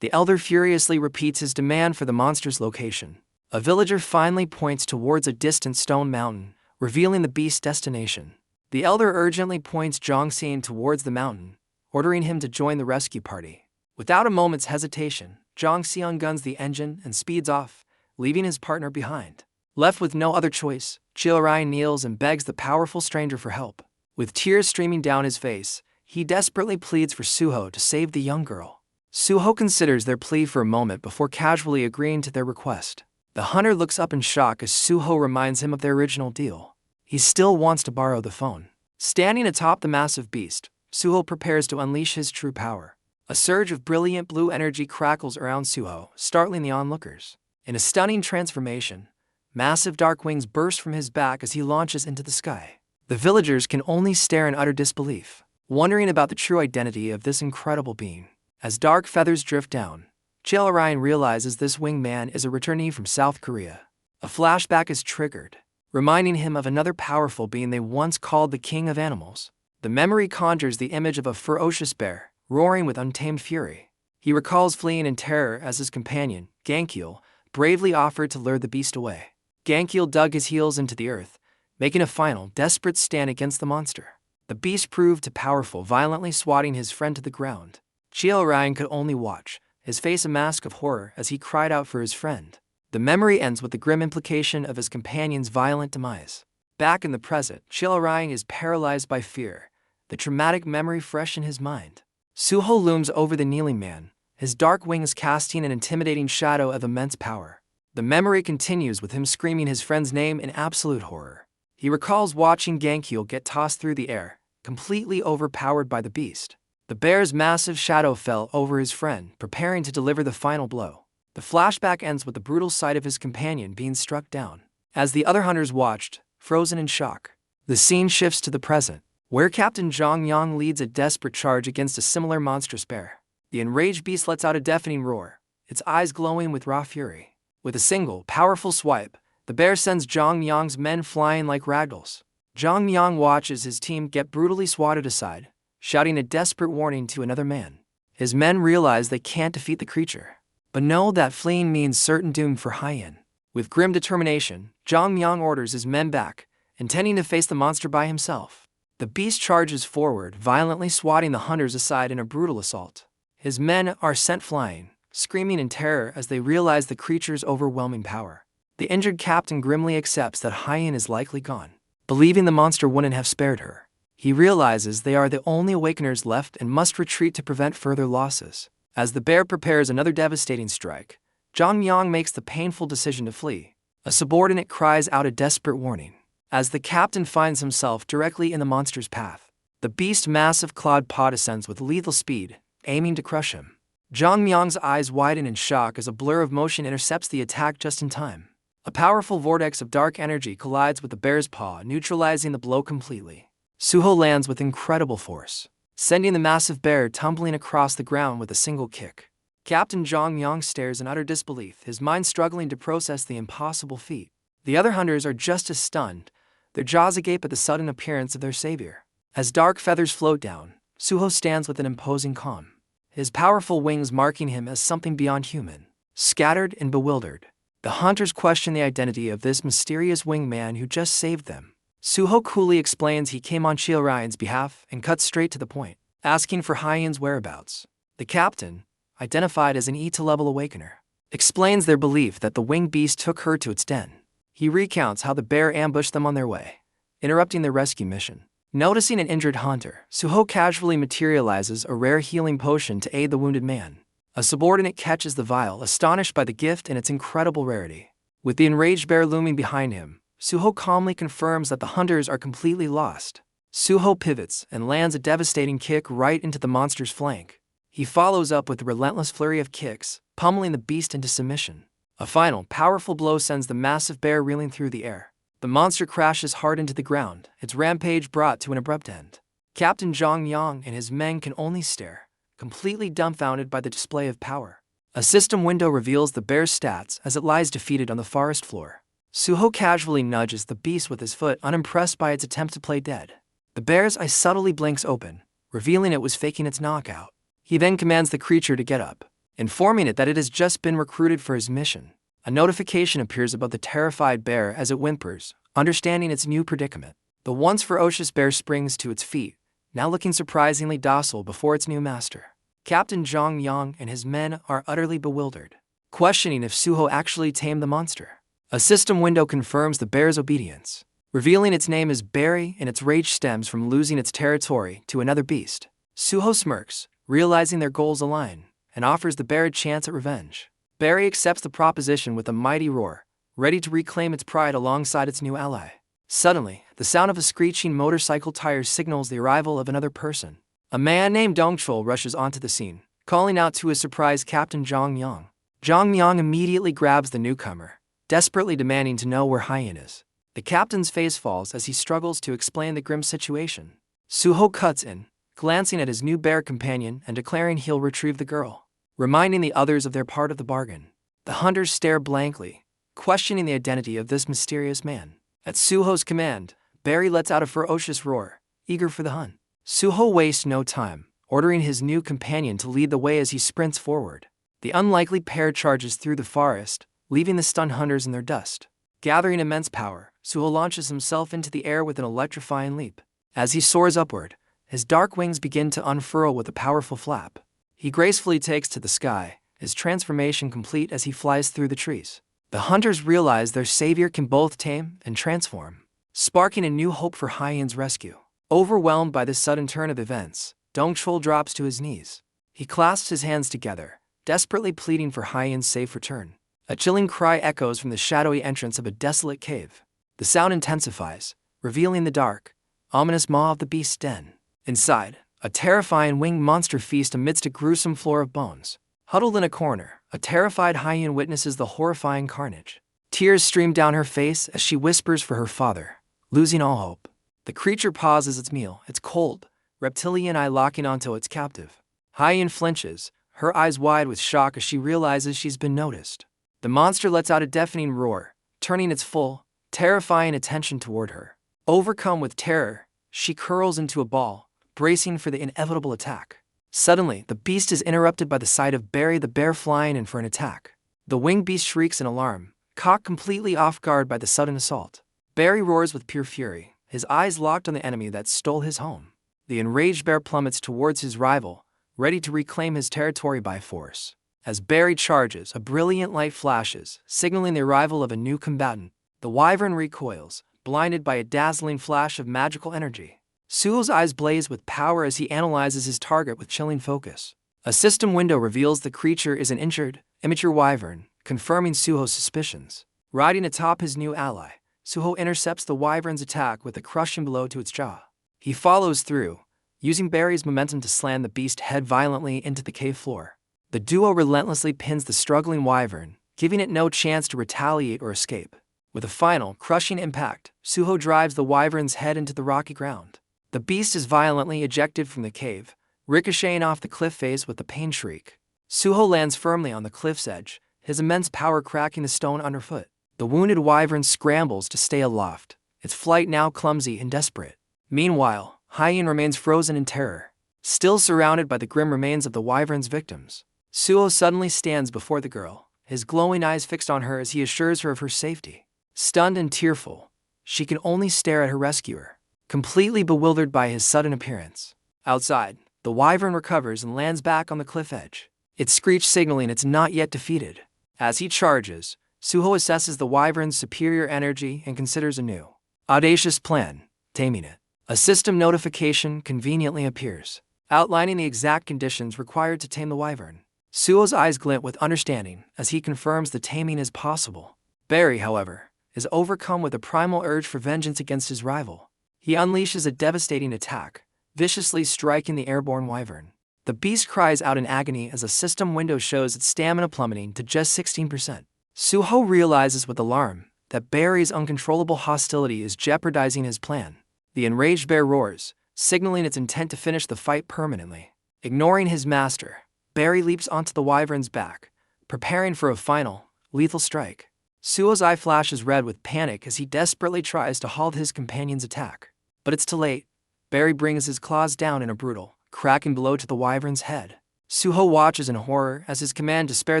the elder furiously repeats his demand for the monster's location. A villager finally points towards a distant stone mountain, revealing the beast's destination. The elder urgently points Zhang Xian towards the mountain, ordering him to join the rescue party. Without a moment's hesitation, Zhang Xian guns the engine and speeds off, leaving his partner behind. Left with no other choice, Qiurai kneels and begs the powerful stranger for help. With tears streaming down his face, he desperately pleads for Suho to save the young girl. Suho considers their plea for a moment before casually agreeing to their request. The hunter looks up in shock as Suho reminds him of their original deal. He still wants to borrow the phone. Standing atop the massive beast, Suho prepares to unleash his true power. A surge of brilliant blue energy crackles around Suho, startling the onlookers. In a stunning transformation, massive dark wings burst from his back as he launches into the sky. The villagers can only stare in utter disbelief, wondering about the true identity of this incredible being. As dark feathers drift down, Qiurai realizes this winged man is a returnee from South Korea. A flashback is triggered, reminding him of another powerful being they once called the King of Animals. The memory conjures the image of a ferocious bear, roaring with untamed fury. He recalls fleeing in terror as his companion, Gankyul, bravely offered to lure the beast away. Gankyul dug his heels into the earth, making a final, desperate stand against the monster. The beast proved too powerful, violently swatting his friend to the ground. Qiurai could only watch, his face a mask of horror as he cried out for his friend. The memory ends with the grim implication of his companion's violent demise. Back in the present, Qiurai is paralyzed by fear, the traumatic memory fresh in his mind. Suho looms over the kneeling man, his dark wings casting an intimidating shadow of immense power. The memory continues with him screaming his friend's name in absolute horror. He recalls watching Gankyul get tossed through the air, completely overpowered by the beast. The bear's massive shadow fell over his friend, preparing to deliver the final blow. The flashback ends with the brutal sight of his companion being struck down. As the other hunters watched, frozen in shock, the scene shifts to the present, where Captain Zhang Yang leads a desperate charge against a similar monstrous bear. The enraged beast lets out a deafening roar, its eyes glowing with raw fury. With a single, powerful swipe, the bear sends Zhang Yang's men flying like ragdolls. Zhang Yang watches his team get brutally swatted aside, shouting a desperate warning to another man. His men realize they can't defeat the creature, but know that fleeing means certain doom for Haiyan. With grim determination, Zhang Yang orders his men back, intending to face the monster by himself. The beast charges forward, violently swatting the hunters aside in a brutal assault. His men are sent flying, screaming in terror as they realize the creature's overwhelming power. The injured captain grimly accepts that Haiyan is likely gone, believing the monster wouldn't have spared her. He realizes they are the only awakeners left and must retreat to prevent further losses. As the bear prepares another devastating strike, Zhang Yang makes the painful decision to flee. A subordinate cries out a desperate warning. As the captain finds himself directly in the monster's path, the beast's massive clawed paw descends with lethal speed, aiming to crush him. Zhang Myang's eyes widen in shock as a blur of motion intercepts the attack just in time. A powerful vortex of dark energy collides with the bear's paw, neutralizing the blow completely. Suho lands with incredible force, sending the massive bear tumbling across the ground with a single kick. Captain Zhang Myang stares in utter disbelief, his mind struggling to process the impossible feat. The other hunters are just as stunned, their jaws agape at the sudden appearance of their savior. As dark feathers float down, Suho stands with an imposing calm, his powerful wings marking him as something beyond human. Scattered and bewildered, the hunters question the identity of this mysterious wingman who just saved them. Suho coolly explains he came on Chielryan's behalf and cuts straight to the point, asking for Hyen's whereabouts. The captain, identified as an E-level awakener, explains their belief that the winged beast took her to its den. He recounts how the bear ambushed them on their way, interrupting their rescue mission. Noticing an injured hunter, Suho casually materializes a rare healing potion to aid the wounded man. A subordinate catches the vial, astonished by the gift and its incredible rarity. With the enraged bear looming behind him, Suho calmly confirms that the hunters are completely lost. Suho pivots and lands a devastating kick right into the monster's flank. He follows up with a relentless flurry of kicks, pummeling the beast into submission. A final, powerful blow sends the massive bear reeling through the air. The monster crashes hard into the ground, its rampage brought to an abrupt end. Captain Zhang Yang and his men can only stare, completely dumbfounded by the display of power. A system window reveals the bear's stats as it lies defeated on the forest floor. Suho casually nudges the beast with his foot, unimpressed by its attempt to play dead. The bear's eye subtly blinks open, revealing it was faking its knockout. He then commands the creature to get up, informing it that it has just been recruited for his mission. A notification appears above the terrified bear as it whimpers, understanding its new predicament. The once ferocious bear springs to its feet, now looking surprisingly docile before its new master. Captain Zhang Yang and his men are utterly bewildered, questioning if Suho actually tamed the monster. A system window confirms the bear's obedience, revealing its name is Barry and its rage stems from losing its territory to another beast. Suho smirks, realizing their goals align, and offers the bear a chance at revenge. Barry accepts the proposition with a mighty roar, ready to reclaim its pride alongside its new ally. Suddenly, the sound of a screeching motorcycle tire signals the arrival of another person. A man named Dong Chul rushes onto the scene, calling out to his surprised Captain Zhang Yang. Zhang Yang immediately grabs the newcomer, desperately demanding to know where Hyen is. The captain's face falls as he struggles to explain the grim situation. Suho cuts in, glancing at his new bear companion and declaring he'll retrieve the girl, reminding the others of their part of the bargain. The hunters stare blankly, questioning the identity of this mysterious man. At Suho's command, Barry lets out a ferocious roar, eager for the hunt. Suho wastes no time, ordering his new companion to lead the way as he sprints forward. The unlikely pair charges through the forest, leaving the stunned hunters in their dust. Gathering immense power, Suho launches himself into the air with an electrifying leap. As he soars upward, his dark wings begin to unfurl with a powerful flap. He gracefully takes to the sky, his transformation complete as he flies through the trees. The hunters realize their savior can both tame and transform, sparking a new hope for Hyen's rescue. Overwhelmed by this sudden turn of events, Dong Chul drops to his knees. He clasps his hands together, desperately pleading for Hyen's safe return. A chilling cry echoes from the shadowy entrance of a desolate cave. The sound intensifies, revealing the dark, ominous maw of the beast's den. Inside, a terrifying winged monster feasts amidst a gruesome floor of bones. Huddled in a corner, a terrified Hyen witnesses the horrifying carnage. Tears stream down her face as she whispers for her father, losing all hope. The creature pauses its meal, its cold, reptilian eye locking onto its captive. Hyen flinches, her eyes wide with shock as she realizes she's been noticed. The monster lets out a deafening roar, turning its full, terrifying attention toward her. Overcome with terror, she curls into a ball, bracing for the inevitable attack. Suddenly, the beast is interrupted by the sight of Barry the bear flying in for an attack. The winged beast shrieks in alarm, caught completely off guard by the sudden assault. Barry roars with pure fury, his eyes locked on the enemy that stole his home. The enraged bear plummets towards his rival, ready to reclaim his territory by force. As Barry charges, a brilliant light flashes, signaling the arrival of a new combatant. The wyvern recoils, blinded by a dazzling flash of magical energy. Suho's eyes blaze with power as he analyzes his target with chilling focus. A system window reveals the creature is an injured, immature wyvern, confirming Suho's suspicions. Riding atop his new ally, Suho intercepts the wyvern's attack with a crushing blow to its jaw. He follows through, using Barry's momentum to slam the beast head violently into the cave floor. The duo relentlessly pins the struggling wyvern, giving it no chance to retaliate or escape. With a final, crushing impact, Suho drives the wyvern's head into the rocky ground. The beast is violently ejected from the cave, ricocheting off the cliff face with a pain shriek. Suho lands firmly on the cliff's edge, his immense power cracking the stone underfoot. The wounded wyvern scrambles to stay aloft, its flight now clumsy and desperate. Meanwhile, Hyen remains frozen in terror, still surrounded by the grim remains of the wyvern's victims. Suho suddenly stands before the girl, his glowing eyes fixed on her as he assures her of her safety. Stunned and tearful, she can only stare at her rescuer, completely bewildered by his sudden appearance. Outside, the wyvern recovers and lands back on the cliff edge, its screech signaling it's not yet defeated. As he charges, Suho assesses the wyvern's superior energy and considers a new, audacious plan, taming it. A system notification conveniently appears, outlining the exact conditions required to tame the wyvern. Suho's eyes glint with understanding as he confirms the taming is possible. Barry, however, is overcome with a primal urge for vengeance against his rival. He unleashes a devastating attack, viciously striking the airborne wyvern. The beast cries out in agony as a system window shows its stamina plummeting to just 16%. Suho realizes with alarm that Barry's uncontrollable hostility is jeopardizing his plan. The enraged bear roars, signaling its intent to finish the fight permanently. Ignoring his master, Barry leaps onto the wyvern's back, preparing for a final, lethal strike. Suho's eye flashes red with panic as he desperately tries to halt his companion's attack. But it's too late. Barry brings his claws down in a brutal, cracking blow to the wyvern's head. Suho watches in horror as his command to spare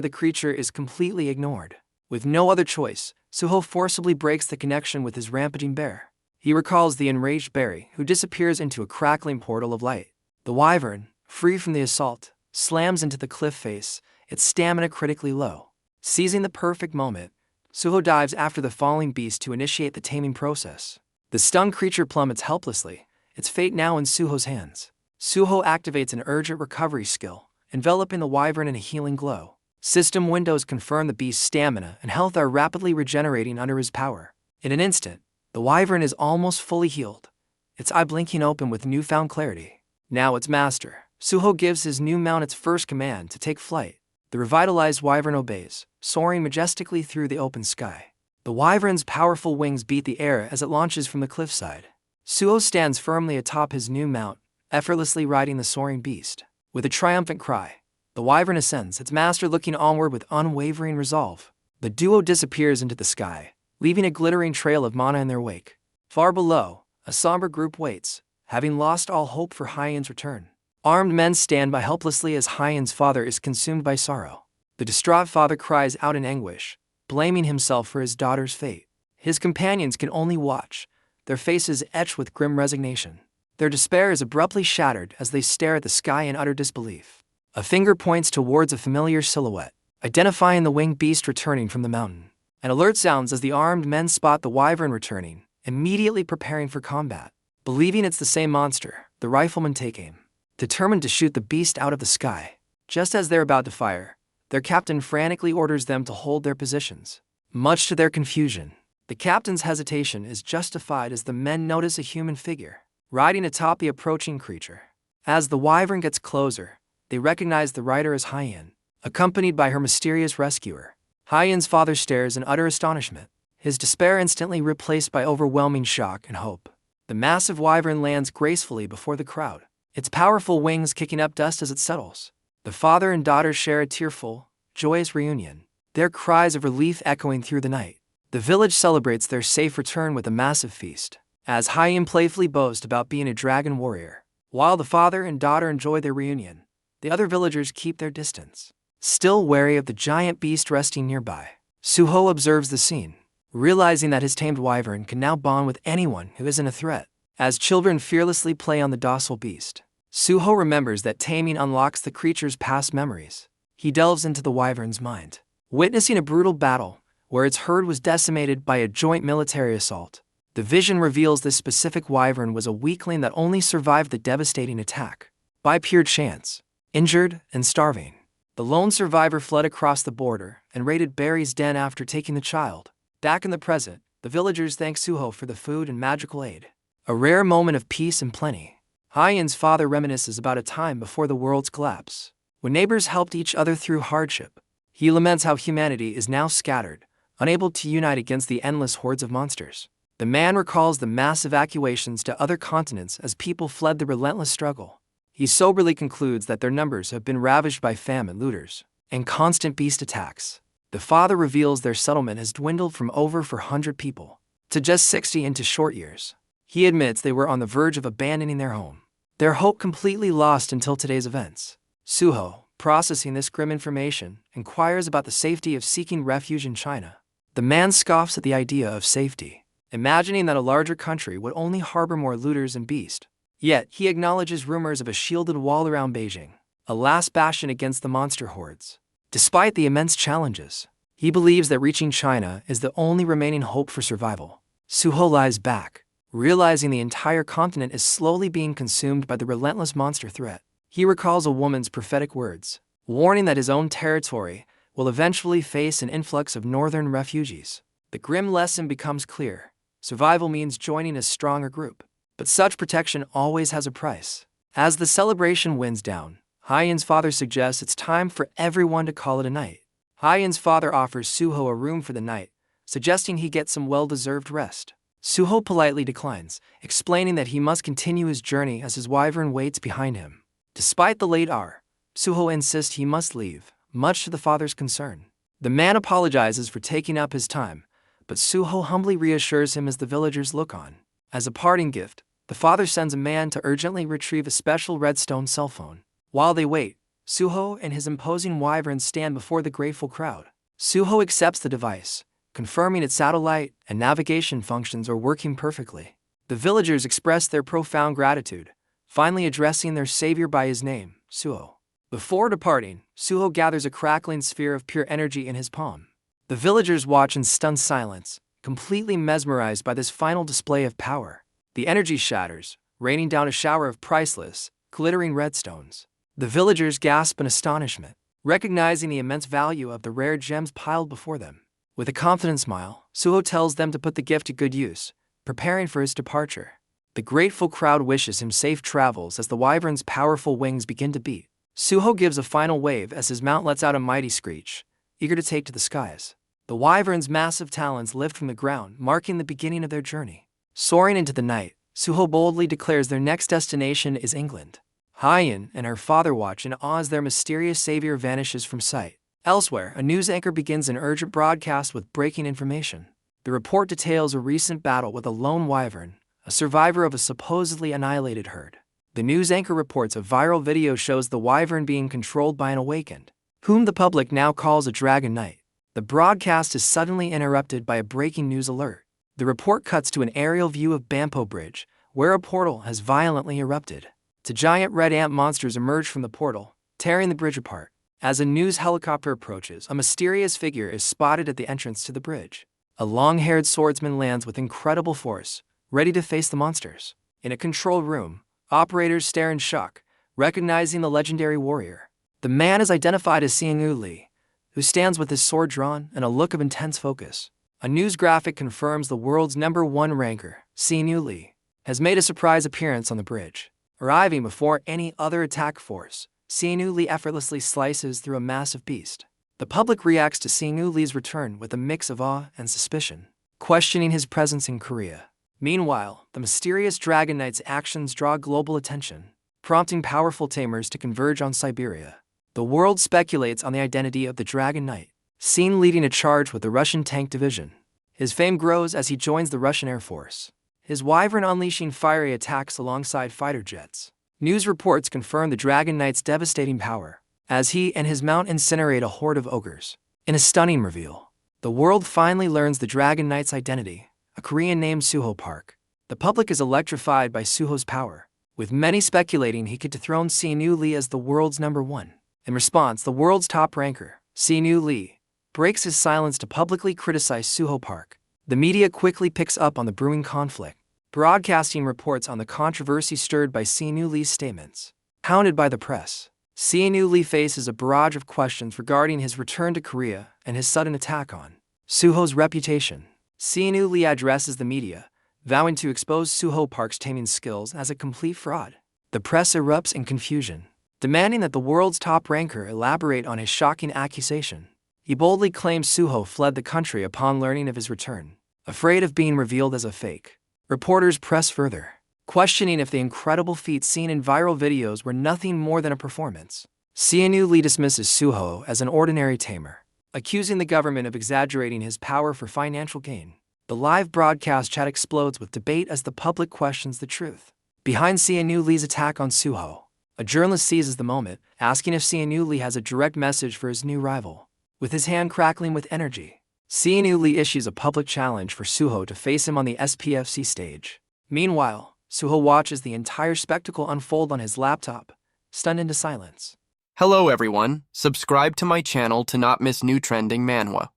the creature is completely ignored. With no other choice, Suho forcibly breaks the connection with his rampaging bear. He recalls the enraged Barry, who disappears into a crackling portal of light. The wyvern, free from the assault, slams into the cliff face, its stamina critically low. Seizing the perfect moment, Suho dives after the falling beast to initiate the taming process. The stung creature plummets helplessly, its fate now in Suho's hands. Suho activates an urgent recovery skill, enveloping the wyvern in a healing glow. System windows confirm the beast's stamina and health are rapidly regenerating under his power. In an instant, the wyvern is almost fully healed, its eye blinking open with newfound clarity. Now its master, Suho gives his new mount its first command to take flight. The revitalized wyvern obeys, soaring majestically through the open sky. The wyvern's powerful wings beat the air as it launches from the cliffside. Suho stands firmly atop his new mount, effortlessly riding the soaring beast. With a triumphant cry, the wyvern ascends, its master looking onward with unwavering resolve. The duo disappears into the sky, leaving a glittering trail of mana in their wake. Far below, a somber group waits, having lost all hope for Hyen's return. Armed men stand by helplessly as Hyen's father is consumed by sorrow. The distraught father cries out in anguish, blaming himself for his daughter's fate. His companions can only watch, their faces etched with grim resignation. Their despair is abruptly shattered as they stare at the sky in utter disbelief. A finger points towards a familiar silhouette, identifying the winged beast returning from the mountain. An alert sounds as the armed men spot the wyvern returning, immediately preparing for combat. Believing it's the same monster, the riflemen take aim, determined to shoot the beast out of the sky. Just as they're about to fire, their captain frantically orders them to hold their positions. Much to their confusion, the captain's hesitation is justified as the men notice a human figure, riding atop the approaching creature. As the wyvern gets closer, they recognize the rider as Hyen, accompanied by her mysterious rescuer. Hyen's father stares in utter astonishment, his despair instantly replaced by overwhelming shock and hope. The massive wyvern lands gracefully before the crowd, its powerful wings kicking up dust as it settles. The father and daughter share a tearful, joyous reunion, their cries of relief echoing through the night. The village celebrates their safe return with a massive feast, as Hyen playfully boasts about being a dragon warrior. While the father and daughter enjoy their reunion, the other villagers keep their distance, still wary of the giant beast resting nearby. Suho observes the scene, realizing that his tamed wyvern can now bond with anyone who isn't a threat. As children fearlessly play on the docile beast, Suho remembers that taming unlocks the creature's past memories. He delves into the wyvern's mind, witnessing a brutal battle where its herd was decimated by a joint military assault. The vision reveals this specific wyvern was a weakling that only survived the devastating attack. By pure chance, injured and starving, the lone survivor fled across the border and raided Barry's den after taking the child. Back in the present, the villagers thank Suho for the food and magical aid, a rare moment of peace and plenty. Hyen's father reminisces about a time before the world's collapse, when neighbors helped each other through hardship. He laments how humanity is now scattered, unable to unite against the endless hordes of monsters. The man recalls the mass evacuations to other continents as people fled the relentless struggle. He soberly concludes that their numbers have been ravaged by famine, looters, and constant beast attacks. The father reveals their settlement has dwindled from over 400 people to just 60 into short years. He admits they were on the verge of abandoning their home, their hope completely lost until today's events. Suho, processing this grim information, inquires about the safety of seeking refuge in China. The man scoffs at the idea of safety, imagining that a larger country would only harbor more looters and beasts. Yet, he acknowledges rumors of a shielded wall around Beijing, a last bastion against the monster hordes. Despite the immense challenges, he believes that reaching China is the only remaining hope for survival. Suho lies back, realizing the entire continent is slowly being consumed by the relentless monster threat. He recalls a woman's prophetic words, warning that his own territory will eventually face an influx of northern refugees. The grim lesson becomes clear. Survival means joining a stronger group, but such protection always has a price. As the celebration winds down, Hyen's father suggests it's time for everyone to call it a night. Hyen's father offers Suho a room for the night, suggesting he get some well-deserved rest. Suho politely declines, explaining that he must continue his journey as his wyvern waits behind him. Despite the late hour, Suho insists he must leave, much to the father's concern. The man apologizes for taking up his time, but Suho humbly reassures him as the villagers look on. As a parting gift, the father sends a man to urgently retrieve a special redstone cell phone. While they wait, Suho and his imposing wyverns stand before the grateful crowd. Suho accepts the device, confirming its satellite and navigation functions are working perfectly. The villagers express their profound gratitude, finally addressing their savior by his name, Suho. Before departing, Suho gathers a crackling sphere of pure energy in his palm. The villagers watch in stunned silence, completely mesmerized by this final display of power. The energy shatters, raining down a shower of priceless, glittering redstones. The villagers gasp in astonishment, recognizing the immense value of the rare gems piled before them. With a confident smile, Suho tells them to put the gift to good use, preparing for his departure. The grateful crowd wishes him safe travels as the wyvern's powerful wings begin to beat. Suho gives a final wave as his mount lets out a mighty screech, eager to take to the skies. The wyvern's massive talons lift from the ground, marking the beginning of their journey. Soaring into the night, Suho boldly declares their next destination is England. Hyen and her father watch in awe as their mysterious savior vanishes from sight. Elsewhere, a news anchor begins an urgent broadcast with breaking information. The report details a recent battle with a lone wyvern, a survivor of a supposedly annihilated herd. The news anchor reports a viral video shows the wyvern being controlled by an awakened, whom the public now calls a dragon knight. The broadcast is suddenly interrupted by a breaking news alert. The report cuts to an aerial view of Bampo Bridge, where a portal has violently erupted. Two giant red ant monsters emerge from the portal, tearing the bridge apart. As a news helicopter approaches, a mysterious figure is spotted at the entrance to the bridge. A long-haired swordsman lands with incredible force, ready to face the monsters. In a control room, operators stare in shock, recognizing the legendary warrior. The man is identified as Xiangyu Li, who stands with his sword drawn and a look of intense focus. A news graphic confirms the world's #1 ranker, Xiangyu Li, has made a surprise appearance on the bridge. Arriving before any other attack force, Xiangyu Li effortlessly slices through a massive beast. The public reacts to Xiangyu Li's return with a mix of awe and suspicion, questioning his presence in Korea. Meanwhile, the mysterious Dragon Knight's actions draw global attention, prompting powerful tamers to converge on Siberia. The world speculates on the identity of the Dragon Knight, seen leading a charge with the Russian tank division. His fame grows as he joins the Russian Air Force, his wyvern unleashing fiery attacks alongside fighter jets. News reports confirm the Dragon Knight's devastating power, as he and his mount incinerate a horde of ogres. In a stunning reveal, the world finally learns the Dragon Knight's identity, a Korean named Suho Park. The public is electrified by Suho's power, with many speculating he could dethrone Xiangyu Li as the world's #1. In response, the world's top ranker, Xiangyu Li, breaks his silence to publicly criticize Suho Park. The media quickly picks up on the brewing conflict, broadcasting reports on the controversy stirred by Xiangyu Li's statements. Hounded by the press, Xiangyu Li faces a barrage of questions regarding his return to Korea and his sudden attack on Suho's reputation. Xiangyu Li addresses the media, vowing to expose Suho Park's taming skills as a complete fraud. The press erupts in confusion, demanding that the world's top ranker elaborate on his shocking accusation. He boldly claims Suho fled the country upon learning of his return, afraid of being revealed as a fake. Reporters press further, questioning if the incredible feats seen in viral videos were nothing more than a performance. Sianu Lee dismisses Suho as an ordinary tamer, accusing the government of exaggerating his power for financial gain. The live broadcast chat explodes with debate as the public questions the truth behind Sianu Lee's attack on Suho. A journalist seizes the moment, asking if Sianu Lee has a direct message for his new rival. With his hand crackling with energy, Sianu Lee issues a public challenge for Suho to face him on the SPFC stage. Meanwhile, Suho watches the entire spectacle unfold on his laptop, stunned into silence. Hello everyone, subscribe to my channel to not miss new trending manhwa.